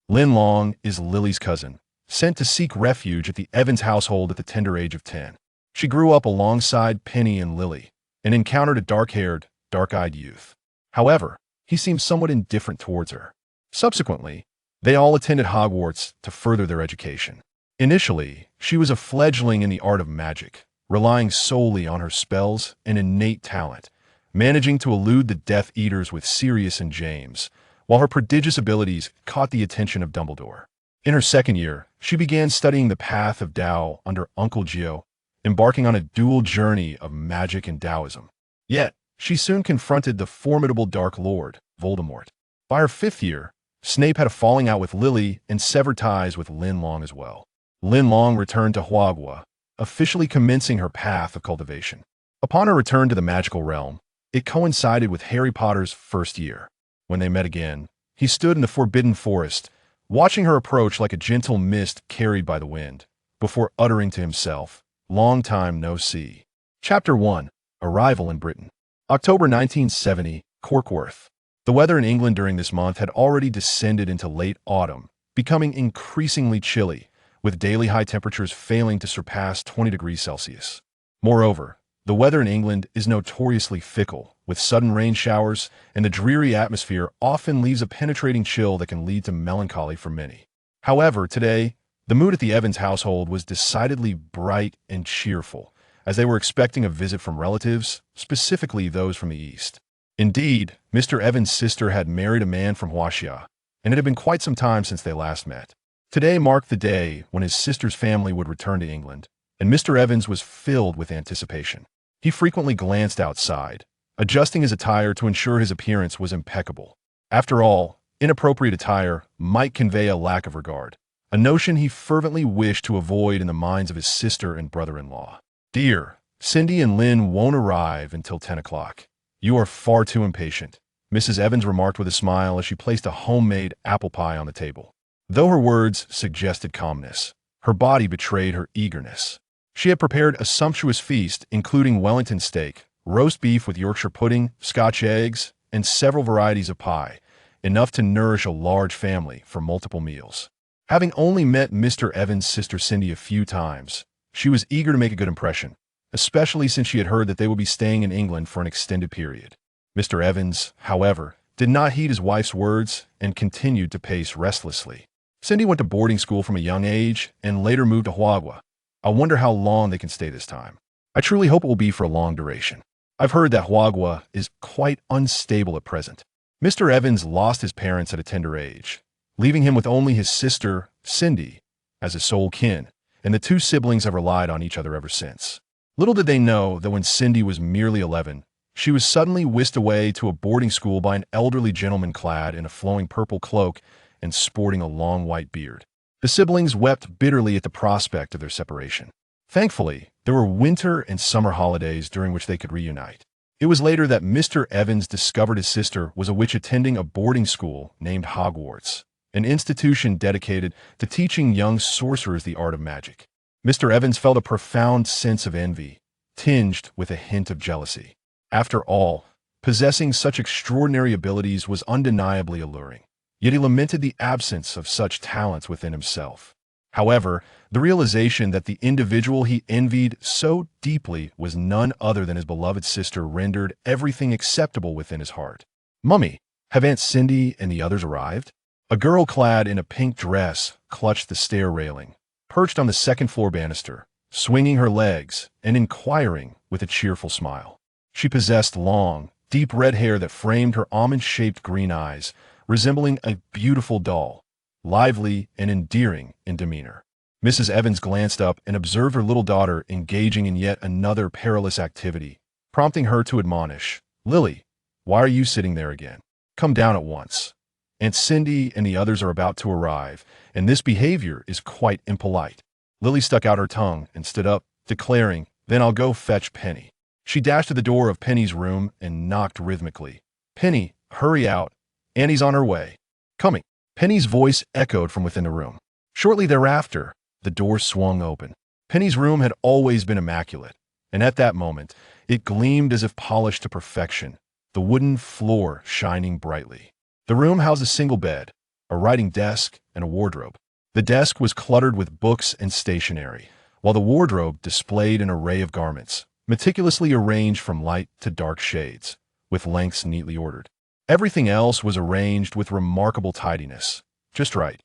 Linlong is Lily's cousin, sent to seek refuge at the Evans household at the tender age of 10. She grew up alongside Penny and Lily and encountered a dark-haired, dark-eyed youth. However, he seemed somewhat indifferent towards her. Subsequently, they all attended Hogwarts to further their education. Initially, she was a fledgling in the art of magic, relying solely on her spells and innate talent, managing to elude the Death Eaters with Sirius and James, while her prodigious abilities caught the attention of Dumbledore. In her second year, she began studying the path of Tao under Uncle Jiu, embarking on a dual journey of magic and Taoism. Yet, she soon confronted the formidable Dark Lord, Voldemort. By her fifth year, Snape had a falling out with Lily and severed ties with Linlong as well. Linlong returned to Hogwarts, officially commencing her path of cultivation. Upon her return to the magical realm, it coincided with Harry Potter's first year. When they met again, he stood in the Forbidden Forest, watching her approach like a gentle mist carried by the wind, before uttering to himself, "Long time no see." Chapter 1. Arrival in Britain. October 1970, Corkworth. The weather in England during this month had already descended into late autumn, becoming increasingly chilly, with daily high temperatures failing to surpass 20 degrees Celsius. Moreover, the weather in England is notoriously fickle, with sudden rain showers, and the dreary atmosphere often leaves a penetrating chill that can lead to melancholy for many. However, today, the mood at the Evans household was decidedly bright and cheerful, as they were expecting a visit from relatives, specifically those from the East. Indeed, Mr. Evans' sister had married a man from Huaxia, and it had been quite some time since they last met. Today marked the day when his sister's family would return to England, and Mr. Evans was filled with anticipation. He frequently glanced outside, adjusting his attire to ensure his appearance was impeccable. After all, inappropriate attire might convey a lack of regard, a notion he fervently wished to avoid in the minds of his sister and brother-in-law. "Dear, Cindy and Lynn won't arrive until 10 o'clock. You are far too impatient," Mrs. Evans remarked with a smile as she placed a homemade apple pie on the table. Though her words suggested calmness, her body betrayed her eagerness. She had prepared a sumptuous feast, including Wellington steak, roast beef with Yorkshire pudding, Scotch eggs, and several varieties of pie, enough to nourish a large family for multiple meals. Having only met Mr. Evans' sister Cindy a few times, she was eager to make a good impression, especially since she had heard that they would be staying in England for an extended period. Mr. Evans, however, did not heed his wife's words and continued to pace restlessly. "Cindy went to boarding school from a young age and later moved to Hogwarts. I wonder how long they can stay this time. I truly hope it will be for a long duration. I've heard that Hogwarts is quite unstable at present." Mr. Evans lost his parents at a tender age, leaving him with only his sister, Cindy, as his sole kin, and the two siblings have relied on each other ever since. Little did they know that when Cindy was merely 11, she was suddenly whisked away to a boarding school by an elderly gentleman clad in a flowing purple cloak and sporting a long white beard. The siblings wept bitterly at the prospect of their separation. Thankfully, there were winter and summer holidays during which they could reunite. It was later that Mr. Evans discovered his sister was a witch attending a boarding school named Hogwarts, an institution dedicated to teaching young sorcerers the art of magic. Mr. Evans felt a profound sense of envy, tinged with a hint of jealousy. After all, possessing such extraordinary abilities was undeniably alluring, yet he lamented the absence of such talents within himself. However, the realization that the individual he envied so deeply was none other than his beloved sister rendered everything acceptable within his heart. "Mummy, have Aunt Cindy and the others arrived?" A girl clad in a pink dress clutched the stair railing, perched on the second-floor banister, swinging her legs and inquiring with a cheerful smile. She possessed long, deep red hair that framed her almond-shaped green eyes, resembling a beautiful doll, lively and endearing in demeanor. Mrs. Evans glanced up and observed her little daughter engaging in yet another perilous activity, prompting her to admonish, "Lily, why are you sitting there again? Come down at once. Aunt Cindy and the others are about to arrive, and this behavior is quite impolite." Lily stuck out her tongue and stood up, declaring, "Then I'll go fetch Penny." She dashed to the door of Penny's room and knocked rhythmically. "Penny, hurry out. Annie's on her way." "Coming." Penny's voice echoed from within the room. Shortly thereafter, the door swung open. Penny's room had always been immaculate, and at that moment, it gleamed as if polished to perfection, the wooden floor shining brightly. The room housed a single bed, a writing desk, and a wardrobe. The desk was cluttered with books and stationery, while the wardrobe displayed an array of garments, meticulously arranged from light to dark shades, with lengths neatly ordered. Everything else was arranged with remarkable tidiness. Just right.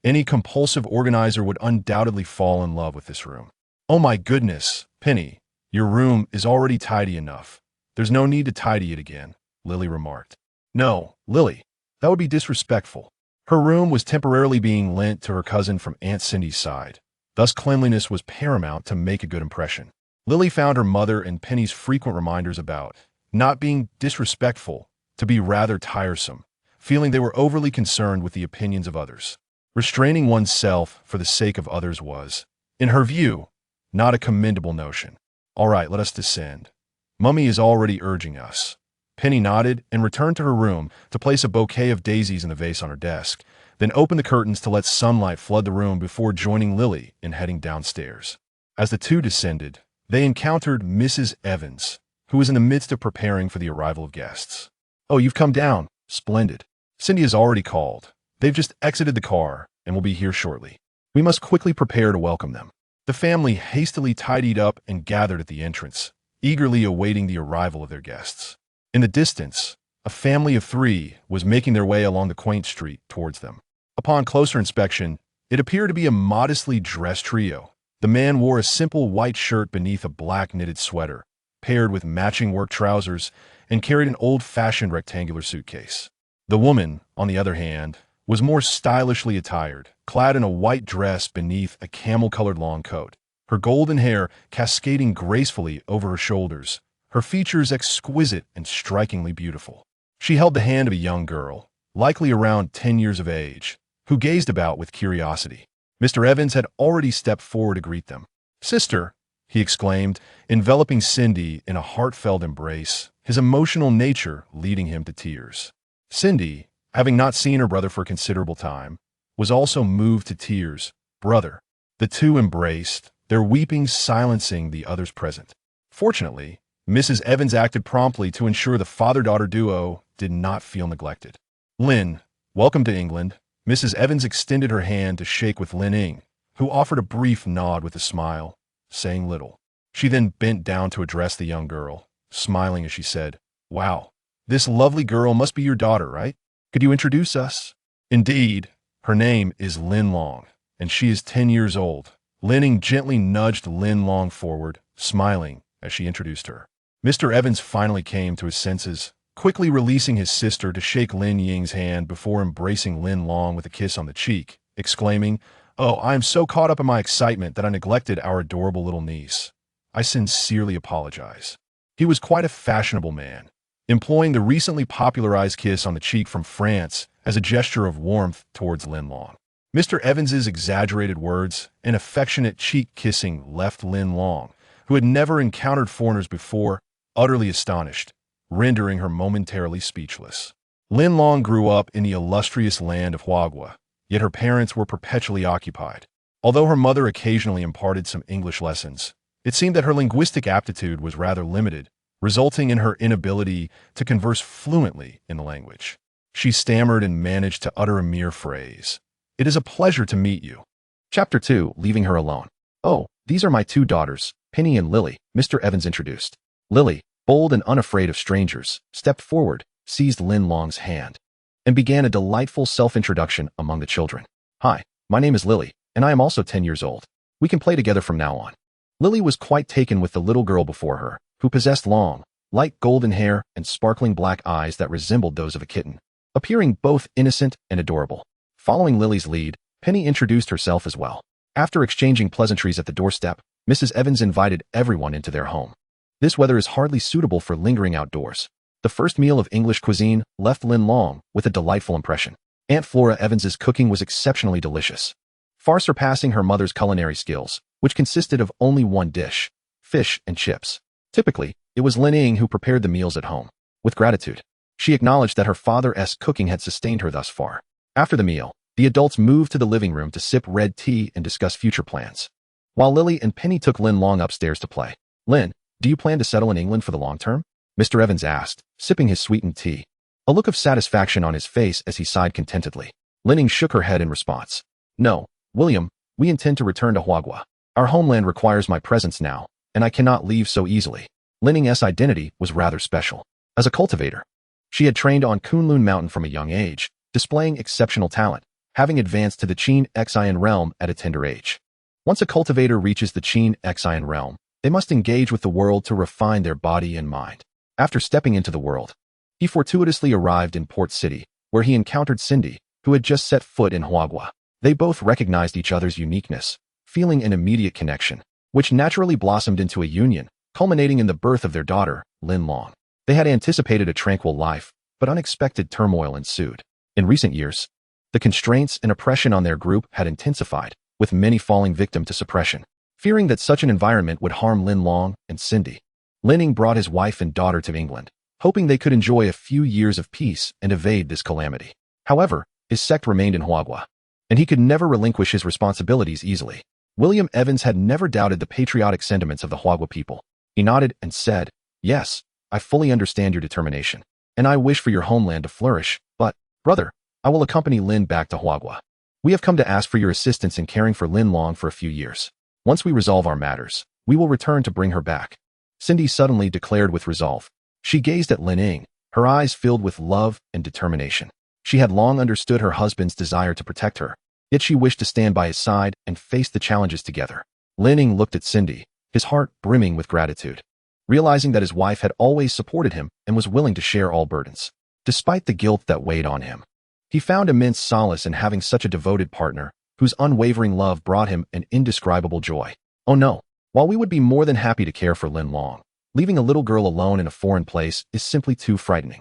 Any compulsive organizer would undoubtedly fall in love with this room. Oh my goodness, Penny, your room is already tidy enough. There's no need to tidy it again, Lily remarked. No, Lily, that would be disrespectful. Her room was temporarily being lent to her cousin from Aunt Cindy's side. Thus, cleanliness was paramount to make a good impression. Lily found her mother and Penny's frequent reminders about not being disrespectful to be rather tiresome, feeling they were overly concerned with the opinions of others. Restraining oneself for the sake of others was, in her view, not a commendable notion. All right, let us descend. Mummy is already urging us. Penny nodded and returned to her room to place a bouquet of daisies in the vase on her desk, then opened the curtains to let sunlight flood the room before joining Lily in heading downstairs. As the two descended, they encountered Mrs. Evans, who was in the midst of preparing for the arrival of guests. Oh, you've come down. Splendid. Cindy has already called. They've just exited the car and will be here shortly. We must quickly prepare to welcome them. The family hastily tidied up and gathered at the entrance, eagerly awaiting the arrival of their guests. In the distance, a family of 3 was making their way along the quaint street towards them. Upon closer inspection, it appeared to be a modestly dressed trio. The man wore a simple white shirt beneath a black knitted sweater, paired with matching work trousers, and carried an old-fashioned rectangular suitcase. The woman, on the other hand, was more stylishly attired, clad in a white dress beneath a camel-colored long coat, her golden hair cascading gracefully over her shoulders, her features exquisite and strikingly beautiful. She held the hand of a young girl, likely around 10 years of age, who gazed about with curiosity. Mr. Evans had already stepped forward to greet them. "Sister," he exclaimed, enveloping Cindy in a heartfelt embrace, his emotional nature leading him to tears. Cindy, having not seen her brother for a considerable time, was also moved to tears. "Brother." The two embraced, their weeping silencing the others present. Fortunately, Mrs. Evans acted promptly to ensure the father-daughter duo did not feel neglected. "Lynn, welcome to England." Mrs. Evans extended her hand to shake with Linlong, who offered a brief nod with a smile, saying little. She then bent down to address the young girl, smiling as she said, "Wow, this lovely girl must be your daughter, right? Could you introduce us?" "Indeed. Her name is Linlong, and she is 10 years old." Linlong gently nudged Linlong forward, smiling as she introduced her. Mr. Evans finally came to his senses, quickly releasing his sister to shake Linlong's hand before embracing Linlong with a kiss on the cheek, exclaiming, "Oh, I am so caught up in my excitement that I neglected our adorable little niece. I sincerely apologize." He was quite a fashionable man, employing the recently popularized kiss on the cheek from France as a gesture of warmth towards Linlong. Mr. Evans's exaggerated words and affectionate cheek kissing left Linlong, who had never encountered foreigners before, utterly astonished, rendering her momentarily speechless. Linlong grew up in the illustrious land of Hogwarts, yet her parents were perpetually occupied. Although her mother occasionally imparted some English lessons, it seemed that her linguistic aptitude was rather limited, resulting in her inability to converse fluently in the language. She stammered and managed to utter a mere phrase. "It is a pleasure to meet you." Chapter 2, Leaving Her Alone. "Oh, these are my 2 daughters, Penny and Lily," Mr. Evans introduced. Lily, bold and unafraid of strangers, stepped forward, seized Linlong's hand, and began a delightful self-introduction among the children. "Hi, my name is Lily, and I am also 10 years old. We can play together from now on." Lily was quite taken with the little girl before her, who possessed long, light golden hair and sparkling black eyes that resembled those of a kitten, appearing both innocent and adorable. Following Lily's lead, Penny introduced herself as well. After exchanging pleasantries at the doorstep, Mrs. Evans invited everyone into their home. This weather is hardly suitable for lingering outdoors. The first meal of English cuisine left Linlong with a delightful impression. Aunt Flora Evans's cooking was exceptionally delicious, far surpassing her mother's culinary skills, which consisted of only one dish, fish and chips. Typically, it was Linlong who prepared the meals at home. With gratitude, she acknowledged that her father's cooking had sustained her thus far. After the meal, the adults moved to the living room to sip red tea and discuss future plans, while Lily and Penny took Linlong upstairs to play. "Lynn, do you plan to settle in England for the long term?" Mr. Evans asked, sipping his sweetened tea, a look of satisfaction on his face as he sighed contentedly. Linlong shook her head in response. No, William, we intend to return to Hogwarts. Our homeland requires my presence now, and I cannot leave so easily. Linlong's identity was rather special. As a cultivator, she had trained on Kunlun Mountain from a young age, displaying exceptional talent, having advanced to the Qin Xian realm at a tender age. Once a cultivator reaches the Qin Xian realm, they must engage with the world to refine their body and mind. After stepping into the world, he fortuitously arrived in Port City, where he encountered Cindy, who had just set foot in Hogwarts. They both recognized each other's uniqueness, feeling an immediate connection, which naturally blossomed into a union, culminating in the birth of their daughter, Linlong. They had anticipated a tranquil life, but unexpected turmoil ensued. In recent years, the constraints and oppression on their group had intensified, with many falling victim to suppression. Fearing that such an environment would harm Linlong and Cindy, Linlong brought his wife and daughter to England, hoping they could enjoy a few years of peace and evade this calamity. However, his sect remained in Hogwarts, and he could never relinquish his responsibilities easily. William Evans had never doubted the patriotic sentiments of the Hogwarts people. He nodded and said, "Yes, I fully understand your determination, and I wish for your homeland to flourish, but, brother, I will accompany Lin back to Hogwarts. We have come to ask for your assistance in caring for Linlong for a few years. Once we resolve our matters, we will return to bring her back." Cindy suddenly declared with resolve. She gazed at Linlong, her eyes filled with love and determination. She had long understood her husband's desire to protect her, yet she wished to stand by his side and face the challenges together. Linlong looked at Cindy, his heart brimming with gratitude, realizing that his wife had always supported him and was willing to share all burdens. Despite the guilt that weighed on him, he found immense solace in having such a devoted partner, whose unwavering love brought him an indescribable joy. Oh no, while we would be more than happy to care for Linlong, leaving a little girl alone in a foreign place is simply too frightening.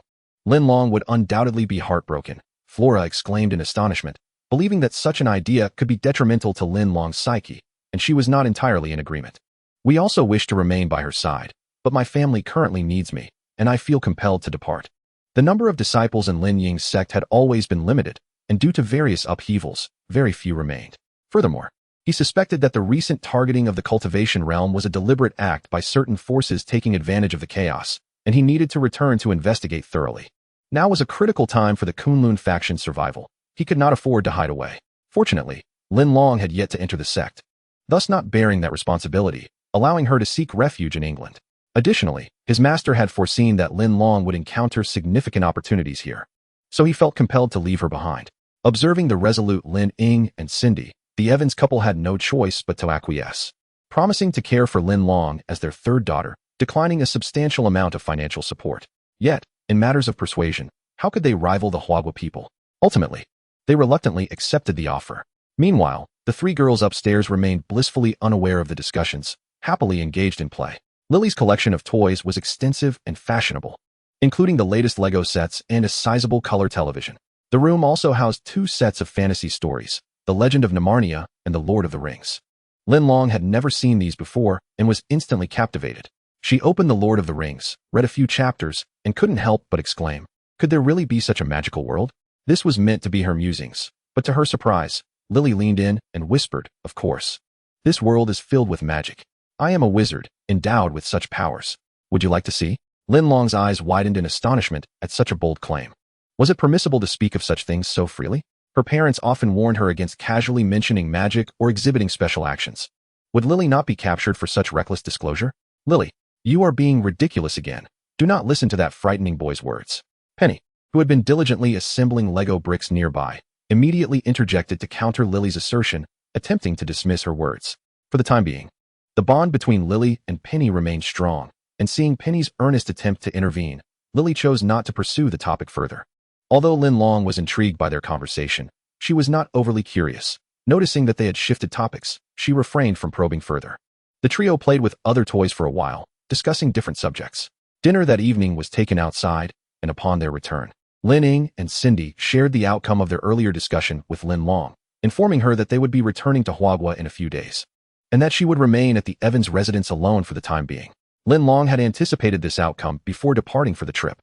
Linlong would undoubtedly be heartbroken, Flora exclaimed in astonishment, believing that such an idea could be detrimental to Linlong's psyche, and she was not entirely in agreement. We also wish to remain by her side, but my family currently needs me, and I feel compelled to depart. The number of disciples in Linlong's sect had always been limited, and due to various upheavals, very few remained. Furthermore, he suspected that the recent targeting of the cultivation realm was a deliberate act by certain forces taking advantage of the chaos, and he needed to return to investigate thoroughly. Now was a critical time for the Kunlun faction's survival. He could not afford to hide away. Fortunately, Linlong had yet to enter the sect, thus not bearing that responsibility, allowing her to seek refuge in England. Additionally, his master had foreseen that Linlong would encounter significant opportunities here, so he felt compelled to leave her behind. Observing the resolute Linlong and Cindy, the Evans couple had no choice but to acquiesce, promising to care for Linlong as their third daughter, declining a substantial amount of financial support. Yet, in matters of persuasion, how could they rival the Hogwarts people? Ultimately, they reluctantly accepted the offer. Meanwhile, the three girls upstairs remained blissfully unaware of the discussions, happily engaged in play. Lily's collection of toys was extensive and fashionable, including the latest Lego sets and a sizable color television. The room also housed 2 sets of fantasy stories, The Legend of Narnia and The Lord of the Rings. Linlong had never seen these before and was instantly captivated. She opened The Lord of the Rings, read a few chapters, and couldn't help but exclaim, "Could there really be such a magical world?" This was meant to be her musings, but to her surprise, Lily leaned in and whispered, "Of course. This world is filled with magic. I am a wizard, endowed with such powers. Would you like to see?" Linlong's eyes widened in astonishment at such a bold claim. Was it permissible to speak of such things so freely? Her parents often warned her against casually mentioning magic or exhibiting special actions. Would Lily not be captured for such reckless disclosure? "Lily, you are being ridiculous again. Do not listen to that frightening boy's words." Penny, who had been diligently assembling Lego bricks nearby, immediately interjected to counter Lily's assertion, attempting to dismiss her words. For the time being, the bond between Lily and Penny remained strong, and seeing Penny's earnest attempt to intervene, Lily chose not to pursue the topic further. Although Linlong was intrigued by their conversation, she was not overly curious. Noticing that they had shifted topics, she refrained from probing further. The trio played with other toys for a while, discussing different subjects. Dinner that evening was taken outside, and upon their return, Linlong and Cindy shared the outcome of their earlier discussion with Linlong, informing her that they would be returning to Hogwarts in a few days, and that she would remain at the Evans residence alone for the time being. Linlong had anticipated this outcome before departing for the trip,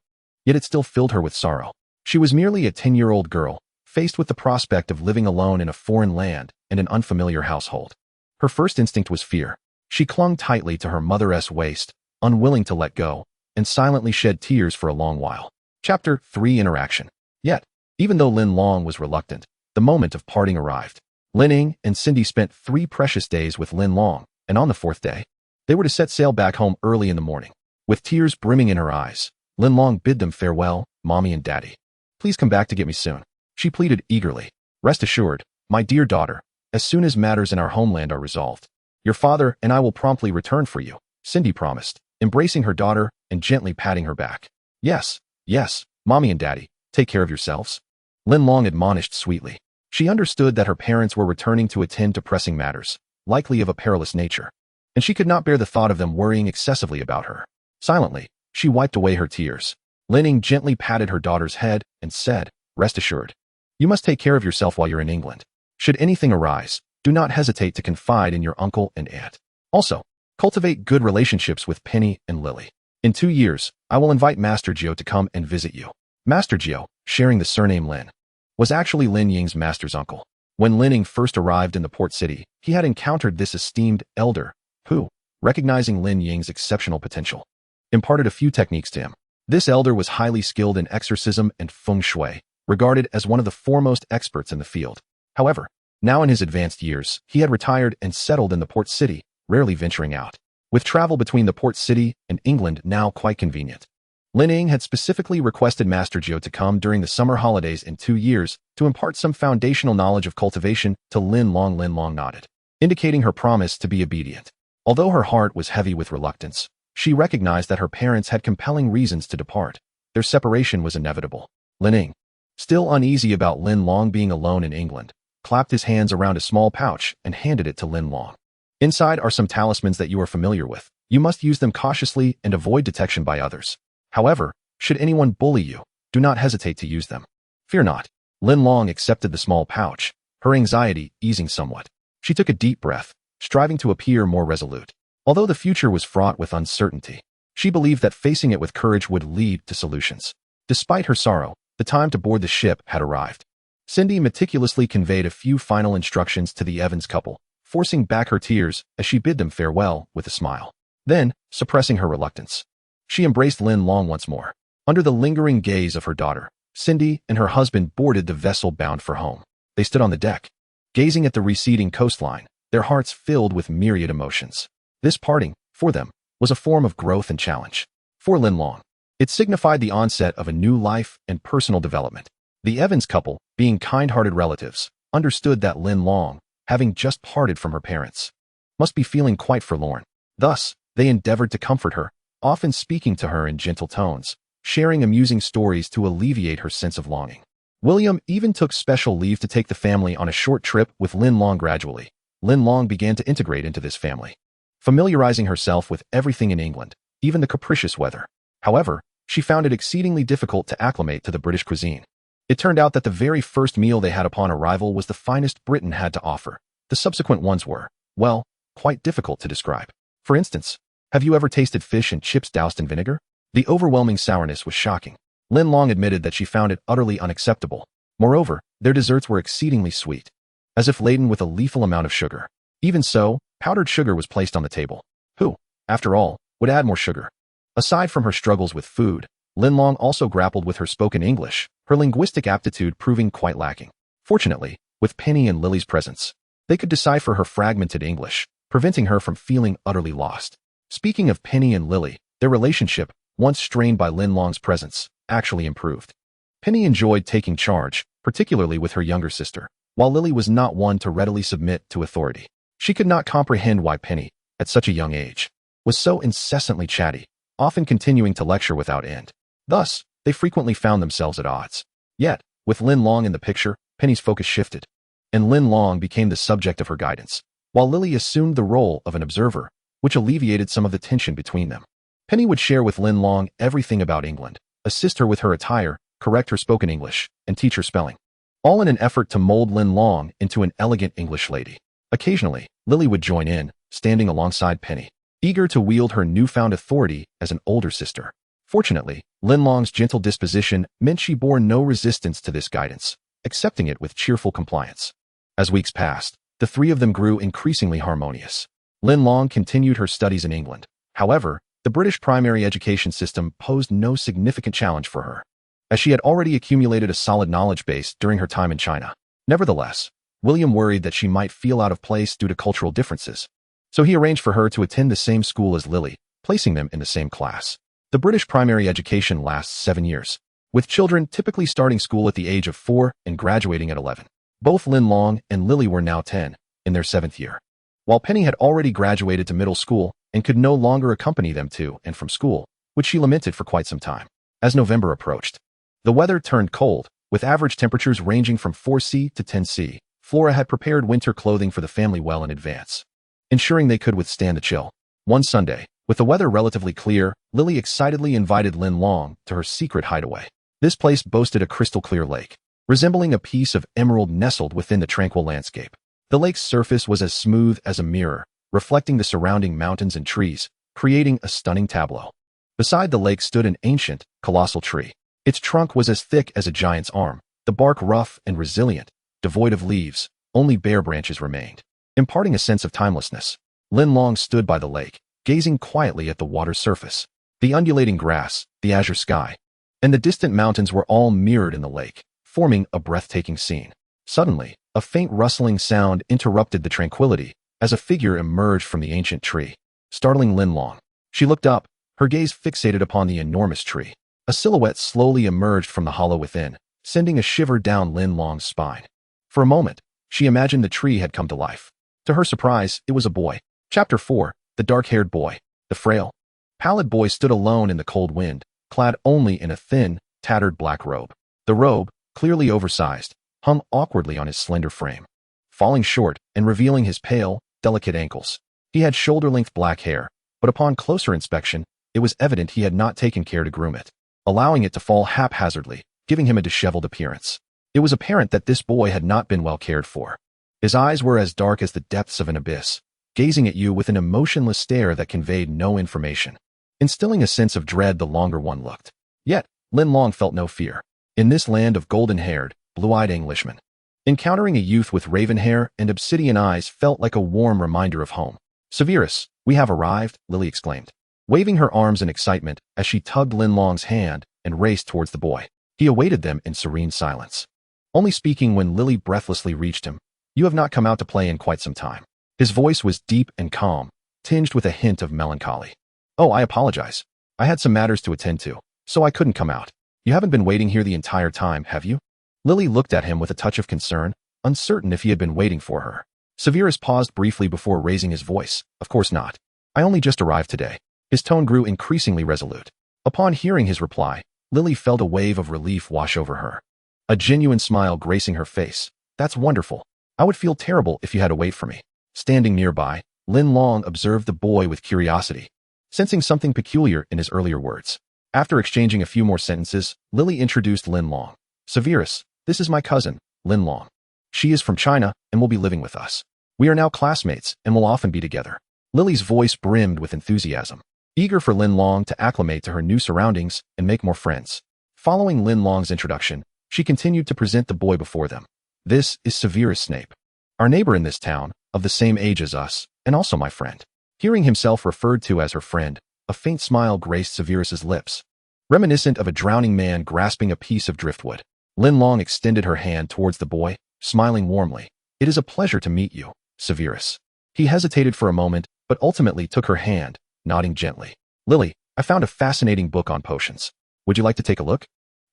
yet it still filled her with sorrow. She was merely a 10-year-old girl, faced with the prospect of living alone in a foreign land and an unfamiliar household. Her first instinct was fear. She clung tightly to her mother's waist, unwilling to let go, and silently shed tears for a long while. Chapter 3 Interaction. Yet, even though Linlong was reluctant, The moment of parting arrived. Linlong and Cindy spent 3 precious days with Linlong, and on the 4th day, they were to set sail back home early in the morning. With tears brimming in her eyes, Linlong bid them farewell, Mommy and Daddy. Please come back to get me soon. She pleaded eagerly. Rest assured, my dear daughter, as soon as matters in our homeland are resolved, your father and I will promptly return for you, Cindy promised, embracing her daughter and gently patting her back. Yes, yes, Mommy and Daddy, take care of yourselves. Linlong admonished sweetly. She understood that her parents were returning to attend to pressing matters, likely of a perilous nature, and she could not bear the thought of them worrying excessively about her. Silently, she wiped away her tears. Linlong gently patted her daughter's head and said, Rest assured, you must take care of yourself while you're in England. Should anything arise, do not hesitate to confide in your uncle and aunt. Also, cultivate good relationships with Penny and Lily. In 2 years, I will invite Master Jiu to come and visit you. Master Jiu, sharing the surname Lin, was actually Linlong's master's uncle. When Linlong first arrived in the port city, he had encountered this esteemed elder, who, recognizing Linlong's exceptional potential, imparted a few techniques to him. This elder was highly skilled in exorcism and feng shui, regarded as one of the foremost experts in the field. However, now in his advanced years, he had retired and settled in the port city, rarely venturing out. With travel between the port city and England now quite convenient, Linlong had specifically requested Master Jiu to come during the summer holidays in 2 years to impart some foundational knowledge of cultivation to Linlong. Linlong nodded, indicating her promise to be obedient. Although her heart was heavy with reluctance, she recognized that her parents had compelling reasons to depart. Their separation was inevitable. Linlong, still uneasy about Linlong being alone in England, clapped his hands around a small pouch and handed it to Linlong. Inside are some talismans that you are familiar with. You must use them cautiously and avoid detection by others. However, should anyone bully you, do not hesitate to use them. Fear not. Linlong accepted the small pouch, her anxiety easing somewhat. She took a deep breath, striving to appear more resolute. Although the future was fraught with uncertainty, she believed that facing it with courage would lead to solutions. Despite her sorrow, the time to board the ship had arrived. Cindy meticulously conveyed a few final instructions to the Evans couple, forcing back her tears as she bid them farewell with a smile. Then, suppressing her reluctance, she embraced Linlong once more. Under the lingering gaze of her daughter, Cindy and her husband boarded the vessel bound for home. They stood on the deck, gazing at the receding coastline, their hearts filled with myriad emotions. This parting, for them, was a form of growth and challenge. For Linlong, it signified the onset of a new life and personal development. The Evans couple, being kind-hearted relatives, understood that Linlong, having just parted from her parents, must be feeling quite forlorn. Thus, they endeavored to comfort her, often speaking to her in gentle tones, sharing amusing stories to alleviate her sense of longing. William even took special leave to take the family on a short trip with Linlong. Gradually, Linlong began to integrate into this family, familiarizing herself with everything in England, even the capricious weather. However, she found it exceedingly difficult to acclimate to the British cuisine. It turned out that the very first meal they had upon arrival was the finest Britain had to offer. The subsequent ones were, well, quite difficult to describe. For instance, have you ever tasted fish and chips doused in vinegar? The overwhelming sourness was shocking. Linlong admitted that she found it utterly unacceptable. Moreover, their desserts were exceedingly sweet, as if laden with a lethal amount of sugar. Even so, powdered sugar was placed on the table. Who, after all, would add more sugar? Aside from her struggles with food, Linlong also grappled with her spoken English, her linguistic aptitude proving quite lacking. Fortunately, with Penny and Lily's presence, they could decipher her fragmented English, preventing her from feeling utterly lost. Speaking of Penny and Lily, their relationship, once strained by Linlong's presence, actually improved. Penny enjoyed taking charge, particularly with her younger sister, while Lily was not one to readily submit to authority. She could not comprehend why Penny, at such a young age, was so incessantly chatty, often continuing to lecture without end. Thus, they frequently found themselves at odds. Yet, with Linlong in the picture, Penny's focus shifted, and Linlong became the subject of her guidance, while Lily assumed the role of an observer, which alleviated some of the tension between them. Penny would share with Linlong everything about England, assist her with her attire, correct her spoken English, and teach her spelling, all in an effort to mold Linlong into an elegant English lady. Occasionally, Lily would join in, standing alongside Penny, eager to wield her newfound authority as an older sister. Fortunately, Linlong's gentle disposition meant she bore no resistance to this guidance, accepting it with cheerful compliance. As weeks passed, the three of them grew increasingly harmonious. Linlong continued her studies in England. However, the British primary education system posed no significant challenge for her, as she had already accumulated a solid knowledge base during her time in China. Nevertheless, William worried that she might feel out of place due to cultural differences. So he arranged for her to attend the same school as Lily, placing them in the same class. The British primary education lasts 7 years, with children typically starting school at the age of 4 and graduating at 11. Both Linlong and Lily were now 10, in their 7th year. While Penny had already graduated to middle school and could no longer accompany them to and from school, which she lamented for quite some time. As November approached, the weather turned cold, with average temperatures ranging from 4°C to 10°C. Flora had prepared winter clothing for the family well in advance, ensuring they could withstand the chill. One Sunday, with the weather relatively clear, Lily excitedly invited Linlong to her secret hideaway. This place boasted a crystal-clear lake, resembling a piece of emerald nestled within the tranquil landscape. The lake's surface was as smooth as a mirror, reflecting the surrounding mountains and trees, creating a stunning tableau. Beside the lake stood an ancient, colossal tree. Its trunk was as thick as a giant's arm, the bark rough and resilient, devoid of leaves, only bare branches remained, imparting a sense of timelessness. Linlong stood by the lake, gazing quietly at the water's surface. The undulating grass, the azure sky, and the distant mountains were all mirrored in the lake, forming a breathtaking scene. Suddenly, a faint rustling sound interrupted the tranquility as a figure emerged from the ancient tree, startling Linlong. She looked up, her gaze fixated upon the enormous tree. A silhouette slowly emerged from the hollow within, sending a shiver down Linlong's spine. For a moment, she imagined the tree had come to life. To her surprise, it was a boy. Chapter 4, The Dark-Haired Boy. The frail, pallid boy stood alone in the cold wind, clad only in a thin, tattered black robe. The robe, clearly oversized, hung awkwardly on his slender frame, falling short and revealing his pale, delicate ankles. He had shoulder-length black hair, but upon closer inspection, it was evident he had not taken care to groom it, allowing it to fall haphazardly, giving him a disheveled appearance. It was apparent that this boy had not been well cared for. His eyes were as dark as the depths of an abyss, gazing at you with an emotionless stare that conveyed no information, instilling a sense of dread the longer one looked. Yet, Linlong felt no fear. In this land of golden-haired, blue-eyed Englishmen, encountering a youth with raven hair and obsidian eyes felt like a warm reminder of home. "Severus, we have arrived," Lily exclaimed, waving her arms in excitement as she tugged Linlong's hand and raced towards the boy. He awaited them in serene silence, only speaking when Lily breathlessly reached him. "You have not come out to play in quite some time." His voice was deep and calm, tinged with a hint of melancholy. "Oh, I apologize. I had some matters to attend to, so I couldn't come out." "You haven't been waiting here the entire time, have you?" Lily looked at him with a touch of concern, uncertain if he had been waiting for her. Severus paused briefly before raising his voice. "Of course not. I only just arrived today." His tone grew increasingly resolute. Upon hearing his reply, Lily felt a wave of relief wash over her, a genuine smile gracing her face. "That's wonderful. I would feel terrible if you had to wait for me." Standing nearby, Linlong observed the boy with curiosity, sensing something peculiar in his earlier words. After exchanging a few more sentences, Lily introduced Linlong. "Severus, this is my cousin, Linlong. She is from China and will be living with us. We are now classmates and will often be together." Lily's voice brimmed with enthusiasm, eager for Linlong to acclimate to her new surroundings and make more friends. Following Linlong's introduction, she continued to present the boy before them. "This is Severus Snape, our neighbor in this town, of the same age as us, and also my friend." Hearing himself referred to as her friend, a faint smile graced Severus's lips, reminiscent of a drowning man grasping a piece of driftwood. Linlong extended her hand towards the boy, smiling warmly. "It is a pleasure to meet you, Severus." He hesitated for a moment, but ultimately took her hand, nodding gently. "Lily, I found a fascinating book on potions. Would you like to take a look?"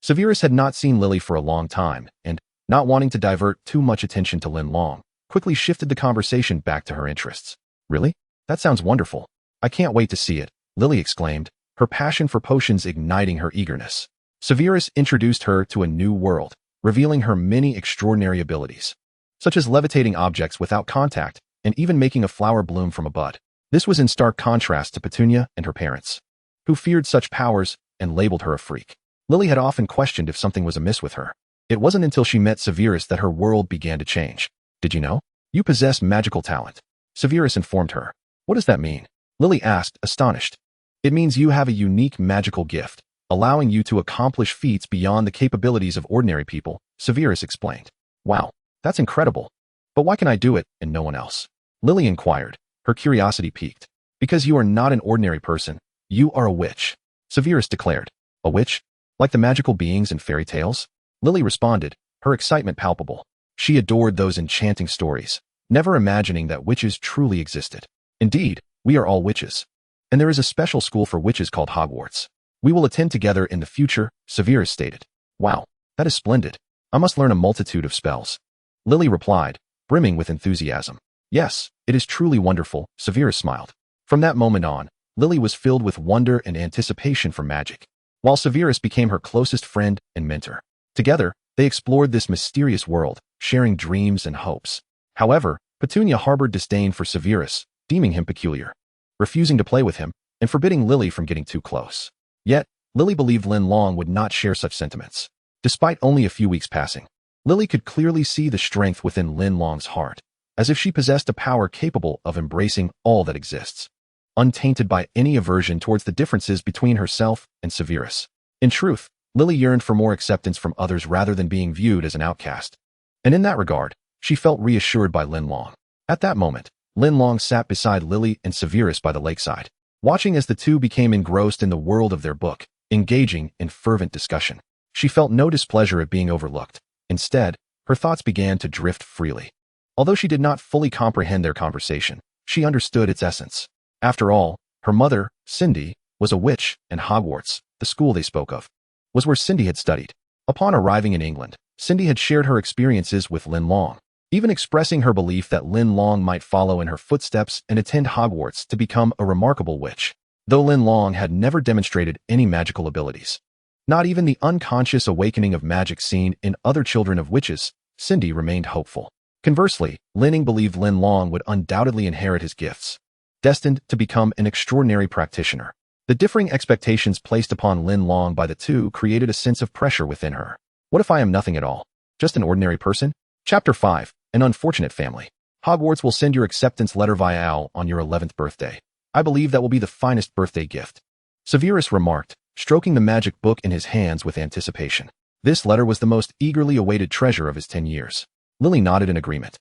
Severus had not seen Lily for a long time, and, not wanting to divert too much attention to Linlong, quickly shifted the conversation back to her interests. "Really? That sounds wonderful. I can't wait to see it," Lily exclaimed, her passion for potions igniting her eagerness. Severus introduced her to a new world, revealing her many extraordinary abilities, such as levitating objects without contact and even making a flower bloom from a bud. This was in stark contrast to Petunia and her parents, who feared such powers and labeled her a freak. Lily had often questioned if something was amiss with her. It wasn't until she met Severus that her world began to change. "Did you know? You possess magical talent," Severus informed her. "What does that mean?" Lily asked, astonished. "It means you have a unique magical gift, allowing you to accomplish feats beyond the capabilities of ordinary people," Severus explained. "Wow, that's incredible. But why can I do it and no one else?" Lily inquired, her curiosity piqued. "Because you are not an ordinary person. You are a witch," Severus declared. "A witch? Like the magical beings in fairy tales?" Lily responded, her excitement palpable. She adored those enchanting stories, never imagining that witches truly existed. Indeed, we are all witches. And there is a special school for witches called Hogwarts. We will attend together in the future, Severus stated. Wow, that is splendid. I must learn a multitude of spells. Lily replied, brimming with enthusiasm. Yes, it is truly wonderful, Severus smiled. From that moment on, Lily was filled with wonder and anticipation for magic, while Severus became her closest friend and mentor. Together, they explored this mysterious world, sharing dreams and hopes. However, Petunia harbored disdain for Severus, deeming him peculiar, refusing to play with him, and forbidding Lily from getting too close. Yet, Lily believed Linlong would not share such sentiments. Despite only a few weeks passing, Lily could clearly see the strength within Linlong's heart, as if she possessed a power capable of embracing all that exists, untainted by any aversion towards the differences between herself and Severus. In truth, Lily yearned for more acceptance from others rather than being viewed as an outcast. And in that regard, she felt reassured by Linlong. At that moment, Linlong sat beside Lily and Severus by the lakeside, watching as the two became engrossed in the world of their book, engaging in fervent discussion. She felt no displeasure at being overlooked. Instead, her thoughts began to drift freely. Although she did not fully comprehend their conversation, she understood its essence. After all, her mother, Cindy, was a witch, and Hogwarts, the school they spoke of, was where Cindy had studied. Upon arriving in England, Cindy had shared her experiences with Linlong, even expressing her belief that Linlong might follow in her footsteps and attend Hogwarts to become a remarkable witch. Though Linlong had never demonstrated any magical abilities, not even the unconscious awakening of magic seen in other children of witches, Cindy remained hopeful. Conversely, Linning believed Linlong would undoubtedly inherit his gifts, destined to become an extraordinary practitioner. The differing expectations placed upon Linlong by the two created a sense of pressure within her. What if I am nothing at all? Just an ordinary person? Chapter 5. An Unfortunate Family. Hogwarts will send your acceptance letter via owl on your 11th birthday. I believe that will be the finest birthday gift, Severus remarked, stroking the magic book in his hands with anticipation. This letter was the most eagerly awaited treasure of his 10 years. Lily nodded in agreement,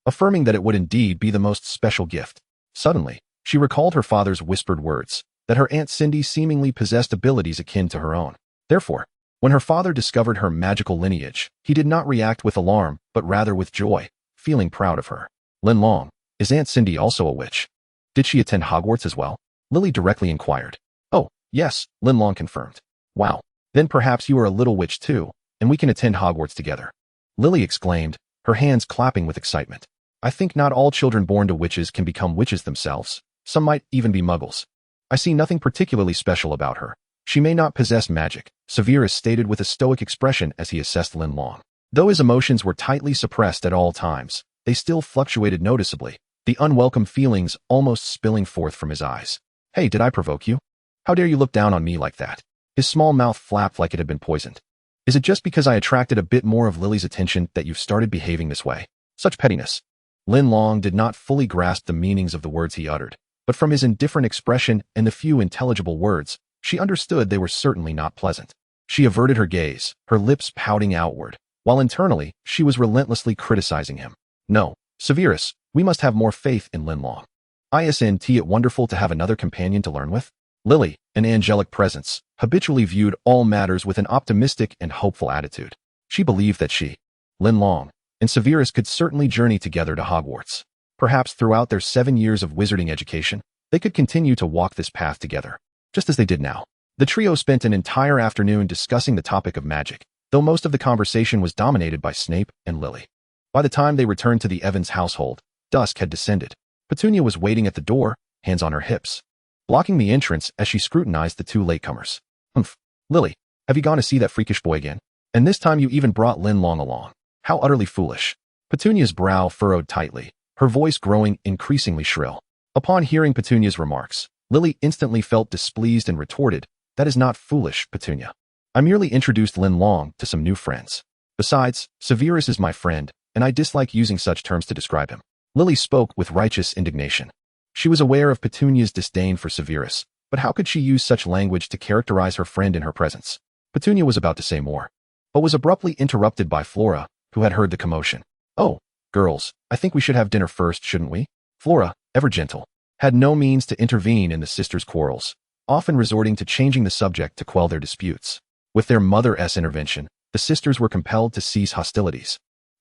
affirming that it would indeed be the most special gift. Suddenly, she recalled her father's whispered words, that her Aunt Cindy seemingly possessed abilities akin to her own. Therefore, when her father discovered her magical lineage, he did not react with alarm, but rather with joy, feeling proud of her. Linlong, is Aunt Cindy also a witch? Did she attend Hogwarts as well? Lily directly inquired. Oh, yes, Linlong confirmed. Wow, then perhaps you are a little witch too, and we can attend Hogwarts together. Lily exclaimed, her hands clapping with excitement. I think not all children born to witches can become witches themselves. Some might even be muggles. I see nothing particularly special about her. She may not possess magic, Severus stated with a stoic expression as he assessed Linlong. Though his emotions were tightly suppressed at all times, they still fluctuated noticeably, the unwelcome feelings almost spilling forth from his eyes. Hey, did I provoke you? How dare you look down on me like that? His small mouth flapped like it had been poisoned. Is it just because I attracted a bit more of Lily's attention that you've started behaving this way? Such pettiness. Linlong did not fully grasp the meanings of the words he uttered, but from his indifferent expression and the few intelligible words, she understood they were certainly not pleasant. She averted her gaze, her lips pouting outward, while internally, she was relentlessly criticizing him. No, Severus, we must have more faith in Linlong. Isn't it wonderful to have another companion to learn with? Lily, an angelic presence, habitually viewed all matters with an optimistic and hopeful attitude. She believed that she, Linlong, and Severus could certainly journey together to Hogwarts. Perhaps throughout their 7 years of wizarding education, they could continue to walk this path together, just as they did now. The trio spent an entire afternoon discussing the topic of magic, though most of the conversation was dominated by Snape and Lily. By the time they returned to the Evans household, dusk had descended. Petunia was waiting at the door, hands on her hips, blocking the entrance as she scrutinized the two latecomers. Humph. Lily, have you gone to see that freakish boy again? And this time you even brought Linlong along. How utterly foolish. Petunia's brow furrowed tightly, her voice growing increasingly shrill. Upon hearing Petunia's remarks, Lily instantly felt displeased and retorted, that is not foolish, Petunia. I merely introduced Linlong to some new friends. Besides, Severus is my friend, and I dislike using such terms to describe him. Lily spoke with righteous indignation. She was aware of Petunia's disdain for Severus, but how could she use such language to characterize her friend in her presence? Petunia was about to say more, but was abruptly interrupted by Flora, who had heard the commotion. Oh, girls, I think we should have dinner first, shouldn't we? Flora, ever gentle, had no means to intervene in the sisters' quarrels, often resorting to changing the subject to quell their disputes. With their mother's intervention, the sisters were compelled to cease hostilities.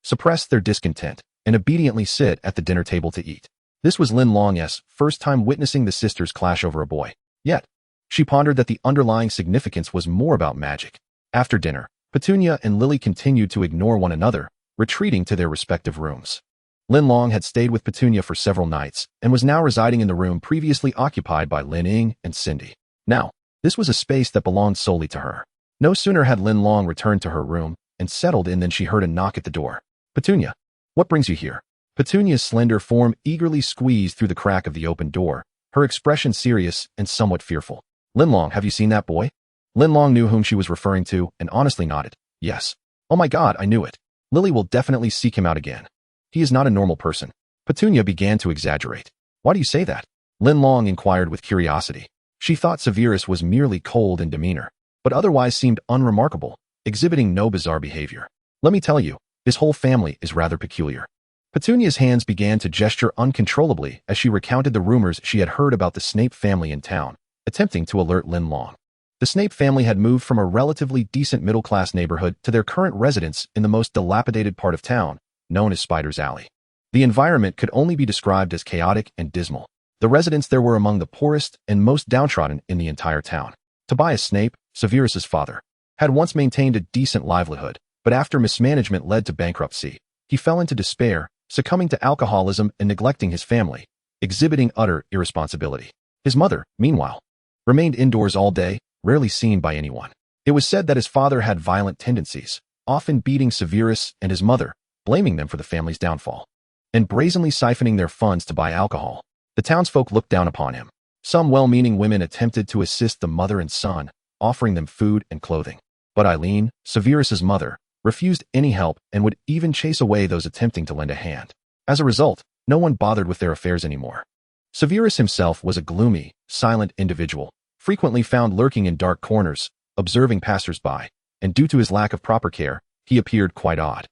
suppress their discontent, and obediently sit at the dinner table to eat. This was Linlong's first time witnessing the sisters clash over a boy. Yet, she pondered that the underlying significance was more about magic. After dinner, Petunia and Lily continued to ignore one another, retreating to their respective rooms. Linlong had stayed with Petunia for several nights and was now residing in the room previously occupied by Linning and Cindy. Now, this was a space that belonged solely to her. No sooner had Linlong returned to her room and settled in than she heard a knock at the door. "Petunia, what brings you here?" Petunia's slender form eagerly squeezed through the crack of the open door, her expression serious and somewhat fearful. "Linlong, have you seen that boy?" Linlong knew whom she was referring to and honestly nodded. "Yes." "Oh my God, I knew it. Lily will definitely seek him out again. He is not a normal person." Petunia began to exaggerate. "Why do you say that?" Linlong inquired with curiosity. She thought Sirius was merely cold in demeanor, but otherwise seemed unremarkable, exhibiting no bizarre behavior. "Let me tell you, his whole family is rather peculiar." Petunia's hands began to gesture uncontrollably as she recounted the rumors she had heard about the Snape family in town, attempting to alert Linlong. The Snape family had moved from a relatively decent middle-class neighborhood to their current residence in the most dilapidated part of town, known as Spider's Alley. The environment could only be described as chaotic and dismal. The residents there were among the poorest and most downtrodden in the entire town. Tobias Snape, Severus's father, had once maintained a decent livelihood, but after mismanagement led to bankruptcy, he fell into despair, succumbing to alcoholism and neglecting his family, exhibiting utter irresponsibility. His mother, meanwhile, remained indoors all day, rarely seen by anyone. It was said that his father had violent tendencies, often beating Severus and his mother, blaming them for the family's downfall, and brazenly siphoning their funds to buy alcohol. The townsfolk looked down upon him. Some well-meaning women attempted to assist the mother and son, offering them food and clothing. But Eileen, Severus's mother, refused any help and would even chase away those attempting to lend a hand. As a result, no one bothered with their affairs anymore. Severus himself was a gloomy, silent individual, frequently found lurking in dark corners, observing passers-by, and due to his lack of proper care, he appeared quite odd.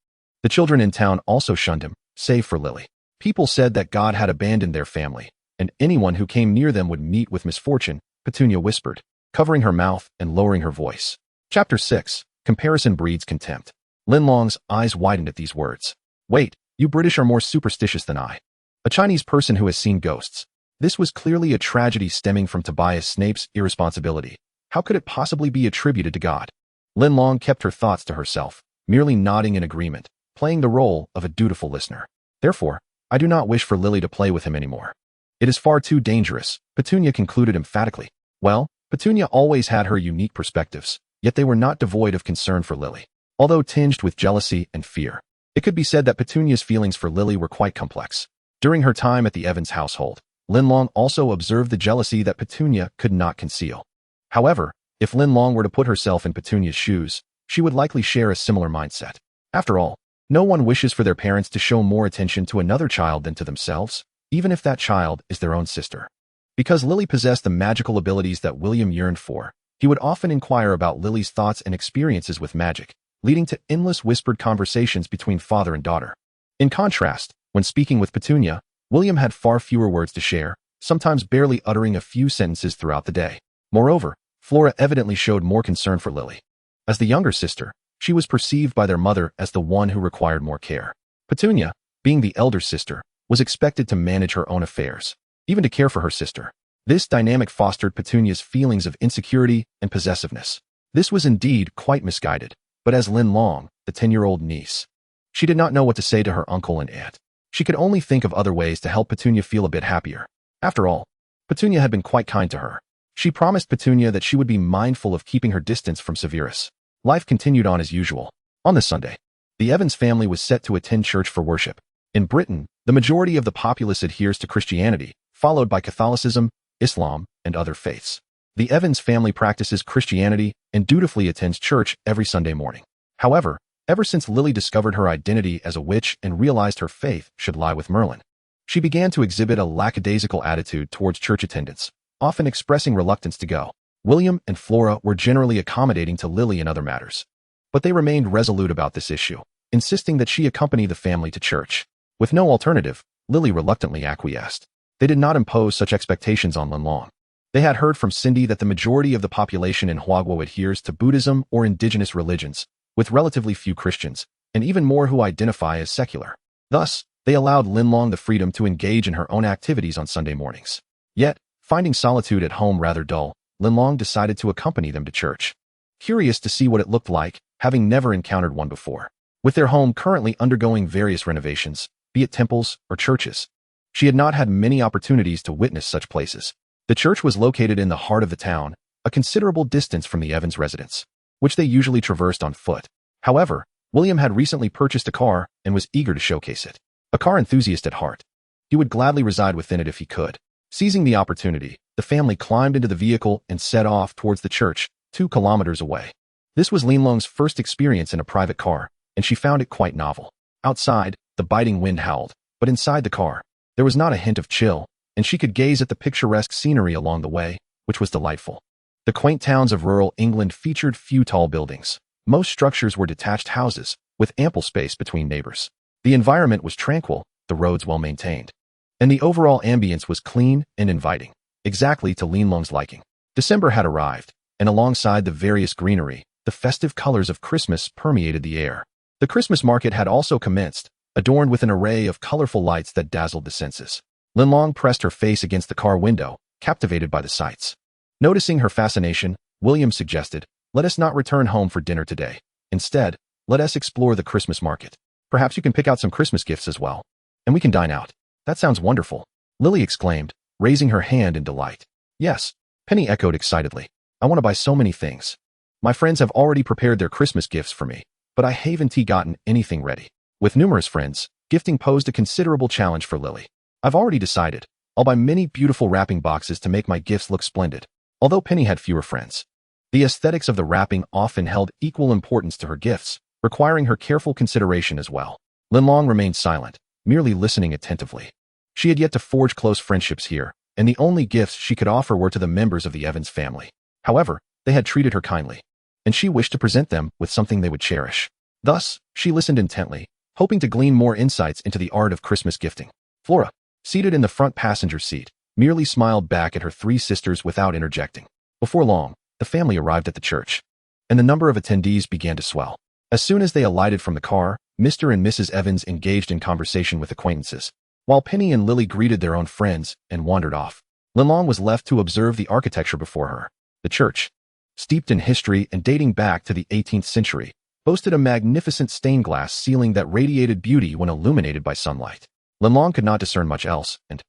The children in town also shunned him, save for Lily. People said that God had abandoned their family, and anyone who came near them would meet with misfortune, Petunia whispered, covering her mouth and lowering her voice. Chapter 6. Comparison Breeds Contempt. Linlong's eyes widened at these words. "Wait, you British are more superstitious than I. A Chinese person who has seen ghosts. This was clearly a tragedy stemming from Tobias Snape's irresponsibility. How could it possibly be attributed to God?" Linlong kept her thoughts to herself, merely nodding in agreement, playing the role of a dutiful listener. "Therefore, I do not wish for Lily to play with him anymore. It is far too dangerous," Petunia concluded emphatically. Well, Petunia always had her unique perspectives, yet they were not devoid of concern for Lily, although tinged with jealousy and fear. It could be said that Petunia's feelings for Lily were quite complex. During her time at the Evans household, Linlong also observed the jealousy that Petunia could not conceal. However, if Linlong were to put herself in Petunia's shoes, she would likely share a similar mindset. After all, no one wishes for their parents to show more attention to another child than to themselves, even if that child is their own sister. Because Lily possessed the magical abilities that William yearned for, he would often inquire about Lily's thoughts and experiences with magic, leading to endless whispered conversations between father and daughter. In contrast, when speaking with Petunia, William had far fewer words to share, sometimes barely uttering a few sentences throughout the day. Moreover, Flora evidently showed more concern for Lily. As the younger sister, she was perceived by their mother as the one who required more care. Petunia, being the elder sister, was expected to manage her own affairs, even to care for her sister. This dynamic fostered Petunia's feelings of insecurity and possessiveness. This was indeed quite misguided, but as Linlong, the 10-year-old niece, she did not know what to say to her uncle and aunt. She could only think of other ways to help Petunia feel a bit happier. After all, Petunia had been quite kind to her. She promised Petunia that she would be mindful of keeping her distance from Severus. Life continued on as usual. On this Sunday, the Evans family was set to attend church for worship. In Britain, the majority of the populace adheres to Christianity, followed by Catholicism, Islam, and other faiths. The Evans family practices Christianity and dutifully attends church every Sunday morning. However, ever since Lily discovered her identity as a witch and realized her faith should lie with Merlin, she began to exhibit a lackadaisical attitude towards church attendance, often expressing reluctance to go. William and Flora were generally accommodating to Lily in other matters, but they remained resolute about this issue, insisting that she accompany the family to church. With no alternative, Lily reluctantly acquiesced. They did not impose such expectations on Linlong. They had heard from Cindy that the majority of the population in Hogwarts adheres to Buddhism or indigenous religions, with relatively few Christians, and even more who identify as secular. Thus, they allowed Linlong the freedom to engage in her own activities on Sunday mornings. Yet, finding solitude at home rather dull, Linlong decided to accompany them to church. Curious to see what it looked like, having never encountered one before. With their home currently undergoing various renovations, be it temples or churches, she had not had many opportunities to witness such places. The church was located in the heart of the town, a considerable distance from the Evans residence, which they usually traversed on foot. However, William had recently purchased a car and was eager to showcase it. A car enthusiast at heart, he would gladly reside within it if he could. Seizing the opportunity, the family climbed into the vehicle and set off towards the church, 2 kilometers away. This was Linlong's first experience in a private car, and she found it quite novel. Outside, the biting wind howled, but inside the car, there was not a hint of chill, and she could gaze at the picturesque scenery along the way, which was delightful. The quaint towns of rural England featured few tall buildings. Most structures were detached houses, with ample space between neighbors. The environment was tranquil, the roads well maintained, and the overall ambience was clean and inviting, exactly to Linlong's liking. December had arrived, and alongside the various greenery, the festive colors of Christmas permeated the air. The Christmas market had also commenced, adorned with an array of colorful lights that dazzled the senses. Linlong pressed her face against the car window, captivated by the sights. Noticing her fascination, William suggested, "Let us not return home for dinner today. Instead, let us explore the Christmas market. Perhaps you can pick out some Christmas gifts as well, and we can dine out." "That sounds wonderful," Lily exclaimed, raising her hand in delight. "Yes," Penny echoed excitedly. "I want to buy so many things. My friends have already prepared their Christmas gifts for me, but I haven't gotten anything ready." With numerous friends, gifting posed a considerable challenge for Lily. "I've already decided. I'll buy many beautiful wrapping boxes to make my gifts look splendid." Although Penny had fewer friends, the aesthetics of the wrapping often held equal importance to her gifts, requiring her careful consideration as well. Linlong remained silent, merely listening attentively. She had yet to forge close friendships here, and the only gifts she could offer were to the members of the Evans family. However, they had treated her kindly, and she wished to present them with something they would cherish. Thus, she listened intently, hoping to glean more insights into the art of Christmas gifting. Flora, seated in the front passenger seat, merely smiled back at her 3 sisters without interjecting. Before long, the family arrived at the church, and the number of attendees began to swell. As soon as they alighted from the car, Mr. and Mrs. Evans engaged in conversation with acquaintances, while Penny and Lily greeted their own friends and wandered off. Linlong was left to observe the architecture before her. The church, steeped in history and dating back to the 18th century, boasted a magnificent stained glass ceiling that radiated beauty when illuminated by sunlight. Linlong could not discern much else, and,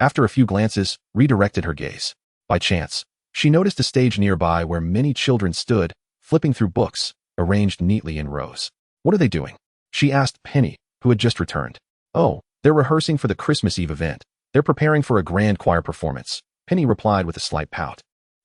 after a few glances, redirected her gaze. By chance, she noticed a stage nearby where many children stood, flipping through books, arranged neatly in rows. "What are they doing?" she asked Penny, who had just returned. "Oh, they're rehearsing for the Christmas Eve event. They're preparing for a grand choir performance," Penny replied with a slight pout.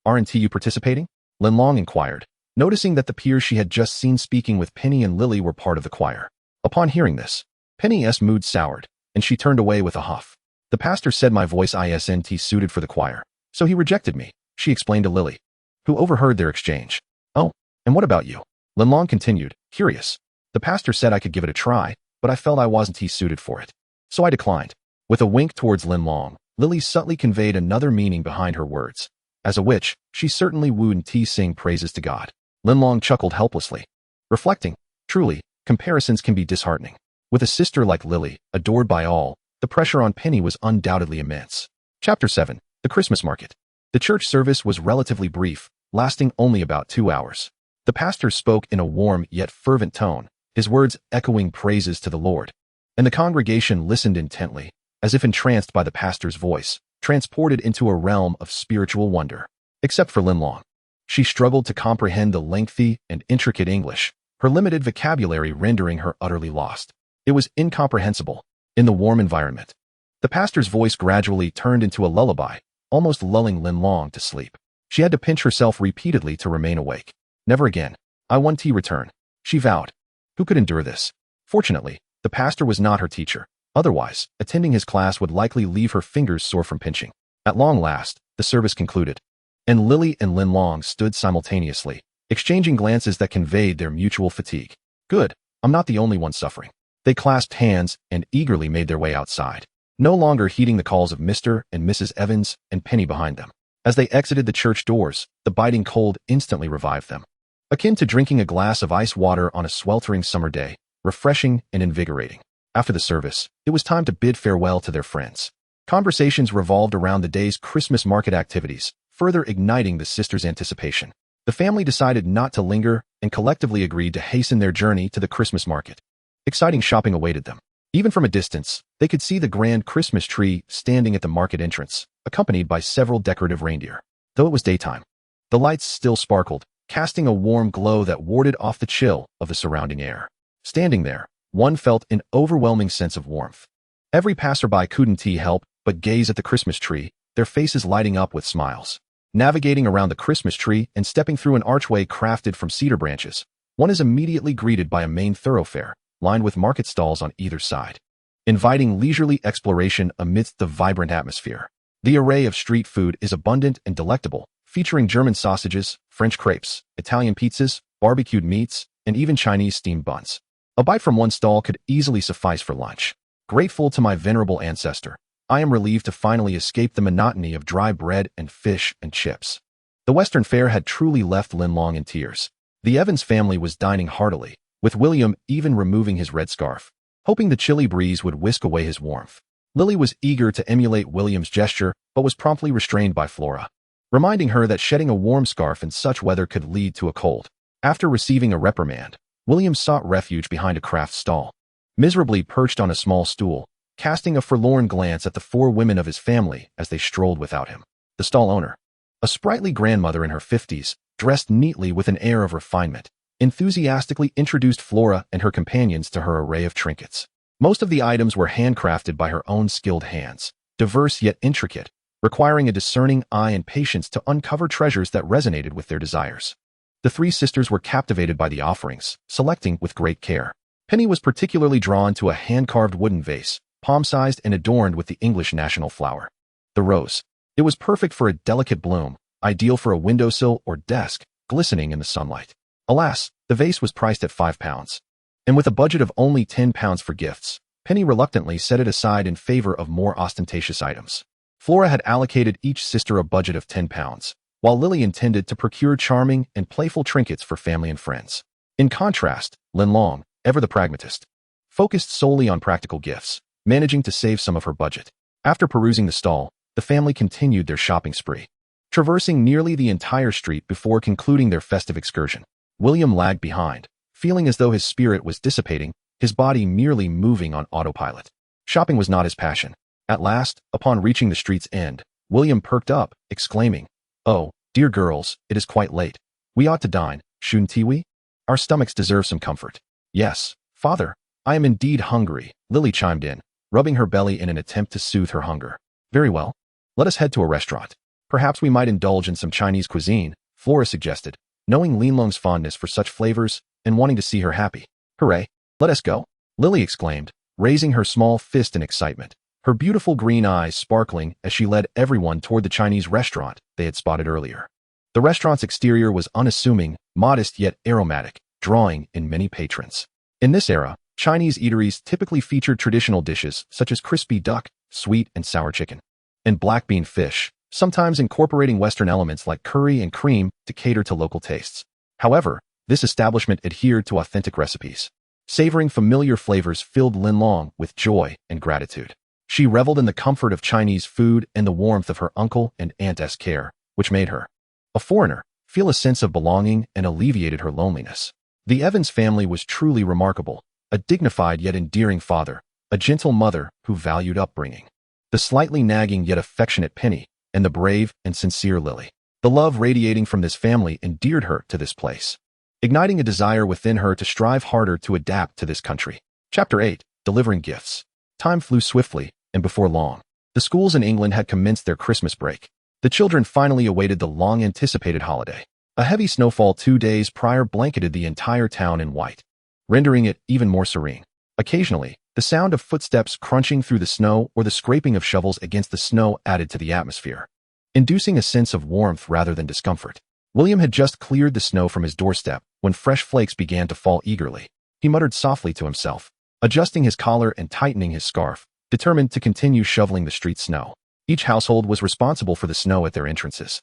"Aren't you participating?" Linlong inquired, noticing that the peers she had just seen speaking with Penny and Lily were part of the choir. Upon hearing this, Penny's mood soured, and she turned away with a huff. "The pastor said my voice isn't suited for the choir, so he rejected me," she explained to Lily, who overheard their exchange. "Oh, and what about you?" Linlong continued, curious. "The pastor said I could give it a try, but I felt I wasn't suited for it, so I declined." With a wink towards Linlong, Lily subtly conveyed another meaning behind her words. As a witch, she certainly wouldn't sing praises to God. Linlong chuckled helplessly, reflecting, truly, comparisons can be disheartening. With a sister like Lily, adored by all, the pressure on Penny was undoubtedly immense. Chapter 7. The Christmas Market. The church service was relatively brief, lasting only about 2 hours. The pastor spoke in a warm yet fervent tone, his words echoing praises to the Lord, and the congregation listened intently, as if entranced by the pastor's voice, transported into a realm of spiritual wonder. Except for Linlong. She struggled to comprehend the lengthy and intricate English, her limited vocabulary rendering her utterly lost. It was incomprehensible. In the warm environment, the pastor's voice gradually turned into a lullaby, almost lulling Linlong to sleep. She had to pinch herself repeatedly to remain awake. "Never again. I want to return," she vowed. Who could endure this? Fortunately, the pastor was not her teacher. Otherwise, attending his class would likely leave her fingers sore from pinching. At long last, the service concluded, and Lily and Linlong stood simultaneously, exchanging glances that conveyed their mutual fatigue. "Good, I'm not the only one suffering." They clasped hands and eagerly made their way outside, no longer heeding the calls of Mr. and Mrs. Evans and Penny behind them. As they exited the church doors, the biting cold instantly revived them. Akin to drinking a glass of ice water on a sweltering summer day, refreshing and invigorating. After the service, it was time to bid farewell to their friends. Conversations revolved around the day's Christmas market activities, further igniting the sisters' anticipation. The family decided not to linger and collectively agreed to hasten their journey to the Christmas market. Exciting shopping awaited them. Even from a distance, they could see the grand Christmas tree standing at the market entrance, accompanied by several decorative reindeer. Though it was daytime, the lights still sparkled, casting a warm glow that warded off the chill of the surrounding air. Standing there, one felt an overwhelming sense of warmth. Every passerby couldn't help but gaze at the Christmas tree, their faces lighting up with smiles. Navigating around the Christmas tree and stepping through an archway crafted from cedar branches, one is immediately greeted by a main thoroughfare, lined with market stalls on either side, inviting leisurely exploration amidst the vibrant atmosphere. The array of street food is abundant and delectable, featuring German sausages, French crepes, Italian pizzas, barbecued meats, and even Chinese steamed buns. A bite from one stall could easily suffice for lunch. Grateful to my venerable ancestor, I am relieved to finally escape the monotony of dry bread and fish and chips. The Western fare had truly left Linlong in tears. The Evans family was dining heartily, with William even removing his red scarf, hoping the chilly breeze would whisk away his warmth. Lily was eager to emulate William's gesture, but was promptly restrained by Flora, reminding her that shedding a warm scarf in such weather could lead to a cold. After receiving a reprimand, William sought refuge behind a craft stall. Miserably perched on a small stool, casting a forlorn glance at the four women of his family as they strolled without him. The stall owner, a sprightly grandmother in her 50s, dressed neatly with an air of refinement, enthusiastically introduced Flora and her companions to her array of trinkets. Most of the items were handcrafted by her own skilled hands, diverse yet intricate, requiring a discerning eye and patience to uncover treasures that resonated with their desires. The three sisters were captivated by the offerings, selecting with great care. Penny was particularly drawn to a hand-carved wooden vase, palm-sized and adorned with the English national flower, the rose. It was perfect for a delicate bloom, ideal for a windowsill or desk, glistening in the sunlight. Alas, the vase was priced at £5, and with a budget of only £10 for gifts, Penny reluctantly set it aside in favor of more ostentatious items. Flora had allocated each sister a budget of £10, while Lily intended to procure charming and playful trinkets for family and friends. In contrast, Linlong, ever the pragmatist, focused solely on practical gifts, managing to save some of her budget. After perusing the stall, the family continued their shopping spree, traversing nearly the entire street before concluding their festive excursion. William lagged behind, feeling as though his spirit was dissipating, his body merely moving on autopilot. Shopping was not his passion. At last, upon reaching the street's end, William perked up, exclaiming, "Oh, dear girls, it is quite late. We ought to dine, shouldn't we? Our stomachs deserve some comfort." "Yes, father, I am indeed hungry," Lily chimed in, rubbing her belly in an attempt to soothe her hunger. "Very well. Let us head to a restaurant. Perhaps we might indulge in some Chinese cuisine," Flora suggested, knowing Linlong's fondness for such flavors and wanting to see her happy. "Hooray, let us go," Lily exclaimed, raising her small fist in excitement, her beautiful green eyes sparkling as she led everyone toward the Chinese restaurant they had spotted earlier. The restaurant's exterior was unassuming, modest yet aromatic, drawing in many patrons. In this era, Chinese eateries typically featured traditional dishes such as crispy duck, sweet and sour chicken, and black bean fish, sometimes incorporating Western elements like curry and cream to cater to local tastes. However, this establishment adhered to authentic recipes. Savoring familiar flavors filled Linlong with joy and gratitude. She reveled in the comfort of Chinese food and the warmth of her uncle and aunt's care, which made her, a foreigner, feel a sense of belonging and alleviated her loneliness. The Evans family was truly remarkable, a dignified yet endearing father, a gentle mother who valued upbringing, the slightly nagging yet affectionate Penny, and the brave and sincere Lily. The love radiating from this family endeared her to this place, igniting a desire within her to strive harder to adapt to this country. Chapter 8. Delivering Gifts. Time flew swiftly, and before long, the schools in England had commenced their Christmas break. The children finally awaited the long-anticipated holiday. A heavy snowfall 2 days prior blanketed the entire town in white, rendering it even more serene. Occasionally, the sound of footsteps crunching through the snow or the scraping of shovels against the snow added to the atmosphere, inducing a sense of warmth rather than discomfort. William had just cleared the snow from his doorstep when fresh flakes began to fall eagerly. He muttered softly to himself, adjusting his collar and tightening his scarf, determined to continue shoveling the street snow. Each household was responsible for the snow at their entrances.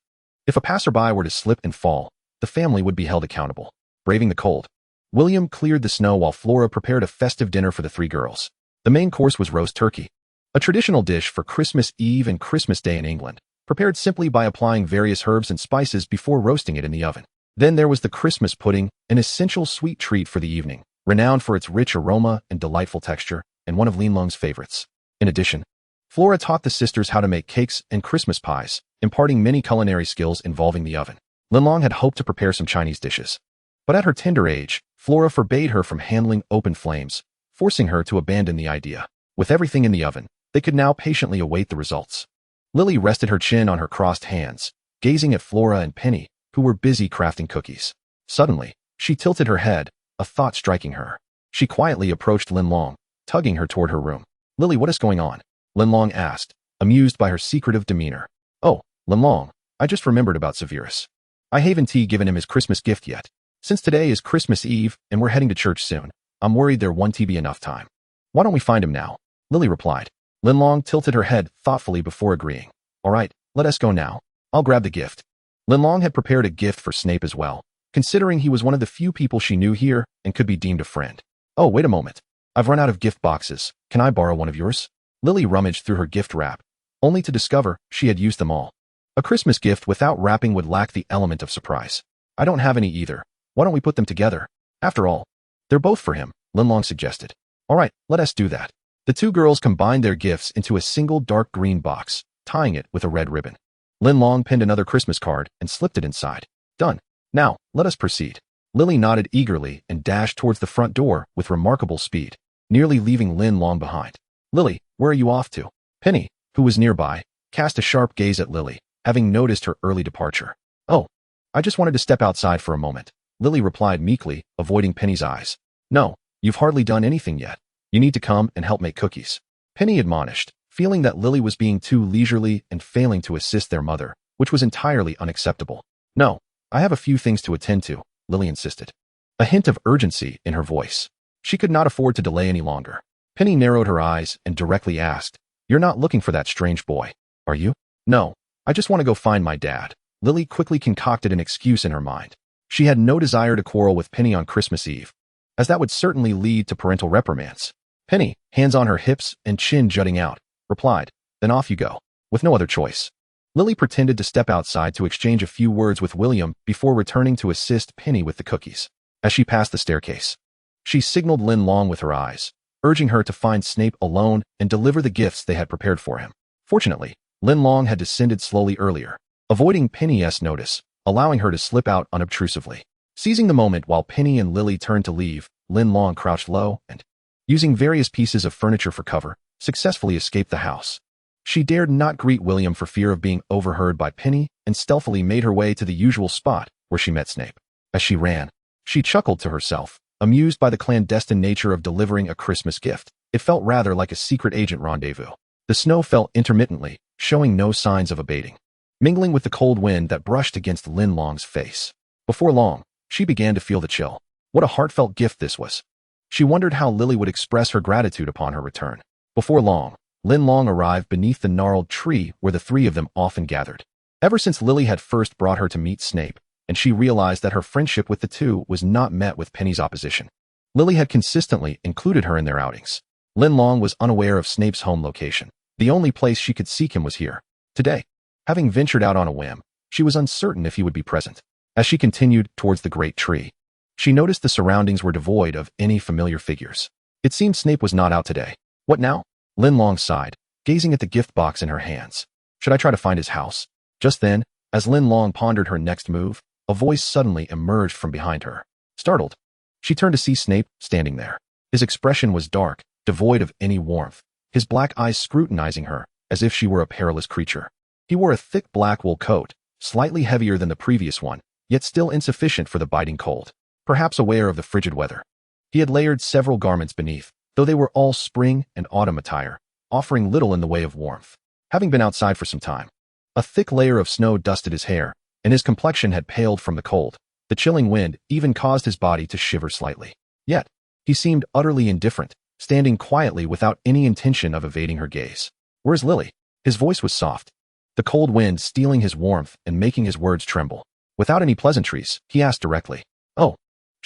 If a passerby were to slip and fall, the family would be held accountable. Braving the cold, William cleared the snow while Flora prepared a festive dinner for the three girls. The main course was roast turkey, a traditional dish for Christmas Eve and Christmas Day in England, prepared simply by applying various herbs and spices before roasting it in the oven. Then there was the Christmas pudding, an essential sweet treat for the evening, renowned for its rich aroma and delightful texture, and one of Linlong's favorites. In addition, Flora taught the sisters how to make cakes and Christmas pies, imparting many culinary skills involving the oven. Linlong had hoped to prepare some Chinese dishes, but at her tender age, Flora forbade her from handling open flames, forcing her to abandon the idea. With everything in the oven, they could now patiently await the results. Lily rested her chin on her crossed hands, gazing at Flora and Penny, who were busy crafting cookies. Suddenly, she tilted her head, a thought striking her. She quietly approached Linlong, tugging her toward her room. "Lily, what is going on?" Linlong asked, amused by her secretive demeanor. "Oh, Linlong, I just remembered about Severus. I haven't given him his Christmas gift yet. Since today is Christmas Eve and we're heading to church soon, I'm worried there won't be enough time. Why don't we find him now?" Lily replied. Linlong tilted her head thoughtfully before agreeing. "All right, let us go now. I'll grab the gift." Linlong had prepared a gift for Snape as well, considering he was one of the few people she knew here and could be deemed a friend. "Oh, wait a moment. I've run out of gift boxes. Can I borrow one of yours?" Lily rummaged through her gift wrap, only to discover she had used them all. A Christmas gift without wrapping would lack the element of surprise. "I don't have any either. Why don't we put them together? After all, they're both for him," Linlong suggested. "All right, let us do that." The two girls combined their gifts into a single dark green box, tying it with a red ribbon. Linlong pinned another Christmas card and slipped it inside. "Done. Now, let us proceed." Lily nodded eagerly and dashed towards the front door with remarkable speed, nearly leaving Linlong behind. "Lily, where are you off to?" Penny, who was nearby, cast a sharp gaze at Lily, having noticed her early departure. "Oh, I just wanted to step outside for a moment," Lily replied meekly, avoiding Penny's eyes. "No, you've hardly done anything yet. You need to come and help make cookies," Penny admonished, feeling that Lily was being too leisurely and failing to assist their mother, which was entirely unacceptable. "No, I have a few things to attend to," Lily insisted, a hint of urgency in her voice. She could not afford to delay any longer. Penny narrowed her eyes and directly asked, "You're not looking for that strange boy, are you?" "No, I just want to go find my dad." Lily quickly concocted an excuse in her mind. She had no desire to quarrel with Penny on Christmas Eve, as that would certainly lead to parental reprimands. Penny, hands on her hips and chin jutting out, replied, "Then off you go." With no other choice, Lily pretended to step outside to exchange a few words with William before returning to assist Penny with the cookies. As she passed the staircase, she signaled Linlong with her eyes, urging her to find Snape alone and deliver the gifts they had prepared for him. Fortunately, Linlong had descended slowly earlier, avoiding Penny's notice, allowing her to slip out unobtrusively. Seizing the moment while Penny and Lily turned to leave, Linlong crouched low and, using various pieces of furniture for cover, successfully escaped the house. She dared not greet William for fear of being overheard by Penny and stealthily made her way to the usual spot where she met Snape. As she ran, she chuckled to herself, amused by the clandestine nature of delivering a Christmas gift. It felt rather like a secret agent rendezvous. The snow fell intermittently, showing no signs of abating, mingling with the cold wind that brushed against Linlong's face. Before long, she began to feel the chill. What a heartfelt gift this was. She wondered how Lily would express her gratitude upon her return. Before long, Linlong arrived beneath the gnarled tree where the three of them often gathered. Ever since Lily had first brought her to meet Snape, and she realized that her friendship with the two was not met with Penny's opposition, Lily had consistently included her in their outings. Linlong was unaware of Snape's home location. The only place she could seek him was here. Today, having ventured out on a whim, she was uncertain if he would be present. As she continued towards the great tree, she noticed the surroundings were devoid of any familiar figures. It seemed Snape was not out today. What now? Linlong sighed, gazing at the gift box in her hands. Should I try to find his house? Just then, as Linlong pondered her next move, a voice suddenly emerged from behind her. Startled, she turned to see Snape standing there. His expression was dark, devoid of any warmth, his black eyes scrutinizing her as if she were a perilous creature. He wore a thick black wool coat, slightly heavier than the previous one, yet still insufficient for the biting cold. Perhaps aware of the frigid weather, he had layered several garments beneath, though they were all spring and autumn attire, offering little in the way of warmth. Having been outside for some time, a thick layer of snow dusted his hair, and his complexion had paled from the cold. The chilling wind even caused his body to shiver slightly. Yet, he seemed utterly indifferent, standing quietly without any intention of evading her gaze. "Where's Lily?" His voice was soft, the cold wind stealing his warmth and making his words tremble. Without any pleasantries, he asked directly. "Oh,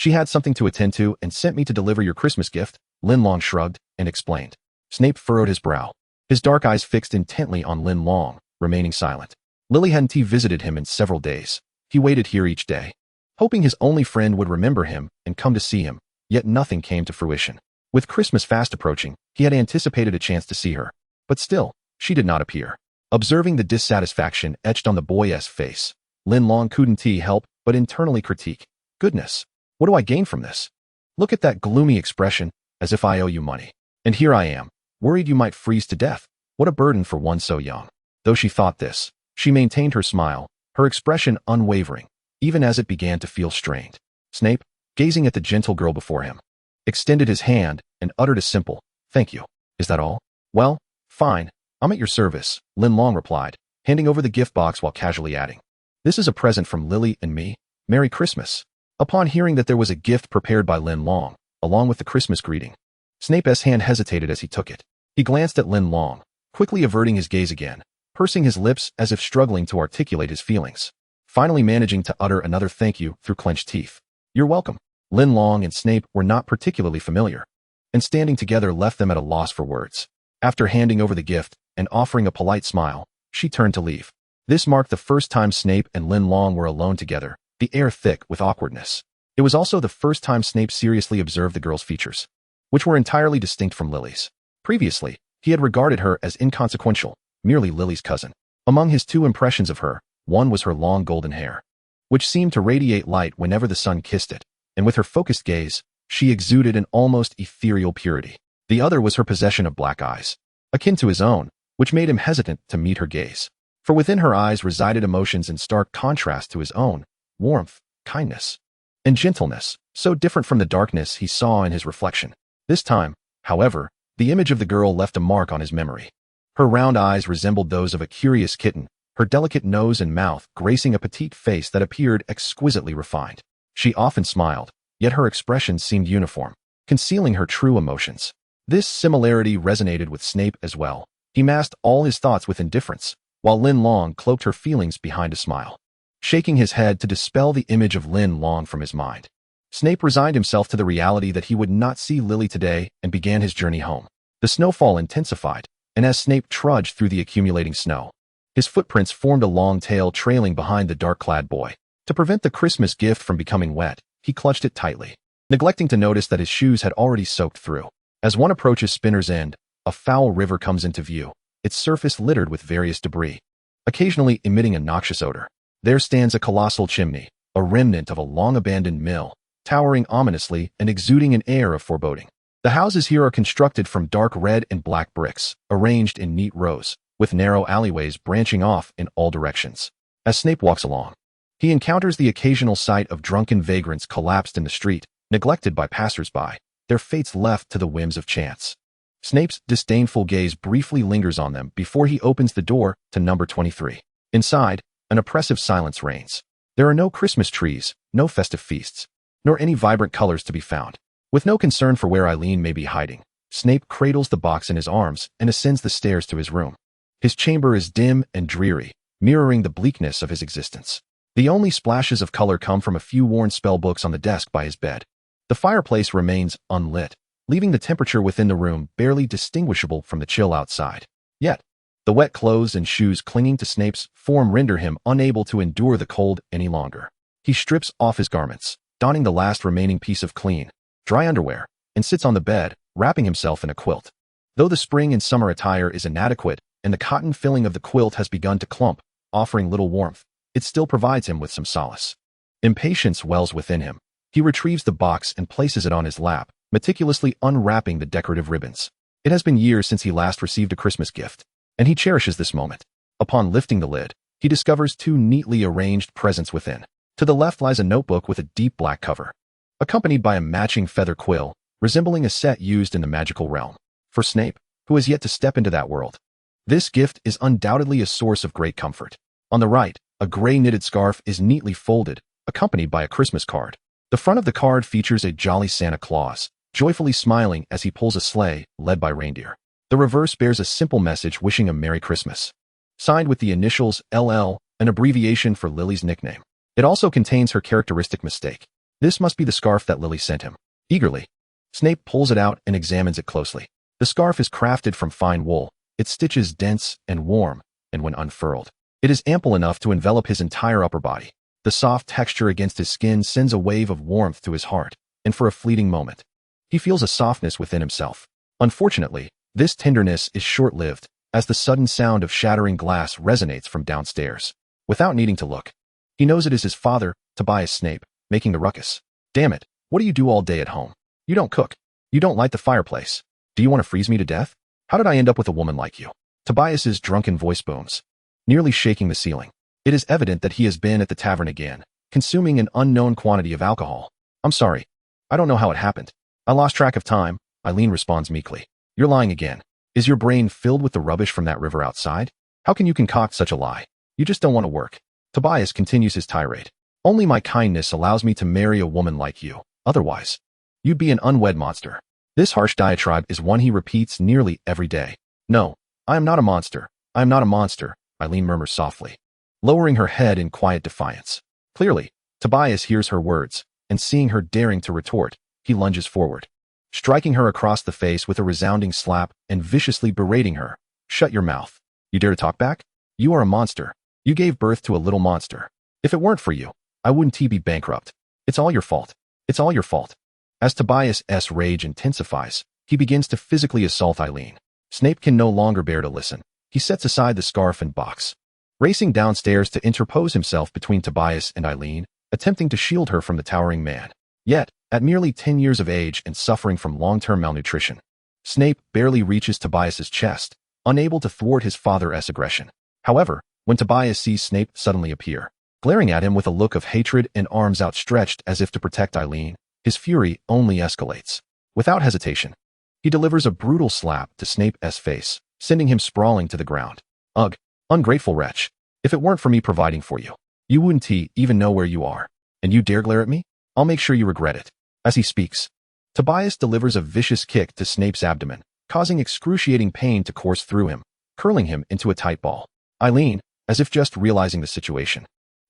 She had something to attend to and sent me to deliver your Christmas gift, Linlong shrugged and explained. Snape furrowed his brow, his dark eyes fixed intently on Linlong, remaining silent. Lily hadn't visited him in several days. He waited here each day, hoping his only friend would remember him and come to see him, yet nothing came to fruition. With Christmas fast approaching, he had anticipated a chance to see her, but still, she did not appear. Observing the dissatisfaction etched on the boy's face, Linlong couldn't help but internally critique. Goodness, what do I gain from this? Look at that gloomy expression, as if I owe you money. And here I am, worried you might freeze to death. What a burden for one so young. Though she thought this, she maintained her smile, her expression unwavering, even as it began to feel strained. Snape, gazing at the gentle girl before him, extended his hand and uttered a simple, "Thank you." "Is that all?" "Well, fine. I'm at your service," Linlong replied, handing over the gift box while casually adding, "This is a present from Lily and me. Merry Christmas." Upon hearing that there was a gift prepared by Linlong, along with the Christmas greeting, Snape's hand hesitated as he took it. He glanced at Linlong, quickly averting his gaze again, pursing his lips as if struggling to articulate his feelings, finally managing to utter another thank you through clenched teeth. "You're welcome." Linlong and Snape were not particularly familiar, and standing together left them at a loss for words. After handing over the gift and offering a polite smile, she turned to leave. This marked the first time Snape and Linlong were alone together, the air thick with awkwardness. It was also the first time Snape seriously observed the girl's features, which were entirely distinct from Lily's. Previously, he had regarded her as inconsequential, merely Lily's cousin. Among his two impressions of her, one was her long golden hair, which seemed to radiate light whenever the sun kissed it, and with her focused gaze, she exuded an almost ethereal purity. The other was her possession of black eyes, akin to his own, which made him hesitant to meet her gaze. For within her eyes resided emotions in stark contrast to his own, warmth, kindness, and gentleness, so different from the darkness he saw in his reflection. This time, however, the image of the girl left a mark on his memory. Her round eyes resembled those of a curious kitten, her delicate nose and mouth gracing a petite face that appeared exquisitely refined. She often smiled, yet her expression seemed uniform, concealing her true emotions. This similarity resonated with Snape as well. He masked all his thoughts with indifference, while Linlong cloaked her feelings behind a smile, shaking his head to dispel the image of Linlong from his mind. Snape resigned himself to the reality that he would not see Lily today and began his journey home. The snowfall intensified, and as Snape trudged through the accumulating snow, his footprints formed a long tail trailing behind the dark-clad boy. To prevent the Christmas gift from becoming wet, he clutched it tightly, neglecting to notice that his shoes had already soaked through. As one approaches Spinner's End, a foul river comes into view, its surface littered with various debris, occasionally emitting a noxious odor. There stands a colossal chimney, a remnant of a long-abandoned mill, towering ominously and exuding an air of foreboding. The houses here are constructed from dark red and black bricks, arranged in neat rows, with narrow alleyways branching off in all directions. As Snape walks along, he encounters the occasional sight of drunken vagrants collapsed in the street, neglected by passers-by, their fates left to the whims of chance. Snape's disdainful gaze briefly lingers on them before he opens the door to number 23. Inside, an oppressive silence reigns. There are no Christmas trees, no festive feasts, nor any vibrant colors to be found. With no concern for where Eileen may be hiding, Snape cradles the box in his arms and ascends the stairs to his room. His chamber is dim and dreary, mirroring the bleakness of his existence. The only splashes of color come from a few worn spell books on the desk by his bed. The fireplace remains unlit, leaving the temperature within the room barely distinguishable from the chill outside. Yet, the wet clothes and shoes clinging to Snape's form render him unable to endure the cold any longer. He strips off his garments, donning the last remaining piece of clean, dry underwear, and sits on the bed, wrapping himself in a quilt. Though the spring and summer attire is inadequate, and the cotton filling of the quilt has begun to clump, offering little warmth, it still provides him with some solace. Impatience wells within him. He retrieves the box and places it on his lap, meticulously unwrapping the decorative ribbons. It has been years since he last received a Christmas gift, and he cherishes this moment. Upon lifting the lid, he discovers two neatly arranged presents within. To the left lies a notebook with a deep black cover, accompanied by a matching feather quill, resembling a set used in the magical realm. For Snape, who has yet to step into that world, this gift is undoubtedly a source of great comfort. On the right, a gray knitted scarf is neatly folded, accompanied by a Christmas card. The front of the card features a jolly Santa Claus, joyfully smiling as he pulls a sleigh, led by reindeer. The reverse bears a simple message wishing a Merry Christmas, signed with the initials LL, an abbreviation for Lily's nickname. It also contains her characteristic mistake. This must be the scarf that Lily sent him. Eagerly, Snape pulls it out and examines it closely. The scarf is crafted from fine wool, its stitches dense and warm, and when unfurled, it is ample enough to envelop his entire upper body. The soft texture against his skin sends a wave of warmth to his heart, and for a fleeting moment, he feels a softness within himself. Unfortunately, this tenderness is short-lived, as the sudden sound of shattering glass resonates from downstairs. Without needing to look, he knows it is his father, Tobias Snape, making the ruckus. Damn it, what do you do all day at home? You don't cook. You don't light the fireplace. Do you want to freeze me to death? How did I end up with a woman like you? Tobias's drunken voice booms, nearly shaking the ceiling. It is evident that he has been at the tavern again, consuming an unknown quantity of alcohol. I'm sorry. I don't know how it happened. I lost track of time, Eileen responds meekly. You're lying again. Is your brain filled with the rubbish from that river outside? How can you concoct such a lie? You just don't want to work. Tobias continues his tirade. Only my kindness allows me to marry a woman like you. Otherwise, you'd be an unwed monster. This harsh diatribe is one he repeats nearly every day. No, I am not a monster. I am not a monster, Eileen murmurs softly, lowering her head in quiet defiance. Clearly, Tobias hears her words, and seeing her daring to retort, he lunges forward, striking her across the face with a resounding slap and viciously berating her. Shut your mouth. You dare to talk back? You are a monster. You gave birth to a little monster. If it weren't for you, I wouldn't be bankrupt. It's all your fault. It's all your fault. As Tobias's rage intensifies, he begins to physically assault Eileen. Snape can no longer bear to listen. He sets aside the scarf and box, racing downstairs to interpose himself between Tobias and Eileen, attempting to shield her from the towering man. Yet, at merely 10 years of age and suffering from long-term malnutrition, Snape barely reaches Tobias's chest, unable to thwart his father's aggression. However, when Tobias sees Snape suddenly appear, glaring at him with a look of hatred and arms outstretched as if to protect Eileen, his fury only escalates. Without hesitation, he delivers a brutal slap to Snape's face, sending him sprawling to the ground. Ugh, ungrateful wretch. If it weren't for me providing for you, you wouldn't even know where you are. And you dare glare at me? I'll make sure you regret it. As he speaks, Tobias delivers a vicious kick to Snape's abdomen, causing excruciating pain to course through him, curling him into a tight ball. Eileen, as if just realizing the situation,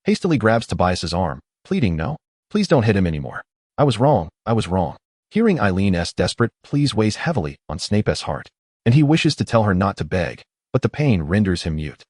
hastily grabs Tobias's arm, pleading, no, please don't hit him anymore. I was wrong. I was wrong. Hearing Eileen's desperate pleas weighs heavily on Snape's heart, and he wishes to tell her not to beg, but the pain renders him mute.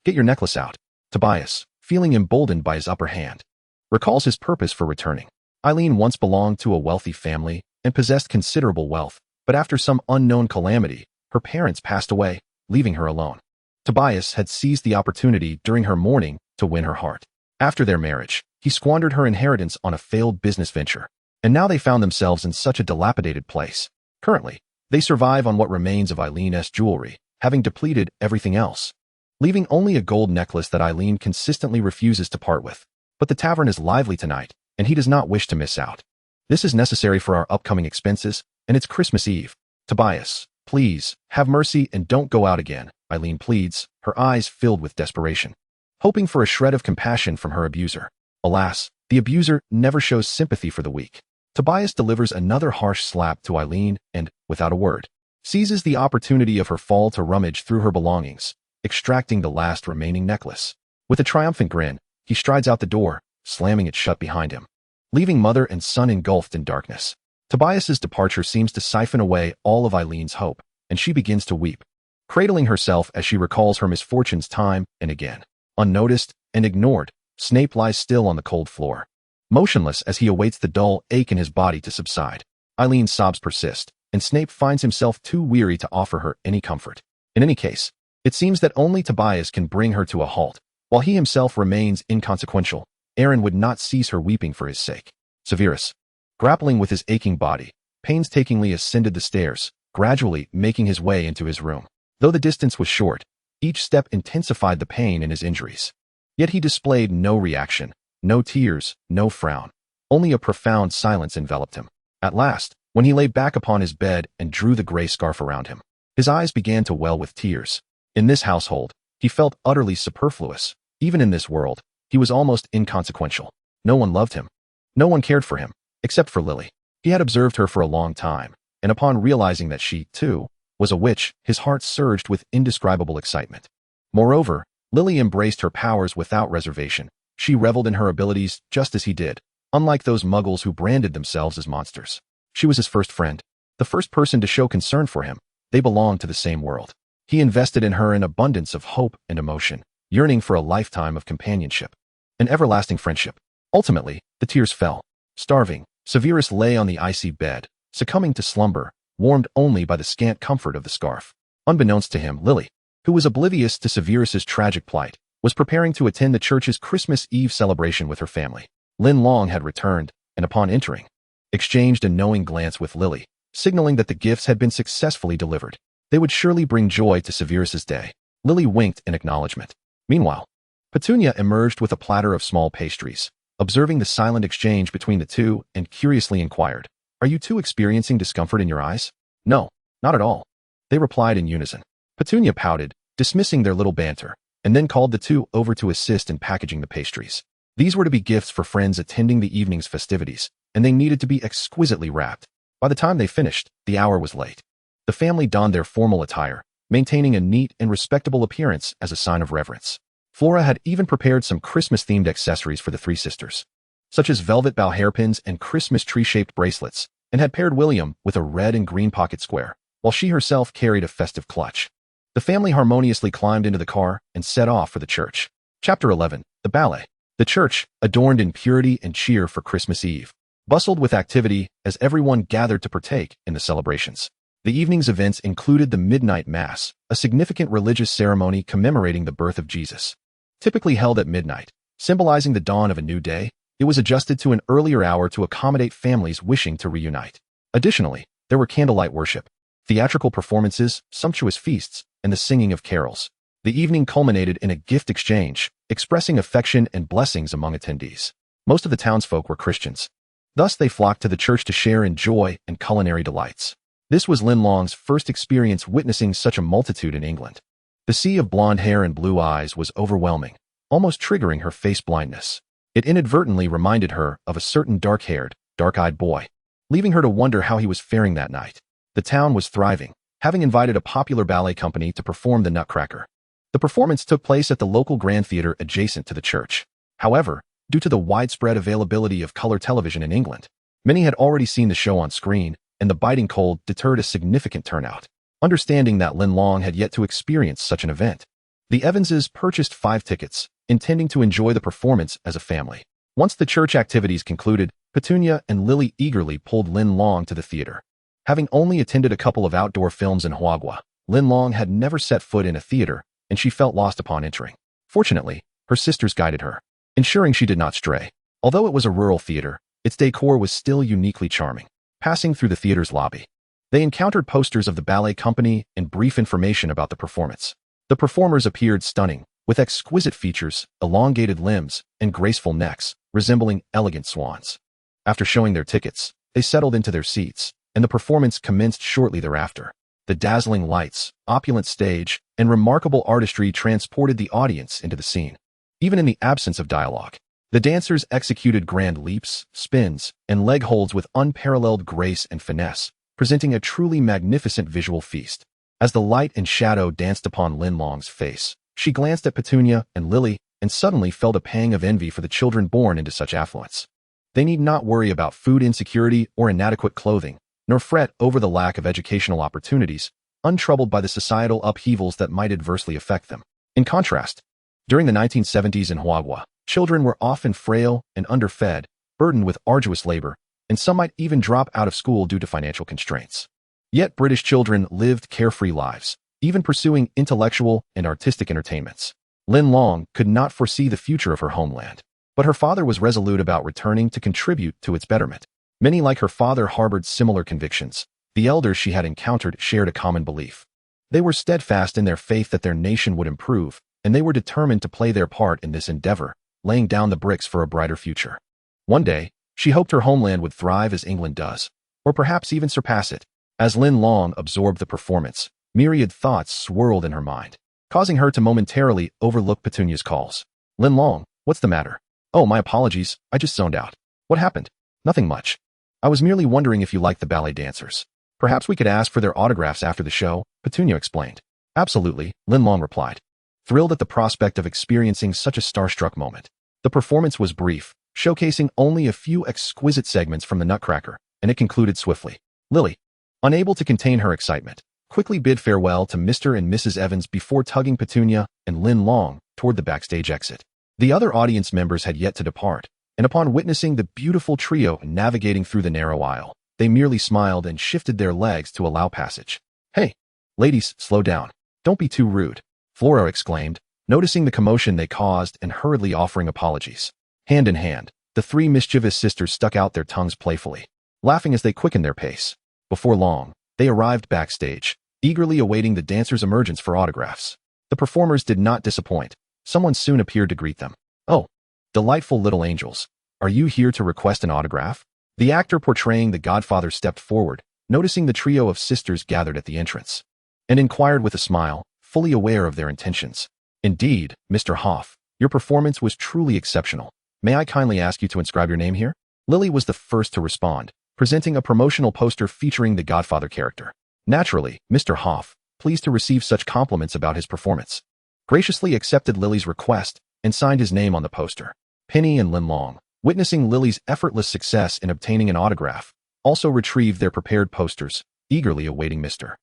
Get your necklace out. Tobias, feeling emboldened by his upper hand, recalls his purpose for returning. Eileen once belonged to a wealthy family and possessed considerable wealth, but after some unknown calamity, her parents passed away, leaving her alone. Tobias had seized the opportunity during her mourning to win her heart. After their marriage, he squandered her inheritance on a failed business venture, and now they found themselves in such a dilapidated place. Currently, they survive on what remains of Eileen's jewelry, having depleted everything else, leaving only a gold necklace that Eileen consistently refuses to part with. But the tavern is lively tonight, and he does not wish to miss out. This is necessary for our upcoming expenses, and it's Christmas Eve. Tobias, please, have mercy and don't go out again, Eileen pleads, her eyes filled with desperation, hoping for a shred of compassion from her abuser. Alas, the abuser never shows sympathy for the weak. Tobias delivers another harsh slap to Eileen and, without a word, seizes the opportunity of her fall to rummage through her belongings, extracting the last remaining necklace. With a triumphant grin, he strides out the door, slamming it shut behind him, leaving mother and son engulfed in darkness. Tobias's departure seems to siphon away all of Eileen's hope, and she begins to weep, cradling herself as she recalls her misfortunes time and again. Unnoticed and ignored, Snape lies still on the cold floor, motionless as he awaits the dull ache in his body to subside. Eileen's sobs persist, and Snape finds himself too weary to offer her any comfort. In any case, it seems that only Tobias can bring her to a halt. While he himself remains inconsequential, Aaron would not cease her weeping for his sake. Severus, grappling with his aching body, painstakingly ascended the stairs, gradually making his way into his room. Though the distance was short, each step intensified the pain in his injuries. Yet he displayed no reaction, no tears, no frown. Only a profound silence enveloped him. At last, when he lay back upon his bed and drew the gray scarf around him, his eyes began to well with tears. In this household, he felt utterly superfluous. Even in this world, he was almost inconsequential. No one loved him. No one cared for him, except for Lily. He had observed her for a long time, and upon realizing that she, too, was a witch, his heart surged with indescribable excitement. Moreover, Lily embraced her powers without reservation. She reveled in her abilities just as he did, unlike those muggles who branded themselves as monsters. She was his first friend, the first person to show concern for him. They belonged to the same world. He invested in her an abundance of hope and emotion, yearning for a lifetime of companionship, an everlasting friendship. Ultimately, the tears fell. Starving, Severus lay on the icy bed, succumbing to slumber, warmed only by the scant comfort of the scarf. Unbeknownst to him, Lily, who was oblivious to Severus's tragic plight, was preparing to attend the church's Christmas Eve celebration with her family. Linlong had returned, and upon entering, exchanged a knowing glance with Lily, signaling that the gifts had been successfully delivered. They would surely bring joy to Severus's day. Lily winked in acknowledgement. Meanwhile, Petunia emerged with a platter of small pastries, observing the silent exchange between the two, and curiously inquired, "Are you two experiencing discomfort in your eyes?" "No, not at all," they replied in unison. Petunia pouted, dismissing their little banter, and then called the two over to assist in packaging the pastries. These were to be gifts for friends attending the evening's festivities, and they needed to be exquisitely wrapped. By the time they finished, the hour was late. The family donned their formal attire, maintaining a neat and respectable appearance as a sign of reverence. Flora had even prepared some Christmas-themed accessories for the three sisters, such as velvet bow hairpins and Christmas tree-shaped bracelets, and had paired William with a red and green pocket square, while she herself carried a festive clutch. The family harmoniously climbed into the car and set off for the church. Chapter 11. The Ballet. The church, adorned in purity and cheer for Christmas Eve, bustled with activity as everyone gathered to partake in the celebrations. The evening's events included the Midnight Mass, a significant religious ceremony commemorating the birth of Jesus. Typically held at midnight, symbolizing the dawn of a new day, it was adjusted to an earlier hour to accommodate families wishing to reunite. Additionally, there were candlelight worship, theatrical performances, sumptuous feasts, and the singing of carols. The evening culminated in a gift exchange, expressing affection and blessings among attendees. Most of the townsfolk were Christians. Thus, they flocked to the church to share in joy and culinary delights. This was Linlong's first experience witnessing such a multitude in England. The sea of blonde hair and blue eyes was overwhelming, almost triggering her face blindness. It inadvertently reminded her of a certain dark-haired, dark-eyed boy, leaving her to wonder how he was faring that night. The town was thriving, having invited a popular ballet company to perform the Nutcracker. The performance took place at the local Grand Theatre adjacent to the church. However, due to the widespread availability of color television in England, many had already seen the show on screen, and the biting cold deterred a significant turnout. Understanding that Linlong had yet to experience such an event, the Evanses purchased 5 tickets, intending to enjoy the performance as a family. Once the church activities concluded, Petunia and Lily eagerly pulled Linlong to the theater. Having only attended a couple of outdoor films in Hogwarts, Linlong had never set foot in a theater, and she felt lost upon entering. Fortunately, her sisters guided her, ensuring she did not stray. Although it was a rural theater, its decor was still uniquely charming. Passing through the theater's lobby, they encountered posters of the ballet company and brief information about the performance. The performers appeared stunning, with exquisite features, elongated limbs, and graceful necks, resembling elegant swans. After showing their tickets, they settled into their seats, and the performance commenced shortly thereafter. The dazzling lights, opulent stage, and remarkable artistry transported the audience into the scene. Even in the absence of dialogue, the dancers executed grand leaps, spins, and leg holds with unparalleled grace and finesse, presenting a truly magnificent visual feast. As the light and shadow danced upon Linlong's face, she glanced at Petunia and Lily and suddenly felt a pang of envy for the children born into such affluence. They need not worry about food insecurity or inadequate clothing, nor fret over the lack of educational opportunities, untroubled by the societal upheavals that might adversely affect them. In contrast, during the 1970s in Hogwarts, children were often frail and underfed, burdened with arduous labor, and some might even drop out of school due to financial constraints. Yet British children lived carefree lives, even pursuing intellectual and artistic entertainments. Linlong could not foresee the future of her homeland, but her father was resolute about returning to contribute to its betterment. Many like her father harbored similar convictions. The elders she had encountered shared a common belief. They were steadfast in their faith that their nation would improve, and they were determined to play their part in this endeavor, laying down the bricks for a brighter future. One day, she hoped her homeland would thrive as England does, or perhaps even surpass it. As Linlong absorbed the performance, myriad thoughts swirled in her mind, causing her to momentarily overlook Petunia's calls. "Linlong, what's the matter?" "Oh, my apologies, I just zoned out." "What happened?" "Nothing much. I was merely wondering if you liked the ballet dancers. Perhaps we could ask for their autographs after the show," Petunia explained. "Absolutely," Linlong replied, thrilled at the prospect of experiencing such a starstruck moment. The performance was brief, showcasing only a few exquisite segments from the Nutcracker, and it concluded swiftly. Lily, unable to contain her excitement, quickly bid farewell to Mr. and Mrs. Evans before tugging Petunia and Linlong toward the backstage exit. The other audience members had yet to depart, and upon witnessing the beautiful trio navigating through the narrow aisle, they merely smiled and shifted their legs to allow passage. "Hey, ladies, slow down. Don't be too rude," Flora exclaimed, noticing the commotion they caused and hurriedly offering apologies. Hand in hand, the three mischievous sisters stuck out their tongues playfully, laughing as they quickened their pace. Before long, they arrived backstage, eagerly awaiting the dancers' emergence for autographs. The performers did not disappoint. Someone soon appeared to greet them. "Oh, delightful little angels. Are you here to request an autograph?" The actor portraying the Godfather stepped forward, noticing the trio of sisters gathered at the entrance, and inquired with a smile, fully aware of their intentions. "Indeed, Mr. Hoff, your performance was truly exceptional. May I kindly ask you to inscribe your name here?" Lily was the first to respond, presenting a promotional poster featuring the Godfather character. Naturally, Mr. Hoff, pleased to receive such compliments about his performance, graciously accepted Lily's request and signed his name on the poster. Penny and Linlong, witnessing Lily's effortless success in obtaining an autograph, also retrieved their prepared posters, eagerly awaiting Mr.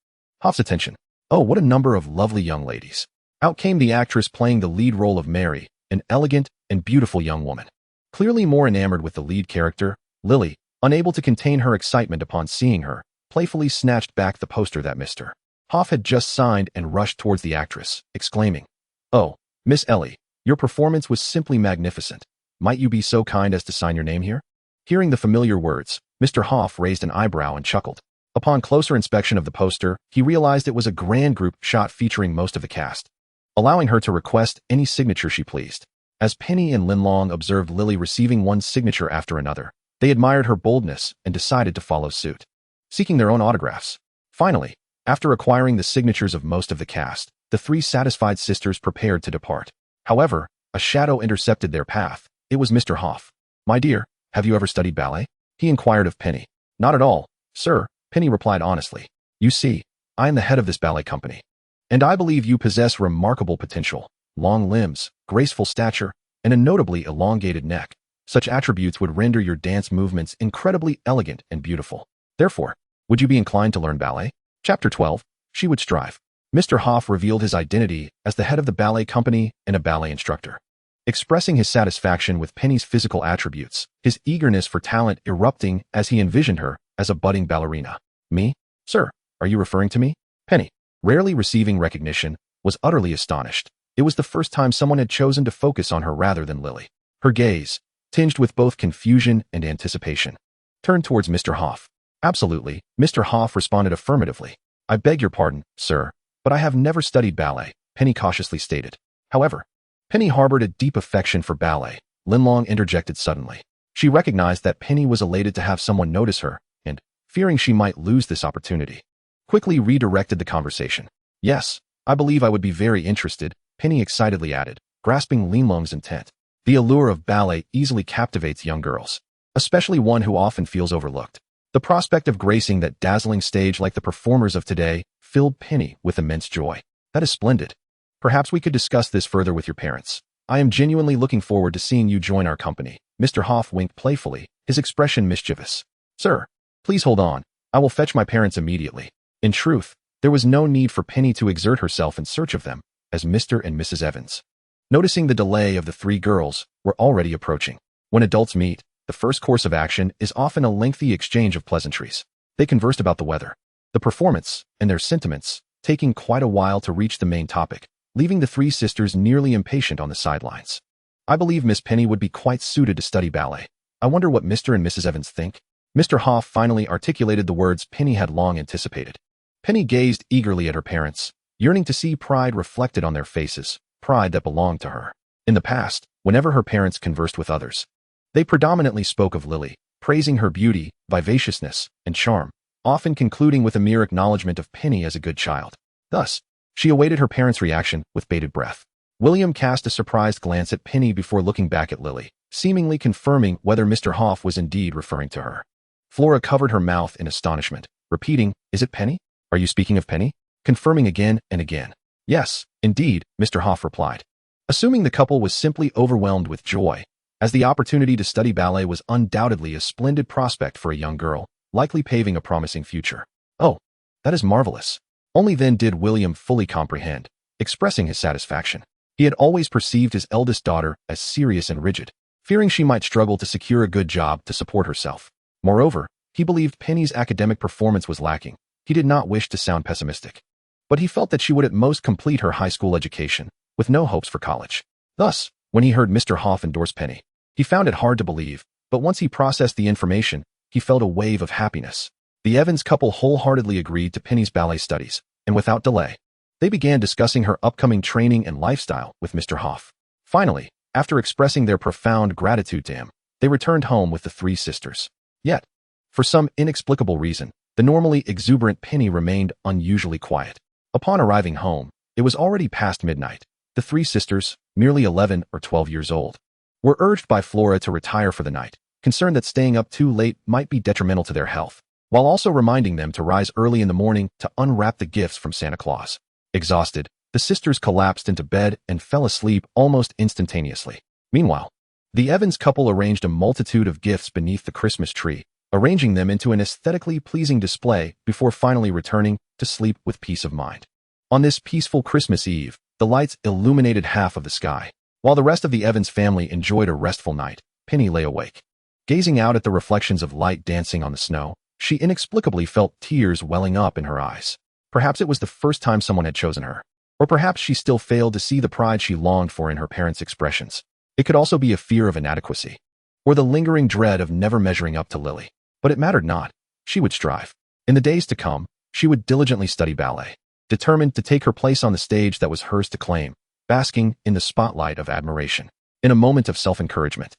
Hoff's attention. "Oh, what a number of lovely young ladies." Out came the actress playing the lead role of Mary, an elegant and beautiful young woman. Clearly more enamored with the lead character, Lily, unable to contain her excitement upon seeing her, playfully snatched back the poster that Mr. Hoff had just signed and rushed towards the actress, exclaiming, "Oh, Miss Ellie, your performance was simply magnificent. Might you be so kind as to sign your name here?" Hearing the familiar words, Mr. Hoff raised an eyebrow and chuckled. Upon closer inspection of the poster, he realized it was a grand group shot featuring most of the cast, allowing her to request any signature she pleased. As Penny and Linlong observed Lily receiving one signature after another, they admired her boldness and decided to follow suit, seeking their own autographs. Finally, after acquiring the signatures of most of the cast, the three satisfied sisters prepared to depart. However, a shadow intercepted their path. It was Mr. Hoff. "My dear, have you ever studied ballet?" he inquired of Penny. "Not at all, sir," Penny replied honestly. "You see, I am the head of this ballet company, and I believe you possess remarkable potential, long limbs, graceful stature, and a notably elongated neck. Such attributes would render your dance movements incredibly elegant and beautiful. Therefore, would you be inclined to learn ballet?" Chapter 12, She Would Strive. Mr. Hoff revealed his identity as the head of the ballet company and a ballet instructor. Expressing his satisfaction with Penny's physical attributes, his eagerness for talent erupting as he envisioned her as a budding ballerina. "Me? Sir, are you referring to me?" Penny, rarely receiving recognition, was utterly astonished. It was the first time someone had chosen to focus on her rather than Lily. Her gaze, tinged with both confusion and anticipation, turned towards Mr. Hoff. "Absolutely," Mr. Hoff responded affirmatively. "I beg your pardon, sir, but I have never studied ballet," Penny cautiously stated. However, Penny harbored a deep affection for ballet. Linlong interjected suddenly. She recognized that Penny was elated to have someone notice her, and, fearing she might lose this opportunity, quickly redirected the conversation. "Yes, I believe I would be very interested," Penny excitedly added, grasping Linlong's intent. The allure of ballet easily captivates young girls, especially one who often feels overlooked. The prospect of gracing that dazzling stage like the performers of today filled Penny with immense joy. "That is splendid. Perhaps we could discuss this further with your parents. I am genuinely looking forward to seeing you join our company." Mr. Hoff winked playfully, his expression mischievous. "Sir, please hold on. I will fetch my parents immediately." In truth, there was no need for Penny to exert herself in search of them, as Mr. and Mrs. Evans, noticing the delay of the three girls, were already approaching. When adults meet, the first course of action is often a lengthy exchange of pleasantries. They conversed about the weather, the performance, and their sentiments, taking quite a while to reach the main topic, leaving the three sisters nearly impatient on the sidelines. "I believe Miss Penny would be quite suited to study ballet. I wonder what Mr. and Mrs. Evans think." Mr. Hoff finally articulated the words Penny had long anticipated. Penny gazed eagerly at her parents, yearning to see pride reflected on their faces, pride that belonged to her. In the past, whenever her parents conversed with others, they predominantly spoke of Lily, praising her beauty, vivaciousness, and charm, often concluding with a mere acknowledgement of Penny as a good child. Thus, she awaited her parents' reaction with bated breath. William cast a surprised glance at Penny before looking back at Lily, seemingly confirming whether Mr. Hoff was indeed referring to her. Flora covered her mouth in astonishment, repeating, "Is it Penny? Are you speaking of Penny?" Confirming again and again. "Yes, indeed," Mr. Hoff replied. Assuming the couple was simply overwhelmed with joy, as the opportunity to study ballet was undoubtedly a splendid prospect for a young girl, likely paving a promising future. "Oh, that is marvelous." Only then did William fully comprehend, expressing his satisfaction. He had always perceived his eldest daughter as serious and rigid, fearing she might struggle to secure a good job to support herself. Moreover, he believed Penny's academic performance was lacking. He did not wish to sound pessimistic, but he felt that she would at most complete her high school education, with no hopes for college. Thus, when he heard Mr. Hoff endorse Penny, he found it hard to believe, but once he processed the information, he felt a wave of happiness. The Evans couple wholeheartedly agreed to Penny's ballet studies, and without delay, they began discussing her upcoming training and lifestyle with Mr. Hoff. Finally, after expressing their profound gratitude to him, they returned home with the three sisters. Yet, for some inexplicable reason, the normally exuberant Penny remained unusually quiet. Upon arriving home, it was already past midnight. The three sisters, merely 11 or 12 years old, were urged by Flora to retire for the night, concerned that staying up too late might be detrimental to their health, while also reminding them to rise early in the morning to unwrap the gifts from Santa Claus. Exhausted, the sisters collapsed into bed and fell asleep almost instantaneously. Meanwhile, the Evans couple arranged a multitude of gifts beneath the Christmas tree, arranging them into an aesthetically pleasing display before finally returning to sleep with peace of mind. On this peaceful Christmas Eve, the lights illuminated half of the sky. While the rest of the Evans family enjoyed a restful night, Penny lay awake. Gazing out at the reflections of light dancing on the snow, she inexplicably felt tears welling up in her eyes. Perhaps it was the first time someone had chosen her, or perhaps she still failed to see the pride she longed for in her parents' expressions. It could also be a fear of inadequacy, or the lingering dread of never measuring up to Lily. But it mattered not. She would strive. In the days to come, she would diligently study ballet, determined to take her place on the stage that was hers to claim, basking in the spotlight of admiration. In a moment of self-encouragement,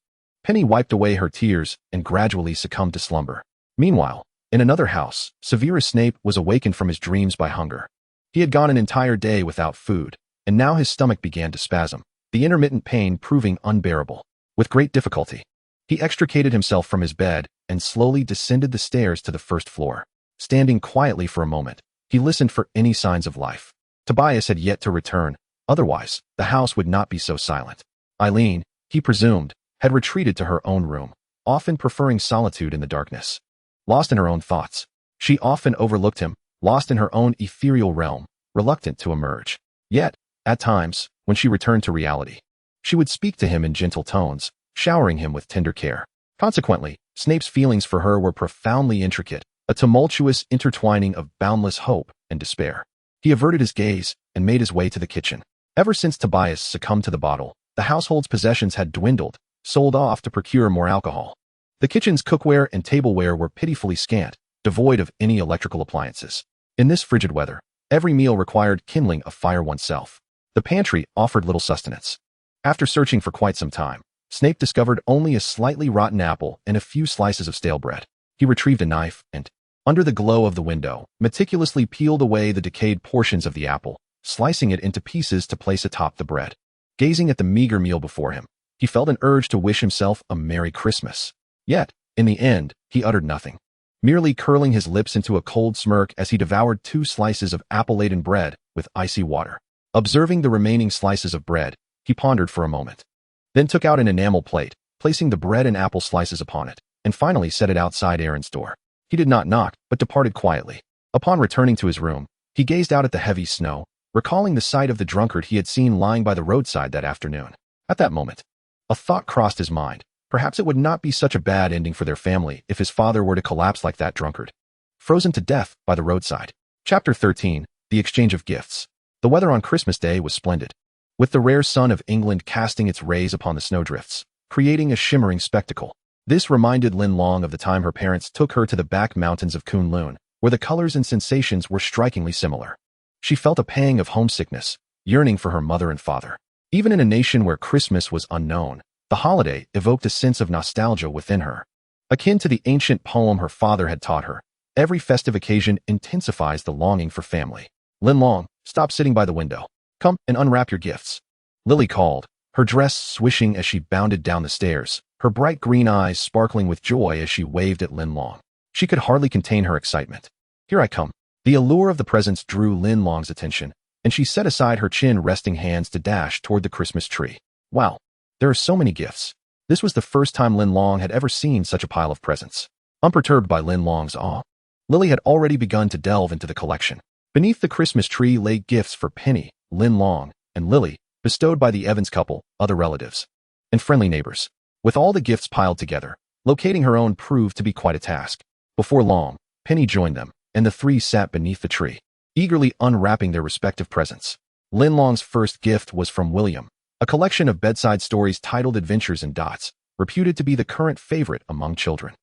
Penny wiped away her tears and gradually succumbed to slumber. Meanwhile, in another house, Severus Snape was awakened from his dreams by hunger. He had gone an entire day without food, and now his stomach began to spasm, the intermittent pain proving unbearable. With great difficulty, he extricated himself from his bed and slowly descended the stairs to the first floor. Standing quietly for a moment, he listened for any signs of life. Tobias had yet to return, otherwise, the house would not be so silent. Eileen, he presumed, had retreated to her own room, often preferring solitude in the darkness. Lost in her own thoughts, she often overlooked him, lost in her own ethereal realm, reluctant to emerge. Yet, at times, when she returned to reality, she would speak to him in gentle tones, showering him with tender care. Consequently, Snape's feelings for her were profoundly intricate, a tumultuous intertwining of boundless hope and despair. He averted his gaze and made his way to the kitchen. Ever since Tobias succumbed to the bottle, the household's possessions had dwindled, sold off to procure more alcohol. The kitchen's cookware and tableware were pitifully scant, devoid of any electrical appliances. In this frigid weather, every meal required kindling a fire oneself. The pantry offered little sustenance. After searching for quite some time, Snape discovered only a slightly rotten apple and a few slices of stale bread. He retrieved a knife and, under the glow of the window, meticulously peeled away the decayed portions of the apple, slicing it into pieces to place atop the bread. Gazing at the meager meal before him, he felt an urge to wish himself a Merry Christmas. Yet, in the end, he uttered nothing, merely curling his lips into a cold smirk as he devoured 2 slices of apple-laden bread with icy water. Observing the remaining slices of bread, he pondered for a moment, then took out an enamel plate, placing the bread and apple slices upon it, and finally set it outside Aaron's door. He did not knock, but departed quietly. Upon returning to his room, he gazed out at the heavy snow, recalling the sight of the drunkard he had seen lying by the roadside that afternoon. At that moment, a thought crossed his mind. Perhaps it would not be such a bad ending for their family if his father were to collapse like that drunkard, frozen to death by the roadside. Chapter 13, The Exchange of Gifts. The weather on Christmas Day was splendid, with the rare sun of England casting its rays upon the snowdrifts, creating a shimmering spectacle. This reminded Linlong of the time her parents took her to the back mountains of Kunlun, where the colors and sensations were strikingly similar. She felt a pang of homesickness, yearning for her mother and father. Even in a nation where Christmas was unknown, the holiday evoked a sense of nostalgia within her. Akin to the ancient poem her father had taught her, every festive occasion intensifies the longing for family. Linlong, stop sitting by the window. Come and unwrap your gifts. Lily called, her dress swishing as she bounded down the stairs, her bright green eyes sparkling with joy as she waved at Linlong. She could hardly contain her excitement. Here I come. The allure of the presents drew Linlong's attention, and she set aside her chin-resting hands to dash toward the Christmas tree. Wow, there are so many gifts. This was the first time Linlong had ever seen such a pile of presents. Unperturbed by Linlong's awe, Lily had already begun to delve into the collection. Beneath the Christmas tree lay gifts for Penny, Linlong, and Lily, bestowed by the Evans couple, other relatives, and friendly neighbors. With all the gifts piled together, locating her own proved to be quite a task. Before long, Penny joined them, and the three sat beneath the tree, eagerly unwrapping their respective presents. Linlong's first gift was from William, a collection of bedside stories titled Adventures in Dots, reputed to be the current favorite among children.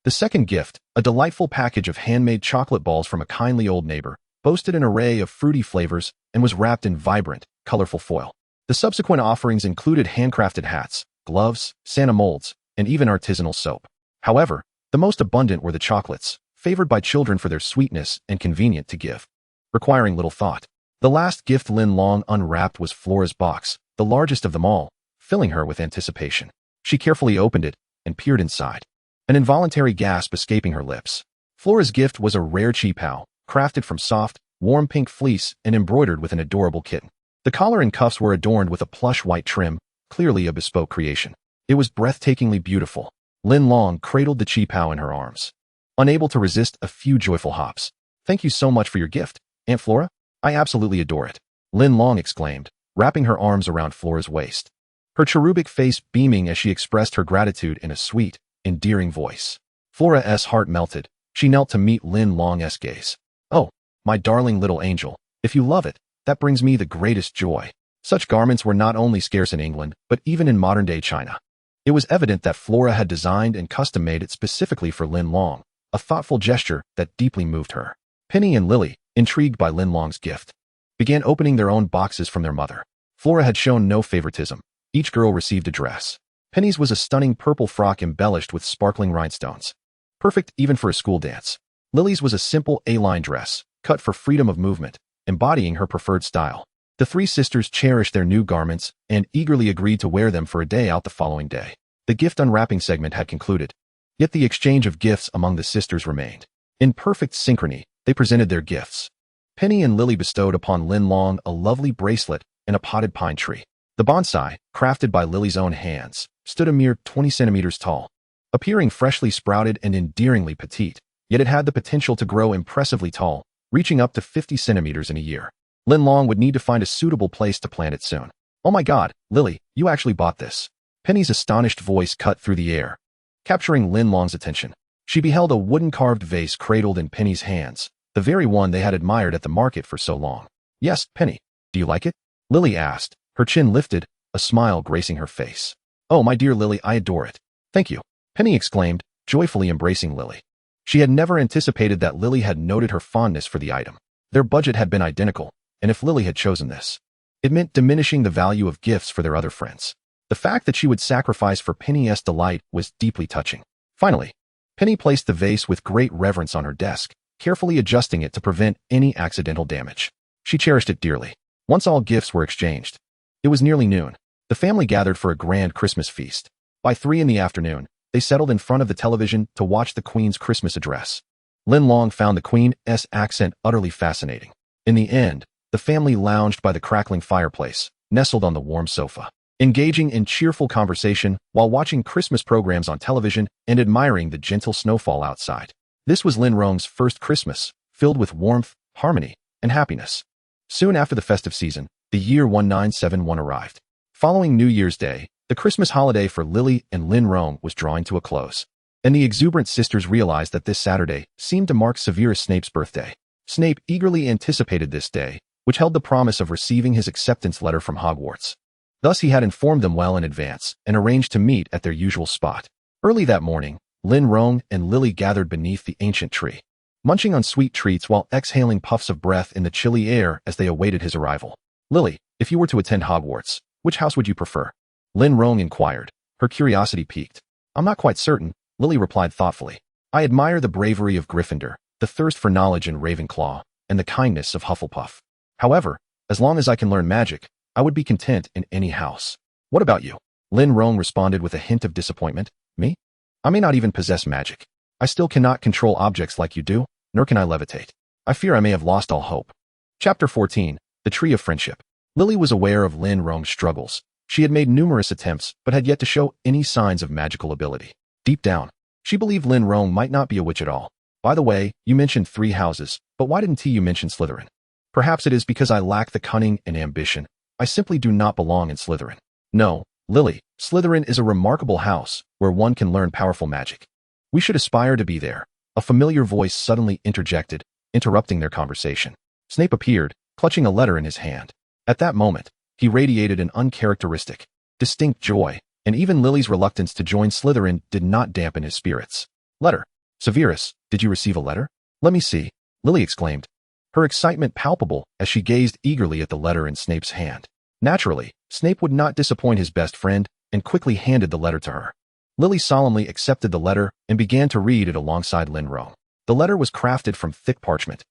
The second gift, a delightful package of handmade chocolate balls from a kindly old neighbor, boasted an array of fruity flavors and was wrapped in vibrant, colorful foil. The subsequent offerings included handcrafted hats, gloves, Santa molds, and even artisanal soap. However, the most abundant were the chocolates, favored by children for their sweetness and convenient to give, requiring little thought. The last gift Linlong unwrapped was Flora's box, the largest of them all, filling her with anticipation. She carefully opened it and peered inside, an involuntary gasp escaping her lips. Flora's gift was a rare cheapao, crafted from soft, warm pink fleece and embroidered with an adorable kitten. The collar and cuffs were adorned with a plush white trim, clearly a bespoke creation. It was breathtakingly beautiful. Linlong cradled the cheapao in her arms, unable to resist a few joyful hops. "Thank you so much for your gift, Aunt Flora. I absolutely adore it," Linlong exclaimed, wrapping her arms around Flora's waist, her cherubic face beaming as she expressed her gratitude in a sweet, endearing voice. Flora's heart melted. She knelt to meet Linlong's gaze. "Oh, my darling little angel, if you love it, that brings me the greatest joy." Such garments were not only scarce in England, but even in modern-day China. It was evident that Flora had designed and custom-made it specifically for Linlong, a thoughtful gesture that deeply moved her. Penny and Lily, intrigued by Linlong's gift, began opening their own boxes from their mother. Flora had shown no favoritism. Each girl received a dress. Penny's was a stunning purple frock embellished with sparkling rhinestones, perfect even for a school dance. Lily's was a simple A-line dress, cut for freedom of movement, embodying her preferred style. The three sisters cherished their new garments and eagerly agreed to wear them for a day out the following day. The gift unwrapping segment had concluded, yet the exchange of gifts among the sisters remained. In perfect synchrony, they presented their gifts. Penny and Lily bestowed upon Linlong a lovely bracelet and a potted pine tree. The bonsai, crafted by Lily's own hands, stood a mere 20 centimeters tall, appearing freshly sprouted and endearingly petite, yet it had the potential to grow impressively tall, reaching up to 50 centimeters in a year. Linlong would need to find a suitable place to plant it soon. "Oh my God, Lily, you actually bought this." Penny's astonished voice cut through the air, capturing Linlong's attention. She beheld a wooden carved vase cradled in Penny's hands, the very one they had admired at the market for so long. "Yes, Penny. Do you like it?" Lily asked, her chin lifted, a smile gracing her face. "Oh, my dear Lily, I adore it." "Thank you," Penny exclaimed, joyfully embracing Lily. She had never anticipated that Lily had noted her fondness for the item. Their budget had been identical, and if Lily had chosen this, it meant diminishing the value of gifts for their other friends. The fact that she would sacrifice for Penny's delight was deeply touching. Finally, Penny placed the vase with great reverence on her desk, carefully adjusting it to prevent any accidental damage. She cherished it dearly. Once all gifts were exchanged, it was nearly noon. The family gathered for a grand Christmas feast. By 3 in the afternoon, they settled in front of the television to watch the Queen's Christmas address. Linlong found the Queen's accent utterly fascinating. In the end, the family lounged by the crackling fireplace, nestled on the warm sofa, engaging in cheerful conversation while watching Christmas programs on television and admiring the gentle snowfall outside. This was Linlong's first Christmas, filled with warmth, harmony, and happiness. Soon after the festive season, the year 1971 arrived. Following New Year's Day, the Christmas holiday for Lily and Linlong was drawing to a close, and the exuberant sisters realized that this Saturday seemed to mark Severus Snape's birthday. Snape eagerly anticipated this day, which held the promise of receiving his acceptance letter from Hogwarts. Thus he had informed them well in advance and arranged to meet at their usual spot. Early that morning, Linlong and Lily gathered beneath the ancient tree, munching on sweet treats while exhaling puffs of breath in the chilly air as they awaited his arrival. "Lily, if you were to attend Hogwarts, which house would you prefer?" Linlong inquired, her curiosity piqued. "I'm not quite certain," Lily replied thoughtfully. "I admire the bravery of Gryffindor, the thirst for knowledge in Ravenclaw, and the kindness of Hufflepuff. However, as long as I can learn magic, I would be content in any house." "What about you?" Linlong responded with a hint of disappointment. "Me? I may not even possess magic. I still cannot control objects like you do, nor can I levitate. I fear I may have lost all hope." Chapter 14. The Tree of Friendship. Lily was aware of Linlong's struggles. She had made numerous attempts, but had yet to show any signs of magical ability. Deep down, she believed Linlong might not be a witch at all. By the way, you mentioned 3 houses, but why didn't you mention Slytherin? Perhaps it is because I lack the cunning and ambition. I simply do not belong in Slytherin. No, Lily, Slytherin is a remarkable house where one can learn powerful magic. We should aspire to be there. A familiar voice suddenly interjected, interrupting their conversation. Snape appeared, clutching a letter in his hand. At that moment, he radiated an uncharacteristic, distinct joy, and even Lily's reluctance to join Slytherin did not dampen his spirits. Letter. Severus, did you receive a letter? Let me see, Lily exclaimed, her excitement palpable as she gazed eagerly at the letter in Snape's hand. Naturally, Snape would not disappoint his best friend and quickly handed the letter to her. Lily solemnly accepted the letter and began to read it alongside Linlong. The letter was crafted from thick parchment,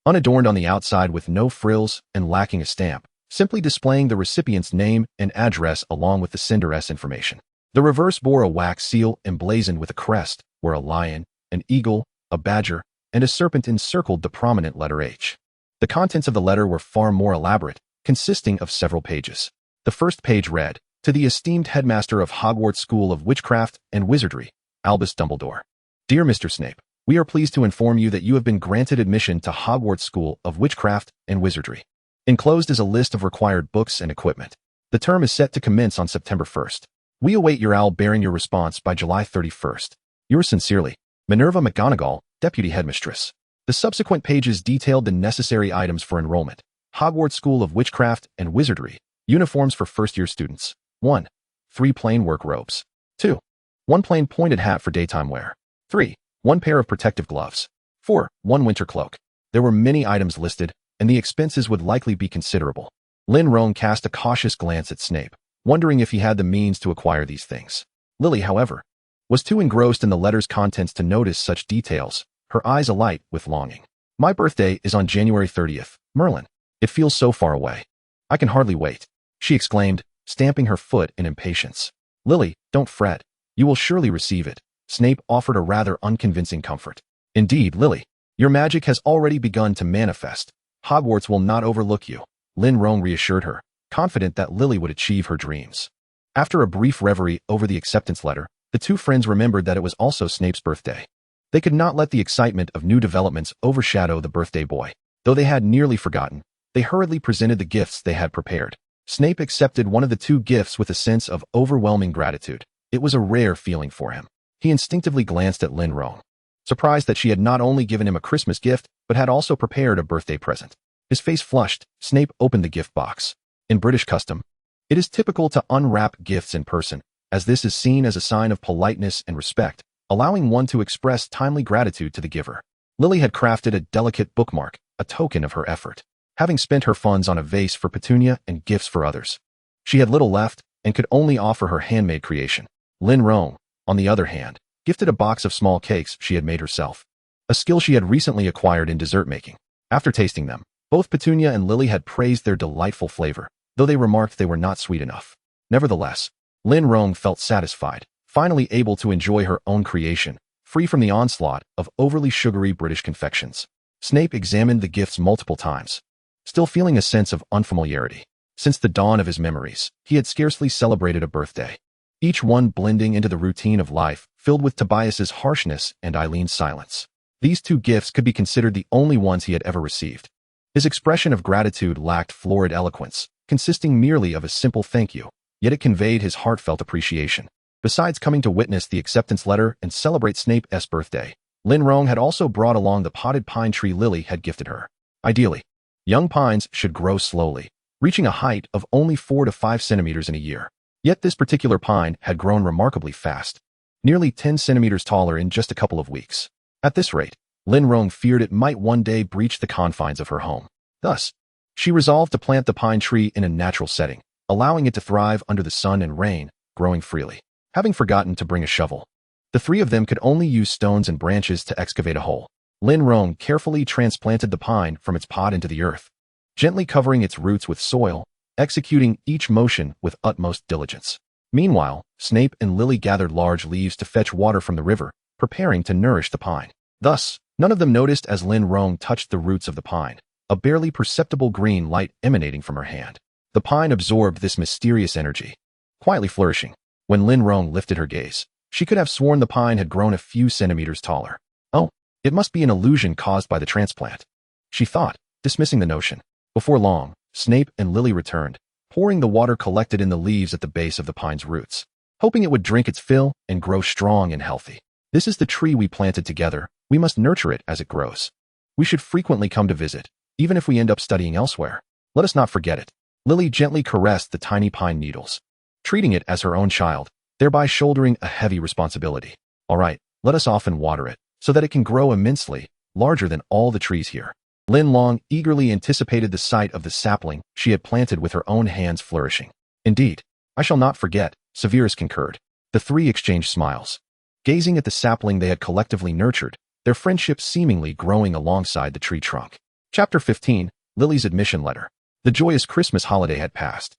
unadorned on the outside with no frills and lacking a stamp, simply displaying the recipient's name and address along with the sender's information. The reverse bore a wax seal emblazoned with a crest, where a lion, an eagle, a badger, and a serpent encircled the prominent letter H. The contents of the letter were far more elaborate, consisting of several pages. The first page read, "To the esteemed headmaster of Hogwarts School of Witchcraft and Wizardry, Albus Dumbledore. Dear Mr. Snape, we are pleased to inform you that you have been granted admission to Hogwarts School of Witchcraft and Wizardry. Enclosed is a list of required books and equipment. The term is set to commence on September 1st. We await your owl bearing your response by July 31st. Yours sincerely, Minerva McGonagall, Deputy Headmistress." The subsequent pages detailed the necessary items for enrollment. Hogwarts School of Witchcraft and Wizardry. Uniforms for first-year students. 1. 3 plain work robes. 2. 1 plain pointed hat for daytime wear. 3. 1 pair of protective gloves. 4. 1 winter cloak. There were many items listed, and the expenses would likely be considerable. Linlong cast a cautious glance at Snape, wondering if he had the means to acquire these things. Lily, however, was too engrossed in the letter's contents to notice such details, her eyes alight with longing. My birthday is on January 30th, Merlin. It feels so far away. I can hardly wait, she exclaimed, stamping her foot in impatience. Lily, don't fret. You will surely receive it. Snape offered a rather unconvincing comfort. Indeed, Lily, your magic has already begun to manifest. Hogwarts will not overlook you, Linlong reassured her, confident that Lily would achieve her dreams. After a brief reverie over the acceptance letter, the two friends remembered that it was also Snape's birthday. They could not let the excitement of new developments overshadow the birthday boy. Though they had nearly forgotten, they hurriedly presented the gifts they had prepared. Snape accepted one of the 2 gifts with a sense of overwhelming gratitude. It was a rare feeling for him. He instinctively glanced at Linlong, surprised that she had not only given him a Christmas gift, but had also prepared a birthday present. His face flushed. Snape opened the gift box. In British custom, it is typical to unwrap gifts in person, as this is seen as a sign of politeness and respect, allowing one to express timely gratitude to the giver. Lily had crafted a delicate bookmark, a token of her effort, having spent her funds on a vase for Petunia and gifts for others. She had little left and could only offer her handmade creation. Linlong, on the other hand, gifted a box of small cakes she had made herself, a skill she had recently acquired in dessert making. After tasting them, both Petunia and Lily had praised their delightful flavor, though they remarked they were not sweet enough. Nevertheless, Linlong felt satisfied, finally able to enjoy her own creation, free from the onslaught of overly sugary British confections. Snape examined the gifts multiple times, still feeling a sense of unfamiliarity. Since the dawn of his memories, he had scarcely celebrated a birthday, each one blending into the routine of life, filled with Tobias's harshness and Eileen's silence. These 2 gifts could be considered the only ones he had ever received. His expression of gratitude lacked florid eloquence, consisting merely of a simple thank you, yet it conveyed his heartfelt appreciation. Besides coming to witness the acceptance letter and celebrate Snape's birthday, Linlong had also brought along the potted pine tree Lily had gifted her. Ideally, young pines should grow slowly, reaching a height of only 4 to 5 centimeters in a year. Yet this particular pine had grown remarkably fast, nearly 10 centimeters taller in just a couple of weeks. At this rate, Linlong feared it might one day breach the confines of her home. Thus, she resolved to plant the pine tree in a natural setting, allowing it to thrive under the sun and rain, growing freely. Having forgotten to bring a shovel, the 3 of them could only use stones and branches to excavate a hole. Linlong carefully transplanted the pine from its pot into the earth, gently covering its roots with soil, executing each motion with utmost diligence. Meanwhile, Snape and Lily gathered large leaves to fetch water from the river, preparing to nourish the pine. Thus, none of them noticed as Linlong touched the roots of the pine, a barely perceptible green light emanating from her hand. The pine absorbed this mysterious energy, quietly flourishing. When Linlong lifted her gaze, she could have sworn the pine had grown a few centimeters taller. Oh, it must be an illusion caused by the transplant, she thought, dismissing the notion. Before long, Snape and Lily returned, pouring the water collected in the leaves at the base of the pine's roots, hoping it would drink its fill and grow strong and healthy. This is the tree we planted together. We must nurture it as it grows. We should frequently come to visit, even if we end up studying elsewhere. Let us not forget it. Lily gently caressed the tiny pine needles, treating it as her own child, thereby shouldering a heavy responsibility. All right, let us often water it, so that it can grow immensely, larger than all the trees here. Linlong eagerly anticipated the sight of the sapling she had planted with her own hands flourishing. Indeed, I shall not forget, Severus concurred. The three exchanged smiles, gazing at the sapling they had collectively nurtured, their friendship seemingly growing alongside the tree trunk. Chapter 15, Lily's Admission Letter. The joyous Christmas holiday had passed,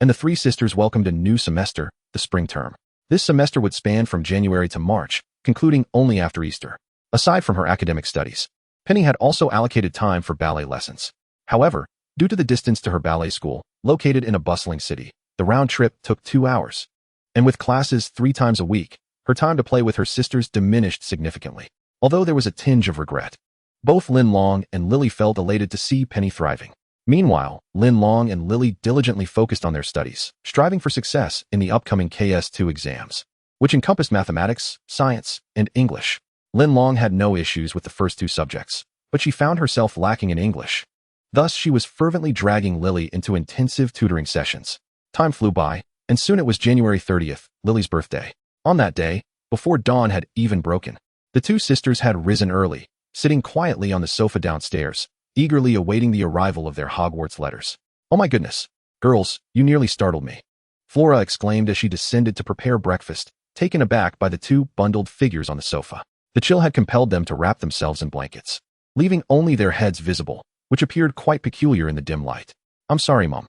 and the three sisters welcomed a new semester, the spring term. This semester would span from January to March, concluding only after Easter. Aside from her academic studies, Penny had also allocated time for ballet lessons. However, due to the distance to her ballet school, located in a bustling city, the round trip took 2 hours. And with classes 3 times a week, her time to play with her sisters diminished significantly. Although there was a tinge of regret, both Linlong and Lily felt elated to see Penny thriving. Meanwhile, Linlong and Lily diligently focused on their studies, striving for success in the upcoming KS2 exams, which encompassed mathematics, science, and English. Linlong had no issues with the first 2 subjects, but she found herself lacking in English. Thus, she was fervently dragging Lily into intensive tutoring sessions. Time flew by, and soon it was January 30th, Lily's birthday. On that day, before dawn had even broken, the 2 sisters had risen early, sitting quietly on the sofa downstairs, eagerly awaiting the arrival of their Hogwarts letters. "Oh my goodness, girls, you nearly startled me," Flora exclaimed as she descended to prepare breakfast, taken aback by the 2 bundled figures on the sofa. The chill had compelled them to wrap themselves in blankets, leaving only their heads visible, which appeared quite peculiar in the dim light. "I'm sorry, Mom.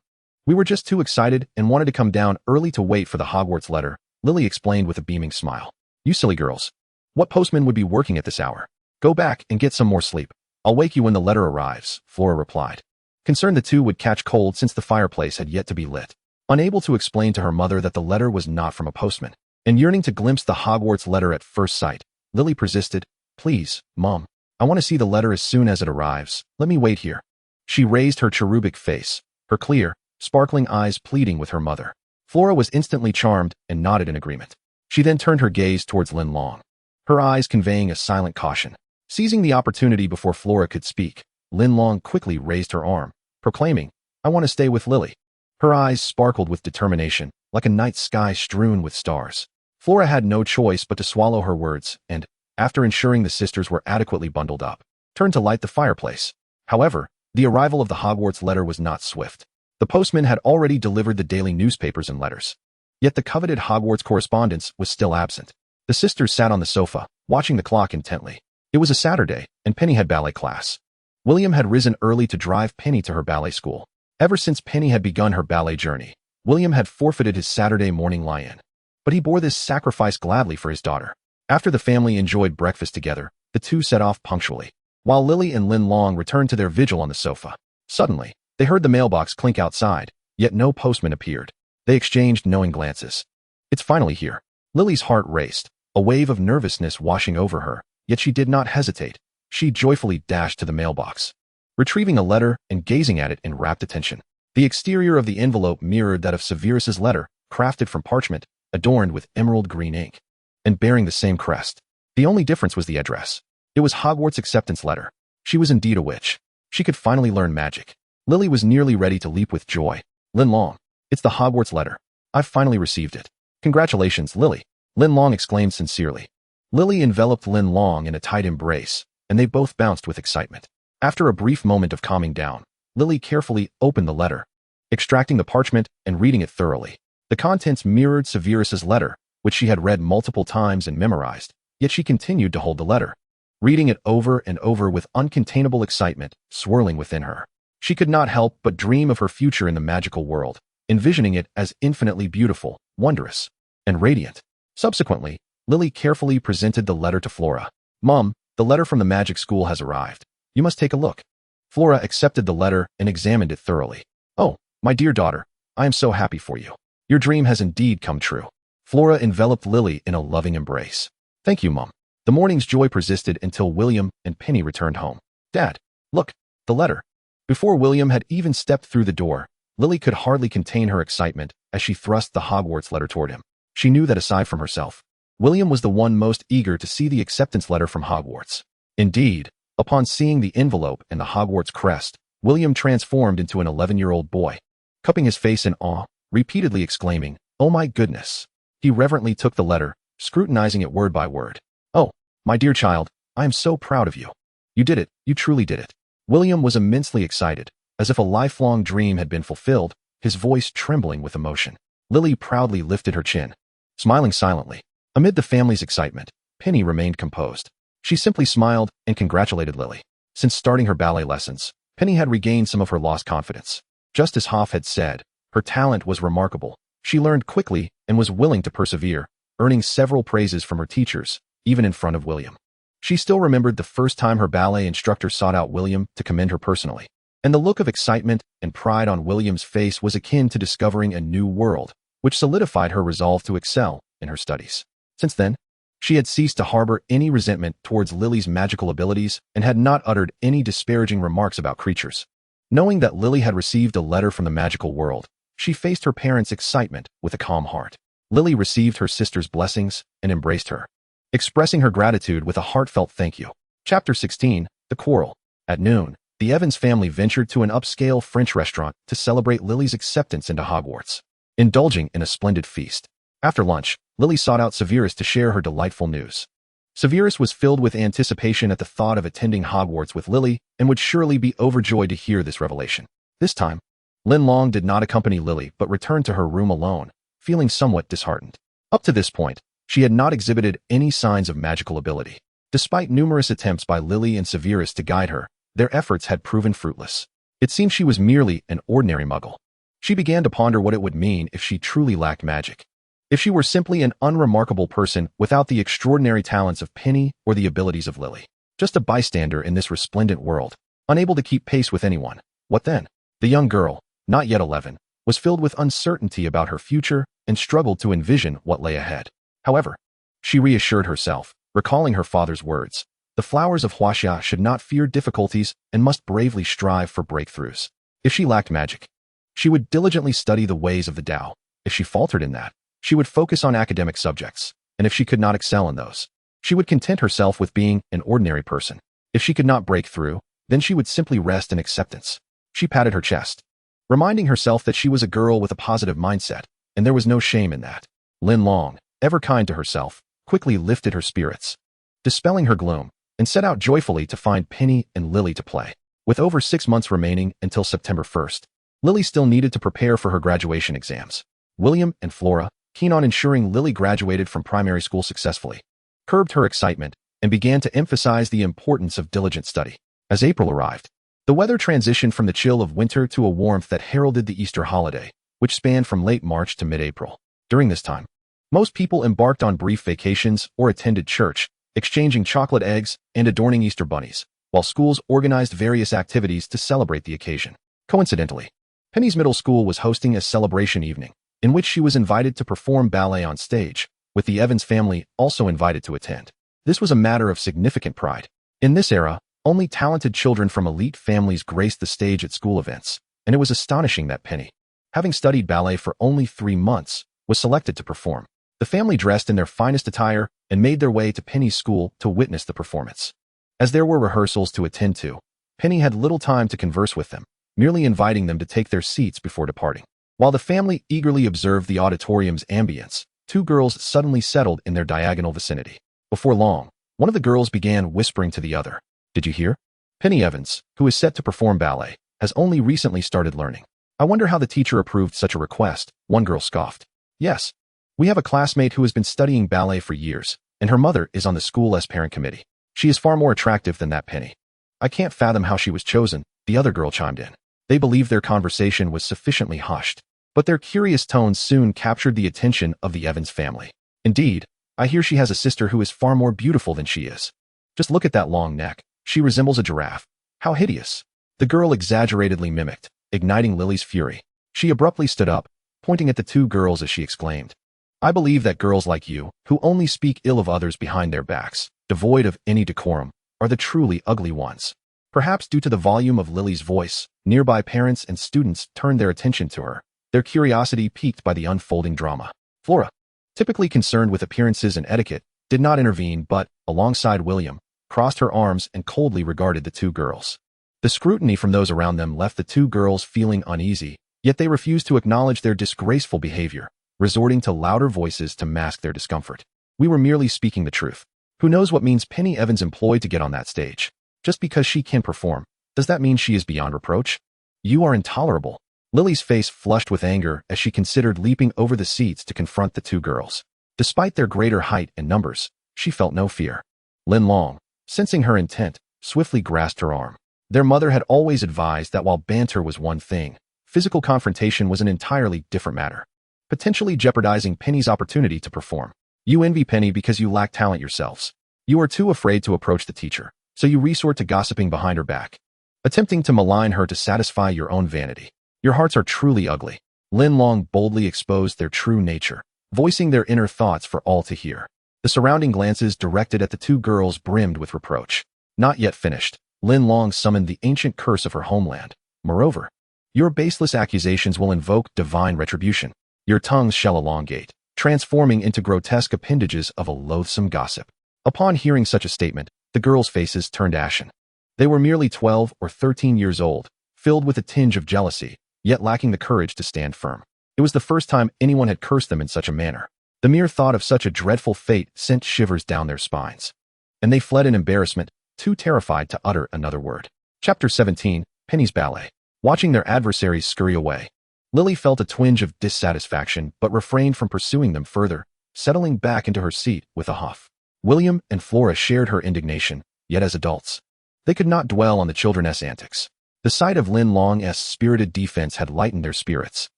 We were just too excited and wanted to come down early to wait for the Hogwarts letter," Lily explained with a beaming smile. "You silly girls. What postman would be working at this hour? Go back and get some more sleep. I'll wake you when the letter arrives," Flora replied, concerned the 2 would catch cold since the fireplace had yet to be lit. Unable to explain to her mother that the letter was not from a postman, and yearning to glimpse the Hogwarts letter at first sight, Lily persisted. "Please, Mom. I want to see the letter as soon as it arrives. Let me wait here." She raised her cherubic face, her clear, sparkling eyes pleading with her mother. Flora was instantly charmed and nodded in agreement. She then turned her gaze towards Linlong, her eyes conveying a silent caution. Seizing the opportunity before Flora could speak, Linlong quickly raised her arm, proclaiming, "I want to stay with Lily." Her eyes sparkled with determination, like a night sky strewn with stars. Flora had no choice but to swallow her words and, after ensuring the sisters were adequately bundled up, turned to light the fireplace. However, the arrival of the Hogwarts letter was not swift. The postman had already delivered the daily newspapers and letters. Yet the coveted Hogwarts correspondence was still absent. The sisters sat on the sofa, watching the clock intently. It was a Saturday, and Penny had ballet class. William had risen early to drive Penny to her ballet school. Ever since Penny had begun her ballet journey, William had forfeited his Saturday morning lie-in. But he bore this sacrifice gladly for his daughter. After the family enjoyed breakfast together, the 2 set off punctually, while Lily and Linlong returned to their vigil on the sofa. Suddenly, they heard the mailbox clink outside, yet no postman appeared. They exchanged knowing glances. "It's finally here." Lily's heart raced, a wave of nervousness washing over her, yet she did not hesitate. She joyfully dashed to the mailbox, retrieving a letter and gazing at it in rapt attention. The exterior of the envelope mirrored that of Severus's letter, crafted from parchment, adorned with emerald green ink, and bearing the same crest. The only difference was the address. It was Hogwarts' acceptance letter. She was indeed a witch. She could finally learn magic. Lily was nearly ready to leap with joy. "Linlong, it's the Hogwarts letter. I've finally received it." "Congratulations, Lily," Linlong exclaimed sincerely. Lily enveloped Linlong in a tight embrace, and they both bounced with excitement. After a brief moment of calming down, Lily carefully opened the letter, extracting the parchment and reading it thoroughly. The contents mirrored Severus's letter, which she had read multiple times and memorized, yet she continued to hold the letter, reading it over and over with uncontainable excitement swirling within her. She could not help but dream of her future in the magical world, envisioning it as infinitely beautiful, wondrous, and radiant. Subsequently, Lily carefully presented the letter to Flora. "Mom, the letter from the magic school has arrived. You must take a look." Flora accepted the letter and examined it thoroughly. "Oh, my dear daughter, I am so happy for you. Your dream has indeed come true. Flora enveloped Lily in a loving embrace. Thank you, Mom. The morning's joy persisted until William and Penny returned home. Dad, look, the letter. Before William had even stepped through the door, Lily could hardly contain her excitement as she thrust the Hogwarts letter toward him. She knew that aside from herself, William was the one most eager to see the acceptance letter from Hogwarts. Indeed, upon seeing the envelope and the Hogwarts crest, William transformed into an 11-year-old boy, cupping his face in awe, repeatedly exclaiming, "Oh my goodness!" He reverently took the letter, scrutinizing it word by word. "Oh, my dear child, I am so proud of you. You did it, you truly did it." William was immensely excited, as if a lifelong dream had been fulfilled, his voice trembling with emotion. Lily proudly lifted her chin, smiling silently. Amid the family's excitement, Penny remained composed. She simply smiled and congratulated Lily. Since starting her ballet lessons, Penny had regained some of her lost confidence. Just as Hoff had said, her talent was remarkable. She learned quickly and was willing to persevere, earning several praises from her teachers, even in front of William. She still remembered the first time her ballet instructor sought out William to commend her personally, and the look of excitement and pride on William's face was akin to discovering a new world, which solidified her resolve to excel in her studies. Since then, she had ceased to harbor any resentment towards Lily's magical abilities and had not uttered any disparaging remarks about creatures. Knowing that Lily had received a letter from the magical world, she faced her parents' excitement with a calm heart. Lily received her sister's blessings and embraced her, expressing her gratitude with a heartfelt thank you. Chapter 16, The Quarrel. At noon, the Evans family ventured to an upscale French restaurant to celebrate Lily's acceptance into Hogwarts, indulging in a splendid feast. After lunch, Lily sought out Severus to share her delightful news. Severus was filled with anticipation at the thought of attending Hogwarts with Lily and would surely be overjoyed to hear this revelation. This time, Linlong did not accompany Lily but returned to her room alone, feeling somewhat disheartened. Up to this point, she had not exhibited any signs of magical ability. Despite numerous attempts by Lily and Severus to guide her, their efforts had proven fruitless. It seemed she was merely an ordinary muggle. She began to ponder what it would mean if she truly lacked magic. If she were simply an unremarkable person without the extraordinary talents of Penny or the abilities of Lily. Just a bystander in this resplendent world, unable to keep pace with anyone. What then? The young girl, not yet 11, was filled with uncertainty about her future and struggled to envision what lay ahead. However, she reassured herself, recalling her father's words. The flowers of Huaxia should not fear difficulties and must bravely strive for breakthroughs. If she lacked magic, she would diligently study the ways of the Tao. If she faltered in that, she would focus on academic subjects, and if she could not excel in those, she would content herself with being an ordinary person. If she could not break through, then she would simply rest in acceptance. She patted her chest, reminding herself that she was a girl with a positive mindset, and there was no shame in that. Linlong, ever kind to herself, quickly lifted her spirits, dispelling her gloom, and set out joyfully to find Penny and Lily to play. With over 6 months remaining until September 1st, Lily still needed to prepare for her graduation exams. William and Flora, keen on ensuring Lily graduated from primary school successfully, curbed her excitement and began to emphasize the importance of diligent study. As April arrived, the weather transitioned from the chill of winter to a warmth that heralded the Easter holiday, which spanned from late March to mid-April. During this time, most people embarked on brief vacations or attended church, exchanging chocolate eggs and adorning Easter bunnies, while schools organized various activities to celebrate the occasion. Coincidentally, Penny's middle school was hosting a celebration evening, in which she was invited to perform ballet on stage, with the Evans family also invited to attend. This was a matter of significant pride. In this era, only talented children from elite families graced the stage at school events, and it was astonishing that Penny, having studied ballet for only 3 months, was selected to perform. The family dressed in their finest attire and made their way to Penny's school to witness the performance. As there were rehearsals to attend to, Penny had little time to converse with them, merely inviting them to take their seats before departing. While the family eagerly observed the auditorium's ambience, 2 girls suddenly settled in their diagonal vicinity. Before long, one of the girls began whispering to the other. "Did you hear? Penny Evans, who is set to perform ballet, has only recently started learning. I wonder how the teacher approved such a request," one girl scoffed. "Yes. We have a classmate who has been studying ballet for years, and her mother is on the school's parent committee. She is far more attractive than that Penny. I can't fathom how she was chosen," the other girl chimed in. They believed their conversation was sufficiently hushed, but their curious tones soon captured the attention of the Evans family. "Indeed, I hear she has a sister who is far more beautiful than she is. Just look at that long neck. She resembles a giraffe. How hideous." The girl exaggeratedly mimicked, igniting Lily's fury. She abruptly stood up, pointing at the two girls as she exclaimed, "I believe that girls like you, who only speak ill of others behind their backs, devoid of any decorum, are the truly ugly ones." Perhaps due to the volume of Lily's voice, nearby parents and students turned their attention to her, their curiosity piqued by the unfolding drama. Flora, typically concerned with appearances and etiquette, did not intervene but, alongside William, crossed her arms and coldly regarded the two girls. The scrutiny from those around them left the two girls feeling uneasy, yet they refused to acknowledge their disgraceful behavior, resorting to louder voices to mask their discomfort. "We were merely speaking the truth. Who knows what means Penny Evans employed to get on that stage? Just because she can perform, does that mean she is beyond reproach? You are intolerable." Lily's face flushed with anger as she considered leaping over the seats to confront the two girls. Despite their greater height and numbers, she felt no fear. Linlong, sensing her intent, swiftly grasped her arm. Their mother had always advised that while banter was one thing, physical confrontation was an entirely different matter, potentially jeopardizing Penny's opportunity to perform. "You envy Penny because you lack talent yourselves. You are too afraid to approach the teacher, so you resort to gossiping behind her back, attempting to malign her to satisfy your own vanity. Your hearts are truly ugly." Linlong boldly exposed their true nature, voicing their inner thoughts for all to hear. The surrounding glances directed at the two girls brimmed with reproach. Not yet finished, Linlong summoned the ancient curse of her homeland. "Moreover, your baseless accusations will invoke divine retribution. Your tongues shall elongate, transforming into grotesque appendages of a loathsome gossip." Upon hearing such a statement, the girls' faces turned ashen. They were merely 12 or 13 years old, filled with a tinge of jealousy, yet lacking the courage to stand firm. It was the first time anyone had cursed them in such a manner. The mere thought of such a dreadful fate sent shivers down their spines. And they fled in embarrassment, too terrified to utter another word. Chapter 17, Penny's Ballet. Watching their adversaries scurry away, Lily felt a twinge of dissatisfaction but refrained from pursuing them further, settling back into her seat with a huff. William and Flora shared her indignation, yet as adults, they could not dwell on the children's antics. The sight of Linlong's spirited defense had lightened their spirits.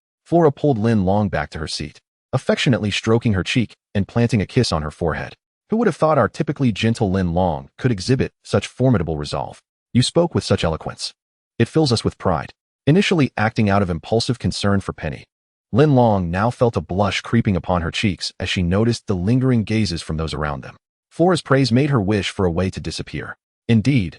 Flora pulled Linlong back to her seat, affectionately stroking her cheek and planting a kiss on her forehead. "Who would have thought our typically gentle Linlong could exhibit such formidable resolve? You spoke with such eloquence. It fills us with pride." Initially acting out of impulsive concern for Penny, Linlong now felt a blush creeping upon her cheeks as she noticed the lingering gazes from those around them. Flora's praise made her wish for a way to disappear. Indeed,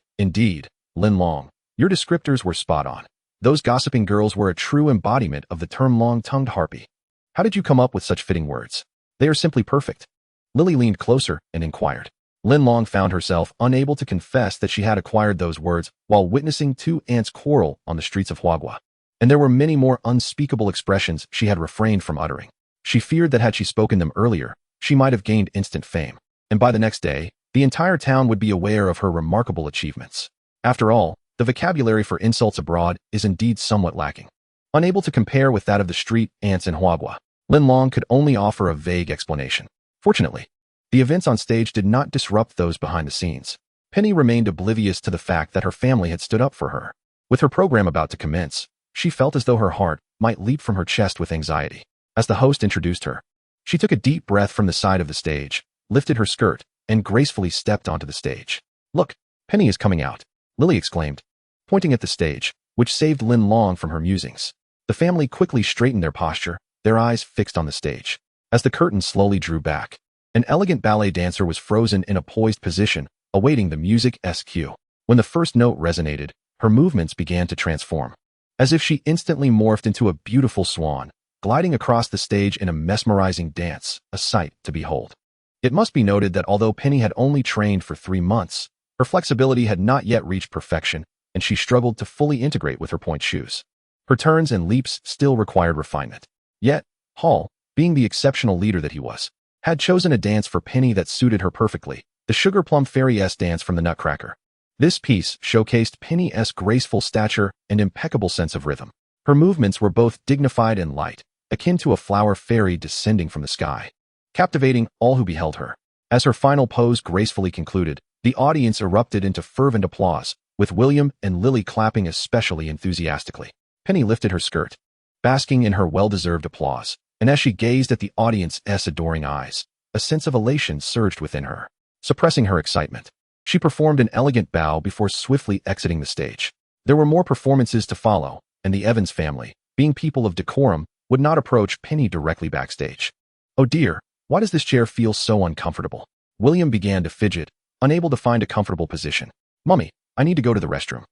Linlong, your descriptors were spot on. Those gossiping girls were a true embodiment of the term long-tongued harpy. How did you come up with such fitting words? They are simply perfect." Lily leaned closer and inquired. Linlong found herself unable to confess that she had acquired those words while witnessing two ants quarrel on the streets of Hogwarts. And there were many more unspeakable expressions she had refrained from uttering. She feared that had she spoken them earlier, she might have gained instant fame, and by the next day, the entire town would be aware of her remarkable achievements. After all, the vocabulary for insults abroad is indeed somewhat lacking. Unable to compare with that of the street ants in Hogwarts, Linlong could only offer a vague explanation. Fortunately, the events on stage did not disrupt those behind the scenes. Penny remained oblivious to the fact that her family had stood up for her. With her program about to commence, she felt as though her heart might leap from her chest with anxiety. As the host introduced her, she took a deep breath from the side of the stage, lifted her skirt, and gracefully stepped onto the stage. "Look, Penny is coming out," Lily exclaimed, pointing at the stage, which saved Linlong from her musings. The family quickly straightened their posture, their eyes fixed on the stage. As the curtain slowly drew back, an elegant ballet dancer was frozen in a poised position, awaiting the music's cue. When the first note resonated, her movements began to transform. As if she instantly morphed into a beautiful swan, gliding across the stage in a mesmerizing dance, a sight to behold. It must be noted that although Penny had only trained for 3 months, her flexibility had not yet reached perfection, and she struggled to fully integrate with her point shoes. Her turns and leaps still required refinement. Yet, Hall, being the exceptional leader that he was, had chosen a dance for Penny that suited her perfectly, the Sugar Plum Fairy-esque dance from the Nutcracker. This piece showcased Penny's graceful stature and impeccable sense of rhythm. Her movements were both dignified and light, akin to a flower fairy descending from the sky, captivating all who beheld her. As her final pose gracefully concluded, the audience erupted into fervent applause, with William and Lily clapping especially enthusiastically. Penny lifted her skirt, basking in her well-deserved applause, and as she gazed at the audience's adoring eyes, a sense of elation surged within her. Suppressing her excitement, she performed an elegant bow before swiftly exiting the stage. There were more performances to follow, and the Evans family, being people of decorum, would not approach Penny directly backstage. "Oh dear, why does this chair feel so uncomfortable?" William began to fidget, unable to find a comfortable position. "Mummy, I need to go to the restroom,"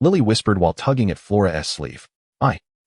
Lily whispered while tugging at Flora's sleeve.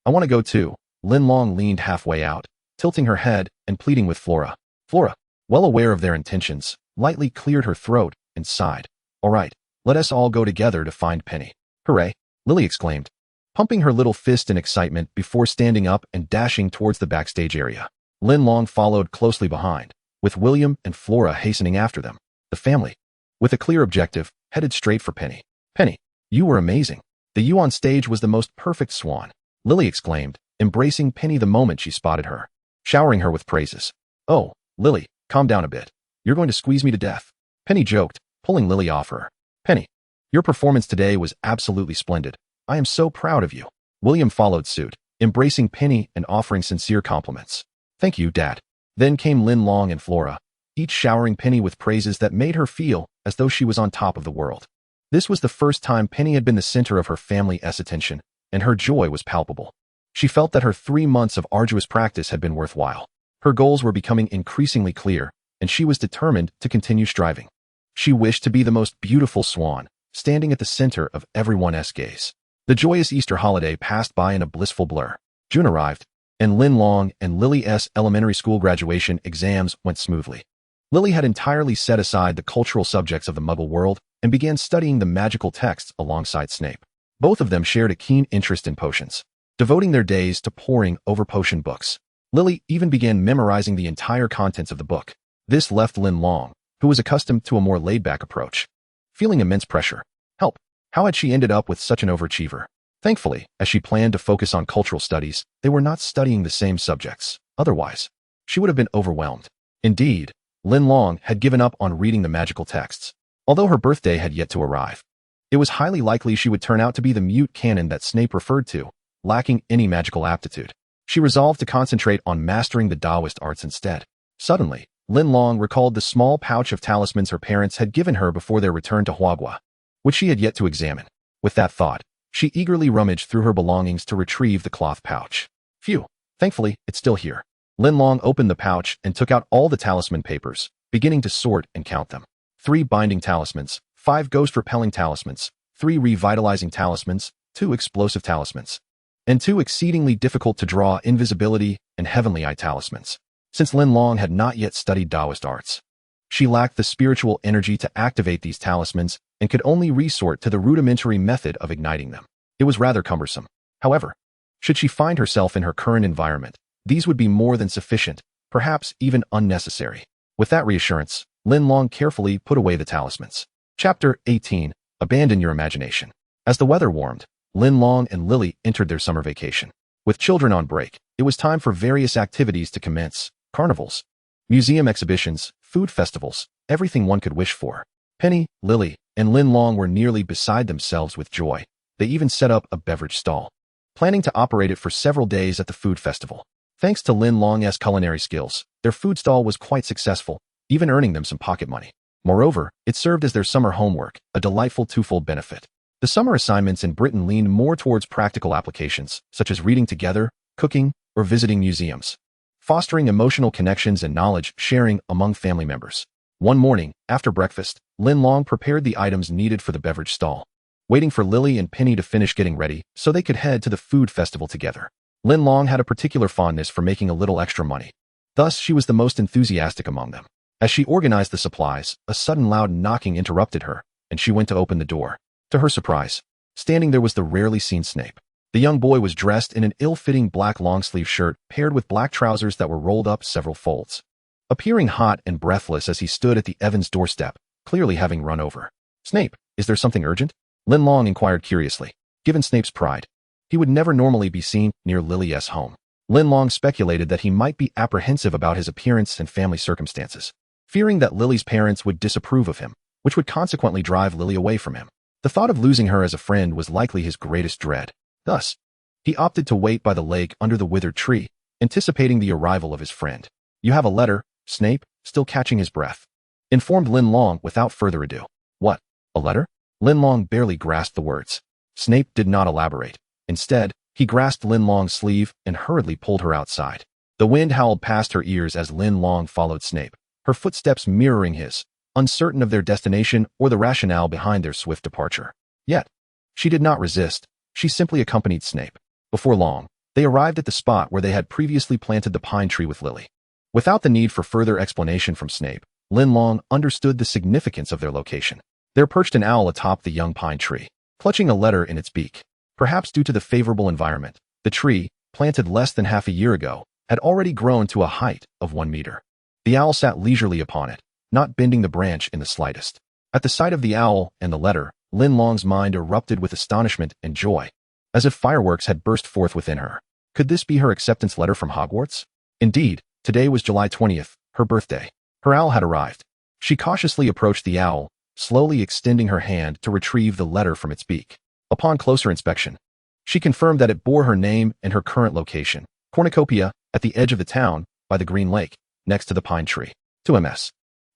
I want to go too." Linlong leaned halfway out, tilting her head and pleading with Flora. Flora, well aware of their intentions, lightly cleared her throat and sighed. "All right, let us all go together to find Penny." "Hooray!" Lily exclaimed, pumping her little fist in excitement before standing up and dashing towards the backstage area. Linlong followed closely behind, with William and Flora hastening after them. The family, with a clear objective, headed straight for Penny. "Penny, you were amazing. The you on stage was the most perfect swan," Lily exclaimed, embracing Penny the moment she spotted her, showering her with praises. "Oh, Lily, calm down a bit. You're going to squeeze me to death," Penny joked, pulling Lily off her. "Penny, your performance today was absolutely splendid. I am so proud of you." William followed suit, embracing Penny and offering sincere compliments. "Thank you, Dad." Then came Linlong and Flora, each showering Penny with praises that made her feel as though she was on top of the world. This was the first time Penny had been the center of her family's attention, and her joy was palpable. She felt that her 3 months of arduous practice had been worthwhile. Her goals were becoming increasingly clear, and she was determined to continue striving. She wished to be the most beautiful swan, standing at the center of everyone's gaze. The joyous Easter holiday passed by in a blissful blur. June arrived, and Linlong and Lily's elementary school graduation exams went smoothly. Lily had entirely set aside the cultural subjects of the Muggle world and began studying the magical texts alongside Snape. Both of them shared a keen interest in potions, devoting their days to poring over potion books. Lily even began memorizing the entire contents of the book. This left Linlong, who was accustomed to a more laid-back approach, feeling immense pressure. Help! How had she ended up with such an overachiever? Thankfully, as she planned to focus on cultural studies, they were not studying the same subjects. Otherwise, she would have been overwhelmed. Indeed, Linlong had given up on reading the magical texts. Although her birthday had yet to arrive, it was highly likely she would turn out to be the mute canon that Snape referred to, lacking any magical aptitude. She resolved to concentrate on mastering the Taoist arts instead. Suddenly, Linlong recalled the small pouch of talismans her parents had given her before their return to Hogwarts, which she had yet to examine. With that thought, she eagerly rummaged through her belongings to retrieve the cloth pouch. Phew, thankfully, it's still here. Linlong opened the pouch and took out all the talisman papers, beginning to sort and count them. 3 binding talismans, 5 ghost-repelling talismans, 3 revitalizing talismans, 2 explosive talismans, and 2 exceedingly difficult-to-draw invisibility and heavenly eye talismans. Since Linlong had not yet studied Taoist arts, she lacked the spiritual energy to activate these talismans and could only resort to the rudimentary method of igniting them. It was rather cumbersome. However, should she find herself in her current environment, these would be more than sufficient, perhaps even unnecessary. With that reassurance, Linlong carefully put away the talismans. Chapter 18. Abandon your imagination. As the weather warmed, Linlong and Lily entered their summer vacation. With children on break, it was time for various activities to commence: carnivals, museum exhibitions, food festivals, everything one could wish for. Penny, Lily, and Linlong were nearly beside themselves with joy. They even set up a beverage stall, planning to operate it for several days at the food festival. Thanks to Linlong's culinary skills, their food stall was quite successful, even earning them some pocket money. Moreover, it served as their summer homework, a delightful twofold benefit. The summer assignments in Britain leaned more towards practical applications, such as reading together, cooking, or visiting museums, fostering emotional connections and knowledge sharing among family members. One morning, after breakfast, Linlong prepared the items needed for the beverage stall, waiting for Lily and Penny to finish getting ready so they could head to the food festival together. Linlong had a particular fondness for making a little extra money. Thus, she was the most enthusiastic among them. As she organized the supplies, a sudden loud knocking interrupted her, and she went to open the door. To her surprise, standing there was the rarely seen Snape. The young boy was dressed in an ill-fitting black long-sleeve shirt paired with black trousers that were rolled up several folds. Appearing hot and breathless as he stood at the Evans' doorstep, clearly having run over. "Snape, is there something urgent?" Linlong inquired curiously. Given Snape's pride, he would never normally be seen near Lily's home. Linlong speculated that he might be apprehensive about his appearance and family circumstances, fearing that Lily's parents would disapprove of him, which would consequently drive Lily away from him. The thought of losing her as a friend was likely his greatest dread. Thus, he opted to wait by the lake under the withered tree, anticipating the arrival of his friend. "You have a letter," Snape, still catching his breath, informed Linlong without further ado. "What? A letter?" Linlong barely grasped the words. Snape did not elaborate. Instead, He grasped Linlong's sleeve and hurriedly pulled her outside. The wind howled past her ears as Linlong followed Snape, her footsteps mirroring his, uncertain of their destination or the rationale behind their swift departure. Yet, she did not resist. She simply accompanied Snape. Before long, they arrived at the spot where they had previously planted the pine tree with Lily. Without the need for further explanation from Snape, Linlong understood the significance of their location. There perched an owl atop the young pine tree, clutching a letter in its beak. Perhaps due to the favorable environment, the tree, planted less than half a year ago, had already grown to a height of 1 meter. The owl sat leisurely upon it, not bending the branch in the slightest. At the sight of the owl and the letter, Linlong's mind erupted with astonishment and joy, as if fireworks had burst forth within her. Could this be her acceptance letter from Hogwarts? Indeed, today was July 20th, her birthday. Her owl had arrived. She cautiously approached the owl, slowly extending her hand to retrieve the letter from its beak. Upon closer inspection, she confirmed that it bore her name and her current location, Cornucopia, at the edge of the town, by the Green Lake, next to the pine tree. To Ms.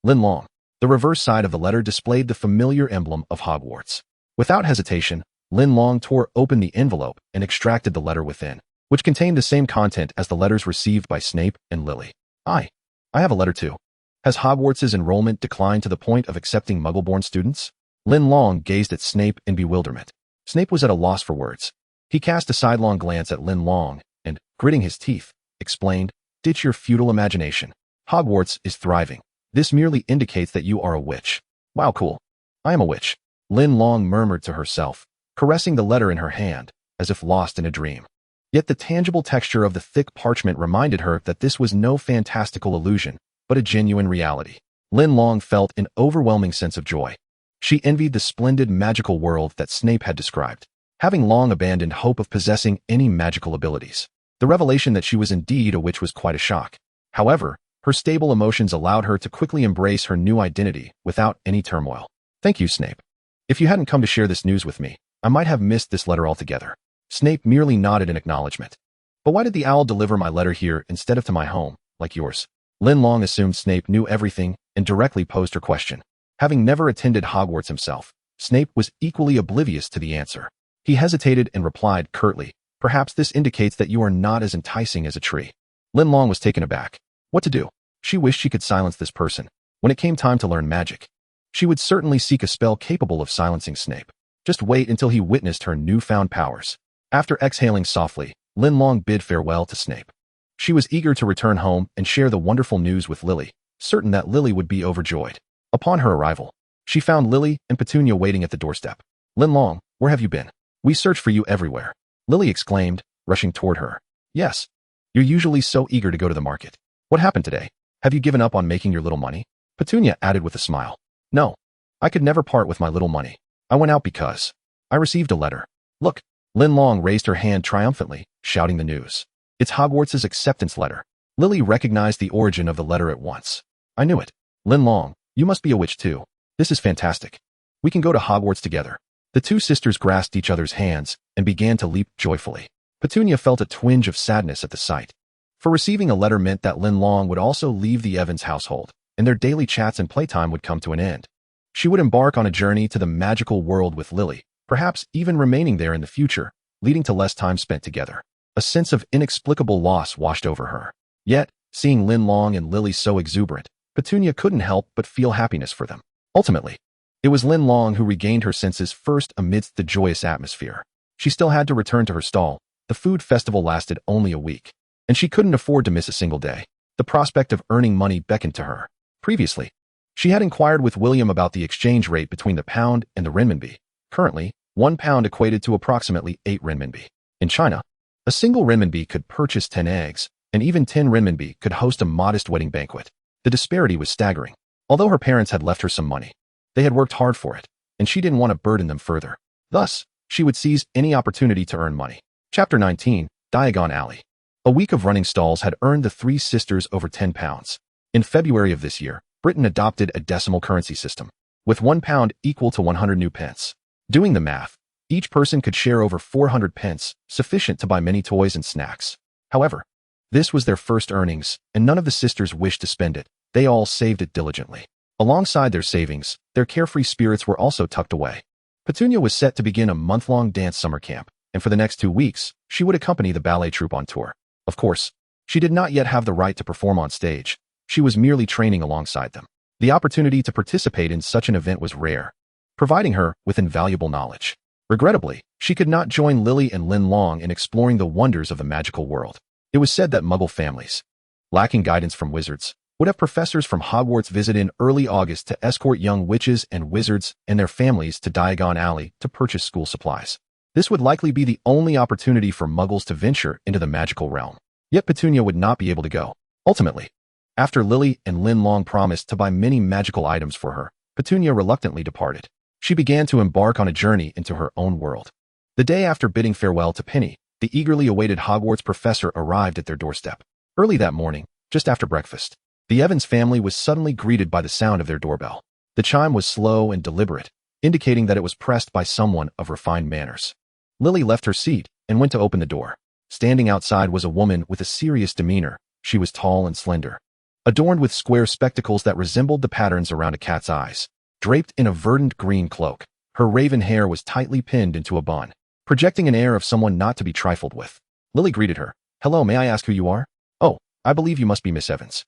Linlong. The reverse side of the letter displayed the familiar emblem of Hogwarts. Without hesitation, Linlong tore open the envelope and extracted the letter within, which contained the same content as the letters received by Snape and Lily. I have a letter too. Has Hogwarts' enrollment declined to the point of accepting Muggle-born students? Linlong gazed at Snape in bewilderment. Snape was at a loss for words. He cast a sidelong glance at Linlong and, gritting his teeth, explained, "Ditch your futile imagination. Hogwarts is thriving. This merely indicates that you are a witch." "Wow, cool. I am a witch," Linlong murmured to herself, caressing the letter in her hand, as if lost in a dream. Yet the tangible texture of the thick parchment reminded her that this was no fantastical illusion, but a genuine reality. Linlong felt an overwhelming sense of joy. She envied the splendid magical world that Snape had described, having long abandoned hope of possessing any magical abilities. The revelation that she was indeed a witch was quite a shock. However, her stable emotions allowed her to quickly embrace her new identity without any turmoil. "Thank you, Snape. If you hadn't come to share this news with me, I might have missed this letter altogether." Snape merely nodded in acknowledgement. "But why did the owl deliver my letter here instead of to my home, like yours?" Linlong assumed Snape knew everything and directly posed her question. Having never attended Hogwarts himself, Snape was equally oblivious to the answer. He hesitated and replied curtly, "Perhaps this indicates that you are not as enticing as a tree." Linlong was taken aback. What to do? She wished she could silence this person. When it came time to learn magic, she would certainly seek a spell capable of silencing Snape. Just wait until he witnessed her newfound powers. After exhaling softly, Linlong bid farewell to Snape. She was eager to return home and share the wonderful news with Lily, certain that Lily would be overjoyed. Upon her arrival, she found Lily and Petunia waiting at the doorstep. "Linlong, where have you been? We searched for you everywhere," Lily exclaimed, rushing toward her. "Yes. You're usually so eager to go to the market. What happened today? Have you given up on making your little money?" Petunia added with a smile. "No. I could never part with my little money. I went out because I received a letter. Look." Linlong raised her hand triumphantly, shouting the news. "It's Hogwarts' acceptance letter." Lily recognized the origin of the letter at once. "I knew it. Linlong, you must be a witch too. This is fantastic. We can go to Hogwarts together." The two sisters grasped each other's hands and began to leap joyfully. Petunia felt a twinge of sadness at the sight. For receiving a letter meant that Linlong would also leave the Evans household, and their daily chats and playtime would come to an end. She would embark on a journey to the magical world with Lily, perhaps even remaining there in the future, leading to less time spent together. A sense of inexplicable loss washed over her. Yet, seeing Linlong and Lily so exuberant, Petunia couldn't help but feel happiness for them. Ultimately, it was Linlong who regained her senses first amidst the joyous atmosphere. She still had to return to her stall. The food festival lasted only a week, and she couldn't afford to miss a single day. The prospect of earning money beckoned to her. Previously, she had inquired with William about the exchange rate between the pound and the renminbi. Currently, 1 pound equated to approximately 8 renminbi. In China, a single renminbi could purchase 10 eggs, and even 10 renminbi could host a modest wedding banquet. The disparity was staggering. Although her parents had left her some money, they had worked hard for it, and she didn't want to burden them further. Thus, she would seize any opportunity to earn money. Chapter 19, Diagon Alley. A week of running stalls had earned the three sisters over 10 pounds. In February of this year, Britain adopted a decimal currency system, with 1 pound equal to 100 new pence. Doing the math, each person could share over 400 pence, sufficient to buy many toys and snacks. However, this was their first earnings, and none of the sisters wished to spend it. They all saved it diligently. Alongside their savings, their carefree spirits were also tucked away. Petunia was set to begin a month-long dance summer camp, and for the next 2 weeks, she would accompany the ballet troupe on tour. Of course, she did not yet have the right to perform on stage. She was merely training alongside them. The opportunity to participate in such an event was rare, providing her with invaluable knowledge. Regrettably, she could not join Lily and Linlong in exploring the wonders of the magical world. It was said that Muggle families, lacking guidance from wizards, would have professors from Hogwarts visit in early August to escort young witches and wizards and their families to Diagon Alley to purchase school supplies. This would likely be the only opportunity for Muggles to venture into the magical realm. Yet Petunia would not be able to go. Ultimately, after Lily and Linlong promised to buy many magical items for her, Petunia reluctantly departed. She began to embark on a journey into her own world. The day after bidding farewell to Penny, the eagerly awaited Hogwarts professor arrived at their doorstep. Early that morning, just after breakfast, the Evans family was suddenly greeted by the sound of their doorbell. The chime was slow and deliberate, indicating that it was pressed by someone of refined manners. Lily left her seat and went to open the door. Standing outside was a woman with a serious demeanor. She was tall and slender, adorned with square spectacles that resembled the patterns around a cat's eyes. Draped in a verdant green cloak, her raven hair was tightly pinned into a bun, projecting an air of someone not to be trifled with. Lily greeted her. "Hello, may I ask who you are?" "Oh, I believe you must be Miss Evans.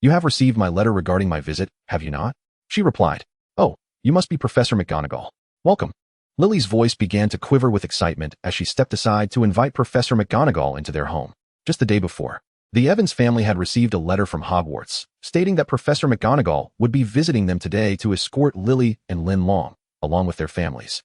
You have received my letter regarding my visit, have you not?" She replied. "Oh, you must be Professor McGonagall. Welcome." Lily's voice began to quiver with excitement as she stepped aside to invite Professor McGonagall into their home. Just the day before, the Evans family had received a letter from Hogwarts, stating that Professor McGonagall would be visiting them today to escort Lily and Linlong, along with their families,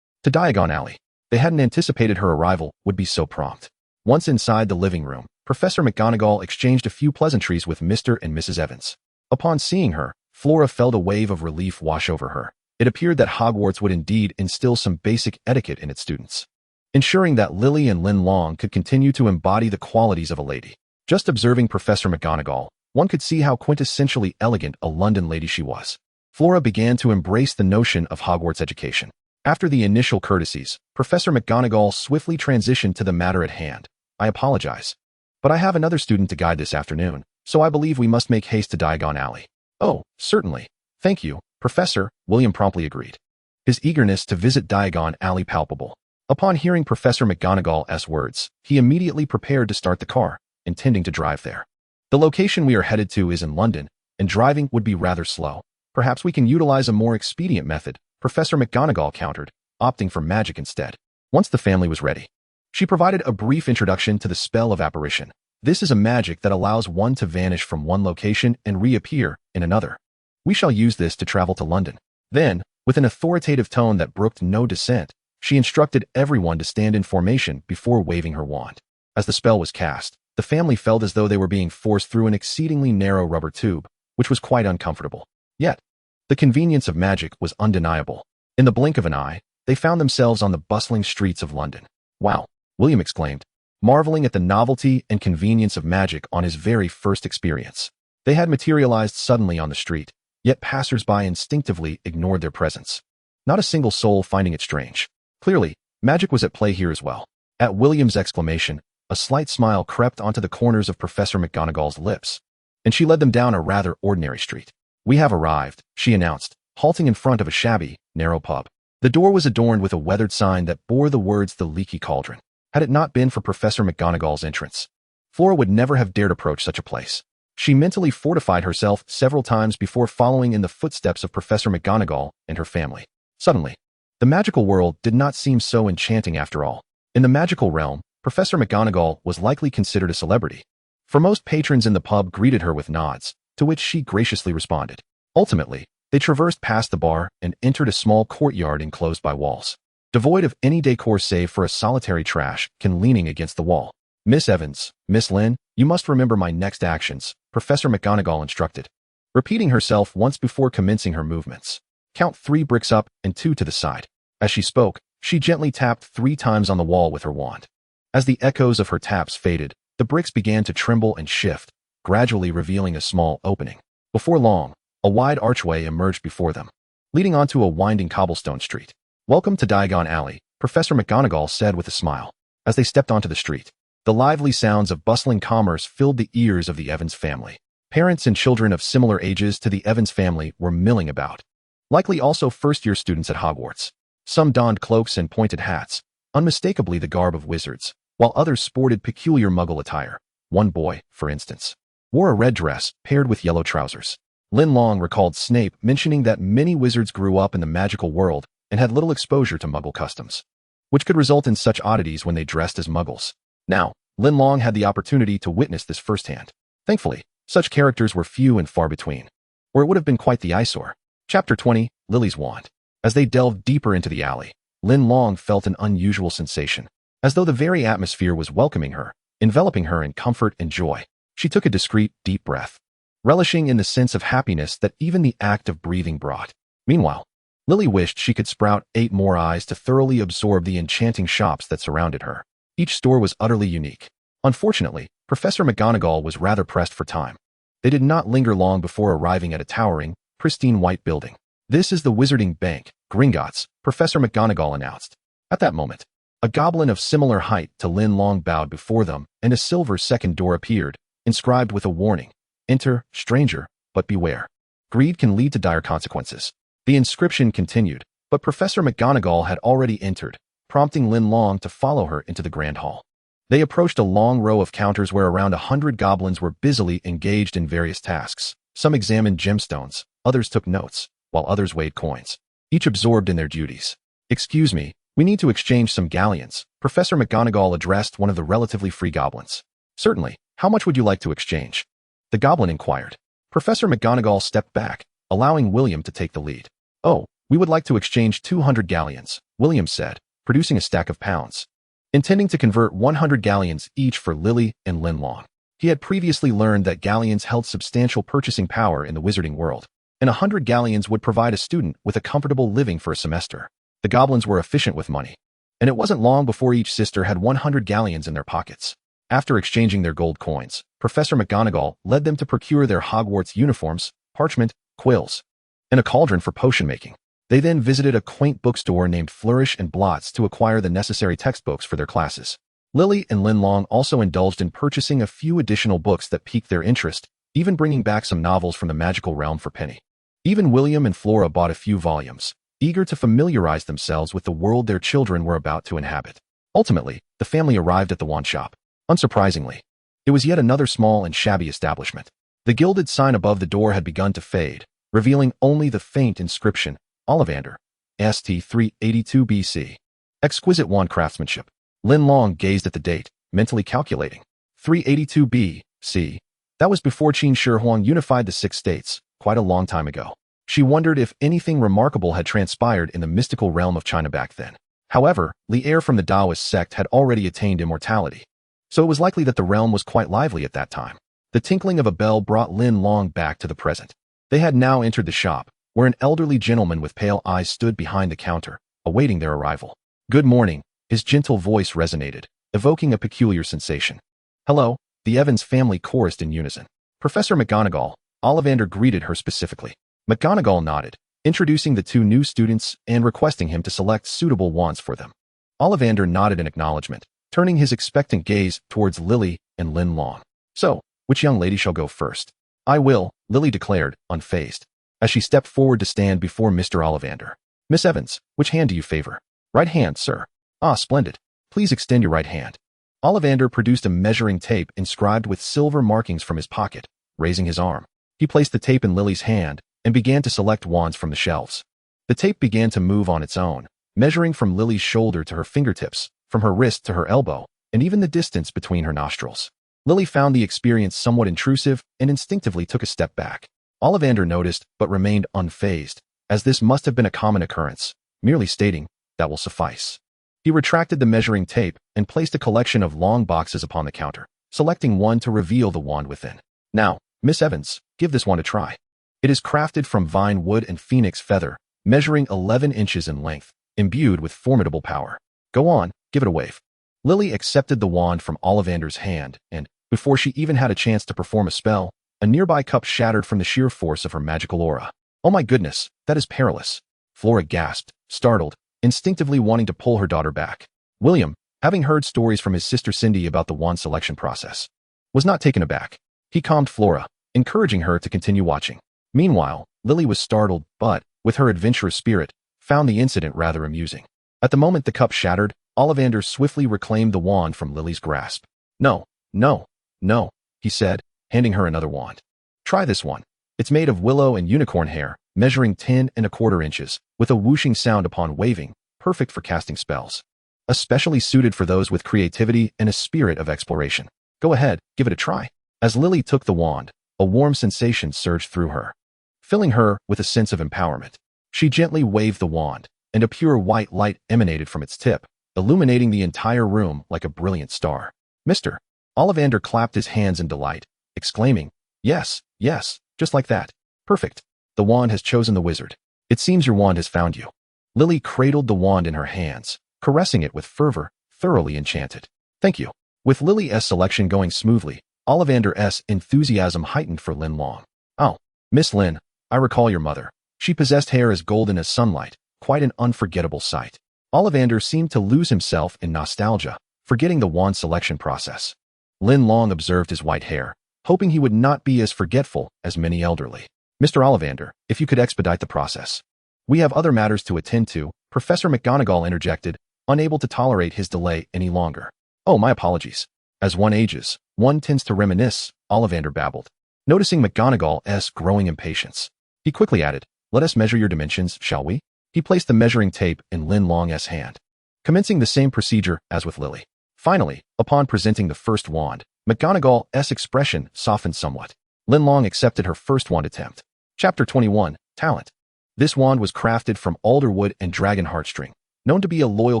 to Diagon Alley. They hadn't anticipated her arrival would be so prompt. Once inside the living room, Professor McGonagall exchanged a few pleasantries with Mr. and Mrs. Evans. Upon seeing her, Flora felt a wave of relief wash over her. It appeared that Hogwarts would indeed instill some basic etiquette in its students, ensuring that Lily and Linlong could continue to embody the qualities of a lady. Just observing Professor McGonagall, one could see how quintessentially elegant a London lady she was. Flora began to embrace the notion of Hogwarts education. After the initial courtesies, Professor McGonagall swiftly transitioned to the matter at hand. "I apologize, but I have another student to guide this afternoon, so I believe we must make haste to Diagon Alley." "Oh, certainly. Thank you, Professor," William promptly agreed, his eagerness to visit Diagon Alley palpable. Upon hearing Professor McGonagall's words, he immediately prepared to start the car, intending to drive there. "The location we are headed to is in London, and driving would be rather slow. Perhaps we can utilize a more expedient method," Professor McGonagall countered, opting for magic instead. Once the family was ready, she provided a brief introduction to the spell of apparition. This is a magic that allows one to vanish from one location and reappear in another. "We shall use this to travel to London." Then, with an authoritative tone that brooked no dissent, she instructed everyone to stand in formation before waving her wand. As the spell was cast, the family felt as though they were being forced through an exceedingly narrow rubber tube, which was quite uncomfortable. Yet, the convenience of magic was undeniable. In the blink of an eye, they found themselves on the bustling streets of London. "Wow," William exclaimed, marveling at the novelty and convenience of magic on his very first experience. They had materialized suddenly on the street, yet passers-by instinctively ignored their presence, not a single soul finding it strange. Clearly, magic was at play here as well. At William's exclamation, a slight smile crept onto the corners of Professor McGonagall's lips, and she led them down a rather ordinary street. "We have arrived," she announced, halting in front of a shabby, narrow pub. The door was adorned with a weathered sign that bore the words "The Leaky Cauldron." Had it not been for Professor McGonagall's entrance, Flora would never have dared approach such a place. She mentally fortified herself several times before following in the footsteps of Professor McGonagall and her family. Suddenly, the magical world did not seem so enchanting after all. In the magical realm, Professor McGonagall was likely considered a celebrity, for most patrons in the pub greeted her with nods, to which she graciously responded. Ultimately, they traversed past the bar and entered a small courtyard enclosed by walls, devoid of any decor save for a solitary trash can leaning against the wall. "Miss Evans, Miss Lynn, you must remember my next actions," Professor McGonagall instructed, repeating herself once before commencing her movements. "Count 3 bricks up and 2 to the side." As she spoke, she gently tapped 3 times on the wall with her wand. As the echoes of her taps faded, the bricks began to tremble and shift, gradually revealing a small opening. Before long, a wide archway emerged before them, leading onto a winding cobblestone street. "Welcome to Diagon Alley," Professor McGonagall said with a smile. As they stepped onto the street, the lively sounds of bustling commerce filled the ears of the Evans family. Parents and children of similar ages to the Evans family were milling about, likely also first-year students at Hogwarts. Some donned cloaks and pointed hats, unmistakably the garb of wizards, while others sported peculiar muggle attire. One boy, for instance, wore a red dress paired with yellow trousers. Linlong recalled Snape mentioning that many wizards grew up in the magical world and had little exposure to muggle customs, which could result in such oddities when they dressed as muggles. Now, Linlong had the opportunity to witness this firsthand. Thankfully, such characters were few and far between, or it would have been quite the eyesore. Chapter 20, Lily's Wand. As they delved deeper into the alley, Linlong felt an unusual sensation, as though the very atmosphere was welcoming her, enveloping her in comfort and joy. She took a discreet, deep breath, relishing in the sense of happiness that even the act of breathing brought. Meanwhile, Lily wished she could sprout 8 more eyes to thoroughly absorb the enchanting shops that surrounded her. Each store was utterly unique. Unfortunately, Professor McGonagall was rather pressed for time. They did not linger long before arriving at a towering, pristine white building. "This is the Wizarding Bank, Gringotts," Professor McGonagall announced. At that moment, a goblin of similar height to Linlong bowed before them, and a silver second door appeared, inscribed with a warning: "Enter, stranger, but beware. Greed can lead to dire consequences." The inscription continued, but Professor McGonagall had already entered, prompting Linlong to follow her into the grand hall. They approached a long row of counters where around 100 goblins were busily engaged in various tasks. Some examined gemstones, others took notes, while others weighed coins, each absorbed in their duties. "Excuse me, we need to exchange some galleons," Professor McGonagall addressed one of the relatively free goblins. "Certainly, how much would you like to exchange?" the goblin inquired. Professor McGonagall stepped back, allowing William to take the lead. "Oh, we would like to exchange 200 galleons, William said, producing a stack of pounds, intending to convert 100 galleons each for Lily and Linlong. He had previously learned that galleons held substantial purchasing power in the wizarding world, and 100 galleons would provide a student with a comfortable living for a semester. The goblins were efficient with money, and it wasn't long before each sister had 100 galleons in their pockets. After exchanging their gold coins, Professor McGonagall led them to procure their Hogwarts uniforms, parchment, quills, and a cauldron for potion making. They then visited a quaint bookstore named Flourish and Blots to acquire the necessary textbooks for their classes. Lily and Linlong also indulged in purchasing a few additional books that piqued their interest, even bringing back some novels from the magical realm for penny. Even William and Flora bought a few volumes, eager to familiarize themselves with the world their children were about to inhabit. Ultimately, the family arrived at the wand shop. Unsurprisingly, it was yet another small and shabby establishment. The gilded sign above the door had begun to fade, revealing only the faint inscription, Ollivander, St. 382 BC. Exquisite wand craftsmanship. Linlong gazed at the date, mentally calculating. 382 BC. That was before Qin Shi Huang unified the 6 states, quite a long time ago. She wondered if anything remarkable had transpired in the mystical realm of China back then. However, the heir from the Taoist sect had already attained immortality, so it was likely that the realm was quite lively at that time. The tinkling of a bell brought Linlong back to the present. They had now entered the shop, where an elderly gentleman with pale eyes stood behind the counter, awaiting their arrival. "Good morning," his gentle voice resonated, evoking a peculiar sensation. "Hello," the Evans family chorused in unison. Professor McGonagall, Ollivander greeted her specifically. McGonagall nodded, introducing the 2 new students and requesting him to select suitable wands for them. Ollivander nodded in acknowledgement, turning his expectant gaze towards Lily and Linlong. "So, which young lady shall go first?" "I will," Lily declared, unfazed, as she stepped forward to stand before Mr. Ollivander. "Miss Evans, which hand do you favor?" "Right hand, sir." "Ah, splendid. Please extend your right hand." Ollivander produced a measuring tape inscribed with silver markings from his pocket, raising his arm. He placed the tape in Lily's hand and began to select wands from the shelves. The tape began to move on its own, measuring from Lily's shoulder to her fingertips, from her wrist to her elbow, and even the distance between her nostrils. Lily found the experience somewhat intrusive and instinctively took a step back. Ollivander noticed but remained unfazed, as this must have been a common occurrence, merely stating, "That will suffice." He retracted the measuring tape and placed a collection of long boxes upon the counter, selecting one to reveal the wand within. "Now, Miss Evans, give this wand a try. It is crafted from vine wood and phoenix feather, measuring 11 inches in length, imbued with formidable power. Go on, give it a wave." Lily accepted the wand from Ollivander's hand, and, before she even had a chance to perform a spell, a nearby cup shattered from the sheer force of her magical aura. "Oh my goodness, that is perilous." Flora gasped, startled, instinctively wanting to pull her daughter back. William, having heard stories from his sister Cindy about the wand selection process, was not taken aback. He calmed Flora, encouraging her to continue watching. Meanwhile, Lily was startled, but, with her adventurous spirit, found the incident rather amusing. At the moment the cup shattered, Ollivander swiftly reclaimed the wand from Lily's grasp. No, no, no, he said, handing her another wand. Try this one. It's made of willow and unicorn hair, measuring 10¼ inches, with a whooshing sound upon waving, perfect for casting spells. Especially suited for those with creativity and a spirit of exploration. Go ahead, give it a try. As Lily took the wand, a warm sensation surged through her, filling her with a sense of empowerment. She gently waved the wand, and a pure white light emanated from its tip, illuminating the entire room like a brilliant star. Mr. Ollivander clapped his hands in delight, exclaiming, Yes, yes, just like that. Perfect. The wand has chosen the wizard. It seems your wand has found you. Lily cradled the wand in her hands, caressing it with fervor, thoroughly enchanted. Thank you. With Lily's selection going smoothly, Ollivander's enthusiasm heightened for Linlong. Oh, Miss Lin, I recall your mother. She possessed hair as golden as sunlight, quite an unforgettable sight. Ollivander seemed to lose himself in nostalgia, forgetting the wand selection process. Linlong observed his white hair, hoping he would not be as forgetful as many elderly. Mr. Ollivander, if you could expedite the process. We have other matters to attend to, Professor McGonagall interjected, unable to tolerate his delay any longer. Oh, my apologies. As one ages, one tends to reminisce, Ollivander babbled, noticing McGonagall's growing impatience. He quickly added, Let us measure your dimensions, shall we? He placed the measuring tape in Linlong's hand, commencing the same procedure as with Lily. Finally, upon presenting the first wand, McGonagall's expression softened somewhat. Linlong accepted her first wand attempt. Chapter 21, Talent. This wand was crafted from alderwood and dragon heartstring, known to be a loyal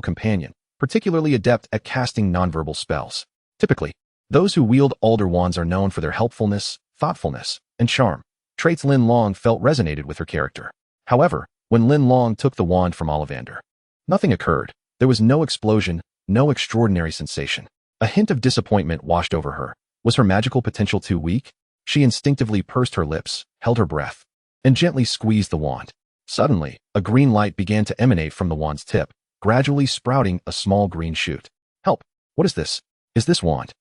companion, particularly adept at casting nonverbal spells. Typically, those who wield alder wands are known for their helpfulness, thoughtfulness, and charm, traits Linlong felt resonated with her character. However, when Linlong took the wand from Ollivander, nothing occurred. There was no explosion, no extraordinary sensation. A hint of disappointment washed over her. Was her magical potential too weak? She instinctively pursed her lips, held her breath, and gently squeezed the wand. Suddenly, a green light began to emanate from the wand's tip, gradually sprouting a small green shoot. Help! What is this? Is this wand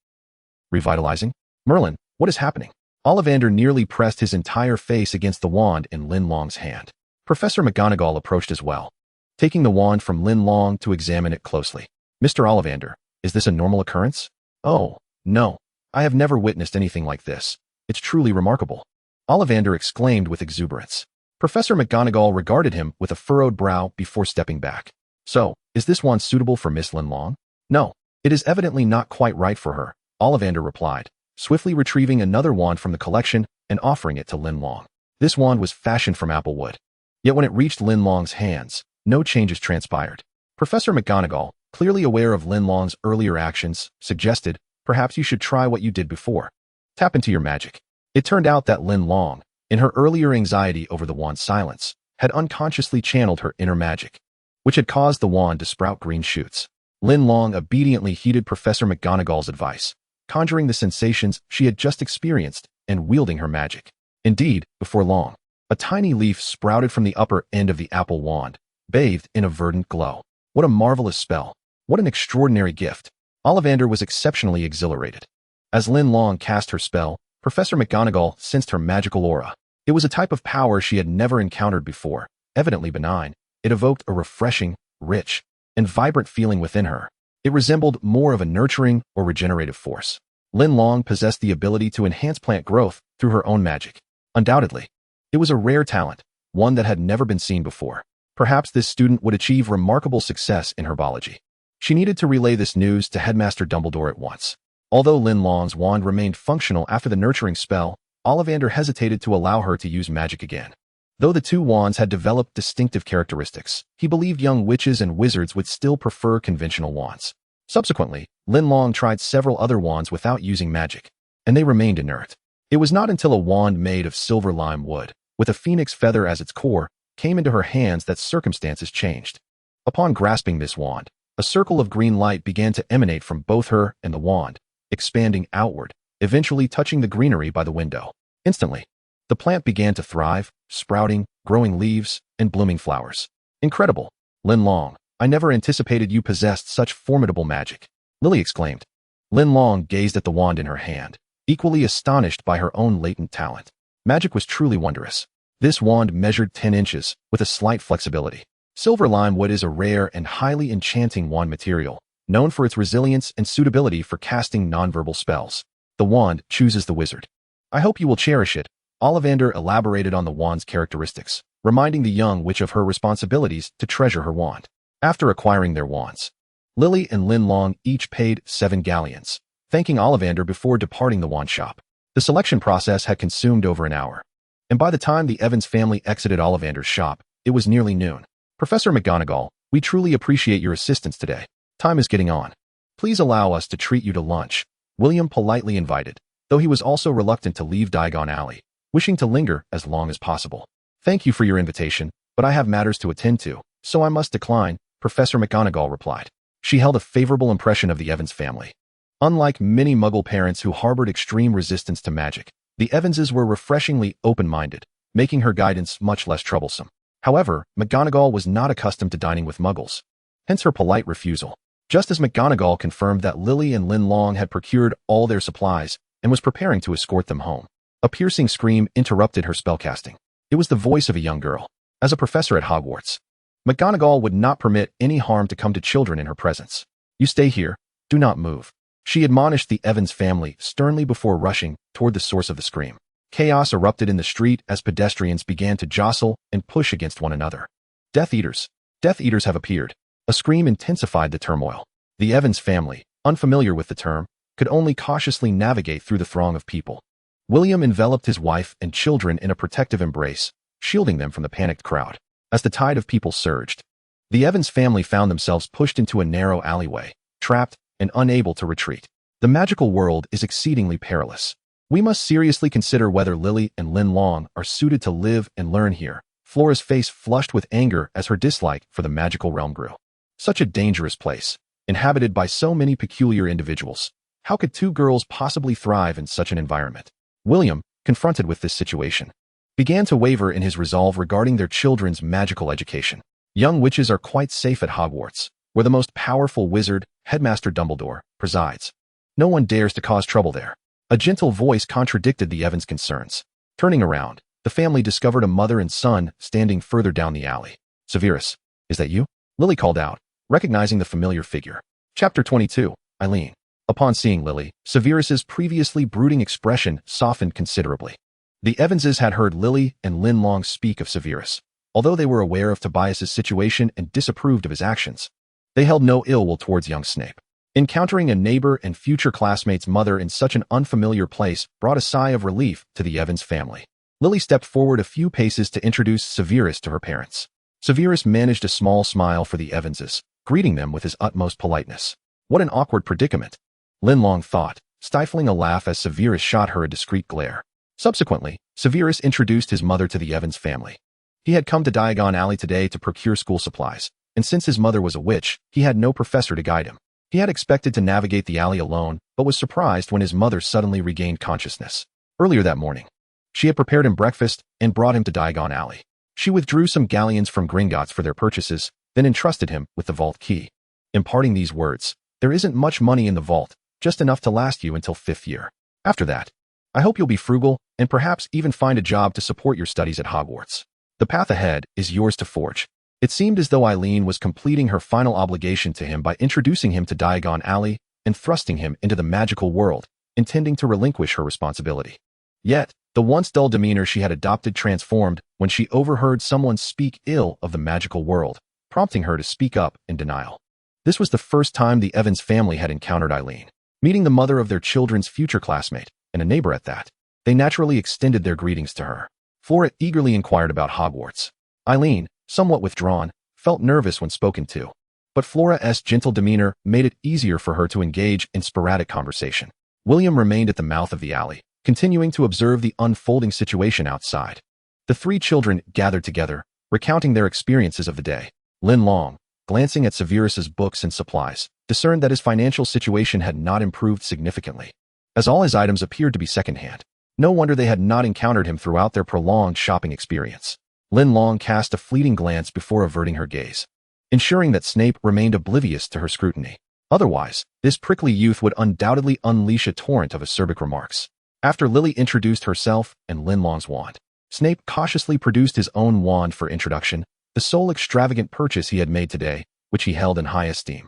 revitalizing? Merlin, what is happening? Ollivander nearly pressed his entire face against the wand in Linlong's hand. Professor McGonagall approached as well, taking the wand from Linlong to examine it closely. Mr. Ollivander, is this a normal occurrence? Oh, no. I have never witnessed anything like this. It's truly remarkable. Ollivander exclaimed with exuberance. Professor McGonagall regarded him with a furrowed brow before stepping back. So, is this wand suitable for Miss Linlong? No, it is evidently not quite right for her, Ollivander replied, swiftly retrieving another wand from the collection and offering it to Linlong. This wand was fashioned from apple wood. Yet when it reached Linlong's hands, no changes transpired. Professor McGonagall, clearly aware of Linlong's earlier actions, suggested, perhaps you should try what you did before. Tap into your magic. It turned out that Linlong, in her earlier anxiety over the wand's silence, had unconsciously channeled her inner magic, which had caused the wand to sprout green shoots. Linlong obediently heeded Professor McGonagall's advice, conjuring the sensations she had just experienced and wielding her magic. Indeed, before long, a tiny leaf sprouted from the upper end of the apple wand, bathed in a verdant glow. What a marvelous spell! What an extraordinary gift! Ollivander was exceptionally exhilarated. As Linlong cast her spell, Professor McGonagall sensed her magical aura. It was a type of power she had never encountered before, evidently benign. It evoked a refreshing, rich, and vibrant feeling within her. It resembled more of a nurturing or regenerative force. Linlong possessed the ability to enhance plant growth through her own magic. Undoubtedly, it was a rare talent, one that had never been seen before. Perhaps this student would achieve remarkable success in herbology. She needed to relay this news to Headmaster Dumbledore at once. Although Linlong's wand remained functional after the nurturing spell, Ollivander hesitated to allow her to use magic again. Though the two wands had developed distinctive characteristics, he believed young witches and wizards would still prefer conventional wands. Subsequently, Linlong tried several other wands without using magic, and they remained inert. It was not until a wand made of silver lime wood, with a phoenix feather as its core, came into her hands that circumstances changed. Upon grasping this wand, a circle of green light began to emanate from both her and the wand, expanding outward, eventually touching the greenery by the window. Instantly, the plant began to thrive, sprouting, growing leaves, and blooming flowers. Incredible! Linlong, I never anticipated you possessed such formidable magic, Lily exclaimed. Linlong gazed at the wand in her hand, equally astonished by her own latent talent. Magic was truly wondrous. This wand measured 10 inches, with a slight flexibility. Silver lime wood is a rare and highly enchanting wand material, known for its resilience and suitability for casting nonverbal spells. The wand chooses the wizard. I hope you will cherish it. Ollivander elaborated on the wand's characteristics, reminding the young witch of her responsibilities to treasure her wand. After acquiring their wands, Lily and Linlong each paid 7 galleons, thanking Ollivander before departing the wand shop. The selection process had consumed over an hour, and by the time the Evans family exited Ollivander's shop, it was nearly noon. Professor McGonagall, we truly appreciate your assistance today. Time is getting on. Please allow us to treat you to lunch, William politely invited, though he was also reluctant to leave Diagon Alley, wishing to linger as long as possible. Thank you for your invitation, but I have matters to attend to, so I must decline, Professor McGonagall replied. She held a favorable impression of the Evans family. Unlike many Muggle parents who harbored extreme resistance to magic, the Evanses were refreshingly open-minded, making her guidance much less troublesome. However, McGonagall was not accustomed to dining with Muggles, hence her polite refusal. Just as McGonagall confirmed that Lily and Linlong had procured all their supplies and was preparing to escort them home, a piercing scream interrupted her spellcasting. It was the voice of a young girl. As a professor at Hogwarts, McGonagall would not permit any harm to come to children in her presence. You stay here, do not move. She admonished the Evans family sternly before rushing toward the source of the scream. Chaos erupted in the street as pedestrians began to jostle and push against one another. Death Eaters! Death Eaters have appeared. A scream intensified the turmoil. The Evans family, unfamiliar with the term, could only cautiously navigate through the throng of people. William enveloped his wife and children in a protective embrace, shielding them from the panicked crowd. As the tide of people surged, the Evans family found themselves pushed into a narrow alleyway, trapped and unable to retreat. The magical world is exceedingly perilous. We must seriously consider whether Lily and Linlong are suited to live and learn here. Flora's face flushed with anger as her dislike for the magical realm grew. Such a dangerous place, inhabited by so many peculiar individuals. How could 2 girls possibly thrive in such an environment? William, confronted with this situation, began to waver in his resolve regarding their children's magical education. Young witches are quite safe at Hogwarts, where the most powerful wizard, Headmaster Dumbledore, presides. No one dares to cause trouble there. A gentle voice contradicted the Evans' concerns. Turning around, the family discovered a mother and son standing further down the alley. Severus, is that you? Lily called out, recognizing the familiar figure. Chapter 22, Eileen. Upon seeing Lily, Severus's previously brooding expression softened considerably. The Evanses had heard Lily and Linlong speak of Severus. Although they were aware of Tobias's situation and disapproved of his actions, they held no ill will towards young Snape. Encountering a neighbor and future classmate's mother in such an unfamiliar place brought a sigh of relief to the Evans family. Lily stepped forward a few paces to introduce Severus to her parents. Severus managed a small smile for the Evanses, greeting them with his utmost politeness. What an awkward predicament, Linlong thought, stifling a laugh as Severus shot her a discreet glare. Subsequently, Severus introduced his mother to the Evans family. He had come to Diagon Alley today to procure school supplies, and since his mother was a witch, he had no professor to guide him. He had expected to navigate the alley alone, but was surprised when his mother suddenly regained consciousness. Earlier that morning, she had prepared him breakfast and brought him to Diagon Alley. She withdrew some galleons from Gringotts for their purchases, then entrusted him with the vault key. Imparting these words, there isn't much money in the vault, just enough to last you until 5th year. After that, I hope you'll be frugal and perhaps even find a job to support your studies at Hogwarts. The path ahead is yours to forge. It seemed as though Eileen was completing her final obligation to him by introducing him to Diagon Alley and thrusting him into the magical world, intending to relinquish her responsibility. Yet, the once dull demeanor she had adopted transformed when she overheard someone speak ill of the magical world, prompting her to speak up in denial. This was the first time the Evans family had encountered Eileen. Meeting the mother of their children's future classmate, and a neighbor at that, they naturally extended their greetings to her. Flora eagerly inquired about Hogwarts. Eileen, somewhat withdrawn, felt nervous when spoken to, but Flora's gentle demeanor made it easier for her to engage in sporadic conversation. William remained at the mouth of the alley, continuing to observe the unfolding situation outside. The 3 children gathered together, recounting their experiences of the day. Linlong, glancing at Severus's books and supplies, discerned that his financial situation had not improved significantly, as all his items appeared to be secondhand. No wonder they had not encountered him throughout their prolonged shopping experience. Linlong cast a fleeting glance before averting her gaze, ensuring that Snape remained oblivious to her scrutiny. Otherwise, this prickly youth would undoubtedly unleash a torrent of acerbic remarks. After Lily introduced herself and Linlong's wand, Snape cautiously produced his own wand for introduction, the sole extravagant purchase he had made today, which he held in high esteem.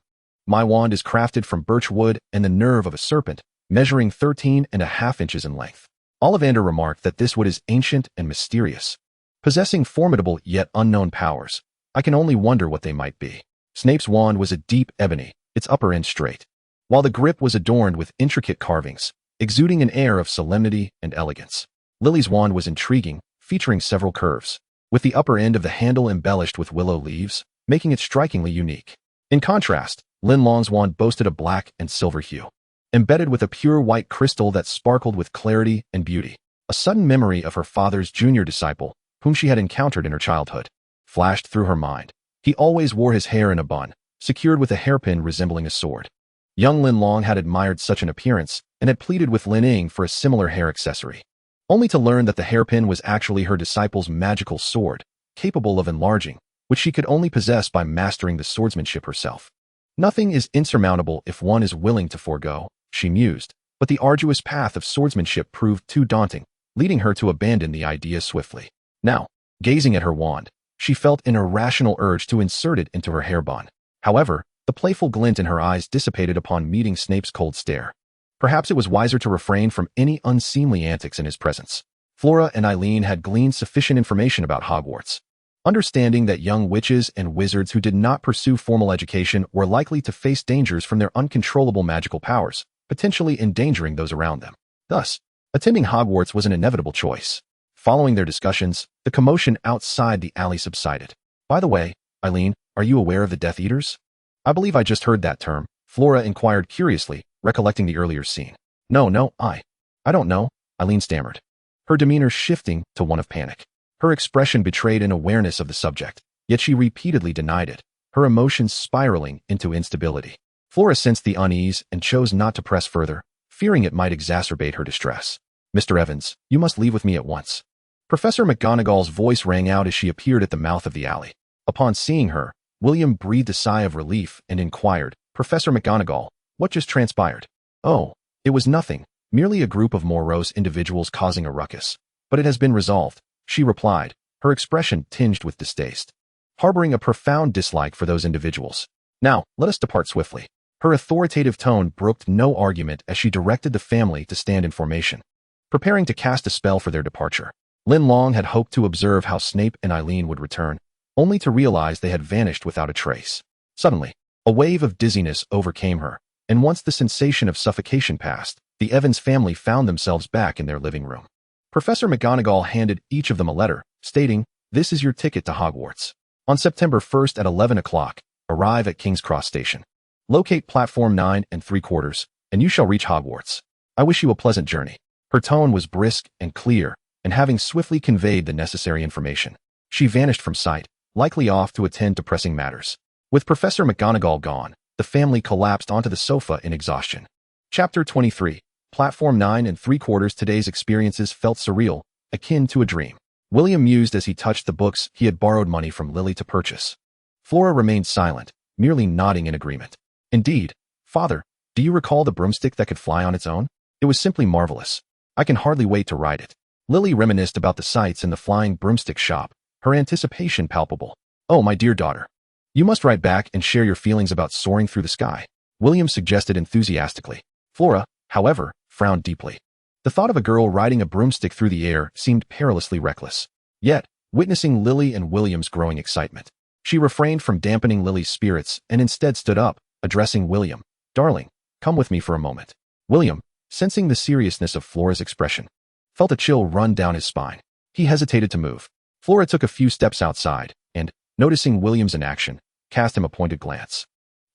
My wand is crafted from birch wood and the nerve of a serpent, measuring 13.5 inches in length. Ollivander remarked that this wood is ancient and mysterious, possessing formidable yet unknown powers. I can only wonder what they might be. Snape's wand was a deep ebony, its upper end straight, while the grip was adorned with intricate carvings, exuding an air of solemnity and elegance. Lily's wand was intriguing, featuring several curves, with the upper end of the handle embellished with willow leaves, making it strikingly unique. In contrast, Linlong's wand boasted a black and silver hue, embedded with a pure white crystal that sparkled with clarity and beauty. A sudden memory of her father's junior disciple, whom she had encountered in her childhood, flashed through her mind. He always wore his hair in a bun, secured with a hairpin resembling a sword. Young Linlong had admired such an appearance and had pleaded with Linning for a similar hair accessory, only to learn that the hairpin was actually her disciple's magical sword, capable of enlarging, which she could only possess by mastering the swordsmanship herself. Nothing is insurmountable if one is willing to forego, she mused, but the arduous path of swordsmanship proved too daunting, leading her to abandon the idea swiftly. Now, gazing at her wand, she felt an irrational urge to insert it into her hairbun. However, the playful glint in her eyes dissipated upon meeting Snape's cold stare. Perhaps it was wiser to refrain from any unseemly antics in his presence. Flora and Eileen had gleaned sufficient information about Hogwarts, understanding that young witches and wizards who did not pursue formal education were likely to face dangers from their uncontrollable magical powers, potentially endangering those around them. Thus, attending Hogwarts was an inevitable choice. Following their discussions, the commotion outside the alley subsided. By the way, Eileen, are you aware of the Death Eaters? I believe I just heard that term, Flora inquired curiously, recollecting the earlier scene. No, I don't know, Eileen stammered, her demeanor shifting to one of panic. Her expression betrayed an awareness of the subject, yet she repeatedly denied it, her emotions spiraling into instability. Flora sensed the unease and chose not to press further, fearing it might exacerbate her distress. Mr. Evans, you must leave with me at once. Professor McGonagall's voice rang out as she appeared at the mouth of the alley. Upon seeing her, William breathed a sigh of relief and inquired, Professor McGonagall, what just transpired? Oh, it was nothing, merely a group of morose individuals causing a ruckus. But it has been resolved, she replied, her expression tinged with distaste, harboring a profound dislike for those individuals. Now, let us depart swiftly. Her authoritative tone brooked no argument as she directed the family to stand in formation, preparing to cast a spell for their departure. Linlong had hoped to observe how Snape and Eileen would return, only to realize they had vanished without a trace. Suddenly, a wave of dizziness overcame her, and once the sensation of suffocation passed, the Evans family found themselves back in their living room. Professor McGonagall handed each of them a letter, stating, "This is your ticket to Hogwarts. On September 1st at 11 o'clock, arrive at King's Cross Station. Locate platform 9 3/4, and you shall reach Hogwarts. I wish you a pleasant journey." Her tone was brisk and clear, and having swiftly conveyed the necessary information, she vanished from sight, likely off to attend to pressing matters. With Professor McGonagall gone, the family collapsed onto the sofa in exhaustion. Chapter 23. Platform 9 3/4. Today's experiences felt surreal, akin to a dream. William mused as he touched the books he had borrowed money from Lily to purchase. Flora remained silent, merely nodding in agreement. Indeed, Father, do you recall the broomstick that could fly on its own? It was simply marvelous. I can hardly wait to ride it. Lily reminisced about the sights in the flying broomstick shop, her anticipation palpable. Oh, my dear daughter. You must write back and share your feelings about soaring through the sky, William suggested enthusiastically. Flora, however, frowned deeply. The thought of a girl riding a broomstick through the air seemed perilously reckless. Yet, witnessing Lily and William's growing excitement, she refrained from dampening Lily's spirits and instead stood up, addressing William. Darling, come with me for a moment. William, sensing the seriousness of Flora's expression, felt a chill run down his spine. He hesitated to move. Flora took a few steps outside, and, noticing William's inaction, cast him a pointed glance.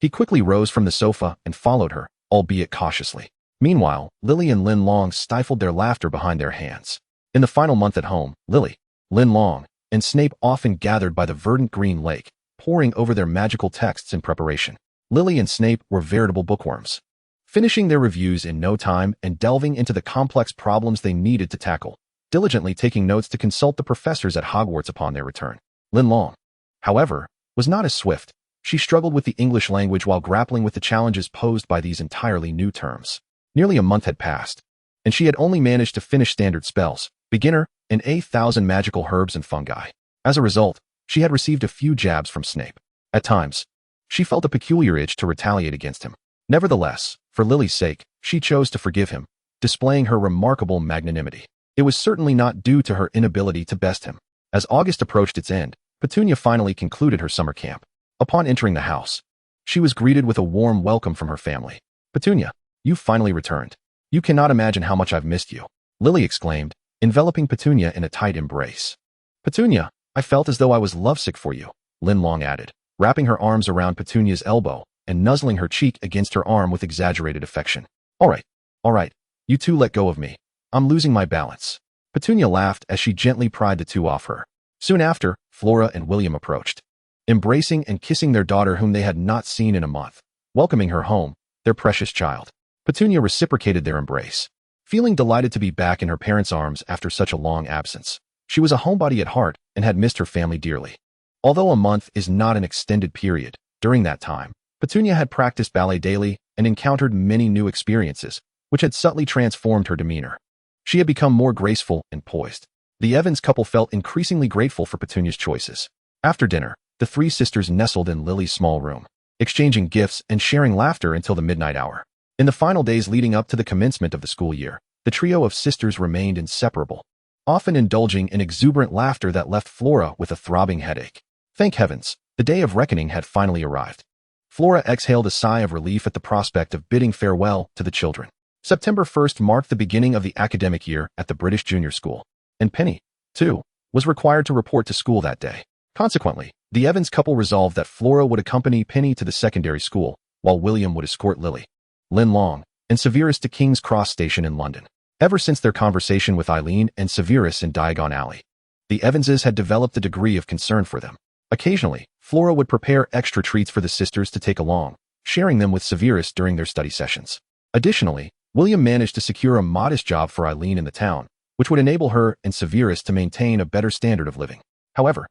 He quickly rose from the sofa and followed her, albeit cautiously. Meanwhile, Lily and Linlong stifled their laughter behind their hands. In the final month at home, Lily, Linlong, and Snape often gathered by the verdant green lake, poring over their magical texts in preparation. Lily and Snape were veritable bookworms, finishing their reviews in no time and delving into the complex problems they needed to tackle, diligently taking notes to consult the professors at Hogwarts upon their return. Linlong, however, was not as swift. She struggled with the English language while grappling with the challenges posed by these entirely new terms. Nearly a month had passed, and she had only managed to finish standard spells, beginner, and 8,000 magical herbs and fungi. As a result, she had received a few jabs from Snape. At times, She felt a peculiar itch to retaliate against him. Nevertheless, for Lily's sake, she chose to forgive him, displaying her remarkable magnanimity. It was certainly not due to her inability to best him. As August approached its end, Petunia finally concluded her summer camp. Upon entering the house, she was greeted with a warm welcome from her family. "Petunia, you've finally returned. You cannot imagine how much I've missed you," Lily exclaimed, enveloping Petunia in a tight embrace. "Petunia, I felt as though I was lovesick for you," Linlong added, wrapping her arms around Petunia's elbow and nuzzling her cheek against her arm with exaggerated affection. All right, you two let go of me. I'm losing my balance." Petunia laughed as she gently pried the two off her. Soon after, Flora and William approached, embracing and kissing their daughter whom they had not seen in a month, welcoming her home, their precious child. Petunia reciprocated their embrace, feeling delighted to be back in her parents' arms after such a long absence. She was a homebody at heart and had missed her family dearly. Although a month is not an extended period, during that time, Petunia had practiced ballet daily and encountered many new experiences, which had subtly transformed her demeanor. She had become more graceful and poised. The Evans couple felt increasingly grateful for Petunia's choices. After dinner, the three sisters nestled in Lily's small room, exchanging gifts and sharing laughter until the midnight hour. In the final days leading up to the commencement of the school year, the trio of sisters remained inseparable, often indulging in exuberant laughter that left Flora with a throbbing headache. Thank heavens, the day of reckoning had finally arrived. Flora exhaled a sigh of relief at the prospect of bidding farewell to the children. September 1st marked the beginning of the academic year at the British Junior School, and Penny, too, was required to report to school that day. Consequently, the Evans couple resolved that Flora would accompany Penny to the secondary school, while William would escort Lily, Linlong, and Sirius to King's Cross Station in London. Ever since their conversation with Eileen and Sirius in Diagon Alley, the Evanses had developed a degree of concern for them. Occasionally, Flora would prepare extra treats for the sisters to take along, sharing them with Sirius during their study sessions. Additionally, William managed to secure a modest job for Eileen in the town, which would enable her and Sirius to maintain a better standard of living. However,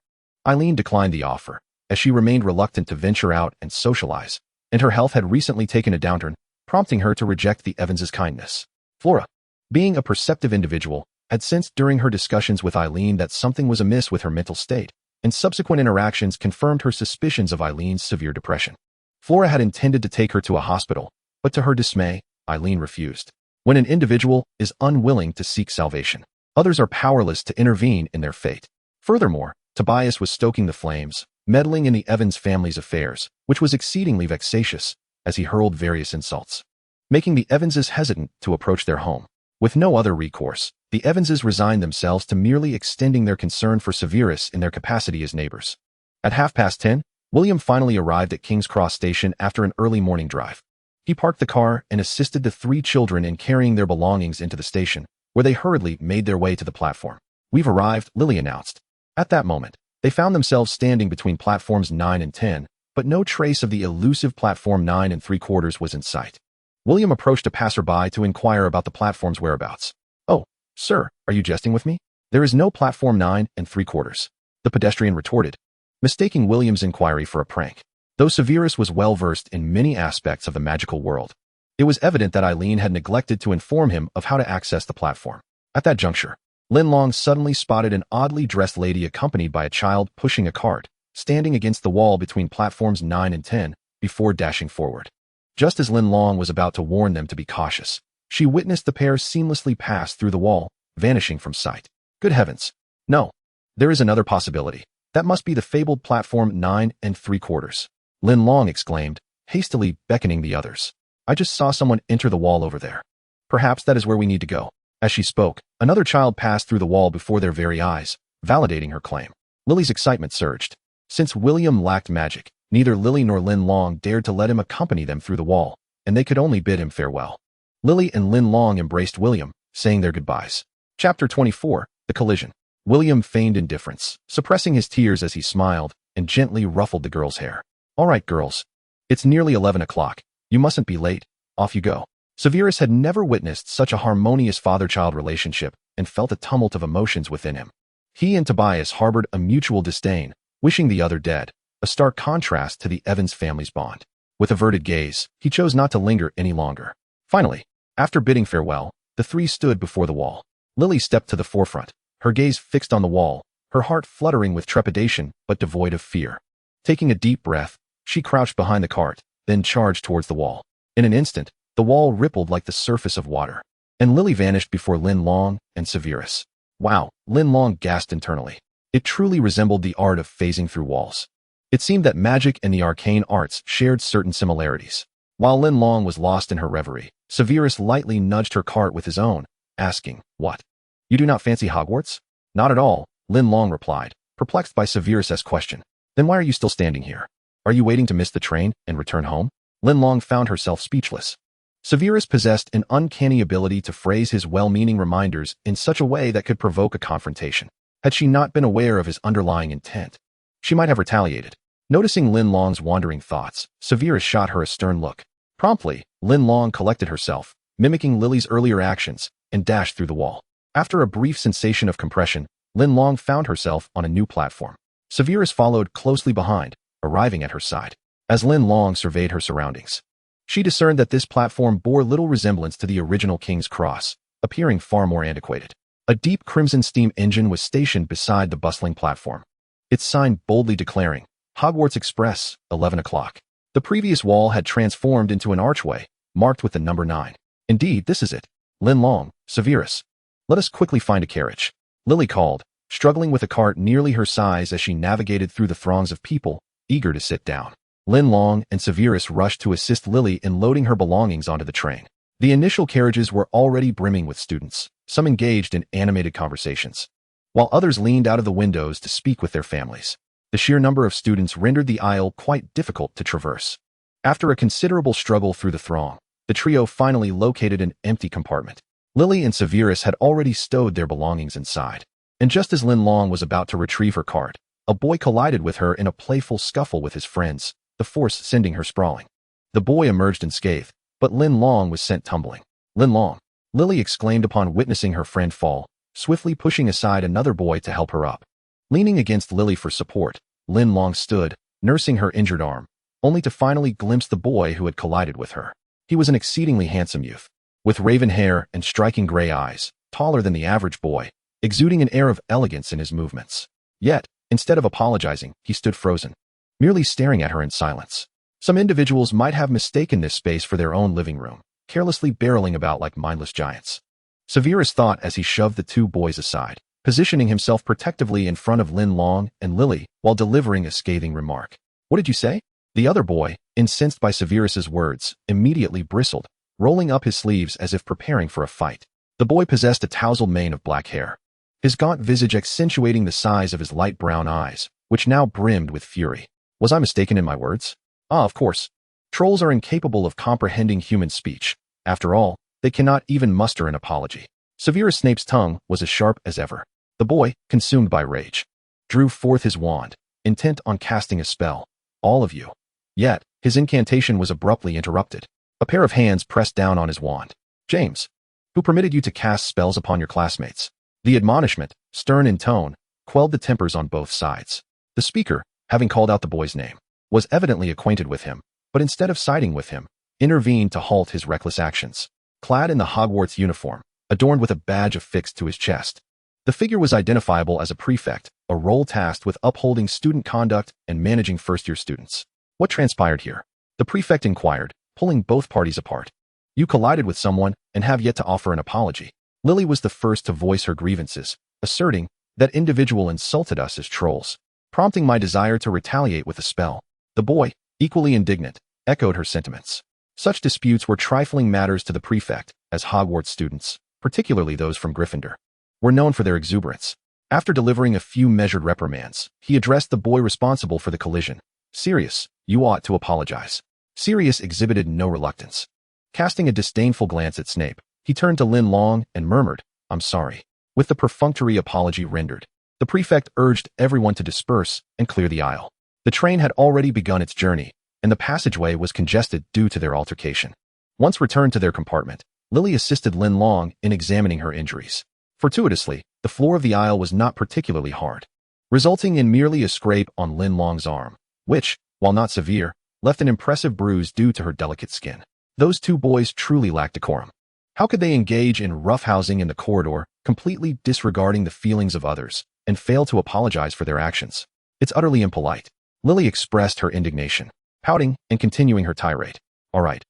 Eileen declined the offer, as she remained reluctant to venture out and socialize, and her health had recently taken a downturn, prompting her to reject the Evanses' kindness. Flora, being a perceptive individual, had sensed during her discussions with Eileen that something was amiss with her mental state, and subsequent interactions confirmed her suspicions of Eileen's severe depression. Flora had intended to take her to a hospital, but to her dismay, Eileen refused. When an individual is unwilling to seek salvation, others are powerless to intervene in their fate. Furthermore, Tobias was stoking the flames, meddling in the Evans family's affairs, which was exceedingly vexatious, as he hurled various insults, making the Evanses hesitant to approach their home. With no other recourse, the Evanses resigned themselves to merely extending their concern for Sirius in their capacity as neighbors. At 10:30, William finally arrived at King's Cross Station after an early morning drive. He parked the car and assisted the three children in carrying their belongings into the station, where they hurriedly made their way to the platform. "We've arrived," Lily announced. At that moment, they found themselves standing between platforms 9 and 10, but no trace of the elusive platform 9 3/4 was in sight. William approached a passerby to inquire about the platform's whereabouts. "Oh, sir, are you jesting with me? There is no platform 9 3/4, the pedestrian retorted, mistaking William's inquiry for a prank. Though Sirius was well-versed in many aspects of the magical world, it was evident that Eileen had neglected to inform him of how to access the platform. At that juncture, Linlong suddenly spotted an oddly dressed lady accompanied by a child pushing a cart, standing against the wall between platforms 9 and 10, before dashing forward. Just as Linlong was about to warn them to be cautious, she witnessed the pair seamlessly pass through the wall, vanishing from sight. Good heavens! No, there is another possibility. That must be the fabled platform 9 3/4. Linlong exclaimed, hastily beckoning the others. "I just saw someone enter the wall over there. Perhaps that is where we need to go." As she spoke, another child passed through the wall before their very eyes, validating her claim. Lily's excitement surged. Since William lacked magic, neither Lily nor Linlong dared to let him accompany them through the wall, and they could only bid him farewell. Lily and Linlong embraced William, saying their goodbyes. Chapter 24, The Collision. William feigned indifference, suppressing his tears as he smiled and gently ruffled the girls' hair. "All right, girls. It's nearly 11 o'clock. You mustn't be late. Off you go." Sirius had never witnessed such a harmonious father-child relationship and felt a tumult of emotions within him. He and Tobias harbored a mutual disdain, wishing the other dead, a stark contrast to the Evans family's bond. With averted gaze, he chose not to linger any longer. Finally, after bidding farewell, the three stood before the wall. Lily stepped to the forefront, her gaze fixed on the wall, her heart fluttering with trepidation but devoid of fear. Taking a deep breath, She crouched behind the cart, then charged towards the wall. In an instant, the wall rippled like the surface of water, and Lily vanished before Linlong and Severus. Wow, Linlong gasped internally. It truly resembled the art of phasing through walls. It seemed that magic and the arcane arts shared certain similarities. While Linlong was lost in her reverie, Severus lightly nudged her cart with his own, asking, "What? You do not fancy Hogwarts?" "Not at all," Linlong replied, perplexed by Severus's question. "Then why are you still standing here? Are you waiting to miss the train and return home?" Linlong found herself speechless. Severus possessed an uncanny ability to phrase his well-meaning reminders in such a way that could provoke a confrontation. Had she not been aware of his underlying intent, she might have retaliated. Noticing Linlong's wandering thoughts, Severus shot her a stern look. Promptly, Linlong collected herself, mimicking Lily's earlier actions, and dashed through the wall. After a brief sensation of compression, Linlong found herself on a new platform. Severus followed closely behind, arriving at her side. As Linlong surveyed her surroundings, she discerned that this platform bore little resemblance to the original King's Cross, appearing far more antiquated. A deep crimson steam engine was stationed beside the bustling platform, its sign boldly declaring, "Hogwarts Express, 11 o'clock." The previous wall had transformed into an archway, marked with the number 9. "Indeed, this is it. Linlong, Severus. Let us quickly find a carriage," Lily called, struggling with a cart nearly her size as she navigated through the throngs of people, eager to sit down. Linlong and Severus rushed to assist Lily in loading her belongings onto the train. The initial carriages were already brimming with students, some engaged in animated conversations, while others leaned out of the windows to speak with their families. The sheer number of students rendered the aisle quite difficult to traverse. After a considerable struggle through the throng, the trio finally located an empty compartment. Lily and Severus had already stowed their belongings inside, and just as Linlong was about to retrieve her cart, a boy collided with her in a playful scuffle with his friends, the force sending her sprawling. The boy emerged unscathed, but Linlong was sent tumbling. "Linlong!" Lily exclaimed upon witnessing her friend fall, swiftly pushing aside another boy to help her up. Leaning against Lily for support, Linlong stood, nursing her injured arm, only to finally glimpse the boy who had collided with her. He was an exceedingly handsome youth, with raven hair and striking gray eyes, taller than the average boy, exuding an air of elegance in his movements. Yet, instead of apologizing, he stood frozen, merely staring at her in silence. Some individuals might have mistaken this space for their own living room, carelessly barreling about like mindless giants. Severus thought as he shoved the two boys aside, positioning himself protectively in front of Linlong and Lily while delivering a scathing remark. "What did you say?" The other boy, incensed by Severus's words, immediately bristled, rolling up his sleeves as if preparing for a fight. The boy possessed a tousled mane of black hair, his gaunt visage accentuating the size of his light brown eyes, which now brimmed with fury. "Was I mistaken in my words?" "Ah, of course. Trolls are incapable of comprehending human speech. After all, they cannot even muster an apology." Severus Snape's tongue was as sharp as ever. The boy, consumed by rage, drew forth his wand, intent on casting a spell. "All of you." Yet, his incantation was abruptly interrupted. A pair of hands pressed down on his wand. "James, who permitted you to cast spells upon your classmates?" The admonishment, stern in tone, quelled the tempers on both sides. The speaker, having called out the boy's name, was evidently acquainted with him, but instead of siding with him, intervened to halt his reckless actions. Clad in the Hogwarts uniform, adorned with a badge affixed to his chest, the figure was identifiable as a prefect, a role tasked with upholding student conduct and managing first-year students. "What transpired here?" the prefect inquired, pulling both parties apart. "You collided with someone and have yet to offer an apology." Lily was the first to voice her grievances, asserting that individual insulted us as trolls, prompting my desire to retaliate with a spell. The boy, equally indignant, echoed her sentiments. Such disputes were trifling matters to the prefect, as Hogwarts students, particularly those from Gryffindor, were known for their exuberance. After delivering a few measured reprimands, he addressed the boy responsible for the collision. "Sirius, you ought to apologize." Sirius exhibited no reluctance. Casting a disdainful glance at Snape, he turned to Linlong and murmured, "I'm sorry." With the perfunctory apology rendered, the prefect urged everyone to disperse and clear the aisle. The train had already begun its journey, and the passageway was congested due to their altercation. Once returned to their compartment, Lily assisted Linlong in examining her injuries. Fortuitously, the floor of the aisle was not particularly hard, resulting in merely a scrape on Linlong's arm, which, while not severe, left an impressive bruise due to her delicate skin. Those two boys truly lacked decorum. How could they engage in roughhousing in the corridor, completely disregarding the feelings of others, and fail to apologize for their actions? It's utterly impolite. Lily expressed her indignation. pouting and continuing her tirade. All right,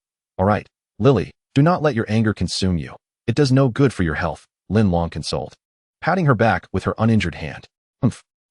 Lily, do not let your anger consume you. It does no good for your health, Linlong consoled, patting her back with her uninjured hand.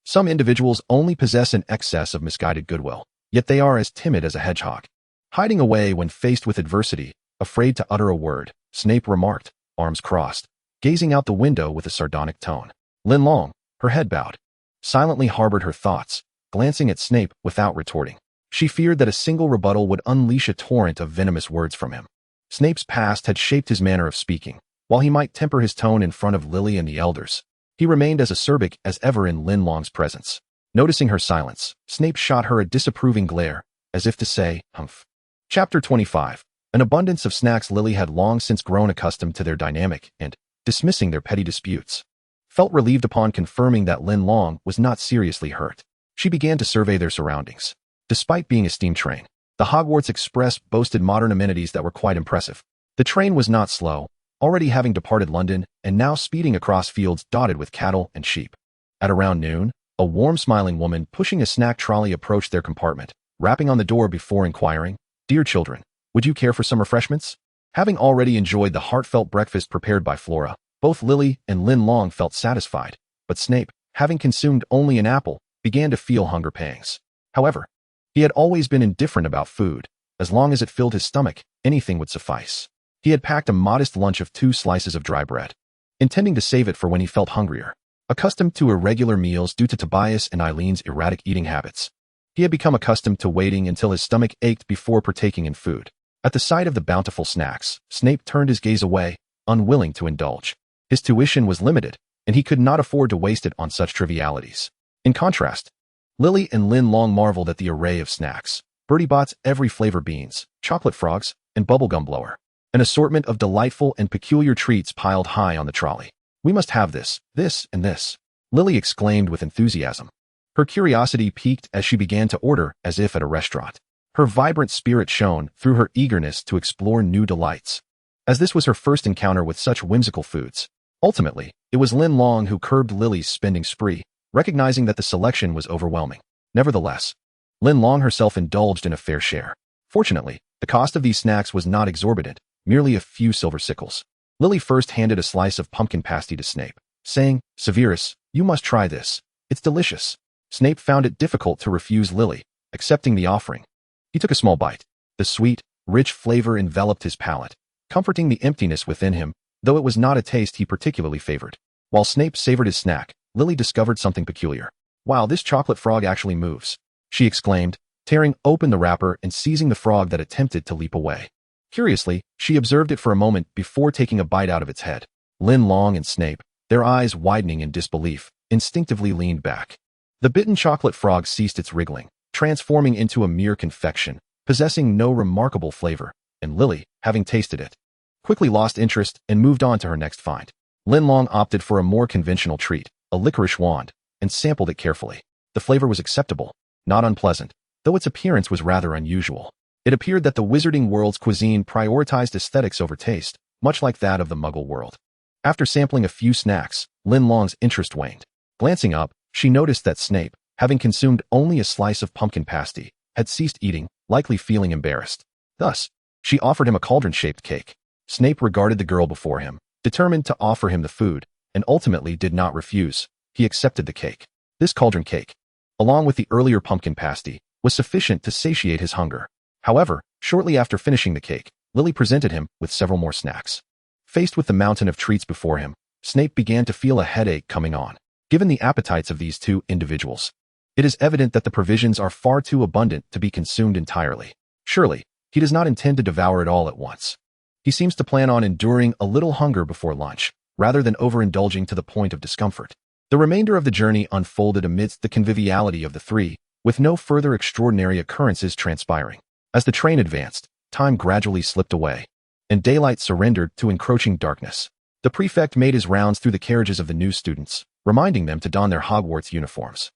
Some individuals only possess an excess of misguided goodwill, yet they are as timid as a hedgehog. Hiding away when faced with adversity, afraid to utter a word, Snape remarked, arms crossed, gazing out the window with a sardonic tone. Linlong, her head bowed, silently harbored her thoughts, glancing at Snape without retorting. She feared that a single rebuttal would unleash a torrent of venomous words from him. Snape's past had shaped his manner of speaking. While he might temper his tone in front of Lily and the elders, he remained as acerbic as ever in Linlong's presence. Noticing her silence, Snape shot her a disapproving glare, as if to say, humph. Chapter 25. An abundance of snacks. Lily had long since grown accustomed to their dynamic and, dismissing their petty disputes, felt relieved upon confirming that Linlong was not seriously hurt. She began to survey their surroundings. Despite being a steam train, the Hogwarts Express boasted modern amenities that were quite impressive. The train was not slow, already having departed London and now speeding across fields dotted with cattle and sheep. At around noon, a warm-smiling woman pushing a snack trolley approached their compartment, rapping on the door before inquiring, "Dear children, would you care for some refreshments?" Having already enjoyed the heartfelt breakfast prepared by Flora, both Lily and Linlong felt satisfied, but Snape, having consumed only an apple, began to feel hunger pangs. However, he had always been indifferent about food. As long as it filled his stomach, anything would suffice. He had packed a modest lunch of 2 slices of dry bread, intending to save it for when he felt hungrier. Accustomed to irregular meals due to Tobias and Eileen's erratic eating habits, he had become accustomed to waiting until his stomach ached before partaking in food. At the sight of the bountiful snacks, Snape turned his gaze away, unwilling to indulge. His tuition was limited, and he could not afford to waste it on such trivialities. In contrast, Lily and Linlong marveled at the array of snacks. Bertie Bott's every flavor beans, chocolate frogs, and bubblegum blower. An assortment of delightful and peculiar treats piled high on the trolley. "We must have this, and this," Lily exclaimed with enthusiasm. Her curiosity piqued as she began to order as if at a restaurant. Her vibrant spirit shone through her eagerness to explore new delights. As this was her first encounter with such whimsical foods, ultimately, it was Linlong who curbed Lily's spending spree, recognizing that the selection was overwhelming. Nevertheless, Linlong herself indulged in a fair share. Fortunately, the cost of these snacks was not exorbitant, merely a few silver sickles. Lily first handed a slice of pumpkin pasty to Snape, saying, "Severus, you must try this. It's delicious." Snape found it difficult to refuse Lily, accepting the offering. He took a small bite. The sweet, rich flavor enveloped his palate, comforting the emptiness within him, though it was not a taste he particularly favored. While Snape savored his snack, Lily discovered something peculiar. "Wow, this chocolate frog actually moves," she exclaimed, tearing open the wrapper and seizing the frog that attempted to leap away. Curiously, she observed it for a moment before taking a bite out of its head. Linlong and Snape, their eyes widening in disbelief, instinctively leaned back. The bitten chocolate frog ceased its wriggling, transforming into a mere confection, possessing no remarkable flavor, and Lily, having tasted it, quickly lost interest and moved on to her next find. Linlong opted for a more conventional treat, a licorice wand, and sampled it carefully. The flavor was acceptable, not unpleasant, though its appearance was rather unusual. It appeared that the wizarding world's cuisine prioritized aesthetics over taste, much like that of the Muggle world. After sampling a few snacks, Linlong's interest waned. Glancing up, she noticed that Snape, having consumed only a slice of pumpkin pasty, had ceased eating, likely feeling embarrassed. Thus, she offered him a cauldron-shaped cake. Snape regarded the girl before him, determined to offer him the food, and ultimately did not refuse. He accepted the cake. This cauldron cake, along with the earlier pumpkin pasty, was sufficient to satiate his hunger. However, shortly after finishing the cake, Lily presented him with several more snacks. Faced with the mountain of treats before him, Snape began to feel a headache coming on. Given the appetites of these two individuals, it is evident that the provisions are far too abundant to be consumed entirely. Surely, he does not intend to devour it all at once. He seems to plan on enduring a little hunger before lunch, rather than overindulging to the point of discomfort. The remainder of the journey unfolded amidst the conviviality of the three, with no further extraordinary occurrences transpiring. As the train advanced, time gradually slipped away, and daylight surrendered to encroaching darkness. The prefect made his rounds through the carriages of the new students, reminding them to don their Hogwarts uniforms.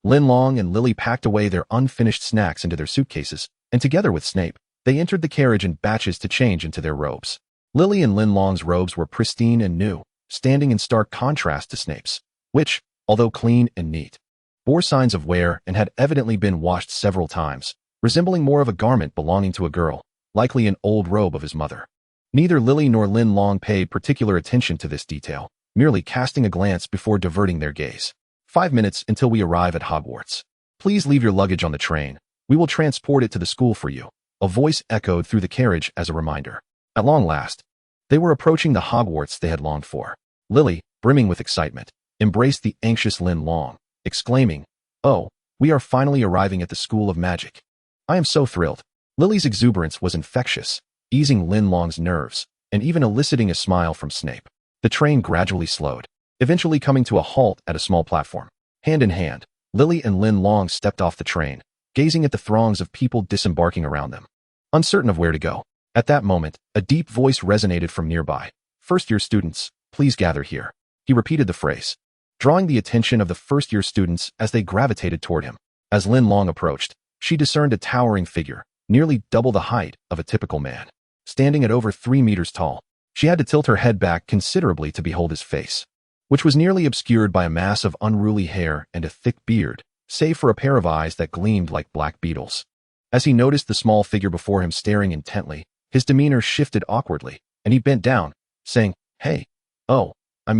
Linlong and Lily packed away their unfinished snacks into their suitcases, and together with Snape, they entered the carriage in batches to change into their robes. Lily and Linlong's robes were pristine and new, standing in stark contrast to Snape's, which, although clean and neat, bore signs of wear and had evidently been washed several times. resembling more of a garment belonging to a girl, likely an old robe of his mother. Neither Lily nor Linlong paid particular attention to this detail, merely casting a glance before diverting their gaze. 5 minutes until we arrive at Hogwarts. Please leave your luggage on the train. We will transport it to the school for you. A voice echoed through the carriage as a reminder. At long last, they were approaching the Hogwarts they had longed for. Lily, brimming with excitement, embraced the anxious Linlong, exclaiming, "Oh, we are finally arriving at the School of Magic. I am so thrilled." Lily's exuberance was infectious, easing Linlong's nerves, and even eliciting a smile from Snape. The train gradually slowed, eventually coming to a halt at a small platform. Hand in hand, Lily and Linlong stepped off the train, gazing at the throngs of people disembarking around them, uncertain of where to go. At that moment, a deep voice resonated from nearby. "First-year students, please gather here." He repeated the phrase, drawing the attention of the first-year students as they gravitated toward him. As Linlong approached, she discerned a towering figure, nearly double the height of a typical man, standing at over 3 meters tall. She had to tilt her head back considerably to behold his face, which was nearly obscured by a mass of unruly hair and a thick beard, save for a pair of eyes that gleamed like black beetles. As he noticed the small figure before him staring intently, his demeanor shifted awkwardly, and he bent down, saying, "Hey. Hello, I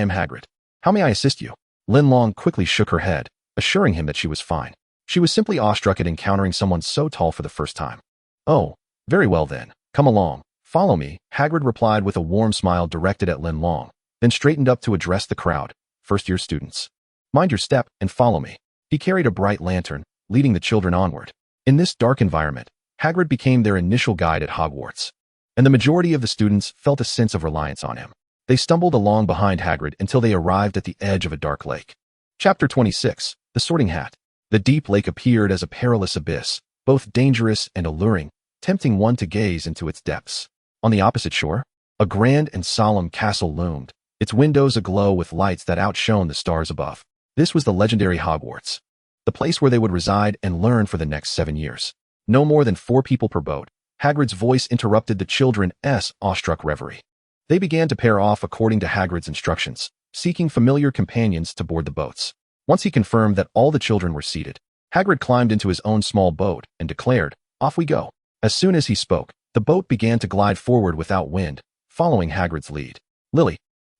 am Hagrid. How may I assist you?" Linlong quickly shook her head, assuring him that she was fine. She was simply awestruck at encountering someone so tall for the first time. "Oh, very well then. Come along. Follow me," Hagrid replied with a warm smile directed at Linlong, then straightened up to address the crowd. "First-year students, mind your step and follow me." He carried a bright lantern, leading the children onward. In this dark environment, Hagrid became their initial guide at Hogwarts, and the majority of the students felt a sense of reliance on him. They stumbled along behind Hagrid until they arrived at the edge of a dark lake. Chapter 26, The Sorting Hat. The deep lake appeared as a perilous abyss, both dangerous and alluring, tempting one to gaze into its depths. On the opposite shore, a grand and solemn castle loomed, its windows aglow with lights that outshone the stars above. This was the legendary Hogwarts, the place where they would reside and learn for the next 7 years. No more than 4 people per boat. Hagrid's voice interrupted the children's awestruck reverie. They began to pair off according to Hagrid's instructions, seeking familiar companions to board the boats. Once he confirmed that all the children were seated, Hagrid climbed into his own small boat and declared, "Off we go." As soon as he spoke, the boat began to glide forward without wind, following Hagrid's lead. Lily,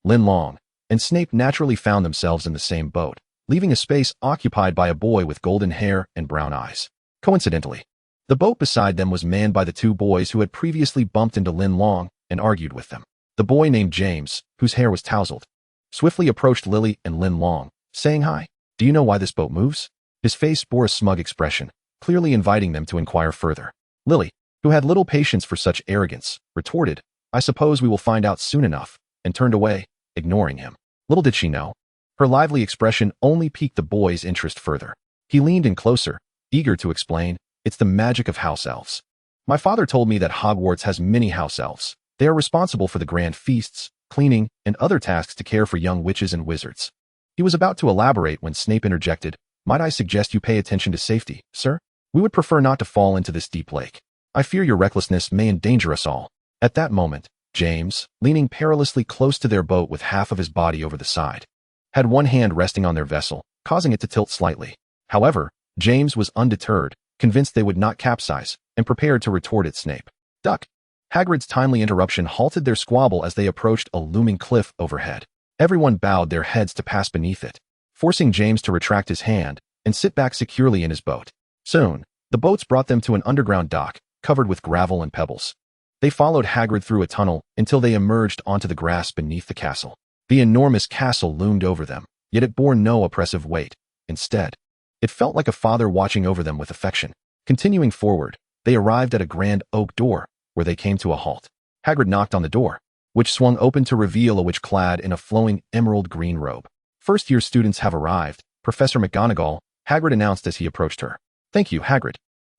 Linlong, and Snape naturally found themselves in the same boat, leaving a space occupied by a boy with golden hair and brown eyes. Coincidentally, the boat beside them was manned by the 2 boys who had previously bumped into Linlong and argued with them. The boy named James, whose hair was tousled, swiftly approached Lily and Linlong, saying, "Hi, do you know why this boat moves?" His face bore a smug expression, clearly inviting them to inquire further. Lily, who had little patience for such arrogance, retorted, "I suppose we will find out soon enough," and turned away, ignoring him. Little did she know, her lively expression only piqued the boy's interest further. He leaned in closer, eager to explain, "It's the magic of house elves. My father told me that Hogwarts has many house elves. They are responsible for the grand feasts, cleaning, and other tasks to care for young witches and wizards." He was about to elaborate when Snape interjected, "Might I suggest you pay attention to safety, sir? We would prefer not to fall into this deep lake. I fear your recklessness may endanger us all." At that moment, James, leaning perilously close to their boat with half of his body over the side, had one hand resting on their vessel, causing it to tilt slightly. However, James was undeterred, convinced they would not capsize, and prepared to retort at Snape. "Duck!" Hagrid's timely interruption halted their squabble as they approached a looming cliff overhead. Everyone bowed their heads to pass beneath it, forcing James to retract his hand and sit back securely in his boat. Soon, the boats brought them to an underground dock, covered with gravel and pebbles. They followed Hagrid through a tunnel until they emerged onto the grass beneath the castle. The enormous castle loomed over them, yet it bore no oppressive weight. Instead, it felt like a father watching over them with affection. Continuing forward, they arrived at a grand oak door, where they came to a halt. Hagrid knocked on the door, which swung open to reveal a witch clad in a flowing emerald green robe. "First-year students have arrived, Professor McGonagall," Hagrid announced as he approached her. "Thank you, Hagrid.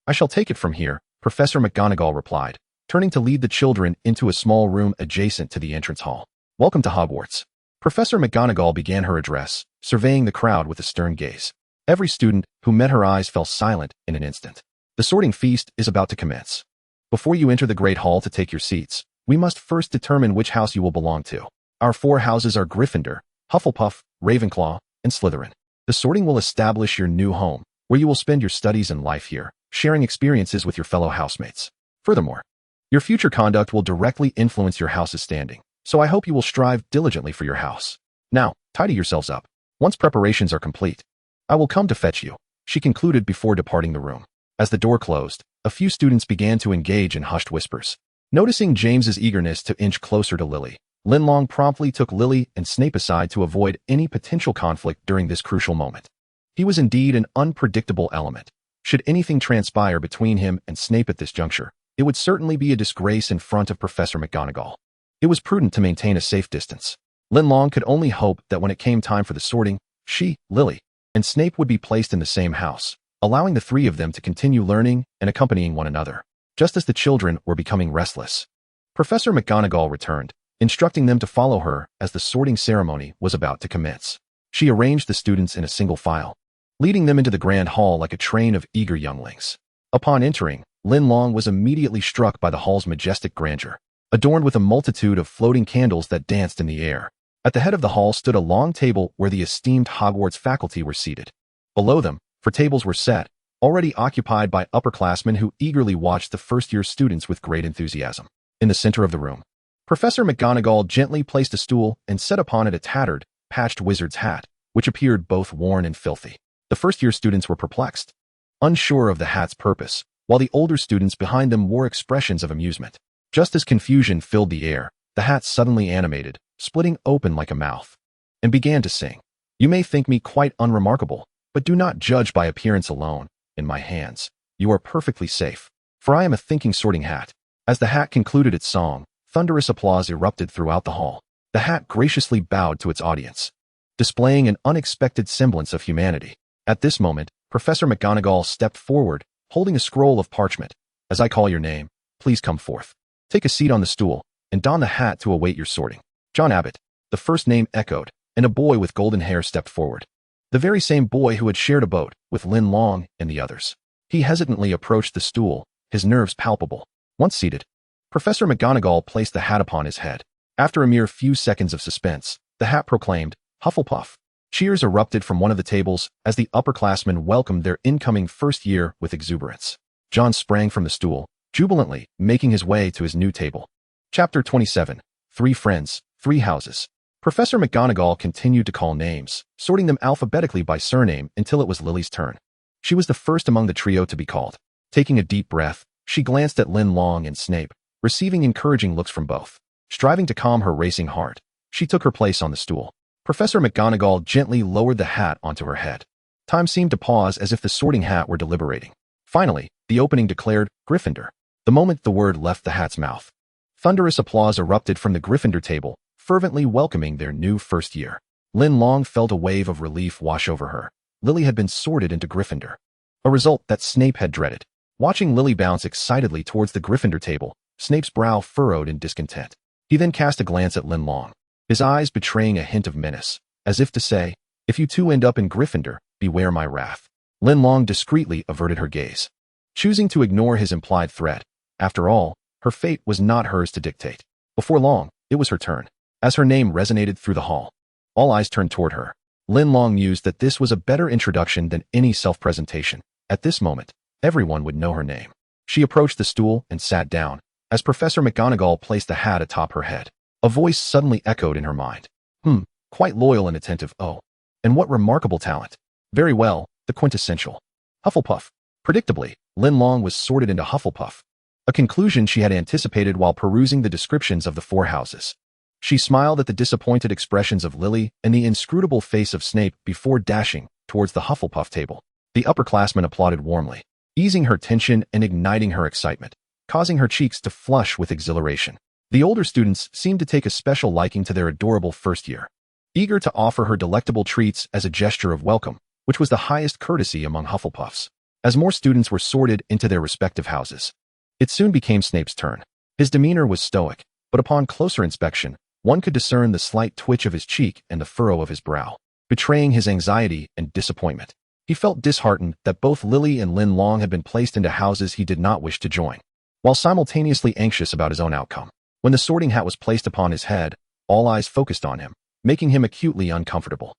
I shall take it from here," Professor McGonagall replied, turning to lead the children into a small room adjacent to the entrance hall. "Welcome to Hogwarts." Professor McGonagall began her address, surveying the crowd with a stern gaze. Every student who met her eyes fell silent in an instant. "The sorting feast is about to commence. Before you enter the Great Hall to take your seats, we must first determine which house you will belong to. Our 4 houses are Gryffindor, Hufflepuff, Ravenclaw, and Slytherin. The sorting will establish your new home, where you will spend your studies and life here. sharing experiences with your fellow housemates. Furthermore, your future conduct will directly influence your house's standing, so I hope you will strive diligently for your house. Now, tidy yourselves up. Once preparations are complete, I will come to fetch you," she concluded before departing the room. As the door closed, a few students began to engage in hushed whispers. Noticing James's eagerness to inch closer to Lily, Linlong promptly took Lily and Snape aside to avoid any potential conflict during this crucial moment. He was indeed an unpredictable element. Should anything transpire between him and Snape at this juncture, it would certainly be a disgrace in front of Professor McGonagall. It was prudent to maintain a safe distance. Linlong could only hope that when it came time for the sorting, she, Lily, and Snape would be placed in the same house, allowing the three of them to continue learning and accompanying one another. Just as the children were becoming restless, Professor McGonagall returned, instructing them to follow her as the sorting ceremony was about to commence. She arranged the students in a single file, leading them into the grand hall like a train of eager younglings. Upon entering, Linlong was immediately struck by the hall's majestic grandeur, adorned with a multitude of floating candles that danced in the air. At the head of the hall stood a long table where the esteemed Hogwarts faculty were seated. Below them, 4 tables were set, already occupied by upperclassmen who eagerly watched the first-year students with great enthusiasm. In the center of the room, Professor McGonagall gently placed a stool and set upon it a tattered, patched wizard's hat, which appeared both worn and filthy. The first-year students were perplexed, unsure of the hat's purpose, while the older students behind them wore expressions of amusement. Just as confusion filled the air, the hat suddenly animated, splitting open like a mouth, and began to sing. "You may think me quite unremarkable, but do not judge by appearance alone. In my hands, you are perfectly safe, for I am a thinking sorting hat." As the hat concluded its song, thunderous applause erupted throughout the hall. The hat graciously bowed to its audience, displaying an unexpected semblance of humanity. At this moment, Professor McGonagall stepped forward, holding a scroll of parchment. "As I call your name, please come forth. Take a seat on the stool, and don the hat to await your sorting." John Abbott, the first name echoed, and a boy with golden hair stepped forward. The very same boy who had shared a boat with Linlong and the others. He hesitantly approached the stool, his nerves palpable. Once seated, Professor McGonagall placed the hat upon his head. After a mere few seconds of suspense, the hat proclaimed, "Hufflepuff." Cheers erupted from one of the tables as the upperclassmen welcomed their incoming first year with exuberance. John sprang from the stool, jubilantly making his way to his new table. Chapter 27. 3 Friends, 3 Houses. Professor McGonagall continued to call names, sorting them alphabetically by surname until it was Lily's turn. She was the first among the trio to be called. Taking a deep breath, she glanced at Linlong and Snape, receiving encouraging looks from both. Striving to calm her racing heart, she took her place on the stool. Professor McGonagall gently lowered the hat onto her head. Time seemed to pause as if the sorting hat were deliberating. Finally, the opening declared, "Gryffindor." The moment the word left the hat's mouth, thunderous applause erupted from the Gryffindor table, fervently welcoming their new first year. Linlong felt a wave of relief wash over her. Lily had been sorted into Gryffindor, a result that Snape had dreaded. Watching Lily bounce excitedly towards the Gryffindor table, Snape's brow furrowed in discontent. He then cast a glance at Linlong, his eyes betraying a hint of menace, as if to say, "If you two end up in Gryffindor, beware my wrath." Linlong discreetly averted her gaze, choosing to ignore his implied threat. After all, her fate was not hers to dictate. Before long, it was her turn. As her name resonated through the hall, all eyes turned toward her. Linlong mused that this was a better introduction than any self-presentation. At this moment, everyone would know her name. She approached the stool and sat down, as Professor McGonagall placed the hat atop her head. A voice suddenly echoed in her mind. Quite loyal and attentive, oh. And what remarkable talent. Very well, the quintessential Hufflepuff. Predictably, Linlong was sorted into Hufflepuff, a conclusion she had anticipated while perusing the descriptions of the 4 houses. She smiled at the disappointed expressions of Lily and the inscrutable face of Snape before dashing towards the Hufflepuff table. The upperclassmen applauded warmly, easing her tension and igniting her excitement, causing her cheeks to flush with exhilaration. The older students seemed to take a special liking to their adorable first year, eager to offer her delectable treats as a gesture of welcome, which was the highest courtesy among Hufflepuffs. As more students were sorted into their respective houses, it soon became Snape's turn. His demeanor was stoic, but upon closer inspection, one could discern the slight twitch of his cheek and the furrow of his brow, betraying his anxiety and disappointment. He felt disheartened that both Lily and Linlong had been placed into houses he did not wish to join, while simultaneously anxious about his own outcome. When the sorting hat was placed upon his head, all eyes focused on him, making him acutely uncomfortable.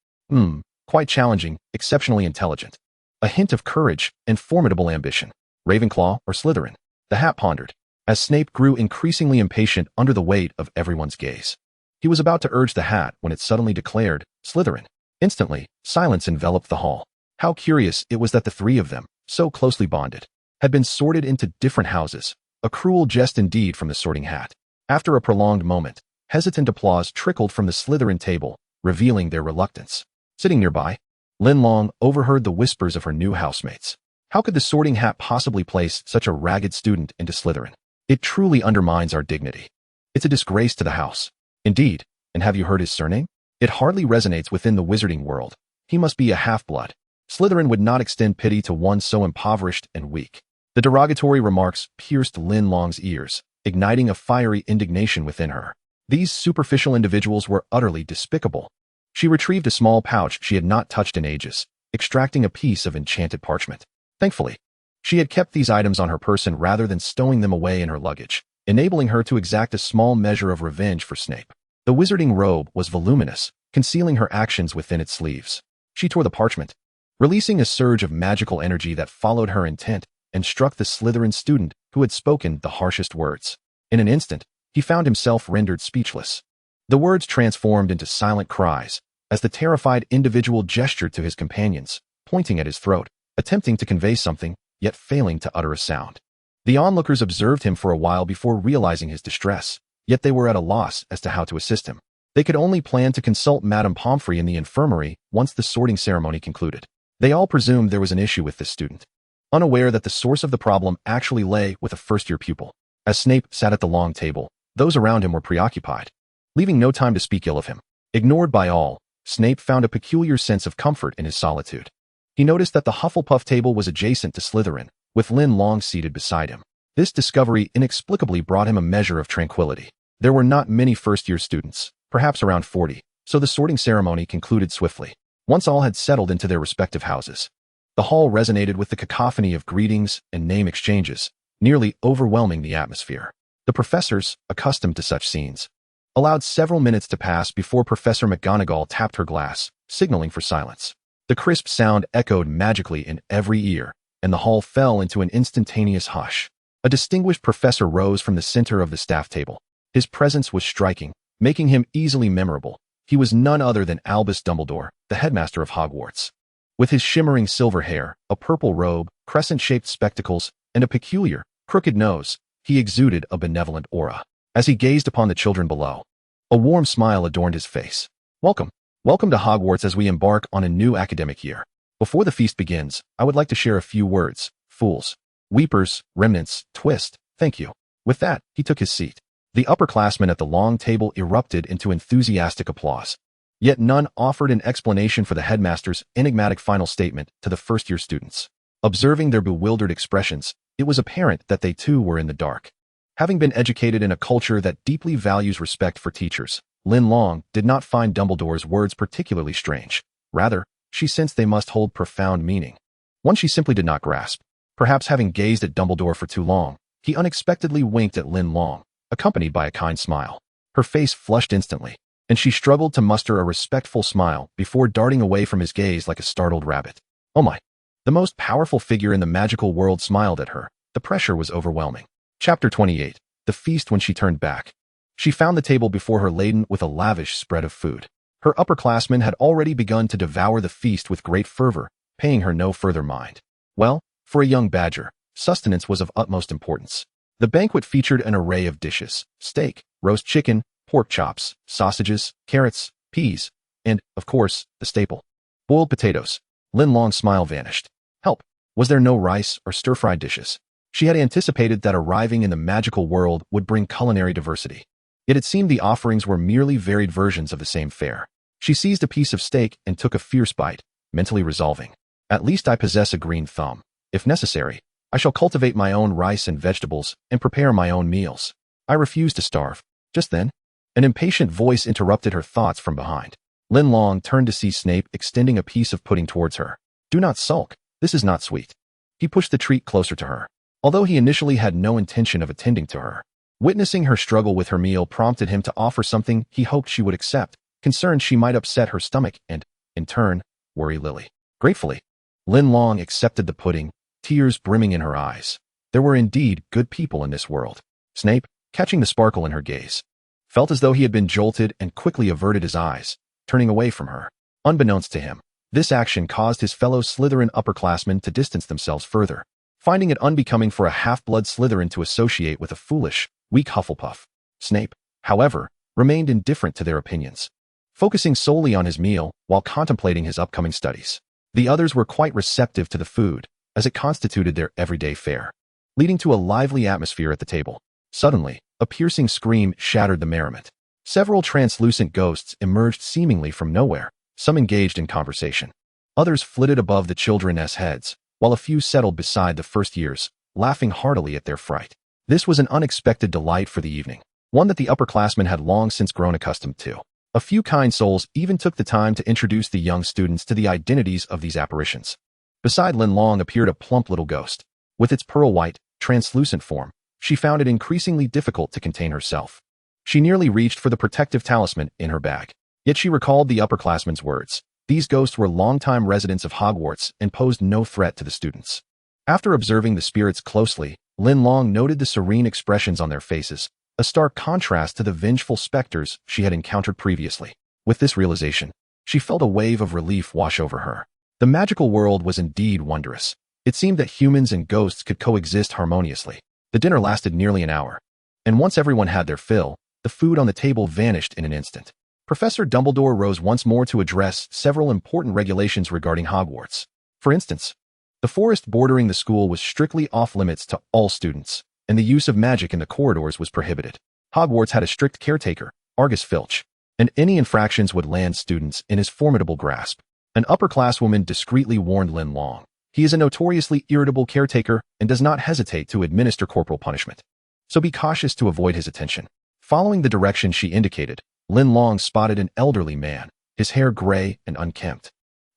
Quite challenging, exceptionally intelligent. A hint of courage and formidable ambition. Ravenclaw or Slytherin? The hat pondered, as Snape grew increasingly impatient under the weight of everyone's gaze. He was about to urge the hat when it suddenly declared, Slytherin. Instantly, silence enveloped the hall. How curious it was that the three of them, so closely bonded, had been sorted into different houses, a cruel jest indeed from the sorting hat. After a prolonged moment, hesitant applause trickled from the Slytherin table, revealing their reluctance. Sitting nearby, Linlong overheard the whispers of her new housemates. How could the sorting hat possibly place such a ragged student into Slytherin? It truly undermines our dignity. It's a disgrace to the house. Indeed, and have you heard his surname? It hardly resonates within the wizarding world. He must be a half-blood. Slytherin would not extend pity to one so impoverished and weak. The derogatory remarks pierced Linlong's ears, igniting a fiery indignation within her. These superficial individuals were utterly despicable. She retrieved a small pouch she had not touched in ages, extracting a piece of enchanted parchment. Thankfully, she had kept these items on her person rather than stowing them away in her luggage, enabling her to exact a small measure of revenge for Snape. The wizarding robe was voluminous, concealing her actions within its sleeves. She tore the parchment, releasing a surge of magical energy that followed her intent and struck the Slytherin student who had spoken the harshest words. In an instant, he found himself rendered speechless. The words transformed into silent cries as the terrified individual gestured to his companions, pointing at his throat, attempting to convey something, yet failing to utter a sound. The onlookers observed him for a while before realizing his distress, yet they were at a loss as to how to assist him. They could only plan to consult Madame Pomfrey in the infirmary once the sorting ceremony concluded. They all presumed there was an issue with this student, unaware that the source of the problem actually lay with a first-year pupil. As Snape sat at the long table, those around him were preoccupied, leaving no time to speak ill of him. Ignored by all, Snape found a peculiar sense of comfort in his solitude. He noticed that the Hufflepuff table was adjacent to Slytherin, with Linlong seated beside him. This discovery inexplicably brought him a measure of tranquility. There were not many first-year students, perhaps around 40, so the sorting ceremony concluded swiftly. Once all had settled into their respective houses, the hall resonated with the cacophony of greetings and name exchanges, nearly overwhelming the atmosphere. The professors, accustomed to such scenes, allowed several minutes to pass before Professor McGonagall tapped her glass, signaling for silence. The crisp sound echoed magically in every ear, and the hall fell into an instantaneous hush. A distinguished professor rose from the center of the staff table. His presence was striking, making him easily memorable. He was none other than Albus Dumbledore, the headmaster of Hogwarts. With his shimmering silver hair, a purple robe, crescent-shaped spectacles, and a peculiar, crooked nose, he exuded a benevolent aura. As he gazed upon the children below, a warm smile adorned his face. Welcome. Welcome to Hogwarts as we embark on a new academic year. Before the feast begins, I would like to share a few words. Fools, weepers, remnants, twist, thank you. With that, he took his seat. The upperclassmen at the long table erupted into enthusiastic applause. Yet none offered an explanation for the headmaster's enigmatic final statement to the first-year students. Observing their bewildered expressions, it was apparent that they too were in the dark. Having been educated in a culture that deeply values respect for teachers, Linlong did not find Dumbledore's words particularly strange. Rather, she sensed they must hold profound meaning. One she simply did not grasp. Perhaps having gazed at Dumbledore for too long, he unexpectedly winked at Linlong, accompanied by a kind smile. Her face flushed instantly, and she struggled to muster a respectful smile before darting away from his gaze like a startled rabbit. Oh my! The most powerful figure in the magical world smiled at her. The pressure was overwhelming. Chapter 28. The feast when she turned back. She found the table before her laden with a lavish spread of food. Her upperclassmen had already begun to devour the feast with great fervor, paying her no further mind. Well, for a young badger, sustenance was of utmost importance. The banquet featured an array of dishes: steak, roast chicken, pork chops, sausages, carrots, peas, and, of course, the staple, boiled potatoes. Linlong's smile vanished. Help! Was there no rice or stir-fried dishes? She had anticipated that arriving in the magical world would bring culinary diversity. Yet it seemed the offerings were merely varied versions of the same fare. She seized a piece of steak and took a fierce bite, mentally resolving, at least I possess a green thumb. If necessary, I shall cultivate my own rice and vegetables and prepare my own meals. I refuse to starve. Just then, an impatient voice interrupted her thoughts from behind. Linlong turned to see Snape extending a piece of pudding towards her. Do not sulk. This is not sweet. He pushed the treat closer to her, although he initially had no intention of attending to her. Witnessing her struggle with her meal prompted him to offer something he hoped she would accept, concerned she might upset her stomach and, in turn, worry Lily. Gratefully, Linlong accepted the pudding, tears brimming in her eyes. There were indeed good people in this world. Snape, catching the sparkle in her gaze, felt as though he had been jolted and quickly averted his eyes, turning away from her. Unbeknownst to him, this action caused his fellow Slytherin upperclassmen to distance themselves further, finding it unbecoming for a half-blood Slytherin to associate with a foolish, weak Hufflepuff. Snape, however, remained indifferent to their opinions, focusing solely on his meal while contemplating his upcoming studies. The others were quite receptive to the food, as it constituted their everyday fare, leading to a lively atmosphere at the table. Suddenly, a piercing scream shattered the merriment. Several translucent ghosts emerged seemingly from nowhere, some engaged in conversation. Others flitted above the children's heads, while a few settled beside the first years, laughing heartily at their fright. This was an unexpected delight for the evening, one that the upperclassmen had long since grown accustomed to. A few kind souls even took the time to introduce the young students to the identities of these apparitions. Beside Linlong appeared a plump little ghost. With its pearl-white, translucent form, she found it increasingly difficult to contain herself. She nearly reached for the protective talisman in her bag. Yet she recalled the upperclassmen's words. These ghosts were longtime residents of Hogwarts and posed no threat to the students. After observing the spirits closely, Linlong noted the serene expressions on their faces, a stark contrast to the vengeful specters she had encountered previously. With this realization, she felt a wave of relief wash over her. The magical world was indeed wondrous. It seemed that humans and ghosts could coexist harmoniously. The dinner lasted nearly an hour, and once everyone had their fill, the food on the table vanished in an instant. Professor Dumbledore rose once more to address several important regulations regarding Hogwarts. For instance, the forest bordering the school was strictly off-limits to all students, and the use of magic in the corridors was prohibited. Hogwarts had a strict caretaker, Argus Filch, and any infractions would land students in his formidable grasp. An upper-class woman discreetly warned Linlong. He is a notoriously irritable caretaker and does not hesitate to administer corporal punishment, so be cautious to avoid his attention. Following the direction she indicated, Linlong spotted an elderly man, his hair gray and unkempt,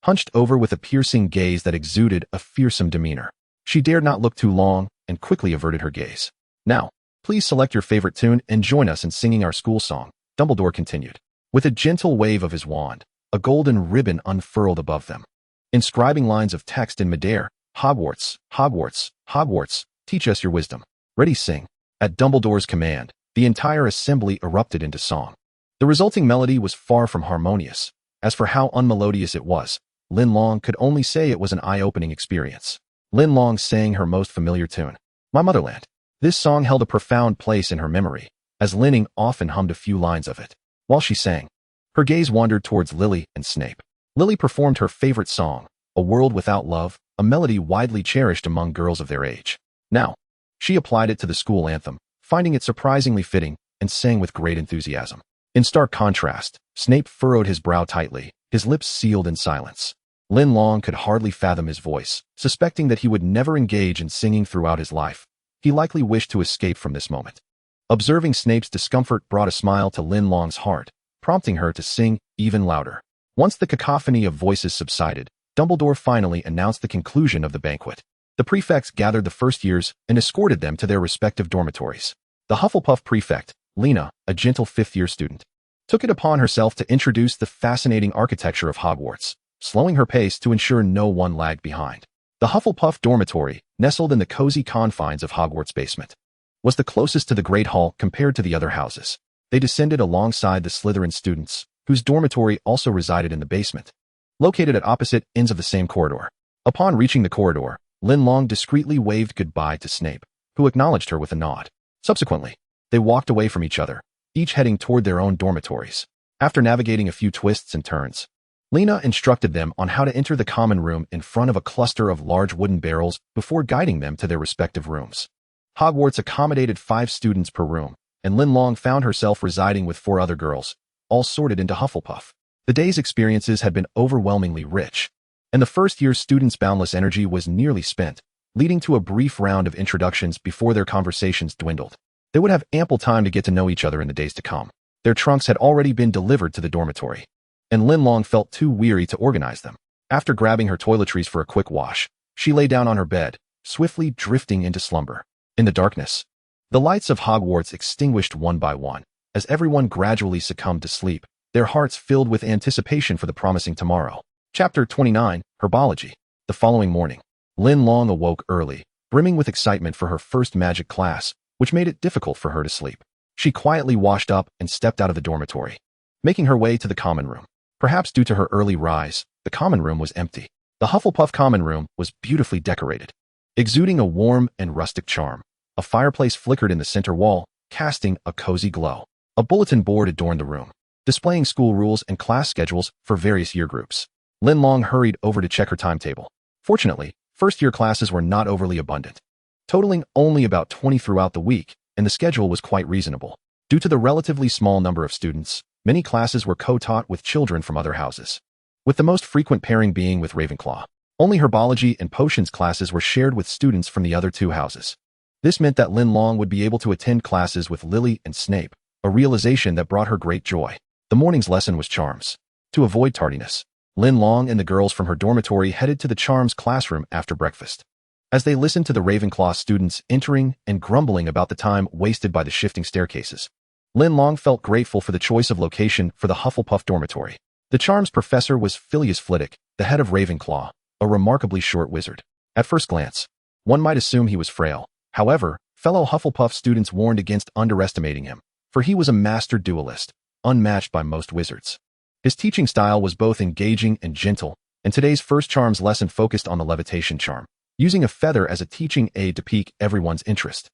hunched over with a piercing gaze that exuded a fearsome demeanor. She dared not look too long and quickly averted her gaze. Now, please select your favorite tune and join us in singing our school song, Dumbledore continued. With a gentle wave of his wand, a golden ribbon unfurled above them, inscribing lines of text in midair. Hogwarts, Hogwarts, Hogwarts, teach us your wisdom. Ready, sing. At Dumbledore's command, the entire assembly erupted into song. The resulting melody was far from harmonious. As for how unmelodious it was, Linlong could only say it was an eye-opening experience. Linlong sang her most familiar tune, My Motherland. This song held a profound place in her memory, as Linning often hummed a few lines of it. While she sang, her gaze wandered towards Lily and Snape. Lily performed her favorite song, A World Without Love, a melody widely cherished among girls of their age. Now, she applied it to the school anthem, finding it surprisingly fitting, and sang with great enthusiasm. In stark contrast, Snape furrowed his brow tightly, his lips sealed in silence. Linlong could hardly fathom his voice, suspecting that he would never engage in singing throughout his life. He likely wished to escape from this moment. Observing Snape's discomfort brought a smile to Linlong's heart, prompting her to sing even louder. Once the cacophony of voices subsided, Dumbledore finally announced the conclusion of the banquet. The prefects gathered the first years and escorted them to their respective dormitories. The Hufflepuff prefect, Lena, a gentle fifth-year student, took it upon herself to introduce the fascinating architecture of Hogwarts, slowing her pace to ensure no one lagged behind. The Hufflepuff dormitory, nestled in the cozy confines of Hogwarts' basement, was the closest to the Great Hall compared to the other houses. They descended alongside the Slytherin students, whose dormitory also resided in the basement, located at opposite ends of the same corridor. Upon reaching the corridor, Linlong discreetly waved goodbye to Snape, who acknowledged her with a nod. Subsequently, they walked away from each other, each heading toward their own dormitories. After navigating a few twists and turns, Lena instructed them on how to enter the common room in front of a cluster of large wooden barrels before guiding them to their respective rooms. Hogwarts accommodated 5 students per room, and Linlong found herself residing with 4 other girls, all sorted into Hufflepuff. The day's experiences had been overwhelmingly rich, and the first year's students' boundless energy was nearly spent, leading to a brief round of introductions before their conversations dwindled. They would have ample time to get to know each other in the days to come. Their trunks had already been delivered to the dormitory, and Linlong felt too weary to organize them. After grabbing her toiletries for a quick wash, she lay down on her bed, swiftly drifting into slumber. In the darkness, the lights of Hogwarts extinguished one by one, as everyone gradually succumbed to sleep, their hearts filled with anticipation for the promising tomorrow. Chapter 29, Herbology. The following morning, Linlong awoke early, brimming with excitement for her first magic class, which made it difficult for her to sleep. She quietly washed up and stepped out of the dormitory, making her way to the common room. Perhaps due to her early rise, the common room was empty. The Hufflepuff common room was beautifully decorated, exuding a warm and rustic charm. A fireplace flickered in the center wall, casting a cozy glow. A bulletin board adorned the room, displaying school rules and class schedules for various year groups. Linlong hurried over to check her timetable. Fortunately, first-year classes were not overly abundant, totaling only about 20 throughout the week, and the schedule was quite reasonable. Due to the relatively small number of students, many classes were co-taught with children from other houses, with the most frequent pairing being with Ravenclaw. Only herbology and potions classes were shared with students from the other two houses. This meant that Linlong would be able to attend classes with Lily and Snape, a realization that brought her great joy. The morning's lesson was charms. To avoid tardiness, Linlong and the girls from her dormitory headed to the charms classroom after breakfast. As they listened to the Ravenclaw students entering and grumbling about the time wasted by the shifting staircases, Linlong felt grateful for the choice of location for the Hufflepuff dormitory. The charms professor was Phileas Flitwick, the head of Ravenclaw, a remarkably short wizard. At first glance, one might assume he was frail. However, fellow Hufflepuff students warned against underestimating him, for he was a master duelist, unmatched by most wizards. His teaching style was both engaging and gentle, and today's first charms lesson focused on the levitation charm, using a feather as a teaching aid to pique everyone's interest.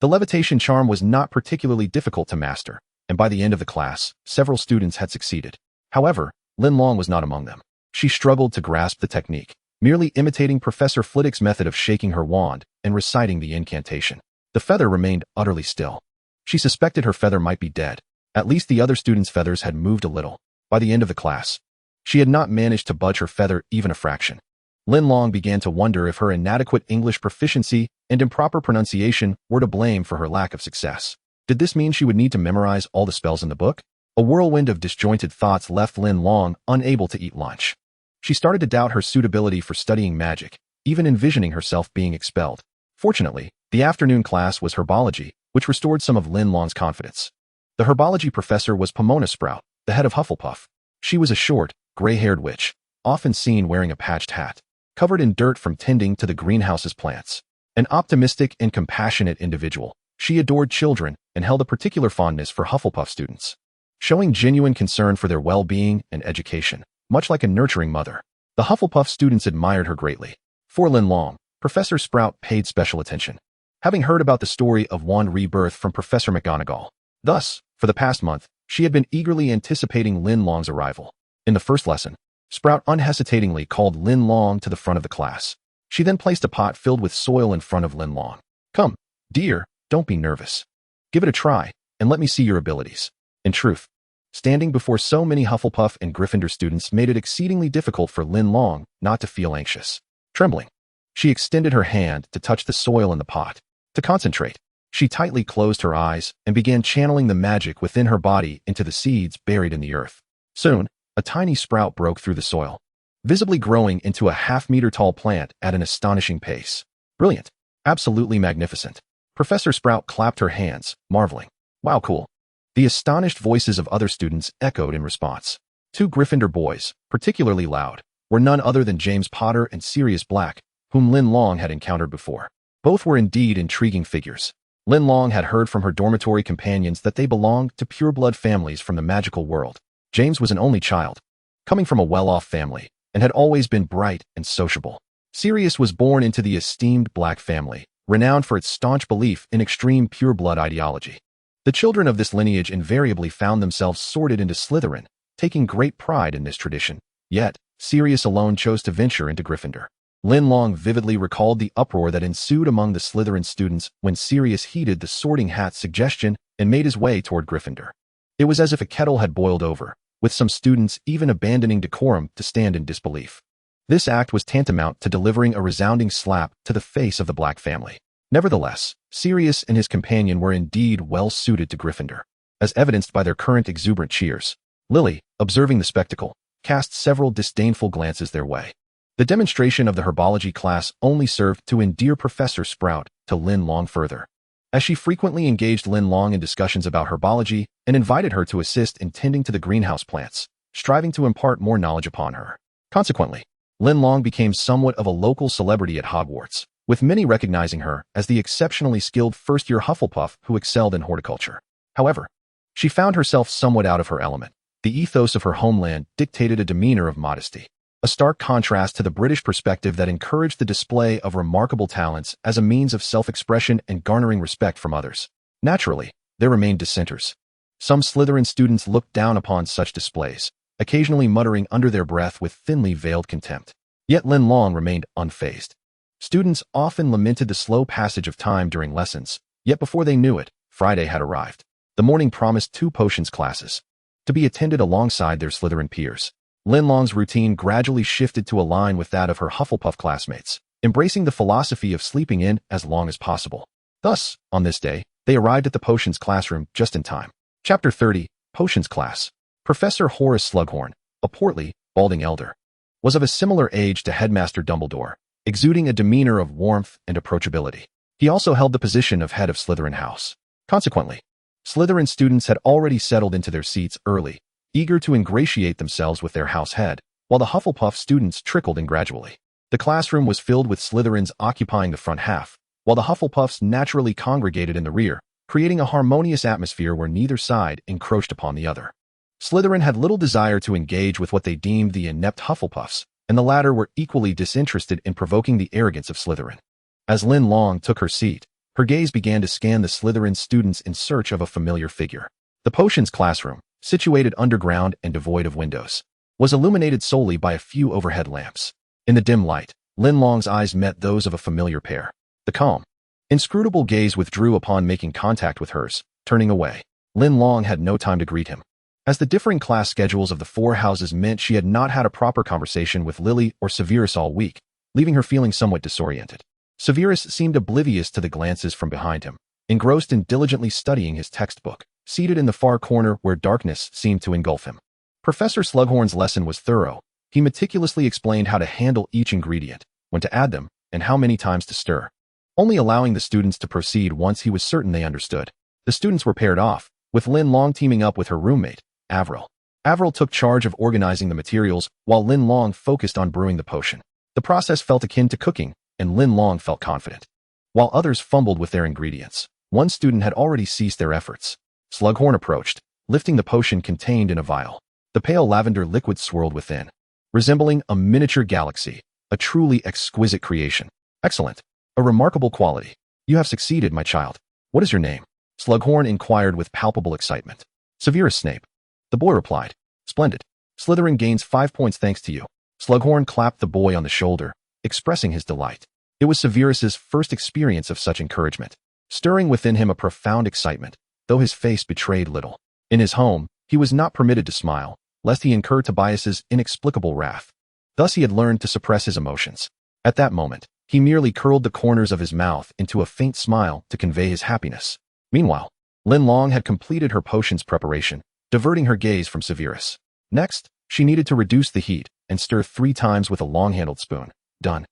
The levitation charm was not particularly difficult to master, and by the end of the class, several students had succeeded. However, Linlong was not among them. She struggled to grasp the technique, merely imitating Professor Flitwick's method of shaking her wand and reciting the incantation. The feather remained utterly still. She suspected her feather might be dead. At least the other students' feathers had moved a little. By the end of the class, she had not managed to budge her feather even a fraction. Linlong began to wonder if her inadequate English proficiency and improper pronunciation were to blame for her lack of success. Did this mean she would need to memorize all the spells in the book? A whirlwind of disjointed thoughts left Linlong unable to eat lunch. She started to doubt her suitability for studying magic, even envisioning herself being expelled. Fortunately, the afternoon class was herbology, which restored some of Linlong's confidence. The herbology professor was Pomona Sprout, the head of Hufflepuff. She was a short, gray-haired witch, often seen wearing a patched hat, covered in dirt from tending to the greenhouse's plants. An optimistic and compassionate individual, she adored children and held a particular fondness for Hufflepuff students, showing genuine concern for their well-being and education. Much like a nurturing mother, the Hufflepuff students admired her greatly. For Linlong, Professor Sprout paid special attention, having heard about the story of wand rebirth from Professor McGonagall. Thus, for the past month, she had been eagerly anticipating Linlong's arrival. In the first lesson, Sprout unhesitatingly called Linlong to the front of the class. She then placed a pot filled with soil in front of Linlong. "Come, dear, don't be nervous. Give it a try, and let me see your abilities." In truth, standing before so many Hufflepuff and Gryffindor students made it exceedingly difficult for Linlong not to feel anxious. Trembling, she extended her hand to touch the soil in the pot. To concentrate, she tightly closed her eyes and began channeling the magic within her body into the seeds buried in the earth. Soon, a tiny sprout broke through the soil, visibly growing into a half-meter-tall plant at an astonishing pace. Brilliant. Absolutely magnificent. Professor Sprout clapped her hands, marveling. "Wow, cool." The astonished voices of other students echoed in response. Two Gryffindor boys, particularly loud, were none other than James Potter and Sirius Black, whom Linlong had encountered before. Both were indeed intriguing figures. Linlong had heard from her dormitory companions that they belonged to pureblood families from the magical world. James was an only child, coming from a well-off family, and had always been bright and sociable. Sirius was born into the esteemed Black family, renowned for its staunch belief in extreme pureblood ideology. The children of this lineage invariably found themselves sorted into Slytherin, taking great pride in this tradition. Yet, Sirius alone chose to venture into Gryffindor. Linlong vividly recalled the uproar that ensued among the Slytherin students when Sirius heeded the Sorting Hat's suggestion and made his way toward Gryffindor. It was as if a kettle had boiled over, with some students even abandoning decorum to stand in disbelief. This act was tantamount to delivering a resounding slap to the face of the Black family. Nevertheless, Sirius and his companion were indeed well suited to Gryffindor, as evidenced by their current exuberant cheers. Lily, observing the spectacle, cast several disdainful glances their way. The demonstration of the herbology class only served to endear Professor Sprout to Linlong further, as she frequently engaged Linlong in discussions about herbology and invited her to assist in tending to the greenhouse plants, striving to impart more knowledge upon her. Consequently, Linlong became somewhat of a local celebrity at Hogwarts, with many recognizing her as the exceptionally skilled first-year Hufflepuff who excelled in horticulture. However, she found herself somewhat out of her element. The ethos of her homeland dictated a demeanor of modesty, a stark contrast to the British perspective that encouraged the display of remarkable talents as a means of self-expression and garnering respect from others. Naturally, there remained dissenters. Some Slytherin students looked down upon such displays, occasionally muttering under their breath with thinly veiled contempt. Yet Linlong remained unfazed. Students often lamented the slow passage of time during lessons, yet before they knew it, Friday had arrived. The morning promised 2 potions classes, to be attended alongside their Slytherin peers. Linlong's routine gradually shifted to align with that of her Hufflepuff classmates, embracing the philosophy of sleeping in as long as possible. Thus, on this day, they arrived at the potions classroom just in time. Chapter 30, Potions Class. Professor Horace Slughorn, a portly, balding elder, was of a similar age to Headmaster Dumbledore, exuding a demeanor of warmth and approachability. He also held the position of head of Slytherin House. Consequently, Slytherin students had already settled into their seats early, eager to ingratiate themselves with their house head, while the Hufflepuff students trickled in gradually. The classroom was filled with Slytherins occupying the front half, while the Hufflepuffs naturally congregated in the rear, creating a harmonious atmosphere where neither side encroached upon the other. Slytherin had little desire to engage with what they deemed the inept Hufflepuffs, and the latter were equally disinterested in provoking the arrogance of Slytherin. As Linlong took her seat, her gaze began to scan the Slytherin students in search of a familiar figure. The potions classroom, situated underground and devoid of windows, was illuminated solely by a few overhead lamps. In the dim light, Linlong's eyes met those of a familiar pair. The calm, inscrutable gaze withdrew upon making contact with hers, turning away. Linlong had no time to greet him, as the differing class schedules of the 4 houses meant she had not had a proper conversation with Lily or Severus all week, leaving her feeling somewhat disoriented. Severus seemed oblivious to the glances from behind him, engrossed in diligently studying his textbook, seated in the far corner where darkness seemed to engulf him. Professor Slughorn's lesson was thorough. He meticulously explained how to handle each ingredient, when to add them, and how many times to stir, only allowing the students to proceed once he was certain they understood. The students were paired off, with Linlong teaming up with her roommate, Avril. Avril took charge of organizing the materials, while Linlong focused on brewing the potion. The process felt akin to cooking, and Linlong felt confident. While others fumbled with their ingredients, one student had already ceased their efforts. Slughorn approached, lifting the potion contained in a vial. The pale lavender liquid swirled within, resembling a miniature galaxy, a truly exquisite creation. Excellent. A remarkable quality. You have succeeded, my child. What is your name? Slughorn inquired with palpable excitement. Severus Snape. The boy replied. Splendid. Slytherin gains 5 points thanks to you. Slughorn clapped the boy on the shoulder, expressing his delight. It was Severus's first experience of such encouragement, stirring within him a profound excitement, though his face betrayed little. In his home, he was not permitted to smile, lest he incur Tobias's inexplicable wrath. Thus he had learned to suppress his emotions. At that moment, he merely curled the corners of his mouth into a faint smile to convey his happiness. Meanwhile, Linlong had completed her potions preparation, diverting her gaze from Severus. Next, she needed to reduce the heat and stir 3 times with a long-handled spoon. Done.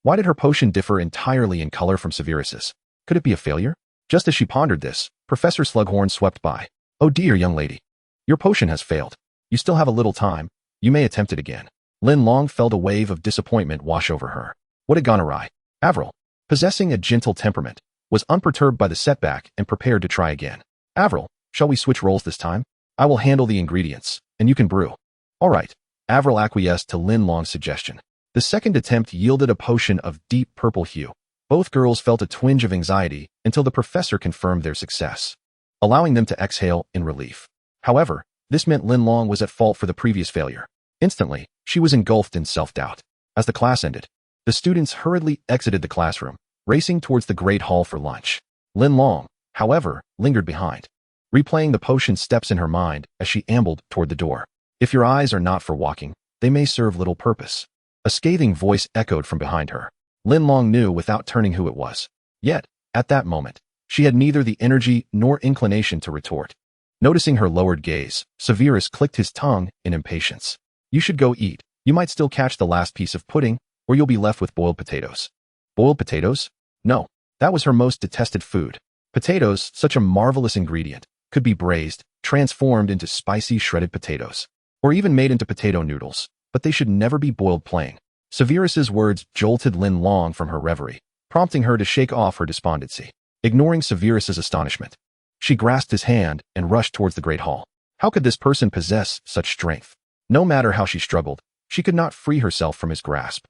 Why did her potion differ entirely in color from Severus's? Could it be a failure? Just as she pondered this, Professor Slughorn swept by. Oh dear, young lady. Your potion has failed. You still have a little time. You may attempt it again. Linlong felt a wave of disappointment wash over her. What had gone awry? Avril, possessing a gentle temperament, was unperturbed by the setback and prepared to try again. Avril, shall we switch roles this time? I will handle the ingredients, and you can brew. All right. Avril acquiesced to Linlong's suggestion. The second attempt yielded a potion of deep purple hue. Both girls felt a twinge of anxiety until the professor confirmed their success, allowing them to exhale in relief. However, this meant Linlong was at fault for the previous failure. Instantly, she was engulfed in self-doubt. As the class ended, the students hurriedly exited the classroom, racing towards the great hall for lunch. Linlong, however, lingered behind, replaying the potion steps in her mind as she ambled toward the door. If your eyes are not for walking, they may serve little purpose. A scathing voice echoed from behind her. Linlong knew without turning who it was. Yet, at that moment, she had neither the energy nor inclination to retort. Noticing her lowered gaze, Severus clicked his tongue in impatience. You should go eat. You might still catch the last piece of pudding, or you'll be left with boiled potatoes. Boiled potatoes? No, that was her most detested food. Potatoes, such a marvelous ingredient, could be braised, transformed into spicy shredded potatoes, or even made into potato noodles. but they should never be boiled plain. Severus's words jolted Linlong from her reverie, prompting her to shake off her despondency. Ignoring Severus's astonishment, she grasped his hand and rushed towards the great hall. How could this person possess such strength? No matter how she struggled, she could not free herself from his grasp.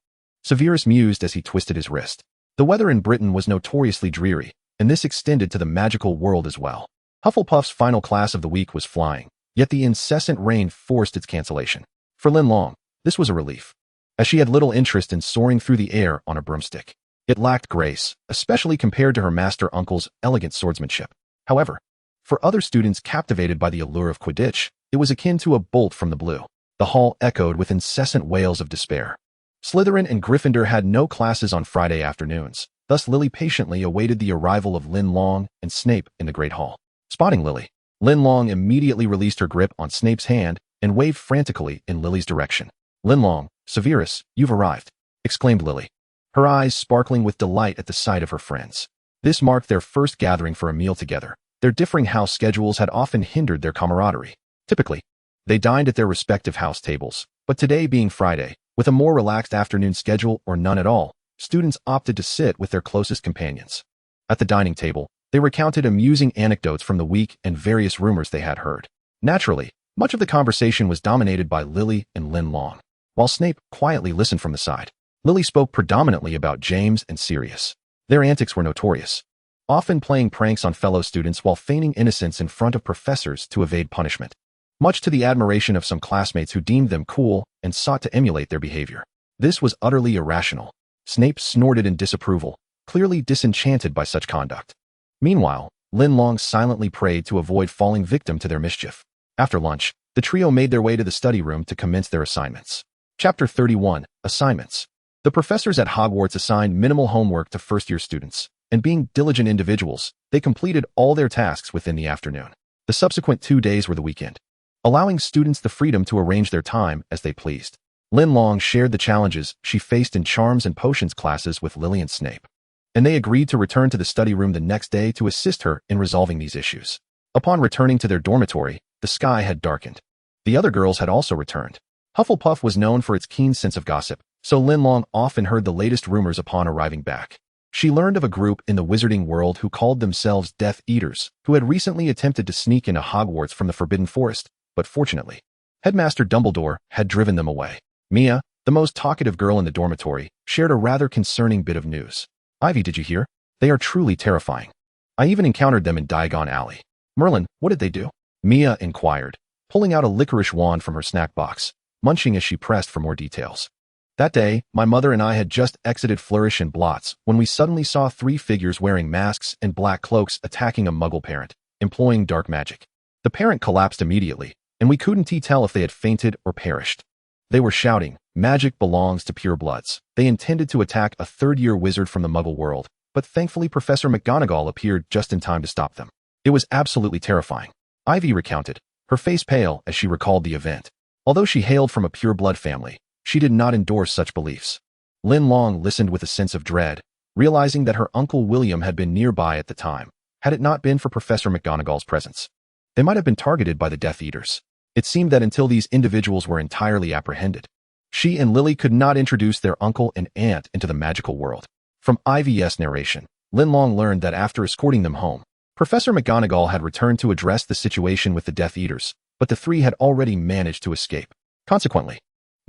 Severus mused as he twisted his wrist. The weather in Britain was notoriously dreary, and this extended to the magical world as well. Hufflepuff's final class of the week was flying, yet the incessant rain forced its cancellation. For Linlong, this was a relief, as she had little interest in soaring through the air on a broomstick. It lacked grace, especially compared to her master uncle's elegant swordsmanship. However, for other students captivated by the allure of Quidditch, it was akin to a bolt from the blue. The hall echoed with incessant wails of despair. Slytherin and Gryffindor had no classes on Friday afternoons, thus Lily patiently awaited the arrival of Linlong and Snape in the Great Hall. Spotting Lily, Linlong immediately released her grip on Snape's hand and waved frantically in Lily's direction. "Linlong, Severus, you've arrived," exclaimed Lily, her eyes sparkling with delight at the sight of her friends. This marked their first gathering for a meal together. Their differing house schedules had often hindered their camaraderie. Typically, they dined at their respective house tables, but today being Friday, with a more relaxed afternoon schedule or none at all, students opted to sit with their closest companions. At the dining table, they recounted amusing anecdotes from the week and various rumors they had heard. Naturally, much of the conversation was dominated by Lily and Linlong, while Snape quietly listened from the side. Lily spoke predominantly about James and Sirius. Their antics were notorious, often playing pranks on fellow students while feigning innocence in front of professors to evade punishment, much to the admiration of some classmates who deemed them cool and sought to emulate their behavior. This was utterly irrational. Snape snorted in disapproval, clearly disenchanted by such conduct. Meanwhile, Linlong silently prayed to avoid falling victim to their mischief. After lunch, the trio made their way to the study room to commence their assignments. Chapter 31, Assignments. The professors at Hogwarts assigned minimal homework to first-year students, and being diligent individuals, they completed all their tasks within the afternoon. The subsequent 2 days were the weekend, allowing students the freedom to arrange their time as they pleased. Linlong shared the challenges she faced in Charms and Potions classes with Lily and Snape, and they agreed to return to the study room the next day to assist her in resolving these issues. Upon returning to their dormitory, the sky had darkened. The other girls had also returned. Hufflepuff was known for its keen sense of gossip, so Linlong often heard the latest rumors upon arriving back. She learned of a group in the wizarding world who called themselves Death Eaters, who had recently attempted to sneak into Hogwarts from the Forbidden Forest, but fortunately, Headmaster Dumbledore had driven them away. Mia, the most talkative girl in the dormitory, shared a rather concerning bit of news. "Ivy, did you hear? They are truly terrifying. I even encountered them in Diagon Alley." "Merlin, what did they do?" Mia inquired, pulling out a licorice wand from her snack box, munching as she pressed for more details. "That day, my mother and I had just exited Flourish and Blots when we suddenly saw 3 figures wearing masks and black cloaks attacking a Muggle parent, employing dark magic. The parent collapsed immediately, and we couldn't tell if they had fainted or perished. They were shouting, 'Magic belongs to purebloods.' They intended to attack a third-year wizard from the Muggle world, but thankfully Professor McGonagall appeared just in time to stop them. It was absolutely terrifying." Ivy recounted, her face pale as she recalled the event. Although she hailed from a pureblood family, she did not endorse such beliefs. Linlong listened with a sense of dread, realizing that her Uncle William had been nearby at the time. Had it not been for Professor McGonagall's presence, they might have been targeted by the Death Eaters. It seemed that until these individuals were entirely apprehended, she and Lily could not introduce their uncle and aunt into the magical world. From Ivy's narration, Linlong learned that after escorting them home, Professor McGonagall had returned to address the situation with the Death Eaters, but the 3 had already managed to escape. Consequently,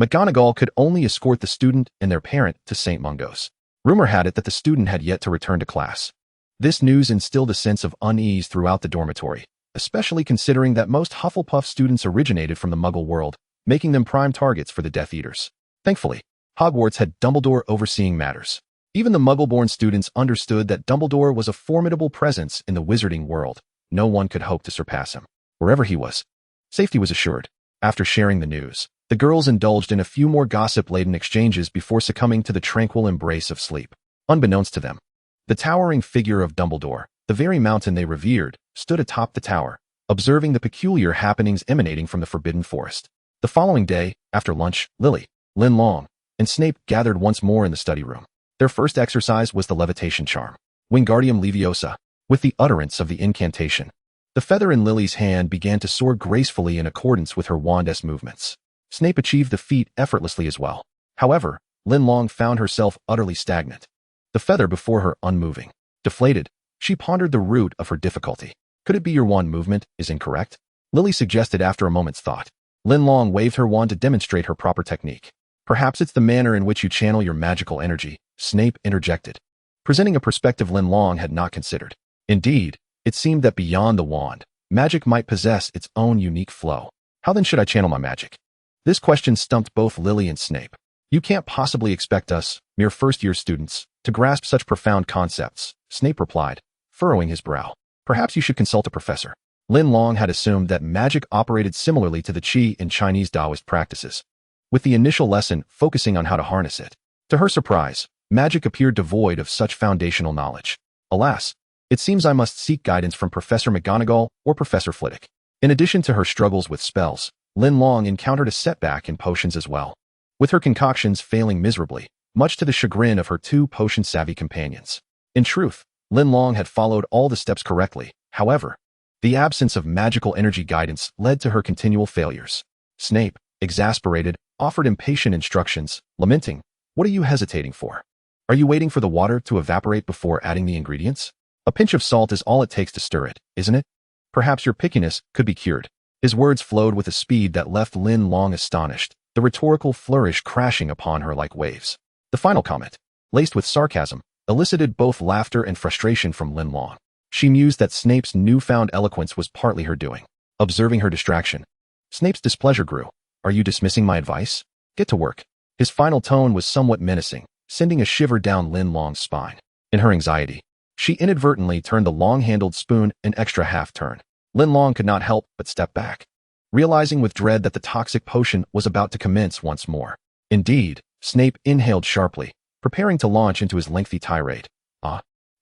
McGonagall could only escort the student and their parent to St. Mungo's. Rumor had it that the student had yet to return to class. This news instilled a sense of unease throughout the dormitory, especially considering that most Hufflepuff students originated from the Muggle world, making them prime targets for the Death Eaters. Thankfully, Hogwarts had Dumbledore overseeing matters. Even the Muggle-born students understood that Dumbledore was a formidable presence in the wizarding world. No one could hope to surpass him. Wherever he was, safety was assured. After sharing the news, the girls indulged in a few more gossip-laden exchanges before succumbing to the tranquil embrace of sleep. Unbeknownst to them, the towering figure of Dumbledore, the very mountain they revered, stood atop the tower, observing the peculiar happenings emanating from the Forbidden Forest. The following day, after lunch, Lily, Linlong, and Snape gathered once more in the study room. Their first exercise was the levitation charm, Wingardium Leviosa. With the utterance of the incantation, the feather in Lily's hand began to soar gracefully in accordance with her wand-esque movements. Snape achieved the feat effortlessly as well. However, Linlong found herself utterly stagnant. The feather before her unmoving. Deflated, she pondered the root of her difficulty. Could it be your wand movement is incorrect? Lily suggested after a moment's thought. Linlong waved her wand to demonstrate her proper technique. Perhaps it's the manner in which you channel your magical energy, Snape interjected, presenting a perspective Linlong had not considered. Indeed, it seemed that beyond the wand, magic might possess its own unique flow. How then should I channel my magic? This question stumped both Lily and Snape. You can't possibly expect us, mere first-year students, to grasp such profound concepts, Snape replied, furrowing his brow. Perhaps you should consult a professor. Linlong had assumed that magic operated similarly to the qi in Chinese Taoist practices, with the initial lesson focusing on how to harness it. To her surprise, magic appeared devoid of such foundational knowledge. Alas, it seems I must seek guidance from Professor McGonagall or Professor Flitwick. In addition to her struggles with spells, Linlong encountered a setback in potions as well, with her concoctions failing miserably, much to the chagrin of her two potion-savvy companions. In truth, Linlong had followed all the steps correctly. However, the absence of magical energy guidance led to her continual failures. Snape, exasperated, offered impatient instructions, lamenting, "What are you hesitating for? Are you waiting for the water to evaporate before adding the ingredients? A pinch of salt is all it takes to stir it, isn't it? Perhaps your pickiness could be cured." His words flowed with a speed that left Linlong astonished, the rhetorical flourish crashing upon her like waves. The final comment, laced with sarcasm, elicited both laughter and frustration from Linlong. She mused that Snape's newfound eloquence was partly her doing. Observing her distraction, Snape's displeasure grew. "Are you dismissing my advice? Get to work." His final tone was somewhat menacing, sending a shiver down Linlong's spine. In her anxiety, she inadvertently turned the long-handled spoon an extra half-turn. Linlong could not help but step back, realizing with dread that the toxic potion was about to commence once more. Indeed, Snape inhaled sharply, preparing to launch into his lengthy tirade.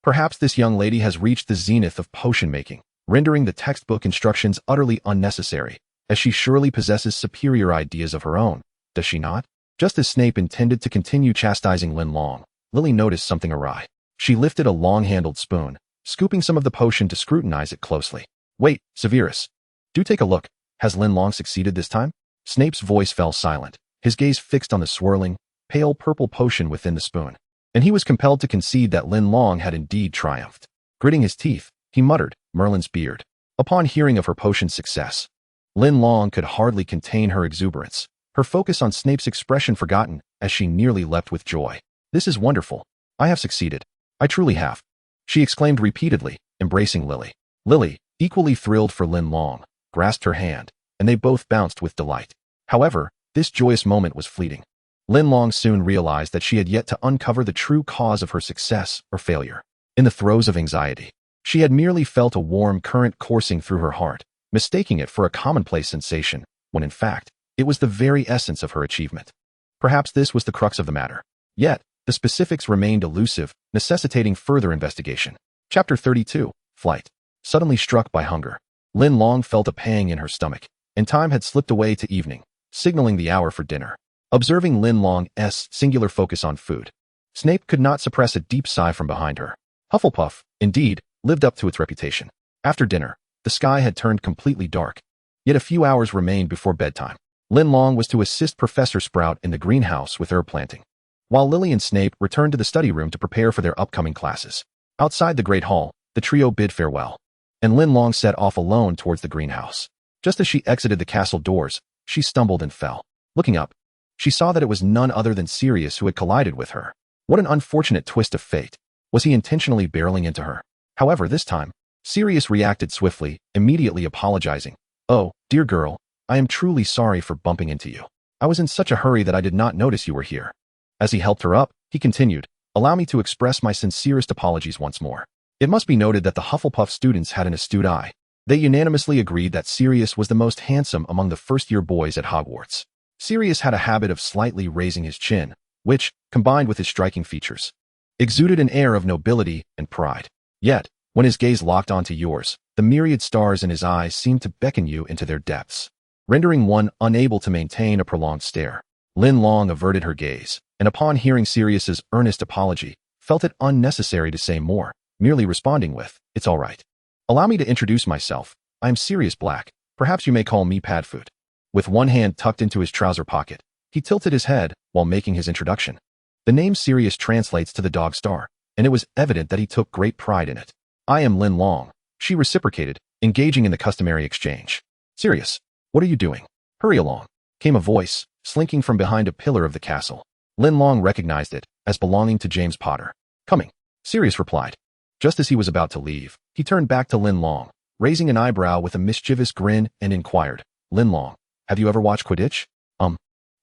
Perhaps this young lady has reached the zenith of potion-making, rendering the textbook instructions utterly unnecessary, as she surely possesses superior ideas of her own, does she not? Just as Snape intended to continue chastising Linlong, Lily noticed something awry. She lifted a long-handled spoon, scooping some of the potion to scrutinize it closely. "Wait, Severus. Do take a look. Has Linlong succeeded this time?" Snape's voice fell silent, his gaze fixed on the swirling, pale purple potion within the spoon, and he was compelled to concede that Linlong had indeed triumphed. Gritting his teeth, he muttered, "Merlin's beard." Upon hearing of her potion's success, Linlong could hardly contain her exuberance, her focus on Snape's expression forgotten as she nearly leapt with joy. "This is wonderful. I have succeeded. I truly have," she exclaimed repeatedly, embracing Lily. Lily, equally thrilled for Linlong, grasped her hand, and they both bounced with delight. However, this joyous moment was fleeting. Linlong soon realized that she had yet to uncover the true cause of her success or failure. In the throes of anxiety, she had merely felt a warm current coursing through her heart, mistaking it for a commonplace sensation, when in fact, it was the very essence of her achievement. Perhaps this was the crux of the matter. Yet, the specifics remained elusive, necessitating further investigation. Chapter 32, Flight. Suddenly struck by hunger, Linlong felt a pang in her stomach, and time had slipped away to evening, signaling the hour for dinner. Observing Linlong's singular focus on food, Snape could not suppress a deep sigh from behind her. Hufflepuff, indeed, lived up to its reputation. After dinner, the sky had turned completely dark, yet a few hours remained before bedtime. Linlong was to assist Professor Sprout in the greenhouse with herb planting, while Lily and Snape returned to the study room to prepare for their upcoming classes. Outside the Great Hall, the trio bid farewell, and Linlong set off alone towards the greenhouse. Just as she exited the castle doors, she stumbled and fell. Looking up, she saw that it was none other than Sirius who had collided with her. What an unfortunate twist of fate. Was he intentionally barreling into her? However, this time, Sirius reacted swiftly, immediately apologizing. "Oh, dear girl, I am truly sorry for bumping into you. I was in such a hurry that I did not notice you were here." As he helped her up, he continued, "Allow me to express my sincerest apologies once more." It must be noted that the Hufflepuff students had an astute eye. They unanimously agreed that Sirius was the most handsome among the first-year boys at Hogwarts. Sirius had a habit of slightly raising his chin, which, combined with his striking features, exuded an air of nobility and pride. Yet, when his gaze locked onto yours, the myriad stars in his eyes seemed to beckon you into their depths, rendering one unable to maintain a prolonged stare. Linlong averted her gaze, and upon hearing Sirius's earnest apology, felt it unnecessary to say more, merely responding with, "It's all right. Allow me to introduce myself. I am Sirius Black. Perhaps you may call me Padfoot." With one hand tucked into his trouser pocket, he tilted his head while making his introduction. The name Sirius translates to the dog star, and it was evident that he took great pride in it. I am Linlong, she reciprocated, engaging in the customary exchange. Sirius, what are you doing? Hurry along, came a voice, slinking from behind a pillar of the castle. Linlong recognized it as belonging to James Potter. Coming, Sirius replied. Just as he was about to leave, he turned back to Linlong, raising an eyebrow with a mischievous grin, and inquired, Linlong, have you ever watched Quidditch?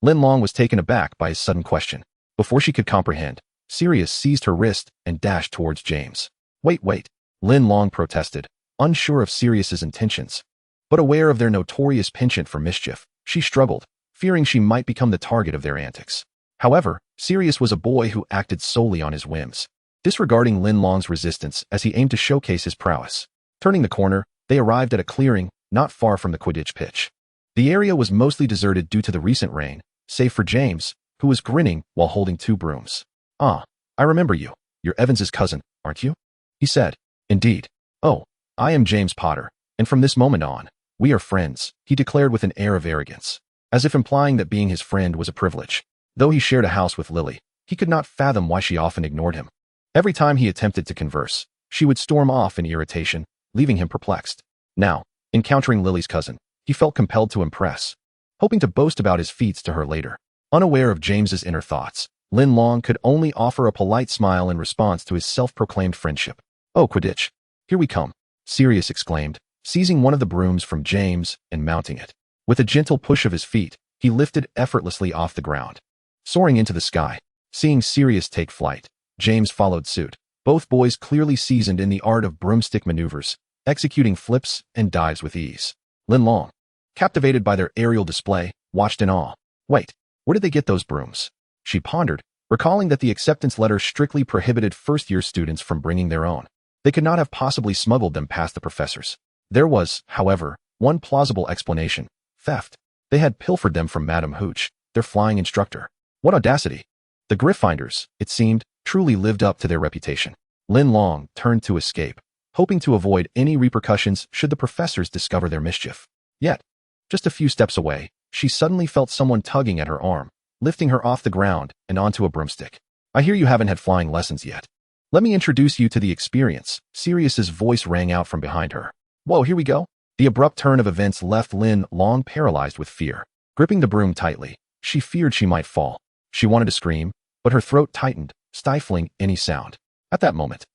Linlong was taken aback by his sudden question. Before she could comprehend, Sirius seized her wrist and dashed towards James. Wait, Linlong protested, unsure of Sirius's intentions. But aware of their notorious penchant for mischief, she struggled, fearing she might become the target of their antics. However, Sirius was a boy who acted solely on his whims, disregarding Linlong's resistance as he aimed to showcase his prowess. Turning the corner, they arrived at a clearing not far from the Quidditch pitch. The area was mostly deserted due to the recent rain, save for James, who was grinning while holding 2 brooms. Ah, I remember you. You're Evans's cousin, aren't you? He said. Indeed. Oh, I am James Potter, and from this moment on, we are friends, he declared with an air of arrogance, as if implying that being his friend was a privilege. Though he shared a house with Lily, he could not fathom why she often ignored him. Every time he attempted to converse, she would storm off in irritation, leaving him perplexed. Now, encountering Lily's cousin, he felt compelled to impress, hoping to boast about his feats to her later. Unaware of James's inner thoughts, Linlong could only offer a polite smile in response to his self-proclaimed friendship. Oh, Quidditch, here we come, Sirius exclaimed, seizing one of the brooms from James and mounting it. With a gentle push of his feet, he lifted effortlessly off the ground, soaring into the sky. Seeing Sirius take flight, James followed suit, both boys clearly seasoned in the art of broomstick maneuvers, executing flips and dives with ease. Linlong, captivated by their aerial display, watched in awe. Wait, where did they get those brooms? She pondered, recalling that the acceptance letter strictly prohibited first-year students from bringing their own. They could not have possibly smuggled them past the professors. There was, however, one plausible explanation: theft. They had pilfered them from Madame Hooch, their flying instructor. What audacity! The Gryffindors, it seemed, truly lived up to their reputation. Linlong turned to escape, hoping to avoid any repercussions should the professors discover their mischief. Yet, just a few steps away, she suddenly felt someone tugging at her arm, lifting her off the ground and onto a broomstick. I hear you haven't had flying lessons yet. Let me introduce you to the experience, Sirius's voice rang out from behind her. Whoa, here we go. The abrupt turn of events left Linlong paralyzed with fear. Gripping the broom tightly, she feared she might fall. She wanted to scream, but her throat tightened, stifling any sound. At that moment,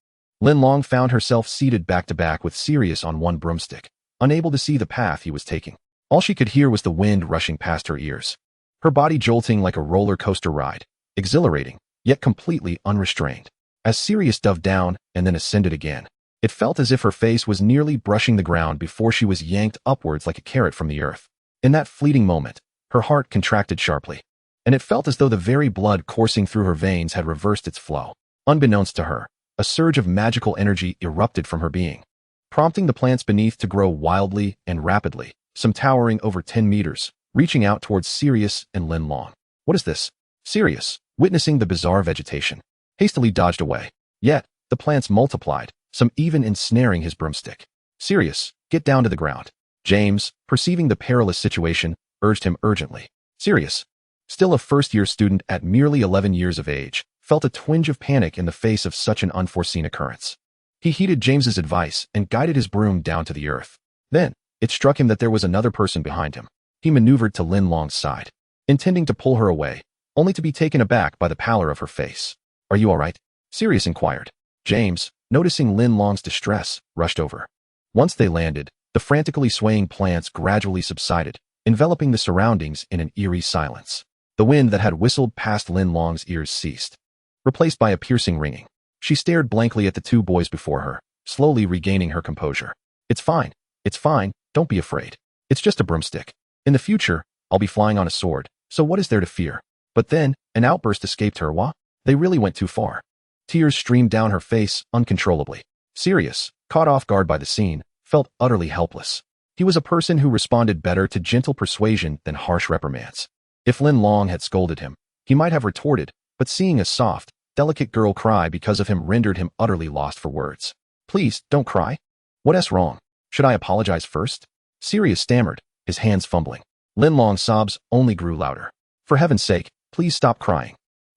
Linlong found herself seated back-to-back with Sirius on one broomstick, unable to see the path he was taking. All she could hear was the wind rushing past her ears, her body jolting like a roller coaster ride, exhilarating, yet completely unrestrained. As Sirius dove down and then ascended again, it felt as if her face was nearly brushing the ground before she was yanked upwards like a carrot from the earth. In that fleeting moment, her heart contracted sharply, and it felt as though the very blood coursing through her veins had reversed its flow. Unbeknownst to her, a surge of magical energy erupted from her being, prompting the plants beneath to grow wildly and rapidly, some towering over 10 meters, reaching out towards Sirius and Linlong. What is this? Sirius, witnessing the bizarre vegetation, hastily dodged away. Yet, the plants multiplied, some even ensnaring his broomstick. Sirius, get down to the ground. James, perceiving the perilous situation, urged him urgently. Sirius, still a first-year student at merely 11 years of age, felt a twinge of panic in the face of such an unforeseen occurrence. He heeded James's advice and guided his broom down to the earth. Then, it struck him that there was another person behind him. He maneuvered to Linlong's side, intending to pull her away, only to be taken aback by the pallor of her face. Are you all right? Sirius inquired. James, noticing Linlong's distress, rushed over. Once they landed, the frantically swaying plants gradually subsided, enveloping the surroundings in an eerie silence. The wind that had whistled past Linlong's ears ceased, replaced by a piercing ringing. She stared blankly at the 2 boys before her, slowly regaining her composure. It's fine, don't be afraid. It's just a broomstick. In the future, I'll be flying on a sword, so what is there to fear? But then, an outburst escaped her. What? They really went too far. Tears streamed down her face uncontrollably. Sirius, caught off guard by the scene, felt utterly helpless. He was a person who responded better to gentle persuasion than harsh reprimands. If Linlong had scolded him, he might have retorted, but seeing a soft, delicate girl cry because of him rendered him utterly lost for words. Please, don't cry. What's wrong? Should I apologize first? Sirius stammered, his hands fumbling. Linlong's sobs only grew louder. For heaven's sake, please stop crying.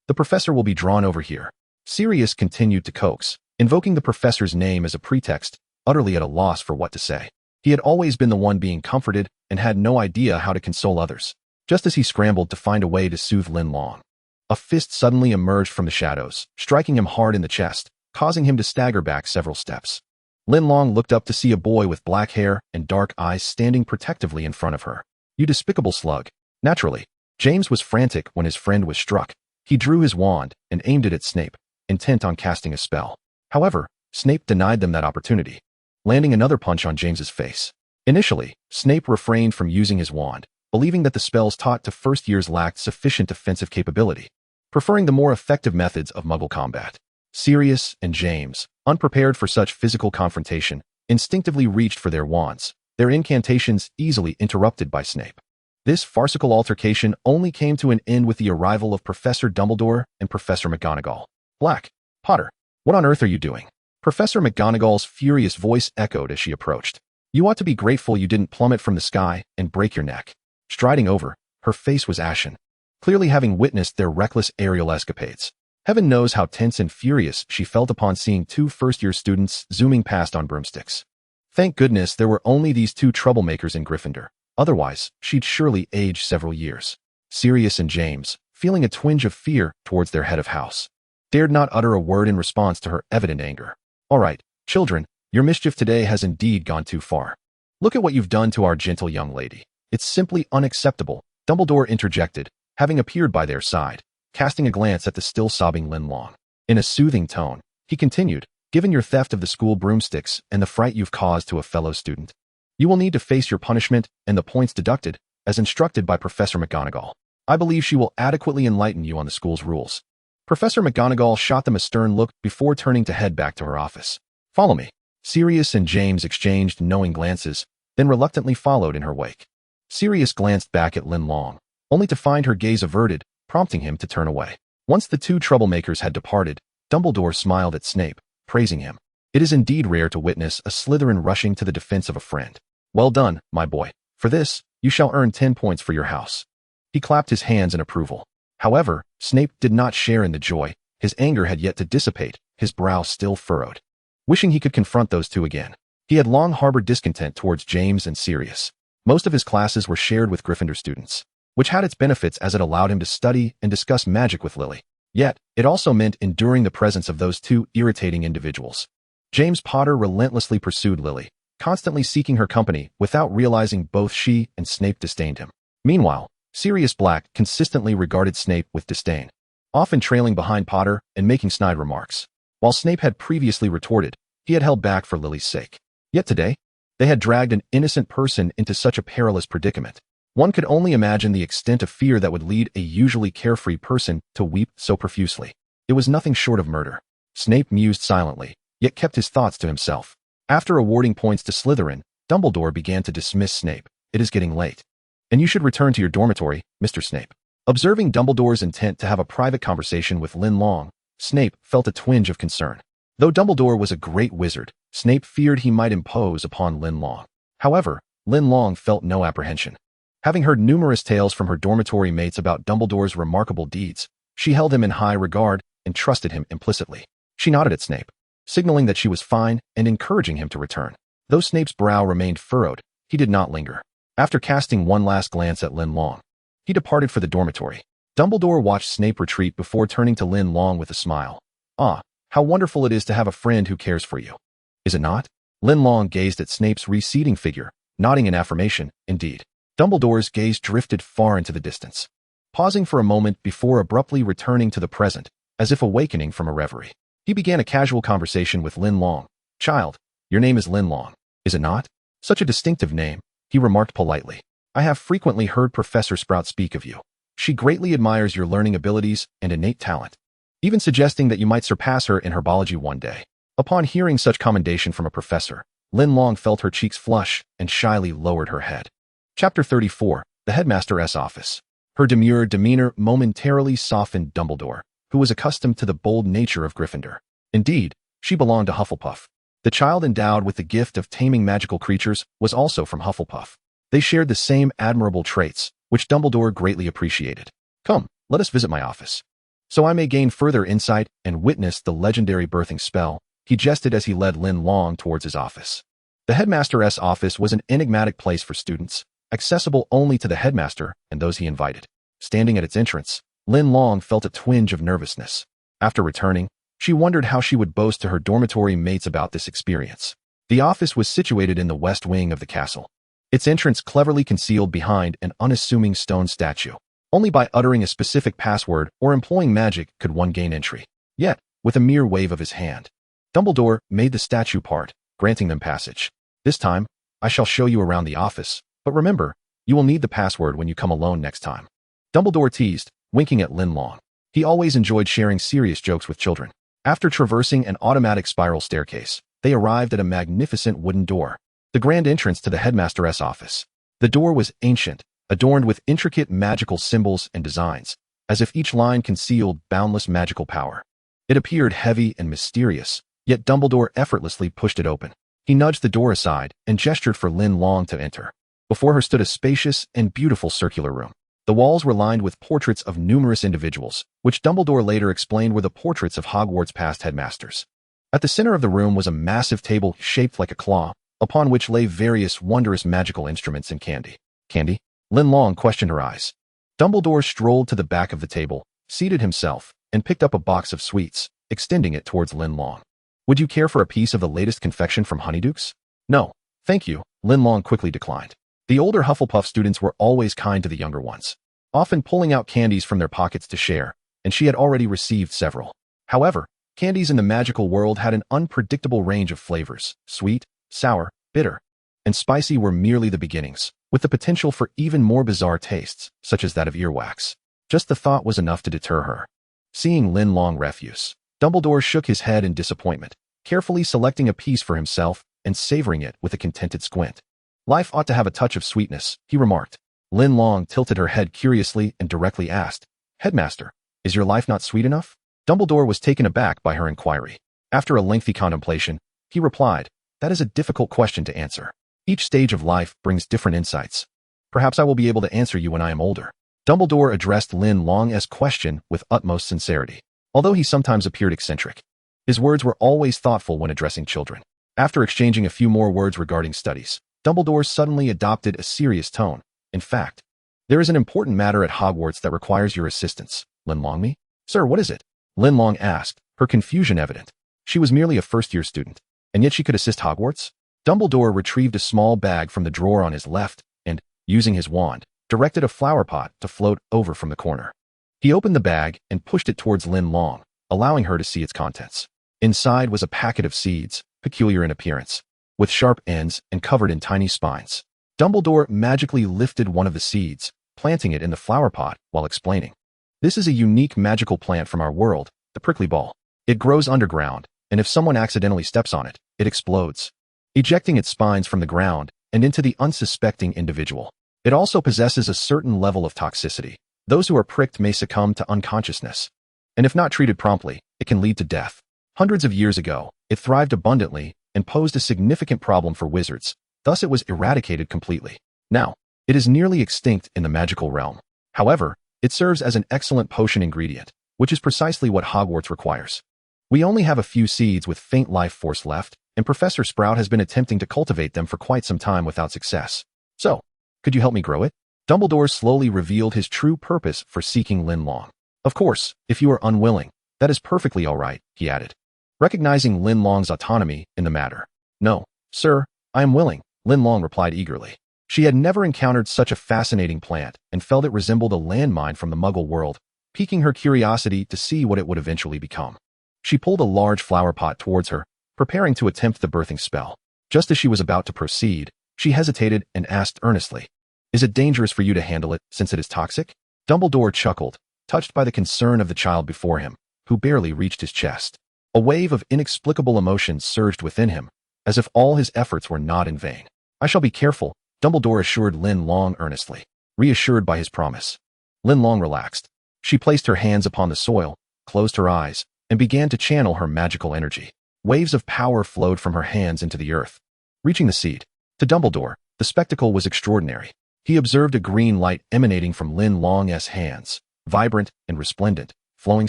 The professor will be drawn over here. Sirius continued to coax, invoking the professor's name as a pretext, utterly at a loss for what to say. He had always been the one being comforted and had no idea how to console others. Just as he scrambled to find a way to soothe Linlong, a fist suddenly emerged from the shadows, striking him hard in the chest, causing him to stagger back several steps. Linlong looked up to see a boy with black hair and dark eyes standing protectively in front of her. You despicable slug. Naturally, James was frantic when his friend was struck. He drew his wand and aimed it at Snape, intent on casting a spell. However, Snape denied them that opportunity, landing another punch on James's face. Initially, Snape refrained from using his wand, believing that the spells taught to first years lacked sufficient defensive capability, preferring the more effective methods of Muggle combat. Sirius and James, unprepared for such physical confrontation, instinctively reached for their wands, their incantations easily interrupted by Snape. This farcical altercation only came to an end with the arrival of Professor Dumbledore and Professor McGonagall. Black, Potter, what on earth are you doing? Professor McGonagall's furious voice echoed as she approached. You ought to be grateful you didn't plummet from the sky and break your neck. Striding over, her face was ashen, clearly having witnessed their reckless aerial escapades. Heaven knows how tense and furious she felt upon seeing two first-year students zooming past on broomsticks. Thank goodness there were only these two troublemakers in Gryffindor. Otherwise, she'd surely age several years. Sirius and James, feeling a twinge of fear towards their head of house, dared not utter a word in response to her evident anger. All right, children, your mischief today has indeed gone too far. Look at what you've done to our gentle young lady. It's simply unacceptable, Dumbledore interjected, having appeared by their side, casting a glance at the still sobbing Linlong. In a soothing tone, he continued, given your theft of the school broomsticks and the fright you've caused to a fellow student, you will need to face your punishment and the points deducted, as instructed by Professor McGonagall. I believe she will adequately enlighten you on the school's rules. Professor McGonagall shot them a stern look before turning to head back to her office. Follow me. Sirius and James exchanged knowing glances, then reluctantly followed in her wake. Sirius glanced back at Linlong, only to find her gaze averted, prompting him to turn away. Once the two troublemakers had departed, Dumbledore smiled at Snape, praising him. It is indeed rare to witness a Slytherin rushing to the defense of a friend. Well done, my boy. For this, you shall earn 10 points for your house. He clapped his hands in approval. However, Snape did not share in the joy. His anger had yet to dissipate, his brow still furrowed. Wishing he could confront those two again. He had long harbored discontent towards James and Sirius. Most of his classes were shared with Gryffindor students, which had its benefits as it allowed him to study and discuss magic with Lily. Yet, it also meant enduring the presence of those two irritating individuals. James Potter relentlessly pursued Lily, constantly seeking her company without realizing both she and Snape disdained him. Meanwhile, Sirius Black consistently regarded Snape with disdain, often trailing behind Potter and making snide remarks. While Snape had previously retorted, he had held back for Lily's sake. Yet today, they had dragged an innocent person into such a perilous predicament. One could only imagine the extent of fear that would lead a usually carefree person to weep so profusely. It was nothing short of murder. Snape mused silently, yet kept his thoughts to himself. After awarding points to Slytherin, Dumbledore began to dismiss Snape. It is getting late, and you should return to your dormitory, Mr. Snape. Observing Dumbledore's intent to have a private conversation with Linlong, Snape felt a twinge of concern. Though Dumbledore was a great wizard, Snape feared he might impose upon Linlong. However, Linlong felt no apprehension. Having heard numerous tales from her dormitory mates about Dumbledore's remarkable deeds, she held him in high regard and trusted him implicitly. She nodded at Snape, signaling that she was fine and encouraging him to return. Though Snape's brow remained furrowed, he did not linger. After casting one last glance at Linlong, he departed for the dormitory. Dumbledore watched Snape retreat before turning to Linlong with a smile. Ah, how wonderful it is to have a friend who cares for you. Is it not? Linlong gazed at Snape's receding figure, nodding in affirmation. Indeed. Dumbledore's gaze drifted far into the distance, pausing for a moment before abruptly returning to the present, as if awakening from a reverie. He began a casual conversation with Linlong. Child, your name is Linlong, is it not? Such a distinctive name, he remarked politely. I have frequently heard Professor Sprout speak of you. She greatly admires your learning abilities and innate talent, even suggesting that you might surpass her in herbology one day. Upon hearing such commendation from a professor, Linlong felt her cheeks flush and shyly lowered her head. Chapter 34, The Headmaster's Office. Her demure demeanor momentarily softened Dumbledore, who was accustomed to the bold nature of Gryffindor. Indeed, she belonged to Hufflepuff. The child endowed with the gift of taming magical creatures was also from Hufflepuff. They shared the same admirable traits, which Dumbledore greatly appreciated. Come, let us visit my office. So I may gain further insight and witness the legendary birthing spell, he jested as he led Linlong towards his office. The headmaster's office was an enigmatic place for students, accessible only to the headmaster and those he invited. Standing at its entrance, Linlong felt a twinge of nervousness. After returning, she wondered how she would boast to her dormitory mates about this experience. The office was situated in the west wing of the castle, its entrance cleverly concealed behind an unassuming stone statue. Only by uttering a specific password or employing magic could one gain entry. Yet, with a mere wave of his hand, Dumbledore made the statue part, granting them passage. This time, I shall show you around the office, but remember, you will need the password when you come alone next time. Dumbledore teased, winking at Linlong. He always enjoyed sharing serious jokes with children. After traversing an automatic spiral staircase, they arrived at a magnificent wooden door, the grand entrance to the headmaster's office. The door was ancient, adorned with intricate magical symbols and designs, as if each line concealed boundless magical power. It appeared heavy and mysterious, yet Dumbledore effortlessly pushed it open. He nudged the door aside and gestured for Linlong to enter. Before her stood a spacious and beautiful circular room. The walls were lined with portraits of numerous individuals, which Dumbledore later explained were the portraits of Hogwarts' past headmasters. At the center of the room was a massive table shaped like a claw, upon which lay various wondrous magical instruments and candy. Candy? Linlong questioned her eyes. Dumbledore strolled to the back of the table, seated himself, and picked up a box of sweets, extending it towards Linlong. Would you care for a piece of the latest confection from Honeydukes? No, thank you, Linlong quickly declined. The older Hufflepuff students were always kind to the younger ones, often pulling out candies from their pockets to share, and she had already received several. However, candies in the magical world had an unpredictable range of flavors. Sweet, sour, bitter, and spicy were merely the beginnings, with the potential for even more bizarre tastes, such as that of earwax. Just the thought was enough to deter her. Seeing Linlong refuse, Dumbledore shook his head in disappointment, carefully selecting a piece for himself and savoring it with a contented squint. Life ought to have a touch of sweetness, he remarked. Linlong tilted her head curiously and directly asked, Headmaster, is your life not sweet enough? Dumbledore was taken aback by her inquiry. After a lengthy contemplation, he replied, That is a difficult question to answer. Each stage of life brings different insights. Perhaps I will be able to answer you when I am older. Dumbledore addressed Linlong's question with utmost sincerity, although he sometimes appeared eccentric. His words were always thoughtful when addressing children. After exchanging a few more words regarding studies, Dumbledore suddenly adopted a serious tone. In fact, there is an important matter at Hogwarts that requires your assistance. Linlong me? Sir, what is it? Linlong asked, her confusion evident. She was merely a first-year student, and yet she could assist Hogwarts? Dumbledore retrieved a small bag from the drawer on his left and, using his wand, directed a flower pot to float over from the corner. He opened the bag and pushed it towards Linlong, allowing her to see its contents. Inside was a packet of seeds, peculiar in appearance, with sharp ends and covered in tiny spines. Dumbledore magically lifted one of the seeds, planting it in the flower pot while explaining. This is a unique magical plant from our world, the prickly ball. It grows underground, and if someone accidentally steps on it, it explodes, ejecting its spines from the ground and into the unsuspecting individual. It also possesses a certain level of toxicity. Those who are pricked may succumb to unconsciousness, and if not treated promptly, it can lead to death. Hundreds of years ago, it thrived abundantly and posed a significant problem for wizards, thus it was eradicated completely. Now, it is nearly extinct in the magical realm. However, it serves as an excellent potion ingredient, which is precisely what Hogwarts requires. We only have a few seeds with faint life force left, and Professor Sprout has been attempting to cultivate them for quite some time without success. So, could you help me grow it? Dumbledore slowly revealed his true purpose for seeking Linlong. Of course, if you are unwilling, that is perfectly all right, he added, recognizing Linlong's autonomy in the matter. No, sir, I am willing, Linlong replied eagerly. She had never encountered such a fascinating plant and felt it resembled a landmine from the Muggle world, piquing her curiosity to see what it would eventually become. She pulled a large flower pot towards her, preparing to attempt the birthing spell. Just as she was about to proceed, she hesitated and asked earnestly, Is it dangerous for you to handle it since it is toxic? Dumbledore chuckled, touched by the concern of the child before him, who barely reached his chest. A wave of inexplicable emotion surged within him, as if all his efforts were not in vain. I shall be careful, Dumbledore assured Linlong earnestly, reassured by his promise. Linlong relaxed. She placed her hands upon the soil, closed her eyes, and began to channel her magical energy. Waves of power flowed from her hands into the earth, reaching the seed. To Dumbledore, The spectacle was extraordinary. He observed a green light emanating from Linlong's hands, vibrant and resplendent, flowing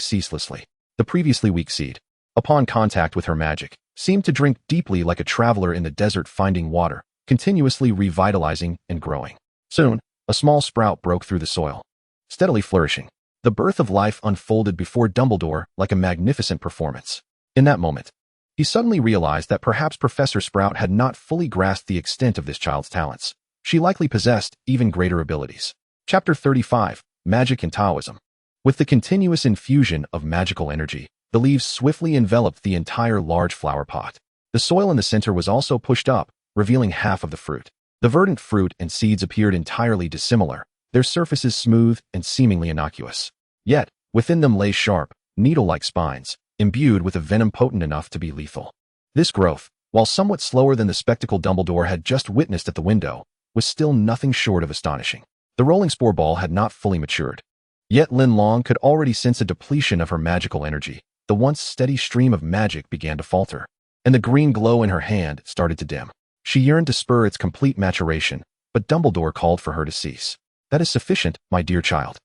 ceaselessly. The previously weak seed, upon contact with her magic, seemed to drink deeply like a traveler in the desert finding water, continuously revitalizing and growing. Soon, a small sprout broke through the soil, steadily flourishing. The birth of life unfolded before Dumbledore like a magnificent performance. In that moment, he suddenly realized that perhaps Professor Sprout had not fully grasped the extent of this child's talents. She likely possessed even greater abilities. Chapter 35, Magic and Taoism. With the continuous infusion of magical energy, the leaves swiftly enveloped the entire large flower pot. The soil in the center was also pushed up, revealing half of the fruit. The verdant fruit and seeds appeared entirely dissimilar, their surfaces smooth and seemingly innocuous. Yet, within them lay sharp, needle-like spines, imbued with a venom potent enough to be lethal. This growth, while somewhat slower than the spectacle Dumbledore had just witnessed at the window, was still nothing short of astonishing. The rolling spore ball had not fully matured. Yet Linlong could already sense a depletion of her magical energy. The once steady stream of magic began to falter, and the green glow in her hand started to dim. She yearned to spur its complete maturation, but Dumbledore called for her to cease. "That is sufficient, my dear child."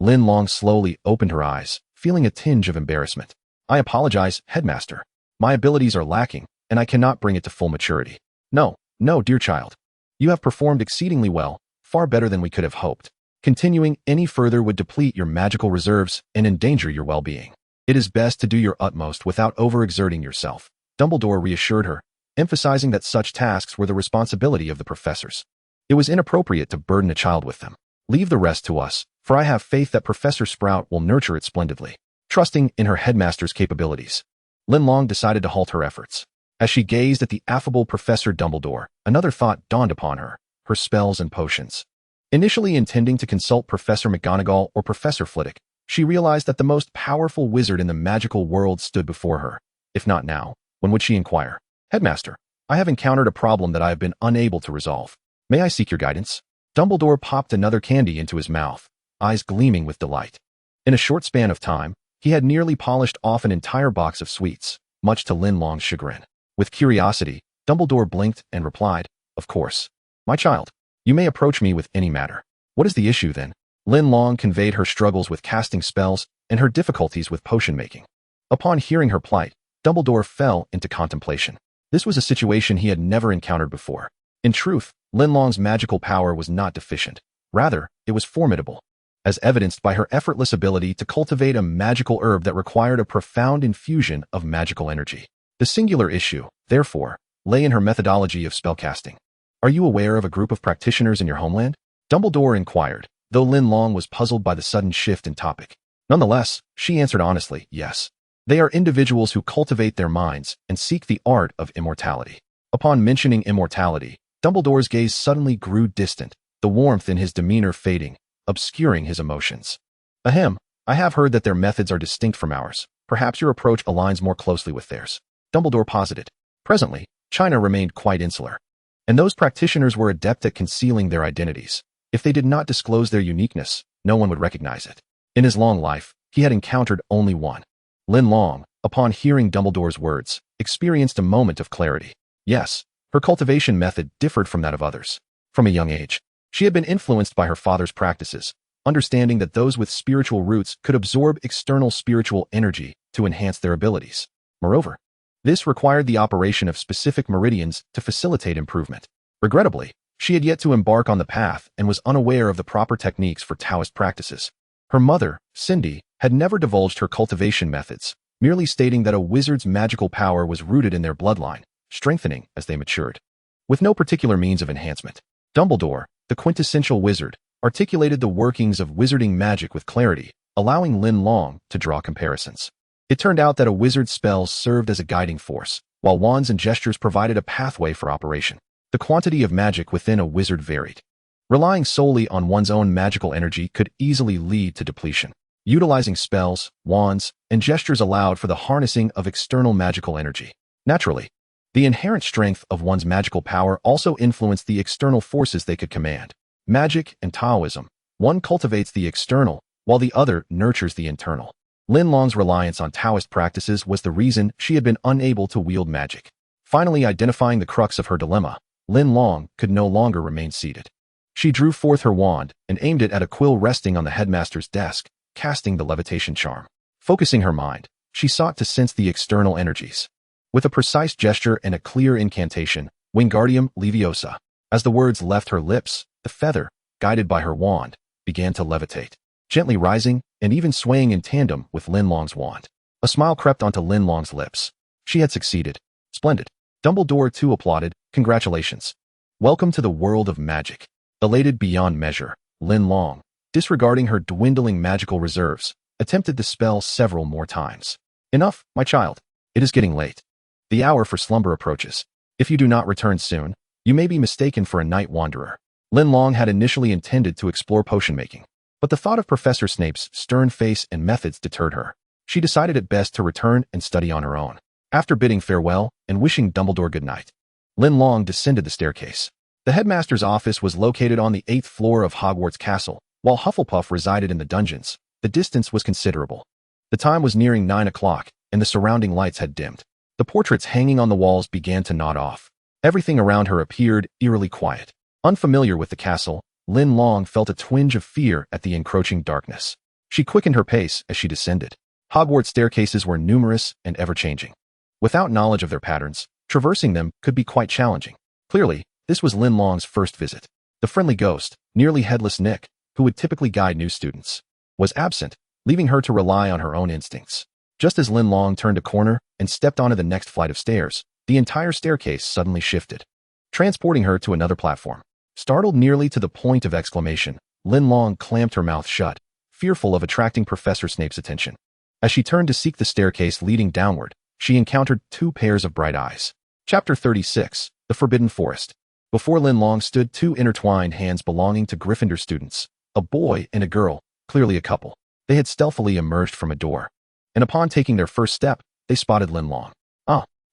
Linlong slowly opened her eyes, feeling a tinge of embarrassment. "I apologize, Headmaster. My abilities are lacking, and I cannot bring it to full maturity." No, dear child. You have performed exceedingly well, far better than we could have hoped. Continuing any further would deplete your magical reserves and endanger your well-being. It is best to do your utmost without overexerting yourself, Dumbledore reassured her, emphasizing that such tasks were the responsibility of the professors. It was inappropriate to burden a child with them. "Leave the rest to us, for I have faith that Professor Sprout will nurture it splendidly." Trusting in her headmaster's capabilities, Linlong decided to halt her efforts. As she gazed at the affable Professor Dumbledore, another thought dawned upon her: her spells and potions. Initially intending to consult Professor McGonagall or Professor Flitwick, she realized that the most powerful wizard in the magical world stood before her. If not now, when would she inquire? "Headmaster, I have encountered a problem that I have been unable to resolve. May I seek your guidance?" Dumbledore popped another candy into his mouth, eyes gleaming with delight. In a short span of time, he had nearly polished off an entire box of sweets, much to Linlong's chagrin. With curiosity, Dumbledore blinked and replied, "Of course. My child, you may approach me with any matter." "What is the issue, then?" Linlong conveyed her struggles with casting spells and her difficulties with potion making. Upon hearing her plight, Dumbledore fell into contemplation. This was a situation he had never encountered before. In truth, Linlong's magical power was not deficient. Rather, it was formidable, as evidenced by her effortless ability to cultivate a magical herb that required a profound infusion of magical energy. The singular issue, therefore, lay in her methodology of spellcasting. "Are you aware of a group of practitioners in your homeland?" Dumbledore inquired, though Linlong was puzzled by the sudden shift in topic. Nonetheless, she answered honestly, "Yes. They are individuals who cultivate their minds and seek the art of immortality." Upon mentioning immortality, Dumbledore's gaze suddenly grew distant, the warmth in his demeanor fading, obscuring his emotions. "Ahem, I have heard that their methods are distinct from ours. Perhaps your approach aligns more closely with theirs," Dumbledore posited. Presently, China remained quite insular, and those practitioners were adept at concealing their identities. If they did not disclose their uniqueness, no one would recognize it. In his long life, he had encountered only one. Linlong, upon hearing Dumbledore's words, experienced a moment of clarity. Yes, her cultivation method differed from that of others. From a young age, she had been influenced by her father's practices, understanding that those with spiritual roots could absorb external spiritual energy to enhance their abilities. Moreover, this required the operation of specific meridians to facilitate improvement. Regrettably, she had yet to embark on the path and was unaware of the proper techniques for Taoist practices. Her mother, Cindy, had never divulged her cultivation methods, merely stating that a wizard's magical power was rooted in their bloodline, strengthening as they matured. With no particular means of enhancement, Dumbledore, the quintessential wizard, articulated the workings of wizarding magic with clarity, allowing Linlong to draw comparisons. It turned out that a wizard's spells served as a guiding force, while wands and gestures provided a pathway for operation. The quantity of magic within a wizard varied. Relying solely on one's own magical energy could easily lead to depletion. Utilizing spells, wands, and gestures allowed for the harnessing of external magical energy. Naturally, the inherent strength of one's magical power also influenced the external forces they could command. Magic and Taoism, one cultivates the external, while the other nurtures the internal. Linlong's reliance on Taoist practices was the reason she had been unable to wield magic. Finally identifying the crux of her dilemma, Linlong could no longer remain seated. She drew forth her wand and aimed it at a quill resting on the headmaster's desk, casting the levitation charm. Focusing her mind, she sought to sense the external energies. With a precise gesture and a clear incantation, Wingardium Leviosa. As the words left her lips, the feather, guided by her wand, began to levitate, gently rising and even swaying in tandem with Linlong's wand. A smile crept onto Linlong's lips. She had succeeded. Splendid. Dumbledore too applauded. Congratulations. Welcome to the world of magic. Elated beyond measure, Linlong, disregarding her dwindling magical reserves, attempted the spell several more times. Enough, my child. It is getting late. The hour for slumber approaches. If you do not return soon, you may be mistaken for a night wanderer. Linlong had initially intended to explore potion making, but the thought of Professor Snape's stern face and methods deterred her. She decided it best to return and study on her own. After bidding farewell and wishing Dumbledore good night, Linlong descended the staircase. The headmaster's office was located on the 8th floor of Hogwarts Castle, while Hufflepuff resided in the dungeons. The distance was considerable. The time was nearing 9 o'clock, and the surrounding lights had dimmed. The portraits hanging on the walls began to nod off. Everything around her appeared eerily quiet. Unfamiliar with the castle, Linlong felt a twinge of fear at the encroaching darkness. She quickened her pace as she descended. Hogwarts staircases were numerous and ever-changing. Without knowledge of their patterns, traversing them could be quite challenging. Clearly, this was Linlong's first visit. The friendly ghost, nearly headless Nick, who would typically guide new students, was absent, leaving her to rely on her own instincts. Just as Linlong turned a corner and stepped onto the next flight of stairs, the entire staircase suddenly shifted, transporting her to another platform. Startled nearly to the point of exclamation, Linlong clamped her mouth shut, fearful of attracting Professor Snape's attention. As she turned to seek the staircase leading downward, she encountered two pairs of bright eyes. Chapter 36, The Forbidden Forest. Before Linlong stood two intertwined hands belonging to Gryffindor students, a boy and a girl, clearly a couple. They had stealthily emerged from a door, and upon taking their first step, they spotted Linlong.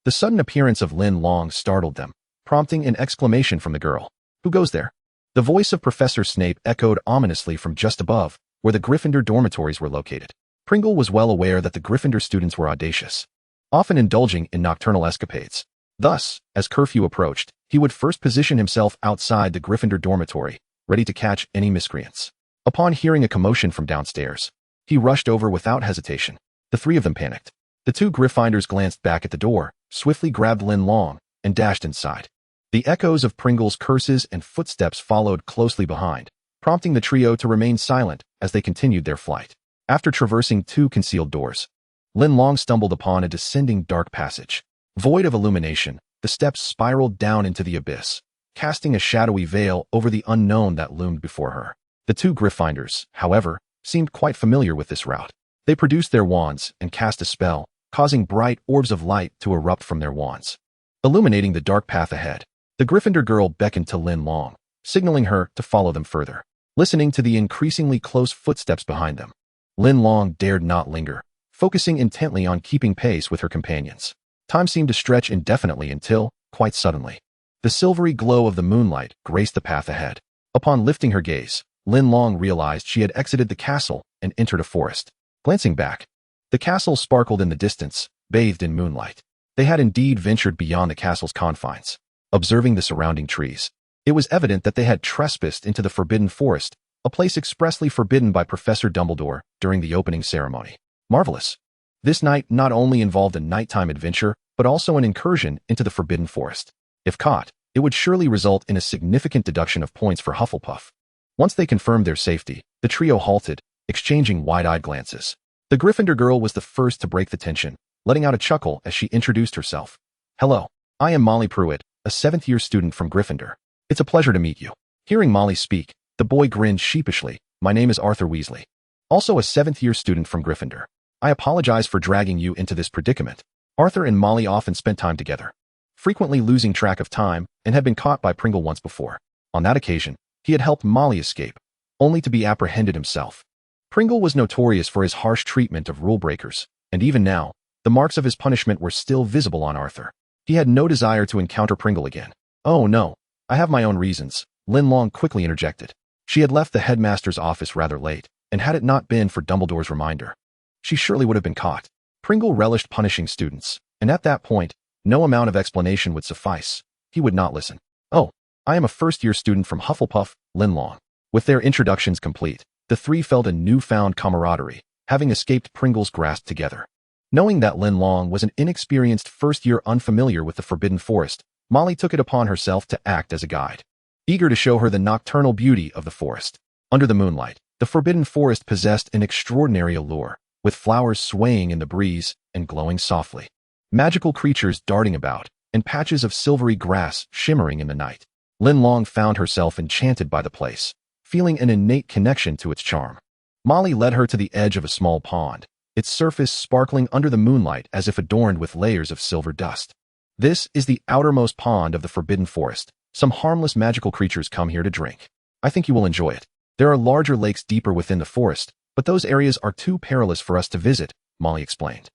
The sudden appearance of Linlong startled them, prompting an exclamation from the girl. Who goes there? The voice of Professor Snape echoed ominously from just above, where the Gryffindor dormitories were located. Pringle was well aware that the Gryffindor students were audacious, often indulging in nocturnal escapades. Thus, as curfew approached, he would first position himself outside the Gryffindor dormitory, ready to catch any miscreants. Upon hearing a commotion from downstairs, he rushed over without hesitation. The three of them panicked. The two Gryffindors glanced back at the door, swiftly grabbed Linlong, and dashed inside. The echoes of Pringle's curses and footsteps followed closely behind, prompting the trio to remain silent as they continued their flight. After traversing two concealed doors, Linlong stumbled upon a descending dark passage. Void of illumination, the steps spiraled down into the abyss, casting a shadowy veil over the unknown that loomed before her. The two Gryffindors, however, seemed quite familiar with this route. They produced their wands and cast a spell, causing bright orbs of light to erupt from their wands, illuminating the dark path ahead. The Gryffindor girl beckoned to Linlong, signaling her to follow them further. Listening to the increasingly close footsteps behind them, Linlong dared not linger, focusing intently on keeping pace with her companions. Time seemed to stretch indefinitely until, quite suddenly, the silvery glow of the moonlight graced the path ahead. Upon lifting her gaze, Linlong realized she had exited the castle and entered a forest. Glancing back, the castle sparkled in the distance, bathed in moonlight. They had indeed ventured beyond the castle's confines. Observing the surrounding trees, it was evident that they had trespassed into the Forbidden Forest, a place expressly forbidden by Professor Dumbledore during the opening ceremony. Marvelous. This night not only involved a nighttime adventure, but also an incursion into the Forbidden Forest. If caught, it would surely result in a significant deduction of points for Hufflepuff. Once they confirmed their safety, the trio halted, exchanging wide-eyed glances. The Gryffindor girl was the first to break the tension, letting out a chuckle as she introduced herself. Hello, I am Molly Pruitt, a 7th-year student from Gryffindor. It's a pleasure to meet you. Hearing Molly speak, the boy grinned sheepishly. My name is Arthur Weasley, also a 7th-year student from Gryffindor. I apologize for dragging you into this predicament. Arthur and Molly often spent time together, frequently losing track of time, and had been caught by Pringle once before. On that occasion, he had helped Molly escape, only to be apprehended himself. Pringle was notorious for his harsh treatment of rule breakers, and even now, the marks of his punishment were still visible on Arthur. He had no desire to encounter Pringle again. Oh no, I have my own reasons, Linlong quickly interjected. She had left the headmaster's office rather late, and had it not been for Dumbledore's reminder, she surely would have been caught. Pringle relished punishing students, and at that point, no amount of explanation would suffice. He would not listen. "Oh, I am a first-year student from Hufflepuff, Linlong." With their introductions complete, the three felt a newfound camaraderie, having escaped Pringle's grasp together. Knowing that Linlong was an inexperienced first-year unfamiliar with the Forbidden Forest, Molly took it upon herself to act as a guide. Eager to show her the nocturnal beauty of the forest. Under the moonlight, the Forbidden Forest possessed an extraordinary allure, with flowers swaying in the breeze and glowing softly. Magical creatures darting about, and patches of silvery grass shimmering in the night. Linlong found herself enchanted by the place, feeling an innate connection to its charm. Molly led her to the edge of a small pond, its surface sparkling under the moonlight as if adorned with layers of silver dust. "This is the outermost pond of the Forbidden Forest. Some harmless magical creatures come here to drink. I think you will enjoy it. There are larger lakes deeper within the forest, but those areas are too perilous for us to visit," Molly explained.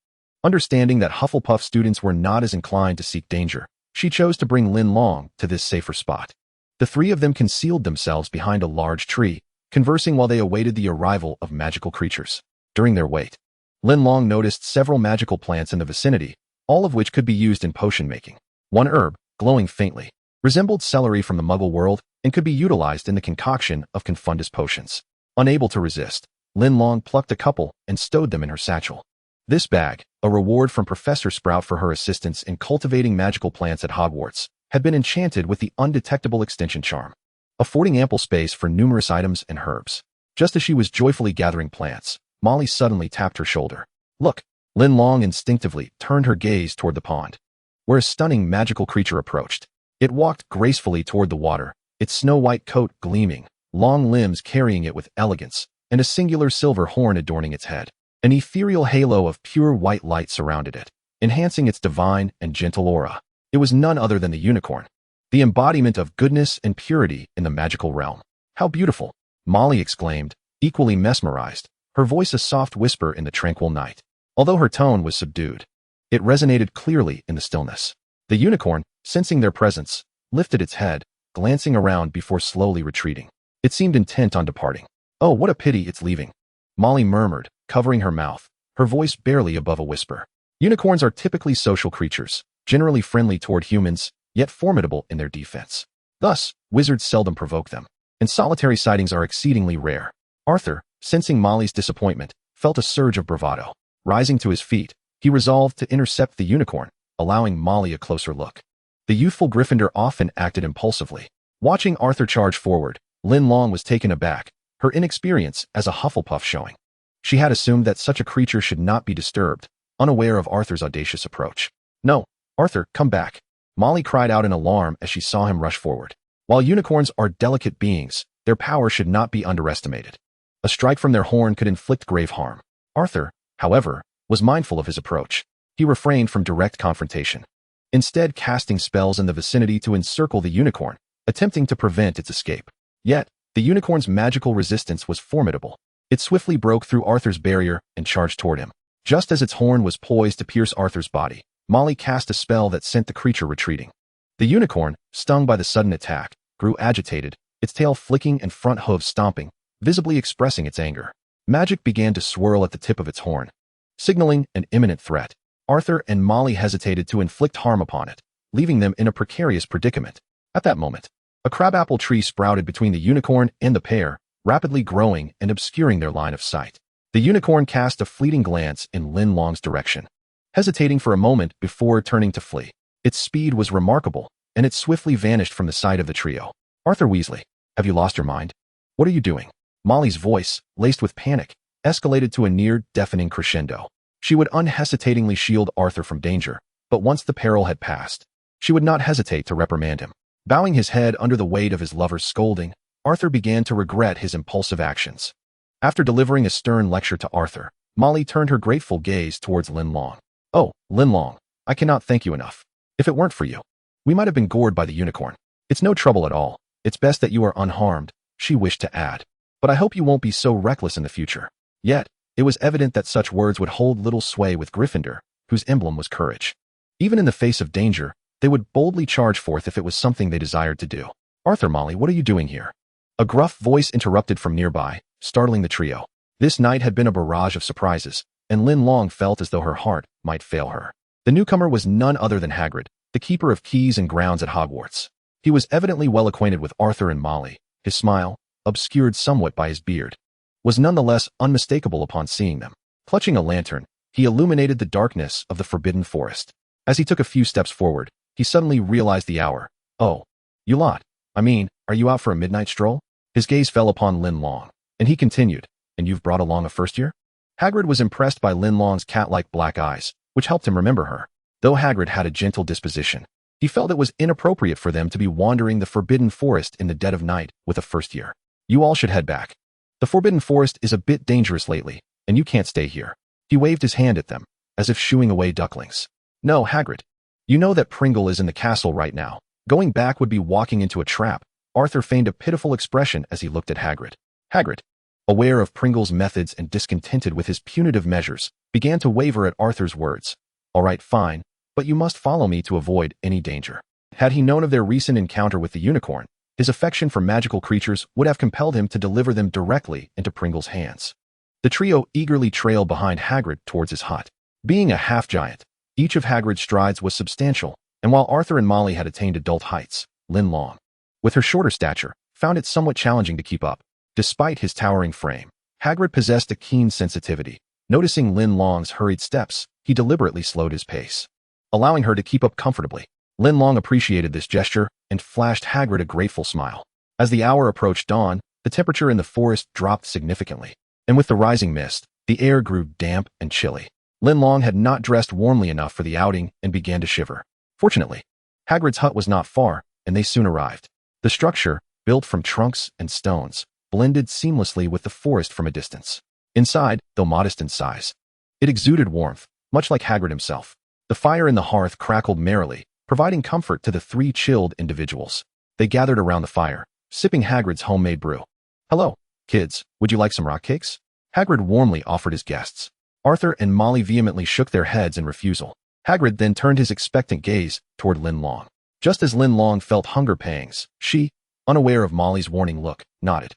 Understanding that Hufflepuff students were not as inclined to seek danger, she chose to bring Linlong to this safer spot. The three of them concealed themselves behind a large tree, conversing while they awaited the arrival of magical creatures. During their wait, Linlong noticed several magical plants in the vicinity, all of which could be used in potion making. One herb, glowing faintly, resembled celery from the Muggle world and could be utilized in the concoction of confundus potions. Unable to resist, Linlong plucked a couple and stowed them in her satchel. This bag, a reward from Professor Sprout for her assistance in cultivating magical plants at Hogwarts, had been enchanted with the undetectable extension charm, affording ample space for numerous items and herbs. Just as she was joyfully gathering plants, Molly suddenly tapped her shoulder. "Look!" Linlong instinctively turned her gaze toward the pond, where a stunning magical creature approached. It walked gracefully toward the water, its snow-white coat gleaming, long limbs carrying it with elegance, and a singular silver horn adorning its head. An ethereal halo of pure white light surrounded it, enhancing its divine and gentle aura. It was none other than the unicorn, the embodiment of goodness and purity in the magical realm. "How beautiful!" Molly exclaimed, equally mesmerized, her voice a soft whisper in the tranquil night. Although her tone was subdued, it resonated clearly in the stillness. The unicorn, sensing their presence, lifted its head, glancing around before slowly retreating. It seemed intent on departing. "Oh, what a pity it's leaving," Molly murmured, covering her mouth, her voice barely above a whisper. Unicorns are typically social creatures, generally friendly toward humans, yet formidable in their defense. Thus, wizards seldom provoke them, and solitary sightings are exceedingly rare. Arthur, sensing Molly's disappointment, felt a surge of bravado. Rising to his feet, he resolved to intercept the unicorn, allowing Molly a closer look. The youthful Gryffindor often acted impulsively. Watching Arthur charge forward, Linlong was taken aback, her inexperience as a Hufflepuff showing. She had assumed that such a creature should not be disturbed, unaware of Arthur's audacious approach. "No, Arthur, come back," Molly cried out in alarm as she saw him rush forward. While unicorns are delicate beings, their power should not be underestimated. A strike from their horn could inflict grave harm. Arthur, however, was mindful of his approach. He refrained from direct confrontation, instead casting spells in the vicinity to encircle the unicorn, attempting to prevent its escape. Yet, the unicorn's magical resistance was formidable. It swiftly broke through Arthur's barrier and charged toward him. Just as its horn was poised to pierce Arthur's body, Molly cast a spell that sent the creature retreating. The unicorn, stung by the sudden attack, grew agitated, its tail flicking and front hooves stomping, visibly expressing its anger. Magic began to swirl at the tip of its horn, signaling an imminent threat. Arthur and Molly hesitated to inflict harm upon it, leaving them in a precarious predicament. At that moment, a crabapple tree sprouted between the unicorn and the pair, rapidly growing and obscuring their line of sight. The unicorn cast a fleeting glance in Linlong's direction, hesitating for a moment before turning to flee. Its speed was remarkable, and it swiftly vanished from the sight of the trio. "Arthur Weasley, have you lost your mind? What are you doing?" Molly's voice, laced with panic, escalated to a near-deafening crescendo. She would unhesitatingly shield Arthur from danger, but once the peril had passed, she would not hesitate to reprimand him. Bowing his head under the weight of his lover's scolding, Arthur began to regret his impulsive actions. After delivering a stern lecture to Arthur, Molly turned her grateful gaze towards Linlong. "Oh, Linlong, I cannot thank you enough. If it weren't for you, we might have been gored by the unicorn. It's no trouble at all. It's best that you are unharmed," she wished to add. "But I hope you won't be so reckless in the future." Yet, it was evident that such words would hold little sway with Gryffindor, whose emblem was courage. Even in the face of danger, they would boldly charge forth if it was something they desired to do. "Arthur, Molly, what are you doing here?" A gruff voice interrupted from nearby, startling the trio. This night had been a barrage of surprises, and Linlong felt as though her heart might fail her. The newcomer was none other than Hagrid, the keeper of keys and grounds at Hogwarts. He was evidently well acquainted with Arthur and Molly. His smile, obscured somewhat by his beard, was nonetheless unmistakable upon seeing them. Clutching a lantern, he illuminated the darkness of the forbidden forest. As he took a few steps forward, he suddenly realized the hour. "Oh, you lot. Are you out for a midnight stroll?" His gaze fell upon Linlong, and he continued, "And you've brought along a first year?" Hagrid was impressed by Linlong's cat-like black eyes, which helped him remember her. Though Hagrid had a gentle disposition, he felt it was inappropriate for them to be wandering the forbidden forest in the dead of night with a first year. "You all should head back. The forbidden forest is a bit dangerous lately, and you can't stay here." He waved his hand at them, as if shooing away ducklings. "No, Hagrid. You know that Pringle is in the castle right now. Going back would be walking into a trap." Arthur feigned a pitiful expression as he looked at Hagrid. Hagrid, aware of Pringle's methods and discontented with his punitive measures, began to waver at Arthur's words. "All right, fine, but you must follow me to avoid any danger." Had he known of their recent encounter with the unicorn, his affection for magical creatures would have compelled him to deliver them directly into Pringle's hands. The trio eagerly trailed behind Hagrid towards his hut. Being a half-giant, each of Hagrid's strides was substantial, and while Arthur and Molly had attained adult heights, Linlong, with her shorter stature, found it somewhat challenging to keep up. Despite his towering frame, Hagrid possessed a keen sensitivity. Noticing Linlong's hurried steps, he deliberately slowed his pace, allowing her to keep up comfortably. Linlong appreciated this gesture and flashed Hagrid a grateful smile. As the hour approached dawn, the temperature in the forest dropped significantly, and with the rising mist, the air grew damp and chilly. Linlong had not dressed warmly enough for the outing and began to shiver. Fortunately, Hagrid's hut was not far, and they soon arrived. The structure, built from trunks and stones, blended seamlessly with the forest from a distance. Inside, though modest in size, it exuded warmth, much like Hagrid himself. The fire in the hearth crackled merrily, providing comfort to the three chilled individuals. They gathered around the fire, sipping Hagrid's homemade brew. "Hello, kids, would you like some rock cakes?" Hagrid warmly offered his guests. Arthur and Molly vehemently shook their heads in refusal. Hagrid then turned his expectant gaze toward Linlong. Just as Linlong felt hunger pangs, she, unaware of Molly's warning look, nodded.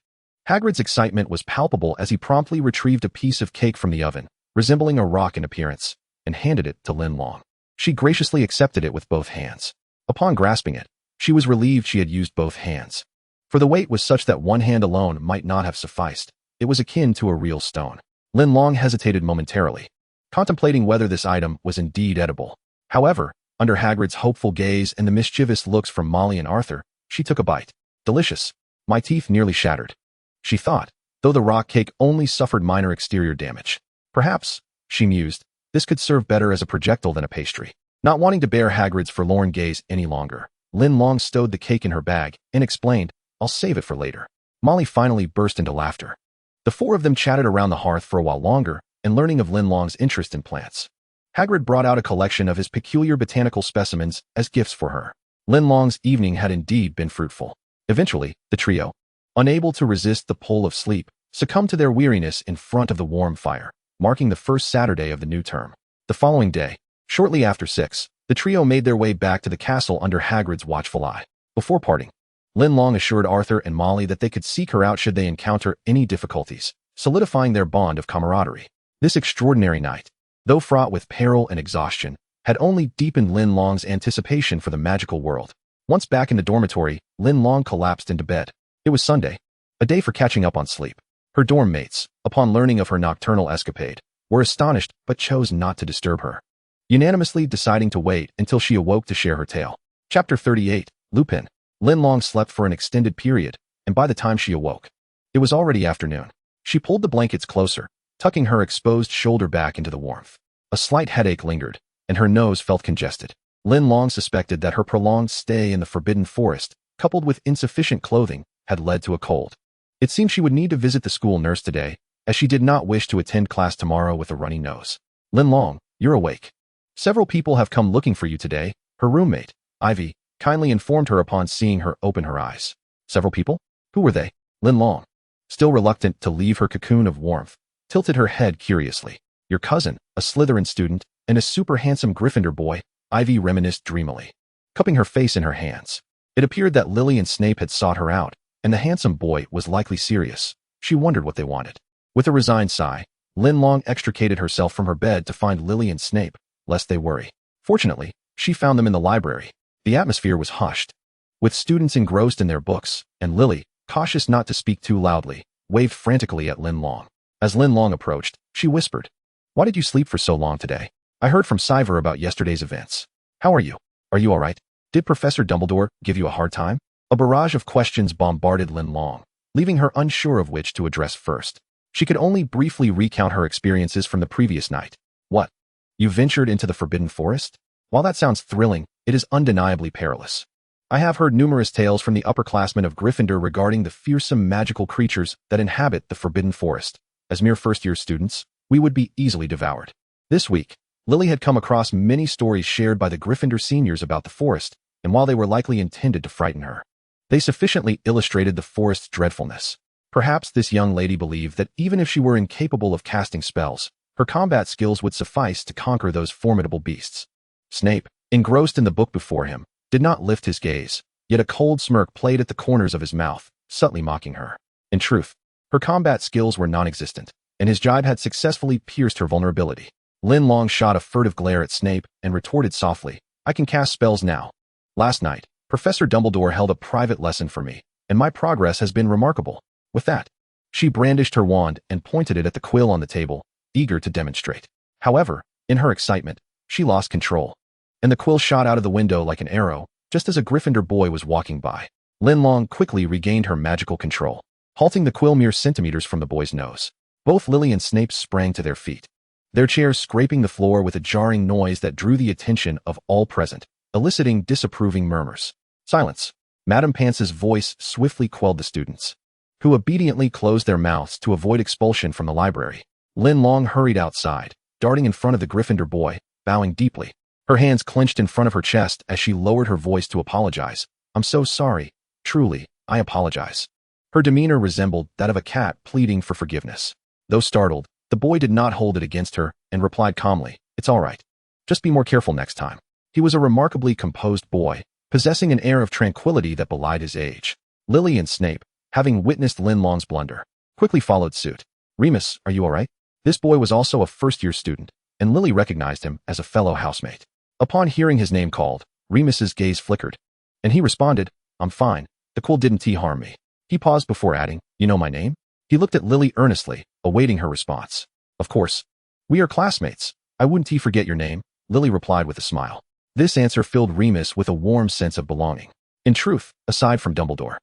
Hagrid's excitement was palpable as he promptly retrieved a piece of cake from the oven, resembling a rock in appearance, and handed it to Linlong. She graciously accepted it with both hands. Upon grasping it, she was relieved she had used both hands, for the weight was such that one hand alone might not have sufficed. It was akin to a real stone. Linlong hesitated momentarily, contemplating whether this item was indeed edible. However, under Hagrid's hopeful gaze and the mischievous looks from Molly and Arthur, she took a bite. "Delicious. My teeth nearly shattered," she thought, though the rock cake only suffered minor exterior damage. Perhaps, she mused, this could serve better as a projectile than a pastry. Not wanting to bear Hagrid's forlorn gaze any longer, Linlong stowed the cake in her bag and explained, "I'll save it for later." Molly finally burst into laughter. The four of them chatted around the hearth for a while longer, and learning of Linlong's interest in plants, Hagrid brought out a collection of his peculiar botanical specimens as gifts for her. Linlong's evening had indeed been fruitful. Eventually, the trio, unable to resist the pull of sleep, succumbed to their weariness in front of the warm fire, marking the first Saturday of the new term. The following day, shortly after 6, the trio made their way back to the castle under Hagrid's watchful eye. Before parting, Linlong assured Arthur and Molly that they could seek her out should they encounter any difficulties, solidifying their bond of camaraderie. This extraordinary night, though fraught with peril and exhaustion, had only deepened Linlong's anticipation for the magical world. Once back in the dormitory, Linlong collapsed into bed. It was Sunday, a day for catching up on sleep. Her dorm mates, upon learning of her nocturnal escapade, were astonished but chose not to disturb her, unanimously deciding to wait until she awoke to share her tale. Chapter 38, Lupin. Linlong slept for an extended period, and by the time she awoke, it was already afternoon. She pulled the blankets closer, tucking her exposed shoulder back into the warmth. A slight headache lingered, and her nose felt congested. Linlong suspected that her prolonged stay in the forbidden forest, coupled with insufficient clothing, had led to a cold. It seemed she would need to visit the school nurse today, as she did not wish to attend class tomorrow with a runny nose. "Linlong, you're awake. Several people have come looking for you today," her roommate, Ivy, kindly informed her upon seeing her open her eyes. "Several people? Who were they?" Linlong, still reluctant to leave her cocoon of warmth, tilted her head curiously. "Your cousin, a Slytherin student, and a super handsome Gryffindor boy," Ivy reminisced dreamily, cupping her face in her hands. It appeared that Lily and Snape had sought her out, and the handsome boy was likely Sirius. She wondered what they wanted. With a resigned sigh, Linlong extricated herself from her bed to find Lily and Snape, lest they worry. Fortunately, she found them in the library. The atmosphere was hushed, with students engrossed in their books, and Lily, cautious not to speak too loudly, waved frantically at Linlong. As Linlong approached, she whispered, "Why did you sleep for so long today? I heard from Siver about yesterday's events. How are you? Are you all right? Did Professor Dumbledore give you a hard time?" A barrage of questions bombarded Linlong, leaving her unsure of which to address first. She could only briefly recount her experiences from the previous night. "What? You ventured into the Forbidden Forest? While that sounds thrilling, it is undeniably perilous. I have heard numerous tales from the upperclassmen of Gryffindor regarding the fearsome magical creatures that inhabit the Forbidden Forest. As mere first-year students, we would be easily devoured." This week, Lily had come across many stories shared by the Gryffindor seniors about the forest, and while they were likely intended to frighten her, they sufficiently illustrated the forest's dreadfulness. Perhaps this young lady believed that even if she were incapable of casting spells, her combat skills would suffice to conquer those formidable beasts. Snape, engrossed in the book before him, did not lift his gaze, yet a cold smirk played at the corners of his mouth, subtly mocking her. In truth, her combat skills were non-existent, and his jibe had successfully pierced her vulnerability. Linlong shot a furtive glare at Snape and retorted softly, "I can cast spells now. Last night, Professor Dumbledore held a private lesson for me, and my progress has been remarkable." With that, she brandished her wand and pointed it at the quill on the table, eager to demonstrate. However, in her excitement, she lost control, and the quill shot out of the window like an arrow, just as a Gryffindor boy was walking by. Linlong quickly regained her magical control, halting the quill mere centimeters from the boy's nose. Both Lily and Snape sprang to their feet, their chairs scraping the floor with a jarring noise that drew the attention of all present, eliciting disapproving murmurs. "Silence!" Madame Pance's voice swiftly quelled the students, who obediently closed their mouths to avoid expulsion from the library. Linlong hurried outside, darting in front of the Gryffindor boy, bowing deeply. Her hands clenched in front of her chest as she lowered her voice to apologize. "I'm so sorry. Truly, I apologize." Her demeanor resembled that of a cat pleading for forgiveness. Though startled, the boy did not hold it against her and replied calmly, "It's all right. Just be more careful next time." He was a remarkably composed boy, possessing an air of tranquility that belied his age. Lily and Snape, having witnessed Linlong's blunder, quickly followed suit. "Remus, are you all right?" This boy was also a first-year student, and Lily recognized him as a fellow housemate. Upon hearing his name called, Remus's gaze flickered, and he responded, "I'm fine. The quill didn't harm me." He paused before adding, "You know my name?" He looked at Lily earnestly, awaiting her response. "Of course. We are classmates. I wouldn't forget your name," Lily replied with a smile. This answer filled Remus with a warm sense of belonging. In truth, aside from Dumbledore,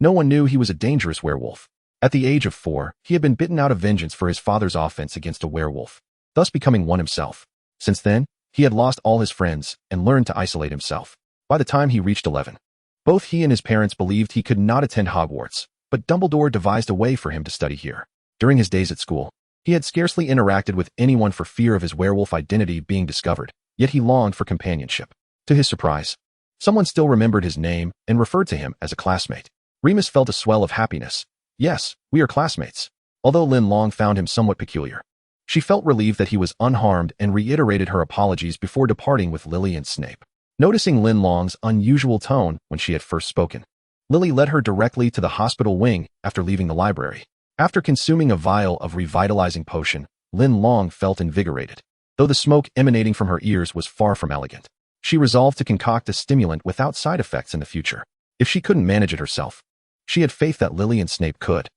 no one knew he was a dangerous werewolf. At the age of 4, he had been bitten out of vengeance for his father's offense against a werewolf, thus becoming one himself. Since then, he had lost all his friends and learned to isolate himself. By the time he reached 11, both he and his parents believed he could not attend Hogwarts, but Dumbledore devised a way for him to study here. During his days at school, he had scarcely interacted with anyone for fear of his werewolf identity being discovered, yet he longed for companionship. To his surprise, someone still remembered his name and referred to him as a classmate. Remus felt a swell of happiness. "Yes, we are classmates." Although Linlong found him somewhat peculiar, she felt relieved that he was unharmed and reiterated her apologies before departing with Lily and Snape. Noticing Linlong's unusual tone when she had first spoken, Lily led her directly to the hospital wing after leaving the library. After consuming a vial of revitalizing potion, Linlong felt invigorated. Though the smoke emanating from her ears was far from elegant, she resolved to concoct a stimulant without side effects in the future. If she couldn't manage it herself, she had faith that Lily and Snape could.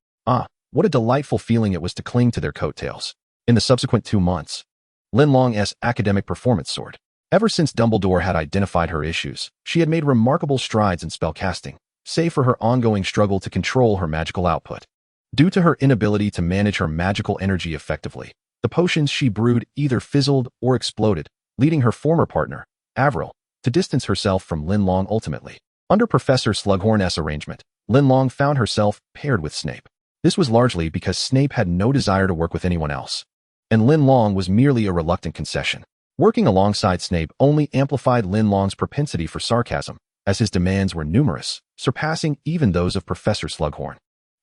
What a delightful feeling it was to cling to their coattails. In the subsequent 2 months, Linlong's academic performance soared. Ever since Dumbledore had identified her issues, she had made remarkable strides in spellcasting, save for her ongoing struggle to control her magical output. Due to her inability to manage her magical energy effectively, the potions she brewed either fizzled or exploded, leading her former partner, Avril, to distance herself from Linlong ultimately. Under Professor Slughorn's arrangement, Linlong found herself paired with Snape. This was largely because Snape had no desire to work with anyone else, and Linlong was merely a reluctant concession. Working alongside Snape only amplified Linlong's propensity for sarcasm, as his demands were numerous, surpassing even those of Professor Slughorn.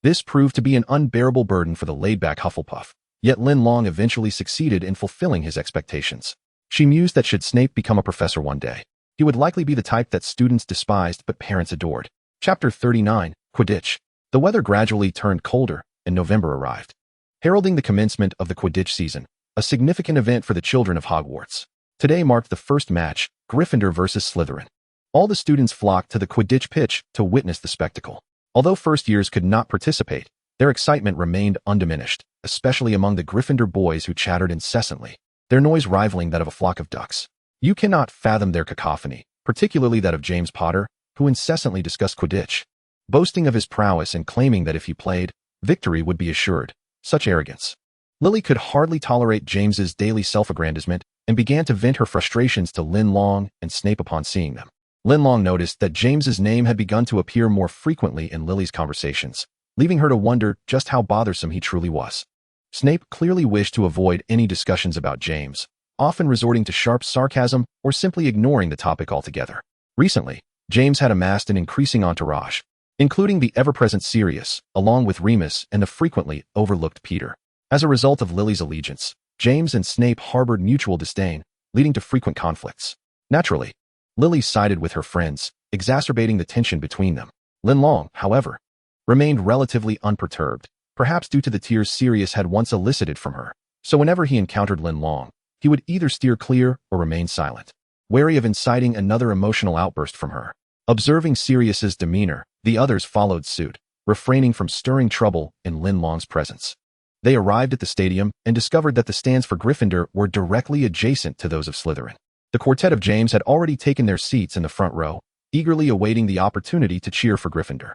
This proved to be an unbearable burden for the laid-back Hufflepuff, yet Linlong eventually succeeded in fulfilling his expectations. She mused that should Snape become a professor one day, he would likely be the type that students despised but parents adored. Chapter 39, Quidditch. The weather gradually turned colder, and November arrived, heralding the commencement of the Quidditch season, a significant event for the children of Hogwarts. Today marked the first match, Gryffindor versus Slytherin. All the students flocked to the Quidditch pitch to witness the spectacle. Although first years could not participate, their excitement remained undiminished, especially among the Gryffindor boys who chattered incessantly, their noise rivaling that of a flock of ducks. You cannot fathom their cacophony, particularly that of James Potter, who incessantly discussed Quidditch, boasting of his prowess and claiming that if he played, victory would be assured. Such arrogance. Lily could hardly tolerate James's daily self-aggrandizement and began to vent her frustrations to Linlong and Snape upon seeing them. Linlong noticed that James's name had begun to appear more frequently in Lily's conversations, leaving her to wonder just how bothersome he truly was. Snape clearly wished to avoid any discussions about James, often resorting to sharp sarcasm or simply ignoring the topic altogether. Recently, James had amassed an increasing entourage, including the ever-present Sirius, along with Remus and the frequently overlooked Peter. As a result of Lily's allegiance, James and Snape harbored mutual disdain, leading to frequent conflicts. Naturally, Lily sided with her friends, exacerbating the tension between them. Linlong, however, remained relatively unperturbed, perhaps due to the tears Sirius had once elicited from her. So whenever he encountered Linlong, he would either steer clear or remain silent, wary of inciting another emotional outburst from her. Observing Sirius's demeanor, the others followed suit, refraining from stirring trouble in Linlong's presence. They arrived at the stadium and discovered that the stands for Gryffindor were directly adjacent to those of Slytherin. The quartet of James had already taken their seats in the front row, eagerly awaiting the opportunity to cheer for Gryffindor.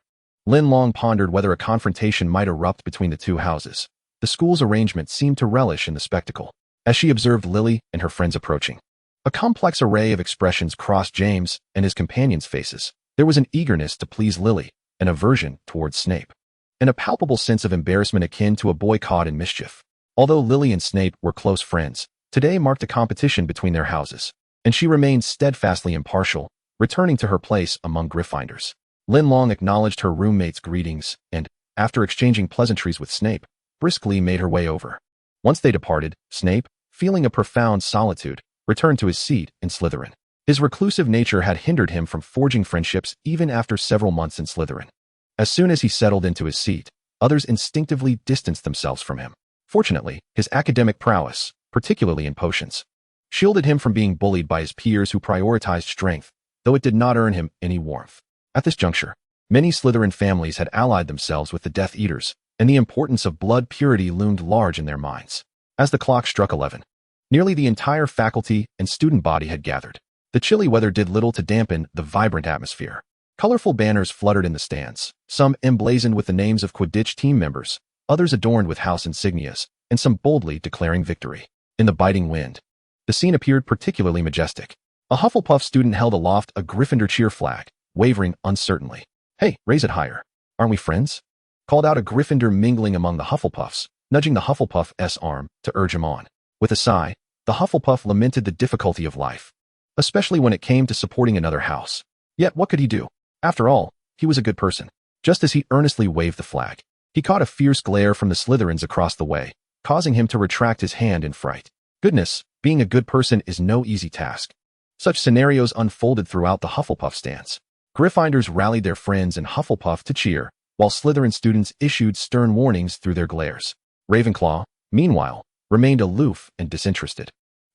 Linlong pondered whether a confrontation might erupt between the two houses. The school's arrangement seemed to relish in the spectacle, as she observed Lily and her friends approaching. A complex array of expressions crossed James and his companions' faces. There was an eagerness to please Lily, an aversion towards Snape, and a palpable sense of embarrassment akin to a boy caught in mischief. Although Lily and Snape were close friends, today marked a competition between their houses, and she remained steadfastly impartial, returning to her place among Gryffindors. Linlong acknowledged her roommate's greetings and, after exchanging pleasantries with Snape, briskly made her way over. Once they departed, Snape, feeling a profound solitude, returned to his seat in Slytherin. His reclusive nature had hindered him from forging friendships even after several months in Slytherin. As soon as he settled into his seat, others instinctively distanced themselves from him. Fortunately, his academic prowess, particularly in potions, shielded him from being bullied by his peers who prioritized strength, though it did not earn him any warmth. At this juncture, many Slytherin families had allied themselves with the Death Eaters, and the importance of blood purity loomed large in their minds. As the clock struck 11, nearly the entire faculty and student body had gathered. The chilly weather did little to dampen the vibrant atmosphere. Colorful banners fluttered in the stands, some emblazoned with the names of Quidditch team members, others adorned with house insignias, and some boldly declaring victory. In the biting wind, the scene appeared particularly majestic. A Hufflepuff student held aloft a Gryffindor cheer flag, wavering uncertainly. "Hey, raise it higher. Aren't we friends?" called out a Gryffindor mingling among the Hufflepuffs, nudging the Hufflepuff's arm to urge him on. With a sigh, the Hufflepuff lamented the difficulty of life, especially when it came to supporting another house. Yet what could he do? After all, he was a good person. Just as he earnestly waved the flag, he caught a fierce glare from the Slytherins across the way, causing him to retract his hand in fright. Goodness, being a good person is no easy task. Such scenarios unfolded throughout the Hufflepuff stands. Gryffindors rallied their friends in Hufflepuff to cheer, while Slytherin students issued stern warnings through their glares. Ravenclaw, meanwhile, remained aloof and disinterested.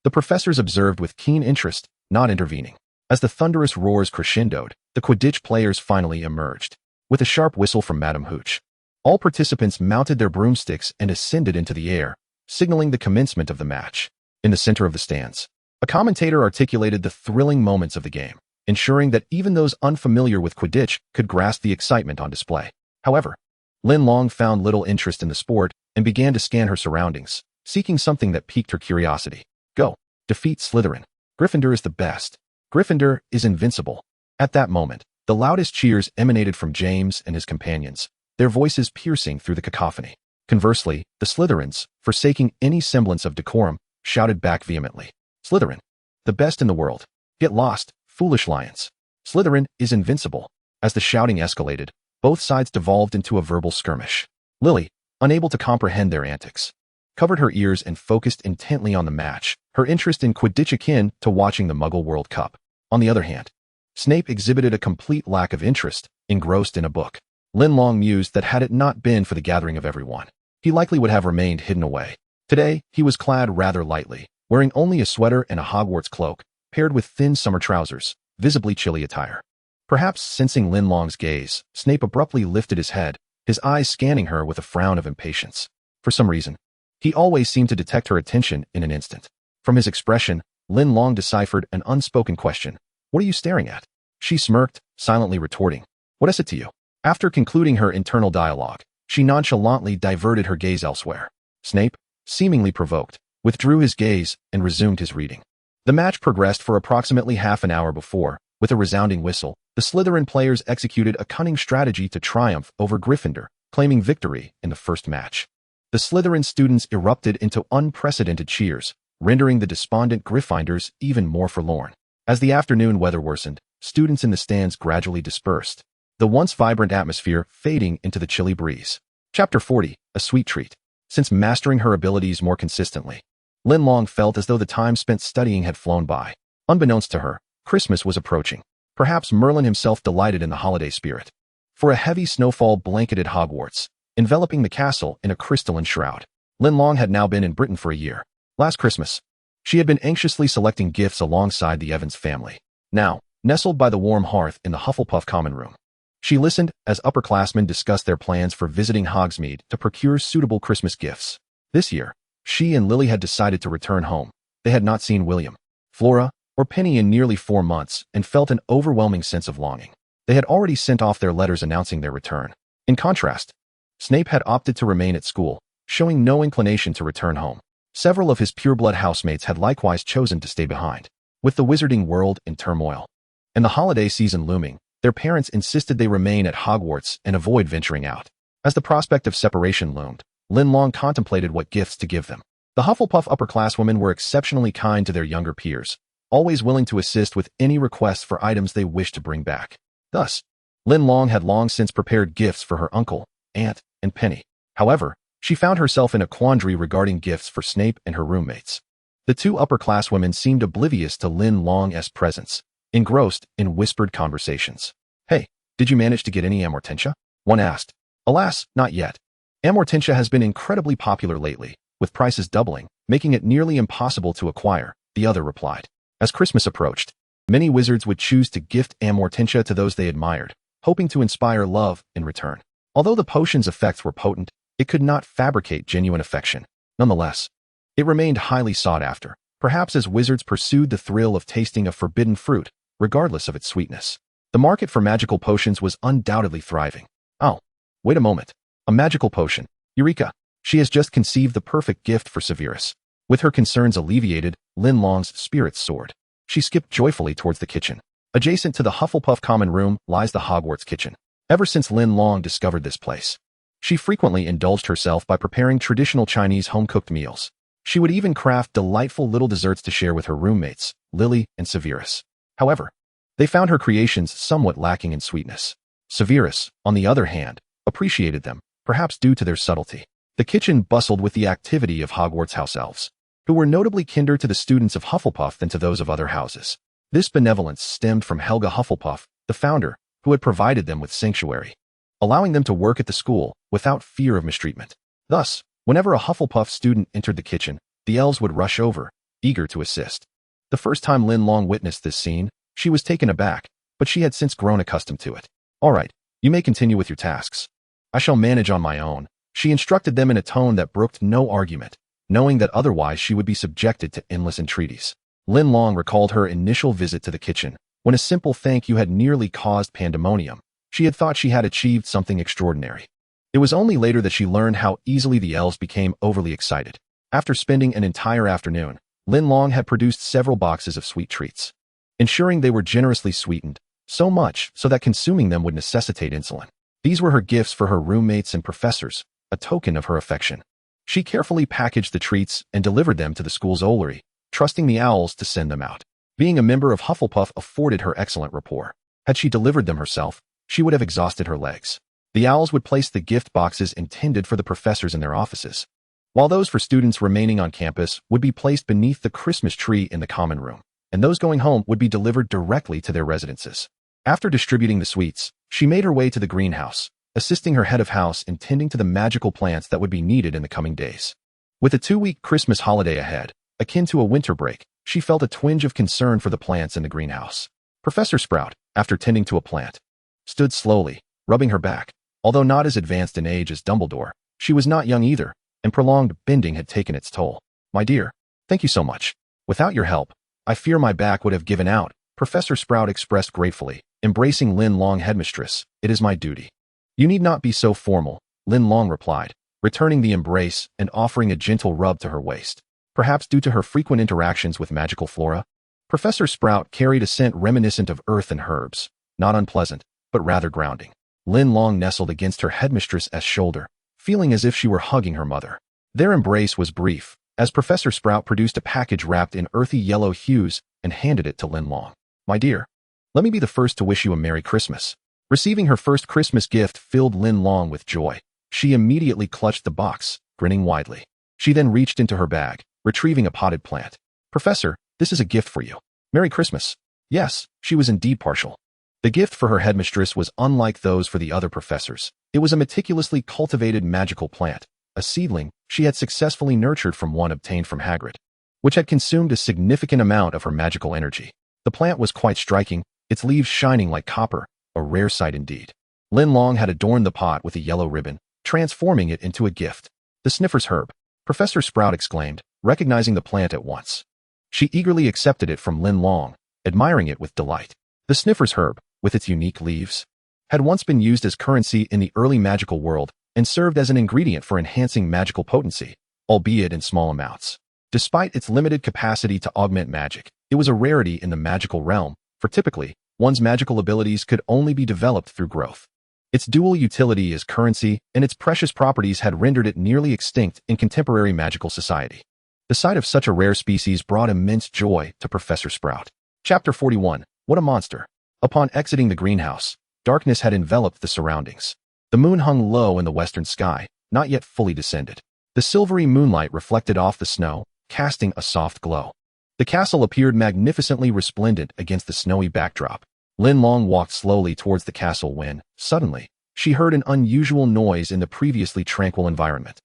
The professors observed with keen interest, not intervening. As the thunderous roars crescendoed, the Quidditch players finally emerged. With a sharp whistle from Madame Hooch, all participants mounted their broomsticks and ascended into the air, signaling the commencement of the match. In the center of the stands, a commentator articulated the thrilling moments of the game, ensuring that even those unfamiliar with Quidditch could grasp the excitement on display. However, Linlong found little interest in the sport and began to scan her surroundings, seeking something that piqued her curiosity. Go. Defeat Slytherin. Gryffindor is the best. Gryffindor is invincible. At that moment, the loudest cheers emanated from James and his companions, their voices piercing through the cacophony. Conversely, the Slytherins, forsaking any semblance of decorum, shouted back vehemently. Slytherin. The best in the world. Get lost, foolish lions. Slytherin is invincible. As the shouting escalated, both sides devolved into a verbal skirmish. Lily, unable to comprehend their antics, covered her ears and focused intently on the match, her interest in Quidditch akin to watching the Muggle World Cup. On the other hand, Snape exhibited a complete lack of interest, engrossed in a book. Linlong mused that had it not been for the gathering of everyone, he likely would have remained hidden away. Today, he was clad rather lightly, wearing only a sweater and a Hogwarts cloak, paired with thin summer trousers, visibly chilly attire. Perhaps sensing Linlong's gaze, Snape abruptly lifted his head, his eyes scanning her with a frown of impatience. For some reason, he always seemed to detect her attention in an instant. From his expression, Linlong deciphered an unspoken question. "What are you staring at?" She smirked, silently retorting, "What is it to you?" After concluding her internal dialogue, she nonchalantly diverted her gaze elsewhere. Snape, seemingly provoked, withdrew his gaze and resumed his reading. The match progressed for approximately half an hour before, with a resounding whistle, the Slytherin players executed a cunning strategy to triumph over Gryffindor, claiming victory in the first match. The Slytherin students erupted into unprecedented cheers, rendering the despondent Gryffindors even more forlorn. As the afternoon weather worsened, students in the stands gradually dispersed, the once vibrant atmosphere fading into the chilly breeze. Chapter 40, A Sweet Treat. Since mastering her abilities more consistently, Linlong felt as though the time spent studying had flown by. Unbeknownst to her, Christmas was approaching. Perhaps Merlin himself delighted in the holiday spirit. For a heavy snowfall blanketed Hogwarts, enveloping the castle in a crystalline shroud. Linlong had now been in Britain for a year. Last Christmas, she had been anxiously selecting gifts alongside the Evans family. Now, nestled by the warm hearth in the Hufflepuff common room, she listened as upperclassmen discussed their plans for visiting Hogsmeade to procure suitable Christmas gifts. This year, she and Lily had decided to return home. They had not seen William, Flora, or Penny in nearly 4 months and felt an overwhelming sense of longing. They had already sent off their letters announcing their return. In contrast, Snape had opted to remain at school, showing no inclination to return home. Several of his pureblood housemates had likewise chosen to stay behind. With the wizarding world in turmoil and the holiday season looming, their parents insisted they remain at Hogwarts and avoid venturing out. As the prospect of separation loomed, Linlong contemplated what gifts to give them. The Hufflepuff upperclasswomen were exceptionally kind to their younger peers, always willing to assist with any requests for items they wished to bring back. Thus, Linlong had long since prepared gifts for her uncle, aunt, and Penny. However, she found herself in a quandary regarding gifts for Snape and her roommates. The two upperclasswomen seemed oblivious to Linlong's presence, engrossed in whispered conversations. "Hey, did you manage to get any amortentia?" one asked. "Alas, not yet. Amortentia has been incredibly popular lately, with prices doubling, making it nearly impossible to acquire," the other replied. As Christmas approached, many wizards would choose to gift amortentia to those they admired, hoping to inspire love in return. Although the potion's effects were potent, it could not fabricate genuine affection. Nonetheless, it remained highly sought after, perhaps as wizards pursued the thrill of tasting a forbidden fruit, regardless of its sweetness. The market for magical potions was undoubtedly thriving. Oh, wait a moment. A magical potion. Eureka! She has just conceived the perfect gift for Severus. With her concerns alleviated, Linlong's spirits soared. She skipped joyfully towards the kitchen. Adjacent to the Hufflepuff common room lies the Hogwarts kitchen. Ever since Linlong discovered this place, she frequently indulged herself by preparing traditional Chinese home-cooked meals. She would even craft delightful little desserts to share with her roommates, Lily and Severus. However, they found her creations somewhat lacking in sweetness. Severus, on the other hand, appreciated them, perhaps due to their subtlety. The kitchen bustled with the activity of Hogwarts house elves, who were notably kinder to the students of Hufflepuff than to those of other houses. This benevolence stemmed from Helga Hufflepuff, the founder, who had provided them with sanctuary, allowing them to work at the school without fear of mistreatment. Thus, whenever a Hufflepuff student entered the kitchen, the elves would rush over, eager to assist. The first time Linlong witnessed this scene, she was taken aback, but she had since grown accustomed to it. "All right, you may continue with your tasks. I shall manage on my own," she instructed them in a tone that brooked no argument, knowing that otherwise she would be subjected to endless entreaties. Linlong recalled her initial visit to the kitchen, when a simple thank you had nearly caused pandemonium. She had thought she had achieved something extraordinary. It was only later that she learned how easily the elves became overly excited. After spending an entire afternoon, Linlong had produced several boxes of sweet treats, ensuring they were generously sweetened, so much so that consuming them would necessitate insulin. These were her gifts for her roommates and professors, a token of her affection. She carefully packaged the treats and delivered them to the school's owlery, trusting the owls to send them out. Being a member of Hufflepuff afforded her excellent rapport. Had she delivered them herself, she would have exhausted her legs. The owls would place the gift boxes intended for the professors in their offices, while those for students remaining on campus would be placed beneath the Christmas tree in the common room, and those going home would be delivered directly to their residences. After distributing the sweets, she made her way to the greenhouse, assisting her head of house in tending to the magical plants that would be needed in the coming days. With a 2-week Christmas holiday ahead, akin to a winter break, she felt a twinge of concern for the plants in the greenhouse. Professor Sprout, after tending to a plant, stood slowly, rubbing her back. Although not as advanced in age as Dumbledore, she was not young either, and prolonged bending had taken its toll. My dear, thank you so much. Without your help, I fear my back would have given out, Professor Sprout expressed gratefully, embracing Linlong headmistress. It is my duty. You need not be so formal, Linlong replied, returning the embrace and offering a gentle rub to her waist. Perhaps due to her frequent interactions with magical flora, Professor Sprout carried a scent reminiscent of earth and herbs, not unpleasant, but rather grounding. Linlong nestled against her headmistress's shoulder, feeling as if she were hugging her mother. Their embrace was brief, as Professor Sprout produced a package wrapped in earthy yellow hues and handed it to Linlong. My dear, let me be the first to wish you a Merry Christmas. Receiving her first Christmas gift filled Linlong with joy. She immediately clutched the box, grinning widely. She then reached into her bag, retrieving a potted plant. Professor, this is a gift for you. Merry Christmas. Yes, she was indeed partial. The gift for her headmistress was unlike those for the other professors. It was a meticulously cultivated magical plant, a seedling she had successfully nurtured from one obtained from Hagrid, which had consumed a significant amount of her magical energy. The plant was quite striking, its leaves shining like copper, a rare sight indeed. Linlong had adorned the pot with a yellow ribbon, transforming it into a gift. The sniffer's herb, Professor Sprout exclaimed, recognizing the plant at once. She eagerly accepted it from Linlong, admiring it with delight. The sniffer's herb, with its unique leaves, had once been used as currency in the early magical world and served as an ingredient for enhancing magical potency, albeit in small amounts. Despite its limited capacity to augment magic, it was a rarity in the magical realm, for typically, one's magical abilities could only be developed through growth. Its dual utility as currency and its precious properties had rendered it nearly extinct in contemporary magical society. The sight of such a rare species brought immense joy to Professor Sprout. Chapter 41. What a monster. Upon exiting the greenhouse, darkness had enveloped the surroundings. The moon hung low in the western sky, not yet fully descended. The silvery moonlight reflected off the snow, casting a soft glow. The castle appeared magnificently resplendent against the snowy backdrop. Linlong walked slowly towards the castle when, suddenly, she heard an unusual noise in the previously tranquil environment.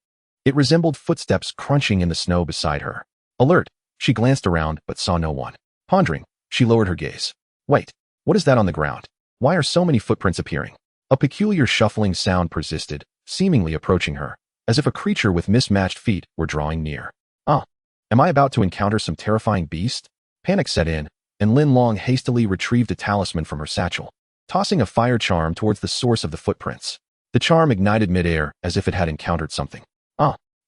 It resembled footsteps crunching in the snow beside her. Alert, she glanced around but saw no one. Pondering, she lowered her gaze. Wait. What is that on the ground? Why are so many footprints appearing? A peculiar shuffling sound persisted, seemingly approaching her, as if a creature with mismatched feet were drawing near. Am I about to encounter some terrifying beast? Panic set in, and Linlong hastily retrieved a talisman from her satchel, tossing a fire charm towards the source of the footprints. The charm ignited midair as if it had encountered something.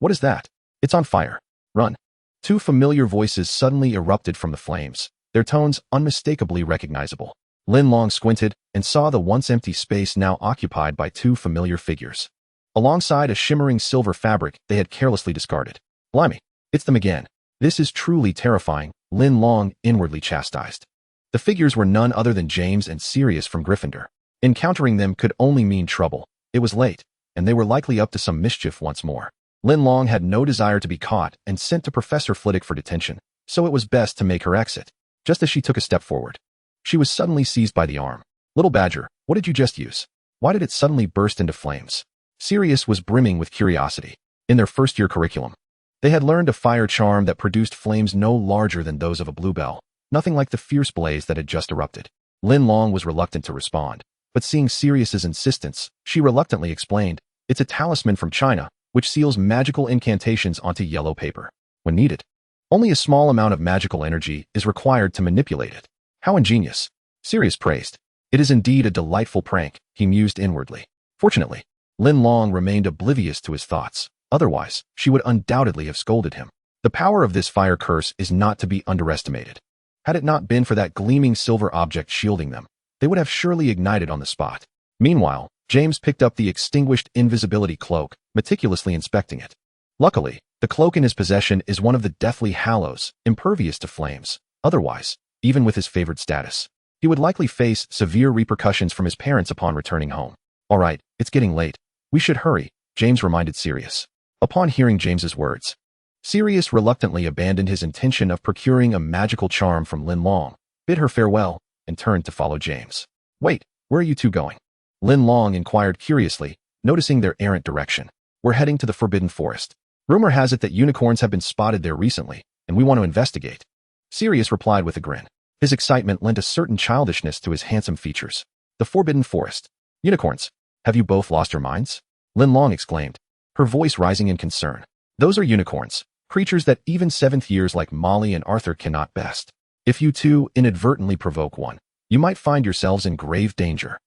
What is that? It's on fire. Run. Two familiar voices suddenly erupted from the flames, their tones unmistakably recognizable. Linlong squinted and saw the once empty space now occupied by two familiar figures, alongside a shimmering silver fabric they had carelessly discarded. Blimey, it's them again. This is truly terrifying, Linlong inwardly chastised. The figures were none other than James and Sirius from Gryffindor. Encountering them could only mean trouble. It was late, and they were likely up to some mischief once more. Linlong had no desire to be caught and sent to Professor Flitwick for detention, so it was best to make her exit. Just as she took a step forward, she was suddenly seized by the arm. Little Badger, what did you just use? Why did it suddenly burst into flames? Sirius was brimming with curiosity. In their first-year curriculum, they had learned a fire charm that produced flames no larger than those of a bluebell, nothing like the fierce blaze that had just erupted. Linlong was reluctant to respond, but seeing Sirius's insistence, she reluctantly explained, it's a talisman from China, which seals magical incantations onto yellow paper. When needed, only a small amount of magical energy is required to manipulate it. How ingenious, Sirius praised. It is indeed a delightful prank, he mused inwardly. Fortunately, Linlong remained oblivious to his thoughts. Otherwise, she would undoubtedly have scolded him. The power of this fire curse is not to be underestimated. Had it not been for that gleaming silver object shielding them, they would have surely ignited on the spot. Meanwhile, James picked up the extinguished invisibility cloak, meticulously inspecting it. Luckily, the cloak in his possession is one of the Deathly Hallows, impervious to flames. Otherwise, even with his favored status, he would likely face severe repercussions from his parents upon returning home. All right, it's getting late. We should hurry, James reminded Sirius. Upon hearing James's words, Sirius reluctantly abandoned his intention of procuring a magical charm from Linlong, bid her farewell, and turned to follow James. Wait, where are you two going? Linlong inquired curiously, noticing their errant direction. We're heading to the Forbidden Forest. Rumor has it that unicorns have been spotted there recently, and we want to investigate. Sirius replied with a grin. His excitement lent a certain childishness to his handsome features. The Forbidden Forest. Unicorns. Have you both lost your minds? Linlong exclaimed, her voice rising in concern. Those are unicorns, creatures that even seventh years like Molly and Arthur cannot best. If you two inadvertently provoke one, you might find yourselves in grave danger.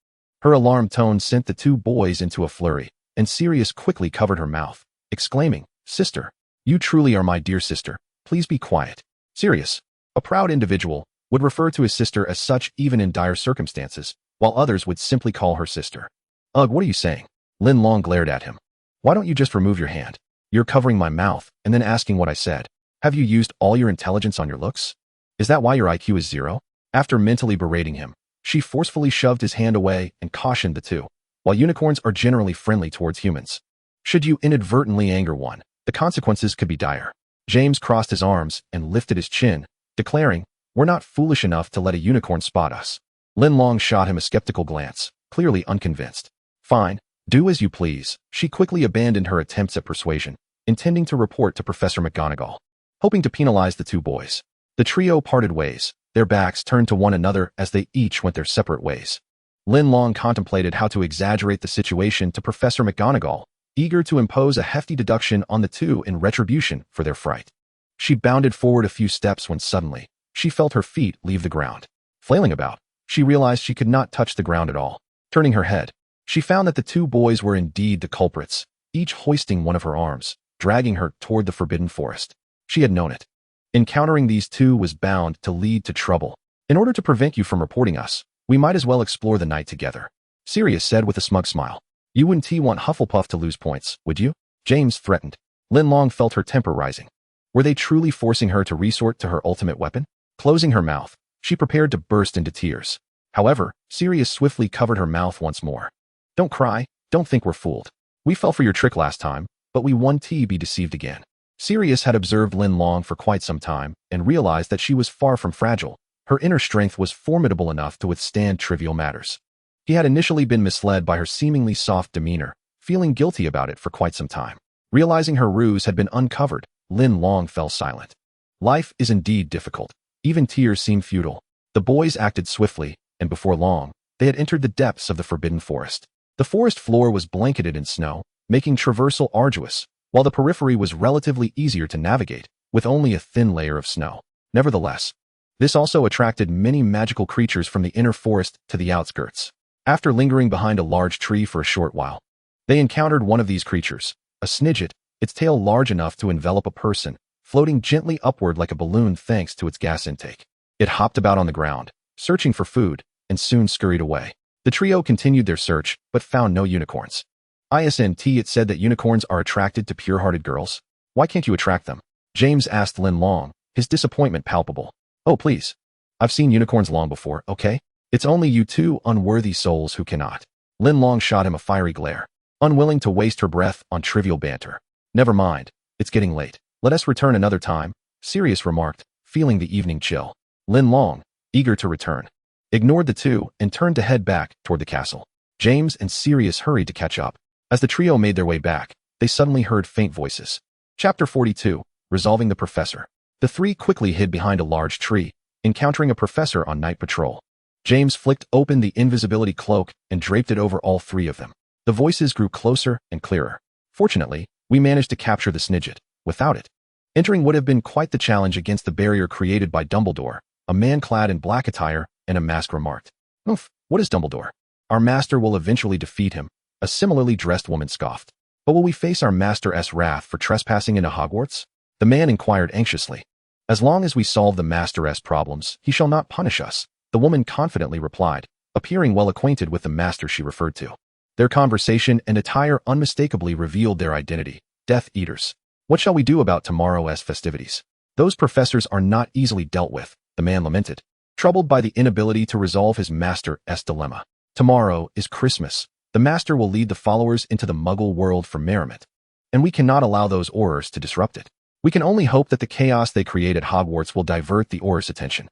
Her alarmed tone sent the two boys into a flurry, and Sirius quickly covered her mouth, exclaiming, Sister, you truly are my dear sister, please be quiet. Sirius, a proud individual, would refer to his sister as such even in dire circumstances, while others would simply call her sister. Ugh, what are you saying? Linlong glared at him. Why don't you just remove your hand? You're covering my mouth and then asking what I said. Have you used all your intelligence on your looks? Is that why your IQ is 0? After mentally berating him, she forcefully shoved his hand away and cautioned the two. While unicorns are generally friendly towards humans, should you inadvertently anger one, the consequences could be dire. James crossed his arms and lifted his chin, declaring, We're not foolish enough to let a unicorn spot us. Linlong shot him a skeptical glance, clearly unconvinced. Fine, do as you please. She quickly abandoned her attempts at persuasion, intending to report to Professor McGonagall, hoping to penalize the two boys. The trio parted ways, their backs turned to one another as they each went their separate ways. Linlong contemplated how to exaggerate the situation to Professor McGonagall, eager to impose a hefty deduction on the two in retribution for their fright. She bounded forward a few steps when suddenly, she felt her feet leave the ground. Flailing about, she realized she could not touch the ground at all. Turning her head, she found that the two boys were indeed the culprits, each hoisting one of her arms, dragging her toward the Forbidden Forest. She had known it. Encountering these two was bound to lead to trouble. In order to prevent you from reporting us, we might as well explore the night together, Sirius said with a smug smile. You wouldn't want Hufflepuff to lose points, would you? James threatened. Linlong felt her temper rising. Were they truly forcing her to resort to her ultimate weapon? Closing her mouth, she prepared to burst into tears. However, Sirius swiftly covered her mouth once more. Don't cry, don't think we're fooled. We fell for your trick last time, but we won't be deceived again. Sirius had observed Linlong for quite some time and realized that she was far from fragile. Her inner strength was formidable enough to withstand trivial matters. He had initially been misled by her seemingly soft demeanor, feeling guilty about it for quite some time. Realizing her ruse had been uncovered, Linlong fell silent. Life is indeed difficult. Even tears seemed futile. The boys acted swiftly, and before long, they had entered the depths of the Forbidden Forest. The forest floor was blanketed in snow, making traversal arduous, while the periphery was relatively easier to navigate, with only a thin layer of snow. Nevertheless, this also attracted many magical creatures from the inner forest to the outskirts. After lingering behind a large tree for a short while, they encountered one of these creatures, a snidget, its tail large enough to envelop a person, floating gently upward like a balloon thanks to its gas intake. It hopped about on the ground, searching for food, and soon scurried away. The trio continued their search, but found no unicorns. Isn't it said that unicorns are attracted to pure-hearted girls? Why can't you attract them? James asked Linlong, his disappointment palpable. Oh, please. I've seen unicorns long before, okay? It's only you two unworthy souls who cannot. Linlong shot him a fiery glare, unwilling to waste her breath on trivial banter. Never mind, it's getting late. Let us return another time, Sirius remarked, feeling the evening chill. Linlong, eager to return, ignored the two and turned to head back toward the castle. James and Sirius hurried to catch up. As the trio made their way back, they suddenly heard faint voices. Chapter 42, Resolving the Professor. The three quickly hid behind a large tree, encountering a professor on night patrol. James flicked open the invisibility cloak and draped it over all three of them. The voices grew closer and clearer. Fortunately, we managed to capture the snidget. Without it, entering would have been quite the challenge against the barrier created by Dumbledore. A man clad in black attire and a mask remarked. Oof, what is Dumbledore? Our master will eventually defeat him, a similarly dressed woman scoffed. But will we face our master's wrath for trespassing into Hogwarts? The man inquired anxiously. As long as we solve the master's problems, he shall not punish us, the woman confidently replied, appearing well acquainted with the master she referred to. Their conversation and attire unmistakably revealed their identity, Death Eaters. What shall we do about tomorrow's festivities? Those professors are not easily dealt with, the man lamented, troubled by the inability to resolve his master's dilemma. Tomorrow is Christmas. The master will lead the followers into the muggle world for merriment, and we cannot allow those Aurors to disrupt it. We can only hope that the chaos they create at Hogwarts will divert the Aurors' attention.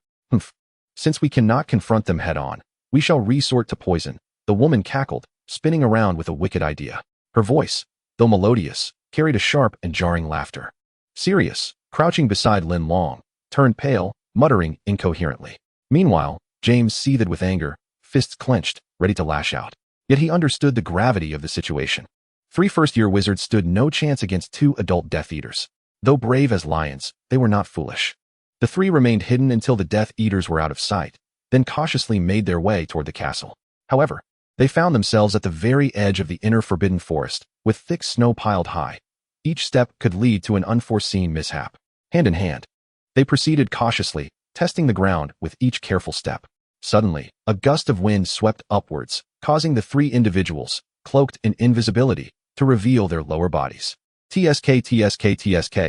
Since we cannot confront them head-on, we shall resort to poison, the woman cackled, spinning around with a wicked idea. Her voice, though melodious, carried a sharp and jarring laughter. Sirius, crouching beside Linlong, turned pale, muttering incoherently. Meanwhile, James seethed with anger, fists clenched, ready to lash out. Yet he understood the gravity of the situation. 3 first-year wizards stood no chance against 2 adult Death Eaters. Though brave as lions, they were not foolish. The 3 remained hidden until the Death Eaters were out of sight, then cautiously made their way toward the castle. However, they found themselves at the very edge of the inner forbidden forest, with thick snow piled high. Each step could lead to an unforeseen mishap. Hand in hand, they proceeded cautiously, testing the ground with each careful step. Suddenly, a gust of wind swept upwards, causing the 3 individuals, cloaked in invisibility, to reveal their lower bodies. TSK,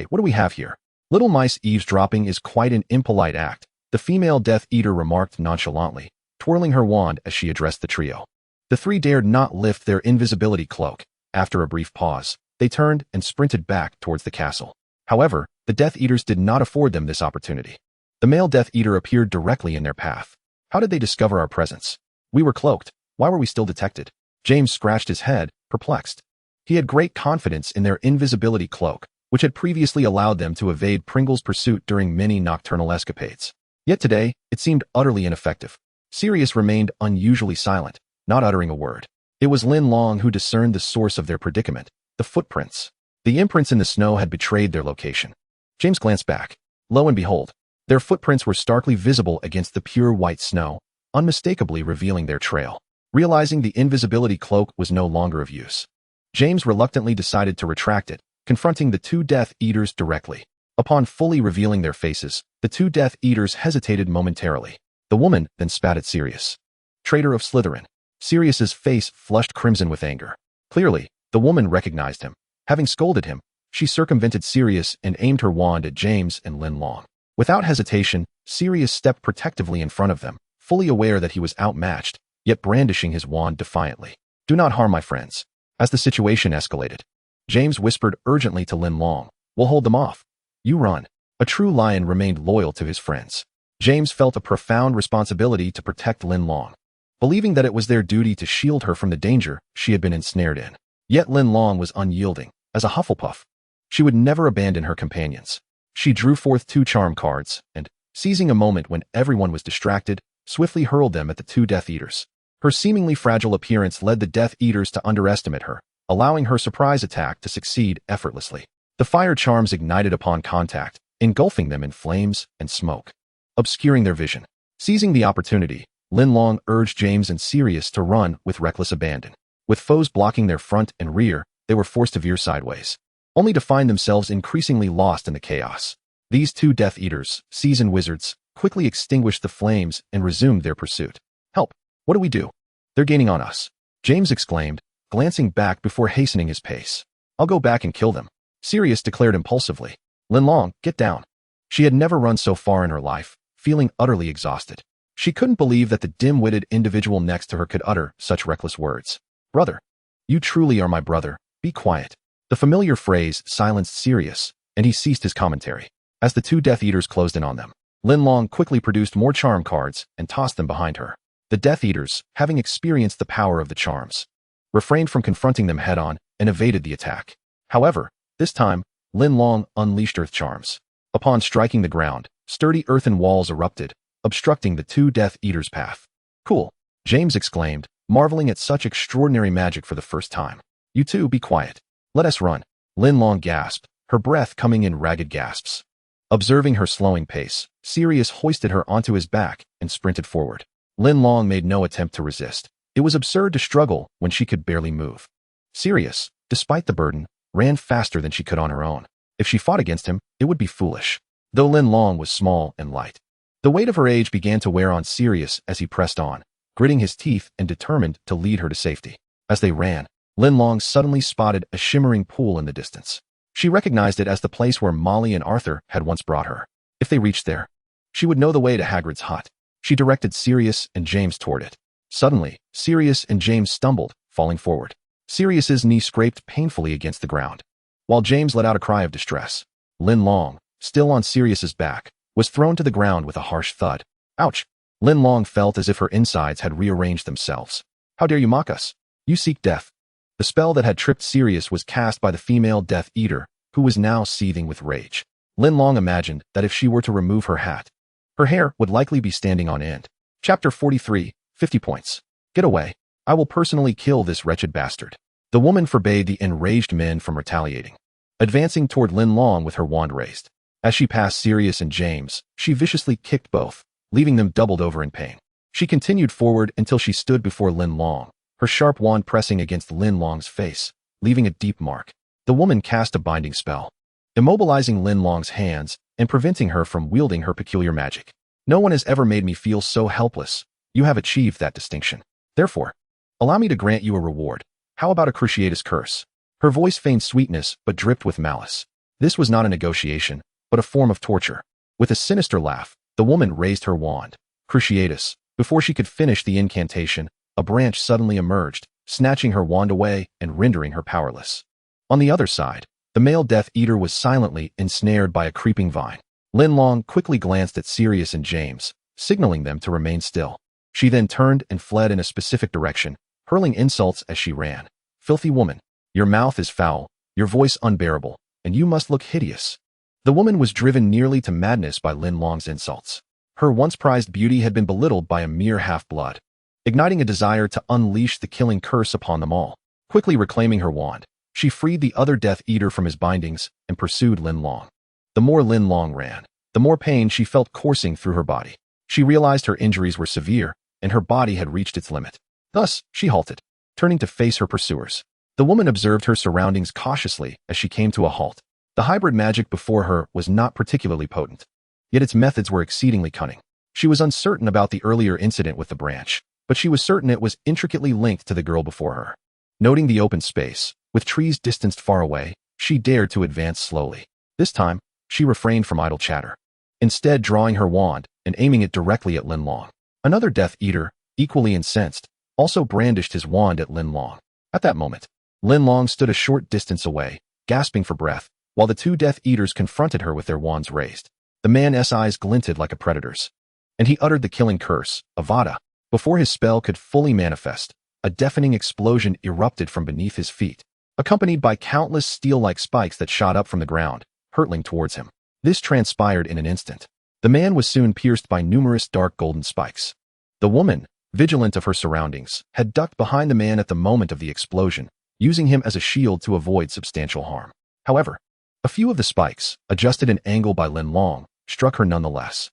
what do we have here? Little mice eavesdropping is quite an impolite act, the female Death Eater remarked nonchalantly, twirling her wand as she addressed the trio. The 3 dared not lift their invisibility cloak. After a brief pause, they turned and sprinted back towards the castle. However, the Death Eaters did not afford them this opportunity. The male Death Eater appeared directly in their path. How did they discover our presence? We were cloaked. Why were we still detected? James scratched his head, perplexed. He had great confidence in their invisibility cloak, which had previously allowed them to evade Pringle's pursuit during many nocturnal escapades. Yet today, it seemed utterly ineffective. Sirius remained unusually silent, not uttering a word. It was Linlong who discerned the source of their predicament, the footprints. The imprints in the snow had betrayed their location. James glanced back. Lo and behold, their footprints were starkly visible against the pure white snow, unmistakably revealing their trail. Realizing the invisibility cloak was no longer of use, James reluctantly decided to retract it, confronting the 2 Death Eaters directly. Upon fully revealing their faces, the 2 Death Eaters hesitated momentarily. The woman then spat at Sirius. Traitor of Slytherin. Sirius's face flushed crimson with anger. Clearly, the woman recognized him. Having scolded him, she circumvented Sirius and aimed her wand at James and Linlong. Without hesitation, Sirius stepped protectively in front of them, fully aware that he was outmatched, yet brandishing his wand defiantly. Do not harm my friends. As the situation escalated, James whispered urgently to Linlong, we'll hold them off. You run. A true lion remained loyal to his friends. James felt a profound responsibility to protect Linlong, believing that it was their duty to shield her from the danger she had been ensnared in. Yet Linlong was unyielding. As a Hufflepuff, she would never abandon her companions. She drew forth 2 charm cards and, seizing a moment when everyone was distracted, swiftly hurled them at the 2 Death Eaters. Her seemingly fragile appearance led the Death Eaters to underestimate her, allowing her surprise attack to succeed effortlessly. The fire charms ignited upon contact, engulfing them in flames and smoke, obscuring their vision. Seizing the opportunity, Linlong urged James and Sirius to run with reckless abandon. With foes blocking their front and rear, they were forced to veer sideways, only to find themselves increasingly lost in the chaos. These 2 Death Eaters, seasoned wizards, quickly extinguished the flames and resumed their pursuit. Help! What do we do? They're gaining on us, James exclaimed, glancing back before hastening his pace. I'll go back and kill them, Sirius declared impulsively. Linlong, get down. She had never run so far in her life, feeling utterly exhausted. She couldn't believe that the dim-witted individual next to her could utter such reckless words. Brother. You truly are my brother. Be quiet. The familiar phrase silenced Sirius, and he ceased his commentary. As the 2 Death Eaters closed in on them, Linlong quickly produced more charm cards and tossed them behind her. The Death Eaters, having experienced the power of the charms, refrained from confronting them head-on and evaded the attack. However, this time, Linlong unleashed earth charms. Upon striking the ground, sturdy earthen walls erupted, obstructing the 2 Death Eaters' path. Cool, James exclaimed, marveling at such extraordinary magic for the first time. You 2, be quiet. Let us run. Linlong gasped, her breath coming in ragged gasps. Observing her slowing pace, Sirius hoisted her onto his back and sprinted forward. Linlong made no attempt to resist. It was absurd to struggle when she could barely move. Sirius, despite the burden, ran faster than she could on her own. If she fought against him, it would be foolish. Though Linlong was small and light, the weight of her age began to wear on Sirius as he pressed on, gritting his teeth and determined to lead her to safety. As they ran, Linlong suddenly spotted a shimmering pool in the distance. She recognized it as the place where Molly and Arthur had once brought her. If they reached there, she would know the way to Hagrid's hut. She directed Sirius and James toward it. Suddenly, Sirius and James stumbled, falling forward. Sirius's knee scraped painfully against the ground, while James let out a cry of distress. Linlong, still on Sirius's back, was thrown to the ground with a harsh thud. Ouch! Linlong felt as if her insides had rearranged themselves. How dare you mock us? You seek death. The spell that had tripped Sirius was cast by the female Death Eater, who was now seething with rage. Linlong imagined that if she were to remove her hat, Her hair would likely be standing on end. Chapter 43, 50 points. Get away. I will personally kill this wretched bastard. The woman forbade the enraged men from retaliating, advancing toward Linlong with her wand raised. As she passed Sirius and James, she viciously kicked both, leaving them doubled over in pain. She continued forward until she stood before Linlong, her sharp wand pressing against Linlong's face, leaving a deep mark. The woman cast a binding spell, immobilizing Linlong's hands and preventing her from wielding her peculiar magic. No one has ever made me feel so helpless. You have achieved that distinction. Therefore, allow me to grant you a reward. How about a Cruciatus curse? Her voice feigned sweetness but dripped with malice. This was not a negotiation, but a form of torture. With a sinister laugh, the woman raised her wand. Cruciatus. Before she could finish the incantation, a branch suddenly emerged, snatching her wand away and rendering her powerless. On the other side, the male Death Eater was silently ensnared by a creeping vine. Linlong quickly glanced at Sirius and James, signaling them to remain still. She then turned and fled in a specific direction, hurling insults as she ran. Filthy woman, your mouth is foul, your voice unbearable, and you must look hideous. The woman was driven nearly to madness by Linlong's insults. Her once prized beauty had been belittled by a mere half-blood, igniting a desire to unleash the killing curse upon them all. Quickly reclaiming her wand, she freed the other Death Eater from his bindings and pursued Linlong. The more Linlong ran, the more pain she felt coursing through her body. She realized her injuries were severe, and her body had reached its limit. Thus, she halted, turning to face her pursuers. The woman observed her surroundings cautiously as she came to a halt. The hybrid magic before her was not particularly potent, yet its methods were exceedingly cunning. She was uncertain about the earlier incident with the branch, but she was certain it was intricately linked to the girl before her. Noting the open space, with trees distanced far away, she dared to advance slowly. This time, she refrained from idle chatter, instead drawing her wand and aiming it directly at Linlong. Another Death Eater, equally incensed, also brandished his wand at Linlong. At that moment, Linlong stood a short distance away, gasping for breath, while the two Death Eaters confronted her with their wands raised. The man's eyes glinted like a predator's, and he uttered the killing curse, Avada. Before his spell could fully manifest, a deafening explosion erupted from beneath his feet, accompanied by countless steel-like spikes that shot up from the ground, hurtling towards him. This transpired in an instant. The man was soon pierced by numerous dark golden spikes. The woman, vigilant of her surroundings, had ducked behind the man at the moment of the explosion, using him as a shield to avoid substantial harm. However, a few of the spikes, adjusted an angle by Linlong, struck her nonetheless.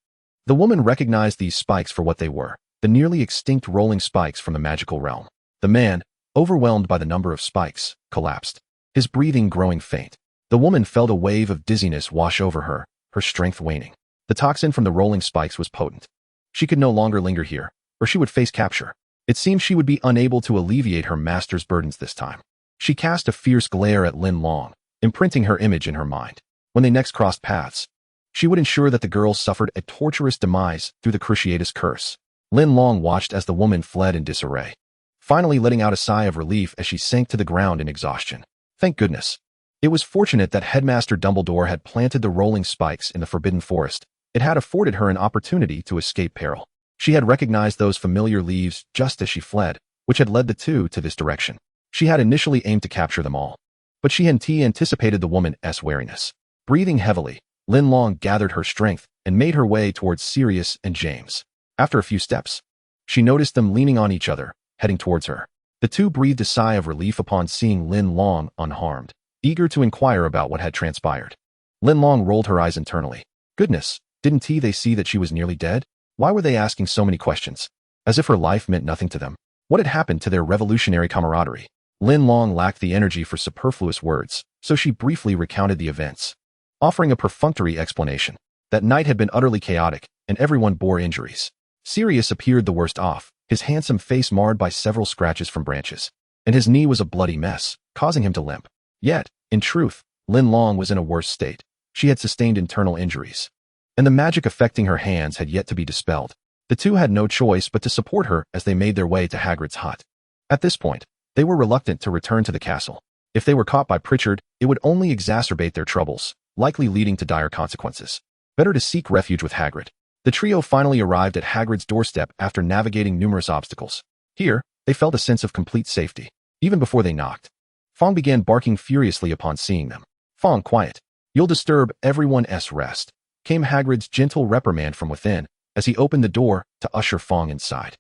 The woman recognized these spikes for what they were, the nearly extinct rolling spikes from the magical realm. The man, overwhelmed by the number of spikes, collapsed, his breathing growing faint. The woman felt a wave of dizziness wash over her, her strength waning. The toxin from the rolling spikes was potent. She could no longer linger here, or she would face capture. It seemed she would be unable to alleviate her master's burdens this time. She cast a fierce glare at Linlong, imprinting her image in her mind. When they next crossed paths, she would ensure that the girl suffered a torturous demise through the Cruciatus curse. Linlong watched as the woman fled in disarray, finally letting out a sigh of relief as she sank to the ground in exhaustion. Thank goodness. It was fortunate that Headmaster Dumbledore had planted the rolling spikes in the Forbidden Forest. It had afforded her an opportunity to escape peril. She had recognized those familiar leaves just as she fled, which had led the two to this direction. She had initially aimed to capture them all, but she had anticipated the woman's wariness. Breathing heavily, Linlong gathered her strength and made her way towards Sirius and James. After a few steps, she noticed them leaning on each other, heading towards her. The two breathed a sigh of relief upon seeing Linlong unharmed, eager to inquire about what had transpired. Linlong rolled her eyes internally. Goodness, didn't they see that she was nearly dead? Why were they asking so many questions? As if her life meant nothing to them. What had happened to their revolutionary camaraderie? Linlong lacked the energy for superfluous words, so she briefly recounted the events, offering a perfunctory explanation. That night had been utterly chaotic, and everyone bore injuries. Sirius appeared the worst off, his handsome face marred by several scratches from branches, and his knee was a bloody mess, causing him to limp. Yet, in truth, Linlong was in a worse state. She had sustained internal injuries, and the magic affecting her hands had yet to be dispelled. The two had no choice but to support her as they made their way to Hagrid's hut. At this point, they were reluctant to return to the castle. If they were caught by Pritchard, it would only exacerbate their troubles, likely leading to dire consequences. Better to seek refuge with Hagrid. The trio finally arrived at Hagrid's doorstep after navigating numerous obstacles. Here, they felt a sense of complete safety. Even before they knocked, Fong began barking furiously upon seeing them. Fong, quiet. You'll disturb everyone's rest. came Hagrid's gentle reprimand from within as he opened the door to usher Fong inside.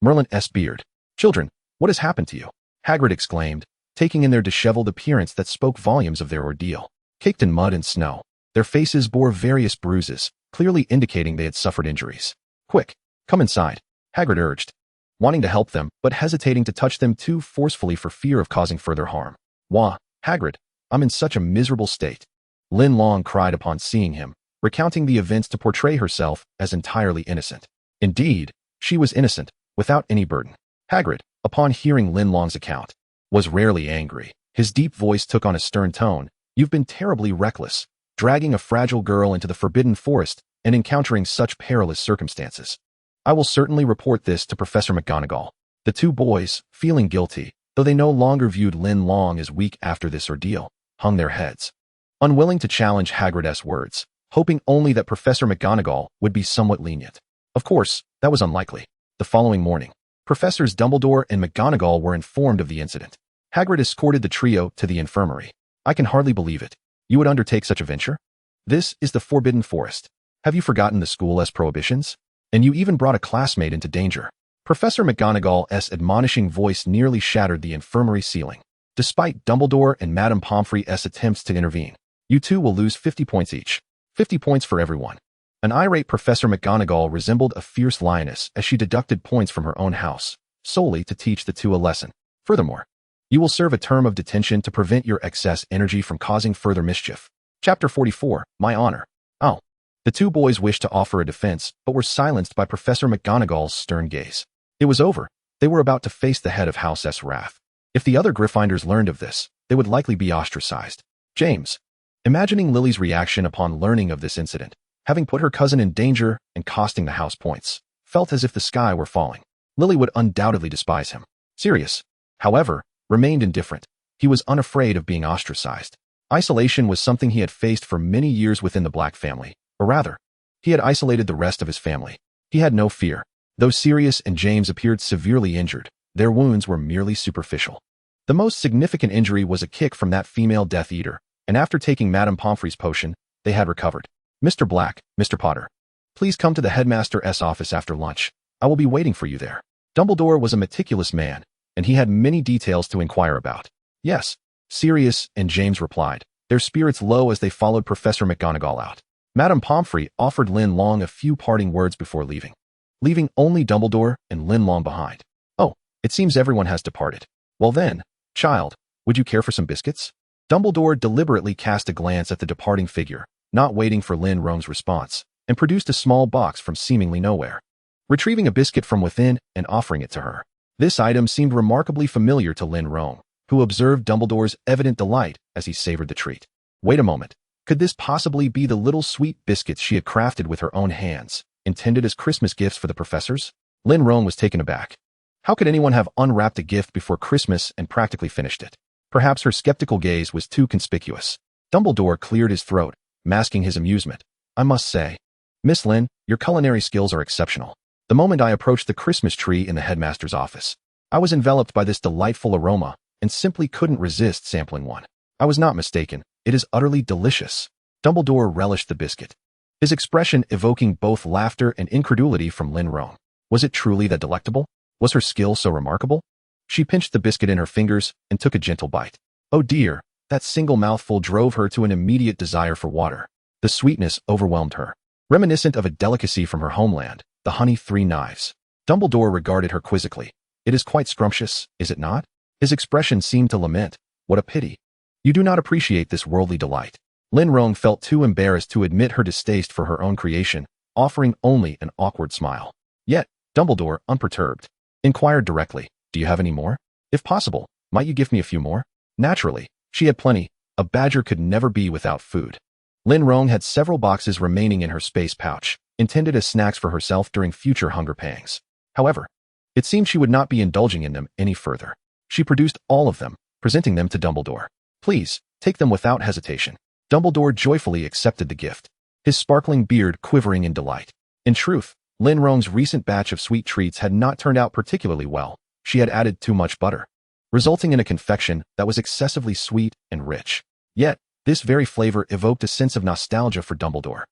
Merlin's beard. Children, what has happened to you? Hagrid exclaimed, taking in their disheveled appearance that spoke volumes of their ordeal. Caked in mud and snow, their faces bore various bruises, clearly indicating they had suffered injuries. Quick, come inside, Hagrid urged, wanting to help them but hesitating to touch them too forcefully for fear of causing further harm. Wah, Hagrid, I'm in such a miserable state. Linlong cried upon seeing him, recounting the events to portray herself as entirely innocent. Indeed, she was innocent, without any burden. Hagrid, upon hearing Linlong's account, was rarely angry. His deep voice took on a stern tone. You've been terribly reckless, dragging a fragile girl into the Forbidden Forest and encountering such perilous circumstances. I will certainly report this to Professor McGonagall. The two boys, feeling guilty, though they no longer viewed Linlong as weak after this ordeal, hung their heads, unwilling to challenge Hagrid's words, hoping only that Professor McGonagall would be somewhat lenient. Of course, that was unlikely. The following morning, Professors Dumbledore and McGonagall were informed of the incident. Hagrid escorted the trio to the infirmary. I can hardly believe it. You would undertake such a venture? This is the Forbidden Forest. Have you forgotten the school's prohibitions? And you even brought a classmate into danger. Professor McGonagall's admonishing voice nearly shattered the infirmary ceiling. Despite Dumbledore and Madame Pomfrey's attempts to intervene, you two will lose 50 points each. 50 points for everyone. An irate Professor McGonagall resembled a fierce lioness as she deducted points from her own house, solely to teach the two a lesson. Furthermore, you will serve a term of detention to prevent your excess energy from causing further mischief. Chapter 44, My Honor. Oh. The two boys wished to offer a defense, but were silenced by Professor McGonagall's stern gaze. It was over. They were about to face the head of House's wrath. If the other Gryffindors learned of this, they would likely be ostracized. James, imagining Lily's reaction upon learning of this incident, having put her cousin in danger and costing the house points, felt as if the sky were falling. Lily would undoubtedly despise him. Sirius, however, remained indifferent. He was unafraid of being ostracized. Isolation was something he had faced for many years within the Black family, or rather, he had isolated the rest of his family. He had no fear. Though Sirius and James appeared severely injured, their wounds were merely superficial. The most significant injury was a kick from that female Death Eater, and after taking Madame Pomfrey's potion, they had recovered. Mr. Black, Mr. Potter, please come to the headmaster's office after lunch. I will be waiting for you there. Dumbledore was a meticulous man, and he had many details to inquire about. Yes, Sirius and James replied, their spirits low as they followed Professor McGonagall out. Madame Pomfrey offered Linlong a few parting words before leaving only Dumbledore and Linlong behind. Oh, it seems everyone has departed. Well then, child, would you care for some biscuits? Dumbledore deliberately cast a glance at the departing figure, not waiting for Linlong's response, and produced a small box from seemingly nowhere. Retrieving a biscuit from within and offering it to her. This item seemed remarkably familiar to Linlong, who observed Dumbledore's evident delight as he savored the treat. Wait a moment. Could this possibly be the little sweet biscuits she had crafted with her own hands, intended as Christmas gifts for the professors? Linlong was taken aback. How could anyone have unwrapped a gift before Christmas and practically finished it? Perhaps her skeptical gaze was too conspicuous. Dumbledore cleared his throat, masking his amusement. I must say, Miss Lynn, your culinary skills are exceptional. The moment I approached the Christmas tree in the headmaster's office, I was enveloped by this delightful aroma and simply couldn't resist sampling one. I was not mistaken. It is utterly delicious. Dumbledore relished the biscuit, his expression evoking both laughter and incredulity from Linlong. Was it truly that delectable? Was her skill so remarkable? She pinched the biscuit in her fingers and took a gentle bite. Oh dear, that single mouthful drove her to an immediate desire for water. The sweetness overwhelmed her. Reminiscent of a delicacy from her homeland, the honey three knives. Dumbledore regarded her quizzically. It is quite scrumptious, is it not? His expression seemed to lament. What a pity. You do not appreciate this worldly delight. Linlong felt too embarrassed to admit her distaste for her own creation, offering only an awkward smile. Yet, Dumbledore, unperturbed, inquired directly, do you have any more? If possible, might you give me a few more? Naturally, she had plenty. A badger could never be without food. Linlong had several boxes remaining in her space pouch, intended as snacks for herself during future hunger pangs. However, it seemed she would not be indulging in them any further. She produced all of them, presenting them to Dumbledore. Please, take them without hesitation. Dumbledore joyfully accepted the gift, his sparkling beard quivering in delight. In truth, Linlong's recent batch of sweet treats had not turned out particularly well. She had added too much butter, resulting in a confection that was excessively sweet and rich. Yet, this very flavor evoked a sense of nostalgia for Dumbledore.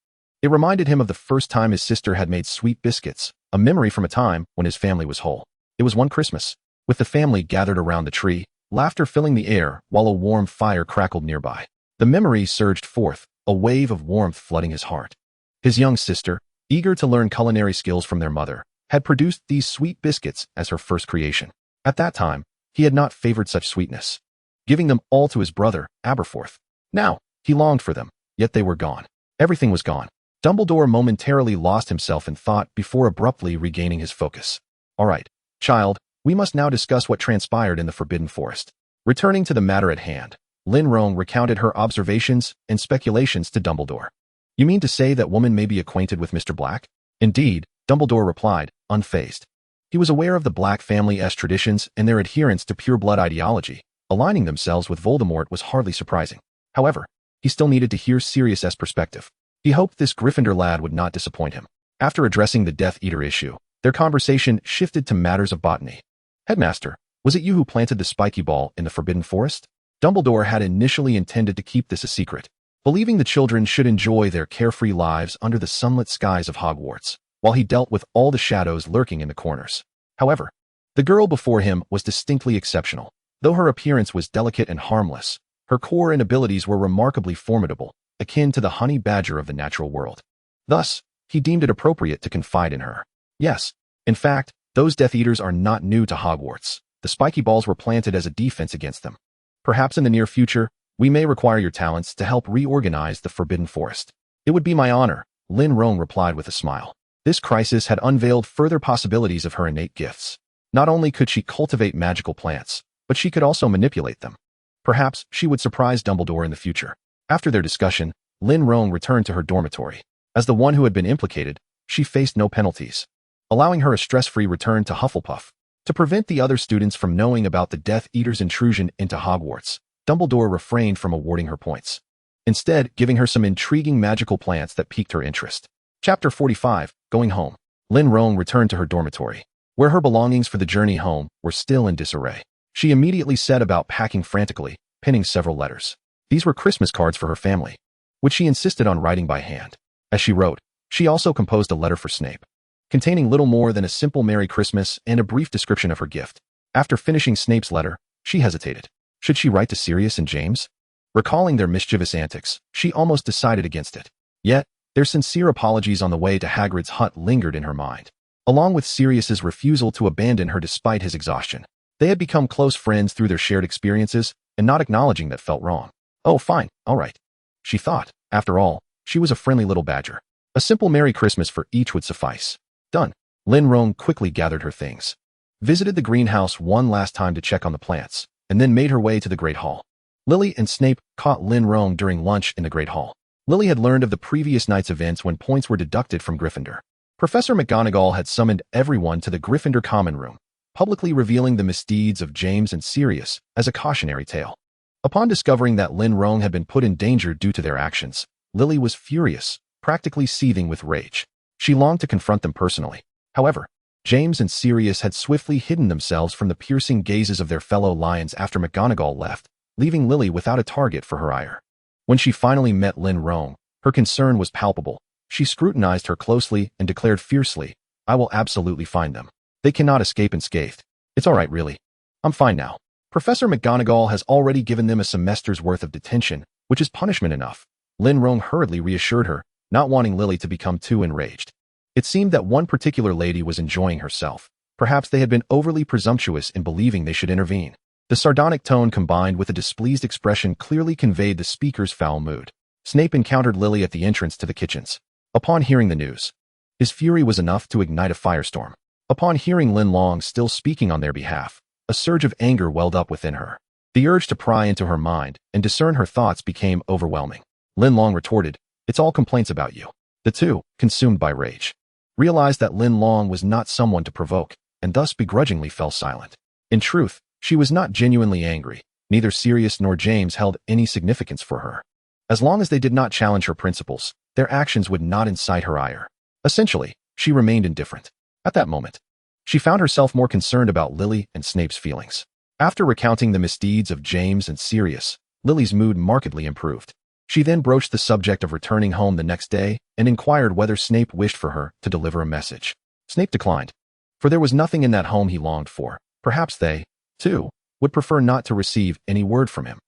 It reminded him of the first time his sister had made sweet biscuits, a memory from a time when his family was whole. It was one Christmas, with the family gathered around the tree, laughter filling the air while a warm fire crackled nearby. The memory surged forth, a wave of warmth flooding his heart. His young sister, eager to learn culinary skills from their mother, had produced these sweet biscuits as her first creation. At that time, he had not favored such sweetness, giving them all to his brother, Aberforth. Now, he longed for them, yet they were gone. Everything was gone. Dumbledore momentarily lost himself in thought before abruptly regaining his focus. All right, child, we must now discuss what transpired in the Forbidden Forest. Returning to the matter at hand, Linlong recounted her observations and speculations to Dumbledore. You mean to say that woman may be acquainted with Mr. Black? Indeed, Dumbledore replied, unfazed. He was aware of the Black family's traditions and their adherence to pure-blood ideology. Aligning themselves with Voldemort was hardly surprising. However, he still needed to hear Sirius's perspective. He hoped this Gryffindor lad would not disappoint him. After addressing the Death Eater issue, their conversation shifted to matters of botany. Headmaster, was it you who planted the spiky ball in the Forbidden Forest? Dumbledore had initially intended to keep this a secret, believing the children should enjoy their carefree lives under the sunlit skies of Hogwarts, while he dealt with all the shadows lurking in the corners. However, the girl before him was distinctly exceptional. Though her appearance was delicate and harmless, her core and abilities were remarkably formidable, akin to the honey badger of the natural world. Thus, he deemed it appropriate to confide in her. Yes, in fact, those Death Eaters are not new to Hogwarts. The spiky balls were planted as a defense against them. Perhaps in the near future, we may require your talents to help reorganize the Forbidden Forest. It would be my honor, Linlong replied with a smile. This crisis had unveiled further possibilities of her innate gifts. Not only could she cultivate magical plants, but she could also manipulate them. Perhaps she would surprise Dumbledore in the future. After their discussion, Linlong returned to her dormitory. As the one who had been implicated, she faced no penalties, allowing her a stress-free return to Hufflepuff. To prevent the other students from knowing about the Death Eater's intrusion into Hogwarts, Dumbledore refrained from awarding her points, instead giving her some intriguing magical plants that piqued her interest. Chapter 45, Going Home. Linlong returned to her dormitory, where her belongings for the journey home were still in disarray. She immediately set about packing frantically, pinning several letters. These were Christmas cards for her family, which she insisted on writing by hand. As she wrote, she also composed a letter for Snape, containing little more than a simple Merry Christmas and a brief description of her gift. After finishing Snape's letter, she hesitated. Should she write to Sirius and James? Recalling their mischievous antics, she almost decided against it. Yet, their sincere apologies on the way to Hagrid's hut lingered in her mind, along with Sirius's refusal to abandon her despite his exhaustion. They had become close friends through their shared experiences, and not acknowledging that felt wrong. Oh, fine, all right, she thought. After all, she was a friendly little badger. A simple Merry Christmas for each would suffice. Done. Linlong quickly gathered her things, visited the greenhouse one last time to check on the plants, and then made her way to the Great Hall. Lily and Snape caught Linlong during lunch in the Great Hall. Lily had learned of the previous night's events when points were deducted from Gryffindor. Professor McGonagall had summoned everyone to the Gryffindor common room, publicly revealing the misdeeds of James and Sirius as a cautionary tale. Upon discovering that Linlong had been put in danger due to their actions, Lily was furious, practically seething with rage. She longed to confront them personally. However, James and Sirius had swiftly hidden themselves from the piercing gazes of their fellow lions after McGonagall left, leaving Lily without a target for her ire. When she finally met Linlong, her concern was palpable. She scrutinized her closely and declared fiercely, "I will absolutely find them. They cannot escape unscathed. It's all right, really. I'm fine now. Professor McGonagall has already given them a semester's worth of detention, which is punishment enough." Linlong hurriedly reassured her, not wanting Lily to become too enraged. It seemed that one particular lady was enjoying herself. Perhaps they had been overly presumptuous in believing they should intervene. The sardonic tone combined with a displeased expression clearly conveyed the speaker's foul mood. Snape encountered Lily at the entrance to the kitchens. Upon hearing the news, his fury was enough to ignite a firestorm. Upon hearing Linlong still speaking on their behalf, a surge of anger welled up within her. The urge to pry into her mind and discern her thoughts became overwhelming. Linlong retorted, "It's all complaints about you." The two, consumed by rage, realized that Linlong was not someone to provoke, and thus begrudgingly fell silent. In truth, she was not genuinely angry. Neither Sirius nor James held any significance for her. As long as they did not challenge her principles, their actions would not incite her ire. Essentially, she remained indifferent. At that moment, she found herself more concerned about Lily and Snape's feelings. After recounting the misdeeds of James and Sirius, Lily's mood markedly improved. She then broached the subject of returning home the next day and inquired whether Snape wished for her to deliver a message. Snape declined, for there was nothing in that home he longed for. Perhaps they, too, would prefer not to receive any word from him.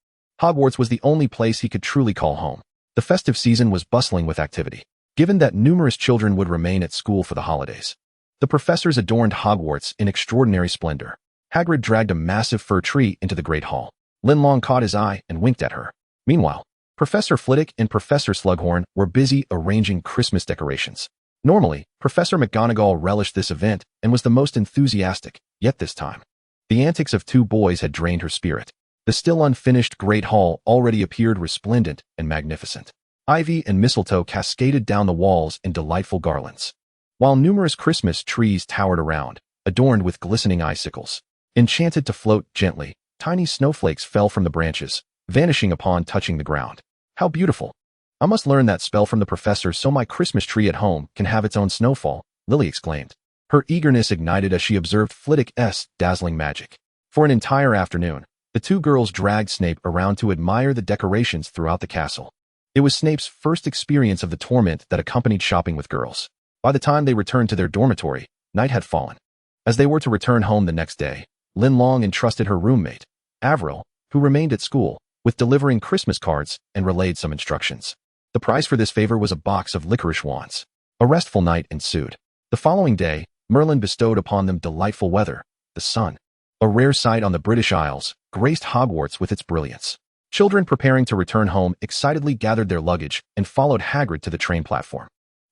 Hogwarts was the only place he could truly call home. The festive season was bustling with activity, given that numerous children would remain at school for the holidays. The professors adorned Hogwarts in extraordinary splendor. Hagrid dragged a massive fir tree into the Great Hall. Linlong caught his eye and winked at her. Meanwhile, Professor Flitwick and Professor Slughorn were busy arranging Christmas decorations. Normally, Professor McGonagall relished this event and was the most enthusiastic, yet this time, the antics of two boys had drained her spirit. The still unfinished Great Hall already appeared resplendent and magnificent. Ivy and mistletoe cascaded down the walls in delightful garlands, while numerous Christmas trees towered around, adorned with glistening icicles. Enchanted to float gently, tiny snowflakes fell from the branches, vanishing upon touching the ground. How beautiful! I must learn that spell from the professor so my Christmas tree at home can have its own snowfall, Lily exclaimed. Her eagerness ignited as she observed Flitwick's dazzling magic. For an entire afternoon, the two girls dragged Snape around to admire the decorations throughout the castle. It was Snape's first experience of the torment that accompanied shopping with girls. By the time they returned to their dormitory, night had fallen. As they were to return home the next day, Linlong entrusted her roommate, Avril, who remained at school, with delivering Christmas cards and relayed some instructions. The price for this favor was a box of licorice wands. A restful night ensued. The following day, Merlin bestowed upon them delightful weather. The sun, a rare sight on the British Isles, graced Hogwarts with its brilliance. Children preparing to return home excitedly gathered their luggage and followed Hagrid to the train platform.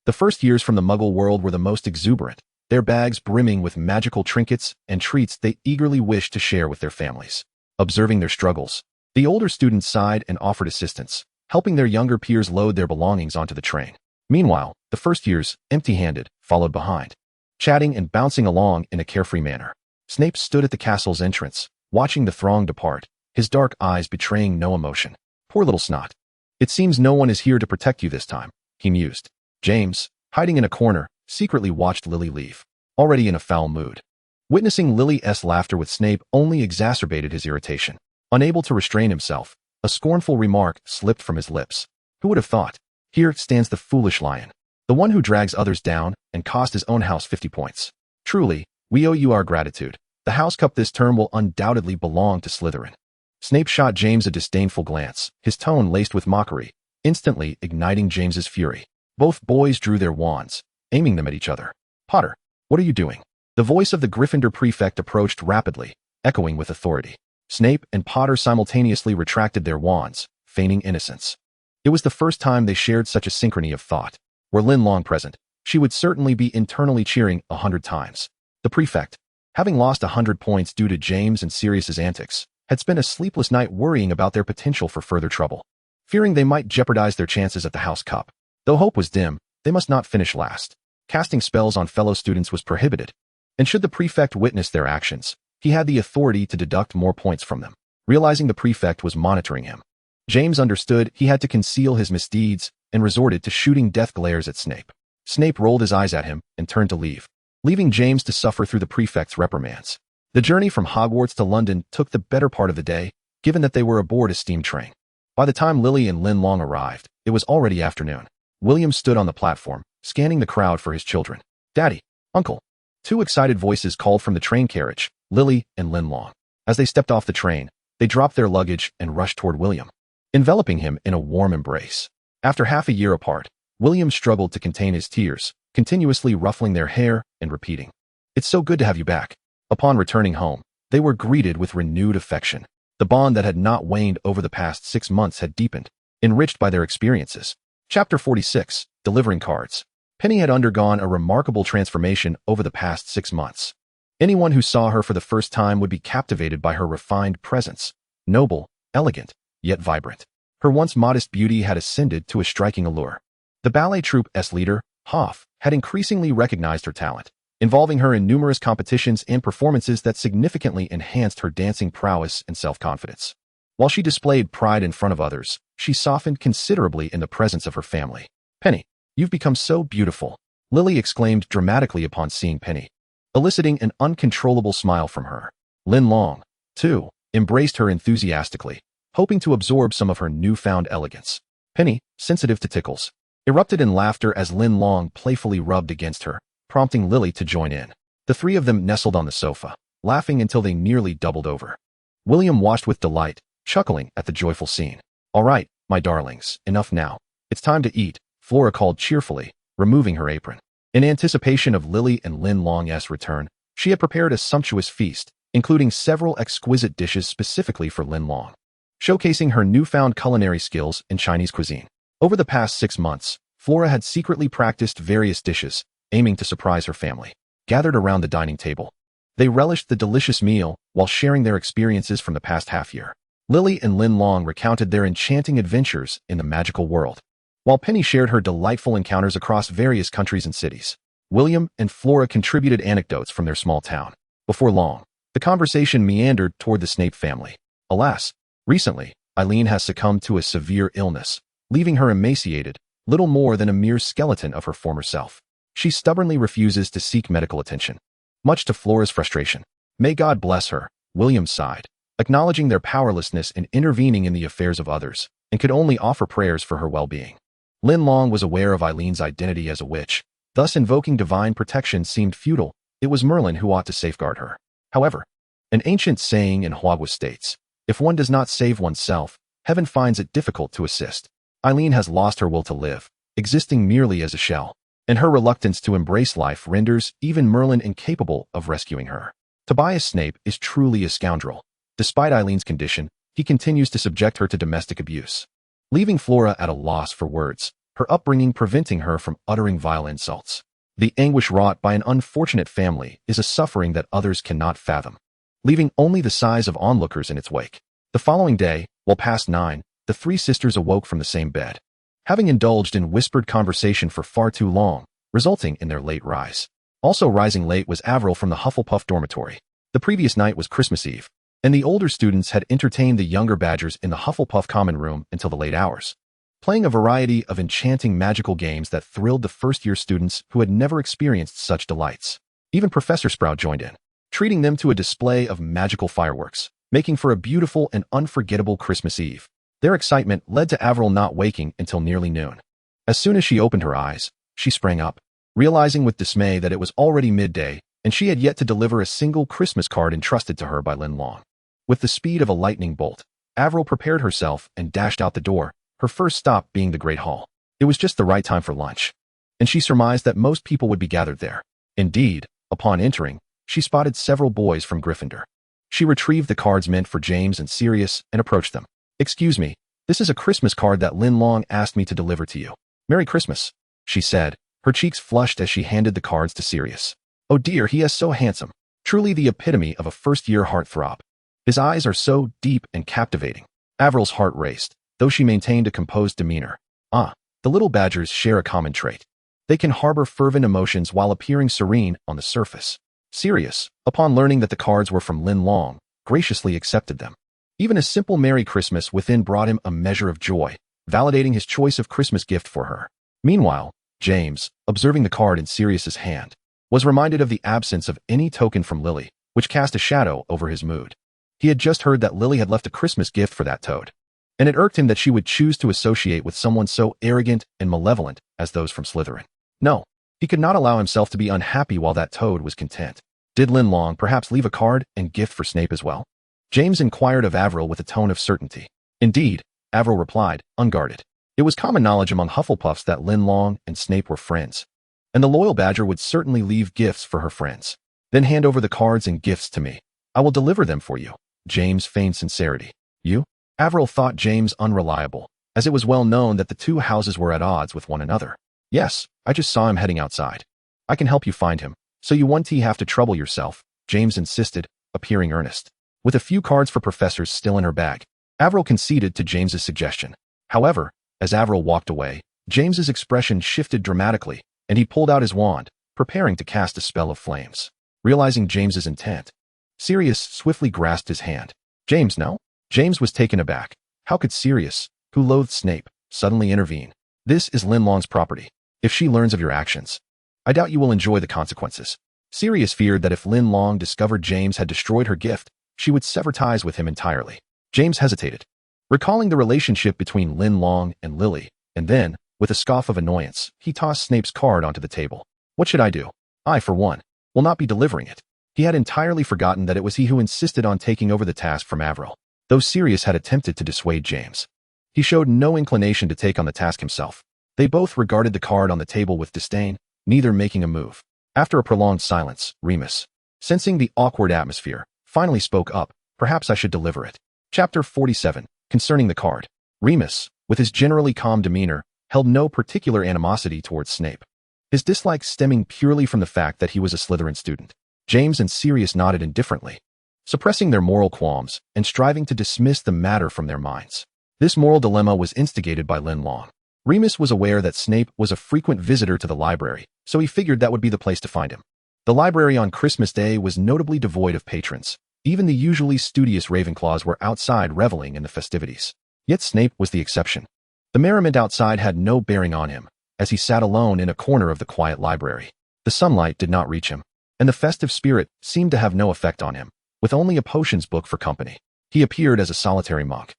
The first years from the Muggle world were the most exuberant, their bags brimming with magical trinkets and treats they eagerly wished to share with their families. Observing their struggles, the older students sighed and offered assistance, helping their younger peers load their belongings onto the train. Meanwhile, the first years, empty-handed, followed behind, chatting and bouncing along in a carefree manner. Snape stood at the castle's entrance, watching the throng depart, his dark eyes betraying no emotion. Poor little Snot. It seems no one is here to protect you this time, he mused. James, hiding in a corner, secretly watched Lily leave, already in a foul mood. Witnessing Lily's laughter with Snape only exacerbated his irritation. Unable to restrain himself, a scornful remark slipped from his lips. Who would have thought? Here stands the foolish lion, the one who drags others down and cost his own house 50 points. Truly, we owe you our gratitude. The House Cup this term will undoubtedly belong to Slytherin. Snape shot James a disdainful glance, his tone laced with mockery, instantly igniting James's fury. Both boys drew their wands, aiming them at each other. Potter, what are you doing? The voice of the Gryffindor prefect approached rapidly, echoing with authority. Snape and Potter simultaneously retracted their wands, feigning innocence. It was the first time they shared such a synchrony of thought. Were Linlong present, she would certainly be internally cheering 100 times. The prefect, having lost 100 points due to James and Sirius's antics, had spent a sleepless night worrying about their potential for further trouble, fearing they might jeopardize their chances at the House Cup. Though hope was dim, they must not finish last. Casting spells on fellow students was prohibited, and should the prefect witness their actions, he had the authority to deduct more points from them. Realizing the prefect was monitoring him, James understood he had to conceal his misdeeds and resorted to shooting death glares at Snape. Snape rolled his eyes at him and turned to leave, leaving James to suffer through the prefect's reprimands. The journey from Hogwarts to London took the better part of the day, given that they were aboard a steam train. By the time Lily and Linlong arrived, it was already afternoon. William stood on the platform, scanning the crowd for his children. Daddy, Uncle. Two excited voices called from the train carriage, Lily and Linlong. As they stepped off the train, they dropped their luggage and rushed toward William, enveloping him in a warm embrace. After half a year apart, William struggled to contain his tears, continuously ruffling their hair and repeating, "It's so good to have you back." Upon returning home, they were greeted with renewed affection. The bond that had not waned over the past 6 months had deepened, enriched by their experiences. Chapter 46, Delivering Cards. Penny had undergone a remarkable transformation over the past 6 months. Anyone who saw her for the first time would be captivated by her refined presence, noble, elegant, yet vibrant. Her once modest beauty had ascended to a striking allure. The ballet troupe's leader, Hoff, had increasingly recognized her talent, involving her in numerous competitions and performances that significantly enhanced her dancing prowess and self-confidence. While she displayed pride in front of others, she softened considerably in the presence of her family. "Penny, you've become so beautiful," Lily exclaimed dramatically upon seeing Penny, eliciting an uncontrollable smile from her. Linlong, too, embraced her enthusiastically, hoping to absorb some of her newfound elegance. Penny, sensitive to tickles, erupted in laughter as Linlong playfully rubbed against her, prompting Lily to join in. The three of them nestled on the sofa, laughing until they nearly doubled over. William watched with delight, chuckling at the joyful scene. "All right, my darlings, enough now. It's time to eat," Flora called cheerfully, removing her apron. In anticipation of Lily and Linlong's return, she had prepared a sumptuous feast, including several exquisite dishes specifically for Linlong, showcasing her newfound culinary skills in Chinese cuisine. Over the past 6 months, Flora had secretly practiced various dishes, aiming to surprise her family. Gathered around the dining table, they relished the delicious meal while sharing their experiences from the past half-year. Lily and Linlong recounted their enchanting adventures in the magical world, while Penny shared her delightful encounters across various countries and cities. William and Flora contributed anecdotes from their small town. Before long, the conversation meandered toward the Snape family. Alas, recently, Eileen has succumbed to a severe illness, leaving her emaciated, little more than a mere skeleton of her former self. She stubbornly refuses to seek medical attention, much to Flora's frustration. "May God bless her," William sighed, acknowledging their powerlessness in intervening in the affairs of others, and could only offer prayers for her well-being. Linlong was aware of Eileen's identity as a witch, thus invoking divine protection seemed futile. It was Merlin who ought to safeguard her. However, an ancient saying in Hogwarts states, "If one does not save oneself, heaven finds it difficult to assist." Eileen has lost her will to live, existing merely as a shell, and her reluctance to embrace life renders even Merlin incapable of rescuing her. Tobias Snape is truly a scoundrel. Despite Eileen's condition, he continues to subject her to domestic abuse, leaving Flora at a loss for words, her upbringing preventing her from uttering vile insults. The anguish wrought by an unfortunate family is a suffering that others cannot fathom, leaving only the sighs of onlookers in its wake. The following day, while past 9, the three sisters awoke from the same bed, having indulged in whispered conversation for far too long, resulting in their late rise. Also rising late was Avril from the Hufflepuff dormitory. The previous night was Christmas Eve, and the older students had entertained the younger Badgers in the Hufflepuff common room until the late hours, playing a variety of enchanting magical games that thrilled the first-year students who had never experienced such delights. Even Professor Sprout joined in, treating them to a display of magical fireworks, making for a beautiful and unforgettable Christmas Eve. Their excitement led to Avril not waking until nearly noon. As soon as she opened her eyes, she sprang up, realizing with dismay that it was already midday and she had yet to deliver a single Christmas card entrusted to her by Linlong. With the speed of a lightning bolt, Avril prepared herself and dashed out the door, her first stop being the Great Hall. It was just the right time for lunch, and she surmised that most people would be gathered there. Indeed, upon entering, she spotted several boys from Gryffindor. She retrieved the cards meant for James and Sirius and approached them. "Excuse me, this is a Christmas card that Linlong asked me to deliver to you. Merry Christmas," she said, her cheeks flushed as she handed the cards to Sirius. "Oh dear, he is so handsome. Truly the epitome of a first-year heartthrob. His eyes are so deep and captivating." Avril's heart raced, though she maintained a composed demeanor. The little Badgers share a common trait. They can harbor fervent emotions while appearing serene on the surface. Sirius, upon learning that the cards were from Linlong, graciously accepted them. Even a simple Merry Christmas within brought him a measure of joy, validating his choice of Christmas gift for her. Meanwhile, James, observing the card in Sirius's hand, was reminded of the absence of any token from Lily, which cast a shadow over his mood. He had just heard that Lily had left a Christmas gift for that toad, and it irked him that she would choose to associate with someone so arrogant and malevolent as those from Slytherin. No, he could not allow himself to be unhappy while that toad was content. Did Linlong perhaps leave a card and gift for Snape as well? James inquired of Avril with a tone of certainty. Indeed, Avril replied, unguarded. It was common knowledge among Hufflepuffs that Linlong and Snape were friends, and the loyal Badger would certainly leave gifts for her friends. "Then hand over the cards and gifts to me. I will deliver them for you." James feigned sincerity. "You?" Avril thought James unreliable, as it was well known that the two houses were at odds with one another. "Yes, I just saw him heading outside. I can help you find him, so you won't have to trouble yourself," James insisted, appearing earnest. With a few cards for professors still in her bag, Avril conceded to James's suggestion. However, as Avril walked away, James's expression shifted dramatically, and he pulled out his wand, preparing to cast a spell of flames. Realizing James's intent, Sirius swiftly grasped his hand. "James, no?" James was taken aback. How could Sirius, who loathed Snape, suddenly intervene? "This is Linlong's property. If she learns of your actions, I doubt you will enjoy the consequences." Sirius feared that if Linlong discovered James had destroyed her gift, she would sever ties with him entirely. James hesitated, recalling the relationship between Linlong and Lily, and then, with a scoff of annoyance, he tossed Snape's card onto the table. What should I do? I, for one, will not be delivering it. He had entirely forgotten that it was he who insisted on taking over the task from Avril, though Sirius had attempted to dissuade James. He showed no inclination to take on the task himself. They both regarded the card on the table with disdain, neither making a move. After a prolonged silence, Remus, sensing the awkward atmosphere, finally spoke up. Perhaps I should deliver it. Chapter 47, concerning the card. Remus, with his generally calm demeanor, held no particular animosity towards Snape. His dislike stemming purely from the fact that he was a Slytherin student. James and Sirius nodded indifferently, suppressing their moral qualms and striving to dismiss the matter from their minds. This moral dilemma was instigated by Linlong. Remus was aware that Snape was a frequent visitor to the library, so he figured that would be the place to find him. The library on Christmas Day was notably devoid of patrons. Even the usually studious Ravenclaws were outside reveling in the festivities. Yet Snape was the exception. The merriment outside had no bearing on him, as he sat alone in a corner of the quiet library. The sunlight did not reach him, and the festive spirit seemed to have no effect on him. With only a potions book for company, he appeared as a solitary monk,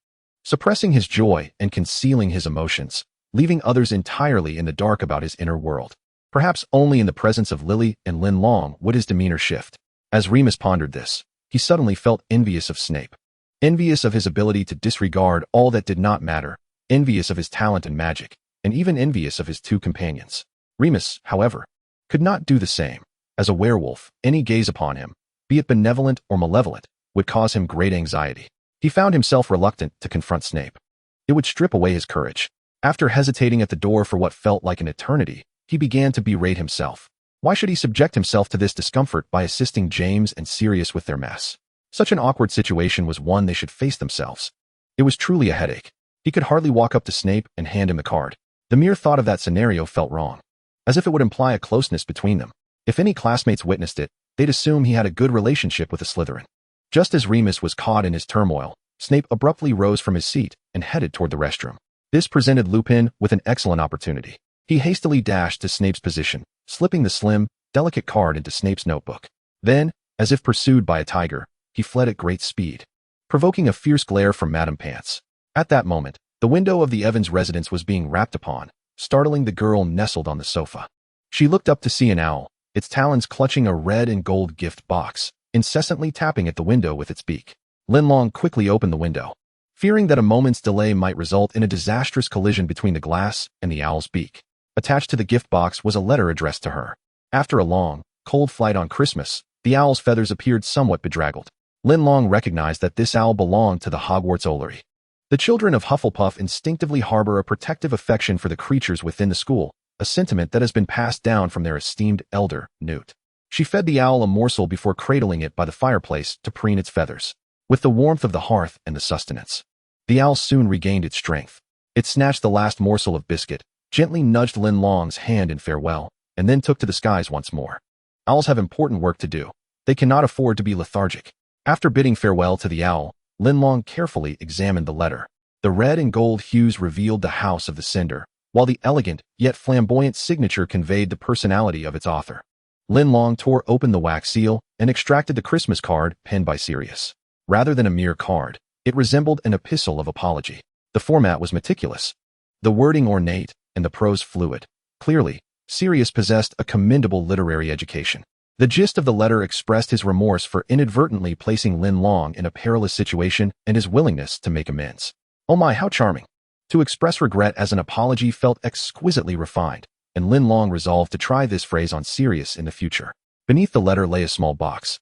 suppressing his joy and concealing his emotions, leaving others entirely in the dark about his inner world. Perhaps only in the presence of Lily and Linlong would his demeanor shift. As Remus pondered this, he suddenly felt envious of Snape, envious of his ability to disregard all that did not matter, envious of his talent and magic, and even envious of his two companions. Remus, however, could not do the same. As a werewolf, any gaze upon him, be it benevolent or malevolent, would cause him great anxiety. He found himself reluctant to confront Snape. It would strip away his courage. After hesitating at the door for what felt like an eternity, he began to berate himself. Why should he subject himself to this discomfort by assisting James and Sirius with their mess? Such an awkward situation was one they should face themselves. It was truly a headache. He could hardly walk up to Snape and hand him the card. The mere thought of that scenario felt wrong, as if it would imply a closeness between them. If any classmates witnessed it, they'd assume he had a good relationship with a Slytherin. Just as Remus was caught in his turmoil, Snape abruptly rose from his seat and headed toward the restroom. This presented Lupin with an excellent opportunity. He hastily dashed to Snape's position, slipping the slim, delicate card into Snape's notebook. Then, as if pursued by a tiger, he fled at great speed, provoking a fierce glare from Madame Pants. At that moment, the window of the Evans residence was being rapped upon, startling the girl nestled on the sofa. She looked up to see an owl, its talons clutching a red and gold gift box, incessantly tapping at the window with its beak. Linlong quickly opened the window, fearing that a moment's delay might result in a disastrous collision between the glass and the owl's beak. Attached to the gift box was a letter addressed to her. After a long, cold flight on Christmas, the owl's feathers appeared somewhat bedraggled. Linlong recognized that this owl belonged to the Hogwarts Owlery. The children of Hufflepuff instinctively harbor a protective affection for the creatures within the school, a sentiment that has been passed down from their esteemed elder, Newt. She fed the owl a morsel before cradling it by the fireplace to preen its feathers. With the warmth of the hearth and the sustenance, the owl soon regained its strength. It snatched the last morsel of biscuit, gently nudged Linlong's hand in farewell, and then took to the skies once more. Owls have important work to do. They cannot afford to be lethargic. After bidding farewell to the owl, Linlong carefully examined the letter. The red and gold hues revealed the house of the sender, while the elegant yet flamboyant signature conveyed the personality of its author. Linlong tore open the wax seal and extracted the Christmas card penned by Sirius. Rather than a mere card, it resembled an epistle of apology. The format was meticulous, the wording ornate, and the prose fluid. Clearly, Sirius possessed a commendable literary education. The gist of the letter expressed his remorse for inadvertently placing Linlong in a perilous situation and his willingness to make amends. Oh my, how charming! To express regret as an apology felt exquisitely refined, and Linlong resolved to try this phrase on Sirius in the future. Beneath the letter lay a small box,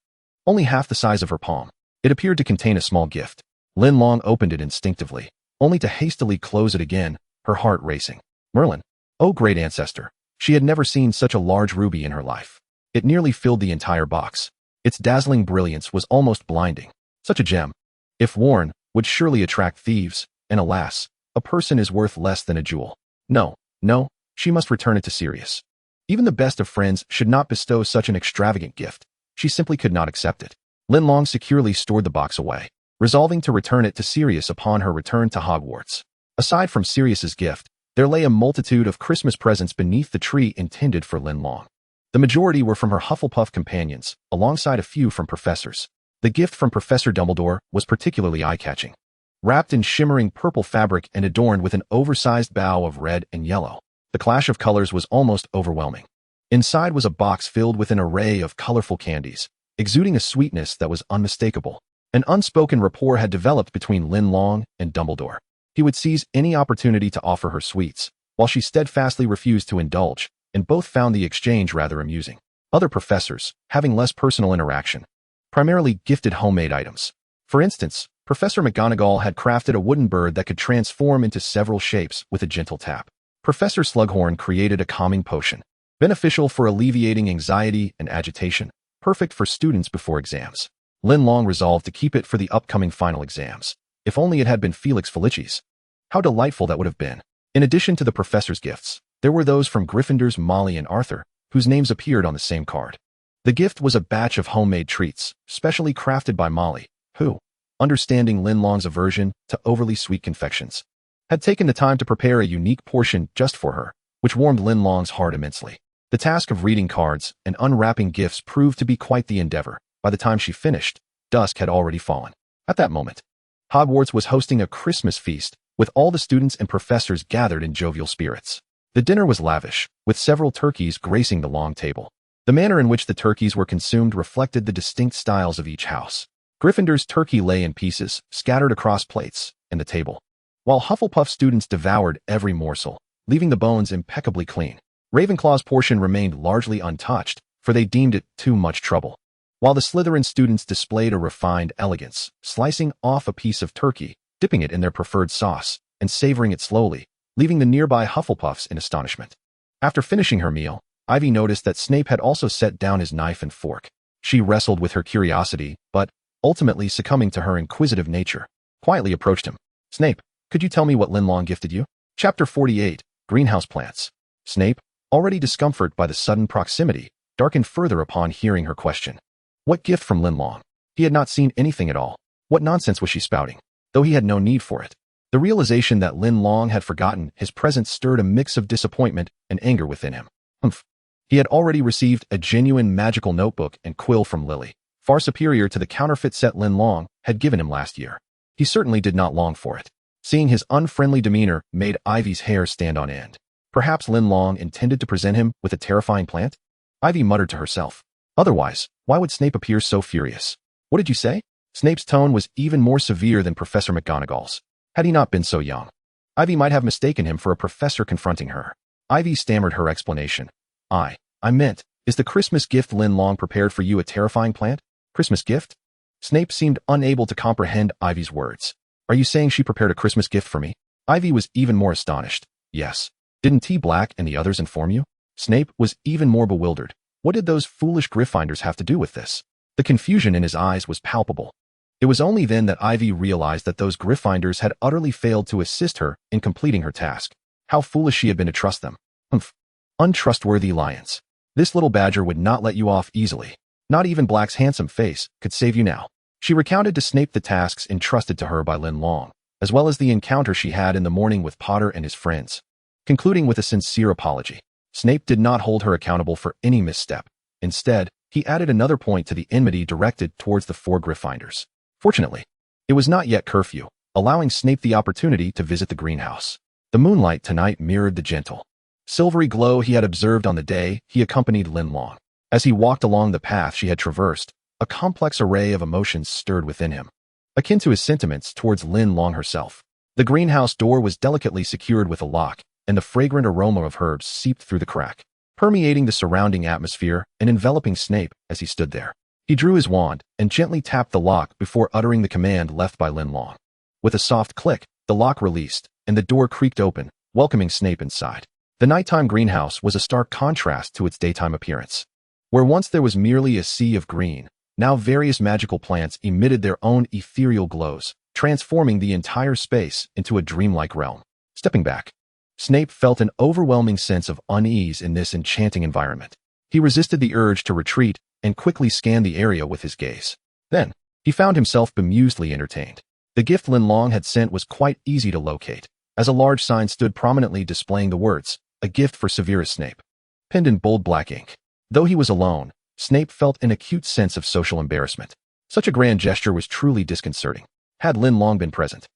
only half the size of her palm. It appeared to contain a small gift. Linlong opened it instinctively, only to hastily close it again, her heart racing. Merlin. Oh, great ancestor. She had never seen such a large ruby in her life. It nearly filled the entire box. Its dazzling brilliance was almost blinding. Such a gem, if worn, would surely attract thieves, and alas, a person is worth less than a jewel. No, she must return it to Sirius. Even the best of friends should not bestow such an extravagant gift. She simply could not accept it. Linlong securely stored the box away, resolving to return it to Sirius upon her return to Hogwarts. Aside from Sirius's gift, there lay a multitude of Christmas presents beneath the tree intended for Linlong. The majority were from her Hufflepuff companions, alongside a few from professors. The gift from Professor Dumbledore was particularly eye-catching. wrapped in shimmering purple fabric and adorned with an oversized bow of red and yellow. The clash of colors was almost overwhelming. Inside was a box filled with an array of colorful candies, exuding a sweetness that was unmistakable. An unspoken rapport had developed between Linlong and Dumbledore. He would seize any opportunity to offer her sweets, while she steadfastly refused to indulge, and both found the exchange rather amusing. Other professors, having less personal interaction, primarily gifted homemade items. For instance, Professor McGonagall had crafted a wooden bird that could transform into several shapes with a gentle tap. Professor Slughorn created a calming potion, beneficial for alleviating anxiety and agitation, perfect for students before exams. Linlong resolved to keep it for the upcoming final exams. If only it had been Felix Felicis. How delightful that would have been. In addition to the professor's gifts, there were those from Gryffindor's Molly and Arthur, whose names appeared on the same card. The gift was a batch of homemade treats, specially crafted by Molly, who, understanding Linlong's aversion to overly sweet confections, had taken the time to prepare a unique portion just for her, which warmed Linlong's heart immensely. The task of reading cards and unwrapping gifts proved to be quite the endeavor. By the time she finished, dusk had already fallen. At that moment, Hogwarts was hosting a Christmas feast, with all the students and professors gathered in jovial spirits. The dinner was lavish, with several turkeys gracing the long table. The manner in which the turkeys were consumed reflected the distinct styles of each house. Gryffindor's turkey lay in pieces, scattered across plates and the table, while Hufflepuff students devoured every morsel, leaving the bones impeccably clean. Ravenclaw's portion remained largely untouched, for they deemed it too much trouble, while the Slytherin students displayed a refined elegance, slicing off a piece of turkey, dipping it in their preferred sauce, and savoring it slowly, leaving the nearby Hufflepuffs in astonishment. After finishing her meal, Ivy noticed that Snape had also set down his knife and fork. She wrestled with her curiosity, but, ultimately succumbing to her inquisitive nature, quietly approached him. "Snape, could you tell me what Linlong gifted you?" Chapter 48, Greenhouse Plants. Snape, already discomforted by the sudden proximity, darkened further upon hearing her question. What gift from Linlong? He had not seen anything at all. What nonsense was she spouting? Though he had no need for it. The realization that Linlong had forgotten his presence stirred a mix of disappointment and anger within him. He had already received a genuine magical notebook and quill from Lily, far superior to the counterfeit set Linlong had given him last year. He certainly did not long for it. Seeing his unfriendly demeanor made Ivy's hair stand on end. Perhaps Linlong intended to present him with a terrifying plant? Ivy muttered to herself. Otherwise, why would Snape appear so furious? What did you say? Snape's tone was even more severe than Professor McGonagall's. Had he not been so young, Ivy might have mistaken him for a professor confronting her. Ivy stammered her explanation. I meant, is the Christmas gift Linlong prepared for you a terrifying plant? Christmas gift? Snape seemed unable to comprehend Ivy's words. Are you saying she prepared a Christmas gift for me? Ivy was even more astonished. Yes. Didn't T. Black and the others inform you? Snape was even more bewildered. What did those foolish Gryffindors have to do with this? The confusion in his eyes was palpable. It was only then that Ivy realized that those Gryffindors had utterly failed to assist her in completing her task. How foolish she had been to trust them. Untrustworthy lions. This little badger would not let you off easily. Not even Black's handsome face could save you now. She recounted to Snape the tasks entrusted to her by Linlong, as well as the encounter she had in the morning with Potter and his friends. Concluding with a sincere apology, Snape did not hold her accountable for any misstep. Instead, he added another point to the enmity directed towards the four Gryffindors. Fortunately, it was not yet curfew, allowing Snape the opportunity to visit the greenhouse. The moonlight tonight mirrored the gentle, silvery glow he had observed on the day he accompanied Linlong. As he walked along the path she had traversed, a complex array of emotions stirred within him, akin to his sentiments towards Linlong herself. The greenhouse door was delicately secured with a lock, and the fragrant aroma of herbs seeped through the crack, permeating the surrounding atmosphere and enveloping Snape as he stood there. He drew his wand and gently tapped the lock before uttering the command left by Linlong. With a soft click, the lock released, and the door creaked open, welcoming Snape inside. The nighttime greenhouse was a stark contrast to its daytime appearance. Where once there was merely a sea of green, now various magical plants emitted their own ethereal glows, transforming the entire space into a dreamlike realm. Stepping back, Snape felt an overwhelming sense of unease in this enchanting environment. He resisted the urge to retreat and quickly scanned the area with his gaze. Then, he found himself bemusedly entertained. The gift Linlong had sent was quite easy to locate, as a large sign stood prominently displaying the words, "A gift for Severus Snape," pinned in bold black ink. Though he was alone, Snape felt an acute sense of social embarrassment. Such a grand gesture was truly disconcerting. Had Linlong been present,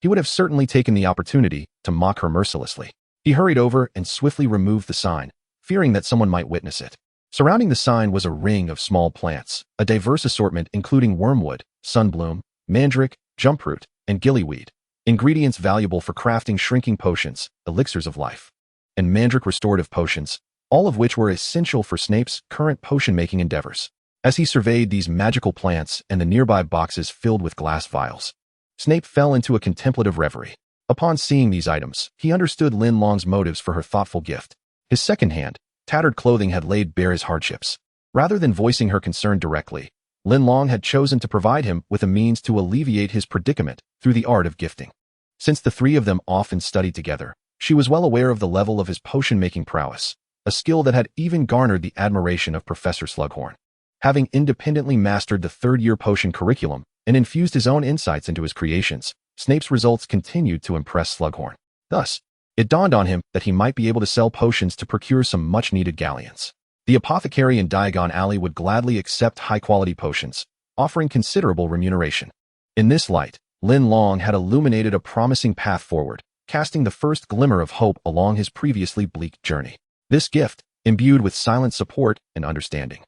he would have certainly taken the opportunity to mock her mercilessly. He hurried over and swiftly removed the sign, fearing that someone might witness it. Surrounding the sign was a ring of small plants, a diverse assortment including wormwood, sunbloom, mandrake, jumproot, and gillyweed, ingredients valuable for crafting shrinking potions, elixirs of life, and mandrake restorative potions, all of which were essential for Snape's current potion-making endeavors. As he surveyed these magical plants and the nearby boxes filled with glass vials, Snape fell into a contemplative reverie. Upon seeing these items, he understood Linlong's motives for her thoughtful gift. His second-hand, tattered clothing had laid bare his hardships. Rather than voicing her concern directly, Linlong had chosen to provide him with a means to alleviate his predicament through the art of gifting. Since the three of them often studied together, she was well aware of the level of his potion-making prowess, a skill that had even garnered the admiration of Professor Slughorn. Having independently mastered the third-year potion curriculum and infused his own insights into his creations, Snape's results continued to impress Slughorn. Thus, it dawned on him that he might be able to sell potions to procure some much-needed galleons. The apothecary in Diagon Alley would gladly accept high-quality potions, offering considerable remuneration. In this light, Linlong had illuminated a promising path forward, casting the first glimmer of hope along his previously bleak journey. This gift, imbued with silent support and understanding,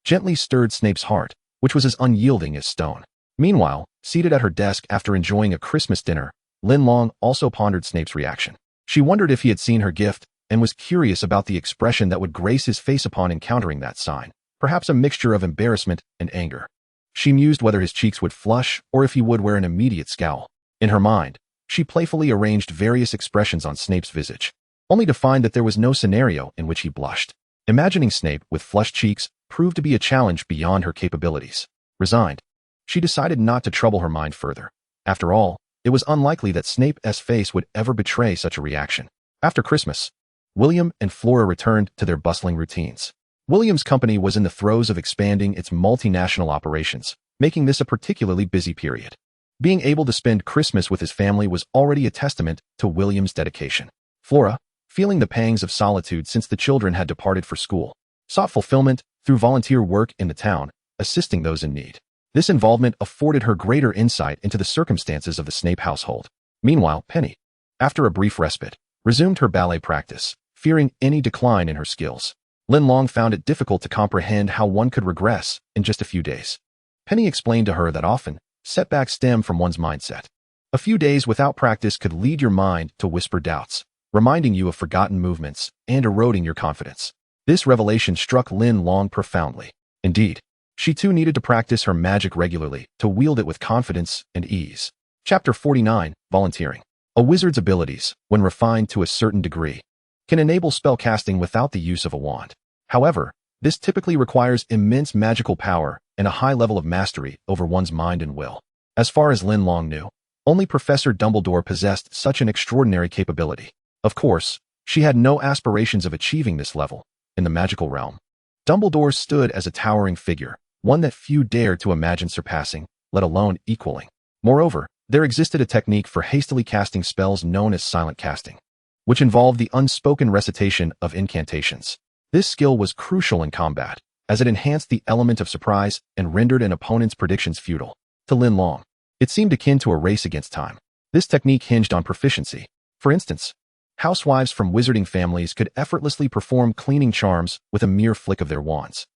gently stirred Snape's heart, which was as unyielding as stone. Meanwhile, seated at her desk after enjoying a Christmas dinner, Linlong also pondered Snape's reaction. She wondered if he had seen her gift and was curious about the expression that would grace his face upon encountering that sign, perhaps a mixture of embarrassment and anger. She mused whether his cheeks would flush or if he would wear an immediate scowl. In her mind, she playfully arranged various expressions on Snape's visage, only to find that there was no scenario in which he blushed. Imagining Snape with flushed cheeks proved to be a challenge beyond her capabilities. Resigned, she decided not to trouble her mind further. After all, it was unlikely that Snape's face would ever betray such a reaction. After Christmas, William and Flora returned to their bustling routines. William's company was in the throes of expanding its multinational operations, making this a particularly busy period. Being able to spend Christmas with his family was already a testament to William's dedication. Flora, feeling the pangs of solitude since the children had departed for school, sought fulfillment through volunteer work in the town, assisting those in need. This involvement afforded her greater insight into the circumstances of the Snape household. Meanwhile, Penny, after a brief respite, resumed her ballet practice, fearing any decline in her skills. Linlong found it difficult to comprehend how one could regress in just a few days. Penny explained to her that often, setbacks stem from one's mindset. A few days without practice could lead your mind to whisper doubts, reminding you of forgotten movements and eroding your confidence. This revelation struck Linlong profoundly. Indeed, she too needed to practice her magic regularly to wield it with confidence and ease. Chapter 49, Volunteering. A wizard's abilities, when refined to a certain degree, can enable spellcasting without the use of a wand. However, this typically requires immense magical power and a high level of mastery over one's mind and will. As far as Linlong knew, only Professor Dumbledore possessed such an extraordinary capability. Of course, she had no aspirations of achieving this level in the magical realm. Dumbledore stood as a towering figure, one that few dared to imagine surpassing, let alone equaling. Moreover, there existed a technique for hastily casting spells known as silent casting, which involved the unspoken recitation of incantations. This skill was crucial in combat, as it enhanced the element of surprise and rendered an opponent's predictions futile. To Linlong, it seemed akin to a race against time. This technique hinged on proficiency. For instance, housewives from wizarding families could effortlessly perform cleaning charms with a mere flick of their wands,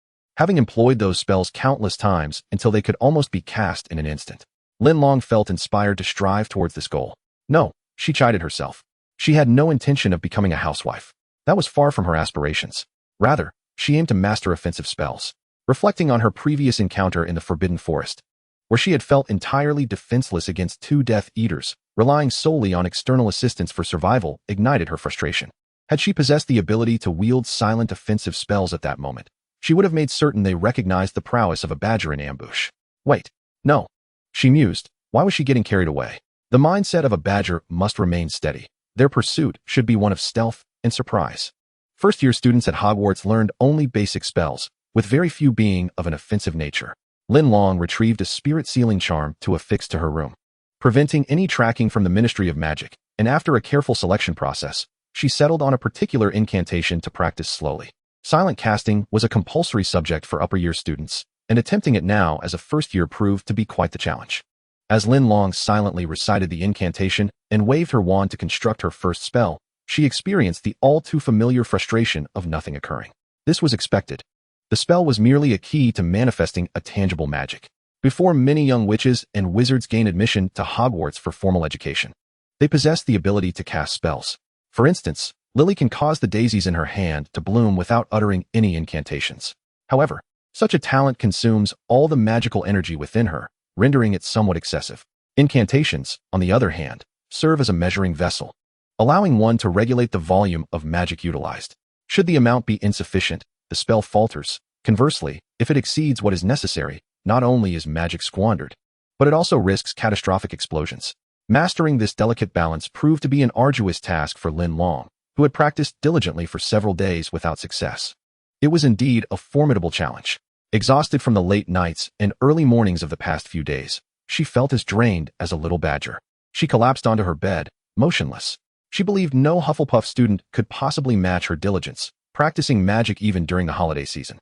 having employed those spells countless times until they could almost be cast in an instant. Linlong felt inspired to strive towards this goal. No, she chided herself. She had no intention of becoming a housewife. That was far from her aspirations. Rather, she aimed to master offensive spells. Reflecting on her previous encounter in the Forbidden Forest, where she had felt entirely defenseless against two Death Eaters, relying solely on external assistance for survival ignited her frustration. Had she possessed the ability to wield silent offensive spells at that moment, she would have made certain they recognized the prowess of a badger in ambush. Wait, no. She mused, why was she getting carried away? The mindset of a badger must remain steady. Their pursuit should be one of stealth and surprise. First-year students at Hogwarts learned only basic spells, with very few being of an offensive nature. Linlong retrieved a spirit-sealing charm to affix to her room, preventing any tracking from the Ministry of Magic, and after a careful selection process, she settled on a particular incantation to practice slowly. Silent casting was a compulsory subject for upper-year students, and attempting it now as a first year proved to be quite the challenge. As Linlong silently recited the incantation and waved her wand to construct her first spell, she experienced the all-too-familiar frustration of nothing occurring. This was expected. The spell was merely a key to manifesting a tangible magic. Before many young witches and wizards gain admission to Hogwarts for formal education, they possess the ability to cast spells. For instance, Lily can cause the daisies in her hand to bloom without uttering any incantations. However, such a talent consumes all the magical energy within her, rendering it somewhat excessive. Incantations, on the other hand, serve as a measuring vessel, allowing one to regulate the volume of magic utilized. Should the amount be insufficient, the spell falters. Conversely, if it exceeds what is necessary, not only is magic squandered, but it also risks catastrophic explosions. Mastering this delicate balance proved to be an arduous task for Linlong, who had practiced diligently for several days without success. It was indeed a formidable challenge. Exhausted from the late nights and early mornings of the past few days, she felt as drained as a little badger. She collapsed onto her bed, motionless. She believed no Hufflepuff student could possibly match her diligence, practicing magic even during the holiday season.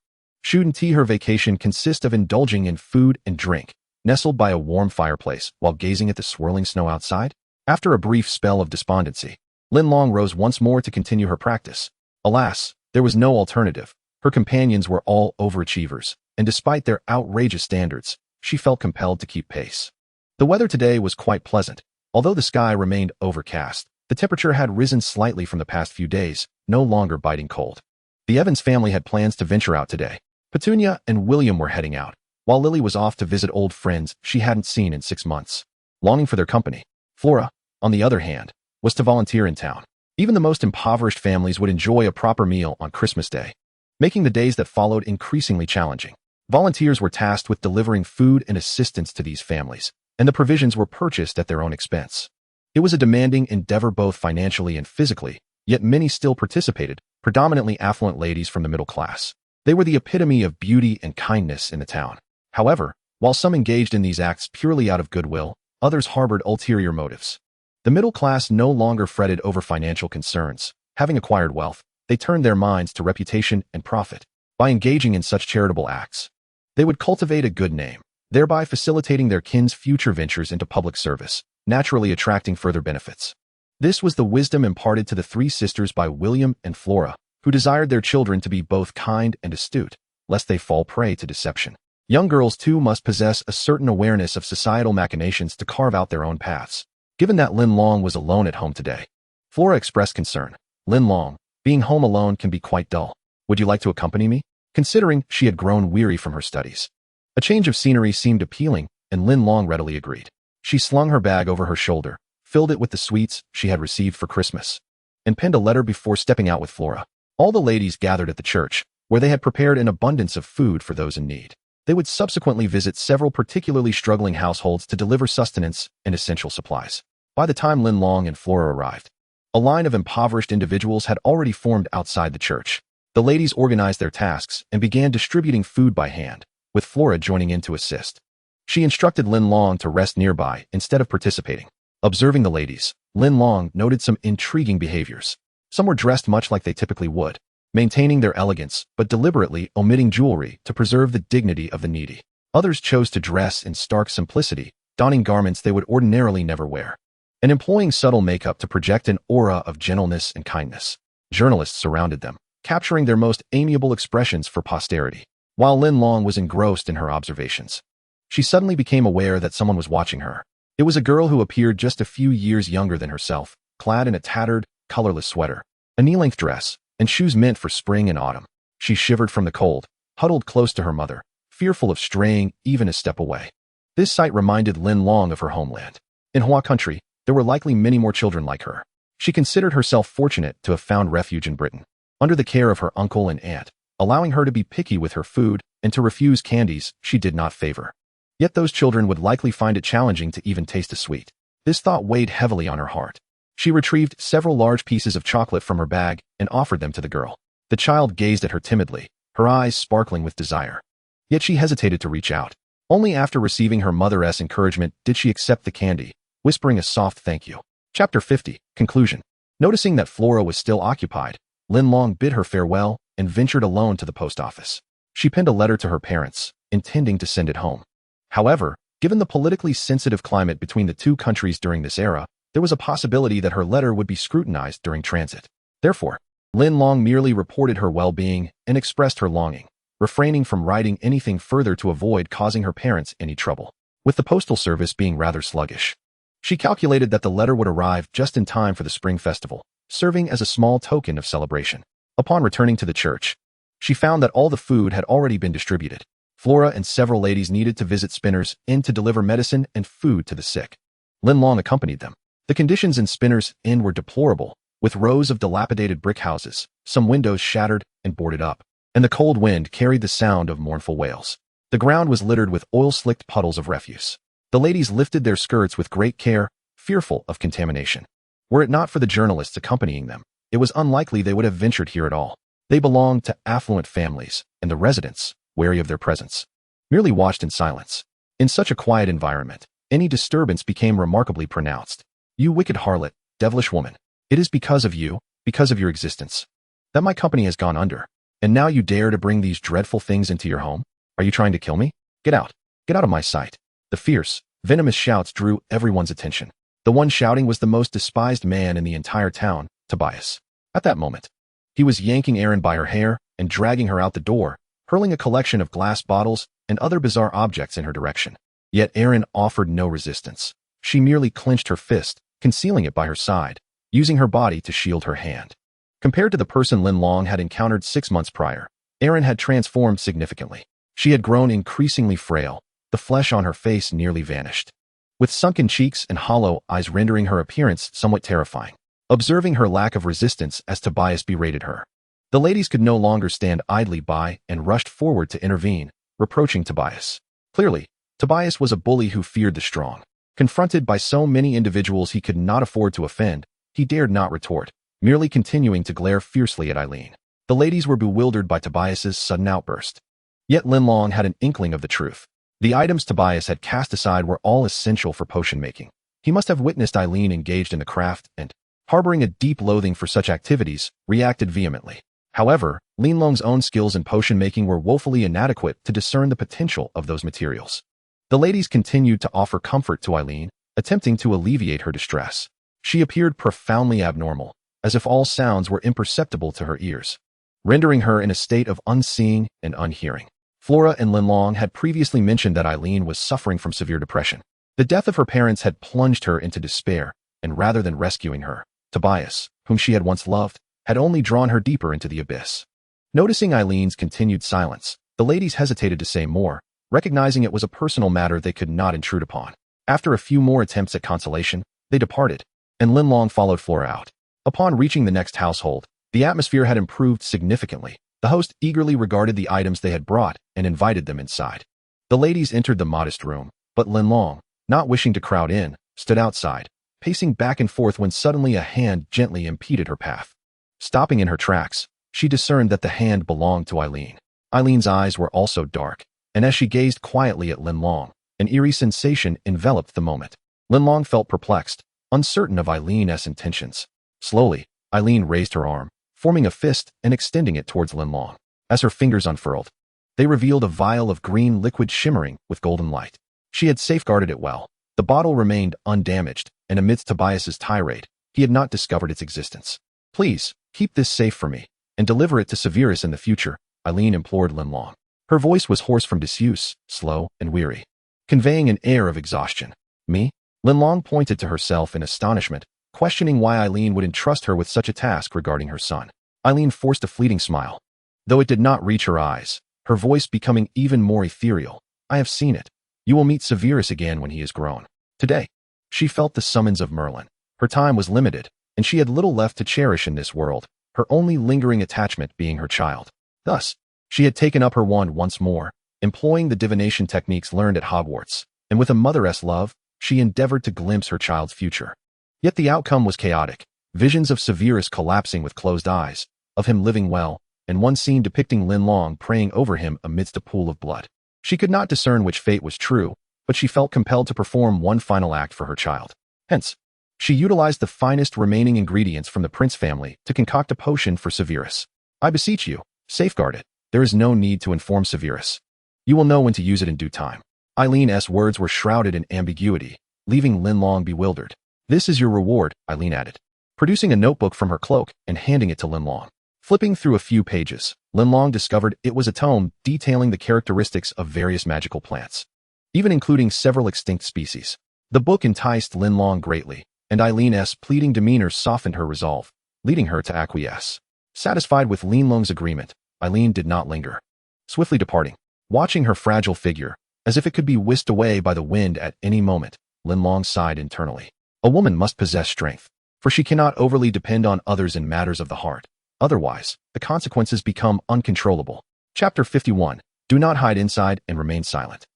Her vacation consists of indulging in food and drink, nestled by a warm fireplace while gazing at the swirling snow outside. After a brief spell of despondency, Linlong rose once more to continue her practice. Alas, there was no alternative. Her companions were all overachievers, and despite their outrageous standards, she felt compelled to keep pace. The weather today was quite pleasant. Although the sky remained overcast, the temperature had risen slightly from the past few days, no longer biting cold. The Evans family had plans to venture out today. Petunia and William were heading out, while Lily was off to visit old friends she hadn't seen in 6 months. Longing for their company, Flora, on the other hand, was to volunteer in town. Even the most impoverished families would enjoy a proper meal on Christmas Day, making the days that followed increasingly challenging. Volunteers were tasked with delivering food and assistance to these families, and the provisions were purchased at their own expense. It was a demanding endeavor both financially and physically, yet many still participated, predominantly affluent ladies from the middle class. They were the epitome of beauty and kindness in the town. However, while some engaged in these acts purely out of goodwill, others harbored ulterior motives. The middle class no longer fretted over financial concerns. Having acquired wealth, they turned their minds to reputation and profit. By engaging in such charitable acts, they would cultivate a good name, thereby facilitating their kin's future ventures into public service, naturally attracting further benefits. This was the wisdom imparted to the three sisters by William and Flora, who desired their children to be both kind and astute, lest they fall prey to deception. Young girls, too, must possess a certain awareness of societal machinations to carve out their own paths. Given that Linlong was alone at home today, Flora expressed concern. Linlong, being home alone can be quite dull. Would you like to accompany me? Considering she had grown weary from her studies, a change of scenery seemed appealing, and Linlong readily agreed. She slung her bag over her shoulder, filled it with the sweets she had received for Christmas, and penned a letter before stepping out with Flora. All the ladies gathered at the church, where they had prepared an abundance of food for those in need. They would subsequently visit several particularly struggling households to deliver sustenance and essential supplies. By the time Linlong and Flora arrived, a line of impoverished individuals had already formed outside the church. The ladies organized their tasks and began distributing food by hand, with Flora joining in to assist. She instructed Linlong to rest nearby instead of participating. Observing the ladies, Linlong noted some intriguing behaviors. Some were dressed much like they typically would, maintaining their elegance but deliberately omitting jewelry to preserve the dignity of the needy. Others chose to dress in stark simplicity, donning garments they would ordinarily never wear, and employing subtle makeup to project an aura of gentleness and kindness. Journalists surrounded them, capturing their most amiable expressions for posterity. While Linlong was engrossed in her observations, she suddenly became aware that someone was watching her. It was a girl who appeared just a few years younger than herself, clad in a tattered, colorless sweater, a knee-length dress, and shoes meant for spring and autumn. She shivered from the cold, huddled close to her mother, fearful of straying even a step away. This sight reminded Linlong of her homeland. In Hua country, there were likely many more children like her. She considered herself fortunate to have found refuge in Britain, under the care of her uncle and aunt, allowing her to be picky with her food and to refuse candies she did not favor. Yet those children would likely find it challenging to even taste a sweet. This thought weighed heavily on her heart. She retrieved several large pieces of chocolate from her bag and offered them to the girl. The child gazed at her timidly, her eyes sparkling with desire. Yet she hesitated to reach out. Only after receiving her mother's encouragement did she accept the candy, whispering a soft thank you. Chapter 50, Conclusion. Noticing that Flora was still occupied, Linlong bid her farewell and ventured alone to the post office. She penned a letter to her parents, intending to send it home. However, Given the politically sensitive climate between the two countries during this era, there was a possibility that her letter would be scrutinized during transit. Therefore, Linlong merely reported her well-being and expressed her longing, refraining from writing anything further to avoid causing her parents any trouble. With the postal service being rather sluggish, she calculated that the letter would arrive just in time for the spring festival, serving as a small token of celebration. Upon returning to the church, she found that all the food had already been distributed. Flora and several ladies needed to visit Spinner's Inn to deliver medicine and food to the sick. Linlong accompanied them. The conditions in Spinner's Inn were deplorable, with rows of dilapidated brick houses, some windows shattered and boarded up, and the cold wind carried the sound of mournful wails. The ground was littered with oil-slicked puddles of refuse. The ladies lifted their skirts with great care, fearful of contamination. Were it not for the journalists accompanying them, it was unlikely they would have ventured here at all. They belonged to affluent families, and the residents, wary of their presence, merely watched in silence. In such a quiet environment, any disturbance became remarkably pronounced. You wicked harlot, devilish woman. It is because of you, because of your existence, that my company has gone under. And now you dare to bring these dreadful things into your home? Are you trying to kill me? Get out. Get out of my sight. The fierce, venomous shouts drew everyone's attention. The one shouting was the most despised man in the entire town, Tobias. At that moment, he was yanking Erin by her hair and dragging her out the door, hurling a collection of glass bottles and other bizarre objects in her direction. Yet Erin offered no resistance. She merely clenched her fist, concealing it by her side, using her body to shield her hand. Compared to the person Linlong had encountered 6 months prior, Erin had transformed significantly. She had grown increasingly frail, the flesh on her face nearly vanished, with sunken cheeks and hollow eyes rendering her appearance somewhat terrifying. Observing her lack of resistance as Tobias berated her, the ladies could no longer stand idly by and rushed forward to intervene, reproaching Tobias. Clearly, Tobias was a bully who feared the strong. Confronted by so many individuals he could not afford to offend, he dared not retort, merely continuing to glare fiercely at Eileen. The ladies were bewildered by Tobias's sudden outburst. Yet Linlong had an inkling of the truth. The items Tobias had cast aside were all essential for potion making. He must have witnessed Eileen engaged in the craft and, harboring a deep loathing for such activities, reacted vehemently. However, Linlong's own skills in potion making were woefully inadequate to discern the potential of those materials. The ladies continued to offer comfort to Eileen, attempting to alleviate her distress. She appeared profoundly abnormal, as if all sounds were imperceptible to her ears, rendering her in a state of unseeing and unhearing. Flora and Linlong had previously mentioned that Eileen was suffering from severe depression. The death of her parents had plunged her into despair, and rather than rescuing her, Tobias, whom she had once loved, had only drawn her deeper into the abyss. Noticing Eileen's continued silence, the ladies hesitated to say more, recognizing it was a personal matter they could not intrude upon. After a few more attempts at consolation, they departed, and Linlong followed Flora out. Upon reaching the next household, the atmosphere had improved significantly. The host eagerly regarded the items they had brought and invited them inside. The ladies entered the modest room, but Linlong, not wishing to crowd in, stood outside, pacing back and forth when suddenly a hand gently impeded her path. Stopping in her tracks, she discerned that the hand belonged to Eileen. Eileen's eyes were also dark, and as she gazed quietly at Linlong, an eerie sensation enveloped the moment. Linlong felt perplexed, uncertain of Eileen's intentions. Slowly, Eileen raised her arm, forming a fist and extending it towards Linlong. As her fingers unfurled, they revealed a vial of green liquid shimmering with golden light. She had safeguarded it well. The bottle remained undamaged, and amidst Tobias's tirade, he had not discovered its existence. Please, keep this safe for me, and deliver it to Sirius in the future, Eileen implored Linlong. Her voice was hoarse from disuse, slow and weary, conveying an air of exhaustion. Me? Linlong pointed to herself in astonishment, questioning why Eileen would entrust her with such a task regarding her son. Eileen forced a fleeting smile, though it did not reach her eyes, her voice becoming even more ethereal. I have seen it. You will meet Sirius again when he is grown. Today, she felt the summons of Merlin. Her time was limited, and she had little left to cherish in this world, her only lingering attachment being her child. Thus, she had taken up her wand once more, employing the divination techniques learned at Hogwarts, and with a mother's love, she endeavored to glimpse her child's future. Yet the outcome was chaotic. Visions of Sirius collapsing with closed eyes, of him living well, and one scene depicting Linlong praying over him amidst a pool of blood. She could not discern which fate was true, but she felt compelled to perform one final act for her child. Hence, she utilized the finest remaining ingredients from the prince family to concoct a potion for Sirius. I beseech you, safeguard it. There is no need to inform Sirius. You will know when to use it in due time. Eileen's words were shrouded in ambiguity, leaving Linlong bewildered. "This is your reward," Eileen added, producing a notebook from her cloak and handing it to Linlong. Flipping through a few pages, Linlong discovered it was a tome detailing the characteristics of various magical plants, even including several extinct species. The book enticed Linlong greatly, and Eileen's pleading demeanor softened her resolve, leading her to acquiesce. Satisfied with Linlong's agreement, Eileen did not linger, swiftly departing. Watching her fragile figure, as if it could be whisked away by the wind at any moment, Linlong sighed internally. A woman must possess strength, for she cannot overly depend on others in matters of the heart. Otherwise, the consequences become uncontrollable. Chapter 51. Do not hide inside and remain silent.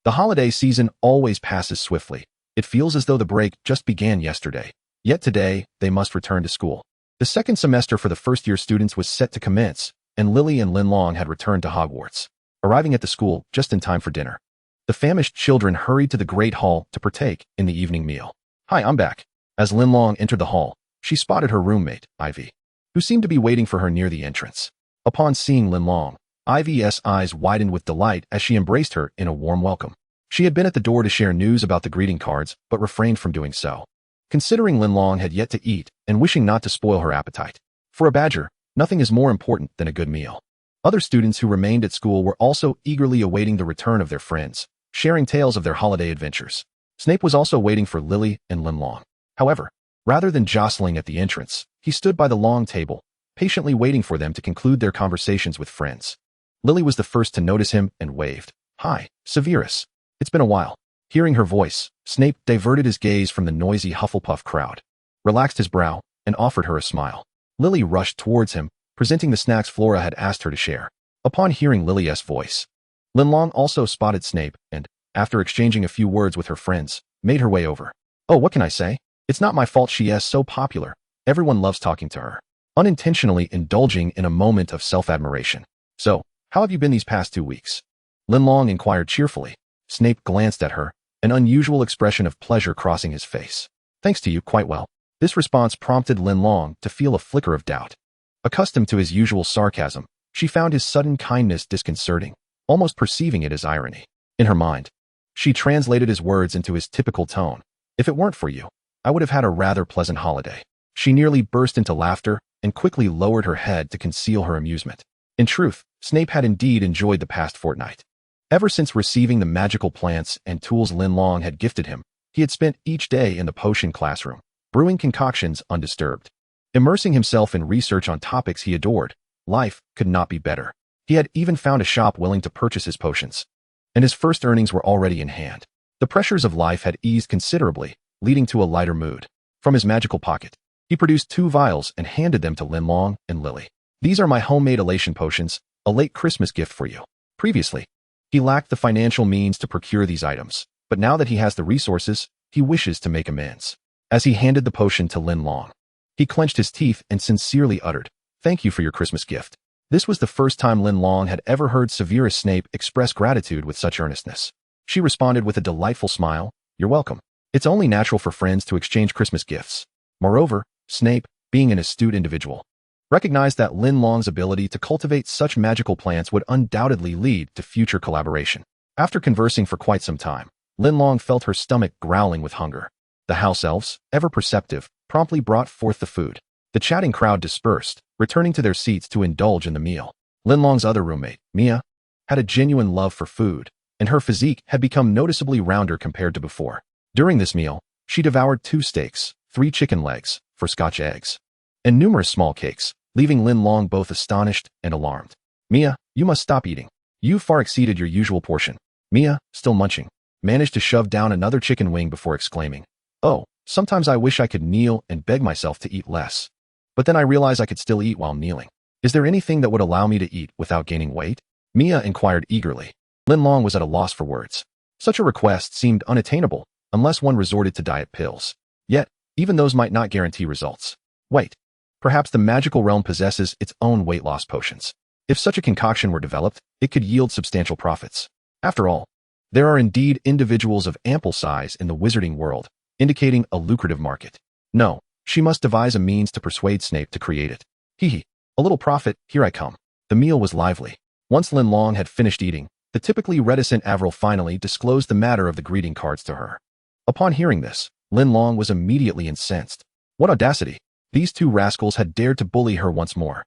The holiday season always passes swiftly. It feels as though the break just began yesterday. Yet today, they must return to school. The second semester for the first-year students was set to commence, and Lily and Linlong had returned to Hogwarts, arriving at the school just in time for dinner. The famished children hurried to the Great Hall to partake in the evening meal. "Hi, I'm back." As Linlong entered the hall, she spotted her roommate, Ivy, who seemed to be waiting for her near the entrance. Upon seeing Linlong, Ivy's eyes widened with delight as she embraced her in a warm welcome. She had been at the door to share news about the greeting cards, but refrained from doing so, considering Linlong had yet to eat and wishing not to spoil her appetite. For a badger, nothing is more important than a good meal. Other students who remained at school were also eagerly awaiting the return of their friends, sharing tales of their holiday adventures. Snape was also waiting for Lily and Linlong. However, rather than jostling at the entrance, he stood by the long table, patiently waiting for them to conclude their conversations with friends. Lily was the first to notice him and waved. "Hi, Severus. It's been a while." Hearing her voice, Snape diverted his gaze from the noisy Hufflepuff crowd, relaxed his brow, and offered her a smile. Lily rushed towards him, presenting the snacks Flora had asked her to share. Upon hearing Lily's voice, Linlong also spotted Snape and, after exchanging a few words with her friends, made her way over. "Oh, what can I say? It's not my fault she is so popular. Everyone loves talking to her." Unintentionally indulging in a moment of self-admiration. "So, how have you been these past 2 weeks?" Linlong inquired cheerfully. Snape glanced at her, an unusual expression of pleasure crossing his face. "Thanks to you, quite well." This response prompted Linlong to feel a flicker of doubt. Accustomed to his usual sarcasm, she found his sudden kindness disconcerting, almost perceiving it as irony. In her mind, she translated his words into his typical tone. "If it weren't for you, I would have had a rather pleasant holiday." She nearly burst into laughter and quickly lowered her head to conceal her amusement. In truth, Snape had indeed enjoyed the past fortnight. Ever since receiving the magical plants and tools Linlong had gifted him, he had spent each day in the potion classroom, brewing concoctions undisturbed. Immersing himself in research on topics he adored, life could not be better. He had even found a shop willing to purchase his potions, and his first earnings were already in hand. The pressures of life had eased considerably, leading to a lighter mood. From his magical pocket, he produced 2 vials and handed them to Linlong and Lily. "These are my homemade elation potions, a late Christmas gift for you." Previously, he lacked the financial means to procure these items, but now that he has the resources, he wishes to make amends. As he handed the potion to Linlong, he clenched his teeth and sincerely uttered, "Thank you for your Christmas gift." This was the first time Linlong had ever heard Severus Snape express gratitude with such earnestness. She responded with a delightful smile, "You're welcome. It's only natural for friends to exchange Christmas gifts." Moreover, Snape, being an astute individual, recognized that Linlong's ability to cultivate such magical plants would undoubtedly lead to future collaboration. After conversing for quite some time, Linlong felt her stomach growling with hunger. The house elves, ever perceptive, promptly brought forth the food. The chatting crowd dispersed, returning to their seats to indulge in the meal. Linlong's other roommate, Mia, had a genuine love for food, and her physique had become noticeably rounder compared to before. During this meal, she devoured 2 steaks, 3 chicken legs, 4 Scotch eggs, and numerous small cakes, leaving Linlong both astonished and alarmed. "Mia, you must stop eating. You far exceeded your usual portion." Mia, still munching, managed to shove down another chicken wing before exclaiming, "Oh, sometimes I wish I could kneel and beg myself to eat less. But then I realize I could still eat while kneeling. Is there anything that would allow me to eat without gaining weight?" Mia inquired eagerly. Linlong was at a loss for words. Such a request seemed unattainable unless one resorted to diet pills. Yet, even those might not guarantee results. Wait. Perhaps the magical realm possesses its own weight loss potions. If such a concoction were developed, it could yield substantial profits. After all, there are indeed individuals of ample size in the wizarding world, indicating a lucrative market. No, she must devise a means to persuade Snape to create it. Hee hee. A little profit, here I come. The meal was lively. Once Linlong had finished eating, The typically reticent Avril finally disclosed the matter of the greeting cards to her. Upon hearing this, Linlong was immediately incensed. What audacity! These two rascals had dared to bully her once more.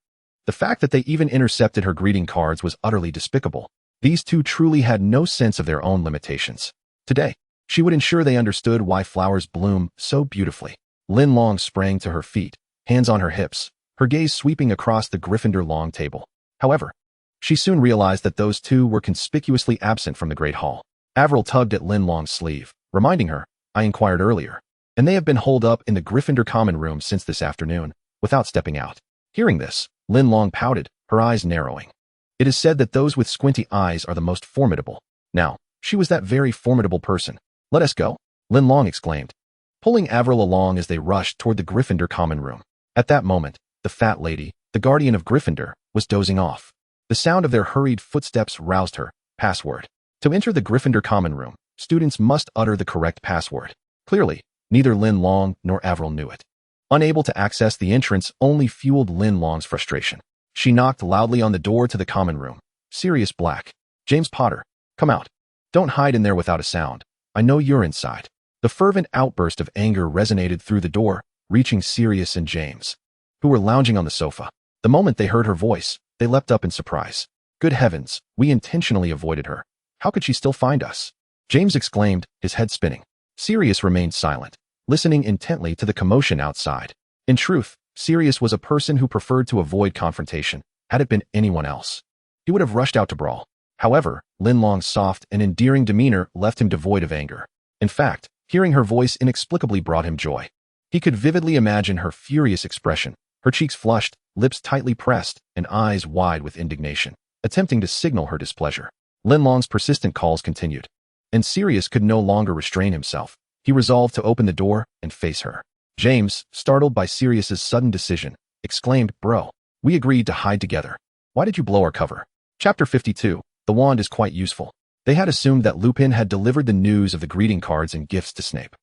The fact that they even intercepted her greeting cards was utterly despicable. These two truly had no sense of their own limitations. Today, she would ensure they understood why flowers bloom so beautifully. Linlong sprang to her feet, hands on her hips, her gaze sweeping across the Gryffindor long table. However, she soon realized that those two were conspicuously absent from the Great Hall. Avril tugged at Linlong's sleeve, reminding her, "I inquired earlier, and they have been holed up in the Gryffindor common room since this afternoon, without stepping out." Hearing this, Linlong pouted, her eyes narrowing. It is said that those with squinty eyes are the most formidable. Now, she was that very formidable person. "Let us go," Linlong exclaimed, pulling Avril along as they rushed toward the Gryffindor common room. At that moment, the fat lady, the guardian of Gryffindor, was dozing off. The sound of their hurried footsteps roused her. Password. To enter the Gryffindor common room, students must utter the correct password. Clearly, neither Linlong nor Avril knew it. Unable to access the entrance only fueled Linlong's frustration. She knocked loudly on the door to the common room. Sirius Black. "James Potter, come out. Don't hide in there without a sound. I know you're inside." The fervent outburst of anger resonated through the door, reaching Sirius and James, who were lounging on the sofa. The moment they heard her voice, they leapt up in surprise. "Good heavens, we intentionally avoided her. How could she still find us?" James exclaimed, his head spinning. Sirius remained silent, listening intently to the commotion outside. In truth, Sirius was a person who preferred to avoid confrontation. Had it been anyone else, he would have rushed out to brawl. However, Linlong's soft and endearing demeanor left him devoid of anger. In fact, hearing her voice inexplicably brought him joy. He could vividly imagine her furious expression, her cheeks flushed, lips tightly pressed, and eyes wide with indignation, attempting to signal her displeasure. Linlong's persistent calls continued, and Sirius could no longer restrain himself. He resolved to open the door and face her. James, startled by Sirius's sudden decision, exclaimed, "Bro, we agreed to hide together. Why did you blow our cover?" Chapter 52. The wand is quite useful. They had assumed that Lupin had delivered the news of the greeting cards and gifts to Snape.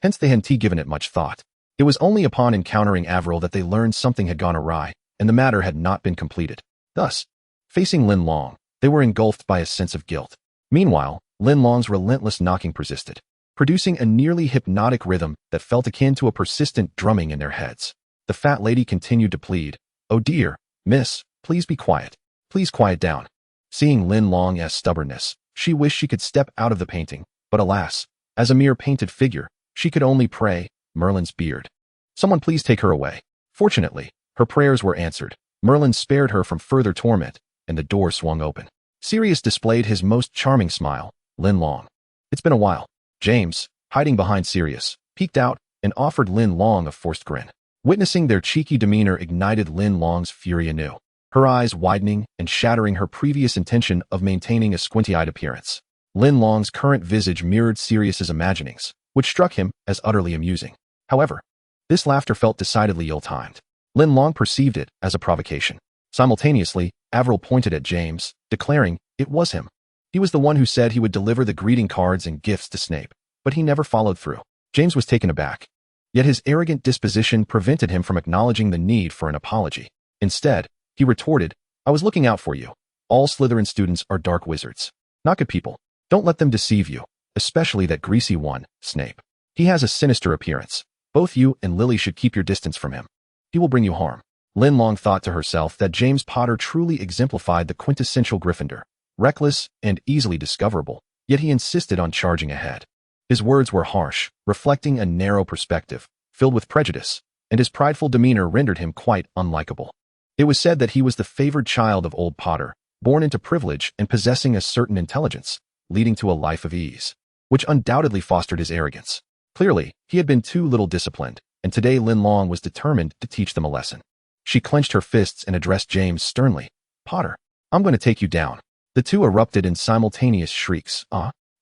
Hence they hadn't given it much thought. It was only upon encountering Avril that they learned something had gone awry, and the matter had not been completed. Thus, facing Linlong, they were engulfed by a sense of guilt. Meanwhile, Linlong's relentless knocking persisted, producing a nearly hypnotic rhythm that felt akin to a persistent drumming in their heads. The fat lady continued to plead, "Oh dear, miss, please be quiet. Please quiet down." Seeing Linlong's stubbornness, she wished she could step out of the painting, but alas, as a mere painted figure, she could only pray, "Merlin's beard. Someone please take her away." Fortunately, her prayers were answered. Merlin spared her from further torment, and the door swung open. Sirius displayed his most charming smile. "Linlong. It's been a while." James, hiding behind Sirius, peeked out and offered Linlong a forced grin. Witnessing their cheeky demeanor ignited Linlong's fury anew, her eyes widening and shattering her previous intention of maintaining a squinty-eyed appearance. Linlong's current visage mirrored Sirius's imaginings, which struck him as utterly amusing. However, this laughter felt decidedly ill-timed. Linlong perceived it as a provocation. Simultaneously, Avril pointed at James, declaring it was him. He was the one who said he would deliver the greeting cards and gifts to Snape, but he never followed through. James was taken aback. Yet his arrogant disposition prevented him from acknowledging the need for an apology. Instead, he retorted, "I was looking out for you. All Slytherin students are dark wizards. Not good people. Don't let them deceive you, especially that greasy one, Snape. He has a sinister appearance. Both you and Lily should keep your distance from him. He will bring you harm." Linlong thought to herself that James Potter truly exemplified the quintessential Gryffindor, reckless and easily discoverable, yet he insisted on charging ahead. His words were harsh, reflecting a narrow perspective, filled with prejudice, and his prideful demeanor rendered him quite unlikable. It was said that he was the favored child of old Potter, born into privilege and possessing a certain intelligence, leading to a life of ease, which undoubtedly fostered his arrogance. Clearly, he had been too little disciplined, and today Linlong was determined to teach them a lesson. She clenched her fists and addressed James sternly. "Potter, I'm going to take you down." The two erupted in simultaneous shrieks.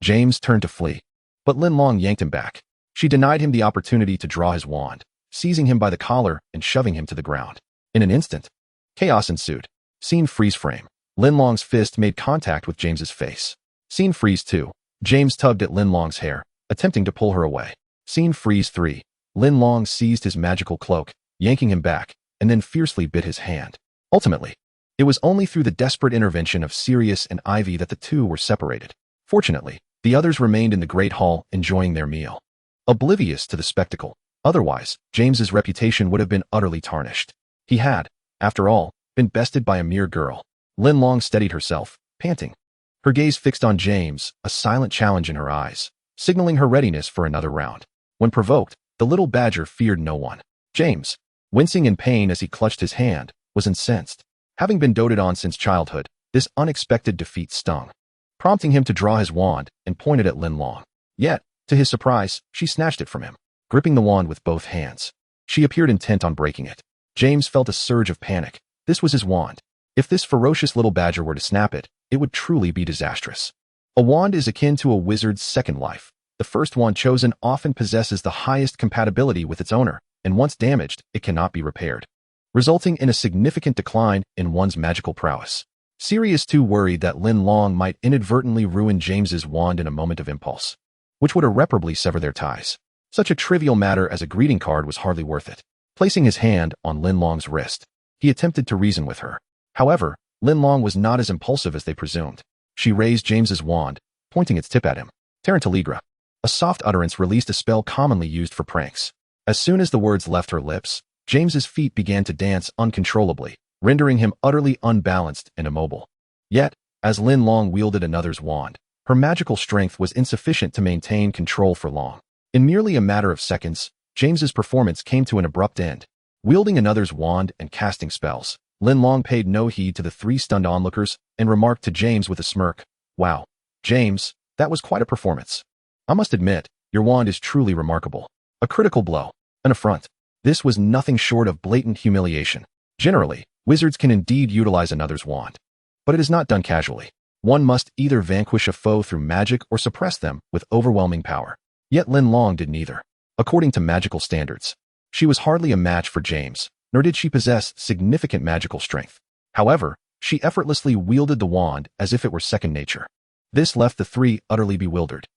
James turned to flee, but Linlong yanked him back. She denied him the opportunity to draw his wand, seizing him by the collar and shoving him to the ground. In an instant, chaos ensued. Scene freeze frame. Linlong's fist made contact with James's face. Scene freeze 2. James tugged at Linlong's hair, attempting to pull her away. Scene freeze 3. Linlong seized his magical cloak, yanking him back, and then fiercely bit his hand. Ultimately, It was only through the desperate intervention of Sirius and Ivy that the two were separated. Fortunately, the others remained in the Great Hall enjoying their meal, oblivious to the spectacle. Otherwise, James's reputation would have been utterly tarnished. He had, after all, been bested by a mere girl. Linlong steadied herself, panting, her gaze fixed on James, a silent challenge in her eyes, signaling her readiness for another round. When provoked, the little badger feared no one. James, wincing in pain as he clutched his hand, was incensed. Having been doted on since childhood, this unexpected defeat stung, prompting him to draw his wand and point it at Linlong. Yet, to his surprise, she snatched it from him, gripping the wand with both hands. She appeared intent on breaking it. James felt a surge of panic. This was his wand. If this ferocious little badger were to snap it, it would truly be disastrous. A wand is akin to a wizard's second life. The first one chosen often possesses the highest compatibility with its owner, and once damaged, it cannot be repaired, resulting in a significant decline in one's magical prowess. Sirius too worried that Linlong might inadvertently ruin James's wand in a moment of impulse, which would irreparably sever their ties. Such a trivial matter as a greeting card was hardly worth it. Placing his hand on Linlong's wrist, he attempted to reason with her. However, Linlong was not as impulsive as they presumed. She raised James's wand, pointing its tip at him. Tarantaligra. A soft utterance released a spell commonly used for pranks. As soon as the words left her lips, James's feet began to dance uncontrollably, rendering him utterly unbalanced and immobile. Yet, as Linlong wielded another's wand, her magical strength was insufficient to maintain control for long. In merely a matter of seconds, James's performance came to an abrupt end. Wielding another's wand and casting spells, Linlong paid no heed to the three stunned onlookers and remarked to James with a smirk, "Wow, James, that was quite a performance. I must admit, your wand is truly remarkable." A critical blow, an affront. This was nothing short of blatant humiliation. Generally, wizards can indeed utilize another's wand, but it is not done casually. One must either vanquish a foe through magic or suppress them with overwhelming power. Yet Linlong did neither. According to magical standards, she was hardly a match for James, nor did she possess significant magical strength. However, she effortlessly wielded the wand as if it were second nature. This left the three utterly bewildered.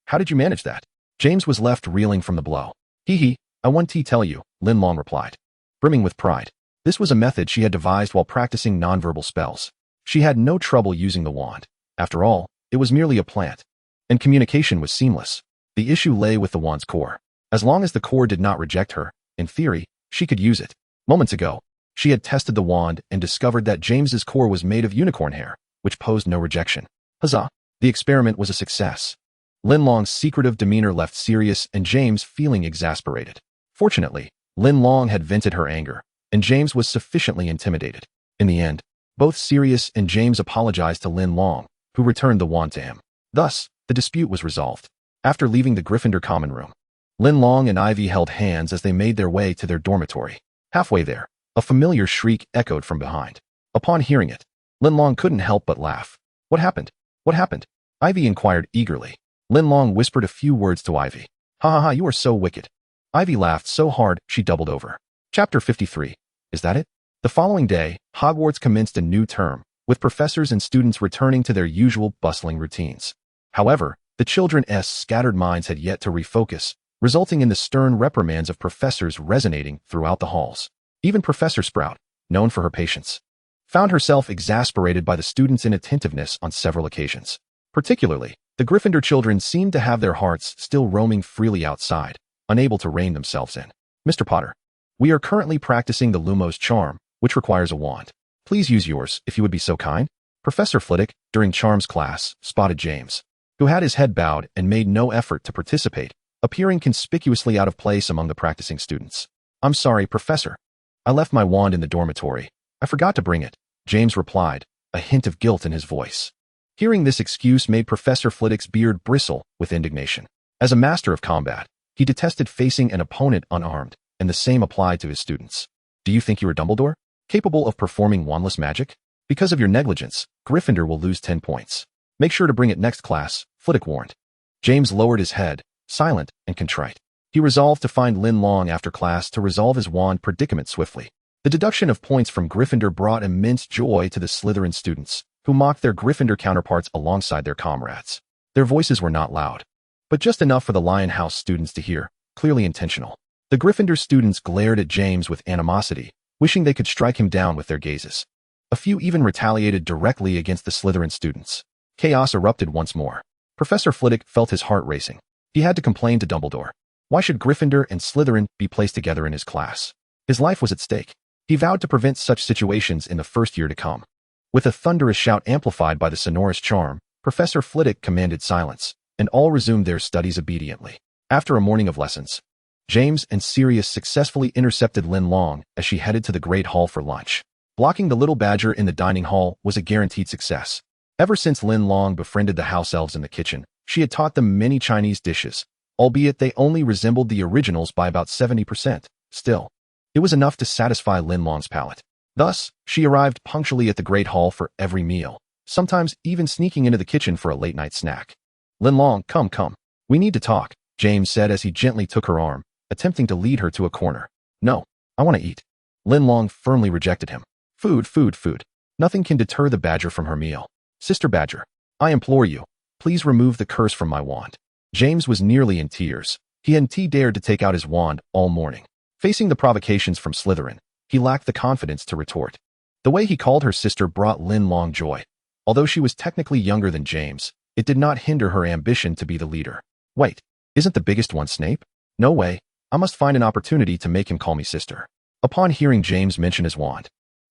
How did you manage that?" James was left reeling from the blow. "Hee, I want to tell you," Linlong replied, brimming with pride. This was a method she had devised while practicing nonverbal spells. She had no trouble using the wand. After all, it was merely a plant, and communication was seamless. The issue lay with the wand's core. As long as the core did not reject her, in theory, she could use it. Moments ago, she had tested the wand and discovered that James's core was made of unicorn hair, which posed no rejection. Huzzah! The experiment was a success. Linlong's secretive demeanor left Sirius and James feeling exasperated. Fortunately, Linlong had vented her anger, and James was sufficiently intimidated. In the end, both Sirius and James apologized to Linlong, who returned the wand to him. Thus, the dispute was resolved. After leaving the Gryffindor common room, Linlong and Ivy held hands as they made their way to their dormitory. Halfway there, a familiar shriek echoed from behind. Upon hearing it, Linlong couldn't help but laugh. "What happened? What happened?" Ivy inquired eagerly. Linlong whispered a few words to Ivy. "Ha, you are so wicked." Ivy laughed so hard she doubled over. Chapter 53. Is that it? The following day, Hogwarts commenced a new term, with professors and students returning to their usual bustling routines. However, the children's scattered minds had yet to refocus, resulting in the stern reprimands of professors resonating throughout the halls. Even Professor Sprout, known for her patience, found herself exasperated by the students' inattentiveness on several occasions. Particularly, the Gryffindor children seemed to have their hearts still roaming freely outside, unable to rein themselves in. "Mr. Potter, we are currently practicing the Lumos charm, which requires a wand. Please use yours, if you would be so kind." Professor Flitwick, during Charms class, spotted James, who had his head bowed and made no effort to participate, appearing conspicuously out of place among the practicing students. "I'm sorry, Professor. I left my wand in the dormitory. I forgot to bring it," James replied, a hint of guilt in his voice. Hearing this excuse made Professor Flitwick's beard bristle with indignation. As a master of combat, he detested facing an opponent unarmed, and the same applied to his students. "Do you think you are Dumbledore, capable of performing wandless magic? Because of your negligence, Gryffindor will lose 10 points. Make sure to bring it next class," Flitwick warned. James lowered his head, silent and contrite. He resolved to find Linlong after class to resolve his wand predicament swiftly. The deduction of points from Gryffindor brought immense joy to the Slytherin students, who mocked their Gryffindor counterparts alongside their comrades. Their voices were not loud, but just enough for the Lion House students to hear, clearly intentional. The Gryffindor students glared at James with animosity, wishing they could strike him down with their gazes. A few even retaliated directly against the Slytherin students. Chaos erupted once more. Professor Flitwick felt his heart racing. He had to complain to Dumbledore. Why should Gryffindor and Slytherin be placed together in his class? His life was at stake. He vowed to prevent such situations in the first year to come. With a thunderous shout amplified by the sonorous charm, Professor Flitwick commanded silence, and all resumed their studies obediently. After a morning of lessons, James and Sirius successfully intercepted Linlong as she headed to the Great Hall for lunch. Blocking the little badger in the dining hall was a guaranteed success. Ever since Linlong befriended the house elves in the kitchen, she had taught them many Chinese dishes, albeit they only resembled the originals by about 70%. Still, it was enough to satisfy Linlong's palate. Thus, she arrived punctually at the Great Hall for every meal, sometimes even sneaking into the kitchen for a late-night snack. Linlong, come. We need to talk, James said as he gently took her arm, attempting to lead her to a corner. No, I want to eat. Linlong firmly rejected him. Food. Nothing can deter the badger from her meal. Sister Badger, I implore you, please remove the curse from my wand. James was nearly in tears. He hadn't dared to take out his wand all morning. Facing the provocations from Slytherin, he lacked the confidence to retort. The way he called her sister brought Linlong joy. Although she was technically younger than James, it did not hinder her ambition to be the leader. Wait, isn't the biggest one Snape? No way. I must find an opportunity to make him call me sister. Upon hearing James mention his wand,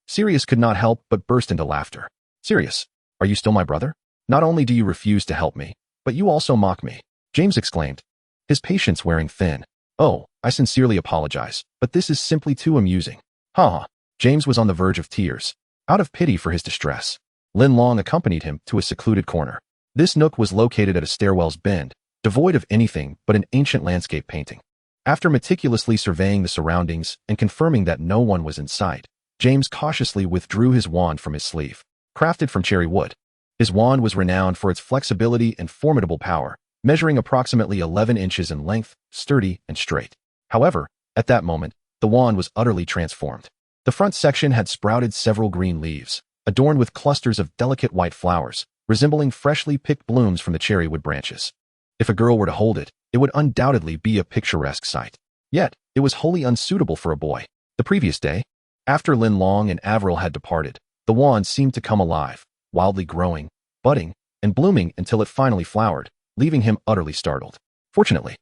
Sirius could not help but burst into laughter. Sirius, are you still my brother? Not only do you refuse to help me, but you also mock me, James exclaimed, his patience wearing thin. Oh, I sincerely apologize, but this is simply too amusing. Ha. James was on the verge of tears. Out of pity for his distress, Linlong accompanied him to a secluded corner. This nook was located at a stairwell's bend, devoid of anything but an ancient landscape painting. After meticulously surveying the surroundings and confirming that no one was in sight, James cautiously withdrew his wand from his sleeve. Crafted from cherry wood, his wand was renowned for its flexibility and formidable power, measuring approximately 11 inches in length, sturdy and straight. However, at that moment, the wand was utterly transformed. The front section had sprouted several green leaves, adorned with clusters of delicate white flowers, resembling freshly picked blooms from the cherry wood branches. If a girl were to hold it, it would undoubtedly be a picturesque sight. Yet, it was wholly unsuitable for a boy. The previous day, after Linlong and Avril had departed, the wand seemed to come alive, wildly growing, budding, and blooming until it finally flowered, leaving him utterly startled. Fortunately,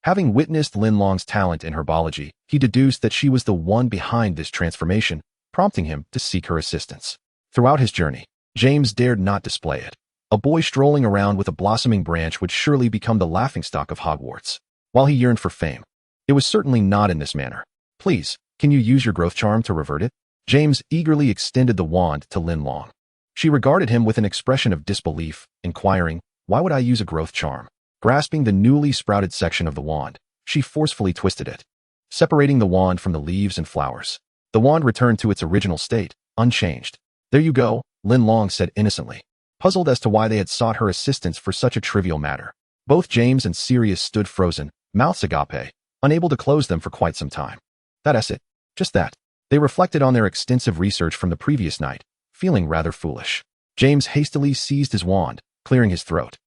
having witnessed Linlong's talent in herbology, he deduced that she was the one behind this transformation, prompting him to seek her assistance. Throughout his journey, James dared not display it. A boy strolling around with a blossoming branch would surely become the laughingstock of Hogwarts. While he yearned for fame, it was certainly not in this manner. Please, can you use your growth charm to revert it? James eagerly extended the wand to Linlong. She regarded him with an expression of disbelief, inquiring, why would I use a growth charm? Grasping the newly sprouted section of the wand, she forcefully twisted it, separating the wand from the leaves and flowers. The wand returned to its original state, unchanged. There you go, Linlong said innocently, puzzled as to why they had sought her assistance for such a trivial matter. Both James and Sirius stood frozen, mouths agape, unable to close them for quite some time. That's it. Just that. They reflected on their extensive research from the previous night, feeling rather foolish. James hastily seized his wand, clearing his throat.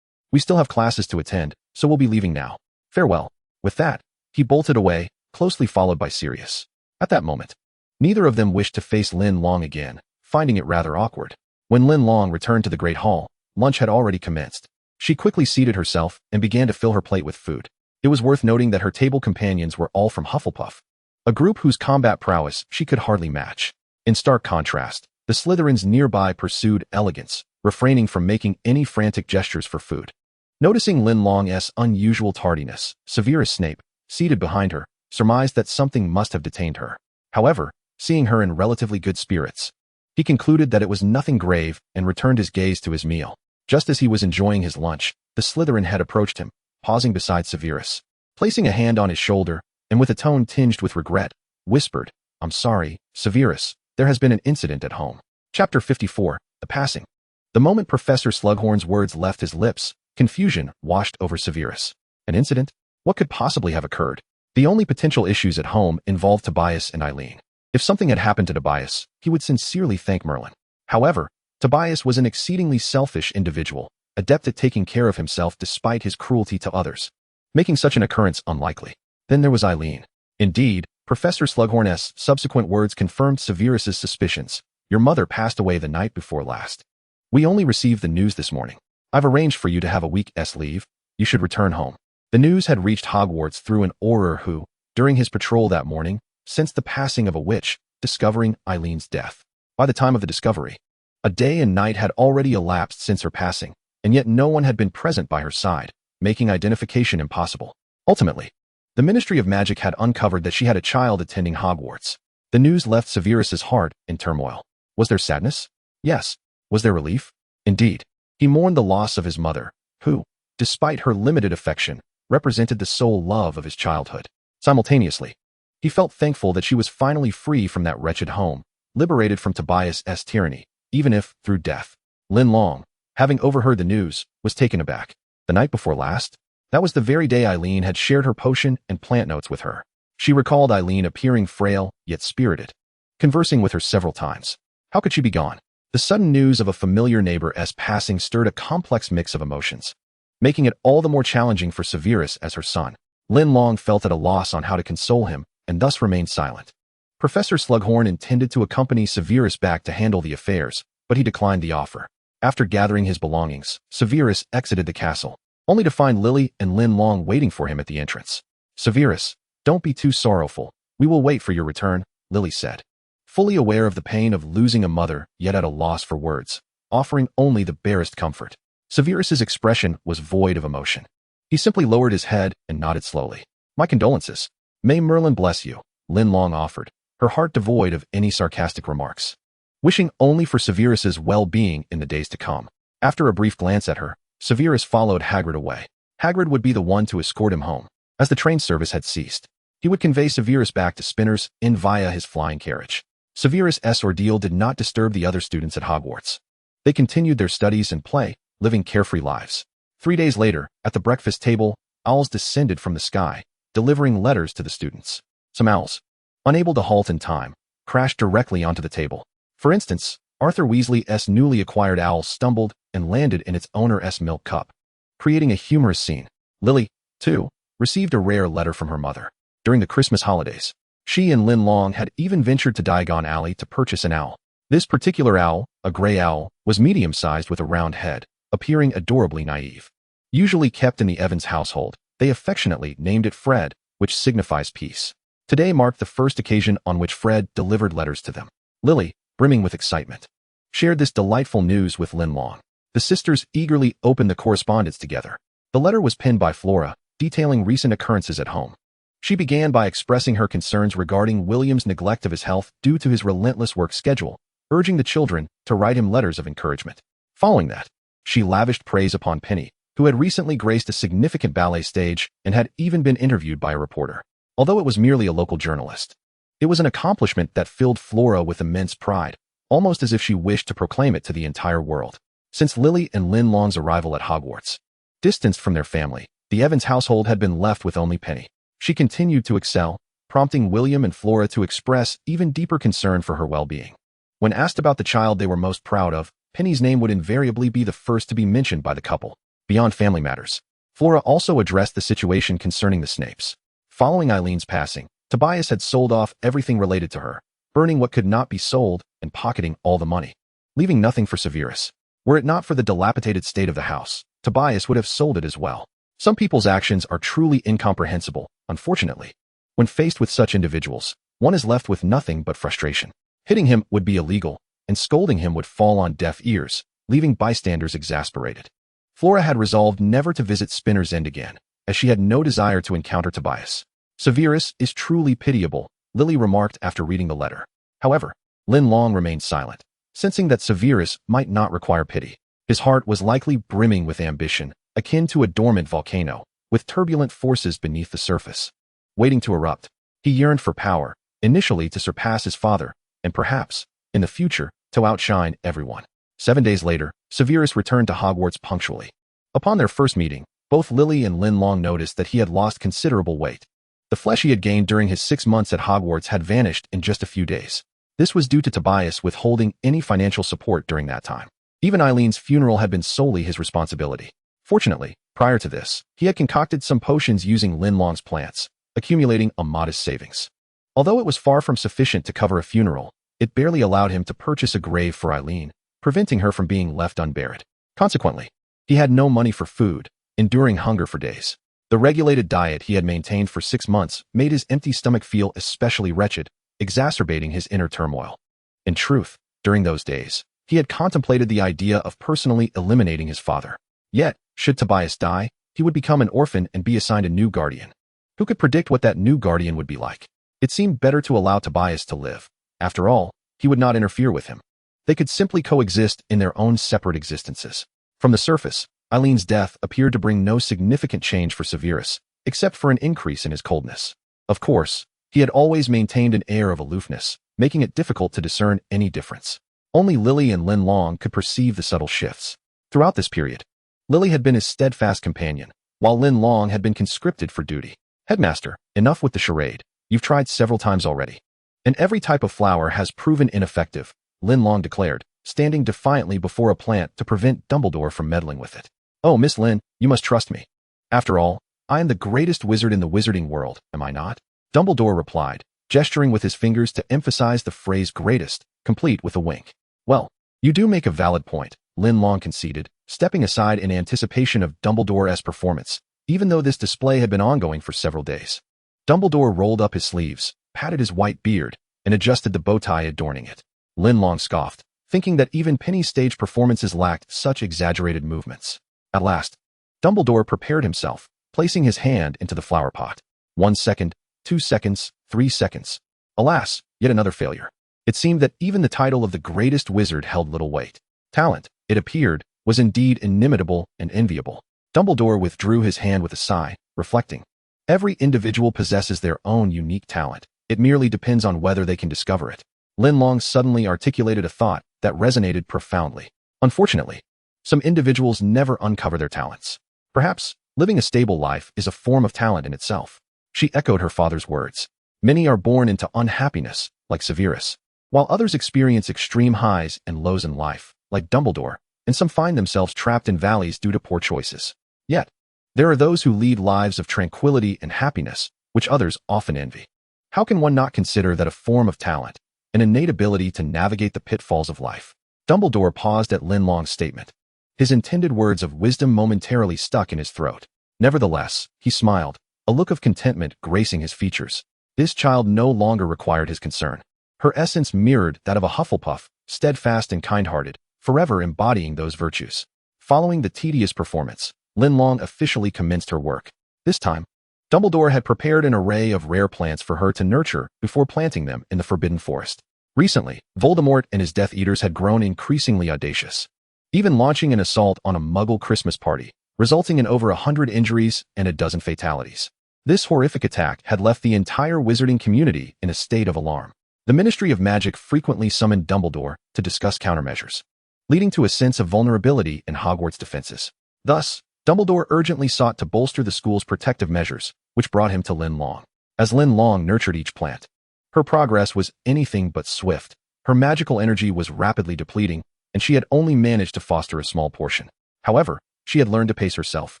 We still have classes to attend, so we'll be leaving now. Farewell. With that, he bolted away, closely followed by Sirius. At that moment, neither of them wished to face Linlong again, finding it rather awkward. When Linlong returned to the Great Hall, lunch had already commenced. She quickly seated herself and began to fill her plate with food. It was worth noting that her table companions were all from Hufflepuff, a group whose combat prowess she could hardly match. In stark contrast, the Slytherins nearby pursued elegance, refraining from making any frantic gestures for food. Noticing Linlong's unusual tardiness, Severus Snape, seated behind her, surmised that something must have detained her. However, seeing her in relatively good spirits, he concluded that it was nothing grave and returned his gaze to his meal. Just as he was enjoying his lunch, the Slytherin head approached him, pausing beside Severus. Placing a hand on his shoulder, and with a tone tinged with regret, whispered, I'm sorry, Severus, there has been an incident at home. Chapter 54, The Passing. The moment Professor Slughorn's words left his lips, confusion washed over Severus. An incident? What could possibly have occurred? The only potential issues at home involved Tobias and Eileen. If something had happened to Tobias, he would sincerely thank Merlin. However, Tobias was an exceedingly selfish individual, adept at taking care of himself despite his cruelty to others, making such an occurrence unlikely. Then there was Eileen. Indeed, Professor Slughorn's subsequent words confirmed Severus's suspicions. Your mother passed away the night before last. We only received the news this morning. I've arranged for you to have a week's leave. You should return home." The news had reached Hogwarts through an Auror who, during his patrol that morning, sensed the passing of a witch, discovering Eileen's death. By the time of the discovery, a day and night had already elapsed since her passing, and yet no one had been present by her side, making identification impossible. Ultimately, the Ministry of Magic had uncovered that she had a child attending Hogwarts. The news left Severus's heart in turmoil. Was there sadness? Yes. Was there relief? Indeed. He mourned the loss of his mother, who, despite her limited affection, represented the sole love of his childhood. Simultaneously, he felt thankful that she was finally free from that wretched home, liberated from Tobias's tyranny, even if through death. Linlong, having overheard the news, was taken aback. The night before last? That was the very day Eileen had shared her potion and plant notes with her. She recalled Eileen appearing frail, yet spirited, conversing with her several times. How could she be gone? The sudden news of a familiar neighbor's passing stirred a complex mix of emotions, making it all the more challenging for Severus as her son. Linlong felt at a loss on how to console him, and thus remained silent. Professor Slughorn intended to accompany Severus back to handle the affairs, but he declined the offer. After gathering his belongings, Severus exited the castle, only to find Lily and Linlong waiting for him at the entrance. "Severus, don't be too sorrowful. We will wait for your return," Lily said, fully aware of the pain of losing a mother, yet at a loss for words, offering only the barest comfort. Severus's expression was void of emotion. He simply lowered his head and nodded slowly. "My condolences. May Merlin bless you," Linlong offered, her heart devoid of any sarcastic remarks, wishing only for Severus's well-being in the days to come. After a brief glance at her, Severus followed Hagrid away. Hagrid would be the one to escort him home. As the train service had ceased, he would convey Severus back to Spinner's Inn via his flying carriage. Severus's ordeal did not disturb the other students at Hogwarts. They continued their studies and play, living carefree lives. 3 days later, at the breakfast table, owls descended from the sky, delivering letters to the students. Some owls, unable to halt in time, crashed directly onto the table. For instance, Arthur Weasley's newly acquired owl stumbled and landed in its owner's milk cup, creating a humorous scene. Lily, too, received a rare letter from her mother. During the Christmas holidays, she and Linlong had even ventured to Diagon Alley to purchase an owl. This particular owl, a gray owl, was medium-sized with a round head, appearing adorably naive. Usually kept in the Evans household, they affectionately named it Fred, which signifies peace. Today marked the first occasion on which Fred delivered letters to them. Lily, brimming with excitement, shared this delightful news with Linlong. The sisters eagerly opened the correspondence together. The letter was penned by Flora, detailing recent occurrences at home. She began by expressing her concerns regarding William's neglect of his health due to his relentless work schedule, urging the children to write him letters of encouragement. Following that, she lavished praise upon Penny, who had recently graced a significant ballet stage and had even been interviewed by a reporter. Although it was merely a local journalist, it was an accomplishment that filled Flora with immense pride, almost as if she wished to proclaim it to the entire world. Since Lily and Linlong's arrival at Hogwarts, distanced from their family, the Evans household had been left with only Penny. She continued to excel, prompting William and Flora to express even deeper concern for her well-being. When asked about the child they were most proud of, Penny's name would invariably be the first to be mentioned by the couple. Beyond family matters, Flora also addressed the situation concerning the Snapes. Following Eileen's passing, Tobias had sold off everything related to her, burning what could not be sold and pocketing all the money, leaving nothing for Severus. Were it not for the dilapidated state of the house, Tobias would have sold it as well. Some people's actions are truly incomprehensible, unfortunately. When faced with such individuals, one is left with nothing but frustration. Hitting him would be illegal, and scolding him would fall on deaf ears, leaving bystanders exasperated. Flora had resolved never to visit Spinner's End again, as she had no desire to encounter Tobias. "Severus is truly pitiable," Lily remarked after reading the letter. However, Linlong remained silent, sensing that Severus might not require pity. His heart was likely brimming with ambition, akin to a dormant volcano, with turbulent forces beneath the surface, waiting to erupt. He yearned for power, initially to surpass his father, and perhaps, in the future, to outshine everyone. 7 days later, Severus returned to Hogwarts punctually. Upon their first meeting, both Lily and Linlong noticed that he had lost considerable weight. The flesh he had gained during his 6 months at Hogwarts had vanished in just a few days. This was due to Tobias withholding any financial support during that time. Even Eileen's funeral had been solely his responsibility. Fortunately, prior to this, he had concocted some potions using Linlong's plants, accumulating a modest savings. Although it was far from sufficient to cover a funeral, It barely allowed him to purchase a grave for Eileen, preventing her from being left unburied. Consequently, he had no money for food, enduring hunger for days. The regulated diet he had maintained for 6 months made his empty stomach feel especially wretched, exacerbating his inner turmoil. In truth, during those days, he had contemplated the idea of personally eliminating his father. Yet, should Tobias die, he would become an orphan and be assigned a new guardian. Who could predict what that new guardian would be like? It seemed better to allow Tobias to live. After all, he would not interfere with him. They could simply coexist in their own separate existences. From the surface, Eileen's death appeared to bring no significant change for Severus, except for an increase in his coldness. Of course, he had always maintained an air of aloofness, making it difficult to discern any difference. Only Lily and Linlong could perceive the subtle shifts. Throughout this period, Lily had been his steadfast companion, while Linlong had been conscripted for duty. Headmaster, enough with the charade. You've tried several times already. And every type of flower has proven ineffective, Linlong declared, standing defiantly before a plant to prevent Dumbledore from meddling with it. Oh, Miss Lin, you must trust me. After all, I am the greatest wizard in the wizarding world, am I not? Dumbledore replied, gesturing with his fingers to emphasize the phrase greatest, complete with a wink. Well, you do make a valid point, Linlong conceded, stepping aside in anticipation of Dumbledore's performance, even though this display had been ongoing for several days. Dumbledore rolled up his sleeves, patted his white beard, and adjusted the bow tie adorning it. Linlong scoffed, thinking that even Penny's stage performances lacked such exaggerated movements. At last, Dumbledore prepared himself, placing his hand into the flower pot. 1 second, 2 seconds, 3 seconds. Alas, yet another failure. It seemed that even the title of the greatest wizard held little weight. Talent, it appeared, was indeed inimitable and enviable. Dumbledore withdrew his hand with a sigh, reflecting. Every individual possesses their own unique talent. It merely depends on whether they can discover it. Linlong suddenly articulated a thought that resonated profoundly. Unfortunately, some individuals never uncover their talents. Perhaps, living a stable life is a form of talent in itself. She echoed her father's words. Many are born into unhappiness, like Severus, while others experience extreme highs and lows in life, like Dumbledore, and some find themselves trapped in valleys due to poor choices. Yet, there are those who lead lives of tranquility and happiness, which others often envy. How can one not consider that a form of talent, an innate ability to navigate the pitfalls of life? Dumbledore paused at Linlong's statement. His intended words of wisdom momentarily stuck in his throat. Nevertheless, he smiled, a look of contentment gracing his features. This child no longer required his concern. Her essence mirrored that of a Hufflepuff, steadfast and kind-hearted, forever embodying those virtues. Following the tedious performance, Linlong officially commenced her work. This time, Dumbledore had prepared an array of rare plants for her to nurture before planting them in the Forbidden Forest. Recently, Voldemort and his Death Eaters had grown increasingly audacious, even launching an assault on a Muggle Christmas party, resulting in over 100 injuries and a dozen fatalities. This horrific attack had left the entire wizarding community in a state of alarm. The Ministry of Magic frequently summoned Dumbledore to discuss countermeasures, leading to a sense of vulnerability in Hogwarts defenses. Thus, Dumbledore urgently sought to bolster the school's protective measures, which brought him to Linlong. As Linlong nurtured each plant, her progress was anything but swift. Her magical energy was rapidly depleting, and she had only managed to foster a small portion. However, she had learned to pace herself,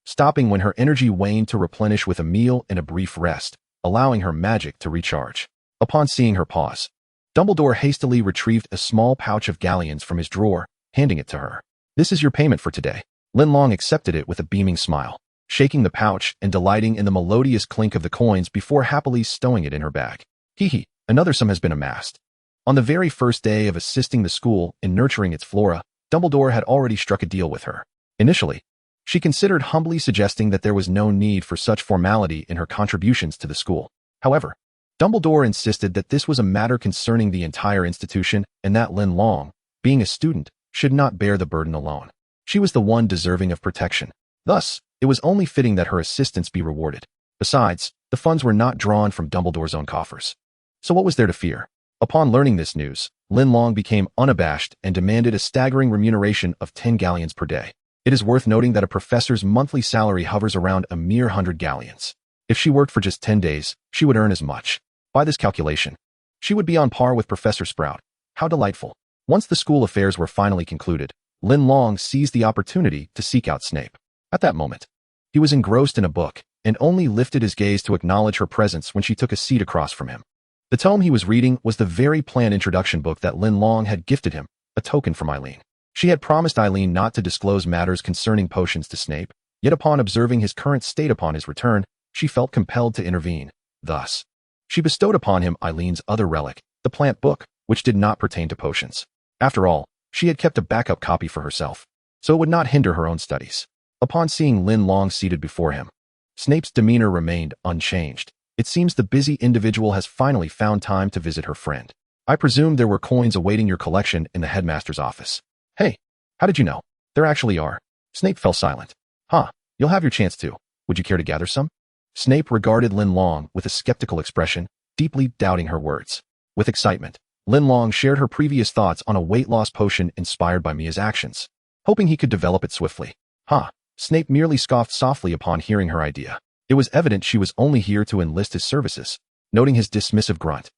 stopping when her energy waned to replenish with a meal and a brief rest, allowing her magic to recharge. Upon seeing her pause, Dumbledore hastily retrieved a small pouch of galleons from his drawer, handing it to her. This is your payment for today. Linlong accepted it with a beaming smile, shaking the pouch and delighting in the melodious clink of the coins before happily stowing it in her bag. Hee, another sum has been amassed. On the very first day of assisting the school in nurturing its flora, Dumbledore had already struck a deal with her. Initially, she considered humbly suggesting that there was no need for such formality in her contributions to the school. However, Dumbledore insisted that this was a matter concerning the entire institution and that Linlong, being a student, should not bear the burden alone. She was the one deserving of protection. Thus, it was only fitting that her assistance be rewarded. Besides, the funds were not drawn from Dumbledore's own coffers. So what was there to fear? Upon learning this news, Linlong became unabashed and demanded a staggering remuneration of 10 galleons per day. It is worth noting that a professor's monthly salary hovers around a mere 100 galleons. If she worked for just 10 days, she would earn as much. By this calculation, she would be on par with Professor Sprout. How delightful. Once the school affairs were finally concluded, Linlong seized the opportunity to seek out Snape. At that moment, he was engrossed in a book and only lifted his gaze to acknowledge her presence when she took a seat across from him. The tome he was reading was the very planned introduction book that Linlong had gifted him, a token from Eileen. She had promised Eileen not to disclose matters concerning potions to Snape, yet upon observing his current state upon his return, she felt compelled to intervene. Thus, she bestowed upon him Eileen's other relic, the plant book, which did not pertain to potions. After all, she had kept a backup copy for herself, so it would not hinder her own studies. Upon seeing Linlong seated before him, Snape's demeanor remained unchanged. It seems the busy individual has finally found time to visit her friend. I presume there were coins awaiting your collection in the headmaster's office. Hey, how did you know? There actually are. Snape fell silent. Huh, you'll have your chance to. Would you care to gather some? Snape regarded Linlong with a skeptical expression, deeply doubting her words. With excitement, Linlong shared her previous thoughts on a weight loss potion inspired by Mia's actions, hoping he could develop it swiftly. Snape merely scoffed softly upon hearing her idea. It was evident she was only here to enlist his services. Noting his dismissive grunt,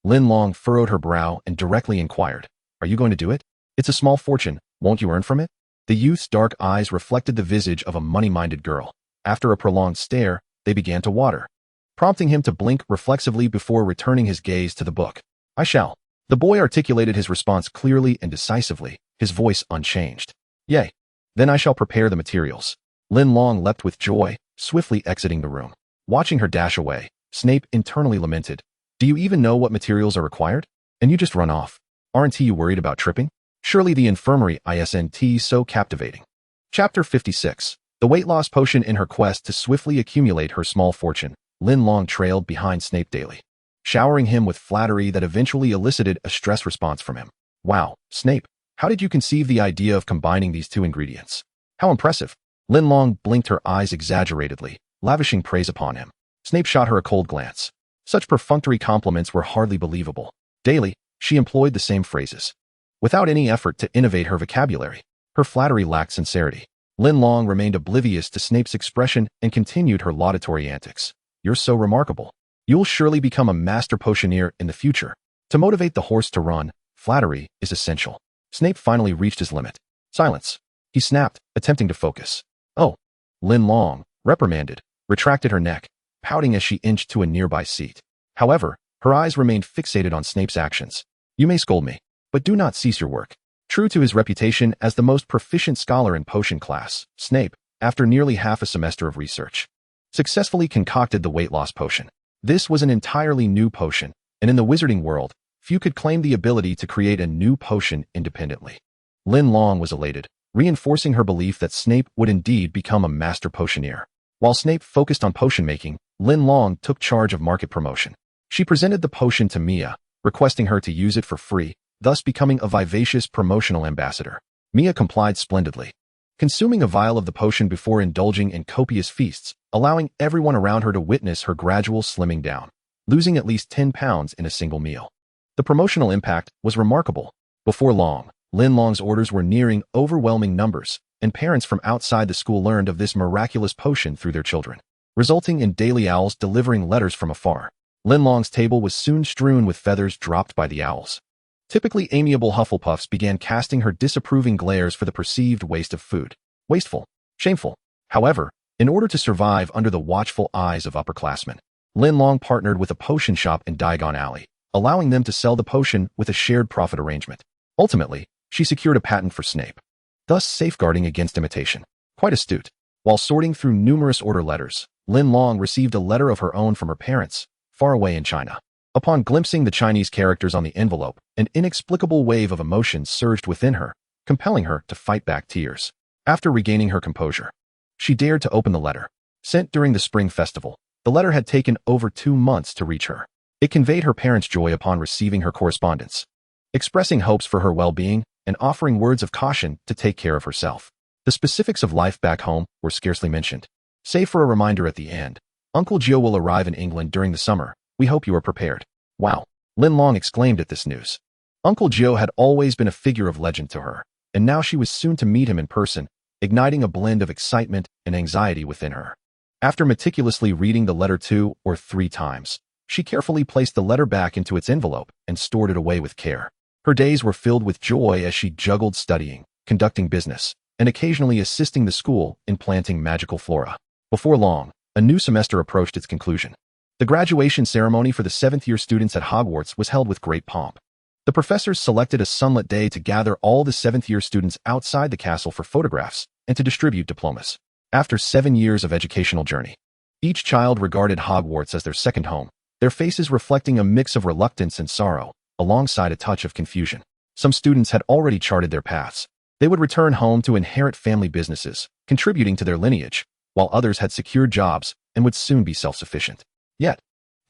Linlong furrowed her brow and directly inquired, "Are you going to do it? It's a small fortune, won't you earn from it?" The youth's dark eyes reflected the visage of a money-minded girl. After a prolonged stare, they began to water, prompting him to blink reflexively before returning his gaze to the book. "I shall." The boy articulated his response clearly and decisively, his voice unchanged. "Yay. Then I shall prepare the materials." Linlong leapt with joy, swiftly exiting the room. Watching her dash away, Snape internally lamented, "Do you even know what materials are required? And you just run off. Aren't you worried about tripping? Surely the infirmary isn't so captivating." Chapter 56. The weight loss potion. In her quest to swiftly accumulate her small fortune, Linlong trailed behind Snape daily, showering him with flattery that eventually elicited a stress response from him. "Wow, Snape, how did you conceive the idea of combining these two ingredients? How impressive." Linlong blinked her eyes exaggeratedly, lavishing praise upon him. Snape shot her a cold glance. Such perfunctory compliments were hardly believable. Daily, she employed the same phrases, without any effort to innovate her vocabulary. Her flattery lacked sincerity. Linlong remained oblivious to Snape's expression and continued her laudatory antics. "You're so remarkable. You'll surely become a master potioneer in the future." To motivate the horse to run, flattery is essential. Snape finally reached his limit. "Silence," he snapped, attempting to focus. "Oh." Linlong, reprimanded, retracted her neck, pouting as she inched to a nearby seat. However, her eyes remained fixated on Snape's actions. "You may scold me, but do not cease your work." True to his reputation as the most proficient scholar in potion class, Snape, after nearly half a semester of research, successfully concocted the weight loss potion. This was an entirely new potion, and in the wizarding world, few could claim the ability to create a new potion independently. Linlong was elated, reinforcing her belief that Snape would indeed become a master potioneer. While Snape focused on potion making, Linlong took charge of market promotion. She presented the potion to Mia, requesting her to use it for free, thus becoming a vivacious promotional ambassador. Mia complied splendidly, consuming a vial of the potion before indulging in copious feasts, allowing everyone around her to witness her gradual slimming down, losing at least 10 pounds in a single meal. The promotional impact was remarkable. Before long, Linlong's orders were nearing overwhelming numbers, and parents from outside the school learned of this miraculous potion through their children, resulting in daily owls delivering letters from afar. Linlong's table was soon strewn with feathers dropped by the owls. Typically amiable Hufflepuffs began casting her disapproving glares for the perceived waste of food. Wasteful. Shameful. However, in order to survive under the watchful eyes of upperclassmen, Linlong partnered with a potion shop in Diagon Alley, allowing them to sell the potion with a shared profit arrangement. Ultimately, she secured a patent for Snape, thus safeguarding against imitation. Quite astute. While sorting through numerous order letters, Linlong received a letter of her own from her parents, far away in China. Upon glimpsing the Chinese characters on the envelope, an inexplicable wave of emotion surged within her, compelling her to fight back tears. After regaining her composure, she dared to open the letter. Sent during the spring festival, the letter had taken over 2 months to reach her. It conveyed her parents' joy upon receiving her correspondence, expressing hopes for her well-being and offering words of caution to take care of herself. The specifics of life back home were scarcely mentioned, save for a reminder at the end. "Uncle Jiu will arrive in England during the summer. We hope you are prepared." Wow, Linlong exclaimed at this news. Uncle Jiu had always been a figure of legend to her, and now she was soon to meet him in person, igniting a blend of excitement and anxiety within her. After meticulously reading the letter 2 or 3 times, she carefully placed the letter back into its envelope and stored it away with care. Her days were filled with joy as she juggled studying, conducting business, and occasionally assisting the school in planting magical flora. Before long, a new semester approached its conclusion. The graduation ceremony for the 7th-year students at Hogwarts was held with great pomp. The professors selected a sunlit day to gather all the 7th-year students outside the castle for photographs and to distribute diplomas. After 7 years of educational journey, each child regarded Hogwarts as their second home, their faces reflecting a mix of reluctance and sorrow, alongside a touch of confusion. Some students had already charted their paths. They would return home to inherit family businesses, contributing to their lineage, while others had secured jobs and would soon be self-sufficient. Yet,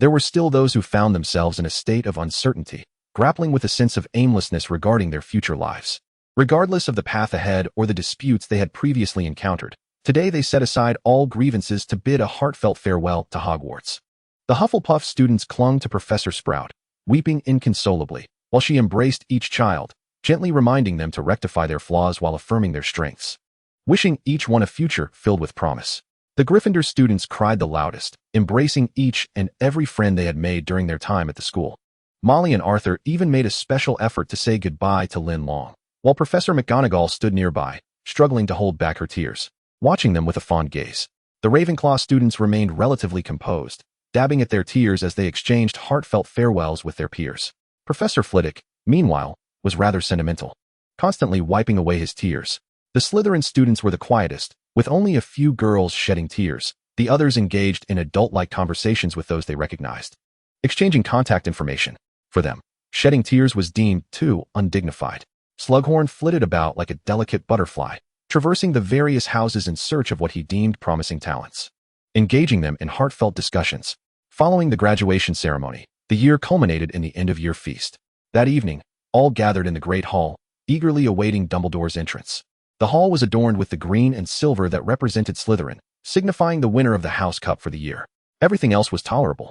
there were still those who found themselves in a state of uncertainty, grappling with a sense of aimlessness regarding their future lives. Regardless of the path ahead or the disputes they had previously encountered, today they set aside all grievances to bid a heartfelt farewell to Hogwarts. The Hufflepuff students clung to Professor Sprout, weeping inconsolably, while she embraced each child, gently reminding them to rectify their flaws while affirming their strengths, wishing each one a future filled with promise. The Gryffindor students cried the loudest, embracing each and every friend they had made during their time at the school. Molly and Arthur even made a special effort to say goodbye to Linlong, while Professor McGonagall stood nearby, struggling to hold back her tears, watching them with a fond gaze. The Ravenclaw students remained relatively composed, dabbing at their tears as they exchanged heartfelt farewells with their peers. Professor Flitwick, meanwhile, was rather sentimental, constantly wiping away his tears. The Slytherin students were the quietest, with only a few girls shedding tears, the others engaged in adult-like conversations with those they recognized, exchanging contact information. For them, shedding tears was deemed too undignified. Slughorn flitted about like a delicate butterfly, traversing the various houses in search of what he deemed promising talents, engaging them in heartfelt discussions. Following the graduation ceremony, the year culminated in the end-of-year feast. That evening, all gathered in the Great Hall, eagerly awaiting Dumbledore's entrance. The hall was adorned with the green and silver that represented Slytherin, signifying the winner of the House Cup for the year. Everything else was tolerable,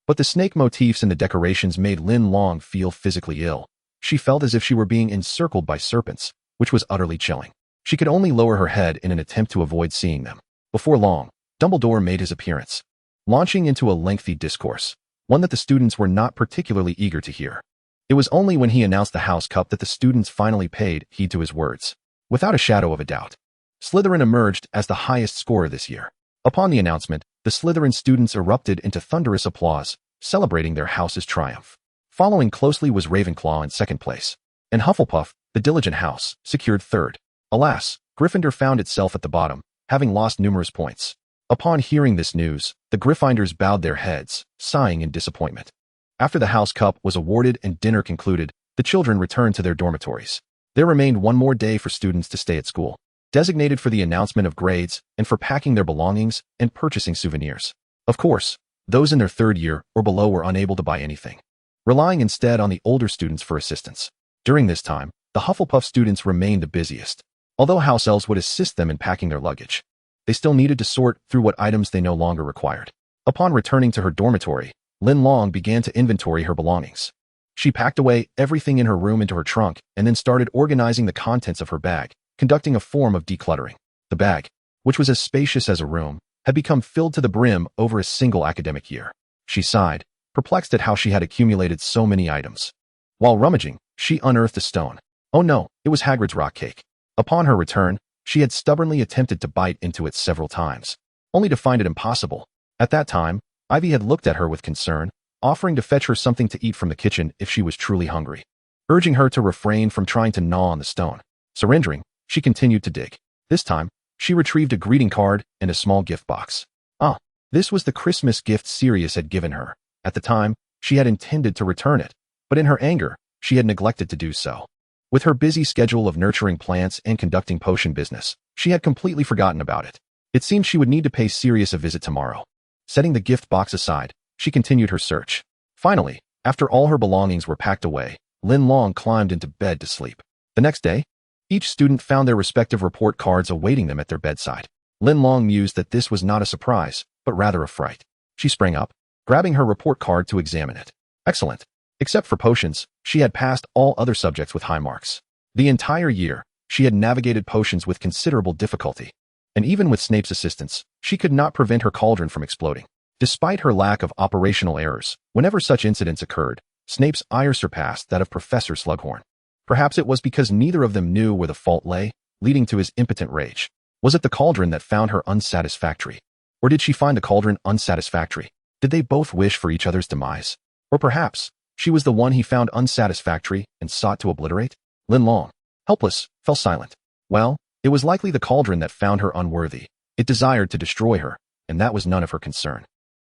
but the snake motifs in the decorations made Linlong feel physically ill. She felt as if she were being encircled by serpents, which was utterly chilling. She could only lower her head in an attempt to avoid seeing them. Before long, Dumbledore made his appearance, launching into a lengthy discourse, one that the students were not particularly eager to hear. It was only when he announced the House Cup that the students finally paid heed to his words. Without a shadow of a doubt, Slytherin emerged as the highest scorer this year. Upon the announcement, the Slytherin students erupted into thunderous applause, celebrating their house's triumph. Following closely was Ravenclaw in second place, and Hufflepuff, the diligent house, secured third. Alas, Gryffindor found itself at the bottom, having lost numerous points. Upon hearing this news, the Gryffindors bowed their heads, sighing in disappointment. After the House Cup was awarded and dinner concluded, the children returned to their dormitories. There remained one more day for students to stay at school, designated for the announcement of grades and for packing their belongings and purchasing souvenirs. Of course, those in their third year or below were unable to buy anything, relying instead on the older students for assistance. During this time, the Hufflepuff students remained the busiest. Although house elves would assist them in packing their luggage, they still needed to sort through what items they no longer required. Upon returning to her dormitory, Linlong began to inventory her belongings. She packed away everything in her room into her trunk and then started organizing the contents of her bag, conducting a form of decluttering. The bag, which was as spacious as a room, had become filled to the brim over a single academic year. She sighed, perplexed at how she had accumulated so many items. While rummaging, she unearthed a stone. Oh no, it was Hagrid's rock cake. Upon her return, she had stubbornly attempted to bite into it several times, only to find it impossible. At that time, Ivy had looked at her with concern, offering to fetch her something to eat from the kitchen if she was truly hungry, urging her to refrain from trying to gnaw on the stone. Surrendering, she continued to dig. This time, she retrieved a greeting card and a small gift box. Ah, this was the Christmas gift Sirius had given her. At the time, she had intended to return it, but in her anger, she had neglected to do so. With her busy schedule of nurturing plants and conducting potion business, she had completely forgotten about it. It seemed she would need to pay Sirius a visit tomorrow. Setting the gift box aside, she continued her search. Finally, after all her belongings were packed away, Linlong climbed into bed to sleep. The next day, each student found their respective report cards awaiting them at their bedside. Linlong mused that this was not a surprise, but rather a fright. She sprang up, grabbing her report card to examine it. Excellent. Except for potions, she had passed all other subjects with high marks. The entire year, she had navigated potions with considerable difficulty. And even with Snape's assistance, she could not prevent her cauldron from exploding. Despite her lack of operational errors, whenever such incidents occurred, Snape's ire surpassed that of Professor Slughorn. Perhaps it was because neither of them knew where the fault lay, leading to his impotent rage. Was it the cauldron that found her unsatisfactory? Or did she find the cauldron unsatisfactory? Did they both wish for each other's demise? Or perhaps, she was the one he found unsatisfactory and sought to obliterate? Linlong, helpless, fell silent. Well, it was likely the cauldron that found her unworthy. It desired to destroy her, and that was none of her concern.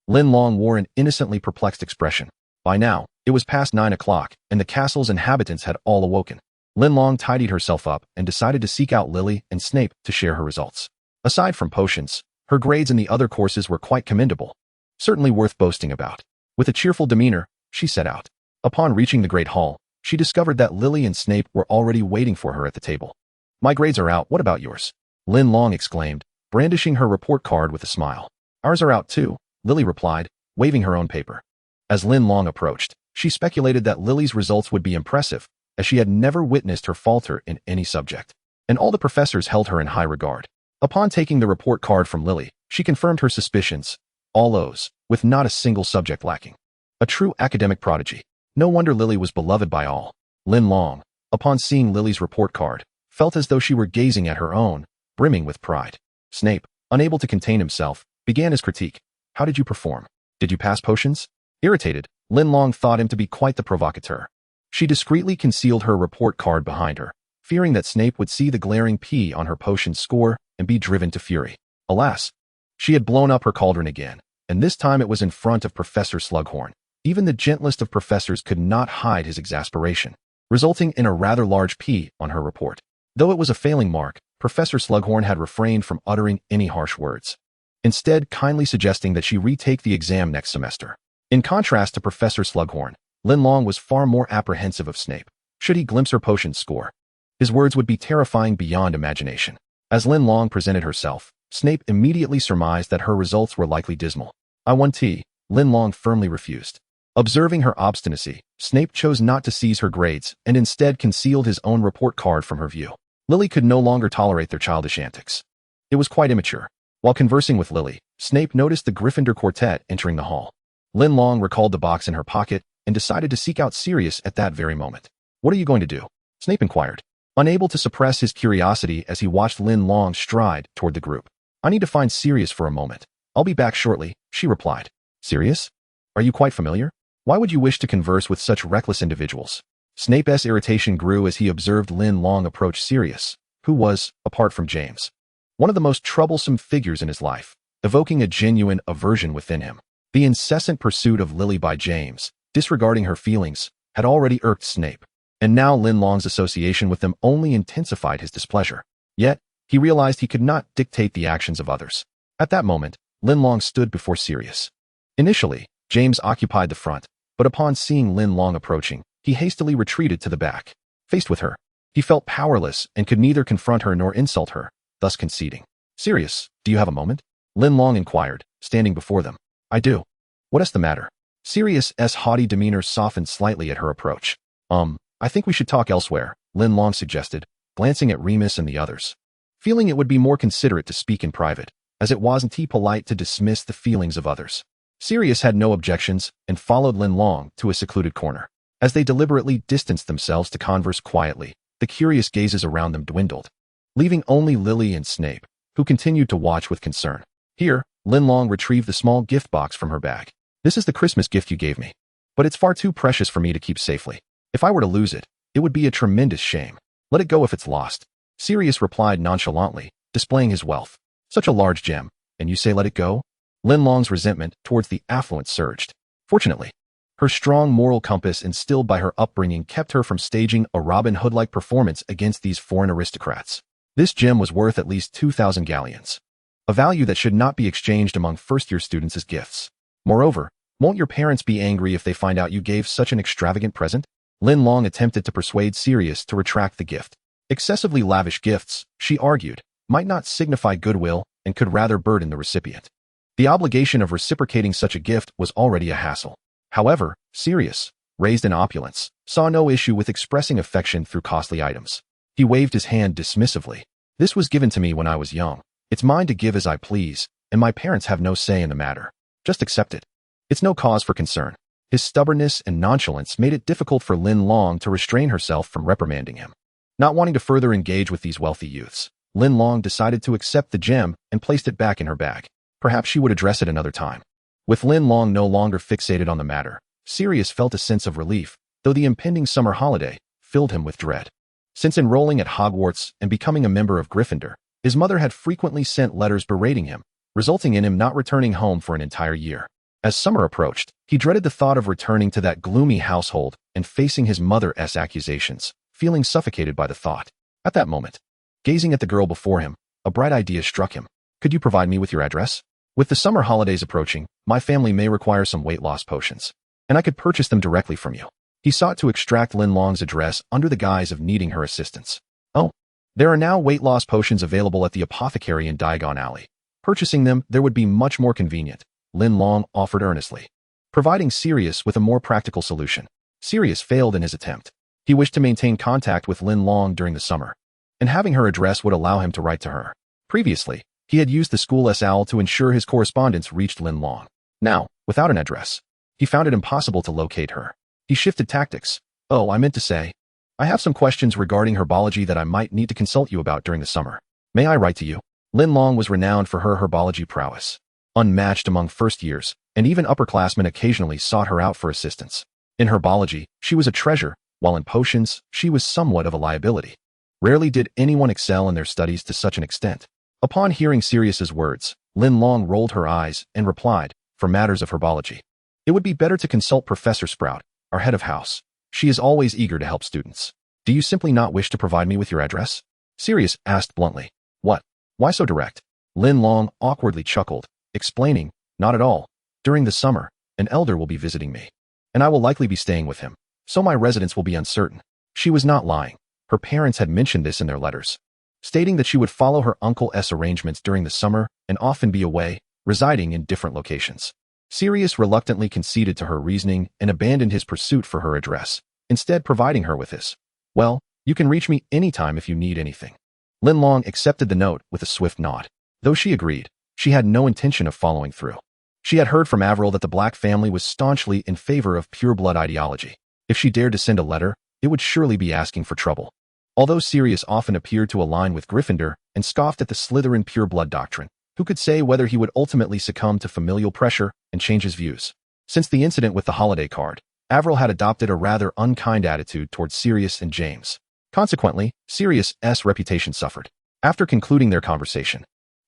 Linlong wore an innocently perplexed expression. By now, it was past 9 o'clock, and the castle's inhabitants had all awoken. Linlong tidied herself up and decided to seek out Lily and Snape to share her results. Aside from potions, her grades in the other courses were quite commendable. Certainly worth boasting about. With a cheerful demeanor, she set out. Upon reaching the Great Hall, she discovered that Lily and Snape were already waiting for her at the table. "My grades are out, what about yours?" Linlong exclaimed, brandishing her report card with a smile. "Ours are out too," Lily replied, waving her own paper. As Linlong approached, she speculated that Lily's results would be impressive, as she had never witnessed her falter in any subject. And all the professors held her in high regard. Upon taking the report card from Lily, she confirmed her suspicions, all O's, with not a single subject lacking. A true academic prodigy. No wonder Lily was beloved by all. Linlong, upon seeing Lily's report card, felt as though she were gazing at her own, brimming with pride. Snape, unable to contain himself, began his critique. "How did you perform? Did you pass potions?" Irritated, Linlong thought him to be quite the provocateur. She discreetly concealed her report card behind her, fearing that Snape would see the glaring P on her potion score and be driven to fury. Alas, she had blown up her cauldron again, and this time it was in front of Professor Slughorn. Even the gentlest of professors could not hide his exasperation, resulting in a rather large P on her report. Though it was a failing mark, Professor Slughorn had refrained from uttering any harsh words, instead kindly suggesting that she retake the exam next semester. In contrast to Professor Slughorn, Linlong was far more apprehensive of Snape. Should he glimpse her potion score, his words would be terrifying beyond imagination. As Linlong presented herself, Snape immediately surmised that her results were likely dismal. "I won T," Linlong firmly refused. Observing her obstinacy, Snape chose not to seize her grades and instead concealed his own report card from her view. Lily could no longer tolerate their childish antics. It was quite immature. While conversing with Lily, Snape noticed the Gryffindor quartet entering the hall. Linlong recalled the box in her pocket and decided to seek out Sirius at that very moment. "What are you going to do?" Snape inquired, unable to suppress his curiosity as he watched Linlong stride toward the group. "I need to find Sirius for a moment. I'll be back shortly," she replied. "Sirius? Are you quite familiar? Why would you wish to converse with such reckless individuals?" Snape's irritation grew as he observed Linlong approach Sirius, who was, apart from James, one of the most troublesome figures in his life, evoking a genuine aversion within him. The incessant pursuit of Lily by James, disregarding her feelings, had already irked Snape, and now Linlong's association with them only intensified his displeasure. Yet, he realized he could not dictate the actions of others. At that moment, Linlong stood before Sirius. Initially, James occupied the front, but upon seeing Linlong approaching, he hastily retreated to the back. Faced with her, he felt powerless and could neither confront her nor insult her, thus conceding. "Sirius, do you have a moment?" Linlong inquired, standing before them. "I do. What is the matter?" Sirius's haughty demeanor softened slightly at her approach. I think we should talk elsewhere," Linlong suggested, glancing at Remus and the others. Feeling it would be more considerate to speak in private, as it wasn't polite to dismiss the feelings of others. Sirius had no objections and followed Linlong to a secluded corner. As they deliberately distanced themselves to converse quietly, the curious gazes around them dwindled, leaving only Lily and Snape, who continued to watch with concern. Here, Linlong retrieved the small gift box from her bag. "This is the Christmas gift you gave me, but it's far too precious for me to keep safely. If I were to lose it, it would be a tremendous shame. Let it go if it's lost," Sirius replied nonchalantly, displaying his wealth. "Such a large gem, and you say let it go?" Linlong's resentment towards the affluent surged. Fortunately, her strong moral compass instilled by her upbringing kept her from staging a Robin Hood-like performance against these foreign aristocrats. This gem was worth at least 2,000 galleons, a value that should not be exchanged among first-year students as gifts. Moreover, won't your parents be angry if they find out you gave such an extravagant present? Linlong attempted to persuade Sirius to retract the gift. Excessively lavish gifts, she argued, might not signify goodwill and could rather burden the recipient. The obligation of reciprocating such a gift was already a hassle. However, Sirius, raised in opulence, saw no issue with expressing affection through costly items. He waved his hand dismissively. "This was given to me when I was young. It's mine to give as I please, and my parents have no say in the matter. Just accept it. It's no cause for concern." His stubbornness and nonchalance made it difficult for Linlong to restrain herself from reprimanding him. Not wanting to further engage with these wealthy youths, Linlong decided to accept the gem and placed it back in her bag. Perhaps she would address it another time. With Linlong no longer fixated on the matter, Sirius felt a sense of relief, though the impending summer holiday filled him with dread. Since enrolling at Hogwarts and becoming a member of Gryffindor, his mother had frequently sent letters berating him, resulting in him not returning home for an entire year. As summer approached, he dreaded the thought of returning to that gloomy household and facing his mother's accusations, feeling suffocated by the thought. At that moment, gazing at the girl before him, a bright idea struck him. Could you provide me with your address? With the summer holidays approaching, my family may require some weight loss potions, and I could purchase them directly from you. He sought to extract Linlong's address under the guise of needing her assistance. Oh, there are now weight loss potions available at the apothecary in Diagon Alley. Purchasing them there would be much more convenient, Linlong offered earnestly, providing Sirius with a more practical solution. Sirius failed in his attempt. He wished to maintain contact with Linlong during the summer, and having her address would allow him to write to her. Previously, he had used the school's owl to ensure his correspondence reached Linlong. Now, without an address, he found it impossible to locate her. He shifted tactics. Oh, I meant to say, I have some questions regarding herbology that I might need to consult you about during the summer. May I write to you? Linlong was renowned for her herbology prowess, unmatched among first years, and even upperclassmen occasionally sought her out for assistance. In herbology, she was a treasure, while in potions, she was somewhat of a liability. Rarely did anyone excel in their studies to such an extent. Upon hearing Sirius's words, Linlong rolled her eyes and replied, for matters of herbology, it would be better to consult Professor Sprout, our head of house. She is always eager to help students. Do you simply not wish to provide me with your address? Sirius asked bluntly. What? Why so direct? Linlong awkwardly chuckled, explaining, not at all. During the summer, an elder will be visiting me, and I will likely be staying with him, so my residence will be uncertain. She was not lying. Her parents had mentioned this in their letters, stating that she would follow her uncle's arrangements during the summer and often be away, residing in different locations. Sirius reluctantly conceded to her reasoning and abandoned his pursuit for her address, instead providing her with this. Well, you can reach me anytime if you need anything. Linlong accepted the note with a swift nod. Though she agreed, she had no intention of following through. She had heard from Avril that the Black family was staunchly in favor of pure-blood ideology. If she dared to send a letter, it would surely be asking for trouble. Although Sirius often appeared to align with Gryffindor and scoffed at the Slytherin pure-blood doctrine, who could say whether he would ultimately succumb to familial pressure and change his views? Since the incident with the holiday card, Avril had adopted a rather unkind attitude towards Sirius and James. Consequently, Sirius's reputation suffered. After concluding their conversation,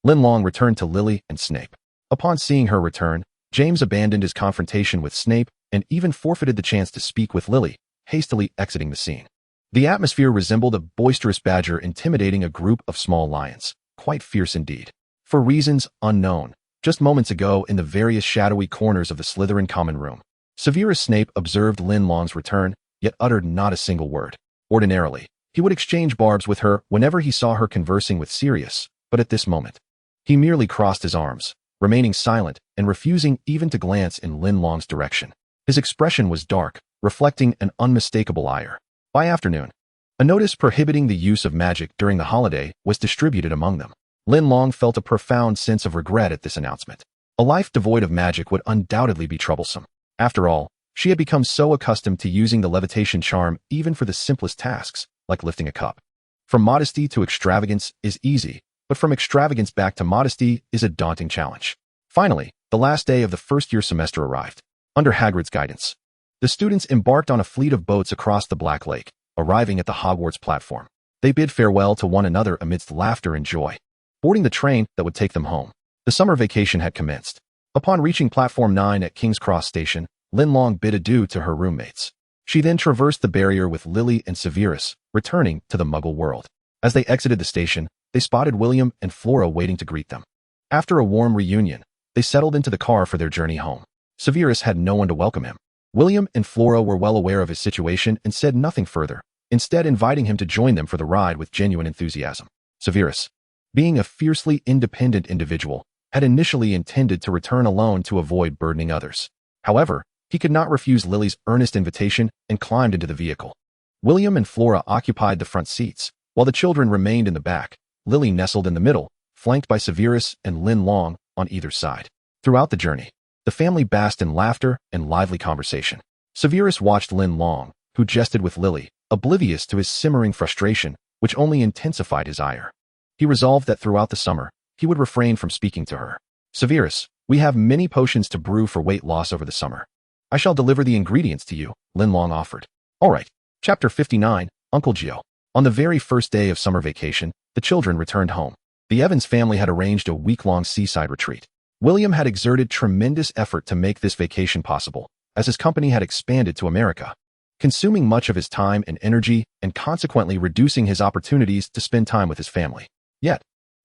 Linlong returned to Lily and Snape. Upon seeing her return, James abandoned his confrontation with Snape and even forfeited the chance to speak with Lily, hastily exiting the scene. The atmosphere resembled a boisterous badger intimidating a group of small lions, quite fierce indeed. For reasons unknown, just moments ago in the various shadowy corners of the Slytherin common room, Severus Snape observed Linlong's return, yet uttered not a single word. Ordinarily, he would exchange barbs with her whenever he saw her conversing with Sirius, but at this moment, he merely crossed his arms, remaining silent and refusing even to glance in Linlong's direction. His expression was dark, reflecting an unmistakable ire. By afternoon, a notice prohibiting the use of magic during the holiday was distributed among them. Linlong felt a profound sense of regret at this announcement. A life devoid of magic would undoubtedly be troublesome. After all, she had become so accustomed to using the levitation charm even for the simplest tasks, like lifting a cup. From modesty to extravagance is easy, but from extravagance back to modesty is a daunting challenge. Finally, the last day of the first-year semester arrived. Under Hagrid's guidance, the students embarked on a fleet of boats across the Black Lake, arriving at the Hogwarts platform. They bid farewell to one another amidst laughter and joy, boarding the train that would take them home. The summer vacation had commenced. Upon reaching Platform 9 at King's Cross Station, Linlong bid adieu to her roommates. She then traversed the barrier with Lily and Severus, returning to the Muggle world. As they exited the station, they spotted William and Flora waiting to greet them. After a warm reunion, they settled into the car for their journey home. Severus had no one to welcome him. William and Flora were well aware of his situation and said nothing further, instead inviting him to join them for the ride with genuine enthusiasm. Severus, being a fiercely independent individual, had initially intended to return alone to avoid burdening others. However, he could not refuse Lily's earnest invitation and climbed into the vehicle. William and Flora occupied the front seats, while the children remained in the back. Lily nestled in the middle, flanked by Severus and Linlong on either side. Throughout the journey, the family basked in laughter and lively conversation. Severus watched Linlong, who jested with Lily, oblivious to his simmering frustration, which only intensified his ire. He resolved that throughout the summer, he would refrain from speaking to her. Severus, We have many potions to brew for weight loss over the summer. I shall deliver the ingredients to you, Linlong offered. All right. Chapter 59, Uncle Jiu. On the very first day of summer vacation, the children returned home. The Evans family had arranged a week-long seaside retreat. William had exerted tremendous effort to make this vacation possible, as his company had expanded to America, consuming much of his time and energy and consequently reducing his opportunities to spend time with his family. Yet,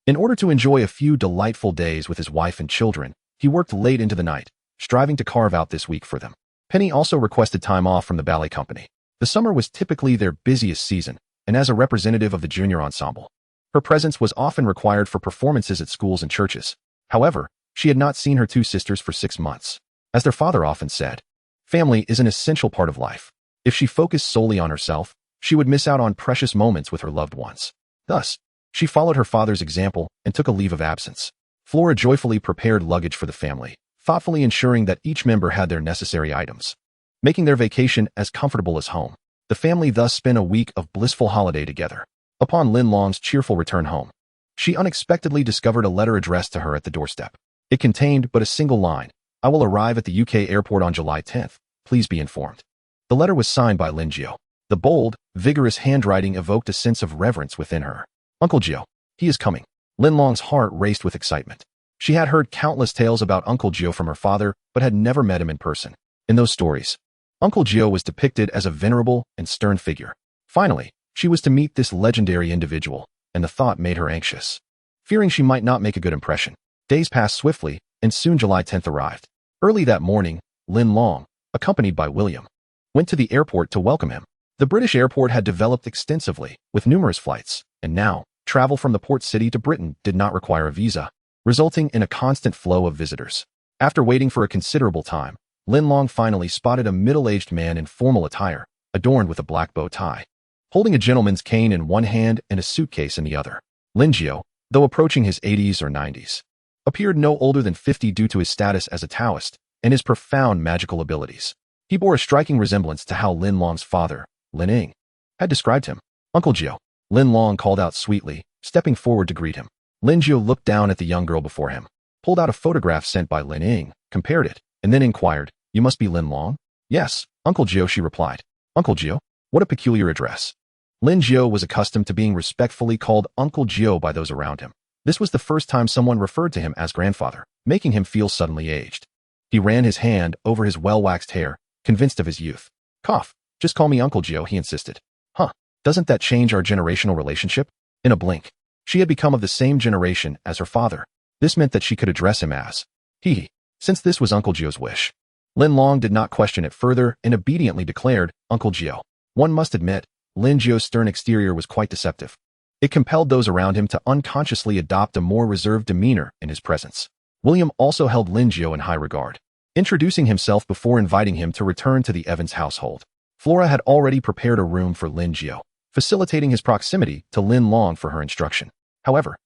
in order to enjoy a few delightful days with his wife and children, he worked late into the night, striving to carve out this week for them. Penny also requested time off from the ballet company. The summer was typically their busiest season, and as a representative of the junior ensemble, her presence was often required for performances at schools and churches. However, she had not seen her two sisters for 6 months. As their father often said, family is an essential part of life. If she focused solely on herself, she would miss out on precious moments with her loved ones. Thus, she followed her father's example and took a leave of absence. Flora joyfully prepared luggage for the family, thoughtfully ensuring that each member had their necessary items, making their vacation as comfortable as home. The family thus spent a week of blissful holiday together. Upon Linlong's cheerful return home, she unexpectedly discovered a letter addressed to her at the doorstep. It contained but a single line: "I will arrive at the UK airport on July 10th. Please be informed." The letter was signed by Lin Jiu. The bold, vigorous handwriting evoked a sense of reverence within her. Uncle Jiu, he is coming. Linlong's heart raced with excitement. She had heard countless tales about Uncle Jiu from her father, but had never met him in person. In those stories, Uncle Jiu was depicted as a venerable and stern figure. Finally, she was to meet this legendary individual, and the thought made her anxious. Fearing she might not make a good impression, days passed swiftly, and soon July 10th arrived. Early that morning, Linlong, accompanied by William, went to the airport to welcome him. The British airport had developed extensively, with numerous flights, and now, travel from the port city to Britain did not require a visa, resulting in a constant flow of visitors. After waiting for a considerable time, Linlong finally spotted a middle-aged man in formal attire, adorned with a black bow tie, holding a gentleman's cane in one hand and a suitcase in the other. Lin Jiu, though approaching his 80s or 90s, appeared no older than 50 due to his status as a Taoist and his profound magical abilities. He bore a striking resemblance to how Linlong's father, Lining, had described him. Uncle Jiu, Linlong called out sweetly, stepping forward to greet him. Lin Jiu looked down at the young girl before him, pulled out a photograph sent by Lining, compared it, and then inquired, "You must be Linlong?" "Yes, Uncle Jiu," she replied. "Uncle Jiu? What a peculiar address." Lin Jiu was accustomed to being respectfully called Uncle Jiu by those around him. This was the first time someone referred to him as grandfather, making him feel suddenly aged. He ran his hand over his well-waxed hair, convinced of his youth. "Cough, just call me Uncle Jiu," he insisted. "Huh, doesn't that change our generational relationship?" In a blink, she had become of the same generation as her father. This meant that she could address him as he, since this was Uncle Jiu's wish. Linlong did not question it further and obediently declared, "Uncle Jiu." One must admit, Lin Jiu's stern exterior was quite deceptive. It compelled those around him to unconsciously adopt a more reserved demeanor in his presence. William also held Lin Jiu in high regard, introducing himself before inviting him to return to the Evans household. Flora had already prepared a room for Lin Jiu, facilitating his proximity to Linlong for her instruction. However,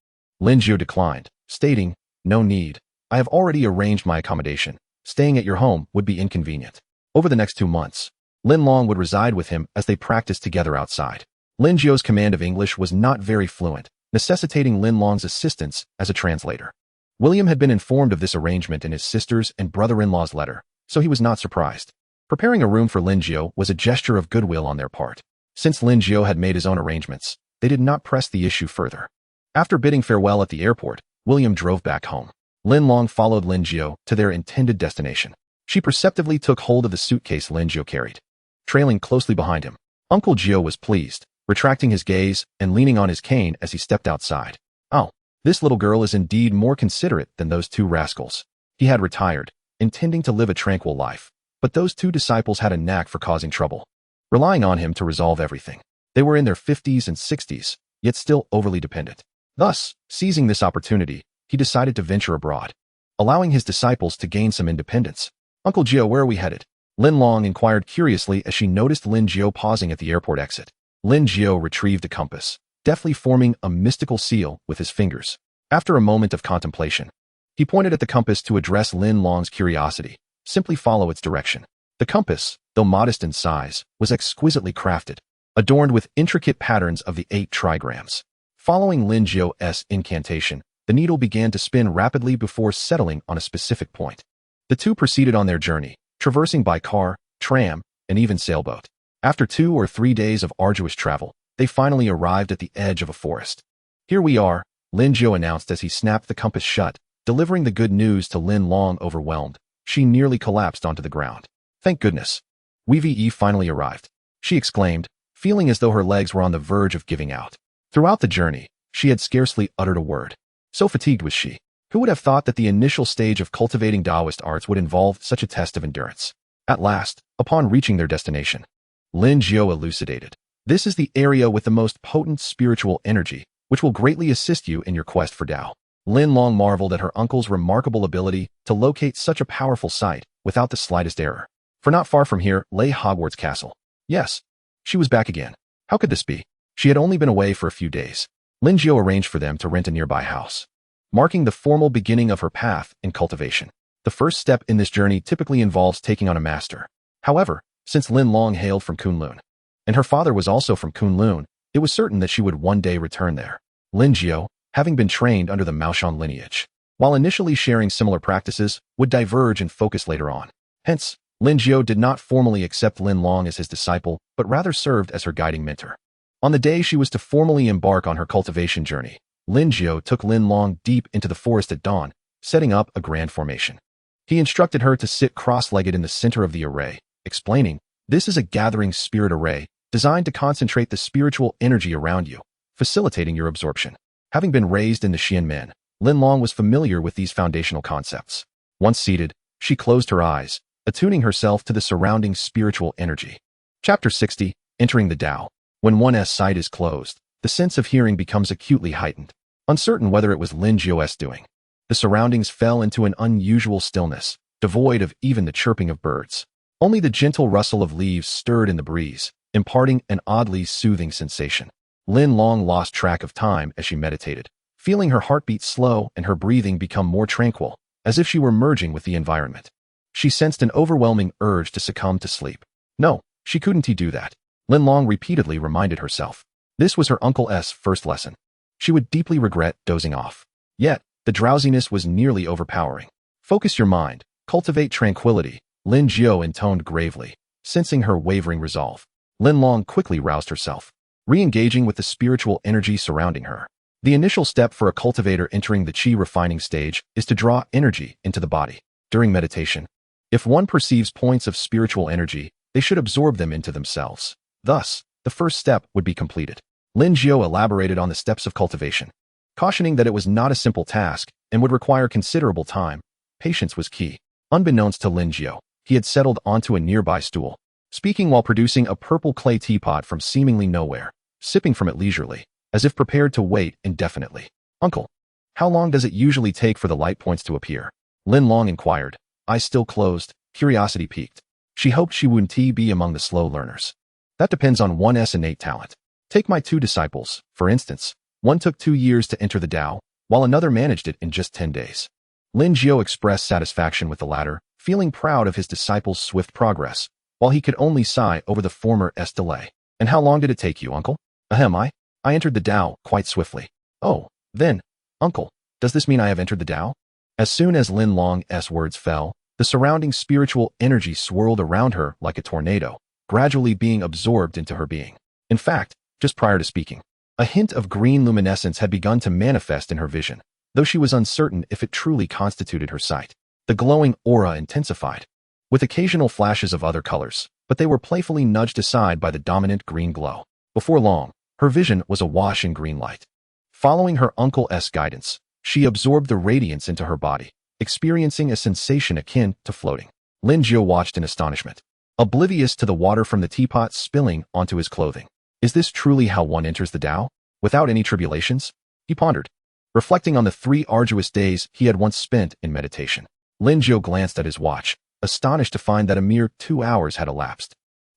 Lin Jiu declined, stating, "No need. I have already arranged my accommodation. Staying at your home would be inconvenient." Over the next 2 months, Linlong would reside with him as they practiced together outside. Lin Jiu's command of English was not very fluent, necessitating Linlong's assistance as a translator. William had been informed of this arrangement in his sister's and brother-in-law's letter, so he was not surprised. Preparing a room for Lin Jiu was a gesture of goodwill on their part. Since Lin Jiu had made his own arrangements, they did not press the issue further. After bidding farewell at the airport, William drove back home. Linlong followed Lin Jiu to their intended destination. She perceptively took hold of the suitcase Lin Jiu carried, trailing closely behind him. Uncle Jiu was pleased, retracting his gaze and leaning on his cane as he stepped outside. "Oh, this little girl is indeed more considerate than those two rascals." He had retired, intending to live a tranquil life, but those two disciples had a knack for causing trouble, relying on him to resolve everything. They were in their 50s and 60s, yet still overly dependent. Thus, seizing this opportunity, he decided to venture abroad, allowing his disciples to gain some independence. "Uncle Jiu, where are we headed?" Linlong inquired curiously as she noticed Lin Jiu pausing at the airport exit. Lin Jiu retrieved a compass, deftly forming a mystical seal with his fingers. After a moment of contemplation, he pointed at the compass to address Linlong's curiosity. "Simply follow its direction." The compass, though modest in size, was exquisitely crafted, adorned with intricate patterns of the 8 trigrams. Following Lin Jiu's incantation, the The needle began to spin rapidly before settling on a specific point. The two proceeded on their journey, traversing by car, tram, and even sailboat. After 2 or 3 days of arduous travel, they finally arrived at the edge of a forest. "Here we are," Lin Jiu announced as he snapped the compass shut, delivering the good news to Linlong. Overwhelmed, she nearly collapsed onto the ground. "Thank goodness. We've finally arrived," she exclaimed, feeling as though her legs were on the verge of giving out. Throughout the journey, she had scarcely uttered a word. So fatigued was she. Who would have thought that the initial stage of cultivating Taoist arts would involve such a test of endurance? At last, upon reaching their destination, Lin Jiu elucidated. "This is the area with the most potent spiritual energy, which will greatly assist you in your quest for Tao." Linlong marveled at her uncle's remarkable ability to locate such a powerful site without the slightest error. For not far from here lay Hogwarts Castle. Yes, she was back again. How could this be? She had only been away for a few days. Lin Jiu arranged for them to rent a nearby house, marking the formal beginning of her path in cultivation. The first step in this journey typically involves taking on a master. However, since Linlong hailed from Kunlun, and her father was also from Kunlun, it was certain that she would one day return there. Lin Jiu, having been trained under the Maoshan lineage, while initially sharing similar practices, would diverge in focus later on. Hence, Lin Jiu did not formally accept Linlong as his disciple, but rather served as her guiding mentor. On the day she was to formally embark on her cultivation journey, Lin Jiu took Linlong deep into the forest at dawn, setting up a grand formation. He instructed her to sit cross-legged in the center of the array, explaining, "This is a gathering spirit array, designed to concentrate the spiritual energy around you, facilitating your absorption." Having been raised in the Xianmen, Linlong was familiar with these foundational concepts. Once seated, she closed her eyes, attuning herself to the surrounding spiritual energy. Chapter 60, Entering the Tao. When one's sight is closed, the sense of hearing becomes acutely heightened. Uncertain whether it was Lin Jiu's doing, the surroundings fell into an unusual stillness, devoid of even the chirping of birds. Only the gentle rustle of leaves stirred in the breeze, imparting an oddly soothing sensation. Linlong lost track of time as she meditated, feeling her heartbeat slow and her breathing become more tranquil, as if she were merging with the environment. She sensed an overwhelming urge to succumb to sleep. No, she couldn't do that. Linlong repeatedly reminded herself. This was her uncle's first lesson. She would deeply regret dozing off. Yet, the drowsiness was nearly overpowering. "Focus your mind, cultivate tranquility," Lin Jiu intoned gravely, sensing her wavering resolve. Linlong quickly roused herself, re-engaging with the spiritual energy surrounding her. The initial step for a cultivator entering the qi refining stage is to draw energy into the body. During meditation, if one perceives points of spiritual energy, they should absorb them into themselves. Thus, the first step would be completed. Lin Jiu elaborated on the steps of cultivation, cautioning that it was not a simple task and would require considerable time. Patience was key. Unbeknownst to Lin Jiu, he had settled onto a nearby stool, speaking while producing a purple clay teapot from seemingly nowhere, sipping from it leisurely, as if prepared to wait indefinitely. "Uncle, how long does it usually take for the light points to appear?" Linlong inquired, eyes still closed, curiosity piqued. She hoped she wouldn't be among the slow learners. "That depends on one's innate talent. Take my 2 disciples, for instance. One took 2 years to enter the Tao, while another managed it in just 10 days. Lin Jiu expressed satisfaction with the latter, feeling proud of his disciples' swift progress, while he could only sigh over the former's delay. "And how long did it take you, uncle?" I entered the Tao quite swiftly." "Oh, then, uncle, does this mean I have entered the Tao?" As soon as Linlong's words fell, the surrounding spiritual energy swirled around her like a tornado, gradually being absorbed into her being. In fact, just prior to speaking, a hint of green luminescence had begun to manifest in her vision, though she was uncertain if it truly constituted her sight. The glowing aura intensified, with occasional flashes of other colors, but they were playfully nudged aside by the dominant green glow. Before long, her vision was awash in green light. Following her uncle's guidance, she absorbed the radiance into her body, experiencing a sensation akin to floating. Lin Jiu watched in astonishment, oblivious to the water from the teapot spilling onto his clothing. Is this truly how one enters the Tao, without any tribulations? He pondered, reflecting on the 3 arduous days he had once spent in meditation. Lin Jiu glanced at his watch, astonished to find that a mere 2 hours had elapsed.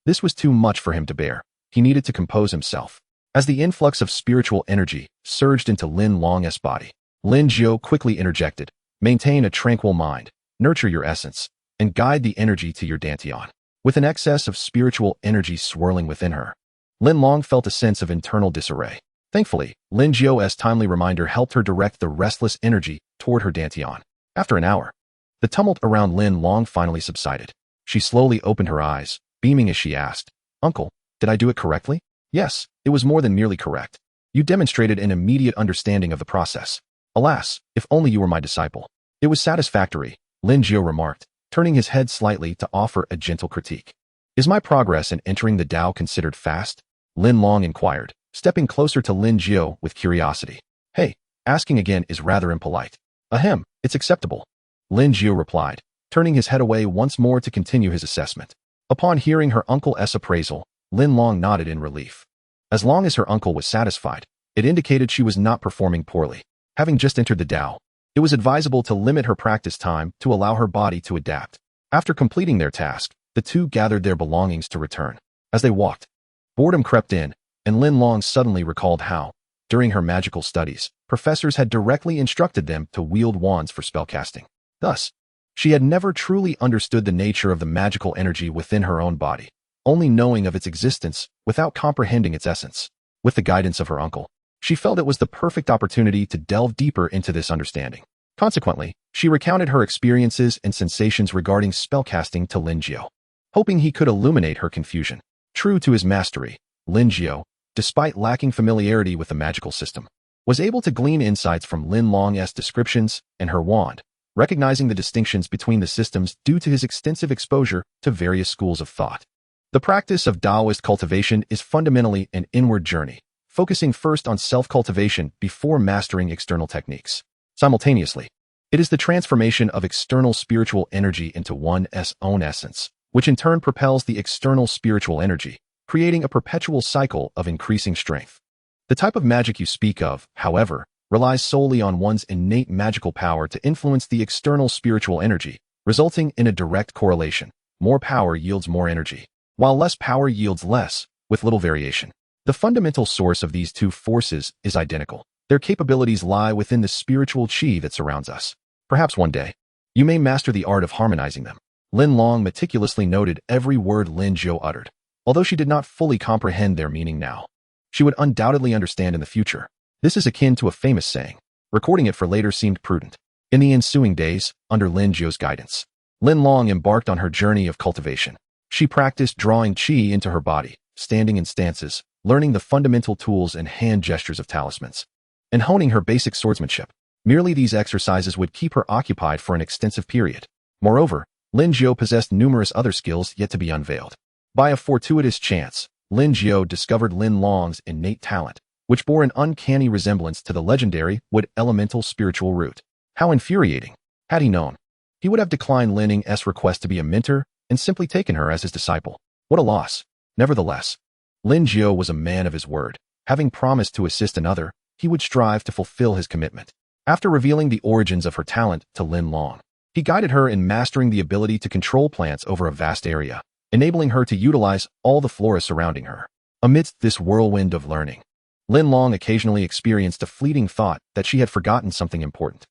This was too much for him to bear. He needed to compose himself. As the influx of spiritual energy surged into Linlong's body, Lin Jiu quickly interjected, "Maintain a tranquil mind, nurture your essence, and guide the energy to your dantian." With an excess of spiritual energy swirling within her, Linlong felt a sense of internal disarray. Thankfully, Lin Jio's timely reminder helped her direct the restless energy toward her dantian. After an hour, the tumult around Linlong finally subsided. She slowly opened her eyes, beaming as she asked, "Uncle, did I do it correctly?" "Yes, it was more than merely correct. You demonstrated an immediate understanding of the process. Alas, if only you were my disciple." "It was satisfactory," Lin Jio remarked, turning his head slightly to offer a gentle critique. "Is my progress in entering the Tao considered fast?" Linlong inquired, stepping closer to Lin Jio with curiosity. "Hey, asking again is rather impolite." "Ahem, it's acceptable," Lin Jio replied, turning his head away once more to continue his assessment. Upon hearing her uncle's appraisal, Linlong nodded in relief. As long as her uncle was satisfied, it indicated she was not performing poorly. Having just entered the Tao, it was advisable to limit her practice time to allow her body to adapt. After completing their task, the two gathered their belongings to return. As they walked, boredom crept in, and Linlong suddenly recalled how, during her magical studies, professors had directly instructed them to wield wands for spellcasting. Thus, she had never truly understood the nature of the magical energy within her own body, only knowing of its existence without comprehending its essence. With the guidance of her uncle, she felt it was the perfect opportunity to delve deeper into this understanding. Consequently, she recounted her experiences and sensations regarding spellcasting to Lin Jio, hoping he could illuminate her confusion. True to his mastery, Lin Jio, despite lacking familiarity with the magical system, was able to glean insights from Linlong's descriptions and her wand, recognizing the distinctions between the systems due to his extensive exposure to various schools of thought. The practice of Taoist cultivation is fundamentally an inward journey, focusing first on self-cultivation before mastering external techniques. Simultaneously, it is the transformation of external spiritual energy into one's own essence, which in turn propels the external spiritual energy, creating a perpetual cycle of increasing strength. The type of magic you speak of, however, relies solely on one's innate magical power to influence the external spiritual energy, resulting in a direct correlation. More power yields more energy, while less power yields less, with little variation. The fundamental source of these two forces is identical. Their capabilities lie within the spiritual chi that surrounds us. Perhaps one day, you may master the art of harmonizing them. Linlong meticulously noted every word Lin Jio uttered. Although she did not fully comprehend their meaning now, she would undoubtedly understand in the future. This is akin to a famous saying. Recording it for later seemed prudent. In the ensuing days, under Lin Jio's guidance, Linlong embarked on her journey of cultivation. She practiced drawing qi into her body, standing in stances, learning the fundamental tools and hand gestures of talismans, and honing her basic swordsmanship. Merely these exercises would keep her occupied for an extensive period. Moreover, Lin Jio possessed numerous other skills yet to be unveiled. By a fortuitous chance, Lin Jio discovered Linlong's innate talent, which bore an uncanny resemblance to the legendary wood elemental spiritual root. How infuriating! Had he known, he would have declined Linlong's request to be a mentor and simply taken her as his disciple. What a loss! Nevertheless, Lin Jio was a man of his word. Having promised to assist another, he would strive to fulfill his commitment. After revealing the origins of her talent to Linlong, he guided her in mastering the ability to control plants over a vast area, enabling her to utilize all the flora surrounding her. Amidst this whirlwind of learning, Linlong occasionally experienced a fleeting thought that she had forgotten something important.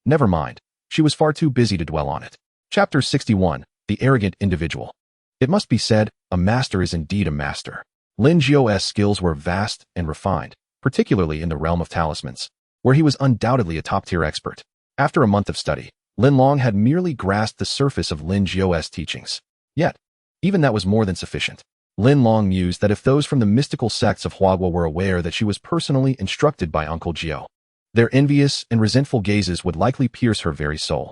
Never mind. She was far too busy to dwell on it. Chapter 61, The Arrogant Individual. It must be said, a master is indeed a master. Lin Jio's skills were vast and refined, particularly in the realm of talismans, where he was undoubtedly a top-tier expert. After a month of study, Linlong had merely grasped the surface of Lin Jio's teachings. Yet, even that was more than sufficient. Linlong mused that if those from the mystical sects of Hogwarts were aware that she was personally instructed by Uncle Jiu, their envious and resentful gazes would likely pierce her very soul.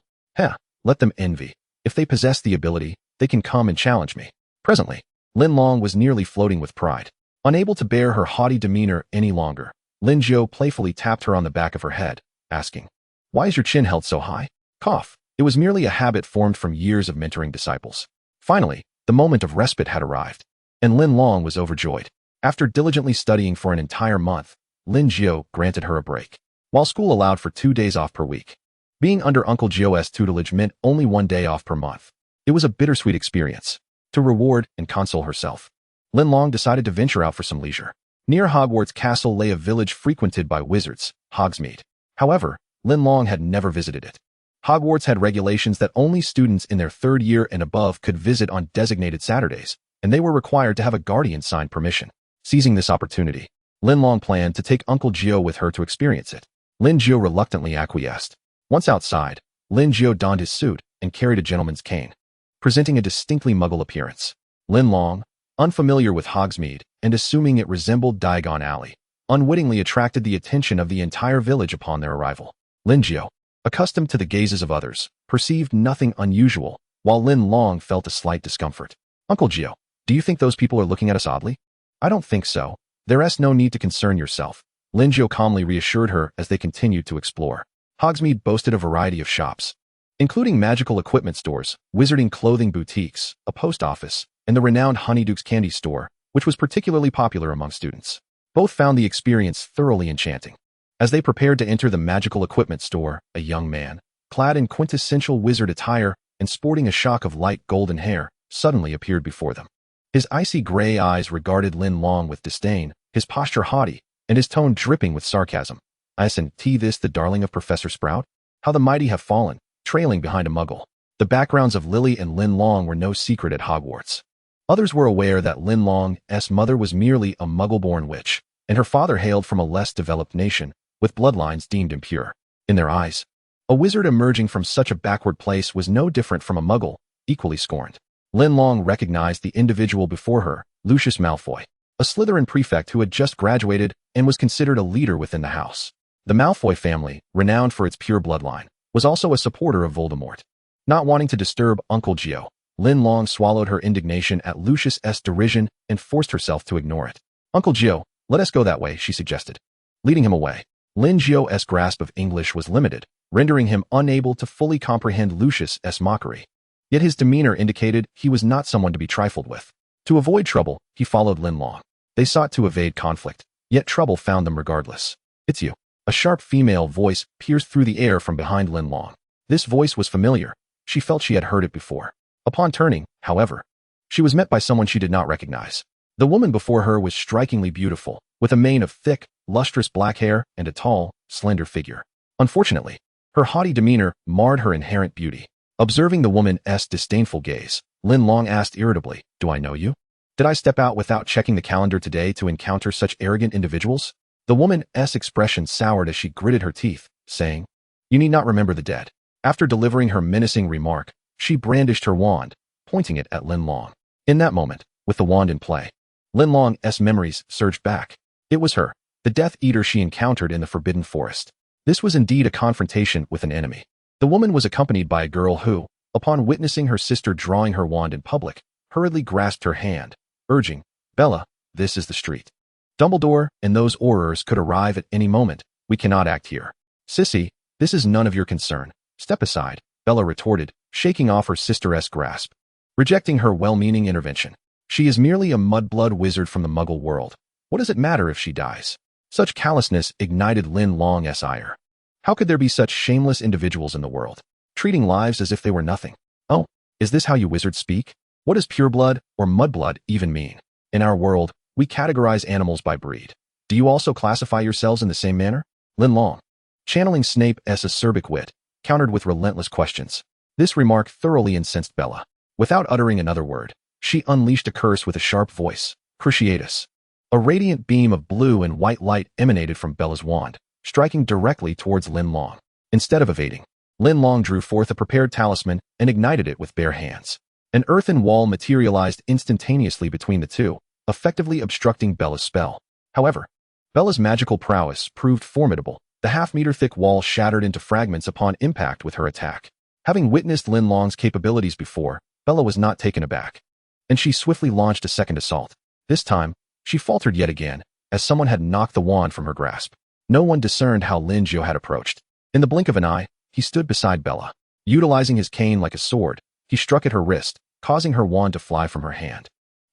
Let them envy. If they possess the ability, they can come and challenge me. Presently, Linlong was nearly floating with pride. Unable to bear her haughty demeanor any longer, Lin Jio playfully tapped her on the back of her head, asking, "Why is your chin held so high?" Cough. It was merely a habit formed from years of mentoring disciples. Finally, the moment of respite had arrived, and Linlong was overjoyed. After diligently studying for an entire month, Lin Jio granted her a break, while school allowed for 2 days off per week. Being under Uncle Jiu's tutelage meant only 1 day off per month. It was a bittersweet experience. To reward and console herself, Linlong decided to venture out for some leisure. Near Hogwarts Castle lay a village frequented by wizards, Hogsmeade. However, Linlong had never visited it. Hogwarts had regulations that only students in their 3rd year and above could visit on designated Saturdays, and they were required to have a guardian sign permission. Seizing this opportunity, Linlong planned to take Uncle Jiu with her to experience it. Lin Jiu reluctantly acquiesced. Once outside, Lin Jiu donned his suit and carried a gentleman's cane, presenting a distinctly Muggle appearance. Linlong, unfamiliar with Hogsmeade and assuming it resembled Diagon Alley, unwittingly attracted the attention of the entire village upon their arrival. Lin Jiu, accustomed to the gazes of others, perceived nothing unusual, while Linlong felt a slight discomfort. Uncle Jiu, do you think those people are looking at us oddly? I don't think so. There's no need to concern yourself. Lin Jiu calmly reassured her as they continued to explore. Hogsmeade boasted a variety of shops, including magical equipment stores, wizarding clothing boutiques, a post office, and the renowned Honeyduke's candy store, which was particularly popular among students. Both found the experience thoroughly enchanting. As they prepared to enter the magical equipment store, a young man, clad in quintessential wizard attire and sporting a shock of light golden hair, suddenly appeared before them. His icy gray eyes regarded Linlong with disdain, his posture haughty, and his tone dripping with sarcasm. Isn't this the darling of Professor Sprout? How the mighty have fallen, trailing behind a Muggle. The backgrounds of Lily and Linlong were no secret at Hogwarts. Others were aware that Linlong's mother was merely a Muggle-born witch, and her father hailed from a less developed nation, with bloodlines deemed impure. In their eyes, a wizard emerging from such a backward place was no different from a Muggle, equally scorned. Linlong recognized the individual before her, Lucius Malfoy, a Slytherin prefect who had just graduated and was considered a leader within the house. The Malfoy family, renowned for its pure bloodline, was also a supporter of Voldemort. Not wanting to disturb Uncle Jiu, Linlong swallowed her indignation at Lucius's derision and forced herself to ignore it. Uncle Jiu, let us go that way, she suggested. Leading him away, Lin Jiu's grasp of English was limited, rendering him unable to fully comprehend Lucius's mockery. Yet his demeanor indicated he was not someone to be trifled with. To avoid trouble, he followed Linlong. They sought to evade conflict, yet trouble found them regardless. It's you. A sharp female voice pierced through the air from behind Linlong. This voice was familiar. She felt she had heard it before. Upon turning, however, she was met by someone she did not recognize. The woman before her was strikingly beautiful, with a mane of thick, lustrous black hair and a tall, slender figure. Unfortunately, her haughty demeanor marred her inherent beauty. Observing the woman's disdainful gaze, Linlong asked irritably, "Do I know you? Did I step out without checking the calendar today to encounter such arrogant individuals?" The woman's expression soured as she gritted her teeth, saying, "You need not remember the dead." After delivering her menacing remark, she brandished her wand, pointing it at Linlong. In that moment, with the wand in play, Linlong's memories surged back. It was her, the Death Eater she encountered in the Forbidden Forest. This was indeed a confrontation with an enemy. The woman was accompanied by a girl who, upon witnessing her sister drawing her wand in public, hurriedly grasped her hand, urging, "Bella, this is the street. Dumbledore and those Aurors could arrive at any moment. We cannot act here." "Sissy, this is none of your concern. Step aside," Bella retorted, shaking off her sister's grasp, rejecting her well-meaning intervention. "She is merely a mudblood wizard from the Muggle world. What does it matter if she dies?" Such callousness ignited Linlong's ire. How could there be such shameless individuals in the world, treating lives as if they were nothing? "Oh, is this how you wizards speak? What does pureblood or mudblood even mean? In our world, we categorize animals by breed. Do you also classify yourselves in the same manner?" Linlong, channeling Snape's acerbic wit, countered with relentless questions. This remark thoroughly incensed Bella. Without uttering another word, she unleashed a curse with a sharp voice, "Cruciatus." A radiant beam of blue and white light emanated from Bella's wand, striking directly towards Linlong. Instead of evading, Linlong drew forth a prepared talisman and ignited it with bare hands. An earthen wall materialized instantaneously between the two, effectively obstructing Bella's spell. However, Bella's magical prowess proved formidable. The half-meter-thick wall shattered into fragments upon impact with her attack. Having witnessed Linlong's capabilities before, Bella was not taken aback, and she swiftly launched a second assault. This time, she faltered yet again, as someone had knocked the wand from her grasp. No one discerned how Lin Jiu had approached. In the blink of an eye, he stood beside Bella. Utilizing his cane like a sword, he struck at her wrist, causing her wand to fly from her hand.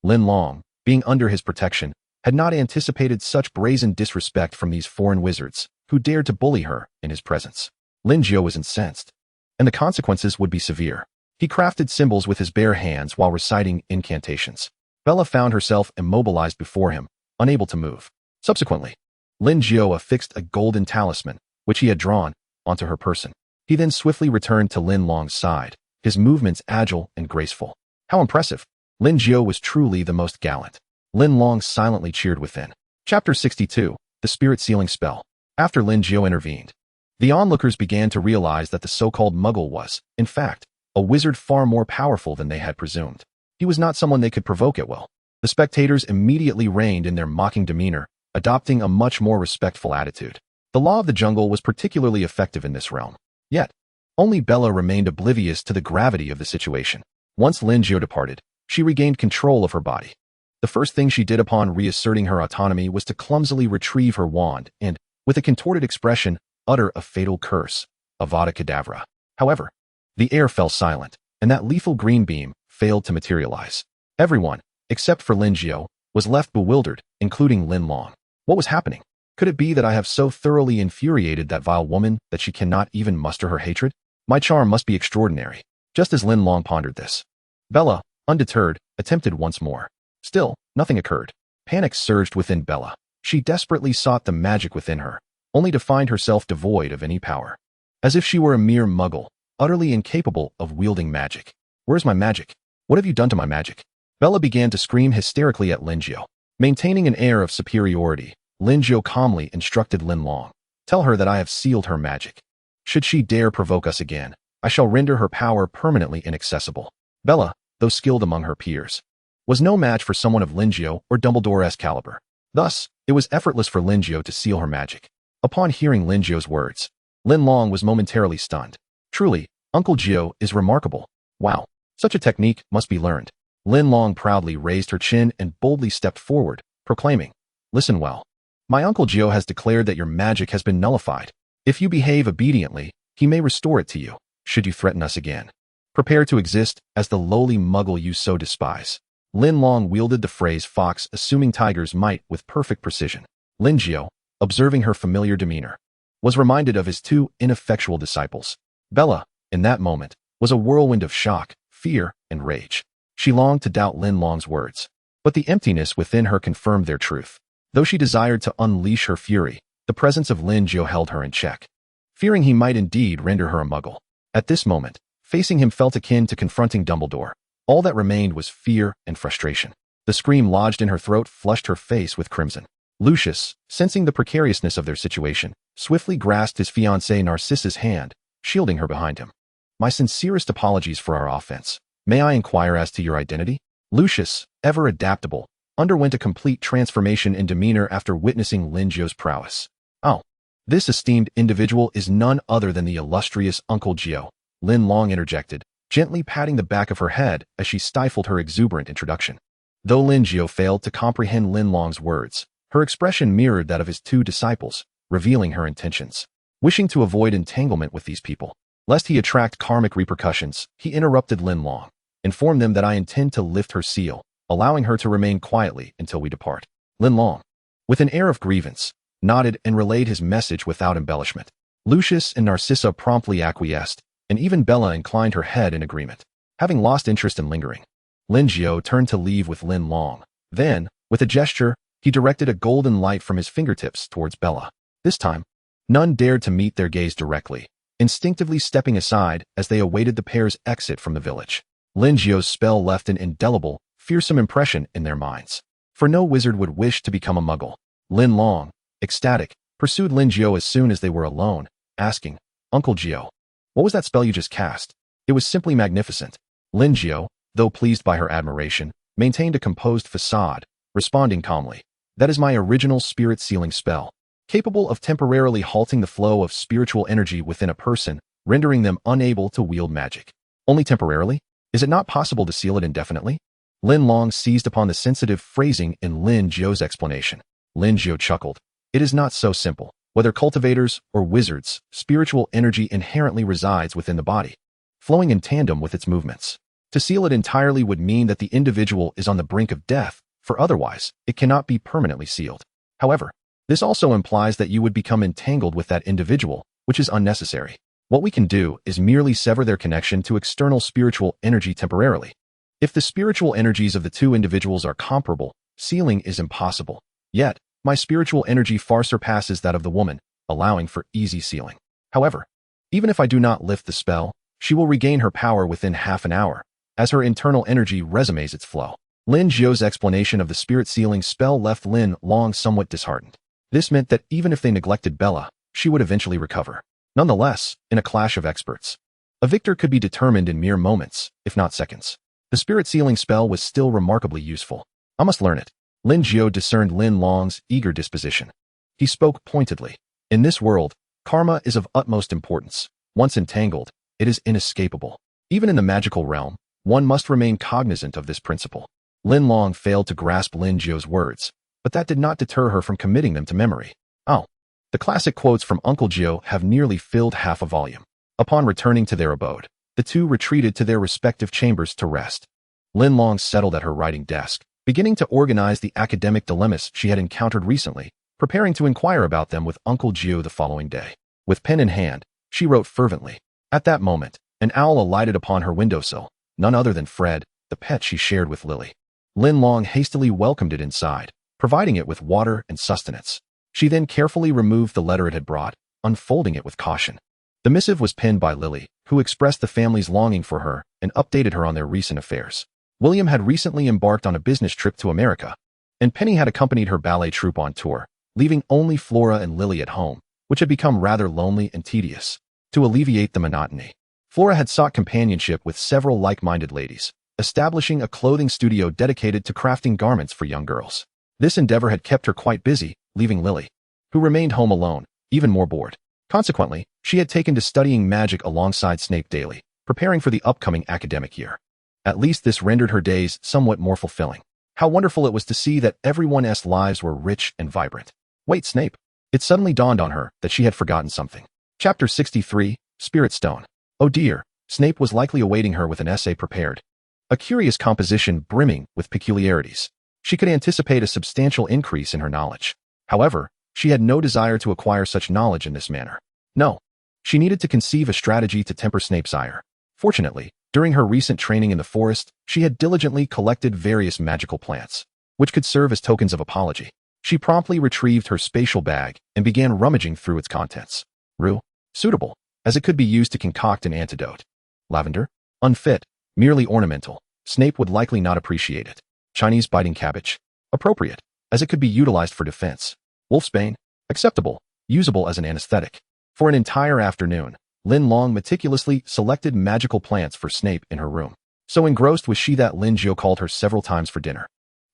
Linlong, being under his protection, had not anticipated such brazen disrespect from these foreign wizards, who dared to bully her in his presence. Lin Jiu was incensed, and the consequences would be severe. He crafted symbols with his bare hands while reciting incantations. Bella found herself immobilized before him, unable to move. Subsequently, Lin Jiu affixed a golden talisman, which he had drawn, onto her person. He then swiftly returned to Linlong's side, his movements agile and graceful. How impressive! Lin Jiu was truly the most gallant. Linlong silently cheered within. Chapter 62. The Spirit Sealing Spell. After Lin Jiu intervened, the onlookers began to realize that the so-called Muggle was, in fact, a wizard far more powerful than they had presumed. He was not someone they could provoke at will. The spectators immediately reined in their mocking demeanor, adopting a much more respectful attitude. The law of the jungle was particularly effective in this realm. Yet, only Bella remained oblivious to the gravity of the situation. Once Lin Jiu departed, she regained control of her body. The first thing she did upon reasserting her autonomy was to clumsily retrieve her wand and, with a contorted expression, utter a fatal curse, Avada Kedavra. However, the air fell silent, and that lethal green beam failed to materialize. Everyone, except for Lin Jiu, was left bewildered, including Linlong. What was happening? Could it be that I have so thoroughly infuriated that vile woman that she cannot even muster her hatred? My charm must be extraordinary. Just as Linlong pondered this, Bella, undeterred, attempted once more. Still, nothing occurred. Panic surged within Bella. She desperately sought the magic within her, only to find herself devoid of any power. As if she were a mere muggle, utterly incapable of wielding magic. Where's my magic? What have you done to my magic? Bella began to scream hysterically at Lin Jiu. Maintaining an air of superiority, Lin Jiu calmly instructed Linlong. Tell her that I have sealed her magic. Should she dare provoke us again, I shall render her power permanently inaccessible. Bella, though skilled among her peers, was no match for someone of Lin Jiu or Dumbledore's caliber. Thus, it was effortless for Lin Jiu to seal her magic. Upon hearing Lin Jiu's words, Linlong was momentarily stunned. Truly, Uncle Jiu is remarkable. Wow, such a technique must be learned. Linlong proudly raised her chin and boldly stepped forward, proclaiming, Listen well. My Uncle Jiu has declared that your magic has been nullified. If you behave obediently, he may restore it to you, should you threaten us again. Prepare to exist as the lowly muggle you so despise. Linlong wielded the phrase fox assuming tiger's might with perfect precision. Lin Jiu, observing her familiar demeanor, was reminded of his two ineffectual disciples. Bella, in that moment, was a whirlwind of shock, fear, and rage. She longed to doubt Linlong's words, but the emptiness within her confirmed their truth. Though she desired to unleash her fury, the presence of Lin Jiu held her in check, fearing he might indeed render her a muggle. At this moment, facing him felt akin to confronting Dumbledore. All that remained was fear and frustration. The scream lodged in her throat flushed her face with crimson. Lucius, sensing the precariousness of their situation, swiftly grasped his fiancée Narcissa's hand, shielding her behind him. My sincerest apologies for our offense. May I inquire as to your identity? Lucius, ever adaptable, underwent a complete transformation in demeanor after witnessing Lin Jiu's prowess. Oh, this esteemed individual is none other than the illustrious Uncle Jiu, Linlong interjected, gently patting the back of her head as she stifled her exuberant introduction. Though Lin Jiu failed to comprehend Linlong's words, her expression mirrored that of his two disciples, revealing her intentions. Wishing to avoid entanglement with these people, lest he attract karmic repercussions, he interrupted Linlong, informed them that I intend to lift her seal, allowing her to remain quietly until we depart. Linlong, with an air of grievance, nodded and relayed his message without embellishment. Lucius and Narcissa promptly acquiesced, and even Bella inclined her head in agreement. Having lost interest in lingering, Lin Jiu turned to leave with Linlong. Then, with a gesture, he directed a golden light from his fingertips towards Bella. This time, none dared to meet their gaze directly, instinctively stepping aside as they awaited the pair's exit from the village. Lin Jiu's spell left an indelible, fearsome impression in their minds. For no wizard would wish to become a muggle. Linlong, ecstatic, pursued Lin Jiu as soon as they were alone, asking, Uncle Jiu, what was that spell you just cast? It was simply magnificent. Lin Jiu, though pleased by her admiration, maintained a composed facade, responding calmly, That is my original spirit sealing spell, capable of temporarily halting the flow of spiritual energy within a person, rendering them unable to wield magic. Only temporarily? Is it not possible to seal it indefinitely? Linlong seized upon the sensitive phrasing in Lin Jiu's explanation. Lin Jiu chuckled. It is not so simple. Whether cultivators or wizards, spiritual energy inherently resides within the body, flowing in tandem with its movements. To seal it entirely would mean that the individual is on the brink of death, for otherwise, it cannot be permanently sealed. However, this also implies that you would become entangled with that individual, which is unnecessary. What we can do is merely sever their connection to external spiritual energy temporarily. If the spiritual energies of the two individuals are comparable, sealing is impossible. Yet, my spiritual energy far surpasses that of the woman, allowing for easy sealing. However, even if I do not lift the spell, she will regain her power within half an hour, as her internal energy resumes its flow. Lin Jiu's explanation of the spirit sealing spell left Linlong somewhat disheartened. This meant that even if they neglected Bella, she would eventually recover. Nonetheless, in a clash of experts, a victor could be determined in mere moments, if not seconds. The spirit sealing spell was still remarkably useful. I must learn it. Lin Jiu discerned Linlong's eager disposition. He spoke pointedly. In this world, karma is of utmost importance. Once entangled, it is inescapable. Even in the magical realm, one must remain cognizant of this principle. Linlong failed to grasp Lin Jiu's words, but that did not deter her from committing them to memory. Oh, the classic quotes from Uncle Jiu have nearly filled half a volume. Upon returning to their abode, the two retreated to their respective chambers to rest. Linlong settled at her writing desk, beginning to organize the academic dilemmas she had encountered recently, preparing to inquire about them with Uncle Jiu the following day. With pen in hand, she wrote fervently. At that moment, an owl alighted upon her windowsill, none other than Fred, the pet she shared with Lily. Linlong hastily welcomed it inside, providing it with water and sustenance. She then carefully removed the letter it had brought, unfolding it with caution. The missive was penned by Lily, who expressed the family's longing for her and updated her on their recent affairs. William had recently embarked on a business trip to America, and Penny had accompanied her ballet troupe on tour, leaving only Flora and Lily at home, which had become rather lonely and tedious. To alleviate the monotony, Flora had sought companionship with several like-minded ladies, establishing a clothing studio dedicated to crafting garments for young girls. This endeavor had kept her quite busy, leaving Lily, who remained home alone, even more bored. Consequently, she had taken to studying magic alongside Snape daily, preparing for the upcoming academic year. At least this rendered her days somewhat more fulfilling. How wonderful it was to see that everyone's lives were rich and vibrant. Wait, Snape. It suddenly dawned on her that she had forgotten something. Chapter 63, Spirit Stone. Oh dear, Snape was likely awaiting her with an essay prepared. A curious composition brimming with peculiarities. She could anticipate a substantial increase in her knowledge. However, she had no desire to acquire such knowledge in this manner. No. She needed to conceive a strategy to temper Snape's ire. Fortunately, during her recent training in the forest, she had diligently collected various magical plants, which could serve as tokens of apology. She promptly retrieved her spatial bag and began rummaging through its contents. Rue, suitable, as it could be used to concoct an antidote. Lavender, unfit, merely ornamental. Snape would likely not appreciate it. Chinese biting cabbage, appropriate, as it could be utilized for defense. Wolfsbane, acceptable, usable as an anesthetic. For an entire afternoon, Linlong meticulously selected magical plants for Snape in her room. So engrossed was she that Lin Jiu called her several times for dinner.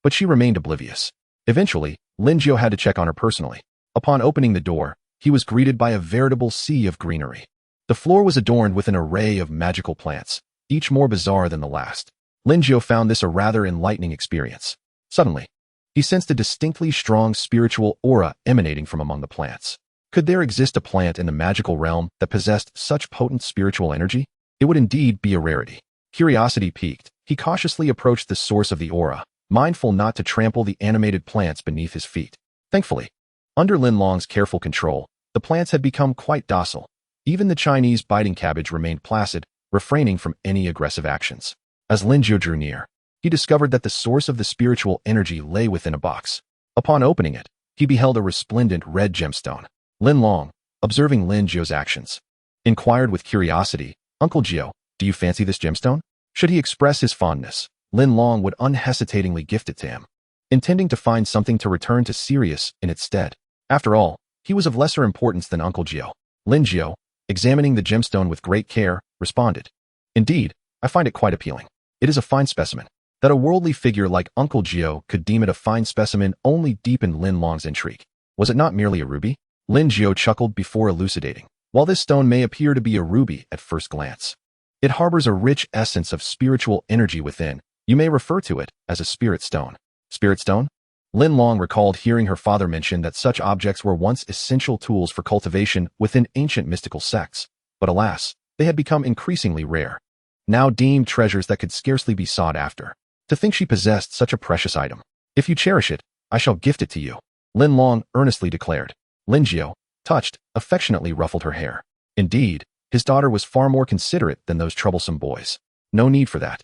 But she remained oblivious. Eventually, Lin Jiu had to check on her personally. Upon opening the door, he was greeted by a veritable sea of greenery. The floor was adorned with an array of magical plants, each more bizarre than the last. Lin Jiu found this a rather enlightening experience. Suddenly, he sensed a distinctly strong spiritual aura emanating from among the plants. Could there exist a plant in the magical realm that possessed such potent spiritual energy? It would indeed be a rarity. Curiosity piqued, he cautiously approached the source of the aura, mindful not to trample the animated plants beneath his feet. Thankfully, under Linlong's careful control, the plants had become quite docile. Even the Chinese biting cabbage remained placid, refraining from any aggressive actions. As Lin Jiu drew near, he discovered that the source of the spiritual energy lay within a box. Upon opening it, he beheld a resplendent red gemstone. Linlong, observing Lin Jiu's actions, inquired with curiosity, Uncle Jiu, do you fancy this gemstone? Should he express his fondness, Linlong would unhesitatingly gift it to him, intending to find something to return to Sirius in its stead. After all, he was of lesser importance than Uncle Jiu. Lin Jiu, examining the gemstone with great care, responded, indeed, I find it quite appealing. It is a fine specimen. That a worldly figure like Uncle Jiu could deem it a fine specimen only deepened Linlong's intrigue. Was it not merely a ruby? Lin Jiu chuckled before elucidating. While this stone may appear to be a ruby at first glance, it harbors a rich essence of spiritual energy within. You may refer to it as a spirit stone. Spirit stone? Linlong recalled hearing her father mention that such objects were once essential tools for cultivation within ancient mystical sects, but alas, they had become increasingly rare, now deemed treasures that could scarcely be sought after. To think she possessed such a precious item. If you cherish it, I shall gift it to you, Linlong earnestly declared. Lin Jiu, touched, affectionately ruffled her hair. Indeed, his daughter was far more considerate than those troublesome boys. No need for that.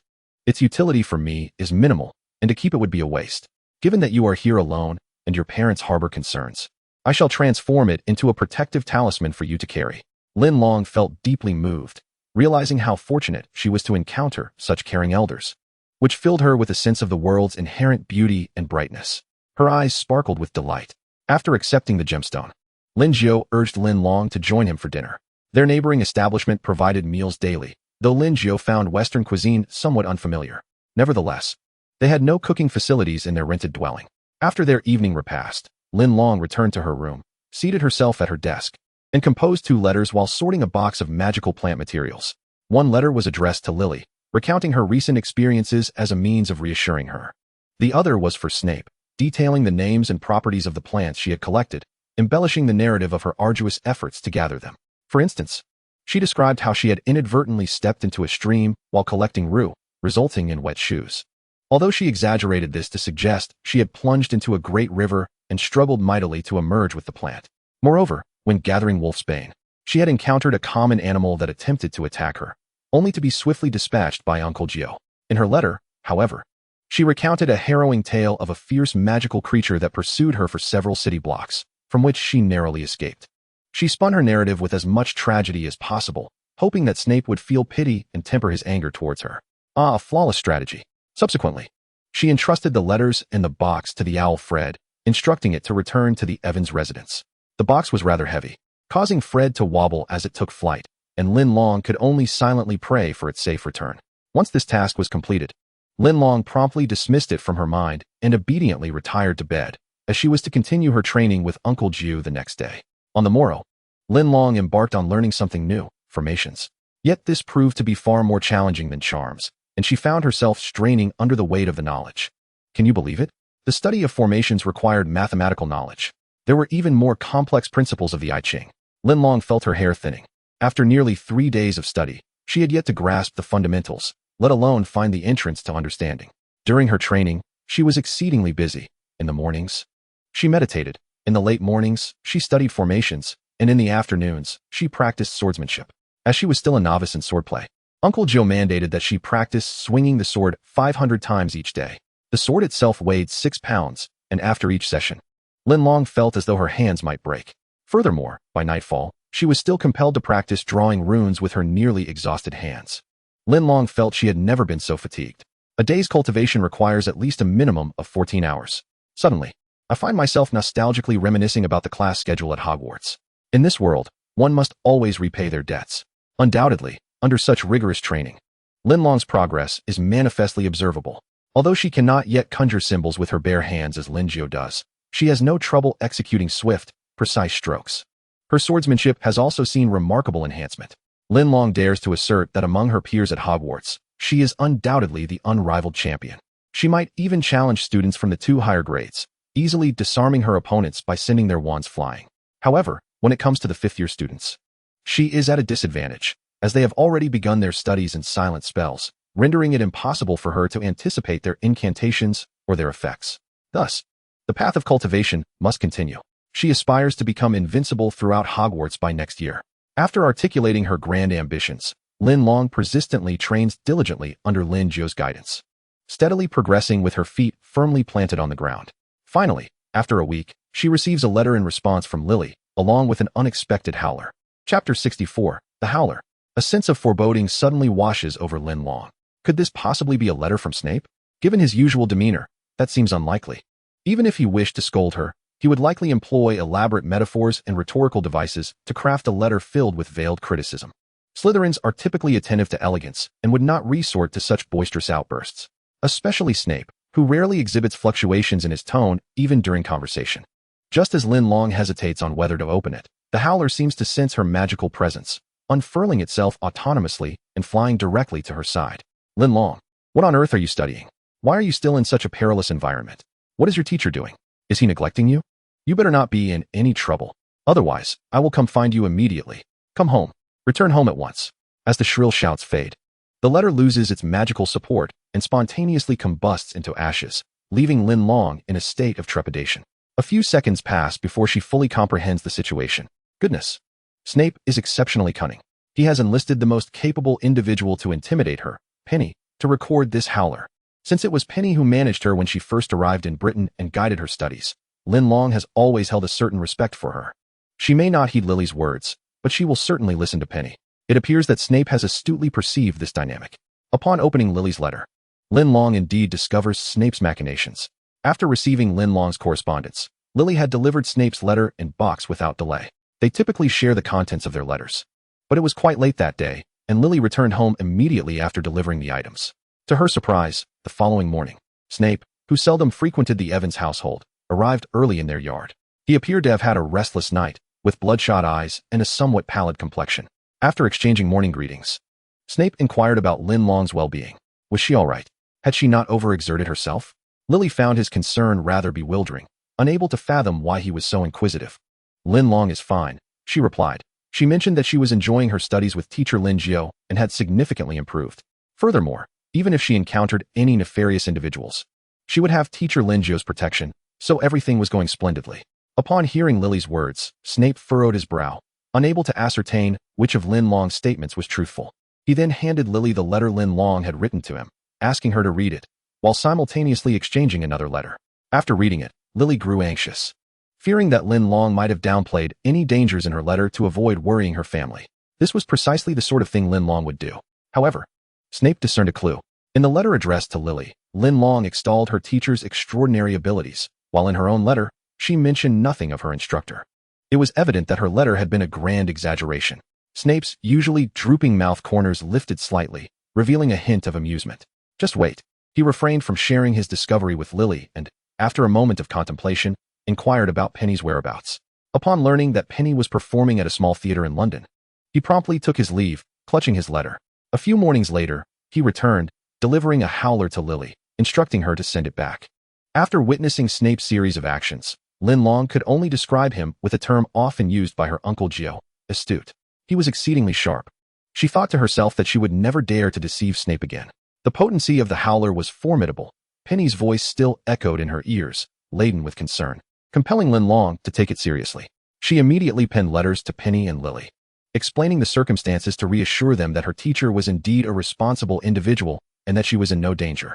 Its utility for me is minimal, and to keep it would be a waste. Given that you are here alone, and your parents harbor concerns, I shall transform it into a protective talisman for you to carry. Linlong felt deeply moved, realizing how fortunate she was to encounter such caring elders. which filled her with a sense of the world's inherent beauty and brightness. Her eyes sparkled with delight. After accepting the gemstone, Lin Jiu urged Linlong to join him for dinner. Their neighboring establishment provided meals daily, though Lin Jiu found Western cuisine somewhat unfamiliar. Nevertheless, they had no cooking facilities in their rented dwelling. After their evening repast, Linlong returned to her room, seated herself at her desk, and composed 2 letters while sorting a box of magical plant materials. One letter was addressed to Lily, recounting her recent experiences as a means of reassuring her. The other was for Snape, detailing the names and properties of the plants she had collected, embellishing the narrative of her arduous efforts to gather them. For instance, she described how she had inadvertently stepped into a stream while collecting rue, resulting in wet shoes. Although she exaggerated this to suggest she had plunged into a great river and struggled mightily to emerge with the plant. Moreover, when gathering wolfsbane, she had encountered a common animal that attempted to attack her, only to be swiftly dispatched by Uncle Jiu. In her letter, however, she recounted a harrowing tale of a fierce magical creature that pursued her for several city blocks, from which she narrowly escaped. She spun her narrative with as much tragedy as possible, hoping that Snape would feel pity and temper his anger towards her. A flawless strategy. Subsequently, she entrusted the letters and the box to the owl Fred, instructing it to return to the Evans residence. The box was rather heavy, causing Fred to wobble as it took flight, and Linlong could only silently pray for its safe return. Once this task was completed, Linlong promptly dismissed it from her mind and obediently retired to bed, as she was to continue her training with Uncle Jiu the next day. On the morrow, Linlong embarked on learning something new, formations. Yet this proved to be far more challenging than charms, and she found herself straining under the weight of the knowledge. Can you believe it? The study of formations required mathematical knowledge. There were even more complex principles of the I Ching. Linlong felt her hair thinning. After nearly 3 days of study, she had yet to grasp the fundamentals, let alone find the entrance to understanding. During her training, she was exceedingly busy. In the mornings, she meditated. In the late mornings, she studied formations, and in the afternoons, she practiced swordsmanship. As she was still a novice in swordplay, Uncle Jiu mandated that she practice swinging the sword 500 times each day. The sword itself weighed 6 pounds, and after each session, Linlong felt as though her hands might break. Furthermore, by nightfall, she was still compelled to practice drawing runes with her nearly exhausted hands. Linlong felt she had never been so fatigued. A day's cultivation requires at least a minimum of 14 hours. Suddenly, I find myself nostalgically reminiscing about the class schedule at Hogwarts. In this world, one must always repay their debts. Undoubtedly, under such rigorous training, Linlong's progress is manifestly observable. Although she cannot yet conjure symbols with her bare hands as Lin Jiu does, she has no trouble executing swift, precise strokes. Her swordsmanship has also seen remarkable enhancement. Linlong dares to assert that among her peers at Hogwarts, she is undoubtedly the unrivaled champion. She might even challenge students from the 2 higher grades, easily disarming her opponents by sending their wands flying. However, when it comes to the 5th-year students, she is at a disadvantage, as they have already begun their studies in silent spells, rendering it impossible for her to anticipate their incantations or their effects. Thus, the path of cultivation must continue. She aspires to become invincible throughout Hogwarts by next year. After articulating her grand ambitions, Linlong persistently trains diligently under Lin Jiu's guidance, steadily progressing with her feet firmly planted on the ground. Finally, after a week, she receives a letter in response from Lily, along with an unexpected howler. Chapter 64, The Howler. A sense of foreboding suddenly washes over Linlong. Could this possibly be a letter from Snape? Given his usual demeanor, that seems unlikely. Even if he wished to scold her, he would likely employ elaborate metaphors and rhetorical devices to craft a letter filled with veiled criticism. Slytherins are typically attentive to elegance and would not resort to such boisterous outbursts, especially Snape, who rarely exhibits fluctuations in his tone even during conversation. Just as Linlong hesitates on whether to open it, the howler seems to sense her magical presence, unfurling itself autonomously and flying directly to her side. Linlong, what on earth are you studying? Why are you still in such a perilous environment? What is your teacher doing? Is he neglecting you? You better not be in any trouble. Otherwise, I will come find you immediately. Come home. Return home at once. As the shrill shouts fade, the letter loses its magical support and spontaneously combusts into ashes, leaving Linlong in a state of trepidation. A few seconds pass before she fully comprehends the situation. Goodness. Snape is exceptionally cunning. He has enlisted the most capable individual to intimidate her, Penny, to record this howler. Since it was Penny who managed her when she first arrived in Britain and guided her studies, Linlong has always held a certain respect for her. She may not heed Lily's words, but she will certainly listen to Penny. It appears that Snape has astutely perceived this dynamic. Upon opening Lily's letter, Linlong indeed discovers Snape's machinations. After receiving Linlong's correspondence, Lily had delivered Snape's letter and box without delay. They typically share the contents of their letters. But it was quite late that day, and Lily returned home immediately after delivering the items. To her surprise, the following morning, Snape, who seldom frequented the Evans household, arrived early in their yard. He appeared to have had a restless night, with bloodshot eyes and a somewhat pallid complexion. After exchanging morning greetings, Snape inquired about Linlong's well-being. Was she all right? Had she not overexerted herself? Lily found his concern rather bewildering, unable to fathom why he was so inquisitive. Linlong is fine, she replied. She mentioned that she was enjoying her studies with teacher Uncle Jiu and had significantly improved. Furthermore, even if she encountered any nefarious individuals, she would have teacher Uncle Jiu's protection, so everything was going splendidly. Upon hearing Lily's words, Snape furrowed his brow, unable to ascertain which of Linlong's statements was truthful. He then handed Lily the letter Linlong had written to him, asking her to read it, while simultaneously exchanging another letter. After reading it, Lily grew anxious, fearing that Linlong might have downplayed any dangers in her letter to avoid worrying her family. This was precisely the sort of thing Linlong would do. However, Snape discerned a clue. In the letter addressed to Lily, Linlong extolled her teacher's extraordinary abilities, while in her own letter, she mentioned nothing of her instructor. It was evident that her letter had been a grand exaggeration. Snape's usually drooping mouth corners lifted slightly, revealing a hint of amusement. Just wait. He refrained from sharing his discovery with Lily and, after a moment of contemplation, inquired about Penny's whereabouts. Upon learning that Penny was performing at a small theater in London, he promptly took his leave, clutching his letter. A few mornings later, he returned, delivering a howler to Lily, instructing her to send it back. After witnessing Snape's series of actions, Linlong could only describe him with a term often used by her Uncle Jiu, astute. He was exceedingly sharp. She thought to herself that she would never dare to deceive Snape again. The potency of the howler was formidable. Penny's voice still echoed in her ears, laden with concern, compelling Linlong to take it seriously. She immediately penned letters to Penny and Lily, explaining the circumstances to reassure them that her teacher was indeed a responsible individual and that she was in no danger.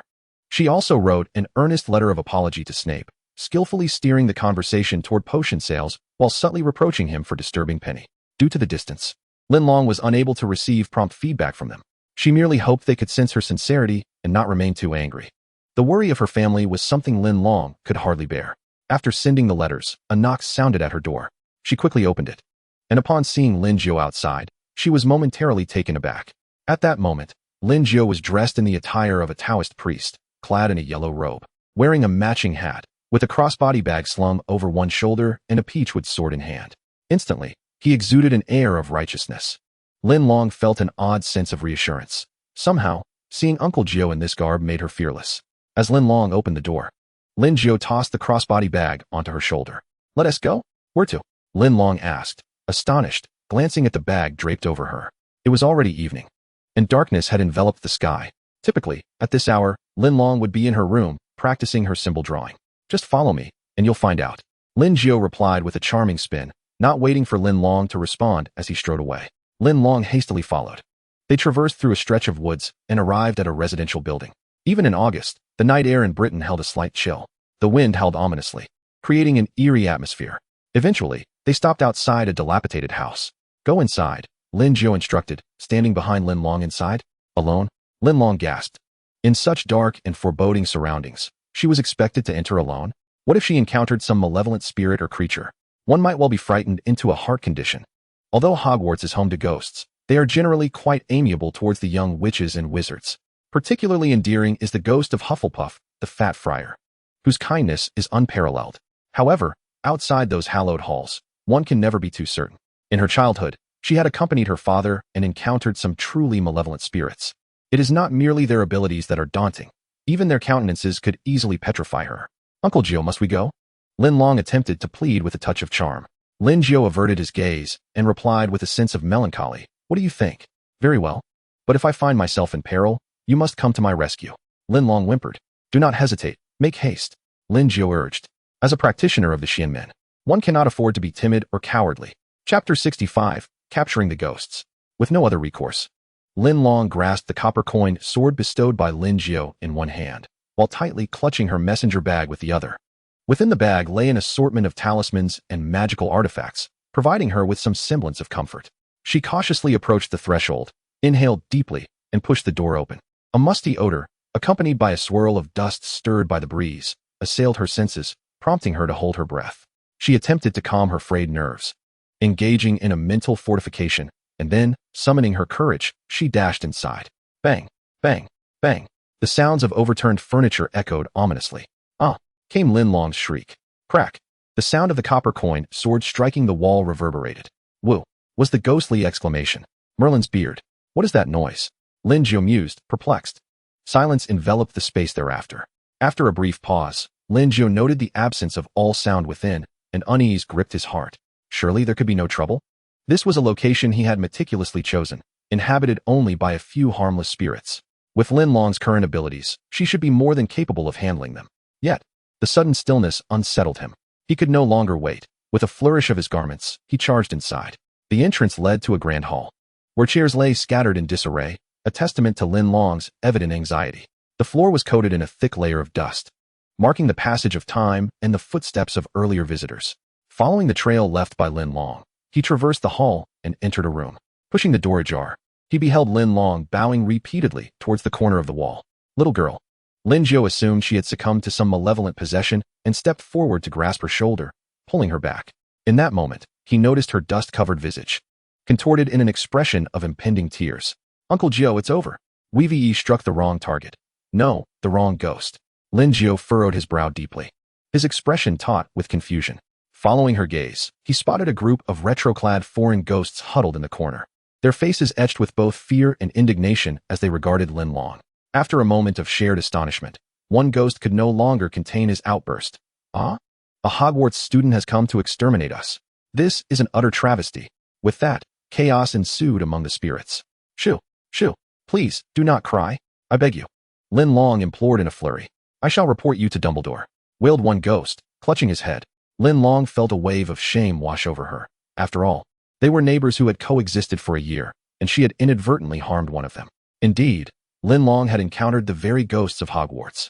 She also wrote an earnest letter of apology to Snape, skillfully steering the conversation toward potion sales while subtly reproaching him for disturbing Penny. Due to the distance, Linlong was unable to receive prompt feedback from them. She merely hoped they could sense her sincerity and not remain too angry. The worry of her family was something Linlong could hardly bear. After sending the letters, a knock sounded at her door. She quickly opened it, and upon seeing Uncle Jiu outside, she was momentarily taken aback. At that moment, Uncle Jiu was dressed in the attire of a Taoist priest, clad in a yellow robe, wearing a matching hat, with a crossbody bag slung over one shoulder and a peachwood sword in hand. Instantly, he exuded an air of righteousness. Linlong felt an odd sense of reassurance. Somehow, seeing Uncle Jiu in this garb made her fearless. As Linlong opened the door, Uncle Jiu tossed the crossbody bag onto her shoulder. "Let us go? Where to?" Linlong asked, astonished, glancing at the bag draped over her. It was already evening, and darkness had enveloped the sky. Typically, at this hour, Linlong would be in her room, practicing her symbol drawing. "Just follow me, and you'll find out." Uncle Jiu replied with a charming spin, not waiting for Linlong to respond as he strode away. Linlong hastily followed. They traversed through a stretch of woods and arrived at a residential building. Even in August, the night air in Britain held a slight chill. The wind howled ominously, creating an eerie atmosphere. Eventually, they stopped outside a dilapidated house. "Go inside," Uncle Jiu instructed, standing behind Linlong inside. "Alone?" Linlong gasped. In such dark and foreboding surroundings, she was expected to enter alone? What if she encountered some malevolent spirit or creature? One might well be frightened into a heart condition. Although Hogwarts is home to ghosts, they are generally quite amiable towards the young witches and wizards. Particularly endearing is the ghost of Hufflepuff, the Fat Friar, whose kindness is unparalleled. However, outside those hallowed halls, one can never be too certain. In her childhood, she had accompanied her father and encountered some truly malevolent spirits. It is not merely their abilities that are daunting. Even their countenances could easily petrify her. "Uncle Jiu, must we go?" Linlong attempted to plead with a touch of charm. Uncle Jiu averted his gaze and replied with a sense of melancholy. "What do you think?" "Very well. But if I find myself in peril, you must come to my rescue." Linlong whimpered. "Do not hesitate. Make haste," Uncle Jiu urged. As a practitioner of the Xianmen, one cannot afford to be timid or cowardly. Chapter 65, Capturing the Ghosts. With no other recourse, Linlong grasped the copper-coined sword bestowed by Uncle Jiu in one hand, while tightly clutching her messenger bag with the other. Within the bag lay an assortment of talismans and magical artifacts, providing her with some semblance of comfort. She cautiously approached the threshold, inhaled deeply, and pushed the door open. A musty odor, accompanied by a swirl of dust stirred by the breeze, assailed her senses, prompting her to hold her breath. She attempted to calm her frayed nerves, engaging in a mental fortification, and then, summoning her courage, she dashed inside. Bang, bang, bang. The sounds of overturned furniture echoed ominously. Ah! Came Linlong's shriek. Crack! The sound of the copper coin sword striking the wall reverberated. Woo! Was the ghostly exclamation. Merlin's beard. What is that noise? Lin Jiu mused, perplexed. Silence enveloped the space thereafter. After a brief pause, Lin Jiu noted the absence of all sound within, and unease gripped his heart. Surely there could be no trouble? This was a location he had meticulously chosen, inhabited only by a few harmless spirits. With Linlong's current abilities, she should be more than capable of handling them. Yet, the sudden stillness unsettled him. He could no longer wait. With a flourish of his garments, he charged inside. The entrance led to a grand hall, where chairs lay scattered in disarray, a testament to Linlong's evident anxiety. The floor was coated in a thick layer of dust, marking the passage of time and the footsteps of earlier visitors. Following the trail left by Linlong, he traversed the hall and entered a room. Pushing the door ajar, he beheld Linlong bowing repeatedly towards the corner of the wall. Little girl. Lin Jiu assumed she had succumbed to some malevolent possession and stepped forward to grasp her shoulder, pulling her back. In that moment, he noticed her dust-covered visage, contorted in an expression of impending tears. Uncle Jiu, it's over. Weave struck the wrong target. No, the wrong ghost. Lin Jiu furrowed his brow deeply, his expression taut with confusion. Following her gaze, he spotted a group of retro-clad foreign ghosts huddled in the corner, their faces etched with both fear and indignation as they regarded Linlong. After a moment of shared astonishment, one ghost could no longer contain his outburst. Ah? A Hogwarts student has come to exterminate us. This is an utter travesty. With that, chaos ensued among the spirits. Shoo, shoo, please, do not cry. I beg you. Linlong implored in a flurry. I shall report you to Dumbledore, wailed one ghost, clutching his head. Linlong felt a wave of shame wash over her. After all, they were neighbors who had coexisted for a year, and she had inadvertently harmed one of them. Indeed, Linlong had encountered the very ghosts of Hogwarts.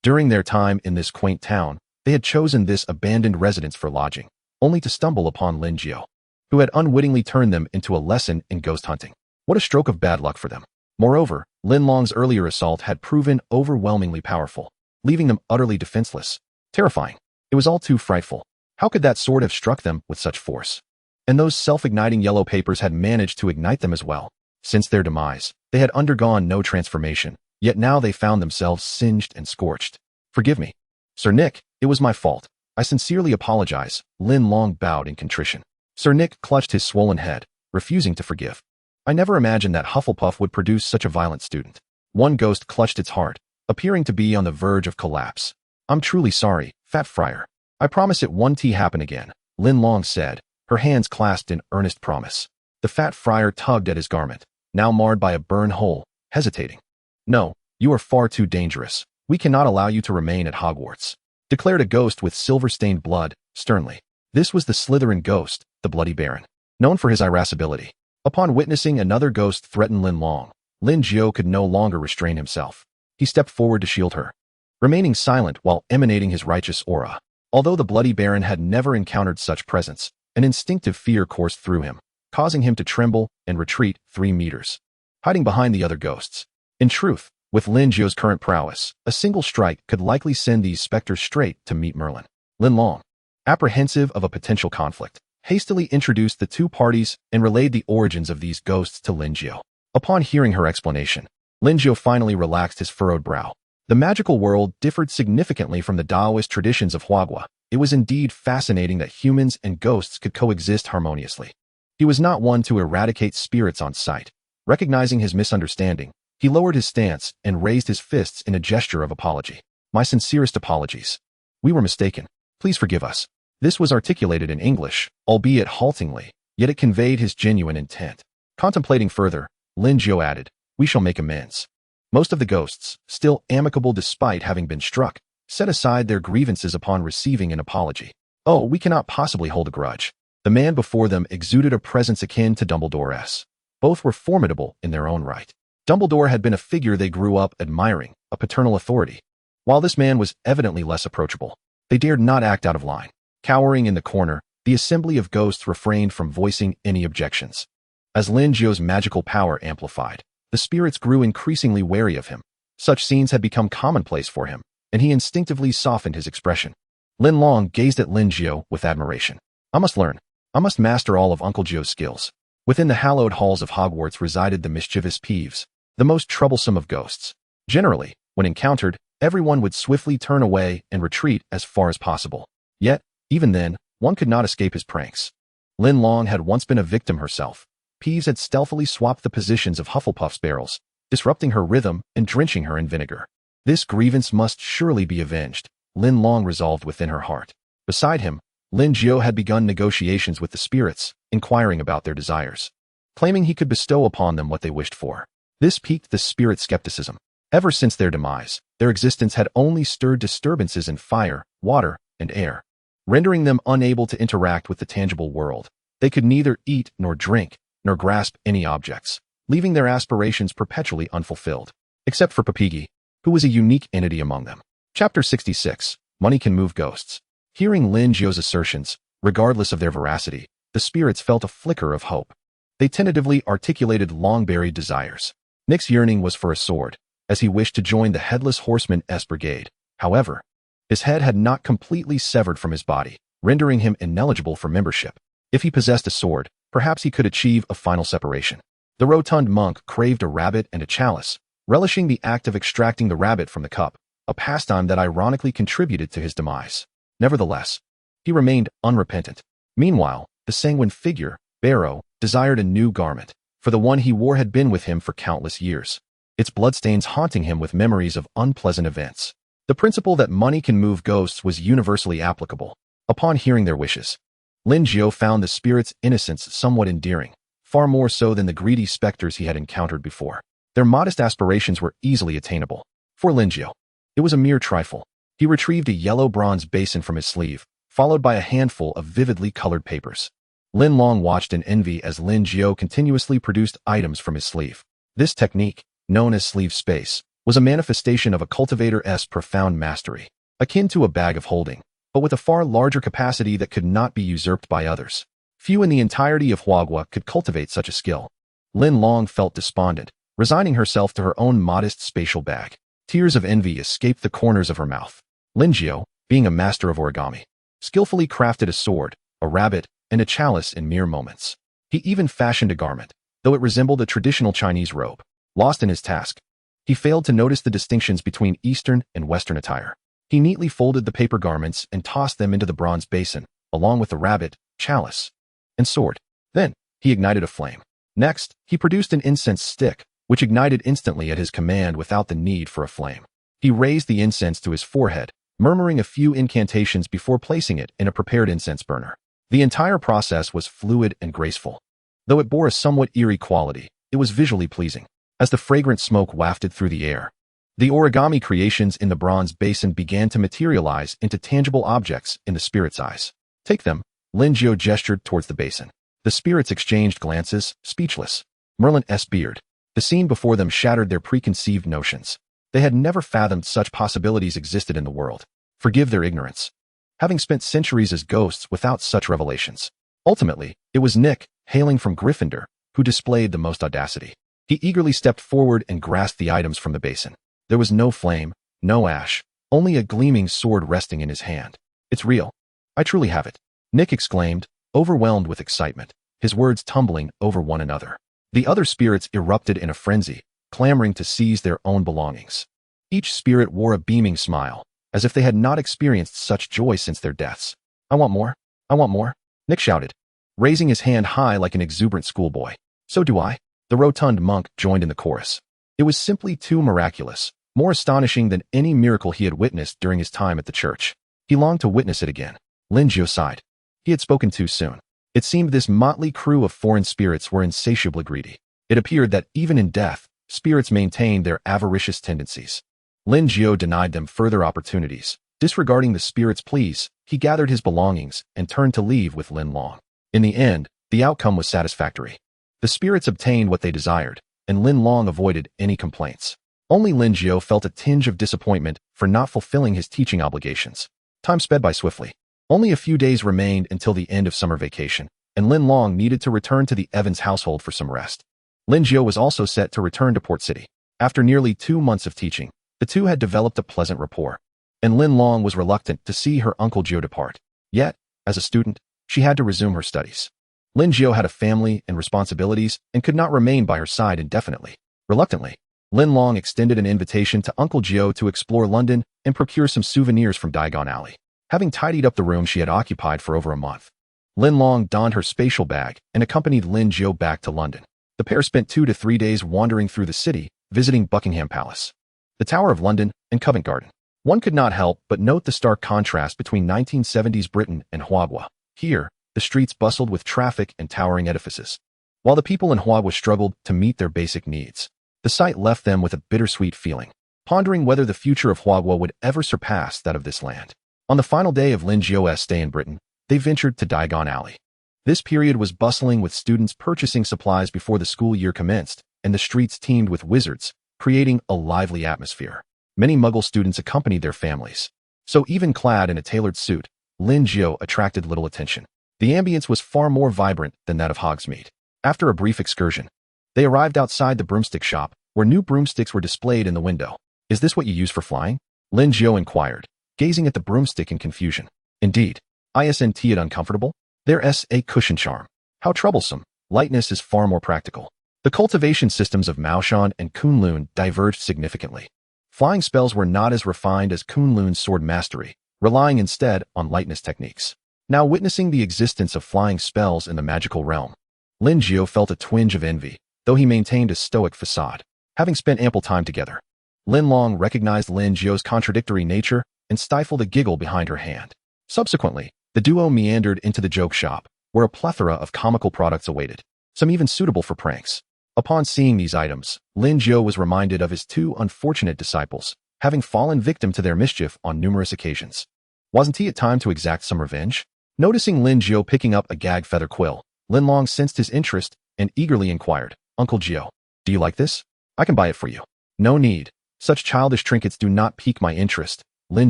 During their time in this quaint town, they had chosen this abandoned residence for lodging, only to stumble upon Lin Jiu, who had unwittingly turned them into a lesson in ghost hunting. What a stroke of bad luck for them. Moreover, Linlong's earlier assault had proven overwhelmingly powerful, leaving them utterly defenseless. Terrifying. It was all too frightful. How could that sword have struck them with such force? And those self-igniting yellow papers had managed to ignite them as well. Since their demise, they had undergone no transformation, yet now they found themselves singed and scorched. Forgive me. Sir Nick, it was my fault. I sincerely apologize. Linlong bowed in contrition. Sir Nick clutched his swollen head, refusing to forgive. I never imagined that Hufflepuff would produce such a violent student. One ghost clutched its heart, appearing to be on the verge of collapse. I'm truly sorry, Fat Friar. I promise it won't happen again, Linlong said, her hands clasped in earnest promise. The Fat Friar tugged at his garment, now marred by a burn hole, hesitating. No, you are far too dangerous. We cannot allow you to remain at Hogwarts, declared a ghost with silver-stained blood, sternly. This was the Slytherin ghost, the Bloody Baron, known for his irascibility. Upon witnessing another ghost threaten Linlong, Lin Jiu could no longer restrain himself. He stepped forward to shield her, remaining silent while emanating his righteous aura. Although the Bloody Baron had never encountered such presence, an instinctive fear coursed through him, causing him to tremble and retreat 3 meters, hiding behind the other ghosts. In truth, with Lin Jiu's current prowess, a single strike could likely send these specters straight to meet Merlin. Linlong, apprehensive of a potential conflict, hastily introduced the two parties and relayed the origins of these ghosts to Lin Jiu. Upon hearing her explanation, Lin Jiu finally relaxed his furrowed brow. The magical world differed significantly from the Taoist traditions of Hogwarts. It was indeed fascinating that humans and ghosts could coexist harmoniously. He was not one to eradicate spirits on sight. Recognizing his misunderstanding, he lowered his stance and raised his fists in a gesture of apology. My sincerest apologies. We were mistaken. Please forgive us. This was articulated in English, albeit haltingly, yet it conveyed his genuine intent. Contemplating further, Lin Jiu added, we shall make amends. Most of the ghosts, still amicable despite having been struck, set aside their grievances upon receiving an apology. Oh, we cannot possibly hold a grudge. The man before them exuded a presence akin to Dumbledore's. Both were formidable in their own right. Dumbledore had been a figure they grew up admiring, a paternal authority. While this man was evidently less approachable, they dared not act out of line. Cowering in the corner, the assembly of ghosts refrained from voicing any objections. As Lin Jiu's magical power amplified, the spirits grew increasingly wary of him, Such scenes had become commonplace for him, and he instinctively softened his expression. Linlong gazed at Lin Jiu with admiration. I must learn. I must master all of Uncle Jiu's skills. Within the hallowed halls of Hogwarts resided the mischievous Peeves, the most troublesome of ghosts. Generally, when encountered, everyone would swiftly turn away and retreat as far as possible. Yet, even then, one could not escape his pranks. Linlong had once been a victim herself. Peeves had stealthily swapped the positions of Hufflepuff's barrels, disrupting her rhythm and drenching her in vinegar. This grievance must surely be avenged, Linlong resolved within her heart. Beside him, Lin Jiu had begun negotiations with the spirits, inquiring about their desires, claiming he could bestow upon them what they wished for. This piqued the spirit skepticism. Ever since their demise, their existence had only stirred disturbances in fire, water, and air, rendering them unable to interact with the tangible world. They could neither eat nor drink, nor grasp any objects, leaving their aspirations perpetually unfulfilled. Except for Papigi, who was a unique entity among them. Chapter 66. Money Can Move Ghosts. Hearing Lin Jiu's assertions, regardless of their veracity, the spirits felt a flicker of hope. They tentatively articulated long-buried desires. Nick's yearning was for a sword, as he wished to join the Headless Horseman's brigade. However, his head had not completely severed from his body, rendering him ineligible for membership. If he possessed a sword, perhaps he could achieve a final separation. The rotund monk craved a rabbit and a chalice, relishing the act of extracting the rabbit from the cup, a pastime that ironically contributed to his demise. Nevertheless, he remained unrepentant. Meanwhile, the sanguine figure, Barrow, desired a new garment, for the one he wore had been with him for countless years, its bloodstains haunting him with memories of unpleasant events. The principle that money can move ghosts was universally applicable. Upon hearing their wishes, Lin Jiu found the spirit's innocence somewhat endearing, far more so than the greedy specters he had encountered before. Their modest aspirations were easily attainable. For Lin Jiu, it was a mere trifle. He retrieved a yellow bronze basin from his sleeve, followed by a handful of vividly colored papers. Linlong watched in envy as Lin Jiu continuously produced items from his sleeve. This technique, known as sleeve space, was a manifestation of a cultivator's profound mastery, akin to a bag of holding, but with a far larger capacity that could not be usurped by others. Few in the entirety of Hogwarts could cultivate such a skill. Linlong felt despondent, resigning herself to her own modest spatial bag. Tears of envy escaped the corners of her mouth. Lin Jiu, being a master of origami, skillfully crafted a sword, a rabbit, and a chalice in mere moments. He even fashioned a garment, though it resembled a traditional Chinese robe. Lost in his task, he failed to notice the distinctions between Eastern and Western attire. He neatly folded the paper garments and tossed them into the bronze basin, along with the rabbit, chalice, and sword. Then, he ignited a flame. Next, he produced an incense stick, which ignited instantly at his command without the need for a flame. He raised the incense to his forehead, murmuring a few incantations before placing it in a prepared incense burner. The entire process was fluid and graceful. Though it bore a somewhat eerie quality, it was visually pleasing. As the fragrant smoke wafted through the air, the origami creations in the bronze basin began to materialize into tangible objects in the spirit's eyes. Take them, Lin Jiu gestured towards the basin. The spirits exchanged glances, speechless. Merlin's beard. The scene before them shattered their preconceived notions. They had never fathomed such possibilities existed in the world. Forgive their ignorance, having spent centuries as ghosts without such revelations. Ultimately, it was Nick, hailing from Gryffindor, who displayed the most audacity. He eagerly stepped forward and grasped the items from the basin. There was no flame, no ash, only a gleaming sword resting in his hand. It's real. I truly have it, Nick exclaimed, overwhelmed with excitement, his words tumbling over one another. The other spirits erupted in a frenzy, clamoring to seize their own belongings. Each spirit wore a beaming smile, as if they had not experienced such joy since their deaths. I want more. I want more, Nick shouted, raising his hand high like an exuberant schoolboy. So do I. The rotund monk joined in the chorus. It was simply too miraculous, more astonishing than any miracle he had witnessed during his time at the church. He longed to witness it again. Lin Jiu sighed. He had spoken too soon. It seemed this motley crew of foreign spirits were insatiably greedy. It appeared that even in death, spirits maintained their avaricious tendencies. Lin Jiu denied them further opportunities. Disregarding the spirit's pleas, he gathered his belongings and turned to leave with Linlong. In the end, the outcome was satisfactory. The spirits obtained what they desired, and Linlong avoided any complaints. Only Lin Jiu felt a tinge of disappointment for not fulfilling his teaching obligations. Time sped by swiftly. Only a few days remained until the end of summer vacation, and Linlong needed to return to the Evans household for some rest. Lin Jiu was also set to return to Port City. After nearly 2 months of teaching, the two had developed a pleasant rapport, and Linlong was reluctant to see her Uncle Jiu depart. Yet, as a student, she had to resume her studies. Lin Jiu had a family and responsibilities and could not remain by her side indefinitely. Reluctantly, Linlong extended an invitation to Uncle Jiu to explore London and procure some souvenirs from Diagon Alley. Having tidied up the room she had occupied for over a month, Linlong donned her spatial bag and accompanied Lin Jiu back to London. The pair spent 2 to 3 days wandering through the city, visiting Buckingham Palace, the Tower of London, and Covent Garden. One could not help but note the stark contrast between 1970s Britain and Hogwarts. Here, the streets bustled with traffic and towering edifices, while the people in Hogwarts struggled to meet their basic needs. The sight left them with a bittersweet feeling, pondering whether the future of Hogwarts would ever surpass that of this land. On the final day of Lin Jiu's stay in Britain, they ventured to Diagon Alley. This period was bustling with students purchasing supplies before the school year commenced, and the streets teemed with wizards, creating a lively atmosphere. Many Muggle students accompanied their families, so even clad in a tailored suit, Lin Jiu attracted little attention. The ambience was far more vibrant than that of Hogsmeade. After a brief excursion, they arrived outside the broomstick shop, where new broomsticks were displayed in the window. "Is this what you use for flying?" Lin Jiu inquired, gazing at the broomstick in confusion. "Indeed. Isn't it uncomfortable? There's a cushion charm. How troublesome. Lightness is far more practical." The cultivation systems of Maoshan and Kunlun diverged significantly. Flying spells were not as refined as Kunlun's sword mastery, relying instead on lightness techniques. Now witnessing the existence of flying spells in the magical realm, Lin Jiu felt a twinge of envy, though he maintained a stoic facade. Having spent ample time together, Linlong recognized Lin Jiu's contradictory nature and stifled a giggle behind her hand. Subsequently, the duo meandered into the joke shop, where a plethora of comical products awaited, some even suitable for pranks. Upon seeing these items, Lin Jiu was reminded of his 2 unfortunate disciples, having fallen victim to their mischief on numerous occasions. Wasn't it time to exact some revenge? Noticing Lin Jiu picking up a gag feather quill, Linlong sensed his interest and eagerly inquired, "Uncle Jiu, do you like this? I can buy it for you." "No need. Such childish trinkets do not pique my interest," Lin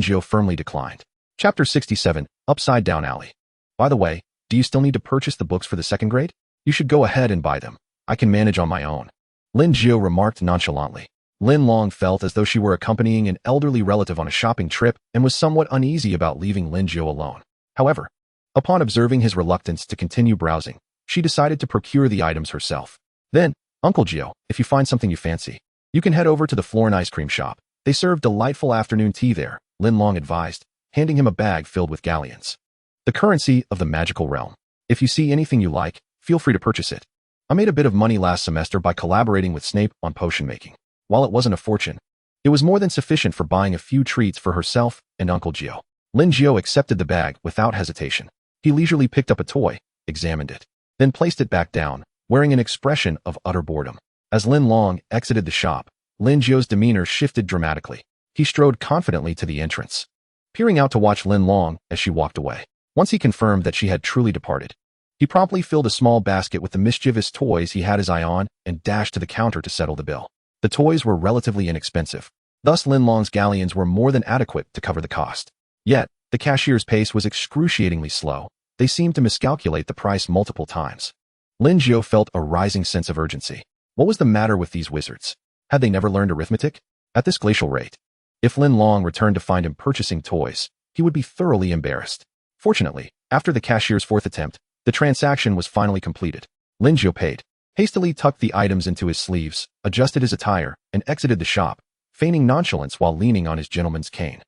Jiu firmly declined. Chapter 67, Upside Down Alley. "By the way, do you still need to purchase the books for the second grade? You should go ahead and buy them. I can manage on my own," Lin Jiu remarked nonchalantly. Linlong felt as though she were accompanying an elderly relative on a shopping trip and was somewhat uneasy about leaving Lin Jiu alone. However, upon observing his reluctance to continue browsing, she decided to procure the items herself. "Then, Uncle Jiu, if you find something you fancy, you can head over to the Florin ice cream shop. They serve delightful afternoon tea there," Linlong advised, handing him a bag filled with galleons, the currency of the magical realm. "If you see anything you like, feel free to purchase it. I made a bit of money last semester by collaborating with Snape on potion making. While it wasn't a fortune, it was more than sufficient for buying a few treats for herself and Uncle Jiu." Lin Jiu accepted the bag without hesitation. He leisurely picked up a toy, examined it, then placed it back down, wearing an expression of utter boredom. As Linlong exited the shop, Lin Jiu's demeanor shifted dramatically. He strode confidently to the entrance, peering out to watch Linlong as she walked away. Once he confirmed that she had truly departed, he promptly filled a small basket with the mischievous toys he had his eye on and dashed to the counter to settle the bill. The toys were relatively inexpensive, thus Linlong's galleons were more than adequate to cover the cost. Yet, the cashier's pace was excruciatingly slow. They seemed to miscalculate the price multiple times. Lin Jiu felt a rising sense of urgency. What was the matter with these wizards? Had they never learned arithmetic? At this glacial rate, if Linlong returned to find him purchasing toys, he would be thoroughly embarrassed. Fortunately, after the cashier's 4th attempt, the transaction was finally completed. Lin Jiu paid, hastily tucked the items into his sleeves, adjusted his attire, and exited the shop, feigning nonchalance while leaning on his gentleman's cane.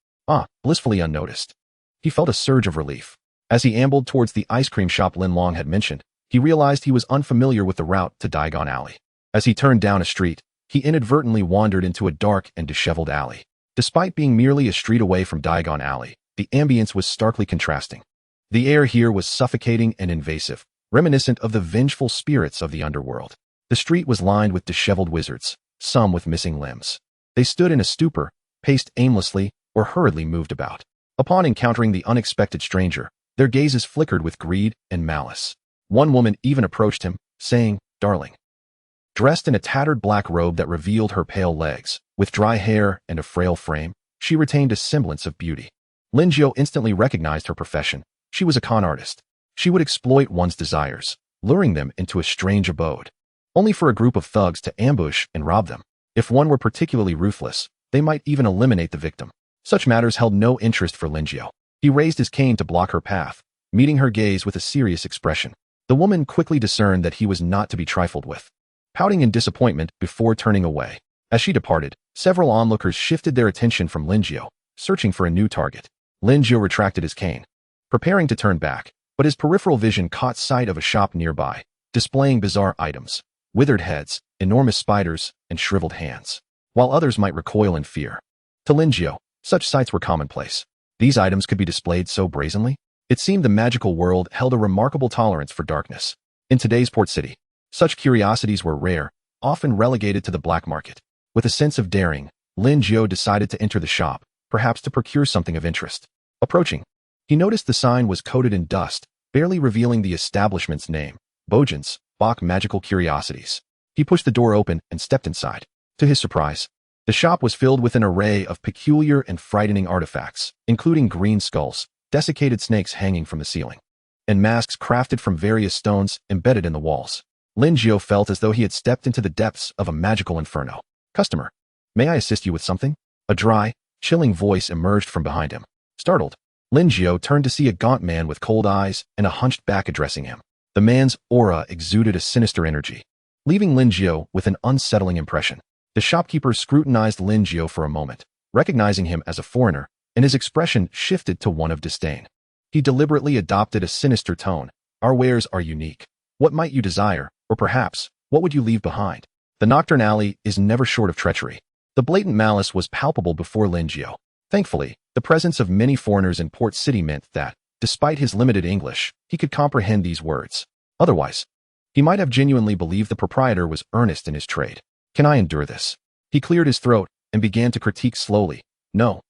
Blissfully unnoticed. He felt a surge of relief. As he ambled towards the ice cream shop Linlong had mentioned, he realized he was unfamiliar with the route to Diagon Alley. As he turned down a street, he inadvertently wandered into a dark and disheveled alley. Despite being merely a street away from Diagon Alley, the ambience was starkly contrasting. The air here was suffocating and invasive, reminiscent of the vengeful spirits of the underworld. The street was lined with disheveled wizards, some with missing limbs. They stood in a stupor, paced aimlessly, or hurriedly moved about. Upon encountering the unexpected stranger, their gazes flickered with greed and malice. One woman even approached him, saying, "Darling." Dressed in a tattered black robe that revealed her pale legs, with dry hair and a frail frame, she retained a semblance of beauty. Lin Jiu instantly recognized her profession. She was a con artist. She would exploit one's desires, luring them into a strange abode, only for a group of thugs to ambush and rob them. If one were particularly ruthless, they might even eliminate the victim. Such matters held no interest for Linlong. He raised his cane to block her path, meeting her gaze with a serious expression. The woman quickly discerned that he was not to be trifled with, pouting in disappointment before turning away. As she departed, several onlookers shifted their attention from Linlong, searching for a new target. Linlong retracted his cane, preparing to turn back, but his peripheral vision caught sight of a shop nearby, displaying bizarre items, withered heads, enormous spiders, and shriveled hands, while others might recoil in fear. To Linlong, such sights were commonplace. These items could be displayed so brazenly? It seemed the magical world held a remarkable tolerance for darkness. In today's port city, such curiosities were rare, often relegated to the black market. With a sense of daring, Linlong decided to enter the shop, perhaps to procure something of interest. Approaching, he noticed the sign was coated in dust, barely revealing the establishment's name, Bojan's Bach Magical Curiosities. He pushed the door open and stepped inside. To his surprise, the shop was filled with an array of peculiar and frightening artifacts, including green skulls, desiccated snakes hanging from the ceiling, and masks crafted from various stones embedded in the walls. Linlong felt as though he had stepped into the depths of a magical inferno. "Customer, may I assist you with something?" A dry, chilling voice emerged from behind him. Startled, Linlong turned to see a gaunt man with cold eyes and a hunched back addressing him. The man's aura exuded a sinister energy, leaving Linlong with an unsettling impression. The shopkeeper scrutinized Linlong for a moment, recognizing him as a foreigner, and his expression shifted to one of disdain. He deliberately adopted a sinister tone. "Our wares are unique. What might you desire, or perhaps, what would you leave behind?" The nocturne alley is never short of treachery. The blatant malice was palpable before Linlong. Thankfully, the presence of many foreigners in Port City meant that, despite his limited English, he could comprehend these words. Otherwise, he might have genuinely believed the proprietor was earnest in his trade. "Can I endure this?" He cleared his throat and began to critique slowly. No,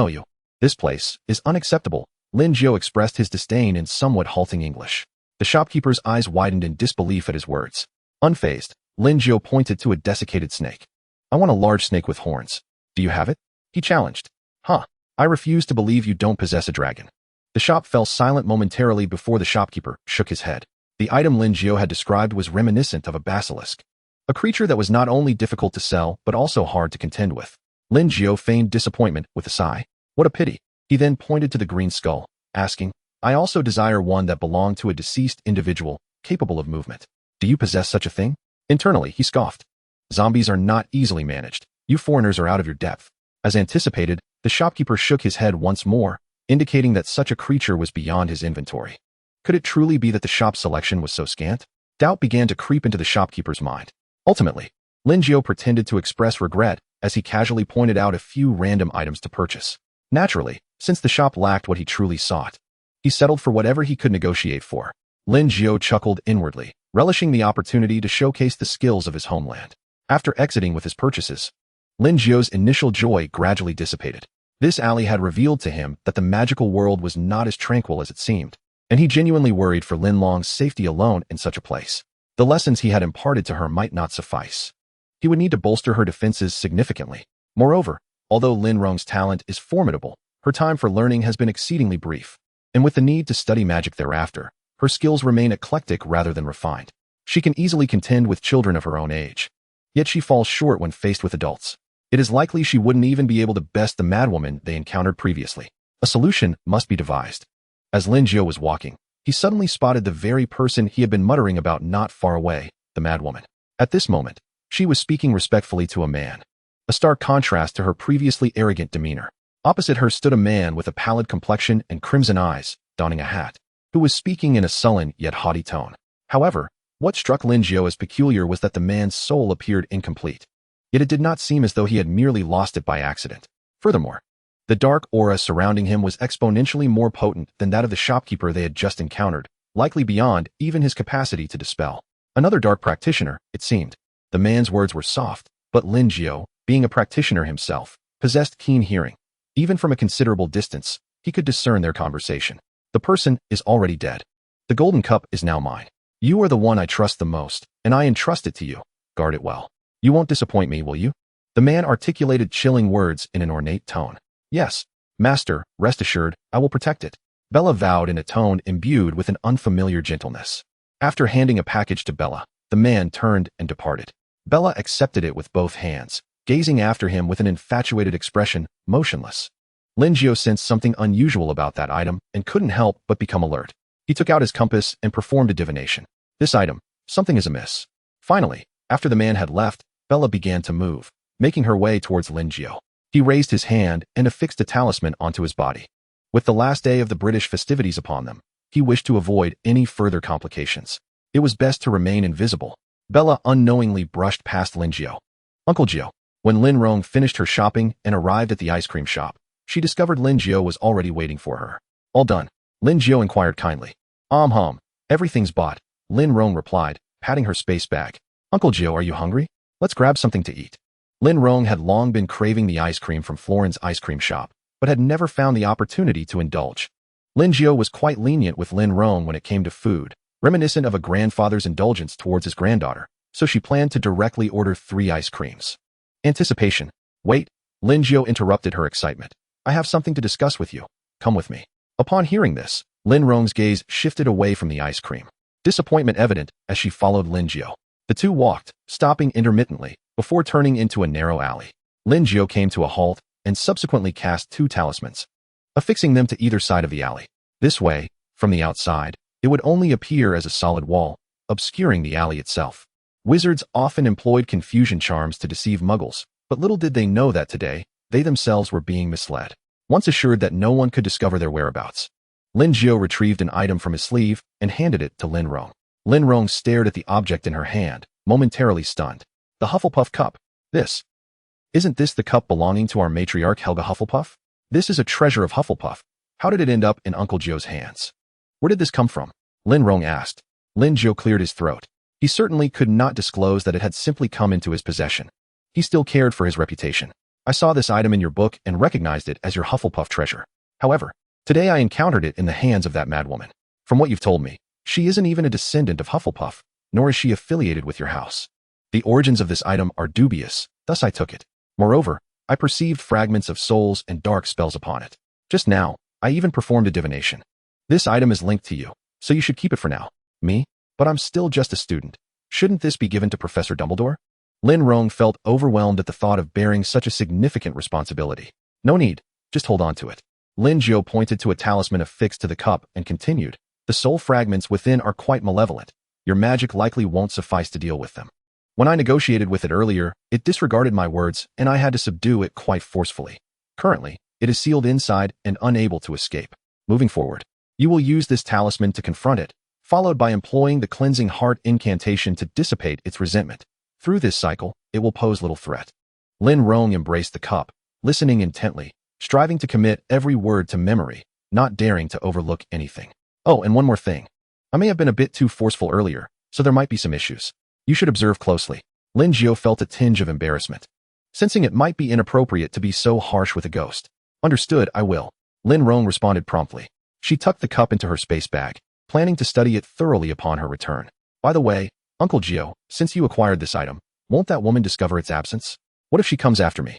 you. This place is unacceptable." Linlong expressed his disdain in somewhat halting English. The shopkeeper's eyes widened in disbelief at his words. Unfazed, Linlong pointed to a desiccated snake. "I want a large snake with horns. Do you have it?" he challenged. "Huh. I refuse to believe you don't possess a dragon." The shop fell silent momentarily before the shopkeeper shook his head. The item Linlong had described was reminiscent of a basilisk, a creature that was not only difficult to sell but also hard to contend with. Linlong feigned disappointment with a sigh. "What a pity." He then pointed to the green skull, asking, "I also desire one that belonged to a deceased individual, capable of movement. Do you possess such a thing?" Internally, he scoffed. "Zombies are not easily managed. You foreigners are out of your depth." As anticipated, the shopkeeper shook his head once more, indicating that such a creature was beyond his inventory. Could it truly be that the shop's selection was so scant? Doubt began to creep into the shopkeeper's mind. Ultimately, Linlong pretended to express regret as he casually pointed out a few random items to purchase. Naturally, since the shop lacked what he truly sought, he settled for whatever he could negotiate for. Linlong chuckled inwardly, relishing the opportunity to showcase the skills of his homeland. After exiting with his purchases, Linlong's initial joy gradually dissipated. This alley had revealed to him that the magical world was not as tranquil as it seemed, and he genuinely worried for Linlong's safety alone in such a place. The lessons he had imparted to her might not suffice. He would need to bolster her defenses significantly. Moreover, although Linlong's talent is formidable, her time for learning has been exceedingly brief, and with the need to study magic thereafter, her skills remain eclectic rather than refined. She can easily contend with children of her own age, yet she falls short when faced with adults. It is likely she wouldn't even be able to best the madwoman they encountered previously. A solution must be devised. As Linlong was walking, he suddenly spotted the very person he had been muttering about not far away, the madwoman. At this moment, she was speaking respectfully to a man, a stark contrast to her previously arrogant demeanor. Opposite her stood a man with a pallid complexion and crimson eyes, donning a hat, who was speaking in a sullen yet haughty tone. However, what struck Linlong as peculiar was that the man's soul appeared incomplete. Yet it did not seem as though he had merely lost it by accident. Furthermore, the dark aura surrounding him was exponentially more potent than that of the shopkeeper they had just encountered, likely beyond even his capacity to dispel. Another dark practitioner, it seemed. The man's words were soft, but Linlong, being a practitioner himself, possessed keen hearing. Even from a considerable distance, he could discern their conversation. "The person is already dead. The golden cup is now mine. You are the one I trust the most, and I entrust it to you. Guard it well. You won't disappoint me, will you?" The man articulated chilling words in an ornate tone. "Yes, master, rest assured, I will protect it," Bella vowed in a tone imbued with an unfamiliar gentleness. After handing a package to Bella, the man turned and departed. Bella accepted it with both hands, gazing after him with an infatuated expression, motionlong. Linlong sensed something unusual about that item and couldn't help but become alert. He took out his compass and performed a divination. This item, something is amiss. Finally, after the man had left, Bella began to move, making her way towards Linlong. He raised his hand and affixed a talisman onto his body. With the last day of the British festivities upon them, he wished to avoid any further complications. It was best to remain invisible. Bella unknowingly brushed past Linlong. Uncle Jiu. When Linlong finished her shopping and arrived at the ice cream shop, she discovered Linlong was already waiting for her. All done? Linlong inquired kindly. Everything's bought, Linlong replied, patting her space bag. Uncle Jiu, are you hungry? Let's grab something to eat. Linlong had long been craving the ice cream from Florin's ice cream shop, but had never found the opportunity to indulge. Linlong was quite lenient with Linlong when it came to food, reminiscent of a grandfather's indulgence towards his granddaughter, so she planned to directly order 3 ice creams. Anticipation. Wait, Linlong interrupted her excitement. I have something to discuss with you. Come with me. Upon hearing this, Linlong's gaze shifted away from the ice cream. Disappointment evident as she followed Linlong. The two walked, stopping intermittently, before turning into a narrow alley. Linlong came to a halt and subsequently cast 2 talismans, affixing them to either side of the alley. This way, from the outside, it would only appear as a solid wall, obscuring the alley itself. Wizards often employed confusion charms to deceive muggles, but little did they know that today, they themselves were being misled. Once assured that no one could discover their whereabouts, Linlong retrieved an item from his sleeve and handed it to Linlong. Linlong stared at the object in her hand, momentarily stunned. The Hufflepuff cup. Isn't this the cup belonging to our matriarch Helga Hufflepuff? This is a treasure of Hufflepuff. How did it end up in Uncle Jiu's hands? Where did this come from? Linlong asked. Linlong cleared his throat. He certainly could not disclose that it had simply come into his possession. He still cared for his reputation. I saw this item in your book and recognized it as your Hufflepuff treasure. However, today I encountered it in the hands of that madwoman. From what you've told me, she isn't even a descendant of Hufflepuff, nor is she affiliated with your house. The origins of this item are dubious, thus I took it. Moreover, I perceived fragments of souls and dark spells upon it. Just now, I even performed a divination. This item is linked to you, so you should keep it for now. Me? But I'm still just a student. Shouldn't this be given to Professor Dumbledore? Linlong felt overwhelmed at the thought of bearing such a significant responsibility. No need, just hold on to it. Linlong pointed to a talisman affixed to the cup and continued. The soul fragments within are quite malevolent. Your magic likely won't suffice to deal with them. When I negotiated with it earlier, it disregarded my words and I had to subdue it quite forcefully. Currently, it is sealed inside and unable to escape. Moving forward, you will use this talisman to confront it, followed by employing the cleansing heart incantation to dissipate its resentment. Through this cycle, it will pose little threat. Linlong embraced the cup, listening intently, striving to commit every word to memory, not daring to overlook anything. Oh, and one more thing. I may have been a bit too forceful earlier, so there might be some issues. You should observe closely. Linlong felt a tinge of embarrassment, sensing it might be inappropriate to be so harsh with a ghost. Understood, I will. Linlong responded promptly. She tucked the cup into her space bag, planning to study it thoroughly upon her return. By the way, Uncle Jiu, since you acquired this item, won't that woman discover its absence? What if she comes after me?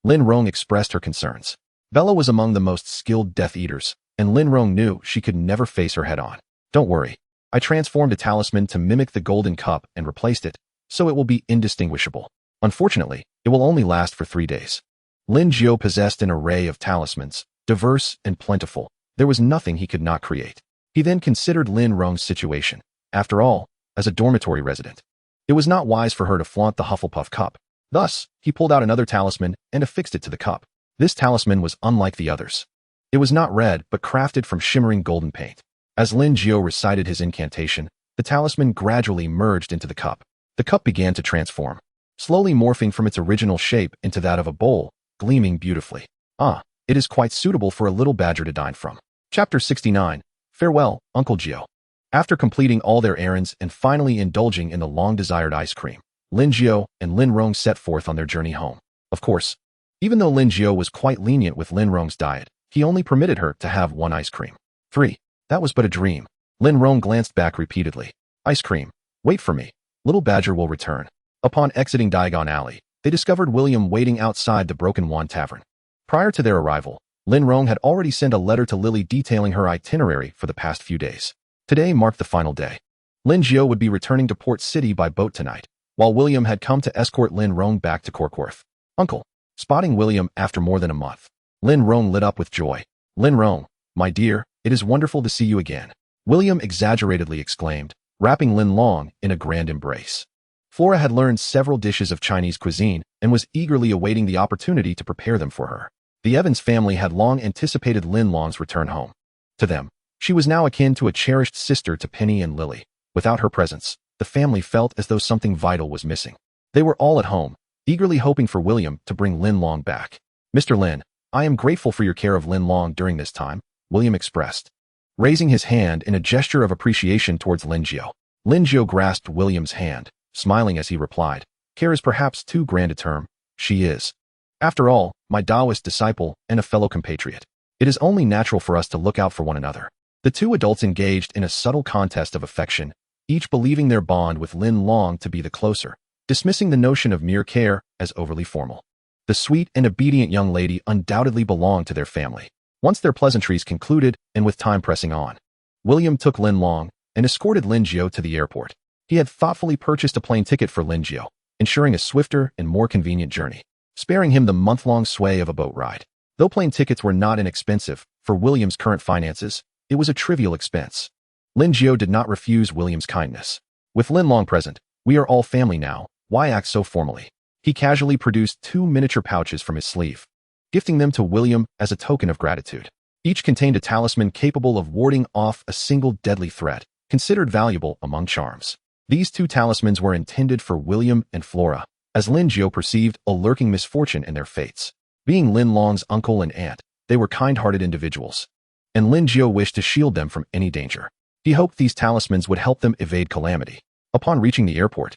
Linlong expressed her concerns. Bella was among the most skilled Death Eaters, and Linlong knew she could never face her head-on. Don't worry. I transformed a talisman to mimic the golden cup and replaced it, so it will be indistinguishable. Unfortunately, it will only last for 3 days. Linlong possessed an array of talismans, diverse and plentiful. There was nothing he could not create. He then considered Linlong's situation. After all, as a dormitory resident, it was not wise for her to flaunt the Hufflepuff cup. Thus, he pulled out another talisman and affixed it to the cup. This talisman was unlike the others. It was not red, but crafted from shimmering golden paint. As Linlong recited his incantation, the talisman gradually merged into the cup. The cup began to transform, slowly morphing from its original shape into that of a bowl, gleaming beautifully. It is quite suitable for a little badger to dine from. Chapter 69. Farewell, Uncle Jiu. After completing all their errands and finally indulging in the long-desired ice cream, Linlong and Linlong set forth on their journey home. Of course, even though Linlong was quite lenient with Linlong's diet, he only permitted her to have 1 ice cream. 3. That was but a dream. Linlong glanced back repeatedly. Ice cream. Wait for me. Little Badger will return. Upon exiting Diagon Alley, they discovered William waiting outside the Broken Wand Tavern. Prior to their arrival, Linlong had already sent a letter to Lily detailing her itinerary for the past few days. Today marked the final day. Linlong would be returning to Port City by boat tonight. while William had come to escort Linlong back to Corkworth. Uncle. Spotting William after more than a month, Linlong lit up with joy. Linlong, my dear, it is wonderful to see you again, William exaggeratedly exclaimed, wrapping Linlong in a grand embrace. Flora had learned several dishes of Chinese cuisine and was eagerly awaiting the opportunity to prepare them for her. The Evans family had long anticipated Linlong's return home. To them, she was now akin to a cherished sister to Penny and Lily. Without her presence, the family felt as though something vital was missing. They were all at home, eagerly hoping for William to bring Linlong back. Mr. Lin, I am grateful for your care of Linlong during this time, William expressed, raising his hand in a gesture of appreciation towards Linjiu. Linjiu grasped William's hand, smiling as he replied, care is perhaps too grand a term. She is, after all, my Taoist disciple and a fellow compatriot. It is only natural for us to look out for one another. The two adults engaged in a subtle contest of affection, each believing their bond with Linlong to be the closer, dismissing the notion of mere care as overly formal. The sweet and obedient young lady undoubtedly belonged to their family. Once their pleasantries concluded, and with time pressing on, William took Linlong and escorted Linjiu to the airport. He had thoughtfully purchased a plane ticket for Linjiu, ensuring a swifter and more convenient journey, sparing him the month-long sway of a boat ride. Though plane tickets were not inexpensive, for William's current finances, it was a trivial expense. Linjiu did not refuse William's kindness. With Linlong present, we are all family now, why act so formally? He casually produced 2 miniature pouches from his sleeve, gifting them to William as a token of gratitude. Each contained a talisman capable of warding off a single deadly threat, considered valuable among charms. These 2 talismans were intended for William and Flora, as Linjiu perceived a lurking misfortune in their fates. Being Linlong's uncle and aunt, they were kind-hearted individuals, and Linjiu wished to shield them from any danger. He hoped these talismans would help them evade calamity. Upon reaching the airport,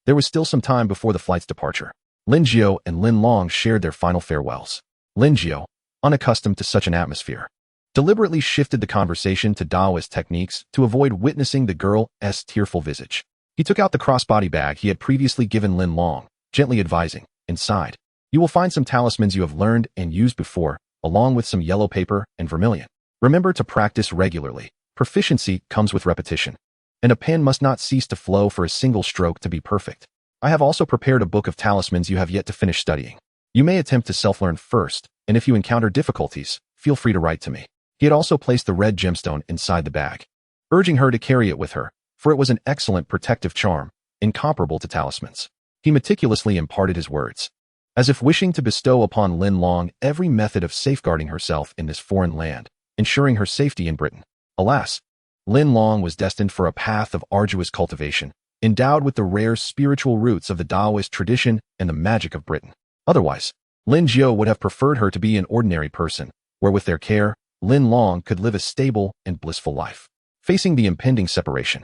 there was still some time before the flight's departure. Linjiu and Linlong shared their final farewells. Linjiu, unaccustomed to such an atmosphere, deliberately shifted the conversation to Taoist techniques to avoid witnessing the girl's tearful visage. He took out the crossbody bag he had previously given Linlong, gently advising, inside, you will find some talismans you have learned and used before, along with some yellow paper and vermilion. Remember to practice regularly. Proficiency comes with repetition, and a pen must not cease to flow for a single stroke to be perfect. I have also prepared a book of talismans you have yet to finish studying. You may attempt to self-learn first, and if you encounter difficulties, feel free to write to me. He had also placed the red gemstone inside the bag, urging her to carry it with her, for it was an excellent protective charm, incomparable to talismans. He meticulously imparted his words, as if wishing to bestow upon Linlong every method of safeguarding herself in this foreign land, ensuring her safety in Britain. Alas, Linlong was destined for a path of arduous cultivation, endowed with the rare spiritual roots of the Taoist tradition and the magic of Britain. Otherwise, Linjiu would have preferred her to be an ordinary person, where with their care, Linlong could live a stable and blissful life. Facing the impending separation,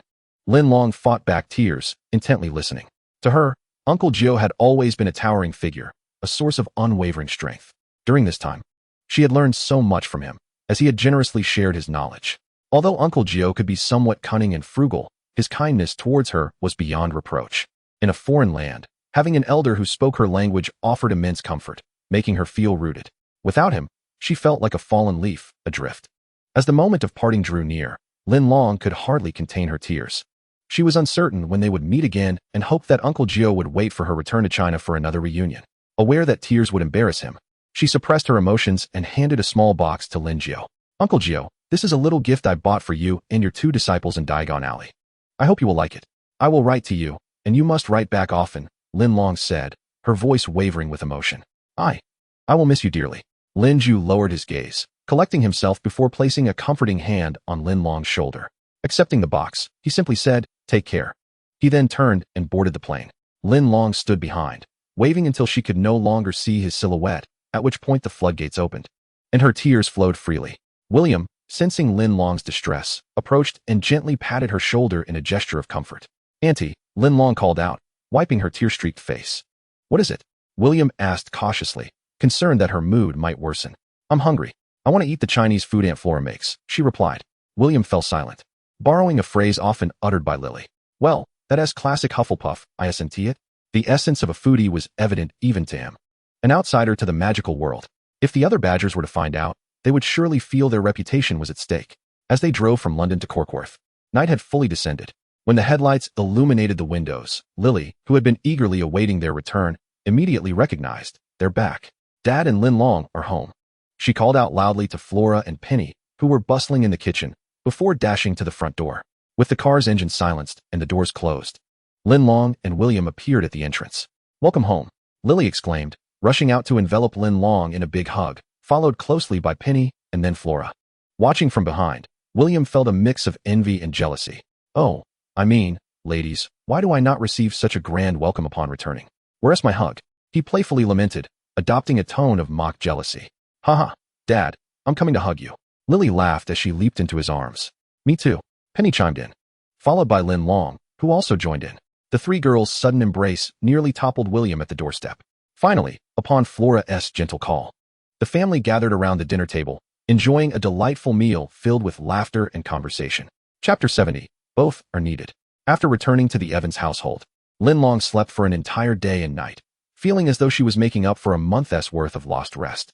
Linlong fought back tears, intently listening. To her, Uncle Jiu had always been a towering figure, a source of unwavering strength. During this time, she had learned so much from him, as he had generously shared his knowledge. Although Uncle Jiu could be somewhat cunning and frugal, his kindness towards her was beyond reproach. In a foreign land, having an elder who spoke her language offered immense comfort, making her feel rooted. Without him, she felt like a fallen leaf, adrift. As the moment of parting drew near, Linlong could hardly contain her tears. She was uncertain when they would meet again and hoped that Uncle Jiu would wait for her return to China for another reunion. Aware that tears would embarrass him, she suppressed her emotions and handed a small box to Linjiu. Uncle Jiu, this is a little gift I bought for you and your 2 disciples in Diagon Alley. I hope you will like it. I will write to you, and you must write back often, Linlong said, her voice wavering with emotion. I will miss you dearly. Linjiu lowered his gaze, collecting himself before placing a comforting hand on Linlong's shoulder. Accepting the box, he simply said, take care. He then turned and boarded the plane. Linlong stood behind, waving until she could no longer see his silhouette, at which point the floodgates opened, and her tears flowed freely. William, sensing Linlong's distress, approached and gently patted her shoulder in a gesture of comfort. Auntie, Linlong called out, wiping her tear-streaked face. What is it? William asked cautiously, concerned that her mood might worsen. I'm hungry. I want to eat the Chinese food Aunt Flora makes, she replied. William fell silent, borrowing a phrase often uttered by Lily. Well, that is classic Hufflepuff, isn't it? The essence of a foodie was evident even to him. An outsider to the magical world. If the other Badgers were to find out, they would surely feel their reputation was at stake. As they drove from London to Corkworth, night had fully descended, When the headlights illuminated the windows, Lily, who had been eagerly awaiting their return, immediately recognized, they're back. Dad and Linlong are home. She called out loudly to Flora and Penny, who were bustling in the kitchen, before dashing to the front door. With the car's engine silenced and the doors closed, Linlong and William appeared at the entrance. Welcome home, Lily exclaimed, rushing out to envelop Linlong in a big hug, followed closely by Penny and then Flora. Watching from behind, William felt a mix of envy and jealousy. Oh, I mean, ladies, why do I not receive such a grand welcome upon returning? Where's my hug? He playfully lamented, adopting a tone of mock jealousy. Haha, Dad, I'm coming to hug you. Lily laughed as she leaped into his arms. Me too, Penny chimed in, followed by Linlong, who also joined in. The three girls' sudden embrace nearly toppled William at the doorstep. Finally, upon Flora's gentle call, the family gathered around the dinner table, enjoying a delightful meal filled with laughter and conversation. Chapter 70. Both are needed. After returning to the Evans household, Linlong slept for an entire day and night, feeling as though she was making up for a month's worth of lost rest.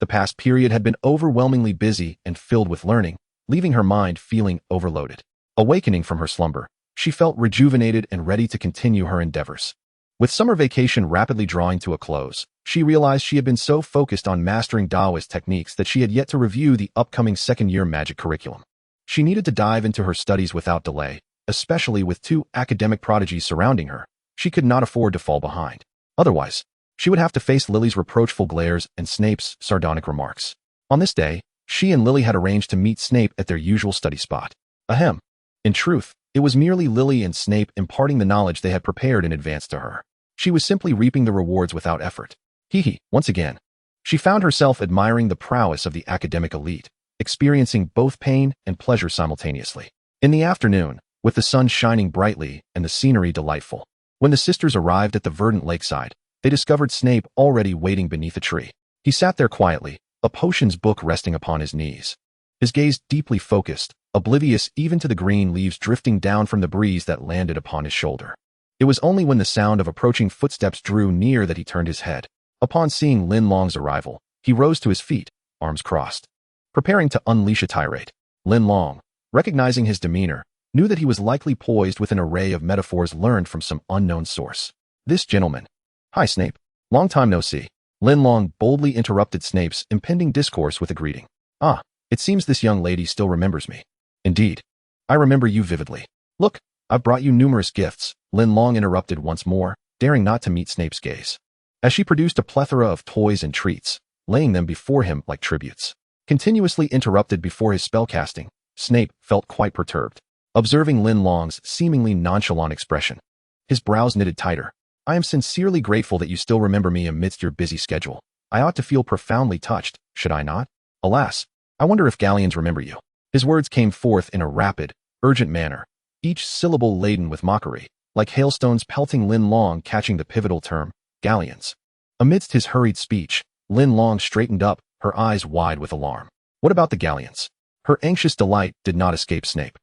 The past period had been overwhelmingly busy and filled with learning, leaving her mind feeling overloaded. Awakening from her slumber, she felt rejuvenated and ready to continue her endeavors. With summer vacation rapidly drawing to a close, she realized she had been so focused on mastering Taoist techniques that she had yet to review the upcoming second-year magic curriculum. She needed to dive into her studies without delay, especially with two academic prodigies surrounding her. She could not afford to fall behind. Otherwise, she would have to face Lily's reproachful glares and Snape's sardonic remarks. On this day, she and Lily had arranged to meet Snape at their usual study spot. Ahem. In truth, it was merely Lily and Snape imparting the knowledge they had prepared in advance to her. She was simply reaping the rewards without effort. Once again. She found herself admiring the prowess of the academic elite, experiencing both pain and pleasure simultaneously. In the afternoon, with the sun shining brightly and the scenery delightful, when the sisters arrived at the verdant lakeside, they discovered Snape already waiting beneath a tree. He sat there quietly, a potions book resting upon his knees. His gaze deeply focused, oblivious even to the green leaves drifting down from the breeze that landed upon his shoulder. It was only when the sound of approaching footsteps drew near that he turned his head. Upon seeing Linlong's arrival, he rose to his feet, arms crossed, preparing to unleash a tirade. Linlong, recognizing his demeanor, knew that he was likely poised with an array of metaphors learned from some unknown source. This gentleman. Hi, Snape. Long time no see. Linlong boldly interrupted Snape's impending discourse with a greeting. Ah, it seems this young lady still remembers me. Indeed. I remember you vividly. Look, I've brought you numerous gifts, Linlong interrupted once more, daring not to meet Snape's gaze. As she produced a plethora of toys and treats, laying them before him like tributes. Continuously interrupted before his spellcasting, Snape felt quite perturbed, observing Linlong's seemingly nonchalant expression. His brows knitted tighter. I am sincerely grateful that you still remember me amidst your busy schedule. I ought to feel profoundly touched, should I not? Alas, I wonder if galleons remember you. His words came forth in a rapid, urgent manner, each syllable laden with mockery, like hailstones pelting Linlong catching the pivotal term, galleons. Amidst his hurried speech, Linlong straightened up, her eyes wide with alarm. What about the galleons? Her anxious delight did not escape Snape,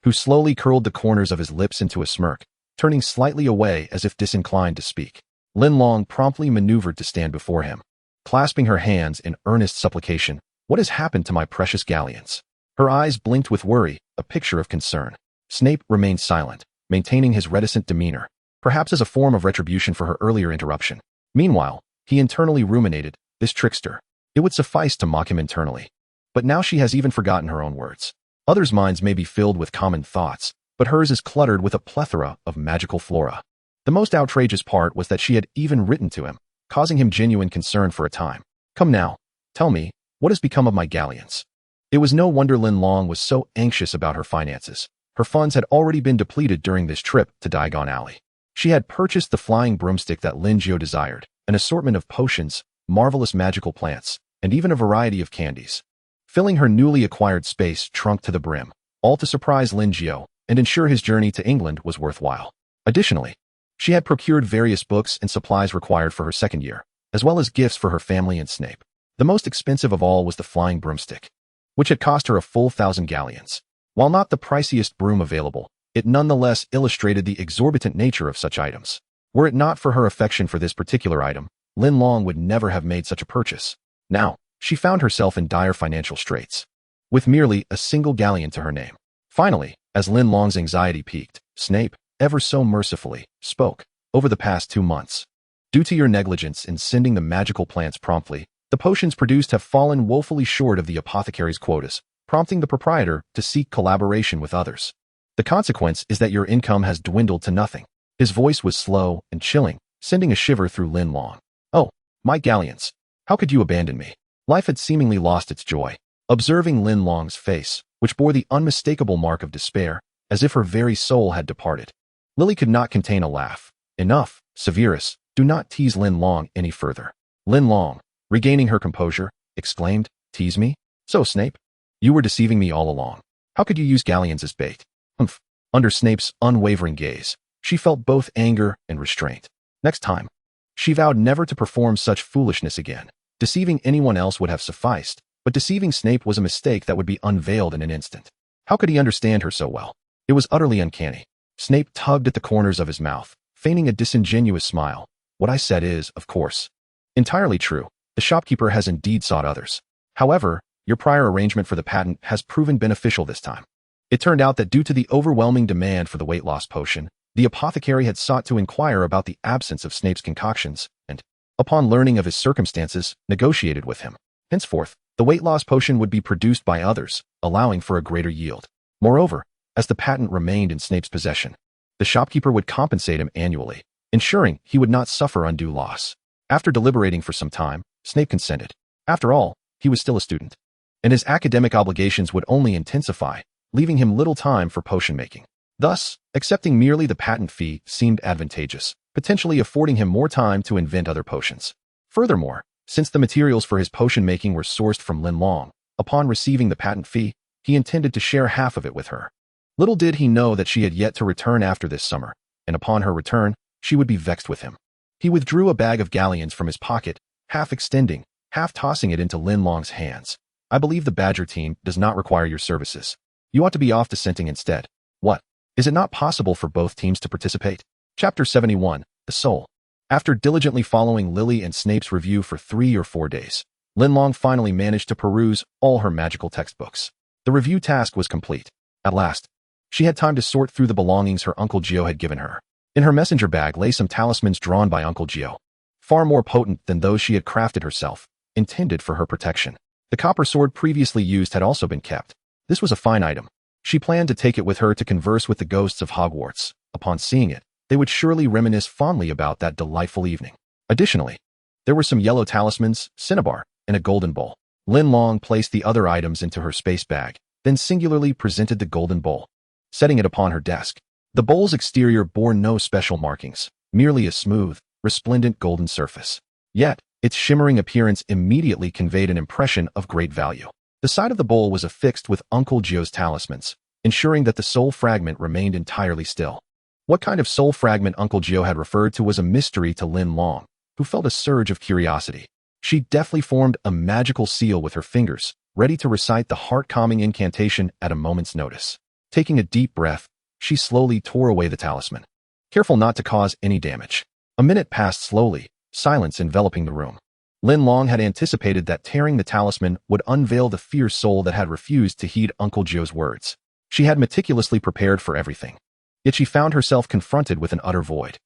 who slowly curled the corners of his lips into a smirk, turning slightly away as if disinclined to speak. Linlong promptly maneuvered to stand before him, clasping her hands in earnest supplication. What has happened to my precious galleons? Her eyes blinked with worry, a picture of concern. Snape remained silent, maintaining his reticent demeanor, perhaps as a form of retribution for her earlier interruption. Meanwhile, he internally ruminated, this trickster. It would suffice to mock him internally. But now she has even forgotten her own words. Others' minds may be filled with common thoughts, but hers is cluttered with a plethora of magical flora. The most outrageous part was that she had even written to him, causing him genuine concern for a time. Come now, tell me, what has become of my galleons? It was no wonder Linlong was so anxious about her finances. Her funds had already been depleted during this trip to Diagon Alley. She had purchased the flying broomstick that Lin Jiu desired, an assortment of potions, marvelous magical plants, and even a variety of candies. Filling her newly acquired space trunk to the brim, all to surprise Lin Jiu and ensure his journey to England was worthwhile. Additionally, she had procured various books and supplies required for her second year, as well as gifts for her family and Snape. The most expensive of all was the flying broomstick, which had cost her a full 1,000 galleons. While not the priciest broom available, it nonetheless illustrated the exorbitant nature of such items. Were it not for her affection for this particular item, Linlong would never have made such a purchase. Now, she found herself in dire financial straits, with merely a single galleon to her name. Finally, as Linlong's anxiety peaked, Snape, ever so mercifully, spoke. Over the past 2 months, due to your negligence in sending the magical plants promptly, the potions produced have fallen woefully short of the apothecary's quotas, prompting the proprietor to seek collaboration with others. The consequence is that your income has dwindled to nothing. His voice was slow and chilling, sending a shiver through Linlong. Oh, my galleons. How could you abandon me? Life had seemingly lost its joy. Observing Linlong's face, which bore the unmistakable mark of despair, as if her very soul had departed, Lily could not contain a laugh. Enough, Severus, do not tease Linlong any further. Linlong, regaining her composure, exclaimed, tease me? So, Snape? You were deceiving me all along. How could you use galleons as bait? Humph. Under Snape's unwavering gaze, she felt both anger and restraint. Next time, she vowed never to perform such foolishness again. Deceiving anyone else would have sufficed, but deceiving Snape was a mistake that would be unveiled in an instant. How could he understand her so well? It was utterly uncanny. Snape tugged at the corners of his mouth, feigning a disingenuous smile. What I said is, of course, entirely true. The shopkeeper has indeed sought others. However, your prior arrangement for the patent has proven beneficial this time. It turned out that due to the overwhelming demand for the weight loss potion, the apothecary had sought to inquire about the absence of Snape's concoctions, and, upon learning of his circumstances, negotiated with him. Henceforth, the weight loss potion would be produced by others, allowing for a greater yield. Moreover, as the patent remained in Snape's possession, the shopkeeper would compensate him annually, ensuring he would not suffer undue loss. After deliberating for some time, Snape consented. After all, he was still a student, and his academic obligations would only intensify, leaving him little time for potion making. Thus, accepting merely the patent fee seemed advantageous, potentially affording him more time to invent other potions. Furthermore, since the materials for his potion making were sourced from Linlong, upon receiving the patent fee, he intended to share half of it with her. Little did he know that she had yet to return after this summer, and upon her return, she would be vexed with him. He withdrew a bag of galleons from his pocket, half extending, half tossing it into Linlong's hands. I believe the Badger team does not require your services. You ought to be off dissenting instead. What? Is it not possible for both teams to participate? Chapter 71, The Soul. After diligently following Lily and Snape's review for 3 or 4 days, Linlong finally managed to peruse all her magical textbooks. The review task was complete. At last, she had time to sort through the belongings her Uncle Jiu had given her. In her messenger bag lay some talismans drawn by Uncle Jiu, far more potent than those she had crafted herself, intended for her protection. The copper sword previously used had also been kept. This was a fine item. She planned to take it with her to converse with the ghosts of Hogwarts. Upon seeing it, they would surely reminisce fondly about that delightful evening. Additionally, there were some yellow talismans, cinnabar, and a golden bowl. Linlong placed the other items into her space bag, then singularly presented the golden bowl, setting it upon her desk. The bowl's exterior bore no special markings, merely a smooth, resplendent golden surface. Yet, its shimmering appearance immediately conveyed an impression of great value. The side of the bowl was affixed with Uncle Jiu's talismans, ensuring that the soul fragment remained entirely still. What kind of soul fragment Uncle Jiu had referred to was a mystery to Linlong, who felt a surge of curiosity. She deftly formed a magical seal with her fingers, ready to recite the heart-calming incantation at a moment's notice. Taking a deep breath, she slowly tore away the talisman, careful not to cause any damage. A minute passed slowly, silence enveloping the room. Linlong had anticipated that tearing the talisman would unveil the fierce soul that had refused to heed Uncle Jiu's words. She had meticulously prepared for everything. Yet she found herself confronted with an utter void.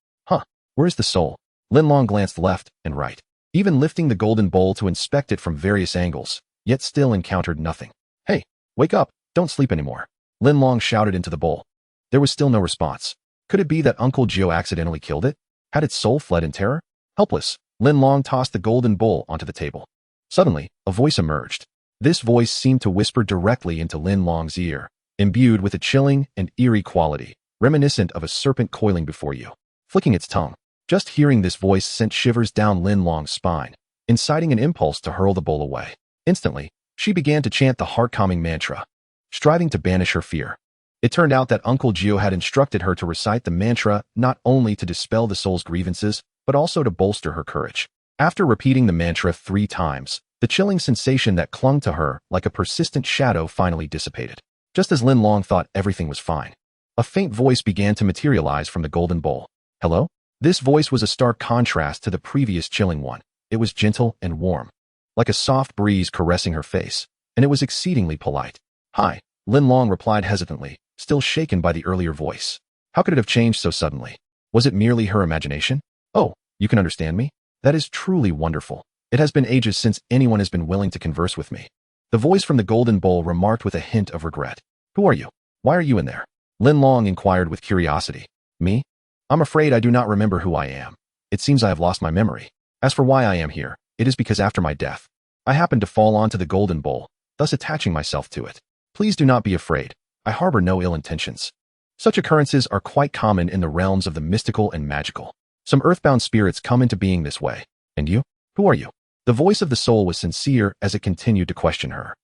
Where is the soul? Linlong glanced left and right, even lifting the golden bowl to inspect it from various angles, yet still encountered nothing. Hey, wake up, don't sleep anymore. Linlong shouted into the bowl. There was still no response. Could it be that Uncle Jiu accidentally killed it? Had its soul fled in terror? Helpless, Linlong tossed the golden bowl onto the table. Suddenly, a voice emerged. This voice seemed to whisper directly into Linlong's ear, imbued with a chilling and eerie quality, reminiscent of a serpent coiling before you, flicking its tongue. Just hearing this voice sent shivers down Linlong's spine, inciting an impulse to hurl the bowl away. Instantly, she began to chant the heart-calming mantra, striving to banish her fear. It turned out that Uncle Jiu had instructed her to recite the mantra not only to dispel the soul's grievances, but also to bolster her courage. After repeating the mantra 3 times, the chilling sensation that clung to her like a persistent shadow finally dissipated. Just as Linlong thought everything was fine, a faint voice began to materialize from the golden bowl. Hello? This voice was a stark contrast to the previous chilling one. It was gentle and warm, like a soft breeze caressing her face, and it was exceedingly polite. Hi, Linlong replied hesitantly, still shaken by the earlier voice. How could it have changed so suddenly? Was it merely her imagination? Oh, you can understand me? That is truly wonderful. It has been ages since anyone has been willing to converse with me. The voice from the golden bowl remarked with a hint of regret. Who are you? Why are you in there? Linlong inquired with curiosity. Me? I'm afraid I do not remember who I am. It seems I have lost my memory. As for why I am here, it is because after my death, I happened to fall onto the golden bowl, thus attaching myself to it. Please do not be afraid. I harbor no ill intentions. Such occurrences are quite common in the realms of the mystical and magical. Some earthbound spirits come into being this way. And you? Who are you? The voice of the soul was sincere as it continued to question her.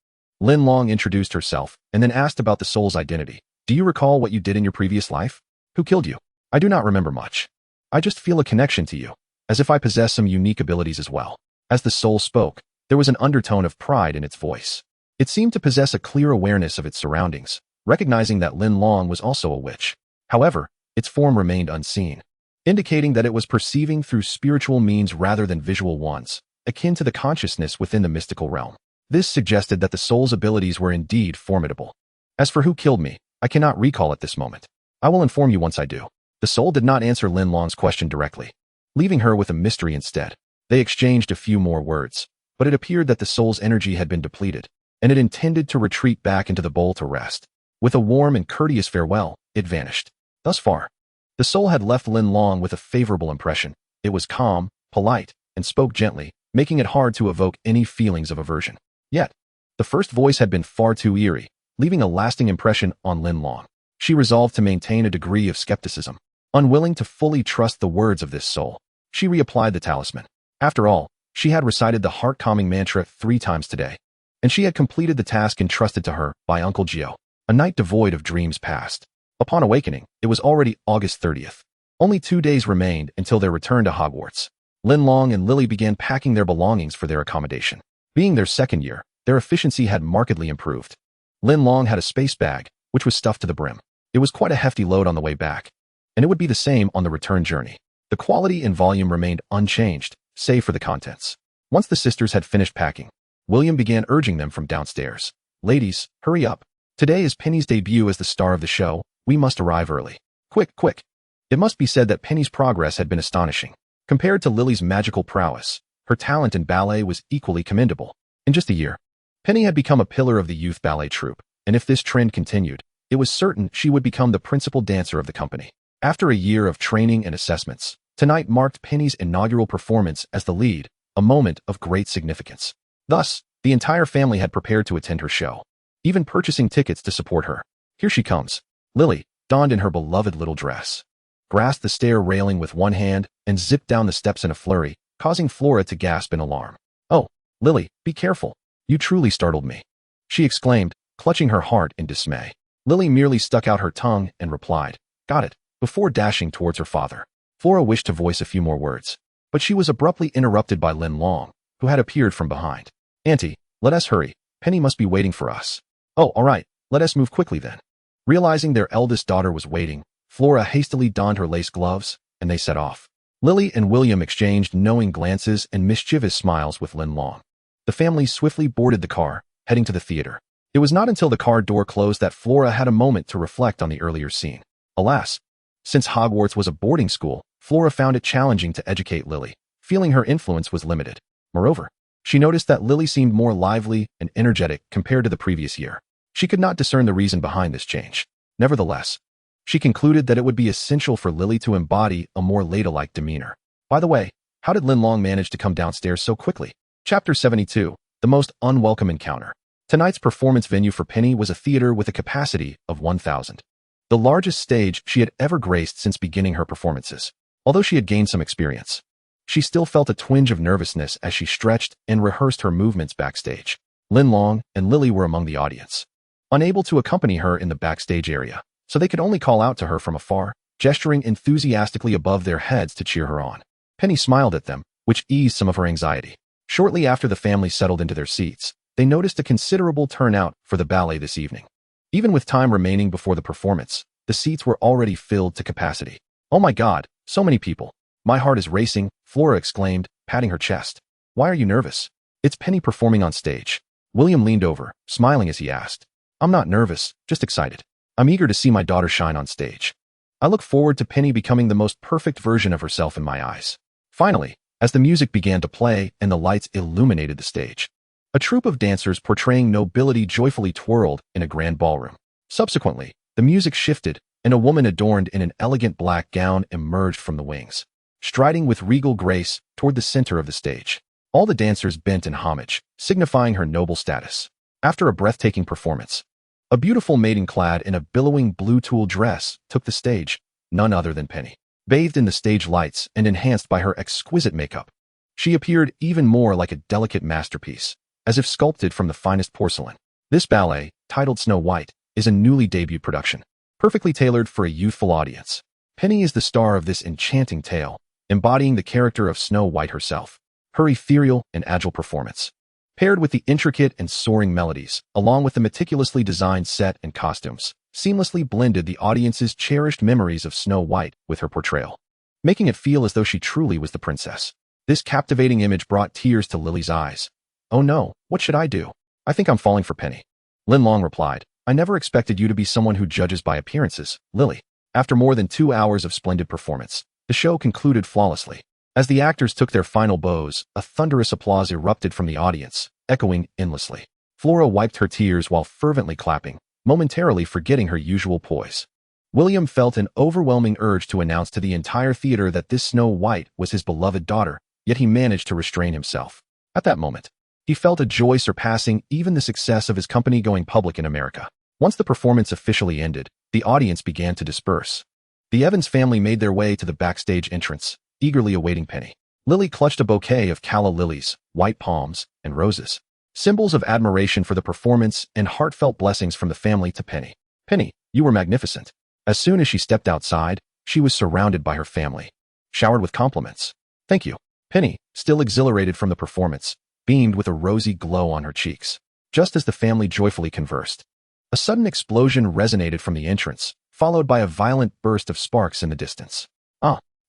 Linlong introduced herself and then asked about the soul's identity. Do you recall what you did in your previous life? Who killed you? I do not remember much. I just feel a connection to you, as if I possess some unique abilities as well. As the soul spoke, there was an undertone of pride in its voice. It seemed to possess a clear awareness of its surroundings, recognizing that Linlong was also a witch. However, its form remained unseen, indicating that it was perceiving through spiritual means rather than visual ones, akin to the consciousness within the mystical realm. This suggested that the soul's abilities were indeed formidable. As for who killed me, I cannot recall at this moment. I will inform you once I do. The soul did not answer Linlong's question directly, leaving her with a mystery instead. They exchanged a few more words, but it appeared that the soul's energy had been depleted, and it intended to retreat back into the bowl to rest. With a warm and courteous farewell, it vanished. Thus far, the soul had left Linlong with a favorable impression. It was calm, polite, and spoke gently, making it hard to evoke any feelings of aversion. Yet, the first voice had been far too eerie, leaving a lasting impression on Linlong. She resolved to maintain a degree of skepticism. Unwilling to fully trust the words of this soul, she reapplied the talisman. After all, she had recited the heart-calming mantra 3 times today, and she had completed the task entrusted to her by Uncle Jiu. A night devoid of dreams passed. Upon awakening, it was already August 30th. Only 2 days remained until their return to Hogwarts. Linlong and Lily began packing their belongings for their accommodation. Being their second year, their efficiency had markedly improved. Linlong had a space bag, which was stuffed to the brim. It was quite a hefty load on the way back, and it would be the same on the return journey. The quality and volume remained unchanged, save for the contents. Once the sisters had finished packing, William began urging them from downstairs. Ladies, hurry up. Today is Penny's debut as the star of the show. We must arrive early. Quick, quick. It must be said that Penny's progress had been astonishing. Compared to Lily's magical prowess, her talent in ballet was equally commendable. In just a year, Penny had become a pillar of the youth ballet troupe, and if this trend continued, it was certain she would become the principal dancer of the company. After a year of training and assessments, tonight marked Penny's inaugural performance as the lead, a moment of great significance. Thus, the entire family had prepared to attend her show, even purchasing tickets to support her. Here she comes. Lily, donned in her beloved little dress, grasped the stair railing with one hand and zipped down the steps in a flurry, causing Flora to gasp in alarm. Oh, Lily, be careful. You truly startled me, she exclaimed, clutching her heart in dismay. Lily merely stuck out her tongue and replied, Got it, before dashing towards her father. Flora wished to voice a few more words, but she was abruptly interrupted by Linlong, who had appeared from behind. Auntie, let us hurry. Penny must be waiting for us. Oh, all right, let us move quickly then. Realizing their eldest daughter was waiting, Flora hastily donned her lace gloves, and they set off. Lily and William exchanged knowing glances and mischievous smiles with Linlong. The family swiftly boarded the car, heading to the theater. It was not until the car door closed that Flora had a moment to reflect on the earlier scene. Alas, since Hogwarts was a boarding school, Flora found it challenging to educate Lily, feeling her influence was limited. Moreover, she noticed that Lily seemed more lively and energetic compared to the previous year. She could not discern the reason behind this change. Nevertheless, she concluded that it would be essential for Lily to embody a more ladylike demeanor. By the way, how did Linlong manage to come downstairs so quickly? Chapter 72, The Most Unwelcome Encounter. Tonight's performance venue for Penny was a theater with a capacity of 1,000. The largest stage she had ever graced since beginning her performances. Although she had gained some experience, she still felt a twinge of nervousness as she stretched and rehearsed her movements backstage. Linlong and Lily were among the audience, unable to accompany her in the backstage area, so they could only call out to her from afar, gesturing enthusiastically above their heads to cheer her on. Penny smiled at them, which eased some of her anxiety. Shortly after the family settled into their seats, they noticed a considerable turnout for the ballet this evening. Even with time remaining before the performance, the seats were already filled to capacity. Oh my God, so many people. My heart is racing, Flora exclaimed, patting her chest. Why are you nervous? It's Penny performing on stage. William leaned over, smiling as he asked. I'm not nervous, just excited. I'm eager to see my daughter shine on stage. I look forward to Penny becoming the most perfect version of herself in my eyes. Finally, as the music began to play and the lights illuminated the stage, a troupe of dancers portraying nobility joyfully twirled in a grand ballroom. Subsequently, the music shifted, and a woman adorned in an elegant black gown emerged from the wings, striding with regal grace toward the center of the stage. All the dancers bent in homage, signifying her noble status. After a breathtaking performance, a beautiful maiden clad in a billowing blue tulle dress took the stage, none other than Penny. Bathed in the stage lights and enhanced by her exquisite makeup, she appeared even more like a delicate masterpiece, as if sculpted from the finest porcelain. This ballet, titled Snow White, is a newly debuted production, perfectly tailored for a youthful audience. Penny is the star of this enchanting tale, embodying the character of Snow White herself. Her ethereal and agile performance, paired with the intricate and soaring melodies, along with the meticulously designed set and costumes, seamlessly blended the audience's cherished memories of Snow White with her portrayal, making it feel as though she truly was the princess. This captivating image brought tears to Lily's eyes. "Oh no, what should I do? I think I'm falling for Penny." Linlong replied, "I never expected you to be someone who judges by appearances, Lily." After more than 2 hours of splendid performance, the show concluded flawlessly. As the actors took their final bows, a thunderous applause erupted from the audience, echoing endlessly. Flora wiped her tears while fervently clapping, momentarily forgetting her usual poise. William felt an overwhelming urge to announce to the entire theater that this Snow White was his beloved daughter, yet he managed to restrain himself. At that moment, he felt a joy surpassing even the success of his company going public in America. Once the performance officially ended, the audience began to disperse. The Evans family made their way to the backstage entrance, eagerly awaiting Penny. Lily clutched a bouquet of calla lilies, white palms, and roses, symbols of admiration for the performance and heartfelt blessings from the family to Penny. "Penny, you were magnificent." As soon as she stepped outside, she was surrounded by her family, showered with compliments. "Thank you." Penny, still exhilarated from the performance, beamed with a rosy glow on her cheeks. Just as the family joyfully conversed, a sudden explosion resonated from the entrance, followed by a violent burst of sparks in the distance.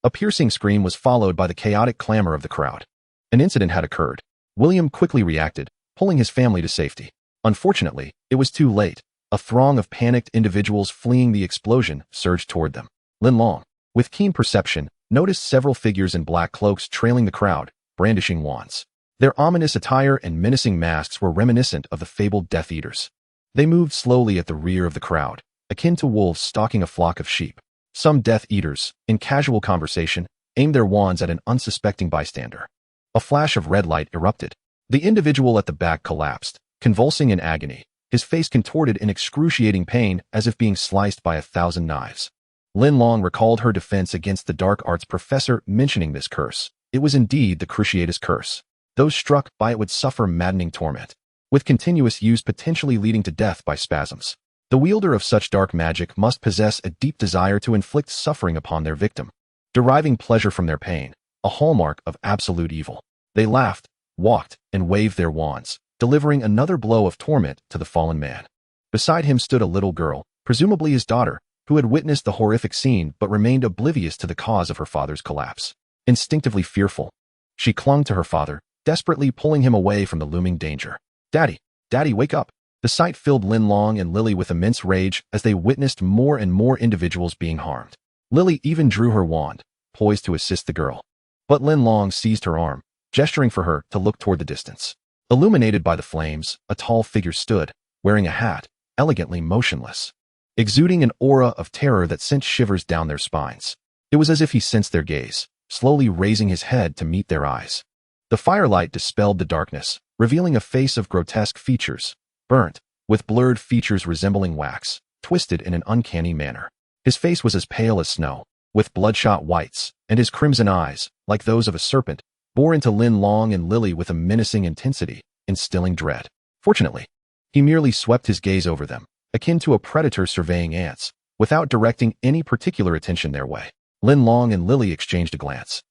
A piercing scream was followed by the chaotic clamor of the crowd. An incident had occurred. William quickly reacted, pulling his family to safety. Unfortunately, it was too late. A throng of panicked individuals fleeing the explosion surged toward them. Linlong, with keen perception, noticed several figures in black cloaks trailing the crowd, brandishing wands. Their ominous attire and menacing masks were reminiscent of the fabled Death Eaters. They moved slowly at the rear of the crowd, akin to wolves stalking a flock of sheep. Some Death Eaters, in casual conversation, aimed their wands at an unsuspecting bystander. A flash of red light erupted. The individual at the back collapsed, convulsing in agony, his face contorted in excruciating pain as if being sliced by 1,000 knives. Linlong recalled her defense against the dark arts professor mentioning this curse. It was indeed the Cruciatus curse. Those struck by it would suffer maddening torment, with continuous use potentially leading to death by spasms. The wielder of such dark magic must possess a deep desire to inflict suffering upon their victim, deriving pleasure from their pain, a hallmark of absolute evil. They laughed, walked, and waved their wands, delivering another blow of torment to the fallen man. Beside him stood a little girl, presumably his daughter, who had witnessed the horrific scene but remained oblivious to the cause of her father's collapse. Instinctively fearful, she clung to her father, desperately pulling him away from the looming danger. "Daddy, Daddy, wake up!" The sight filled Linlong and Lily with immense rage as they witnessed more and more individuals being harmed. Lily even drew her wand, poised to assist the girl. But Linlong seized her arm, gesturing for her to look toward the distance. Illuminated by the flames, a tall figure stood, wearing a hat, elegantly motionless, exuding an aura of terror that sent shivers down their spines. It was as if he sensed their gaze, slowly raising his head to meet their eyes. The firelight dispelled the darkness, revealing a face of grotesque features, burnt, with blurred features resembling wax, twisted in an uncanny manner. His face was as pale as snow, with bloodshot whites, and his crimson eyes, like those of a serpent, bore into Linlong and Lily with a menacing intensity, instilling dread. Fortunately, he merely swept his gaze over them, akin to a predator surveying ants, without directing any particular attention their way. Linlong and Lily exchanged a glance,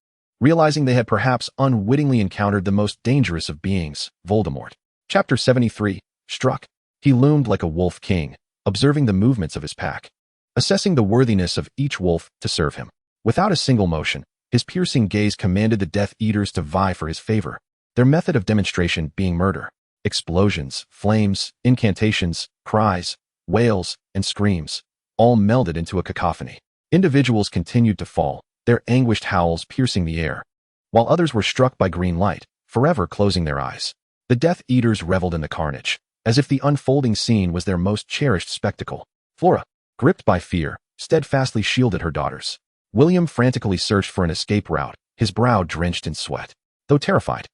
realizing they had perhaps unwittingly encountered the most dangerous of beings, Voldemort. Chapter 73. Struck. He loomed like a wolf king, observing the movements of his pack, assessing the worthiness of each wolf to serve him. Without a single motion, his piercing gaze commanded the Death Eaters to vie for his favor, their method of demonstration being murder. Explosions, flames, incantations, cries, wails, and screams, all melded into a cacophony. Individuals continued to fall, their anguished howls piercing the air, while others were struck by green light, forever closing their eyes. The Death Eaters reveled in the carnage, as if the unfolding scene was their most cherished spectacle. Flora, gripped by fear, steadfastly shielded her daughters. William frantically searched for an escape route, his brow drenched in sweat. Though terrified,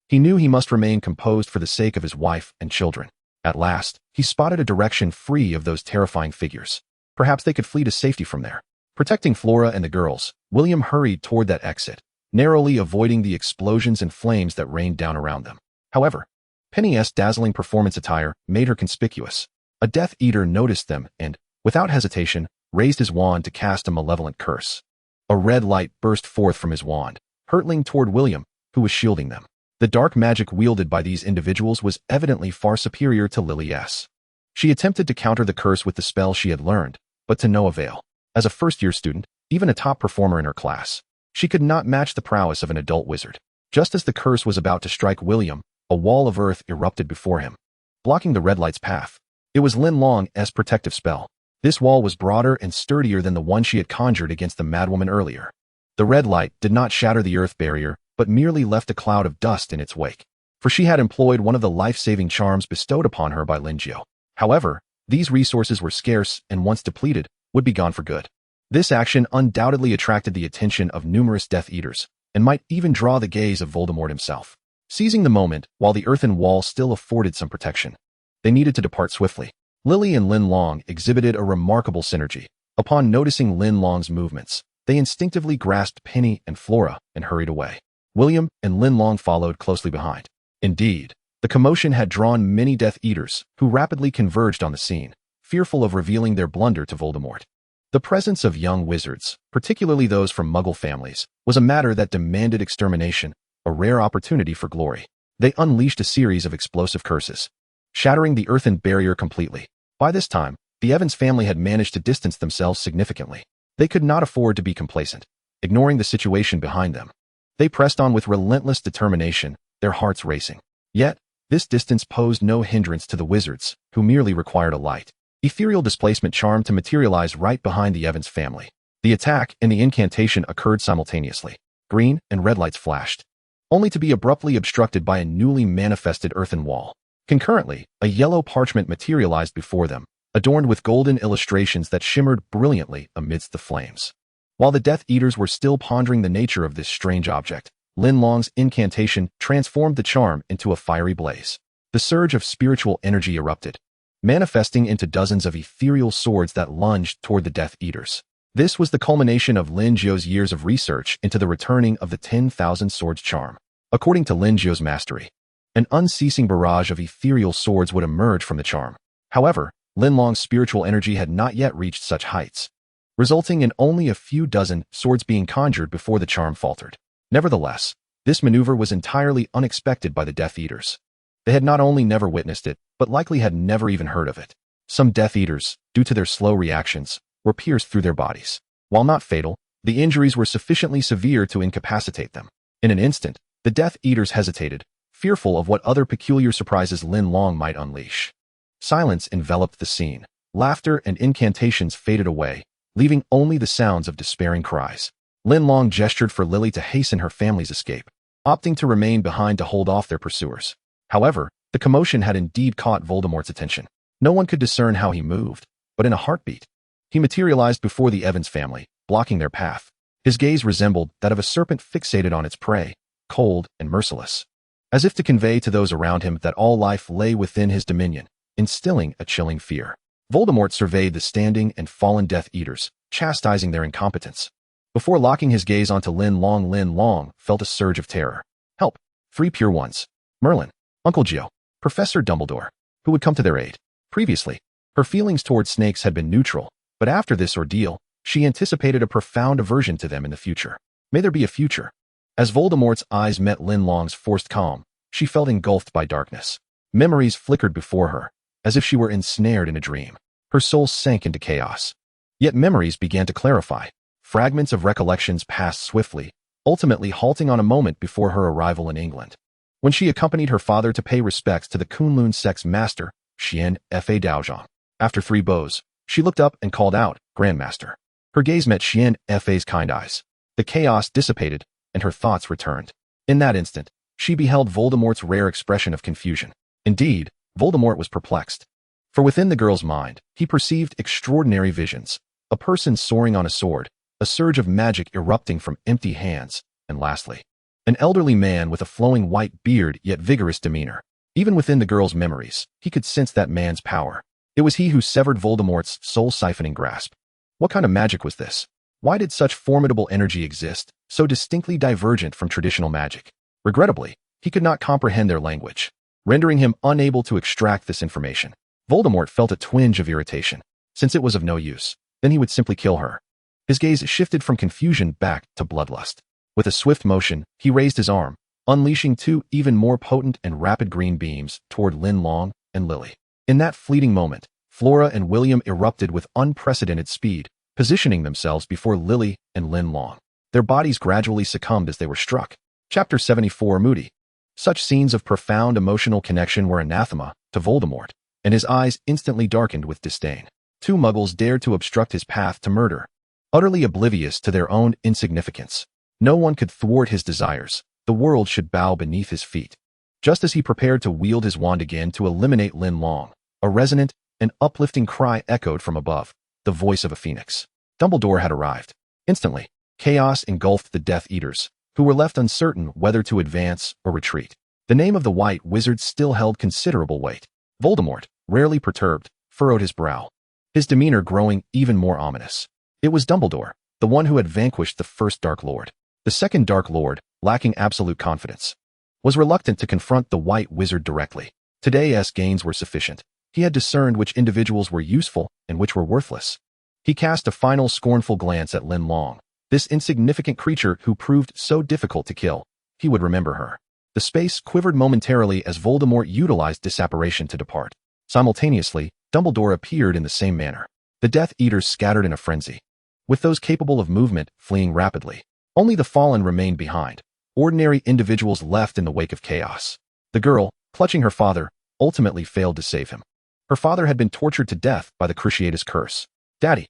he knew he must remain composed for the sake of his wife and children. At last, he spotted a direction free of those terrifying figures. Perhaps they could flee to safety from there. Protecting Flora and the girls, William hurried toward that exit, narrowly avoiding the explosions and flames that rained down around them. However, Penny's dazzling performance attire made her conspicuous. A Death Eater noticed them and, without hesitation, raised his wand to cast a malevolent curse. A red light burst forth from his wand, hurtling toward William, who was shielding them. The dark magic wielded by these individuals was evidently far superior to Lily's. She attempted to counter the curse with the spell she had learned, but to no avail. As a first-year student, even a top performer in her class, she could not match the prowess of an adult wizard. Just as the curse was about to strike William, a wall of earth erupted before him, blocking the red light's path. It was Linlong's protective spell. This wall was broader and sturdier than the one she had conjured against the madwoman earlier. The red light did not shatter the earth barrier, but merely left a cloud of dust in its wake, for she had employed one of the life-saving charms bestowed upon her by Uncle Jiu. However, these resources were scarce and once depleted, would be gone for good. This action undoubtedly attracted the attention of numerous Death Eaters, and might even draw the gaze of Voldemort himself. Seizing the moment, while the earthen wall still afforded some protection, they needed to depart swiftly. Lily and Linlong exhibited a remarkable synergy. Upon noticing Linlong's movements, they instinctively grasped Penny and Flora and hurried away. William and Linlong followed closely behind. Indeed, the commotion had drawn many Death Eaters, who rapidly converged on the scene, fearful of revealing their blunder to Voldemort. The presence of young wizards, particularly those from Muggle families, was a matter that demanded extermination, a rare opportunity for glory. They unleashed a series of explosive curses, shattering the earthen barrier completely. By this time, the Evans family had managed to distance themselves significantly. They could not afford to be complacent, ignoring the situation behind them. They pressed on with relentless determination, their hearts racing. Yet, this distance posed no hindrance to the wizards, who merely required a light, ethereal displacement charm to materialize right behind the Evans family. The attack and the incantation occurred simultaneously. Green and red lights flashed, only to be abruptly obstructed by a newly manifested earthen wall. Concurrently, a yellow parchment materialized before them, adorned with golden illustrations that shimmered brilliantly amidst the flames. While the Death Eaters were still pondering the nature of this strange object, Linlong's incantation transformed the charm into a fiery blaze. The surge of spiritual energy erupted, manifesting into dozens of ethereal swords that lunged toward the Death Eaters. This was the culmination of Uncle Jiu's years of research into the returning of the 10,000 Swords charm. According to Uncle Jiu's mastery, an unceasing barrage of ethereal swords would emerge from the charm. However, Linlong's spiritual energy had not yet reached such heights, resulting in only a few dozen swords being conjured before the charm faltered. Nevertheless, this maneuver was entirely unexpected by the Death Eaters. They had not only never witnessed it, but likely had never even heard of it. Some Death Eaters, due to their slow reactions, were pierced through their bodies. While not fatal, the injuries were sufficiently severe to incapacitate them. In an instant, the Death Eaters hesitated, fearful of what other peculiar surprises Linlong might unleash. Silence enveloped the scene. Laughter and incantations faded away, leaving only the sounds of despairing cries. Linlong gestured for Lily to hasten her family's escape, opting to remain behind to hold off their pursuers. However, the commotion had indeed caught Voldemort's attention. No one could discern how he moved, but in a heartbeat, he materialized before the Evans family, blocking their path. His gaze resembled that of a serpent fixated on its prey, cold and merciless, as if to convey to those around him that all life lay within his dominion, instilling a chilling fear. Voldemort surveyed the standing and fallen Death Eaters, chastising their incompetence. Before locking his gaze onto Linlong felt a surge of terror. Help! 3 pure ones. Merlin, Uncle Jiu, Professor Dumbledore, who would come to their aid. Previously, her feelings toward snakes had been neutral, but after this ordeal, she anticipated a profound aversion to them in the future. May there be a future. As Voldemort's eyes met Linlong's forced calm, she felt engulfed by darkness. Memories flickered before her, as if she were ensnared in a dream. Her soul sank into chaos. Yet memories began to clarify. Fragments of recollections passed swiftly, ultimately halting on a moment before her arrival in England. When she accompanied her father to pay respects to the Kunlun sect's master, Xian Fa Daozhong. After 3 bows, she looked up and called out, "Grandmaster." Her gaze met Xian Fa's kind eyes. The chaos dissipated, and her thoughts returned. In that instant, she beheld Voldemort's rare expression of confusion. Indeed, Voldemort was perplexed. For within the girl's mind, he perceived extraordinary visions. A person soaring on a sword, a surge of magic erupting from empty hands, and lastly, an elderly man with a flowing white beard yet vigorous demeanor. Even within the girl's memories, he could sense that man's power. It was he who severed Voldemort's soul-siphoning grasp. What kind of magic was this? Why did such formidable energy exist, so distinctly divergent from traditional magic? Regrettably, he could not comprehend their language, rendering him unable to extract this information. Voldemort felt a twinge of irritation. Since it was of no use, then he would simply kill her. His gaze shifted from confusion back to bloodlust. With a swift motion, he raised his arm, unleashing two even more potent and rapid green beams toward Linlong and Lily. In that fleeting moment, Flora and William erupted with unprecedented speed, positioning themselves before Lily and Linlong. Their bodies gradually succumbed as they were struck. Chapter 74 Moody. Such scenes of profound emotional connection were anathema to Voldemort, and his eyes instantly darkened with disdain. Two muggles dared to obstruct his path to murder. Utterly oblivious to their own insignificance, no one could thwart his desires. The world should bow beneath his feet. Just as he prepared to wield his wand again to eliminate Linlong, a resonant and uplifting cry echoed from above, the voice of a phoenix. Dumbledore had arrived. Instantly, chaos engulfed the Death Eaters, who were left uncertain whether to advance or retreat. The name of the White Wizard still held considerable weight. Voldemort, rarely perturbed, furrowed his brow, his demeanor growing even more ominous. It was Dumbledore, the one who had vanquished the first Dark Lord. The second Dark Lord, lacking absolute confidence, was reluctant to confront the White Wizard directly. Today's gains were sufficient. He had discerned which individuals were useful and which were worthless. He cast a final scornful glance at Linlong, this insignificant creature who proved so difficult to kill. He would remember her. The space quivered momentarily as Voldemort utilized disapparition to depart. Simultaneously, Dumbledore appeared in the same manner. The Death Eaters scattered in a frenzy, with those capable of movement fleeing rapidly. Only the fallen remained behind, ordinary individuals left in the wake of chaos. The girl, clutching her father, ultimately failed to save him. Her father had been tortured to death by the Cruciatus curse. Daddy,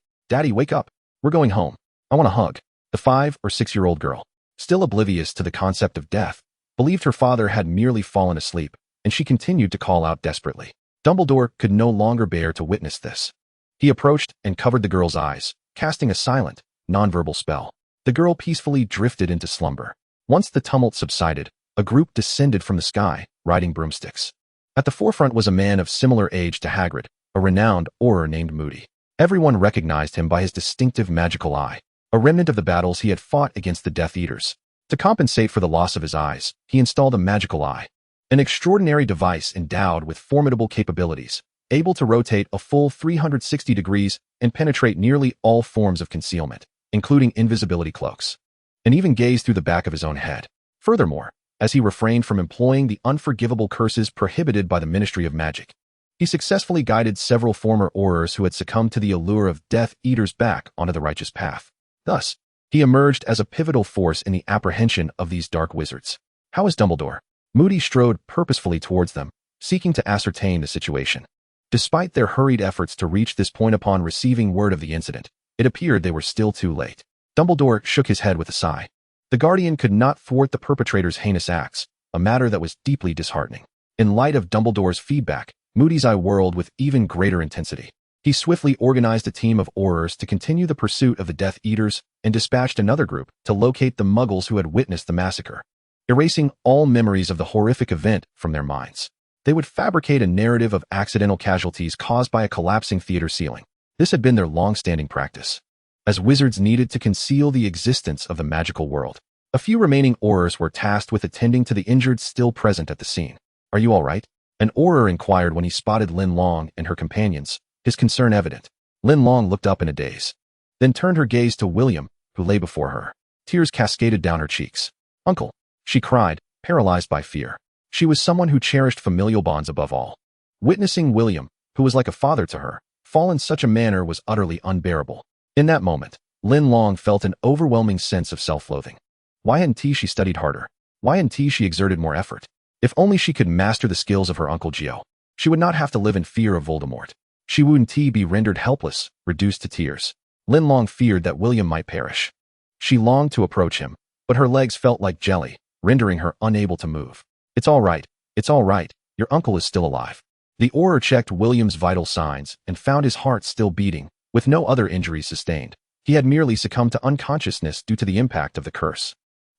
wake up. We're going home. I want a hug. The 5 or 6-year-old girl, still oblivious to the concept of death, believed her father had merely fallen asleep, and she continued to call out desperately. Dumbledore could no longer bear to witness this. He approached and covered the girl's eyes, casting a silent, nonverbal spell. The girl peacefully drifted into slumber. Once the tumult subsided, a group descended from the sky, riding broomsticks. At the forefront was a man of similar age to Hagrid, a renowned Auror named Moody. Everyone recognized him by his distinctive magical eye, a remnant of the battles he had fought against the Death Eaters. To compensate for the loss of his eyes, he installed a magical eye, an extraordinary device endowed with formidable capabilities, able to rotate a full 360 degrees and penetrate nearly all forms of concealment, including invisibility cloaks, and even gaze through the back of his own head. Furthermore, as he refrained from employing the unforgivable curses prohibited by the Ministry of Magic, he successfully guided several former Aurors who had succumbed to the allure of Death Eaters back onto the righteous path. Thus, he emerged as a pivotal force in the apprehension of these dark wizards. How is Dumbledore? Moody strode purposefully towards them, seeking to ascertain the situation. Despite their hurried efforts to reach this point upon receiving word of the incident, it appeared they were still too late. Dumbledore shook his head with a sigh. The Guardian could not thwart the perpetrator's heinous acts, a matter that was deeply disheartening. In light of Dumbledore's feedback, Moody's eye whirled with even greater intensity. He swiftly organized a team of Aurors to continue the pursuit of the Death Eaters and dispatched another group to locate the Muggles who had witnessed the massacre, erasing all memories of the horrific event from their minds. They would fabricate a narrative of accidental casualties caused by a collapsing theater ceiling. This had been their long-standing practice, as wizards needed to conceal the existence of the magical world. A few remaining Aurors were tasked with attending to the injured still present at the scene. Are you all right? An Auror inquired when he spotted Linlong and her companions, his concern evident. Linlong looked up in a daze, then turned her gaze to William, who lay before her. Tears cascaded down her cheeks. Uncle, she cried, paralyzed by fear. She was someone who cherished familial bonds above all. Witnessing William, who was like a father to her, fall in such a manner was utterly unbearable. In that moment, Linlong felt an overwhelming sense of self-loathing. Why hadn't she studied harder? Why hadn't she exerted more effort? If only she could master the skills of her Uncle Jiu, she would not have to live in fear of Voldemort. She wouldn't be rendered helpless, reduced to tears. Linlong feared that William might perish. She longed to approach him, but her legs felt like jelly, rendering her unable to move. It's all right. It's all right. Your uncle is still alive. The Auror checked William's vital signs and found his heart still beating, with no other injuries sustained. He had merely succumbed to unconsciousness due to the impact of the curse.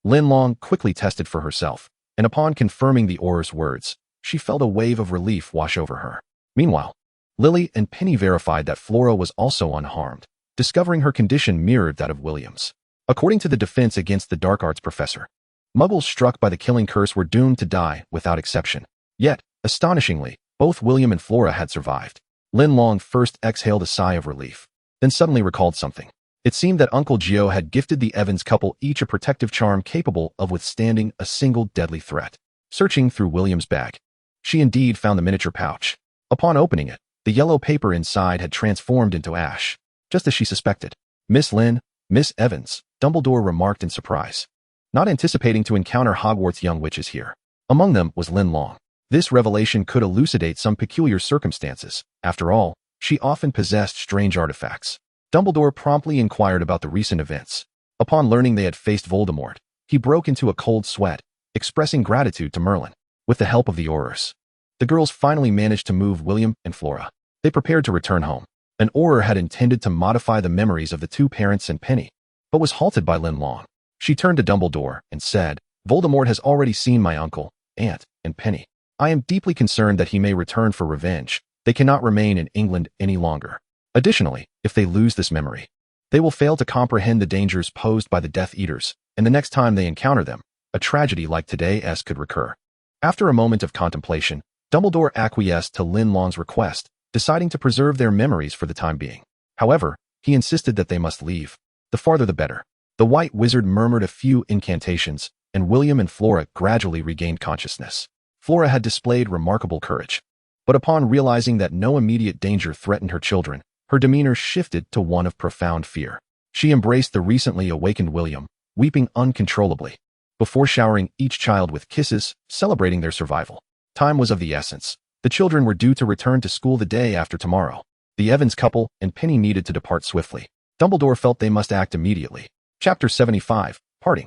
Linlong quickly tested for herself, and upon confirming the Auror's words, she felt a wave of relief wash over her. Meanwhile, Lily and Penny verified that Flora was also unharmed, discovering her condition mirrored that of William's. According to the Defense Against the Dark Arts professor, Muggles struck by the killing curse were doomed to die without exception. Yet, astonishingly, both William and Flora had survived. Linlong first exhaled a sigh of relief, then suddenly recalled something. It seemed that Uncle Jiu had gifted the Evans couple each a protective charm capable of withstanding a single deadly threat. Searching through William's bag, she indeed found the miniature pouch. Upon opening it, the yellow paper inside had transformed into ash, just as she suspected. Miss Evans, Dumbledore remarked in surprise, not anticipating to encounter Hogwarts young witches here. Among them was Linlong. This revelation could elucidate some peculiar circumstances. After all, she often possessed strange artifacts. Dumbledore promptly inquired about the recent events. Upon learning they had faced Voldemort, he broke into a cold sweat, expressing gratitude to Merlin. With the help of the Aurors, the girls finally managed to move William and Flora. They prepared to return home. An Auror had intended to modify the memories of the two parents and Penny, but was halted by Linlong. She turned to Dumbledore and said, Voldemort has already seen my uncle, aunt, and Penny. I am deeply concerned that he may return for revenge. They cannot remain in England any longer. Additionally, if they lose this memory, they will fail to comprehend the dangers posed by the Death Eaters, and the next time they encounter them, a tragedy like today's could recur. After a moment of contemplation, Dumbledore acquiesced to Linlong's request, deciding to preserve their memories for the time being. However, he insisted that they must leave. The farther the better. The White Wizard murmured a few incantations, and William and Flora gradually regained consciousness. Flora had displayed remarkable courage, but upon realizing that no immediate danger threatened her children, her demeanor shifted to one of profound fear. She embraced the recently awakened William, weeping uncontrollably, before showering each child with kisses, celebrating their survival. Time was of the essence. The children were due to return to school the day after tomorrow. The Evans couple and Penny needed to depart swiftly. Dumbledore felt they must act immediately. Chapter 75, Parting.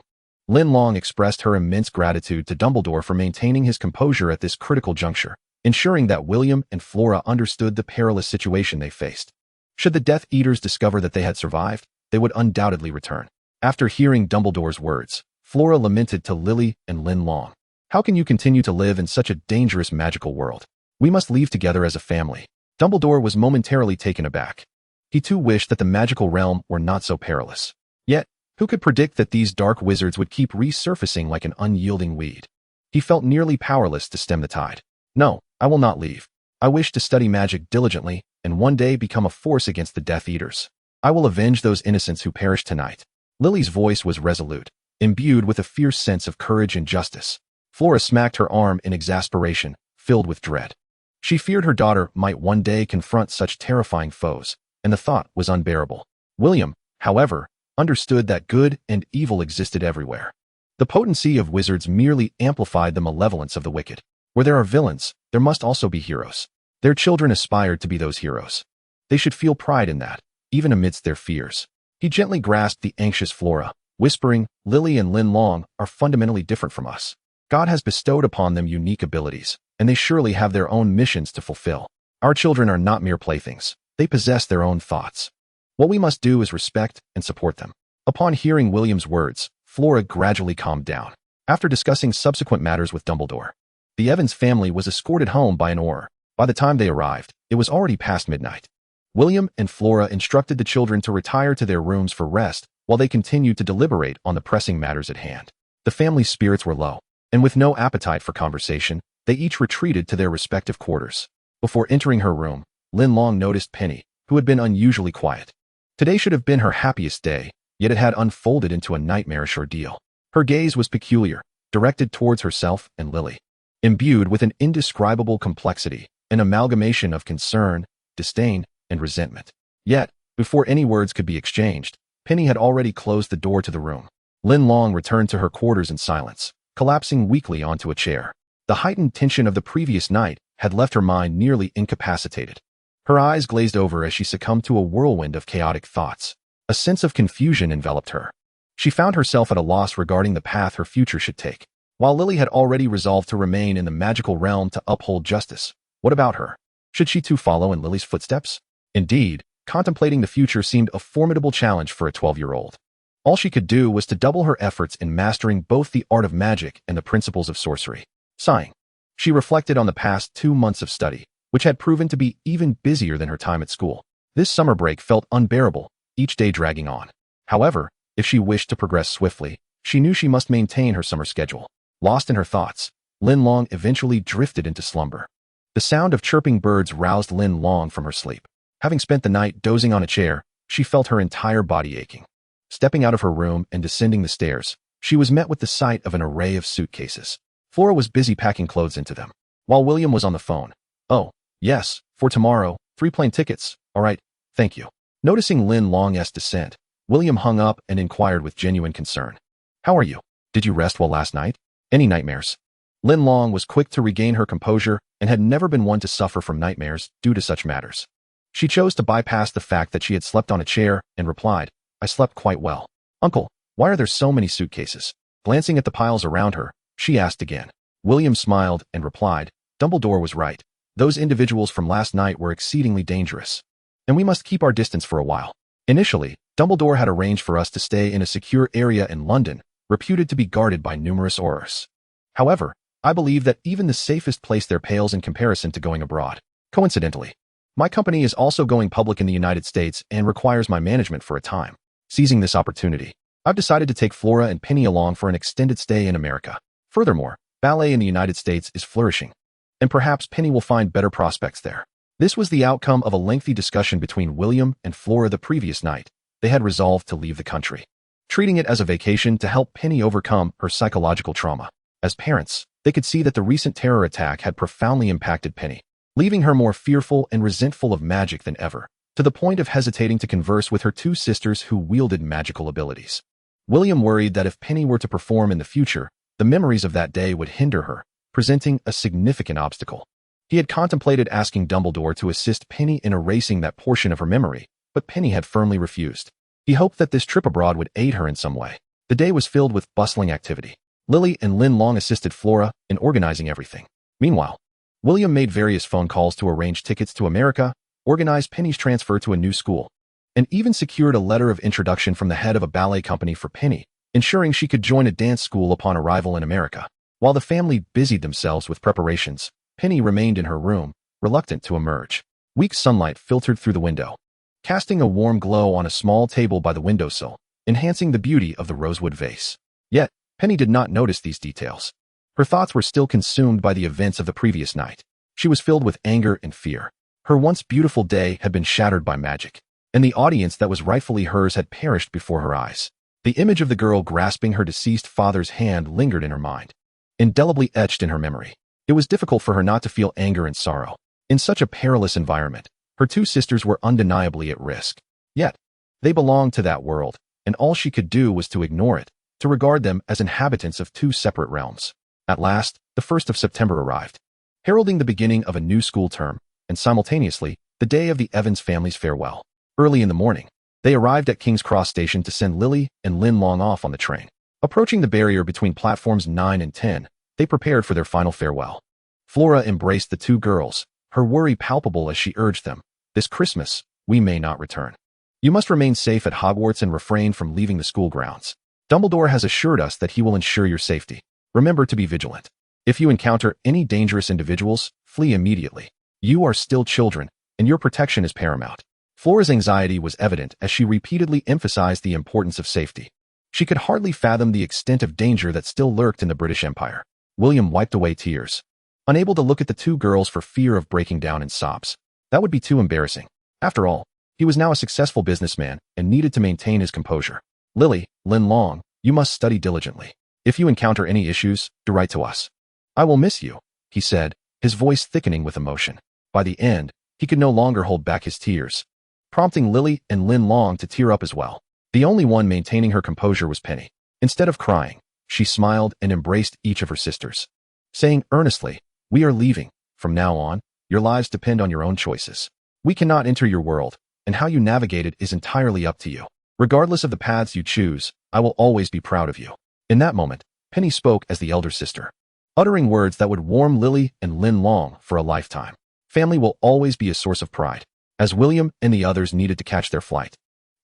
Linlong expressed her immense gratitude to Dumbledore for maintaining his composure at this critical juncture, ensuring that William and Flora understood the perilous situation they faced. Should the Death Eaters discover that they had survived, they would undoubtedly return. After hearing Dumbledore's words, Flora lamented to Lily and Linlong. How can you continue to live in such a dangerous magical world? We must leave together as a family. Dumbledore was momentarily taken aback. He too wished that the magical realm were not so perilous. Yet, who could predict that these dark wizards would keep resurfacing like an unyielding weed? He felt nearly powerless to stem the tide. No, I will not leave. I wish to study magic diligently and one day become a force against the Death Eaters. I will avenge those innocents who perished tonight. Lily's voice was resolute, imbued with a fierce sense of courage and justice. Flora smacked her arm in exasperation, filled with dread. She feared her daughter might one day confront such terrifying foes, and the thought was unbearable. William, however, understood that good and evil existed everywhere. The potency of wizards merely amplified the malevolence of the wicked. Where there are villains, there must also be heroes. Their children aspired to be those heroes. They should feel pride in that, even amidst their fears. He gently grasped the anxious Flora, whispering, Lily and Linlong are fundamentally different from us. God has bestowed upon them unique abilities, and they surely have their own missions to fulfill. Our children are not mere playthings. They possess their own thoughts. What we must do is respect and support them. Upon hearing William's words, Flora gradually calmed down. After discussing subsequent matters with Dumbledore, the Evans family was escorted home by an Auror. By the time they arrived, it was already past midnight. William and Flora instructed the children to retire to their rooms for rest while they continued to deliberate on the pressing matters at hand. The family's spirits were low, and with no appetite for conversation, they each retreated to their respective quarters. Before entering her room, Linlong noticed Penny, who had been unusually quiet. Today should have been her happiest day, yet it had unfolded into a nightmarish ordeal. Her gaze was peculiar, directed towards herself and Lily, imbued with an indescribable complexity, an amalgamation of concern, disdain, and resentment. Yet, before any words could be exchanged, Penny had already closed the door to the room. Linlong returned to her quarters in silence, collapsing weakly onto a chair. The heightened tension of the previous night had left her mind nearly incapacitated. Her eyes glazed over as she succumbed to a whirlwind of chaotic thoughts. A sense of confusion enveloped her. She found herself at a loss regarding the path her future should take. While Lily had already resolved to remain in the magical realm to uphold justice, what about her? Should she too follow in Lily's footsteps? Indeed, contemplating the future seemed a formidable challenge for a 12-year-old. All she could do was to double her efforts in mastering both the art of magic and the principles of sorcery. Sighing, she reflected on the past 2 months of study, which had proven to be even busier than her time at school. This summer break felt unbearable, each day dragging on. However, if she wished to progress swiftly, she knew she must maintain her summer schedule. Lost in her thoughts, Linlong eventually drifted into slumber. The sound of chirping birds roused Linlong from her sleep. Having spent the night dozing on a chair, she felt her entire body aching. Stepping out of her room and descending the stairs, she was met with the sight of an array of suitcases. Flora was busy packing clothes into them, while William was on the phone. "Oh, yes, for tomorrow, 3 plane tickets, all right, thank you." Noticing Linlong's descent, William hung up and inquired with genuine concern. "How are you? Did you rest well last night? Any nightmares?" Linlong was quick to regain her composure and had never been one to suffer from nightmares due to such matters. She chose to bypass the fact that she had slept on a chair and replied, "I slept quite well." "Uncle, why are there so many suitcases?" Glancing at the piles around her, she asked again. William smiled and replied, "Dumbledore was right. Those individuals from last night were exceedingly dangerous, and we must keep our distance for a while. Initially, Dumbledore had arranged for us to stay in a secure area in London, reputed to be guarded by numerous Aurors. However, I believe that even the safest place there pales in comparison to going abroad. Coincidentally, my company is also going public in the United States and requires my management for a time. Seizing this opportunity, I've decided to take Flora and Penny along for an extended stay in America. Furthermore, ballet in the United States is flourishing, and perhaps Penny will find better prospects there." This was the outcome of a lengthy discussion between William and Flora the previous night. They had resolved to leave the country, treating it as a vacation to help Penny overcome her psychological trauma. As parents, they could see that the recent terror attack had profoundly impacted Penny, leaving her more fearful and resentful of magic than ever, to the point of hesitating to converse with her 2 sisters who wielded magical abilities. William worried that if Penny were to perform in the future, the memories of that day would hinder her, presenting a significant obstacle. He had contemplated asking Dumbledore to assist Penny in erasing that portion of her memory, but Penny had firmly refused. He hoped that this trip abroad would aid her in some way. The day was filled with bustling activity. Lily and Linlong assisted Flora in organizing everything. Meanwhile, William made various phone calls to arrange tickets to America, organized Penny's transfer to a new school, and even secured a letter of introduction from the head of a ballet company for Penny, ensuring she could join a dance school upon arrival in America. While the family busied themselves with preparations, Penny remained in her room, reluctant to emerge. Weak sunlight filtered through the window, casting a warm glow on a small table by the windowsill, enhancing the beauty of the rosewood vase. Yet, Penny did not notice these details. Her thoughts were still consumed by the events of the previous night. She was filled with anger and fear. Her once beautiful day had been shattered by magic, and the audience that was rightfully hers had perished before her eyes. The image of the girl grasping her deceased father's hand lingered in her mind, indelibly etched in her memory. It was difficult for her not to feel anger and sorrow. In such a perilous environment, her 2 sisters were undeniably at risk. Yet, they belonged to that world, and all she could do was to ignore it, to regard them as inhabitants of 2 separate realms. At last, the 1st of September arrived, heralding the beginning of a new school term, and simultaneously, the day of the Evans family's farewell. Early in the morning, they arrived at King's Cross Station to send Lily and Linlong off on the train. Approaching the barrier between platforms 9 and 10, they prepared for their final farewell. Flora embraced the 2 girls, her worry palpable as she urged them, "This Christmas, we may not return. You must remain safe at Hogwarts and refrain from leaving the school grounds. Dumbledore has assured us that he will ensure your safety. Remember to be vigilant. If you encounter any dangerous individuals, flee immediately. You are still children, and your protection is paramount." Flora's anxiety was evident as she repeatedly emphasized the importance of safety. She could hardly fathom the extent of danger that still lurked in the British Empire. William wiped away tears, unable to look at the 2 girls for fear of breaking down in sobs. That would be too embarrassing. After all, he was now a successful businessman and needed to maintain his composure. "Lily, Linlong, you must study diligently. If you encounter any issues, do write to us. I will miss you," he said, his voice thickening with emotion. By the end, he could no longer hold back his tears, prompting Lily and Linlong to tear up as well. The only one maintaining her composure was Penny. Instead of crying, she smiled and embraced each of her sisters, saying earnestly, "We are leaving. From now on, your lives depend on your own choices. We cannot enter your world, and how you navigate it is entirely up to you." Regardless of the paths you choose, I will always be proud of you. In that moment, Penny spoke as the elder sister, uttering words that would warm Lily and Linlong for a lifetime. Family will always be a source of pride. As William and the others needed to catch their flight,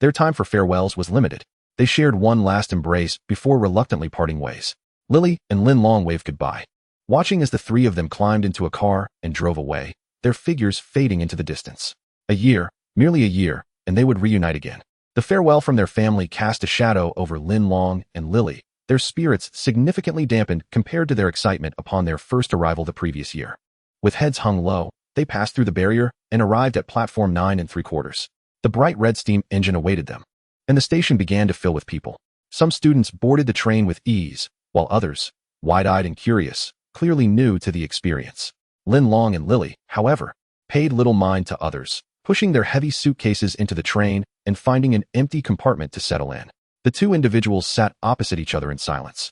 their time for farewells was limited. They shared one last embrace before reluctantly parting ways. Lily and Linlong waved goodbye, watching as the three of them climbed into a car and drove away, their figures fading into the distance. A year, merely a year, and they would reunite again. The farewell from their family cast a shadow over Linlong and Lily, their spirits significantly dampened compared to their excitement upon their first arrival the previous year. With heads hung low, they passed through the barrier and arrived at platform 9 3/4. The bright red steam engine awaited them, and the station began to fill with people. Some students boarded the train with ease, while others, wide-eyed and curious, clearly new to the experience. Linlong and Lily, however, paid little mind to others, pushing their heavy suitcases into the train and finding an empty compartment to settle in. The two individuals sat opposite each other in silence,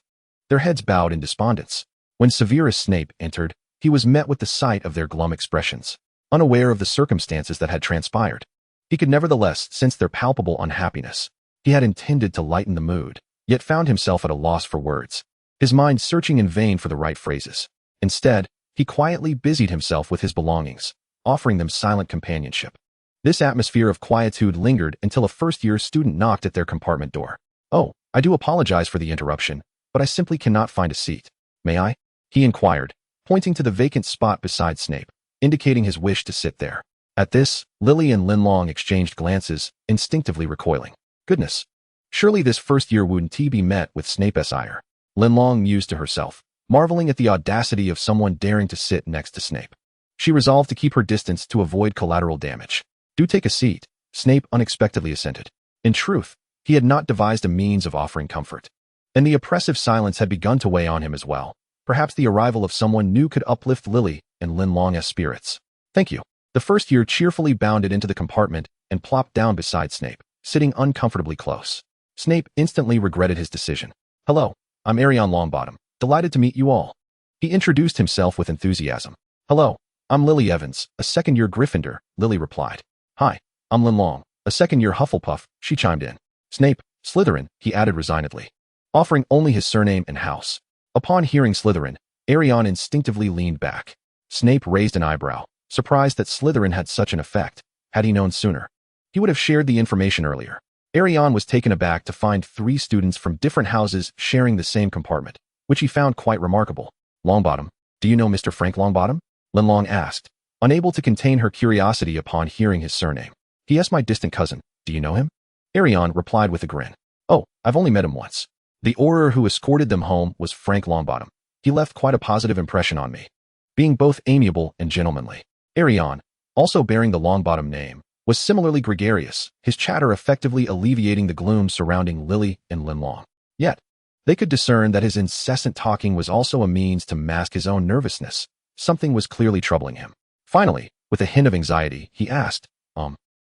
their heads bowed in despondence. When Severus Snape entered, he was met with the sight of their glum expressions, unaware of the circumstances that had transpired. He could nevertheless sense their palpable unhappiness. He had intended to lighten the mood, yet found himself at a loss for words, his mind searching in vain for the right phrases. Instead, he quietly busied himself with his belongings, offering them silent companionship. This atmosphere of quietude lingered until a first-year student knocked at their compartment door. "Oh, I do apologize for the interruption, but I simply cannot find a seat. May I?" he inquired, pointing to the vacant spot beside Snape, indicating his wish to sit there. At this, Lily and Linlong exchanged glances, instinctively recoiling. Goodness! Surely this first year wouldn't be met with Snape's ire. Linlong mused to herself, marveling at the audacity of someone daring to sit next to Snape. She resolved to keep her distance to avoid collateral damage. "Do take a seat," Snape unexpectedly assented. In truth, he had not devised a means of offering comfort, and the oppressive silence had begun to weigh on him as well. Perhaps the arrival of someone new could uplift Lily and Linlong's spirits. "Thank you." The first year cheerfully bounded into the compartment and plopped down beside Snape, sitting uncomfortably close. Snape instantly regretted his decision. "Hello, I'm Arion Longbottom. Delighted to meet you all." He introduced himself with enthusiasm. "Hello, I'm Lily Evans, a second-year Gryffindor," Lily replied. "Hi, I'm Linlong, a second-year Hufflepuff," she chimed in. "Snape, Slytherin," he added resignedly, offering only his surname and house. Upon hearing Slytherin, Arion instinctively leaned back. Snape raised an eyebrow, surprised that Slytherin had such an effect. Had he known sooner, he would have shared the information earlier. Arion was taken aback to find 3 students from different houses sharing the same compartment, which he found quite remarkable. "Longbottom, do you know Mr. Frank Longbottom?" Linlong asked, unable to contain her curiosity upon hearing his surname. "Yes, my distant cousin. Do you know him?" Arion replied with a grin. "Oh, I've only met him once." The Auror who escorted them home was Frank Longbottom. He left quite a positive impression on me, being both amiable and gentlemanly. Arion, also bearing the Longbottom name, was similarly gregarious, his chatter effectively alleviating the gloom surrounding Lily and Linlong. Yet, they could discern that his incessant talking was also a means to mask his own nervousness. Something was clearly troubling him. Finally, with a hint of anxiety, he asked,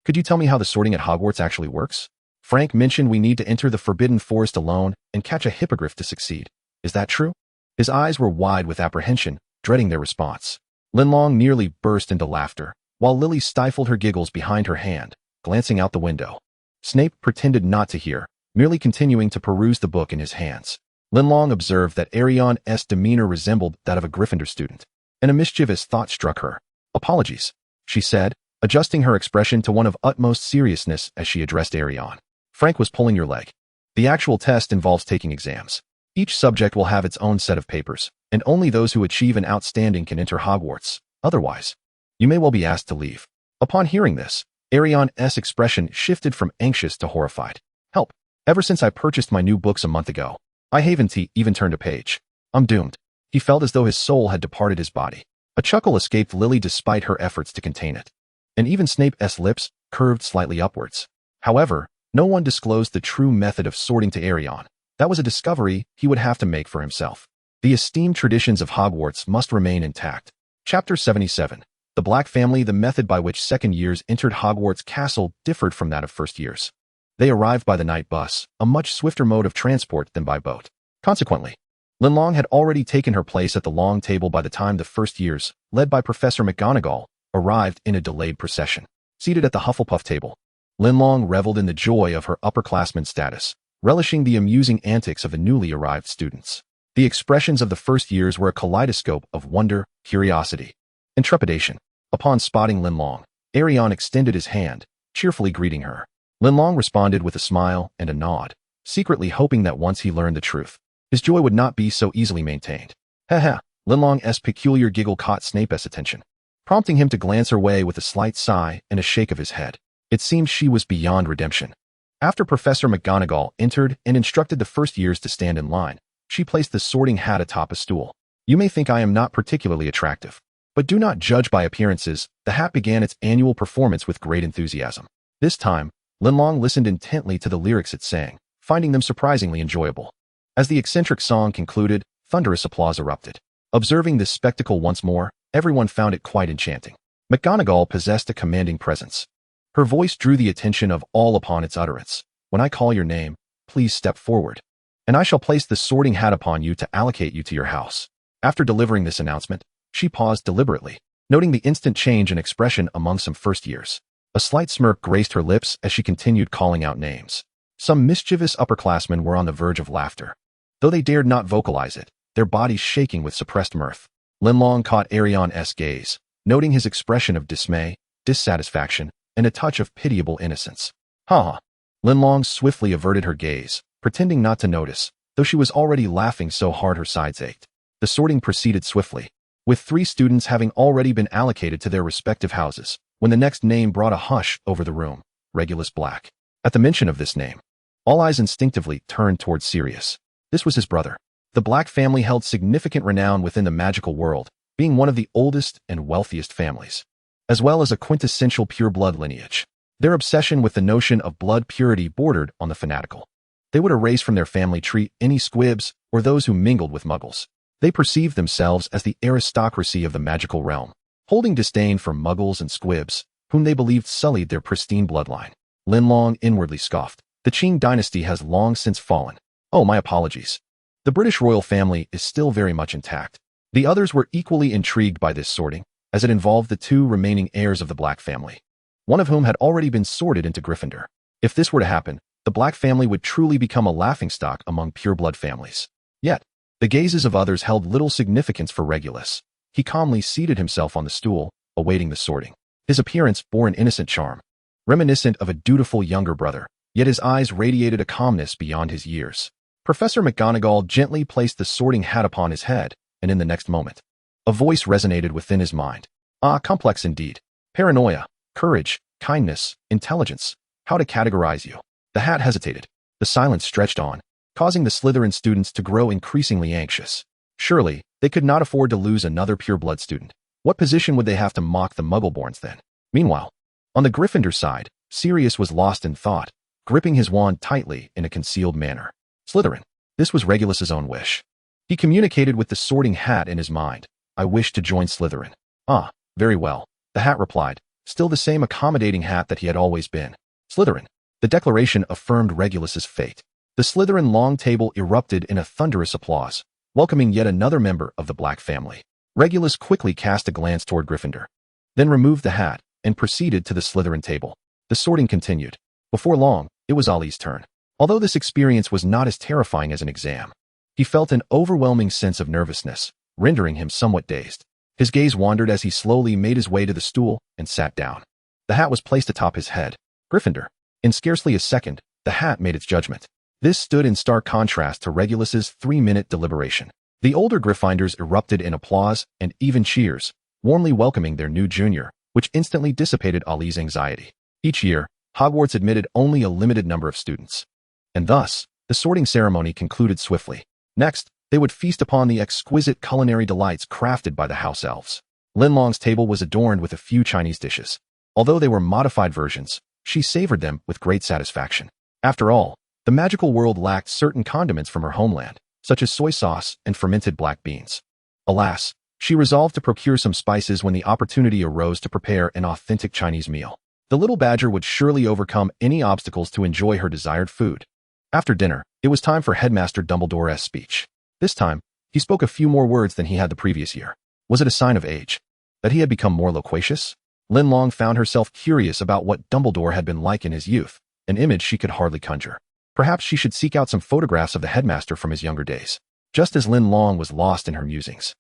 "Could you tell me how the sorting at Hogwarts actually works? Frank mentioned we need to enter the Forbidden Forest alone and catch a hippogriff to succeed. Is that true?" His eyes were wide with apprehension, dreading their response. Linlong nearly burst into laughter, while Lily stifled her giggles behind her hand, glancing out the window. Snape pretended not to hear, merely continuing to peruse the book in his hands. Linlong observed that Arion's demeanor resembled that of a Gryffindor student, and a mischievous thought struck her. "Apologies," she said, adjusting her expression to one of utmost seriousness as she addressed Arion. "Frank was pulling your leg. The actual test involves taking exams. Each subject will have its own set of papers, and only those who achieve an outstanding can enter Hogwarts. Otherwise, you may well be asked to leave." Upon hearing this, Arion's expression shifted from anxious to horrified. "Help. Ever since I purchased my new books a month ago, I haven't even turned a page. I'm doomed." He felt as though his soul had departed his body. A chuckle escaped Lily despite her efforts to contain it, and even Snape's lips curved slightly upwards. However, no one disclosed the true method of sorting to Arion. That was a discovery he would have to make for himself. The esteemed traditions of Hogwarts must remain intact. Chapter 77. The Black Family. The method by which second years entered Hogwarts Castle differed from that of first years. They arrived by the night bus, a much swifter mode of transport than by boat. Consequently, Linlong had already taken her place at the long table by the time the first years, led by Professor McGonagall, arrived in a delayed procession. Seated at the Hufflepuff table, Linlong reveled in the joy of her upperclassman status, relishing the amusing antics of the newly arrived students. The expressions of the first years were a kaleidoscope of wonder, curiosity, and trepidation. Upon spotting Linlong, Arion extended his hand, cheerfully greeting her. Linlong responded with a smile and a nod, secretly hoping that once he learned the truth, his joy would not be so easily maintained. Ha! Linlong's peculiar giggle caught Snape's attention, prompting him to glance her way with a slight sigh and a shake of his head. It seemed she was beyond redemption. After Professor McGonagall entered and instructed the first years to stand in line, she placed the sorting hat atop a stool. You may think I am not particularly attractive, but do not judge by appearances. The hat began its annual performance with great enthusiasm. This time, Linlong listened intently to the lyrics it sang, finding them surprisingly enjoyable. As the eccentric song concluded, thunderous applause erupted. Observing this spectacle once more, everyone found it quite enchanting. McGonagall possessed a commanding presence. Her voice drew the attention of all upon its utterance. When I call your name, please step forward, and I shall place the sorting hat upon you to allocate you to your house. After delivering this announcement, she paused deliberately, noting the instant change in expression among some first years. A slight smirk graced her lips as she continued calling out names. Some mischievous upperclassmen were on the verge of laughter, though they dared not vocalize it, their bodies shaking with suppressed mirth. Linlong caught Arion's gaze, noting his expression of dismay, dissatisfaction, and a touch of pitiable innocence. Ha! Linlong swiftly averted her gaze, pretending not to notice, though she was already laughing so hard her sides ached. The sorting proceeded swiftly, with 3 students having already been allocated to their respective houses, when the next name brought a hush over the room: Regulus Black. At the mention of this name, all eyes instinctively turned towards Sirius. This was his brother. The Black family held significant renown within the magical world, being one of the oldest and wealthiest families, as well as a quintessential pure-blood lineage. Their obsession with the notion of blood purity bordered on the fanatical. They would erase from their family tree any squibs or those who mingled with muggles. They perceived themselves as the aristocracy of the magical realm, holding disdain for muggles and squibs, whom they believed sullied their pristine bloodline. Linlong inwardly scoffed. The Qing dynasty has long since fallen. Oh, my apologies. The British royal family is still very much intact. The others were equally intrigued by this sorting, as it involved the 2 remaining heirs of the Black family, one of whom had already been sorted into Gryffindor. If this were to happen, the Black family would truly become a laughingstock among pureblood families. Yet, the gazes of others held little significance for Regulus. He calmly seated himself on the stool, awaiting the sorting. His appearance bore an innocent charm, reminiscent of a dutiful younger brother, yet his eyes radiated a calmness beyond his years. Professor McGonagall gently placed the sorting hat upon his head, and in the next moment, a voice resonated within his mind. Ah, complex indeed. Paranoia, courage, kindness, intelligence. How to categorize you? The hat hesitated. The silence stretched on, causing the Slytherin students to grow increasingly anxious. Surely, they could not afford to lose another pure-blood student. What position would they have to mock the Muggleborns then? Meanwhile, on the Gryffindor side, Sirius was lost in thought, gripping his wand tightly in a concealed manner. Slytherin. This was Regulus's own wish. He communicated with the sorting hat in his mind. I wish to join Slytherin. Ah, very well, the hat replied, still the same accommodating hat that he had always been. Slytherin. The declaration affirmed Regulus's fate. The Slytherin long table erupted in a thunderous applause, welcoming yet another member of the Black family. Regulus quickly cast a glance toward Gryffindor, then removed the hat and proceeded to the Slytherin table. The sorting continued. Before long, it was Ollie's turn. Although this experience was not as terrifying as an exam, he felt an overwhelming sense of nervousness, rendering him somewhat dazed. His gaze wandered as he slowly made his way to the stool and sat down. The hat was placed atop his head. Gryffindor. In scarcely a second, the hat made its judgment. This stood in stark contrast to Regulus's 3-minute deliberation. The older Gryffindors erupted in applause and even cheers, warmly welcoming their new junior, which instantly dissipated Ollie's anxiety. Each year, Hogwarts admitted only a limited number of students, and thus, the sorting ceremony concluded swiftly. Next, they would feast upon the exquisite culinary delights crafted by the house elves. Linlong's table was adorned with a few Chinese dishes. Although they were modified versions, she savored them with great satisfaction. After all, the magical world lacked certain condiments from her homeland, such as soy sauce and fermented black beans. Alas, she resolved to procure some spices when the opportunity arose to prepare an authentic Chinese meal. The little badger would surely overcome any obstacles to enjoy her desired food. After dinner, it was time for Headmaster Dumbledore's speech. This time, he spoke a few more words than he had the previous year. Was it a sign of age? That he had become more loquacious? Linlong found herself curious about what Dumbledore had been like in his youth, an image she could hardly conjure. Perhaps she should seek out some photographs of the headmaster from his younger days. Just as Linlong was lost in her musings,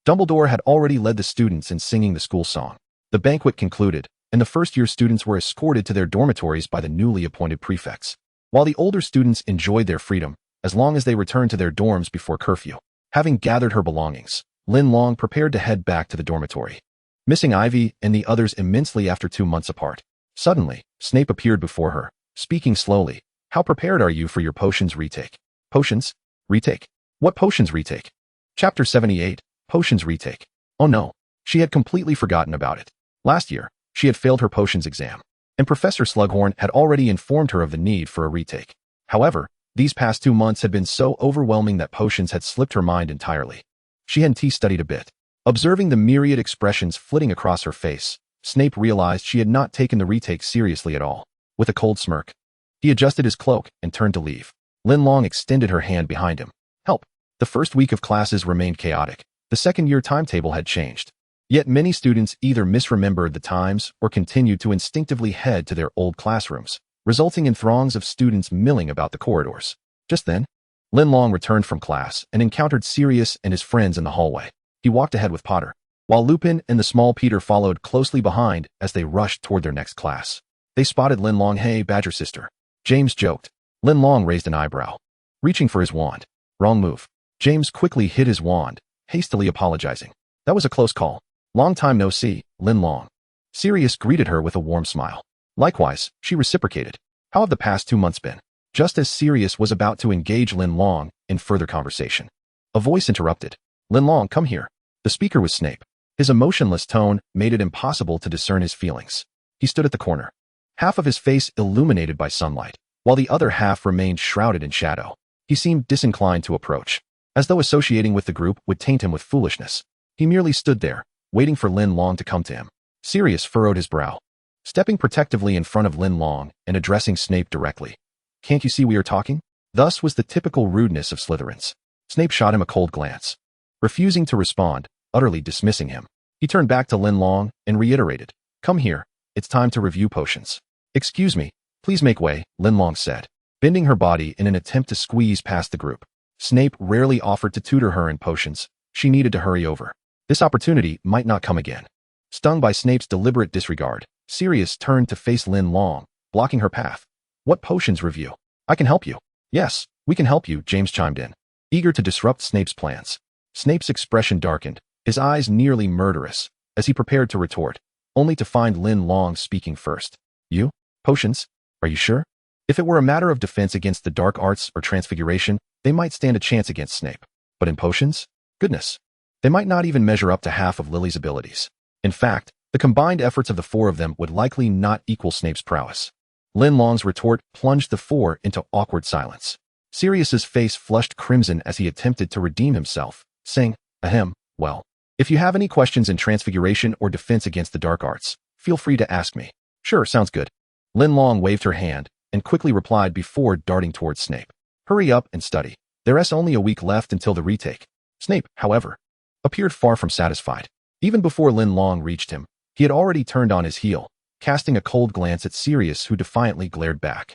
Dumbledore had already led the students in singing the school song. The banquet concluded, and the first-year students were escorted to their dormitories by the newly appointed prefects, while the older students enjoyed their freedom, as long as they returned to their dorms before curfew. Having gathered her belongings, Linlong prepared to head back to the dormitory, missing Ivy and the others immensely after 2 months apart. Suddenly, Snape appeared before her, speaking slowly. How prepared are you for your potions retake? Potions? Retake? What potions retake? Chapter 78, Potions Retake. Oh no, she had completely forgotten about it. Last year, she had failed her potions exam, and Professor Slughorn had already informed her of the need for a retake. However, these past 2 months had been so overwhelming that potions had slipped her mind entirely. She hadn't studied a bit. Observing the myriad expressions flitting across her face, Snape realized she had not taken the retake seriously at all. With a cold smirk, he adjusted his cloak and turned to leave. Linlong extended her hand behind him. Help. The first week of classes remained chaotic. The second-year timetable had changed. Yet many students either misremembered the times or continued to instinctively head to their old classrooms, resulting in throngs of students milling about the corridors. Just then, Linlong returned from class and encountered Sirius and his friends in the hallway. He walked ahead with Potter, while Lupin and the small Peter followed closely behind as they rushed toward their next class. They spotted Linlong. Hey, Badger sister, James joked. Linlong raised an eyebrow, reaching for his wand. Wrong move. James quickly hid his wand, hastily apologizing. That was a close call. Long time no see, Linlong. Sirius greeted her with a warm smile. Likewise, she reciprocated. How have the past 2 months been? Just as Sirius was about to engage Linlong in further conversation, a voice interrupted. Linlong, come here. The speaker was Snape. His emotionless tone made it impossible to discern his feelings. He stood at the corner, half of his face illuminated by sunlight, while the other half remained shrouded in shadow. He seemed disinclined to approach, as though associating with the group would taint him with foolishness. He merely stood there, waiting for Linlong to come to him. Sirius furrowed his brow, stepping protectively in front of Linlong and addressing Snape directly. Can't you see we are talking? Thus was the typical rudeness of Slytherins. Snape shot him a cold glance, refusing to respond, utterly dismissing him. He turned back to Linlong and reiterated, come here, it's time to review potions. Excuse me, please make way, Linlong said, bending her body in an attempt to squeeze past the group. Snape rarely offered to tutor her in potions. She needed to hurry over. This opportunity might not come again. Stung by Snape's deliberate disregard, Sirius turned to face Linlong, blocking her path. What potions review? I can help you. Yes, we can help you, James chimed in, eager to disrupt Snape's plans. Snape's expression darkened, his eyes nearly murderous, as he prepared to retort, only to find Linlong speaking first. You? Potions? Are you sure? If it were a matter of defense against the dark arts or transfiguration, they might stand a chance against Snape. But in potions? Goodness. They might not even measure up to half of Lily's abilities. In fact, the combined efforts of the 4 of them would likely not equal Snape's prowess. Linlong's retort plunged the 4 into awkward silence. Sirius's face flushed crimson as he attempted to redeem himself, saying, ahem, well, if you have any questions in transfiguration or defense against the dark arts, feel free to ask me. Sure, sounds good. Linlong waved her hand and quickly replied before darting towards Snape. Hurry up and study. There's only a week left until the retake. Snape, however, appeared far from satisfied. Even before Linlong reached him, he had already turned on his heel, casting a cold glance at Sirius, who defiantly glared back.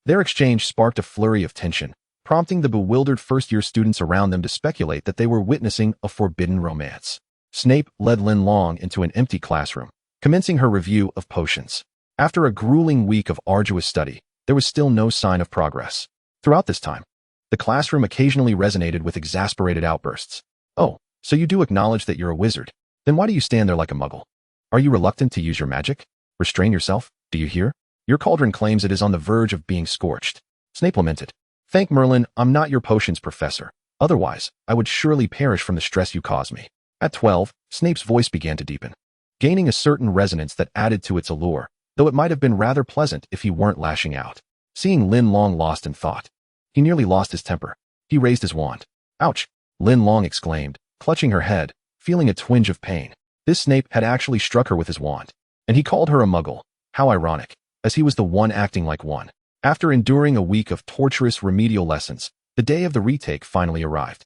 Their exchange sparked a flurry of tension, prompting the bewildered first-year students around them to speculate that they were witnessing a forbidden romance. Snape led Linlong into an empty classroom, commencing her review of potions. After a grueling week of arduous study, there was still no sign of progress. Throughout this time, the classroom occasionally resonated with exasperated outbursts. Oh, so you do acknowledge that you're a wizard. Then why do you stand there like a muggle? Are you reluctant to use your magic? Restrain yourself, do you hear? Your cauldron claims it is on the verge of being scorched. Snape lamented. Thank Merlin, I'm not your potions professor. Otherwise, I would surely perish from the stress you cause me. At 12, Snape's voice began to deepen, gaining a certain resonance that added to its allure, though it might have been rather pleasant if he weren't lashing out. Seeing Linlong lost in thought, he nearly lost his temper. He raised his wand. Ouch! Linlong exclaimed, clutching her head, feeling a twinge of pain. This Snape had actually struck her with his wand, and he called her a muggle. How ironic, as he was the one acting like one. After enduring a week of torturous remedial lessons, the day of the retake finally arrived.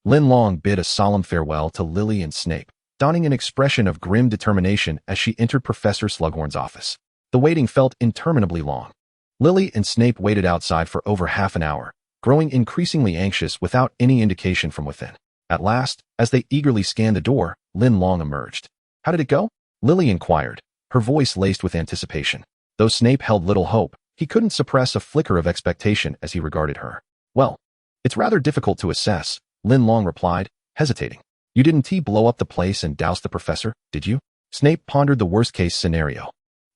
Linlong bid a solemn farewell to Lily and Snape, donning an expression of grim determination as she entered Professor Slughorn's office. The waiting felt interminably long. Lily and Snape waited outside for over half an hour, growing increasingly anxious without any indication from within. At last, as they eagerly scanned the door, Linlong emerged. "How did it go?" Lily inquired, her voice laced with anticipation. Though Snape held little hope, he couldn't suppress a flicker of expectation as he regarded her. "Well, it's rather difficult to assess," Linlong replied, hesitating. "You didn't blow up the place and douse the professor, did you?" Snape pondered the worst-case scenario.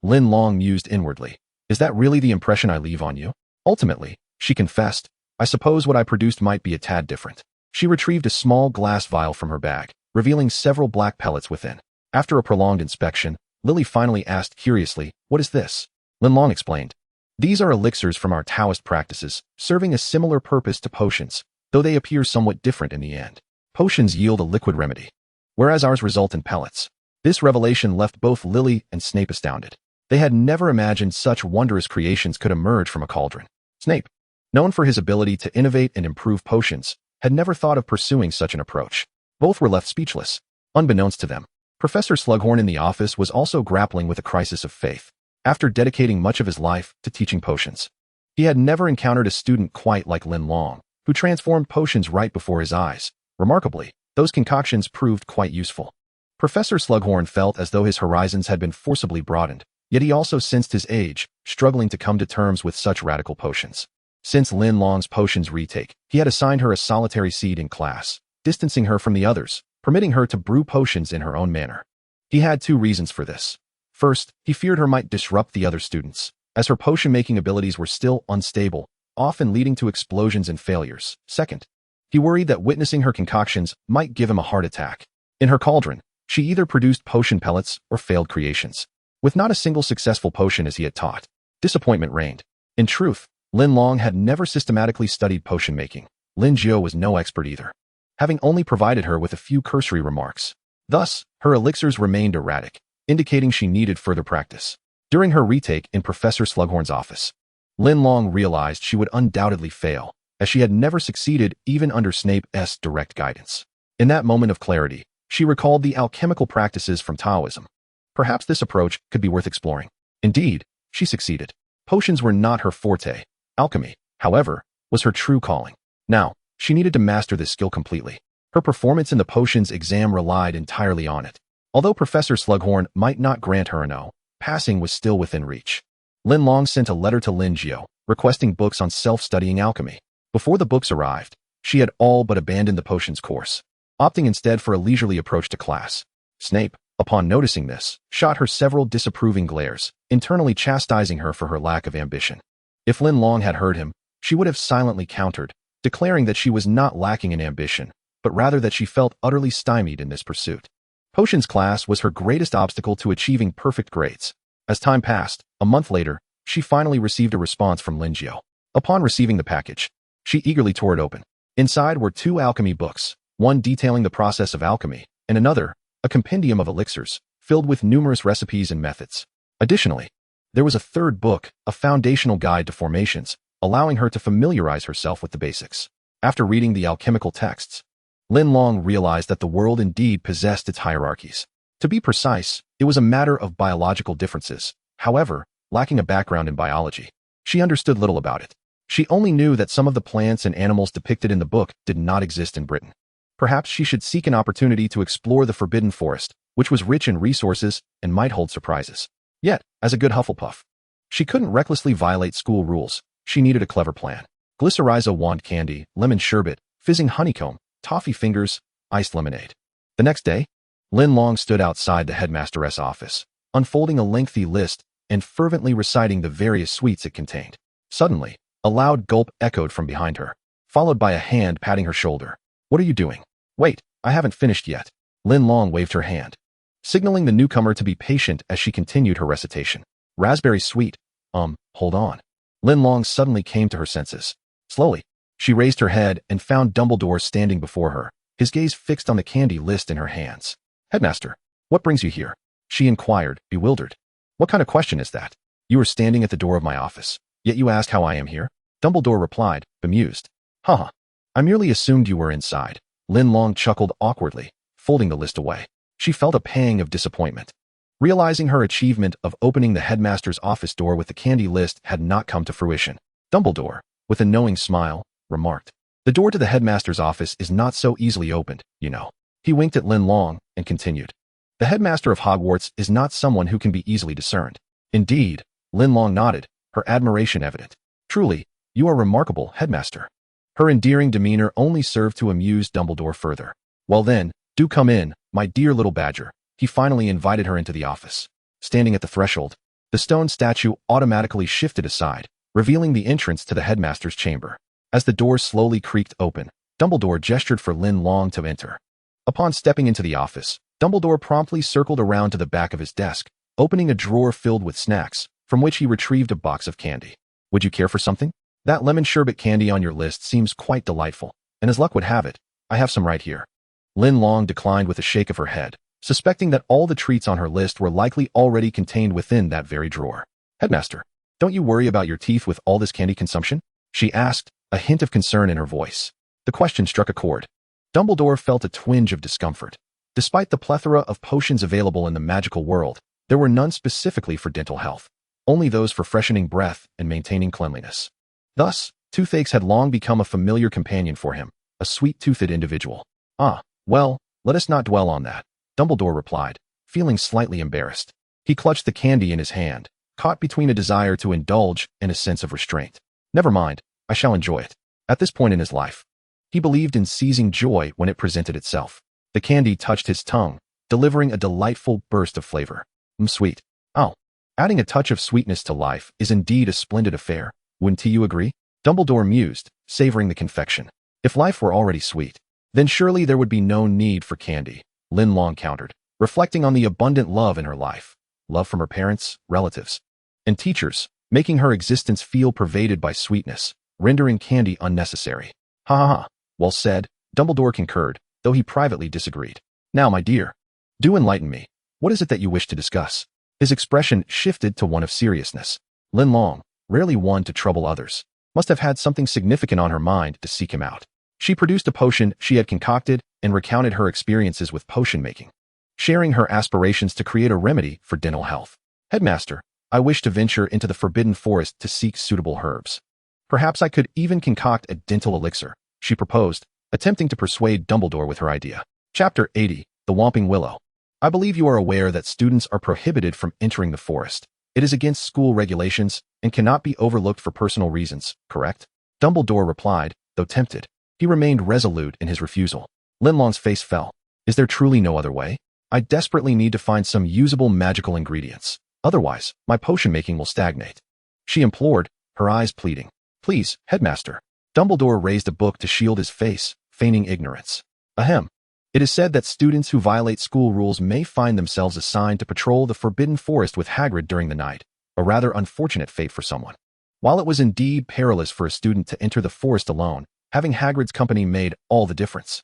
Linlong mused inwardly. "Is that really the impression I leave on you?" Ultimately, she confessed, "I suppose what I produced might be a tad different." She retrieved a small glass vial from her bag, revealing several black pellets within. After a prolonged inspection, Lily finally asked curiously, "What is this?" Linlong explained, "These are elixirs from our Taoist practices, serving a similar purpose to potions, though they appear somewhat different in the end. Potions yield a liquid remedy, whereas ours result in pellets." This revelation left both Lily and Snape astounded. They had never imagined such wondrous creations could emerge from a cauldron. Snape, known for his ability to innovate and improve potions, had never thought of pursuing such an approach. Both were left speechless. Unbeknownst to them, Professor Slughorn in the office was also grappling with a crisis of faith. After dedicating much of his life to teaching potions, he had never encountered a student quite like Linlong, who transformed potions right before his eyes. Remarkably, those concoctions proved quite useful. Professor Slughorn felt as though his horizons had been forcibly broadened, yet he also sensed his age, struggling to come to terms with such radical potions. Since Linlong's potions retake, he had assigned her a solitary seat in class, distancing her from the others, permitting her to brew potions in her own manner. He had two reasons for this. First, he feared her might disrupt the other students, as her potion-making abilities were still unstable, often leading to explosions and failures. Second, he worried that witnessing her concoctions might give him a heart attack. In her cauldron, she either produced potion pellets or failed creations, with not a single successful potion as he had taught. Disappointment reigned. In truth, Linlong had never systematically studied potion making. Uncle Jiu was no expert either, having only provided her with a few cursory remarks. Thus, her elixirs remained erratic, indicating she needed further practice. During her retake in Professor Slughorn's office, Linlong realized she would undoubtedly fail, as she had never succeeded even under Snape's direct guidance. In that moment of clarity, she recalled the alchemical practices from Taoism. Perhaps this approach could be worth exploring. Indeed, she succeeded. Potions were not her forte. Alchemy, however, was her true calling. Now, she needed to master this skill completely. Her performance in the potions exam relied entirely on it. Although Professor Slughorn might not grant her an O, passing was still within reach. Linlong sent a letter to Uncle Jiu, requesting books on self-studying alchemy. Before the books arrived, she had all but abandoned the potions course, opting instead for a leisurely approach to class. Snape, upon noticing this, shot her several disapproving glares, internally chastising her for her lack of ambition. If Linlong had heard him, she would have silently countered, declaring that she was not lacking in ambition, but rather that she felt utterly stymied in this pursuit. Potions class was her greatest obstacle to achieving perfect grades. As time passed, a month later, she finally received a response from Uncle Jiu. Upon receiving the package, she eagerly tore it open. Inside were 2 alchemy books, one detailing the process of alchemy, and another, a compendium of elixirs, filled with numerous recipes and methods. Additionally, there was a third book, a foundational guide to formations, allowing her to familiarize herself with the basics. After reading the alchemical texts, Linlong realized that the world indeed possessed its hierarchies. To be precise, it was a matter of biological differences. However, lacking a background in biology, she understood little about it. She only knew that some of the plants and animals depicted in the book did not exist in Britain. Perhaps she should seek an opportunity to explore the Forbidden Forest, which was rich in resources and might hold surprises. Yet, as a good Hufflepuff, she couldn't recklessly violate school rules. She needed a clever plan. Glyceriza wand candy, lemon sherbet, fizzing honeycomb, toffee fingers, iced lemonade. The next day, Linlong stood outside the headmaster's office, unfolding a lengthy list and fervently reciting the various sweets it contained. Suddenly, a loud gulp echoed from behind her, followed by a hand patting her shoulder. "What are you doing?" "Wait, I haven't finished yet." Linlong waved her hand, signaling the newcomer to be patient as she continued her recitation. "Raspberry sweet. Hold on." Linlong suddenly came to her senses. Slowly, she raised her head and found Dumbledore standing before her, his gaze fixed on the candy list in her hands. "Headmaster, what brings you here?" she inquired, bewildered. "What kind of question is that? You are standing at the door of my office, yet you ask how I am here?" Dumbledore replied, bemused. "Haha, I merely assumed you were inside." Linlong chuckled awkwardly, folding the list away. She felt a pang of disappointment. Realizing her achievement of opening the headmaster's office door with the candy list had not come to fruition, Dumbledore, with a knowing smile, remarked, "The door to the headmaster's office is not so easily opened, you know." He winked at Linlong and continued, "The headmaster of Hogwarts is not someone who can be easily discerned." "Indeed," Linlong nodded, her admiration evident. "Truly, you are remarkable, headmaster." Her endearing demeanor only served to amuse Dumbledore further. "Well then, do come in, my dear little badger." He finally invited her into the office. Standing at the threshold, the stone statue automatically shifted aside, revealing the entrance to the headmaster's chamber. As the door slowly creaked open, Dumbledore gestured for Linlong to enter. Upon stepping into the office, Dumbledore promptly circled around to the back of his desk, opening a drawer filled with snacks, from which he retrieved a box of candy. "Would you care for something? That lemon sherbet candy on your list seems quite delightful, and as luck would have it, I have some right here." Linlong declined with a shake of her head, suspecting that all the treats on her list were likely already contained within that very drawer. "Headmaster, don't you worry about your teeth with all this candy consumption?" she asked, a hint of concern in her voice. The question struck a chord. Dumbledore felt a twinge of discomfort. Despite the plethora of potions available in the magical world, there were none specifically for dental health, only those for freshening breath and maintaining cleanliness. Thus, toothaches had long become a familiar companion for him, a sweet-toothed individual. "Ah, well, let us not dwell on that," Dumbledore replied, feeling slightly embarrassed. He clutched the candy in his hand, caught between a desire to indulge and a sense of restraint. "Never mind, I shall enjoy it." At this point in his life, he believed in seizing joy when it presented itself. The candy touched his tongue, delivering a delightful burst of flavor. Sweet. Oh, adding a touch of sweetness to life is indeed a splendid affair, wouldn't you agree? Dumbledore mused, savoring the confection. If life were already sweet, then surely there would be no need for candy, Linlong countered, reflecting on the abundant love in her life. Love from her parents, relatives, and teachers, making her existence feel pervaded by sweetness, rendering candy unnecessary. "Ha ha ha, well said," Dumbledore concurred, though he privately disagreed. "Now, my dear, do enlighten me. What is it that you wish to discuss?" His expression shifted to one of seriousness. Linlong, rarely one to trouble others, must have had something significant on her mind to seek him out. She produced a potion she had concocted and recounted her experiences with potion making, sharing her aspirations to create a remedy for dental health. "Headmaster, I wish to venture into the Forbidden Forest to seek suitable herbs. Perhaps I could even concoct a dental elixir," she proposed, attempting to persuade Dumbledore with her idea. Chapter 80, The Whomping Willow. "I believe you are aware that students are prohibited from entering the forest. It is against school regulations and cannot be overlooked for personal reasons, correct?" Dumbledore replied, though tempted. He remained resolute in his refusal. Linlong's face fell. "Is there truly no other way? I desperately need to find some usable magical ingredients. Otherwise, my potion making will stagnate," she implored, her eyes pleading. "Please, headmaster." Dumbledore raised a book to shield his face, feigning ignorance. "Ahem. It is said that students who violate school rules may find themselves assigned to patrol the Forbidden Forest with Hagrid during the night, a rather unfortunate fate for someone. While it was indeed perilous for a student to enter the forest alone, having Hagrid's company made all the difference."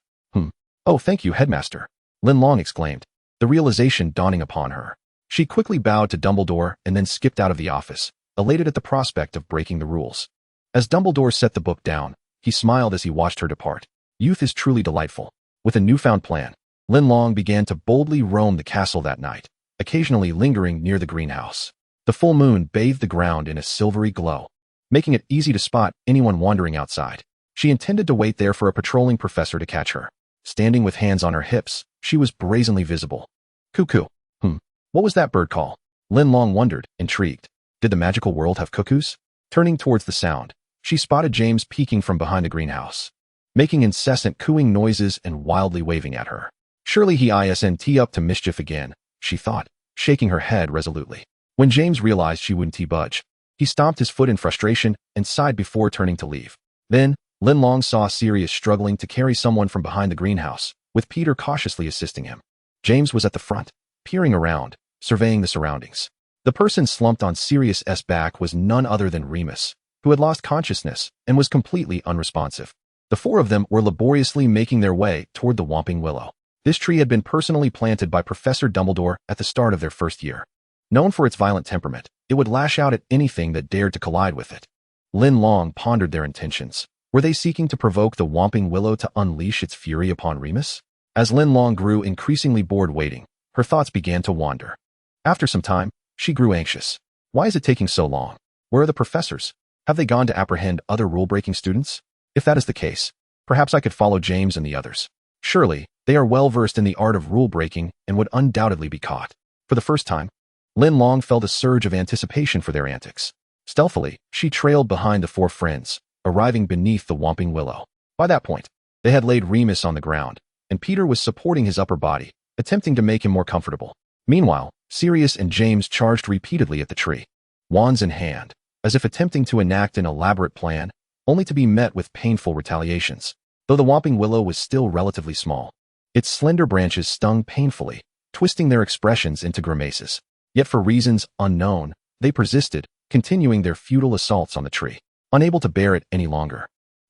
"Oh, thank you, headmaster," Linlong exclaimed, the realization dawning upon her. She quickly bowed to Dumbledore and then skipped out of the office, elated at the prospect of breaking the rules. As Dumbledore set the book down, he smiled as he watched her depart. Youth is truly delightful. With a newfound plan, Linlong began to boldly roam the castle that night, occasionally lingering near the greenhouse. The full moon bathed the ground in a silvery glow, making it easy to spot anyone wandering outside. She intended to wait there for a patrolling professor to catch her. Standing with hands on her hips, she was brazenly visible. "Cuckoo. What was that bird call?" Linlong wondered, intrigued. Did the magical world have cuckoos? Turning towards the sound, she spotted James peeking from behind the greenhouse, making incessant cooing noises and wildly waving at her. Surely he isn't up to mischief again, she thought, shaking her head resolutely. When James realized she wouldn't budge, he stomped his foot in frustration and sighed before turning to leave. Then, Linlong saw Sirius struggling to carry someone from behind the greenhouse, with Peter cautiously assisting him. James was at the front, peering around, surveying the surroundings. The person slumped on Sirius's back was none other than Remus, who had lost consciousness and was completely unresponsive. The four of them were laboriously making their way toward the Whomping Willow. This tree had been personally planted by Professor Dumbledore at the start of their first year. Known for its violent temperament, it would lash out at anything that dared to collide with it. Linlong pondered their intentions. Were they seeking to provoke the Whomping Willow to unleash its fury upon Remus? As Linlong grew increasingly bored waiting, her thoughts began to wander. After some time, she grew anxious. Why is it taking so long? Where are the professors? Have they gone to apprehend other rule-breaking students? If that is the case, perhaps I could follow James and the others. Surely, they are well-versed in the art of rule-breaking and would undoubtedly be caught. For the first time, Linlong felt a surge of anticipation for their antics. Stealthily, she trailed behind the four friends, arriving beneath the Whomping Willow. By that point, they had laid Remus on the ground, and Peter was supporting his upper body, attempting to make him more comfortable. Meanwhile, Sirius and James charged repeatedly at the tree, wands in hand, as if attempting to enact an elaborate plan, only to be met with painful retaliations. Though the Whomping Willow was still relatively small, its slender branches stung painfully, twisting their expressions into grimaces. Yet for reasons unknown, they persisted, continuing their futile assaults on the tree. Unable to bear it any longer,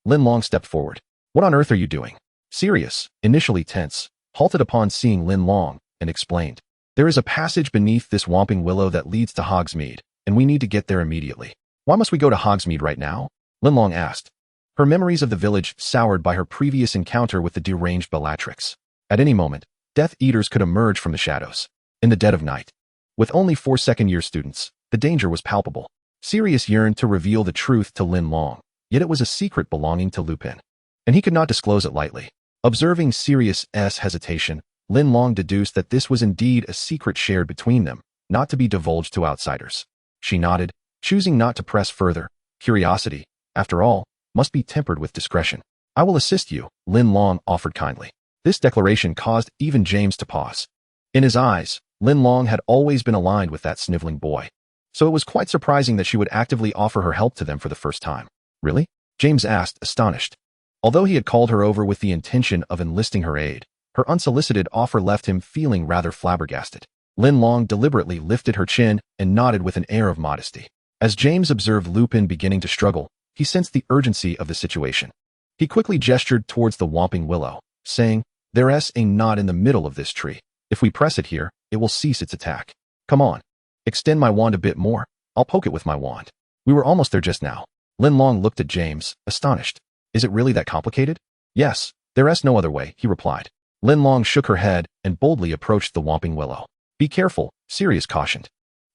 Linlong stepped forward. What on earth are you doing? Sirius, initially tense, halted upon seeing Linlong, and explained. There is a passage beneath this Whomping Willow that leads to Hogsmeade, and we need to get there immediately. Why must we go to Hogsmeade right now? Linlong asked. Her memories of the village soured by her previous encounter with the deranged Bellatrix. At any moment, Death Eaters could emerge from the shadows. In the dead of night, with only 4 second-year students, the danger was palpable. Sirius yearned to reveal the truth to Linlong, yet it was a secret belonging to Lupin, and he could not disclose it lightly. Observing Sirius's hesitation, Linlong deduced that this was indeed a secret shared between them, not to be divulged to outsiders. She nodded, choosing not to press further. Curiosity, after all, must be tempered with discretion. I will assist you, Linlong offered kindly. This declaration caused even James to pause. In his eyes, Linlong had always been aligned with that sniveling boy, so it was quite surprising that she would actively offer her help to them for the first time. Really? James asked, astonished. Although he had called her over with the intention of enlisting her aid, her unsolicited offer left him feeling rather flabbergasted. Linlong deliberately lifted her chin and nodded with an air of modesty. As James observed Lupin beginning to struggle, he sensed the urgency of the situation. He quickly gestured towards the Whomping Willow, saying, "There's a knot in the middle of this tree. If we press it here, it will cease its attack. Come on. Extend my wand a bit more. I'll poke it with my wand." We were almost there just now. Linlong looked at James, astonished. Is it really that complicated? Yes, there's no other way, he replied. Linlong shook her head and boldly approached the Whomping Willow. Be careful, Sirius cautioned.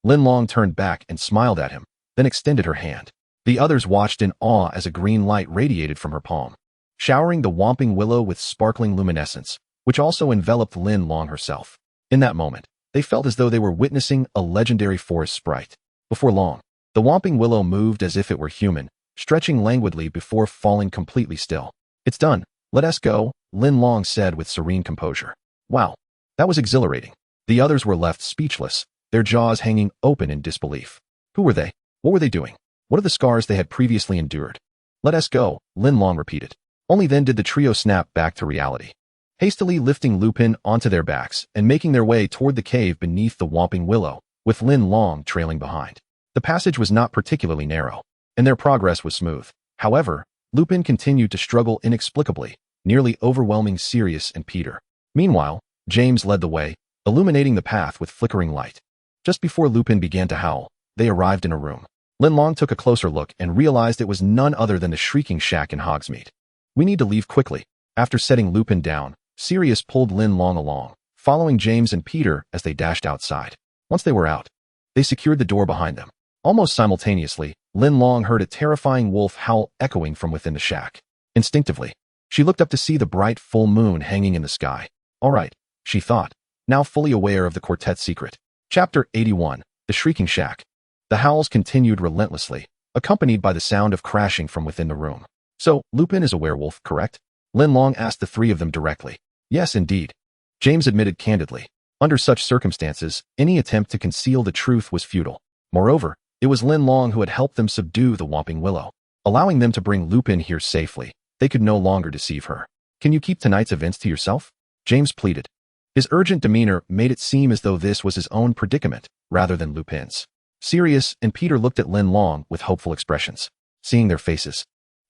Linlong turned back and smiled at him, then extended her hand. The others watched in awe as a green light radiated from her palm, showering the Whomping Willow with sparkling luminescence, which also enveloped Linlong herself. In that moment, they felt as though they were witnessing a legendary forest sprite. Before long, the Whomping Willow moved as if it were human, stretching languidly before falling completely still. It's done. Let us go, Linlong said with serene composure. Wow, that was exhilarating. The others were left speechless, their jaws hanging open in disbelief. Who were they? What were they doing? What are the scars they had previously endured? Let us go, Linlong repeated. Only then did the trio snap back to reality, hastily lifting Lupin onto their backs and making their way toward the cave beneath the Whomping Willow, with Linlong trailing behind. The passage was not particularly narrow, and their progress was smooth. However, Lupin continued to struggle inexplicably, nearly overwhelming Sirius and Peter. Meanwhile, James led the way, illuminating the path with flickering light. Just before Lupin began to howl, they arrived in a room. Linlong took a closer look and realized it was none other than the Shrieking Shack in Hogsmeade. We need to leave quickly. After setting Lupin down, Sirius pulled Linlong along, following James and Peter as they dashed outside. Once they were out, they secured the door behind them. Almost simultaneously, Linlong heard a terrifying wolf howl echoing from within the shack. Instinctively, she looked up to see the bright full moon hanging in the sky. All right, she thought, now fully aware of the quartet's secret. Chapter 81, The Shrieking Shack. The howls continued relentlessly, accompanied by the sound of crashing from within the room. So, Lupin is a werewolf, correct? Linlong asked the three of them directly. Yes, indeed. James admitted candidly. Under such circumstances, any attempt to conceal the truth was futile. Moreover, it was Linlong who had helped them subdue the Whomping Willow. Allowing them to bring Lupin here safely, they could no longer deceive her. Can you keep tonight's events to yourself? James pleaded. His urgent demeanor made it seem as though this was his own predicament, rather than Lupin's. Sirius and Peter looked at Linlong with hopeful expressions. Seeing their faces,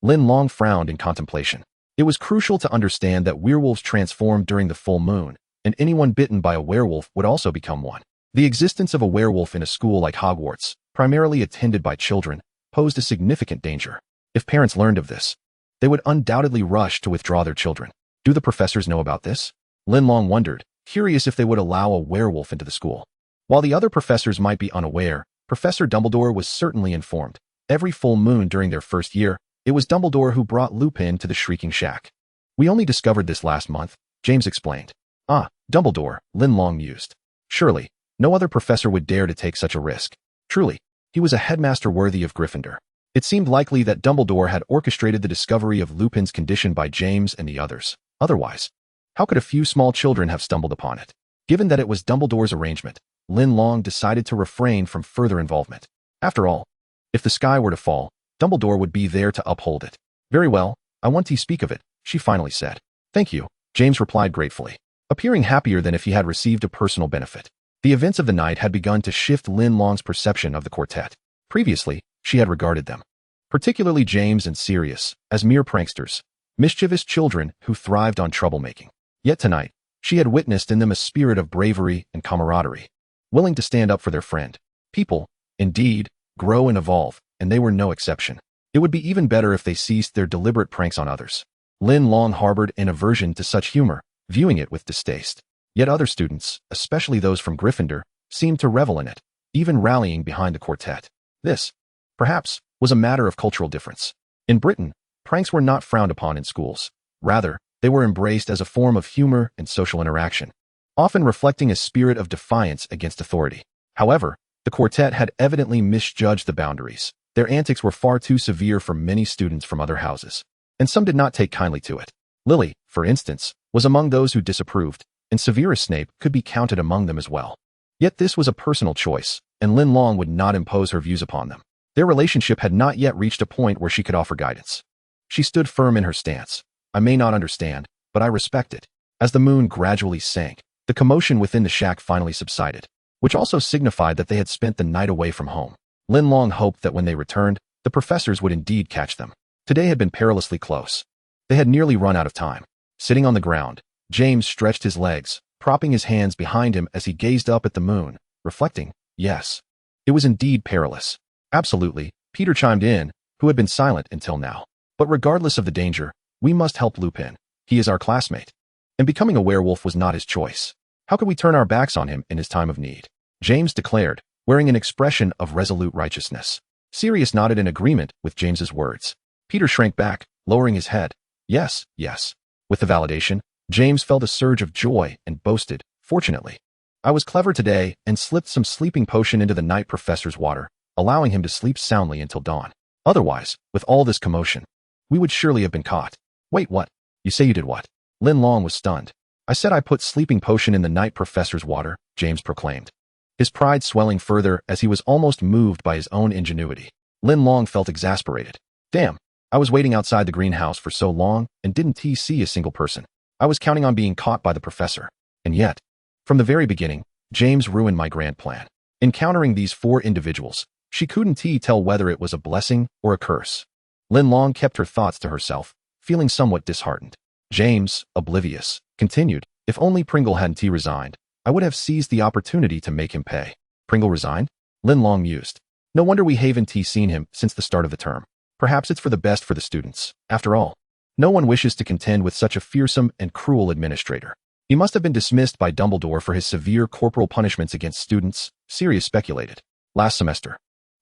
Linlong frowned in contemplation. It was crucial to understand that werewolves transformed during the full moon, and anyone bitten by a werewolf would also become one. The existence of a werewolf in a school like Hogwarts, primarily attended by children, posed a significant danger. If parents learned of this, they would undoubtedly rush to withdraw their children. Do the professors know about this? Linlong wondered, curious if they would allow a werewolf into the school. While the other professors might be unaware, Professor Dumbledore was certainly informed. Every full moon during their first year, it was Dumbledore who brought Lupin to the Shrieking Shack. We only discovered this last month, James explained. Ah, Dumbledore, Linlong mused. Surely, no other professor would dare to take such a risk. Truly, he was a headmaster worthy of Gryffindor. It seemed likely that Dumbledore had orchestrated the discovery of Lupin's condition by James and the others. Otherwise, how could a few small children have stumbled upon it? Given that it was Dumbledore's arrangement, Linlong decided to refrain from further involvement. After all, if the sky were to fall, Dumbledore would be there to uphold it. Very well, I want to speak of it, she finally said. Thank you, James replied gratefully, appearing happier than if he had received a personal benefit. The events of the night had begun to shift Linlong's perception of the quartet. Previously, she had regarded them, particularly James and Sirius, as mere pranksters, mischievous children who thrived on troublemaking. Yet tonight, she had witnessed in them a spirit of bravery and camaraderie, willing to stand up for their friend. People, indeed, grow and evolve, and they were no exception. It would be even better if they ceased their deliberate pranks on others. Linlong harbored an aversion to such humor, viewing it with distaste. Yet other students, especially those from Gryffindor, seemed to revel in it, even rallying behind the quartet. This, perhaps, was a matter of cultural difference. In Britain, pranks were not frowned upon in schools. Rather, they were embraced as a form of humor and social interaction, often reflecting a spirit of defiance against authority. However, the quartet had evidently misjudged the boundaries. Their antics were far too severe for many students from other houses, and some did not take kindly to it. Lily, for instance, was among those who disapproved, and Severus Snape could be counted among them as well. Yet this was a personal choice, and Linlong would not impose her views upon them. Their relationship had not yet reached a point where she could offer guidance. She stood firm in her stance. I may not understand, but I respect it. As the moon gradually sank, the commotion within the shack finally subsided, which also signified that they had spent the night away from home. Linlong hoped that when they returned, the professors would indeed catch them. Today had been perilously close. They had nearly run out of time. Sitting on the ground, James stretched his legs, propping his hands behind him as he gazed up at the moon, reflecting, yes, it was indeed perilous. Absolutely, Peter chimed in, who had been silent until now. But regardless of the danger, we must help Lupin. He is our classmate. And becoming a werewolf was not his choice. How could we turn our backs on him in his time of need? James declared, wearing an expression of resolute righteousness. Sirius nodded in agreement with James's words. Peter shrank back, lowering his head. Yes, yes. With the validation, James felt a surge of joy and boasted, fortunately, I was clever today and slipped some sleeping potion into the night professor's water, allowing him to sleep soundly until dawn. Otherwise, with all this commotion, we would surely have been caught. Wait, what? You say you did what? Linlong was stunned. I said I put sleeping potion in the night professor's water, James proclaimed, his pride swelling further as he was almost moved by his own ingenuity. Linlong felt exasperated. Damn, I was waiting outside the greenhouse for so long and didn't see a single person. I was counting on being caught by the professor. And yet, from the very beginning, James ruined my grand plan. Encountering these four individuals, she couldn't tell whether it was a blessing or a curse. Linlong kept her thoughts to herself, feeling somewhat disheartened. James, oblivious, continued, if only Pringle hadn't resigned, I would have seized the opportunity to make him pay. Pringle resigned? Linlong mused. No wonder we haven't seen him since the start of the term. Perhaps it's for the best for the students. After all, no one wishes to contend with such a fearsome and cruel administrator. He must have been dismissed by Dumbledore for his severe corporal punishments against students, Sirius speculated. Last semester,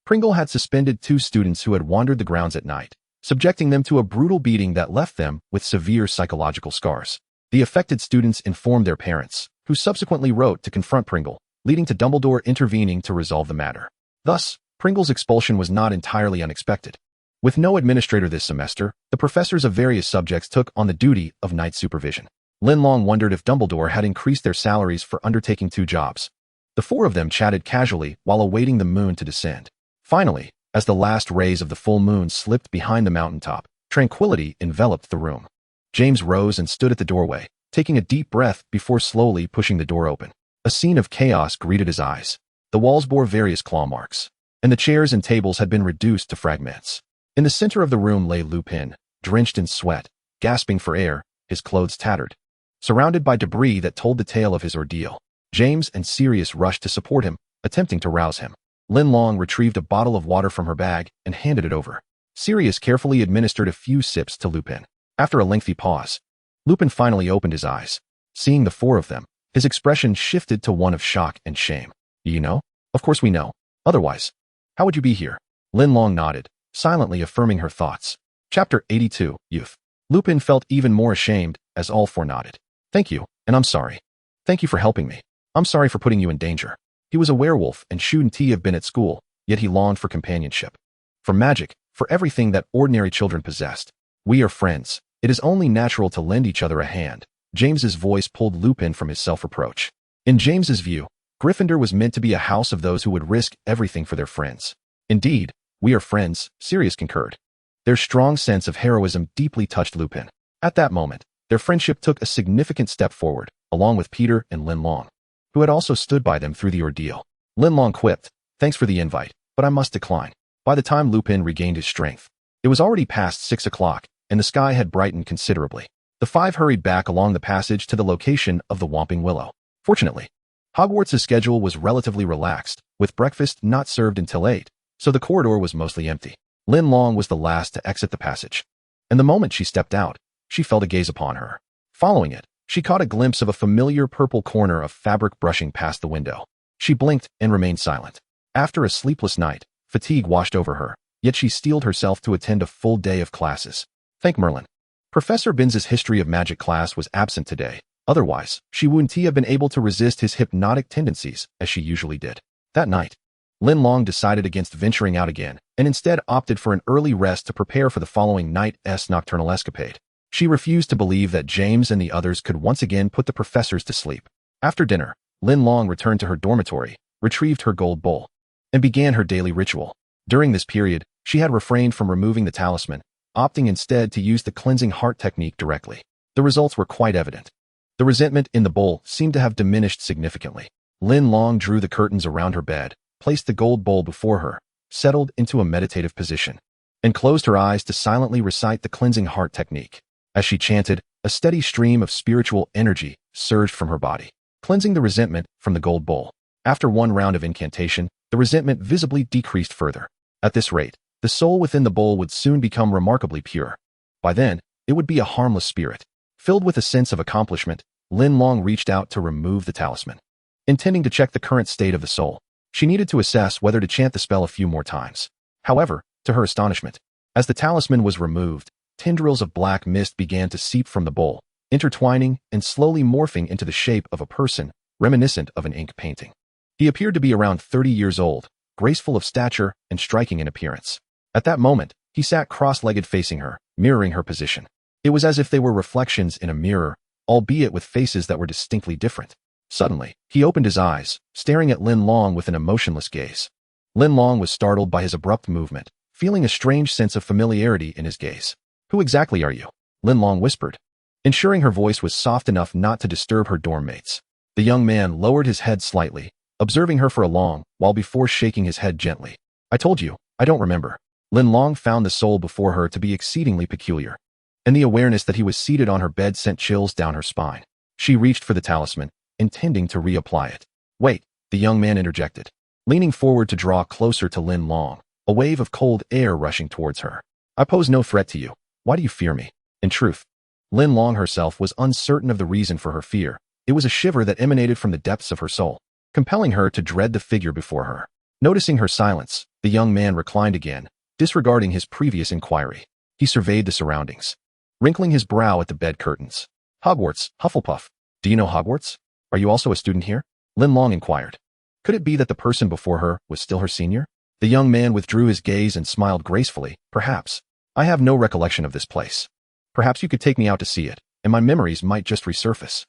Pringle had suspended 2 students who had wandered the grounds at night, subjecting them to a brutal beating that left them with severe psychological scars. The affected students informed their parents, who subsequently wrote to confront Pringle, leading to Dumbledore intervening to resolve the matter. Thus, Pringle's expulsion was not entirely unexpected. With no administrator this semester, the professors of various subjects took on the duty of night supervision. Linlong wondered if Dumbledore had increased their salaries for undertaking 2 jobs. The 4 of them chatted casually while awaiting the moon to descend. Finally, as the last rays of the full moon slipped behind the mountaintop, tranquility enveloped the room. James rose and stood at the doorway, taking a deep breath before slowly pushing the door open. A scene of chaos greeted his eyes. The walls bore various claw marks, and the chairs and tables had been reduced to fragments. In the center of the room lay Lupin, drenched in sweat, gasping for air, his clothes tattered, surrounded by debris that told the tale of his ordeal. James and Sirius rushed to support him, attempting to rouse him. Linlong retrieved a bottle of water from her bag and handed it over. Sirius carefully administered a few sips to Lupin. After a lengthy pause, Lupin finally opened his eyes. Seeing the 4 of them, His expression shifted to one of shock and shame. You know? Of course we know. Otherwise, how would you be here? Linlong nodded, silently affirming her thoughts. Chapter 82, Youth. Lupin felt even more ashamed as all four nodded. Thank you, and I'm sorry. Thank you for helping me. I'm sorry for putting you in danger. He was a werewolf and shouldn't have been at school, yet he longed for companionship. For magic, for everything that ordinary children possessed. We are friends. It is only natural to lend each other a hand. James's voice pulled Lupin from his self-reproach. In James's view, Gryffindor was meant to be a house of those who would risk everything for their friends. Indeed, we are friends, Sirius concurred. Their strong sense of heroism deeply touched Lupin. At that moment, their friendship took a significant step forward, along with Peter and Linlong, who had also stood by them through the ordeal. Linlong quipped, "Thanks for the invite, but I must decline." By the time Lupin regained his strength, it was already past 6 o'clock, and the sky had brightened considerably. The five hurried back along the passage to the location of the Whomping Willow. Fortunately, Hogwarts' schedule was relatively relaxed, with breakfast not served until 8, so the corridor was mostly empty. Linlong was the last to exit the passage, and the moment she stepped out, she felt a gaze upon her. Following it, she caught a glimpse of a familiar purple corner of fabric brushing past the window. She blinked and remained silent. After a sleepless night, fatigue washed over her, yet she steeled herself to attend a full day of classes. Thank Merlin. Professor Binz's history of magic class was absent today. Otherwise, she wouldn't have been able to resist his hypnotic tendencies, as she usually did. That night, Linlong decided against venturing out again, and instead opted for an early rest to prepare for the following night's nocturnal escapade. She refused to believe that James and the others could once again put the professors to sleep. After dinner, Linlong returned to her dormitory, retrieved her gold bowl, and began her daily ritual. During this period, she had refrained from removing the talisman, opting instead to use the cleansing heart technique directly. The results were quite evident. The resentment in the bowl seemed to have diminished significantly. Linlong drew the curtains around her bed, placed the gold bowl before her, settled into a meditative position, and closed her eyes to silently recite the cleansing heart technique. As she chanted, a steady stream of spiritual energy surged from her body, cleansing the resentment from the gold bowl. After one round of incantation, the resentment visibly decreased further. At this rate, the soul within the bowl would soon become remarkably pure. By then, it would be a harmless spirit. Filled with a sense of accomplishment, Linlong reached out to remove the talisman. Intending to check the current state of the soul, she needed to assess whether to chant the spell a few more times. However, to her astonishment, as the talisman was removed, tendrils of black mist began to seep from the bowl, intertwining and slowly morphing into the shape of a person, reminiscent of an ink painting. He appeared to be around 30 years old, graceful of stature and striking in appearance. At that moment, he sat cross-legged facing her, mirroring her position. It was as if they were reflections in a mirror, albeit with faces that were distinctly different. Suddenly, he opened his eyes, staring at Linlong with an emotionless gaze. Linlong was startled by his abrupt movement, feeling a strange sense of familiarity in his gaze. "Who exactly are you?" Linlong whispered, ensuring her voice was soft enough not to disturb her dorm mates. The young man lowered his head slightly, observing her for a long while before shaking his head gently. "I told you, I don't remember." Linlong found the soul before her to be exceedingly peculiar, and the awareness that he was seated on her bed sent chills down her spine. She reached for the talisman, intending to reapply it. "Wait," the young man interjected, leaning forward to draw closer to Linlong, a wave of cold air rushing towards her. "I pose no threat to you. Why do you fear me?" In truth, Linlong herself was uncertain of the reason for her fear. It was a shiver that emanated from the depths of her soul, compelling her to dread the figure before her. Noticing her silence, the young man reclined again, disregarding his previous inquiry. He surveyed the surroundings, wrinkling his brow at the bed curtains. "Hogwarts, Hufflepuff. Do you know Hogwarts? Are you also a student here?" Linlong inquired. Could it be that the person before her was still her senior? The young man withdrew his gaze and smiled gracefully. "Perhaps. I have no recollection of this place. Perhaps you could take me out to see it, and my memories might just resurface."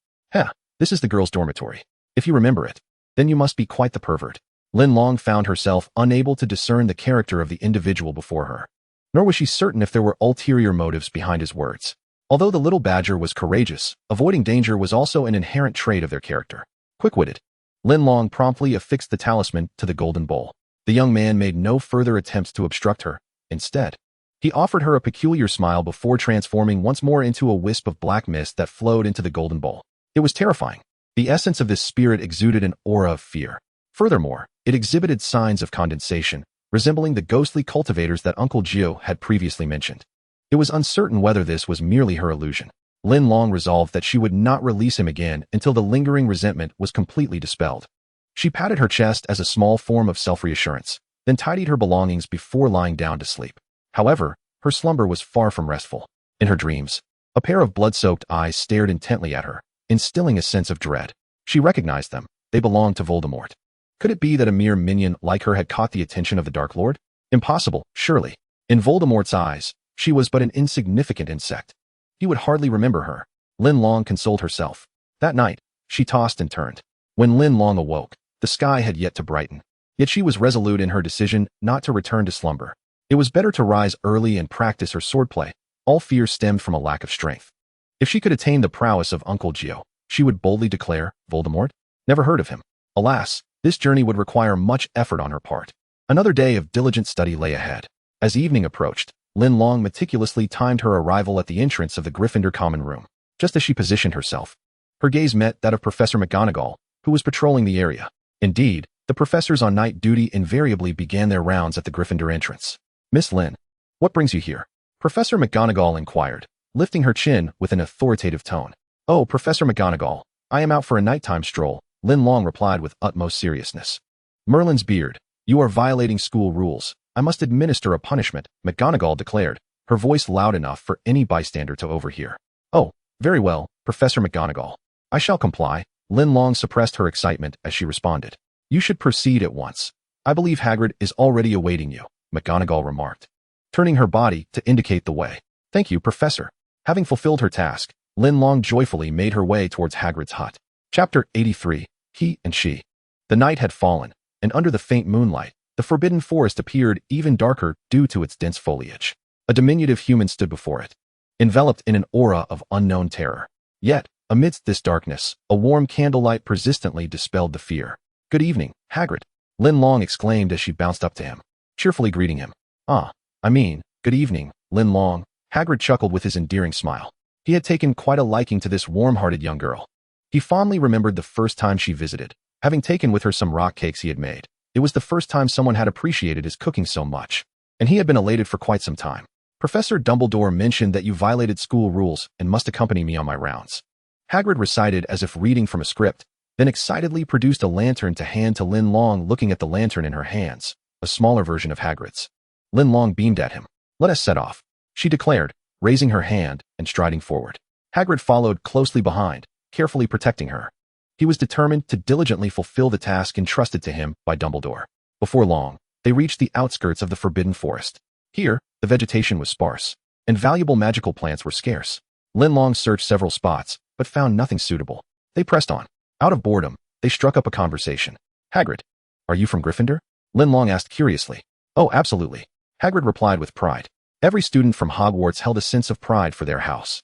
This is the girls' dormitory. If you remember it, then you must be quite the pervert." Linlong found herself unable to discern the character of the individual before her, nor was she certain if there were ulterior motives behind his words. Although the little badger was courageous, avoiding danger was also an inherent trait of their character. Quick-witted, Linlong promptly affixed the talisman to the golden bowl. The young man made no further attempts to obstruct her. Instead, he offered her a peculiar smile before transforming once more into a wisp of black mist that flowed into the golden bowl. It was terrifying. The essence of this spirit exuded an aura of fear. Furthermore, it exhibited signs of condensation, resembling the ghostly cultivators that Uncle Jiu had previously mentioned. It was uncertain whether this was merely her illusion, Linlong resolved that she would not release him again until the lingering resentment was completely dispelled. She patted her chest as a small form of self-reassurance, then tidied her belongings before lying down to sleep. However, her slumber was far from restful. In her dreams, a pair of blood-soaked eyes stared intently at her, instilling a sense of dread. She recognized them. They belonged to Voldemort. Could it be that a mere minion like her had caught the attention of the Dark Lord? Impossible, surely. In Voldemort's eyes, she was but an insignificant insect. He would hardly remember her. Linlong consoled herself. That night, she tossed and turned. When Linlong awoke, the sky had yet to brighten. Yet she was resolute in her decision not to return to slumber. It was better to rise early and practice her swordplay. All fear stemmed from a lack of strength. If she could attain the prowess of Uncle Jiu, she would boldly declare, Voldemort? Never heard of him. Alas, this journey would require much effort on her part. Another day of diligent study lay ahead. As evening approached, Linlong meticulously timed her arrival at the entrance of the Gryffindor common room. Just as she positioned herself, her gaze met that of Professor McGonagall, who was patrolling the area. Indeed, the professors on night duty invariably began their rounds at the Gryffindor entrance. Miss Lin, what brings you here? Professor McGonagall inquired, lifting her chin with an authoritative tone. Oh, Professor McGonagall, I am out for a nighttime stroll, Linlong replied with utmost seriousness. Merlin's beard, you are violating school rules. I must administer a punishment, McGonagall declared, her voice loud enough for any bystander to overhear. Oh, very well, Professor McGonagall. I shall comply. Linlong suppressed her excitement as she responded. You should proceed at once. I believe Hagrid is already awaiting you, McGonagall remarked, turning her body to indicate the way. Thank you, Professor. Having fulfilled her task, Linlong joyfully made her way towards Hagrid's hut. Chapter 83, He and She. The night had fallen, and under the faint moonlight, the forbidden forest appeared even darker due to its dense foliage. A diminutive human stood before it, enveloped in an aura of unknown terror. Yet, amidst this darkness, a warm candlelight persistently dispelled the fear. Good evening, Hagrid, Linlong exclaimed as she bounced up to him, cheerfully greeting him. Good evening, Linlong, Hagrid chuckled with his endearing smile. He had taken quite a liking to this warm-hearted young girl. He fondly remembered the first time she visited, having taken with her some rock cakes he had made. It was the first time someone had appreciated his cooking so much, and he had been elated for quite some time. Professor Dumbledore mentioned that you violated school rules and must accompany me on my rounds. Hagrid recited as if reading from a script, then excitedly produced a lantern to hand to Linlong, looking at the lantern in her hands, a smaller version of Hagrid's. Linlong beamed at him. Let us set off, she declared, raising her hand and striding forward. Hagrid followed closely behind, carefully protecting her. He was determined to diligently fulfill the task entrusted to him by Dumbledore. Before long, they reached the outskirts of the Forbidden Forest. Here, the vegetation was sparse, and valuable magical plants were scarce. Linlong searched several spots, but found nothing suitable. They pressed on. Out of boredom, they struck up a conversation. Hagrid, are you from Gryffindor? Linlong asked curiously. Oh, absolutely, Hagrid replied with pride. Every student from Hogwarts held a sense of pride for their house.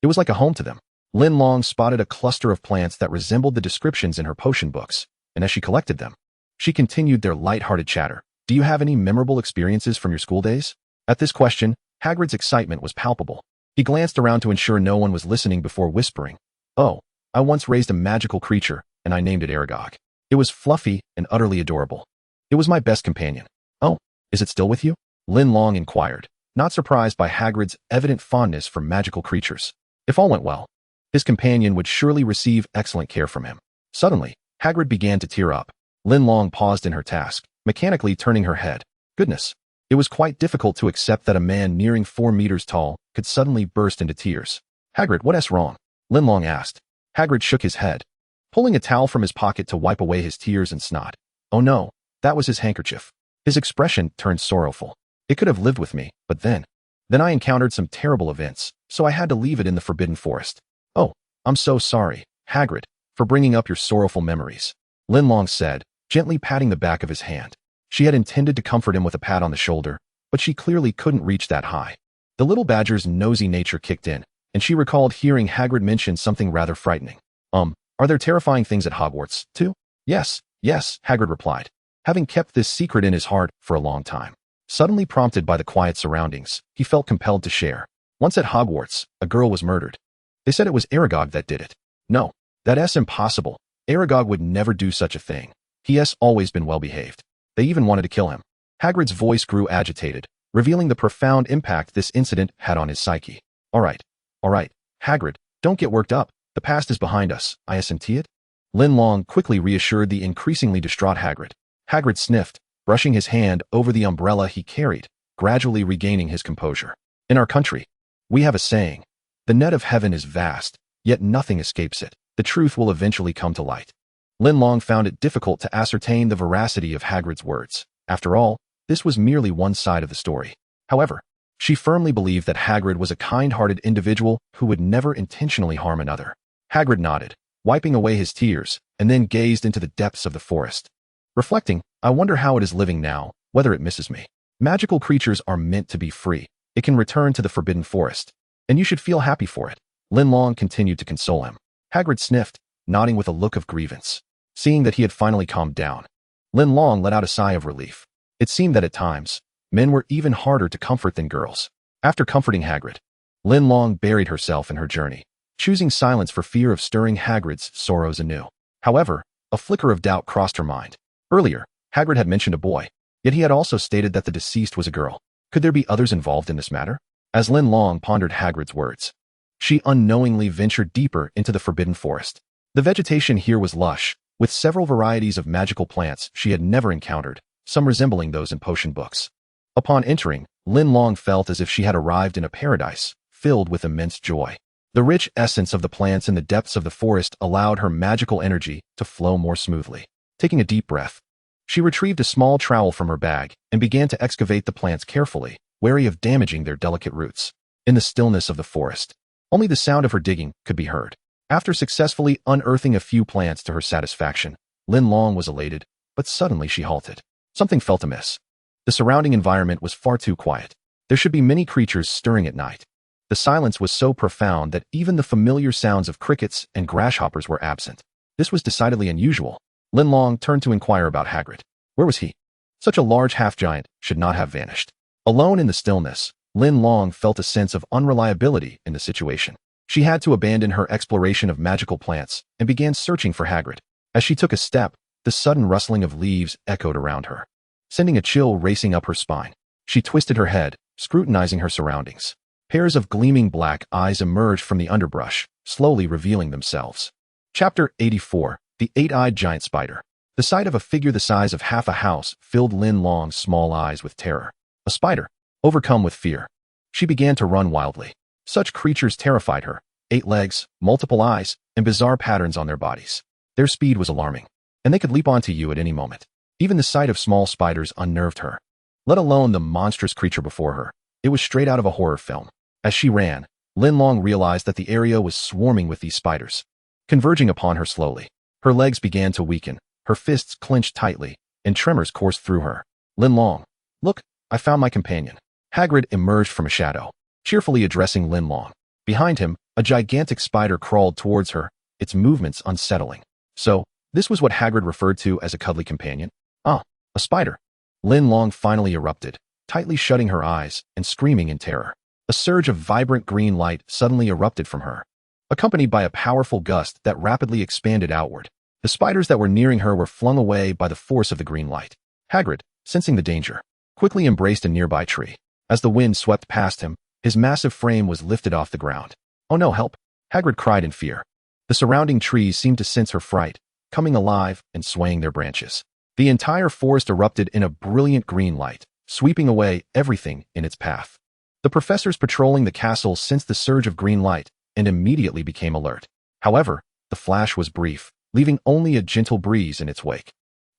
It was like a home to them. Linlong spotted a cluster of plants that resembled the descriptions in her potion books, and as she collected them, she continued their light-hearted chatter. Do you have any memorable experiences from your school days? At this question, Hagrid's excitement was palpable. He glanced around to ensure no one was listening before whispering, Oh, I once raised a magical creature, and I named it Aragog. It was fluffy and utterly adorable. It was my best companion. Oh, is it still with you? Linlong inquired, not surprised by Hagrid's evident fondness for magical creatures. If all went well, his companion would surely receive excellent care from him. Suddenly, Hagrid began to tear up. Linlong paused in her task, mechanically turning her head. Goodness, it was quite difficult to accept that a man nearing 4 meters tall could suddenly burst into tears. Hagrid, what's wrong? Linlong asked. Hagrid shook his head, pulling a towel from his pocket to wipe away his tears and snot. Oh no, that was his handkerchief. His expression turned sorrowful. It could have lived with me, but then I encountered some terrible events, so I had to leave it in the Forbidden Forest. Oh, I'm so sorry, Hagrid, for bringing up your sorrowful memories, Linlong said, gently patting the back of his hand. She had intended to comfort him with a pat on the shoulder, but she clearly couldn't reach that high. The little badger's nosy nature kicked in, and she recalled hearing Hagrid mention something rather frightening. Are there terrifying things at Hogwarts, too? Yes, Hagrid replied, having kept this secret in his heart for a long time. Suddenly prompted by the quiet surroundings, he felt compelled to share. Once at Hogwarts, a girl was murdered. They said it was Aragog that did it. No, that's impossible. Aragog would never do such a thing. He has always been well-behaved. They even wanted to kill him. Hagrid's voice grew agitated, revealing the profound impact this incident had on his psyche. All right, Hagrid, Don't get worked up. The past is behind us, isn't it? Linlong quickly reassured the increasingly distraught Hagrid. Hagrid sniffed, brushing his hand over the umbrella he carried, gradually regaining his composure. In our country, we have a saying, the net of heaven is vast, yet nothing escapes it. The truth will eventually come to light. Linlong found it difficult to ascertain the veracity of Hagrid's words. After all, this was merely one side of the story. However, she firmly believed that Hagrid was a kind-hearted individual who would never intentionally harm another. Hagrid nodded, wiping away his tears, and then gazed into the depths of the forest. Reflecting, I wonder how it is living now, whether it misses me. Magical creatures are meant to be free. It can return to the Forbidden Forest, and you should feel happy for it. Linlong continued to console him. Hagrid sniffed, nodding with a look of grievance. Seeing that he had finally calmed down, Linlong let out a sigh of relief. It seemed that at times, men were even harder to comfort than girls. After comforting Hagrid, Linlong buried herself in her journey, choosing silence for fear of stirring Hagrid's sorrows anew. However, a flicker of doubt crossed her mind. Earlier, Hagrid had mentioned a boy, yet he had also stated that the deceased was a girl. Could there be others involved in this matter? As Linlong pondered Hagrid's words, she unknowingly ventured deeper into the Forbidden Forest. The vegetation here was lush, with several varieties of magical plants she had never encountered, some resembling those in potion books. Upon entering, Linlong felt as if she had arrived in a paradise, filled with immense joy. The rich essence of the plants in the depths of the forest allowed her magical energy to flow more smoothly. Taking a deep breath, she retrieved a small trowel from her bag and began to excavate the plants carefully, wary of damaging their delicate roots. In the stillness of the forest, only the sound of her digging could be heard. After successfully unearthing a few plants to her satisfaction, Linlong was elated, but suddenly she halted. Something felt amiss. The surrounding environment was far too quiet. There should be many creatures stirring at night. The silence was so profound that even the familiar sounds of crickets and grasshoppers were absent. This was decidedly unusual. Linlong turned to inquire about Hagrid. Where was he? Such a large half-giant should not have vanished. Alone in the stillness, Linlong felt a sense of unreliability in the situation. She had to abandon her exploration of magical plants and began searching for Hagrid. As she took a step, the sudden rustling of leaves echoed around her, sending a chill racing up her spine. She twisted her head, scrutinizing her surroundings. Pairs of gleaming black eyes emerged from the underbrush, slowly revealing themselves. Chapter 84. The Eight-Eyed Giant Spider. The sight of a figure the size of half a house filled Linlong's small eyes with terror. A spider. Overcome with fear, she began to run wildly. Such creatures terrified her. 8 legs, multiple eyes, and bizarre patterns on their bodies. Their speed was alarming, and they could leap onto you at any moment. Even the sight of small spiders unnerved her, let alone the monstrous creature before her. It was straight out of a horror film. As she ran, Linlong realized that the area was swarming with these spiders, converging upon her slowly. Her legs began to weaken, her fists clenched tightly, and tremors coursed through her. Linlong, look, I found my companion. Hagrid emerged from a shadow, cheerfully addressing Linlong. Behind him, a gigantic spider crawled towards her, its movements unsettling. So, this was what Hagrid referred to as a cuddly companion? Ah, a spider. Linlong finally erupted, tightly shutting her eyes and screaming in terror. A surge of vibrant green light suddenly erupted from her, accompanied by a powerful gust that rapidly expanded outward. The spiders that were nearing her were flung away by the force of the green light. Hagrid, sensing the danger, quickly embraced a nearby tree. As the wind swept past him, his massive frame was lifted off the ground. Oh no, help! Hagrid cried in fear. The surrounding trees seemed to sense her fright, coming alive and swaying their branches. The entire forest erupted in a brilliant green light, sweeping away everything in its path. The professors patrolling the castle sensed the surge of green light and immediately became alert. However, the flash was brief, leaving only a gentle breeze in its wake.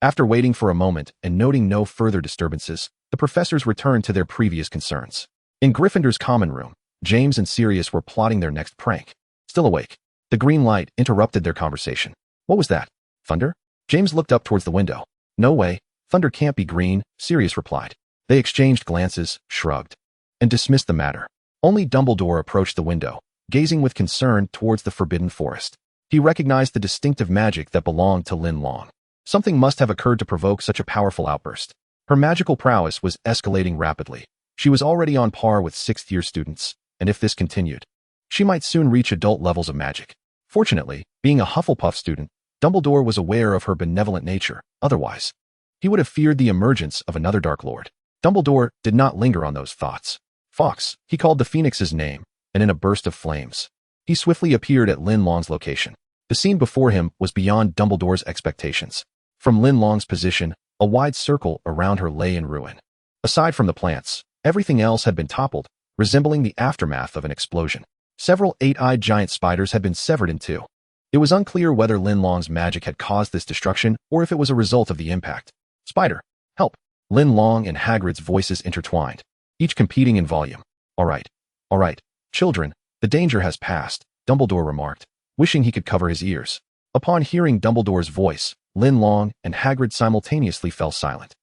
After waiting for a moment and noting no further disturbances, the professors returned to their previous concerns. In Gryffindor's common room, James and Sirius were plotting their next prank. Still awake, the green light interrupted their conversation. What was that? Thunder? James looked up towards the window. No way, thunder can't be green, Sirius replied. They exchanged glances, shrugged, and dismissed the matter. Only Dumbledore approached the window, gazing with concern towards the Forbidden Forest. He recognized the distinctive magic that belonged to Linlong. Something must have occurred to provoke such a powerful outburst. Her magical prowess was escalating rapidly. She was already on par with 6th-year students, and if this continued, she might soon reach adult levels of magic. Fortunately, being a Hufflepuff student, Dumbledore was aware of her benevolent nature. Otherwise, he would have feared the emergence of another Dark Lord. Dumbledore did not linger on those thoughts. Fawkes, he called the Phoenix's name, and in a burst of flames, He swiftly appeared at Linlong's location. The scene before him was beyond Dumbledore's expectations. From Linlong's position, a wide circle around her lay in ruin. Aside from the plants, everything else had been toppled, resembling the aftermath of an explosion. Several eight-eyed giant spiders had been severed in two. It was unclear whether Linlong's magic had caused this destruction or if it was a result of the impact. Spider, help! Linlong and Hagrid's voices intertwined, each competing in volume. All right, children, the danger has passed, Dumbledore remarked, wishing he could cover his ears. Upon hearing Dumbledore's voice, Linlong and Hagrid simultaneously fell silent.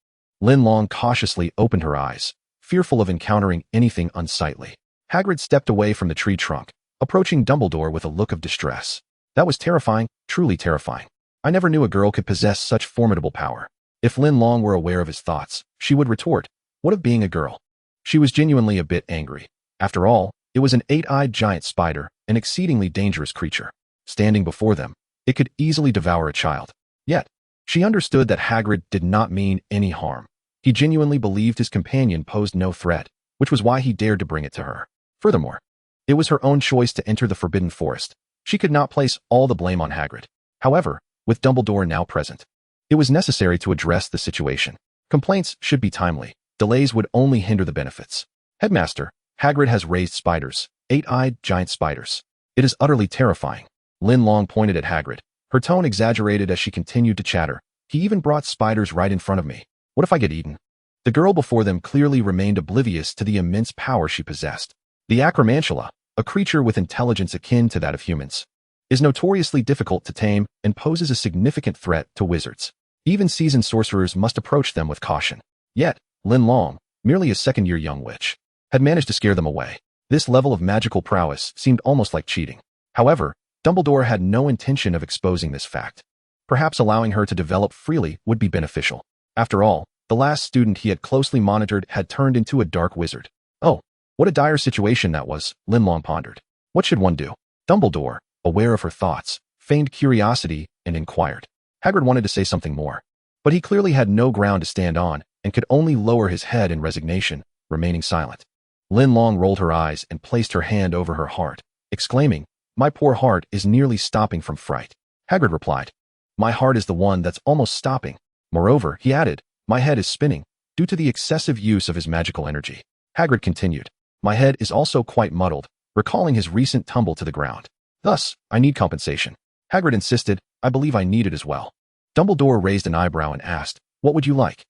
Linlong cautiously opened her eyes, fearful of encountering anything unsightly. Hagrid stepped away from the tree trunk, approaching Dumbledore with a look of distress. That was terrifying, truly terrifying. I never knew a girl could possess such formidable power. If Linlong were aware of his thoughts, she would retort, what of being a girl? She was genuinely a bit angry. After all, it was an eight-eyed giant spider, an exceedingly dangerous creature. Standing before them, it could easily devour a child. Yet, she understood that Hagrid did not mean any harm. He genuinely believed his companion posed no threat, which was why he dared to bring it to her. Furthermore, it was her own choice to enter the Forbidden Forest. She could not place all the blame on Hagrid. However, with Dumbledore now present, it was necessary to address the situation. Complaints should be timely. Delays would only hinder the benefits. Headmaster, Hagrid has raised spiders, eight-eyed giant spiders. It is utterly terrifying. Linlong pointed at Hagrid, her tone exaggerated as she continued to chatter. He even brought spiders right in front of me. What if I get eaten? The girl before them clearly remained oblivious to the immense power she possessed. The Acromantula, a creature with intelligence akin to that of humans, is notoriously difficult to tame and poses a significant threat to wizards. Even seasoned sorcerers must approach them with caution. Yet, Linlong, merely a second-year young witch, had managed to scare them away. This level of magical prowess seemed almost like cheating. However, Dumbledore had no intention of exposing this fact. Perhaps allowing her to develop freely would be beneficial. After all, the last student he had closely monitored had turned into a dark wizard. Oh, what a dire situation that was, Linlong pondered. What should one do? Dumbledore, aware of her thoughts, feigned curiosity and inquired. Hagrid wanted to say something more, but he clearly had no ground to stand on and could only lower his head in resignation, remaining silent. Linlong rolled her eyes and placed her hand over her heart, exclaiming, my poor heart is nearly stopping from fright. Hagrid replied, my heart is the one that's almost stopping. Moreover, he added, my head is spinning, due to the excessive use of his magical energy. Hagrid continued, my head is also quite muddled, recalling his recent tumble to the ground. Thus, I need compensation. Hagrid insisted, I believe I need it as well. Dumbledore raised an eyebrow and asked, what would you like?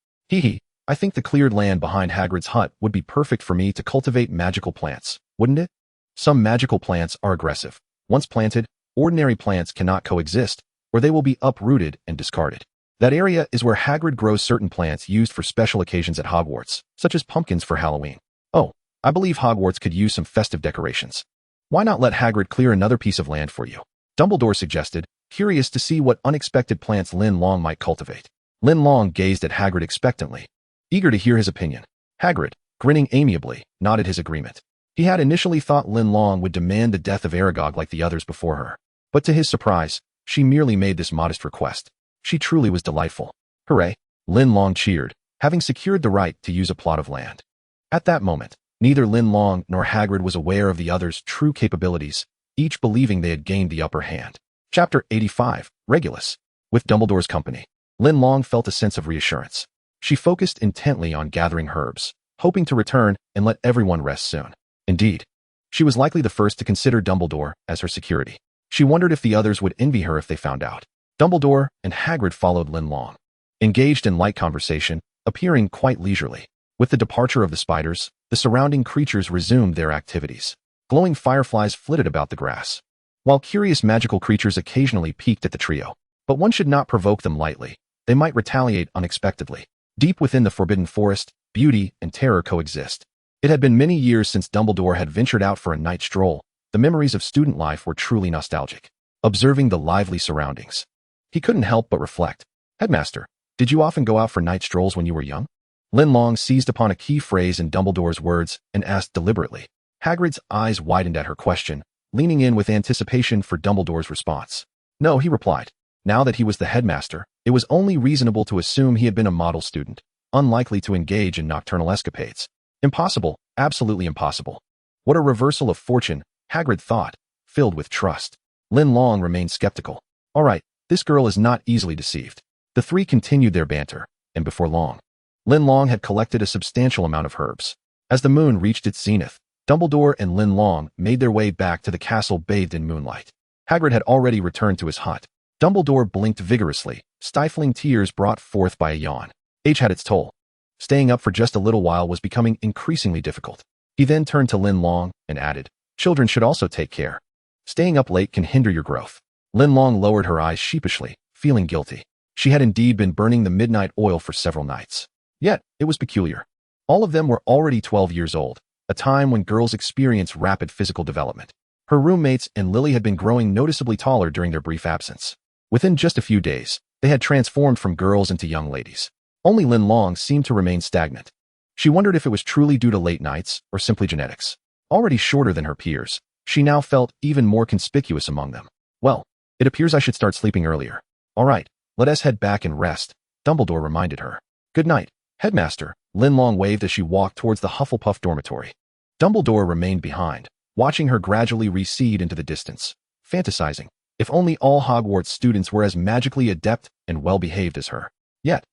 I think the cleared land behind Hagrid's hut would be perfect for me to cultivate magical plants, wouldn't it? Some magical plants are aggressive. Once planted, ordinary plants cannot coexist, or they will be uprooted and discarded. That area is where Hagrid grows certain plants used for special occasions at Hogwarts, such as pumpkins for Halloween. Oh, I believe Hogwarts could use some festive decorations. Why not let Hagrid clear another piece of land for you? Dumbledore suggested, curious to see what unexpected plants Linlong might cultivate. Linlong gazed at Hagrid expectantly, eager to hear his opinion. Hagrid, grinning amiably, nodded his agreement. He had initially thought Linlong would demand the death of Aragog like the others before her, but to his surprise, she merely made this modest request. She truly was delightful. Hooray! Linlong cheered, having secured the right to use a plot of land. At that moment, neither Linlong nor Hagrid was aware of the other's true capabilities, each believing they had gained the upper hand. Chapter 85, Regulus. With Dumbledore's company, Linlong felt a sense of reassurance. She focused intently on gathering herbs, hoping to return and let everyone rest soon. Indeed, she was likely the first to consider Dumbledore as her security. She wondered if the others would envy her if they found out. Dumbledore and Hagrid followed Linlong, engaged in light conversation, appearing quite leisurely. With the departure of the spiders, the surrounding creatures resumed their activities. Glowing fireflies flitted about the grass, while curious magical creatures occasionally peeked at the trio. But one should not provoke them lightly. They might retaliate unexpectedly. Deep within the Forbidden Forest, beauty and terror coexist. It had been many years since Dumbledore had ventured out for a night stroll. The memories of student life were truly nostalgic. Observing the lively surroundings, he couldn't help but reflect. Headmaster, did you often go out for night strolls when you were young? Linlong seized upon a key phrase in Dumbledore's words and asked deliberately. Hagrid's eyes widened at her question, leaning in with anticipation for Dumbledore's response. No, he replied. Now that he was the headmaster, it was only reasonable to assume he had been a model student, unlikely to engage in nocturnal escapades. Impossible, absolutely impossible. What a reversal of fortune, Hagrid thought, filled with trust. Linlong remained skeptical. All right, this girl is not easily deceived. The three continued their banter, and before long, Linlong had collected a substantial amount of herbs. As the moon reached its zenith, Dumbledore and Linlong made their way back to the castle bathed in moonlight. Hagrid had already returned to his hut. Dumbledore blinked vigorously, stifling tears brought forth by a yawn. Age had its toll. Staying up for just a little while was becoming increasingly difficult. He then turned to Linlong and added, "Children should also take care. Staying up late can hinder your growth." Linlong lowered her eyes sheepishly, feeling guilty. She had indeed been burning the midnight oil for several nights. Yet, it was peculiar. All of them were already 12 years old, a time when girls experience rapid physical development. Her roommates and Lily had been growing noticeably taller during their brief absence. Within just a few days, they had transformed from girls into young ladies. Only Linlong seemed to remain stagnant. She wondered if it was truly due to late nights or simply genetics. Already shorter than her peers, she now felt even more conspicuous among them. "Well, it appears I should start sleeping earlier. All right, let us head back and rest," Dumbledore reminded her. "Good night, Headmaster," Linlong waved as she walked towards the Hufflepuff dormitory. Dumbledore remained behind, watching her gradually recede into the distance, fantasizing, if only all Hogwarts students were as magically adept and well-behaved as her. Yet,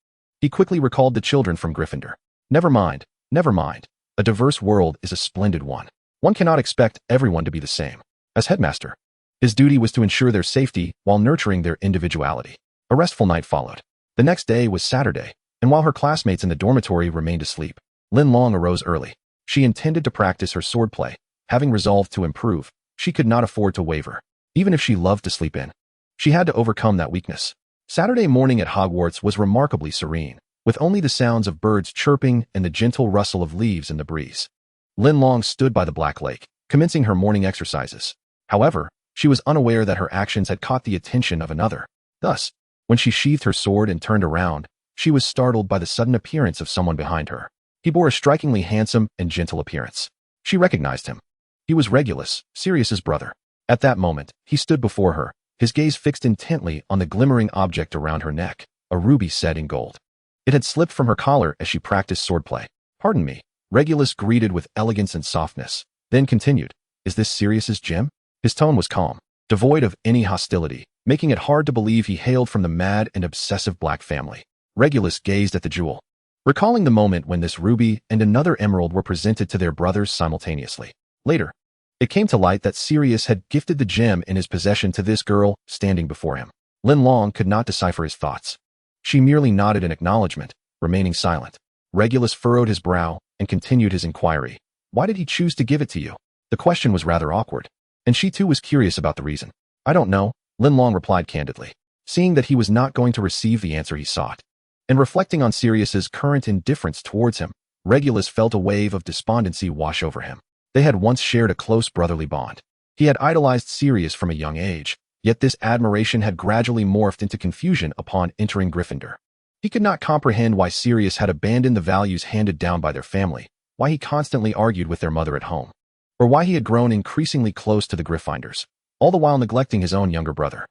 he quickly recalled the children from Gryffindor. Never mind, never mind. A diverse world is a splendid one. One cannot expect everyone to be the same. As headmaster, his duty was to ensure their safety while nurturing their individuality. A restful night followed. The next day was Saturday, and while her classmates in the dormitory remained asleep, Linlong arose early. She intended to practice her swordplay. Having resolved to improve, she could not afford to waver. Even if she loved to sleep in, she had to overcome that weakness. Saturday morning at Hogwarts was remarkably serene, with only the sounds of birds chirping and the gentle rustle of leaves in the breeze. Linlong stood by the Black Lake, commencing her morning exercises. However, she was unaware that her actions had caught the attention of another. Thus, when she sheathed her sword and turned around, she was startled by the sudden appearance of someone behind her. He bore a strikingly handsome and gentle appearance. She recognized him. He was Regulus, Sirius's brother. At that moment, he stood before her, his gaze fixed intently on the glimmering object around her neck, a ruby set in gold. It had slipped from her collar as she practiced swordplay. "Pardon me," Regulus greeted with elegance and softness, then continued, "Is this Sirius's gem?" His tone was calm, devoid of any hostility, making it hard to believe he hailed from the mad and obsessive Black family. Regulus gazed at the jewel, recalling the moment when this ruby and another emerald were presented to their brothers simultaneously. Later, it came to light that Sirius had gifted the gem in his possession to this girl standing before him. Linlong could not decipher his thoughts. She merely nodded in acknowledgement, remaining silent. Regulus furrowed his brow and continued his inquiry. "Why did he choose to give it to you?" The question was rather awkward, and she too was curious about the reason. "I don't know," Linlong replied candidly, seeing that he was not going to receive the answer he sought. And reflecting on Sirius's current indifference towards him, Regulus felt a wave of despondency wash over him. They had once shared a close brotherly bond. He had idolized Sirius from a young age, yet this admiration had gradually morphed into confusion upon entering Gryffindor. He could not comprehend why Sirius had abandoned the values handed down by their family, why he constantly argued with their mother at home, or why he had grown increasingly close to the Gryffindors, all the while neglecting his own younger brother.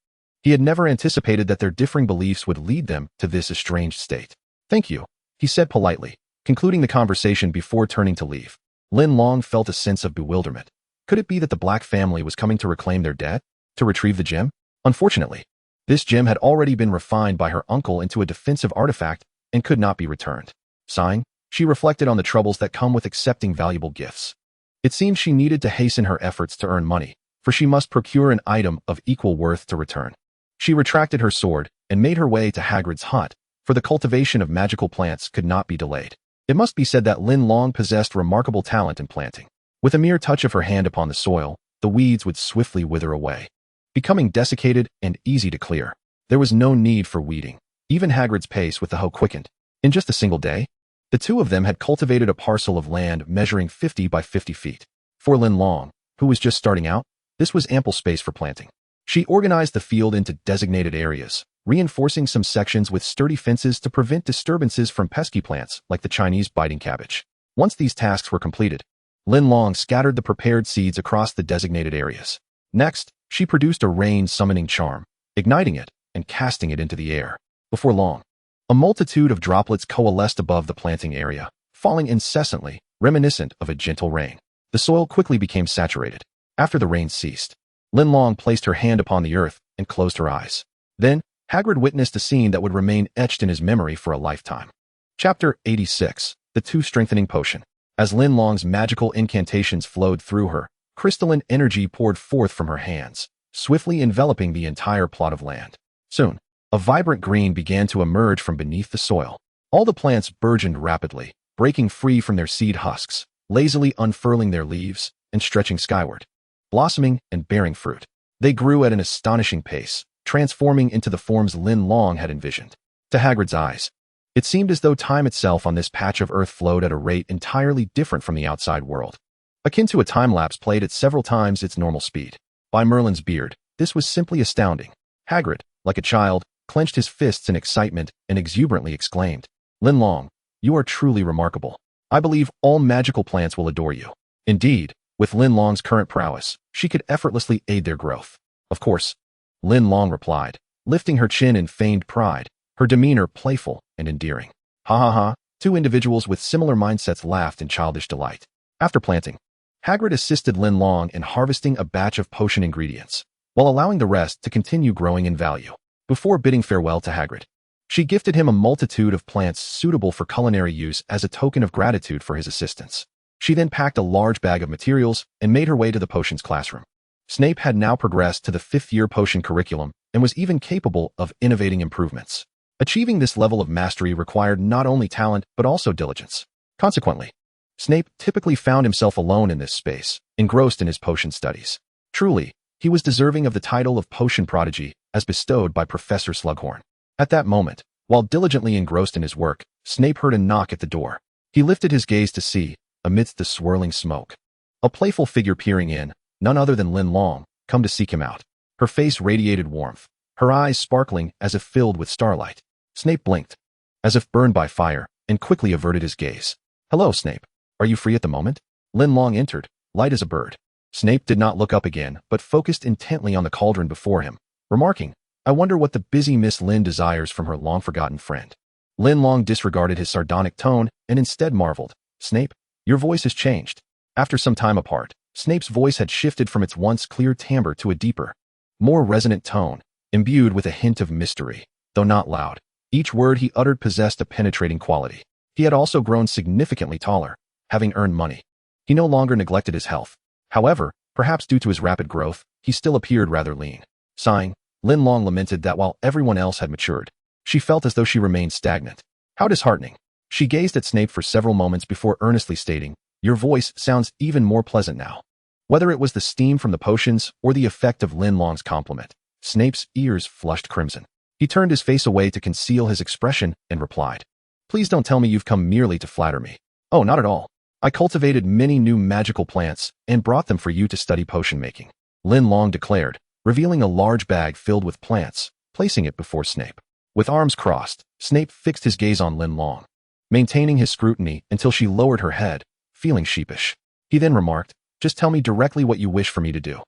He had never anticipated that their differing beliefs would lead them to this estranged state. "Thank you," he said politely, concluding the conversation before turning to leave. Linlong felt a sense of bewilderment. Could it be that the Black family was coming to reclaim their debt? To retrieve the gem? Unfortunately, this gem had already been refined by her uncle into a defensive artifact and could not be returned. Sighing, she reflected on the troubles that come with accepting valuable gifts. It seemed she needed to hasten her efforts to earn money, for she must procure an item of equal worth to return. She retracted her sword and made her way to Hagrid's hut, for the cultivation of magical plants could not be delayed. It must be said that Linlong possessed remarkable talent in planting. With a mere touch of her hand upon the soil, the weeds would swiftly wither away, becoming desiccated and easy to clear. There was no need for weeding. Even Hagrid's pace with the hoe quickened. In just a single day, the two of them had cultivated a parcel of land measuring 50 by 50 feet. For Linlong, who was just starting out, this was ample space for planting. She organized the field into designated areas, reinforcing some sections with sturdy fences to prevent disturbances from pesky plants like the Chinese biting cabbage. Once these tasks were completed, Linlong scattered the prepared seeds across the designated areas. Next, she produced a rain-summoning charm, igniting it and casting it into the air. Before long, a multitude of droplets coalesced above the planting area, falling incessantly, reminiscent of a gentle rain. The soil quickly became saturated. After the rain ceased, Linlong placed her hand upon the earth and closed her eyes. Then, Hagrid witnessed a scene that would remain etched in his memory for a lifetime. Chapter 86, The Two Strengthening Potion. As Linlong's magical incantations flowed through her, crystalline energy poured forth from her hands, swiftly enveloping the entire plot of land. Soon, a vibrant green began to emerge from beneath the soil. All the plants burgeoned rapidly, breaking free from their seed husks, lazily unfurling their leaves and stretching skyward, blossoming and bearing fruit. They grew at an astonishing pace, transforming into the forms Linlong had envisioned. To Hagrid's eyes, it seemed as though time itself on this patch of earth flowed at a rate entirely different from the outside world, akin to a time-lapse played at several times its normal speed. By Merlin's beard, this was simply astounding. Hagrid, like a child, clenched his fists in excitement and exuberantly exclaimed, "Linlong, you are truly remarkable. I believe all magical plants will adore you." Indeed, with Linlong's current prowess, she could effortlessly aid their growth. Of course, Linlong replied, lifting her chin in feigned pride, her demeanor playful and endearing. Ha ha ha, two individuals with similar mindsets laughed in childish delight. After planting, Hagrid assisted Linlong in harvesting a batch of potion ingredients, while allowing the rest to continue growing in value. Before bidding farewell to Hagrid, she gifted him a multitude of plants suitable for culinary use as a token of gratitude for his assistance. She then packed a large bag of materials and made her way to the potions classroom. Snape had now progressed to the fifth-year potion curriculum and was even capable of innovating improvements. Achieving this level of mastery required not only talent but also diligence. Consequently, Snape typically found himself alone in this space, engrossed in his potion studies. Truly, he was deserving of the title of potion prodigy as bestowed by Professor Slughorn. At that moment, while diligently engrossed in his work, Snape heard a knock at the door. He lifted his gaze to see, amidst the swirling smoke, a playful figure peering in, none other than Linlong, come to seek him out. Her face radiated warmth, her eyes sparkling as if filled with starlight. Snape blinked, as if burned by fire, and quickly averted his gaze. "Hello, Snape. Are you free at the moment?" Linlong entered, light as a bird. Snape did not look up again, but focused intently on the cauldron before him, remarking, "I wonder what the busy Miss Lin desires from her long-forgotten friend." Linlong disregarded his sardonic tone and instead marveled, "Snape, your voice has changed." After some time apart, Snape's voice had shifted from its once clear timbre to a deeper, more resonant tone, imbued with a hint of mystery, though not loud. Each word he uttered possessed a penetrating quality. He had also grown significantly taller, having earned money. He no longer neglected his health. However, perhaps due to his rapid growth, he still appeared rather lean. Sighing, Linlong lamented that while everyone else had matured, she felt as though she remained stagnant. How disheartening. She gazed at Snape for several moments before earnestly stating, "Your voice sounds even more pleasant now." Whether it was the steam from the potions or the effect of Linlong's compliment, Snape's ears flushed crimson. He turned his face away to conceal his expression and replied, "Please don't tell me you've come merely to flatter me." "Oh, not at all. I cultivated many new magical plants and brought them for you to study potion making," Linlong declared, revealing a large bag filled with plants, placing it before Snape. With arms crossed, Snape fixed his gaze on Linlong, maintaining his scrutiny until she lowered her head, feeling sheepish. He then remarked, "Just tell me directly what you wish for me to do."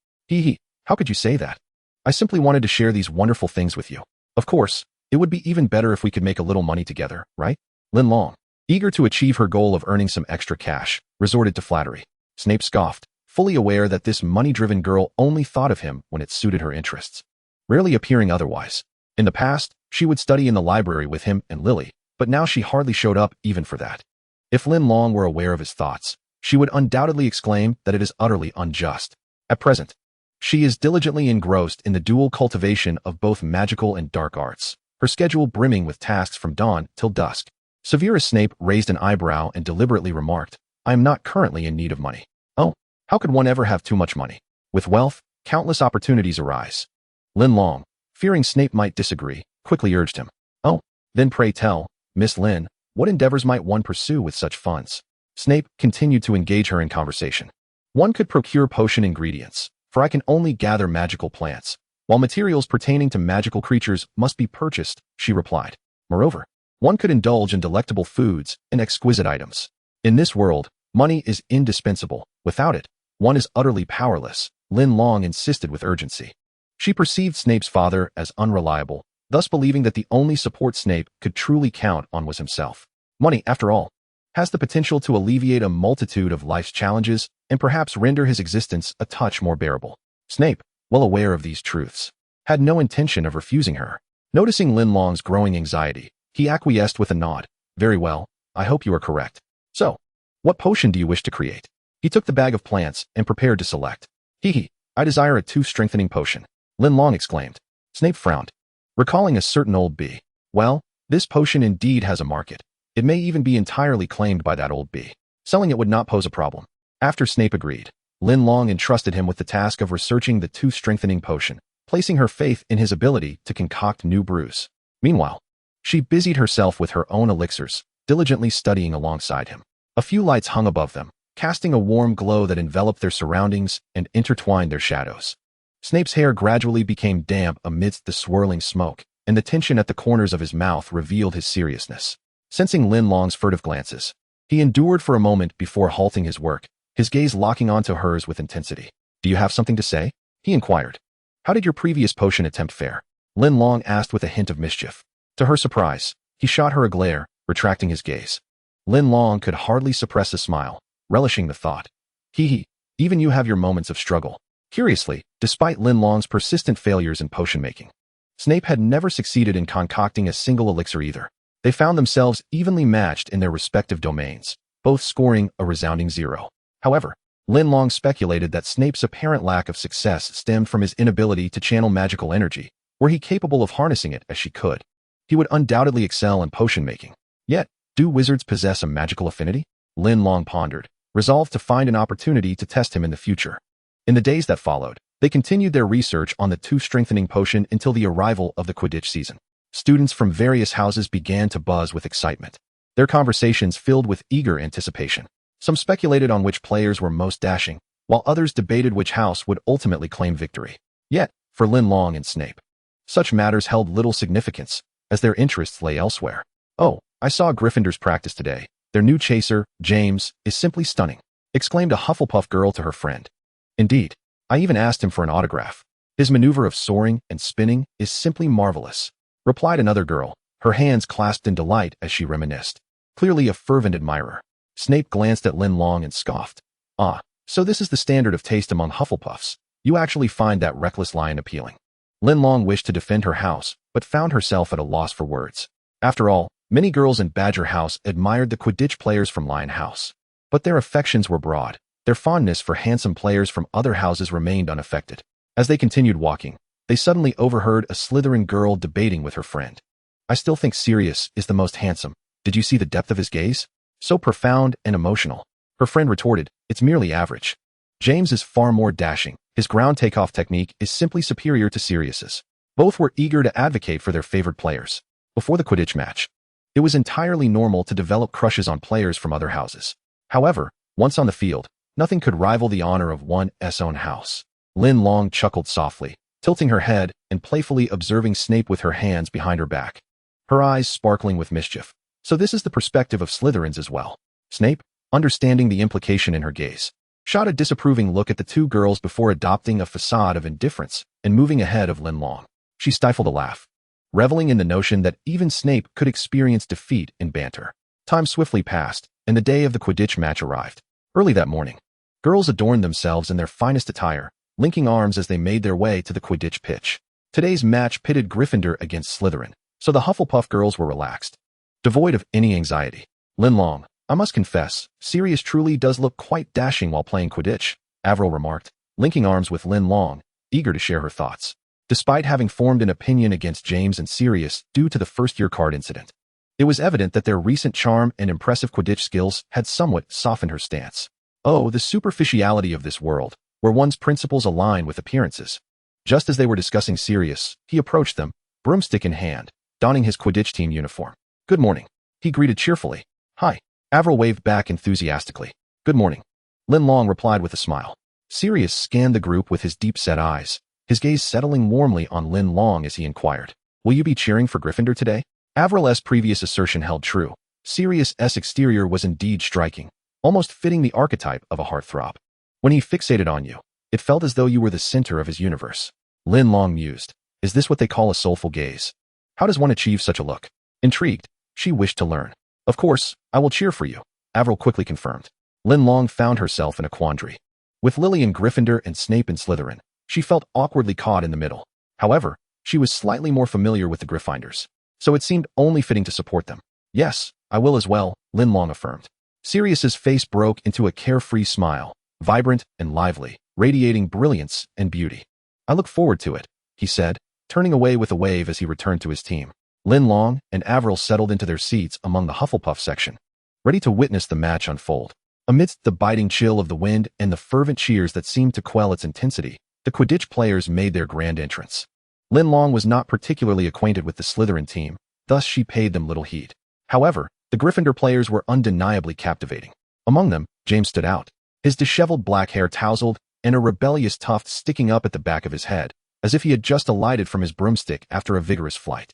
How could you say that? "I simply wanted to share these wonderful things with you. Of course, it would be even better if we could make a little money together, right?" Linlong, eager to achieve her goal of earning some extra cash, resorted to flattery. Snape scoffed, fully aware that this money-driven girl only thought of him when it suited her interests, rarely appearing otherwise. In the past, she would study in the library with him and Lily, but now she hardly showed up even for that. If Linlong were aware of his thoughts, she would undoubtedly exclaim that it is utterly unjust. At present, she is diligently engrossed in the dual cultivation of both magical and dark arts, her schedule brimming with tasks from dawn till dusk. Severus Snape raised an eyebrow and deliberately remarked, "I am not currently in need of money." "Oh, how could one ever have too much money? With wealth, countless opportunities arise." Linlong, fearing Snape might disagree, quickly urged him, "Oh, then pray tell, Miss Lin, what endeavors might one pursue with such funds?" Snape continued to engage her in conversation. "One could procure potion ingredients, for I can only gather magical plants, while materials pertaining to magical creatures must be purchased," she replied. "Moreover, one could indulge in delectable foods and exquisite items. In this world, money is indispensable. Without it, one is utterly powerless," Linlong insisted with urgency. She perceived Snape's father as unreliable, thus believing that the only support Snape could truly count on was himself. Money, after all, has the potential to alleviate a multitude of life's challenges and perhaps render his existence a touch more bearable. Snape, well aware of these truths, had no intention of refusing her. Noticing Linlong's growing anxiety, he acquiesced with a nod. Very well, I hope you are correct. So, what potion do you wish to create? He took the bag of plants and prepared to select. I desire a 2-strengthening potion, Linlong exclaimed. Snape frowned, recalling a certain old bee. Well, this potion indeed has a market. It may even be entirely claimed by that old bee. Selling it would not pose a problem. After Snape agreed, Linlong entrusted him with the task of researching the 2-strengthening potion, placing her faith in his ability to concoct new brews. Meanwhile, she busied herself with her own elixirs, diligently studying alongside him. A few lights hung above them, casting a warm glow that enveloped their surroundings and intertwined their shadows. Snape's hair gradually became damp amidst the swirling smoke, and the tension at the corners of his mouth revealed his seriousness. Sensing Linlong's furtive glances, he endured for a moment before halting his work, his gaze locking onto hers with intensity. Do you have something to say? He inquired. How did your previous potion attempt fare? Linlong asked with a hint of mischief. To her surprise, he shot her a glare, retracting his gaze. Linlong could hardly suppress a smile, relishing the thought. Even you have your moments of struggle. Curiously, despite Linlong's persistent failures in potion making, Snape had never succeeded in concocting a single elixir either. They found themselves evenly matched in their respective domains, both scoring a resounding 0. However, Linlong speculated that Snape's apparent lack of success stemmed from his inability to channel magical energy, were he capable of harnessing it as she could. He would undoubtedly excel in potion making. Yet, do wizards possess a magical affinity? Linlong pondered, resolved to find an opportunity to test him in the future. In the days that followed, they continued their research on the 2-strengthening potion until the arrival of the Quidditch season. Students from various houses began to buzz with excitement, their conversations filled with eager anticipation. Some speculated on which players were most dashing, while others debated which house would ultimately claim victory. Yet, for Linlong and Snape, such matters held little significance, as their interests lay elsewhere. Oh, I saw Gryffindor's practice today. Their new chaser, James, is simply stunning, exclaimed a Hufflepuff girl to her friend. Indeed, I even asked him for an autograph. His maneuver of soaring and spinning is simply marvelous, replied another girl, her hands clasped in delight as she reminisced. Clearly a fervent admirer. Snape glanced at Linlong and scoffed. Ah, so this is the standard of taste among Hufflepuffs. You actually find that reckless lion appealing. Linlong wished to defend her house, but found herself at a loss for words. After all, many girls in Badger House admired the Quidditch players from Lion House. But their affections were broad. Their fondness for handsome players from other houses remained unaffected. As they continued walking, they suddenly overheard a Slytherin girl debating with her friend. I still think Sirius is the most handsome. Did you see the depth of his gaze? So profound and emotional. Her friend retorted, it's merely average. James is far more dashing. His ground takeoff technique is simply superior to Sirius's. Both were eager to advocate for their favored players. Before the Quidditch match, it was entirely normal to develop crushes on players from other houses. However, once on the field, nothing could rival the honor of one's own house. Linlong chuckled softly, tilting her head and playfully observing Snape with her hands behind her back, her eyes sparkling with mischief. So this is the perspective of Slytherins as well. Snape, understanding the implication in her gaze, shot a disapproving look at the two girls before adopting a facade of indifference and moving ahead of Linlong. She stifled a laugh, reveling in the notion that even Snape could experience defeat in banter. Time swiftly passed, and the day of the Quidditch match arrived. Early that morning, girls adorned themselves in their finest attire, linking arms as they made their way to the Quidditch pitch. Today's match pitted Gryffindor against Slytherin, so the Hufflepuff girls were relaxed, devoid of any anxiety. Linlong, I must confess, Sirius truly does look quite dashing while playing Quidditch, Avril remarked, linking arms with Linlong, eager to share her thoughts. Despite having formed an opinion against James and Sirius due to the first-year card incident, it was evident that their recent charm and impressive Quidditch skills had somewhat softened her stance. Oh, the superficiality of this world, where one's principles align with appearances. Just as they were discussing Sirius, he approached them, broomstick in hand, donning his Quidditch team uniform. Good morning, he greeted cheerfully. Hi. Avril waved back enthusiastically. Good morning. Linlong replied with a smile. Sirius scanned the group with his deep-set eyes, his gaze settling warmly on Linlong as he inquired, will you be cheering for Gryffindor today? Avril's previous assertion held true. Sirius's exterior was indeed striking, almost fitting the archetype of a heartthrob. When he fixated on you, it felt as though you were the center of his universe. Linlong mused. Is this what they call a soulful gaze? How does one achieve such a look? Intrigued, she wished to learn. Of course, I will cheer for you, Avril quickly confirmed. Linlong found herself in a quandary. With Lily in Gryffindor and Snape in Slytherin, She felt awkwardly caught in the middle. However, she was slightly more familiar with the Gryffindors, so it seemed only fitting to support them. Yes, I will as well, Linlong affirmed. Sirius's face broke into a carefree smile, vibrant and lively, radiating brilliance and beauty. I look forward to it, he said, turning away with a wave as he returned to his team. Linlong and Avril settled into their seats among the Hufflepuff section, ready to witness the match unfold. Amidst the biting chill of the wind and the fervent cheers that seemed to quell its intensity, the Quidditch players made their grand entrance. Linlong was not particularly acquainted with the Slytherin team, thus she paid them little heed. However, the Gryffindor players were undeniably captivating. Among them, James stood out, his disheveled black hair tousled and a rebellious tuft sticking up at the back of his head, as if he had just alighted from his broomstick after a vigorous flight.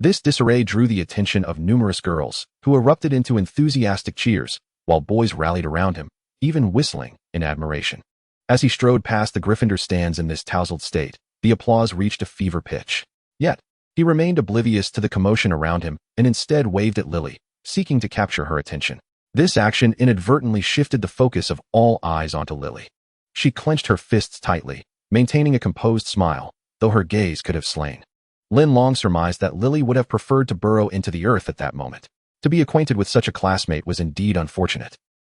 This disarray drew the attention of numerous girls, who erupted into enthusiastic cheers, while boys rallied around him, even whistling in admiration. As he strode past the Gryffindor stands in this tousled state, the applause reached a fever pitch. Yet, he remained oblivious to the commotion around him and instead waved at Lily, seeking to capture her attention. This action inadvertently shifted the focus of all eyes onto Lily. She clenched her fists tightly, maintaining a composed smile, though her gaze could have slain. Linlong surmised that Lily would have preferred to burrow into the earth at that moment. To be acquainted with such a classmate was indeed unfortunate.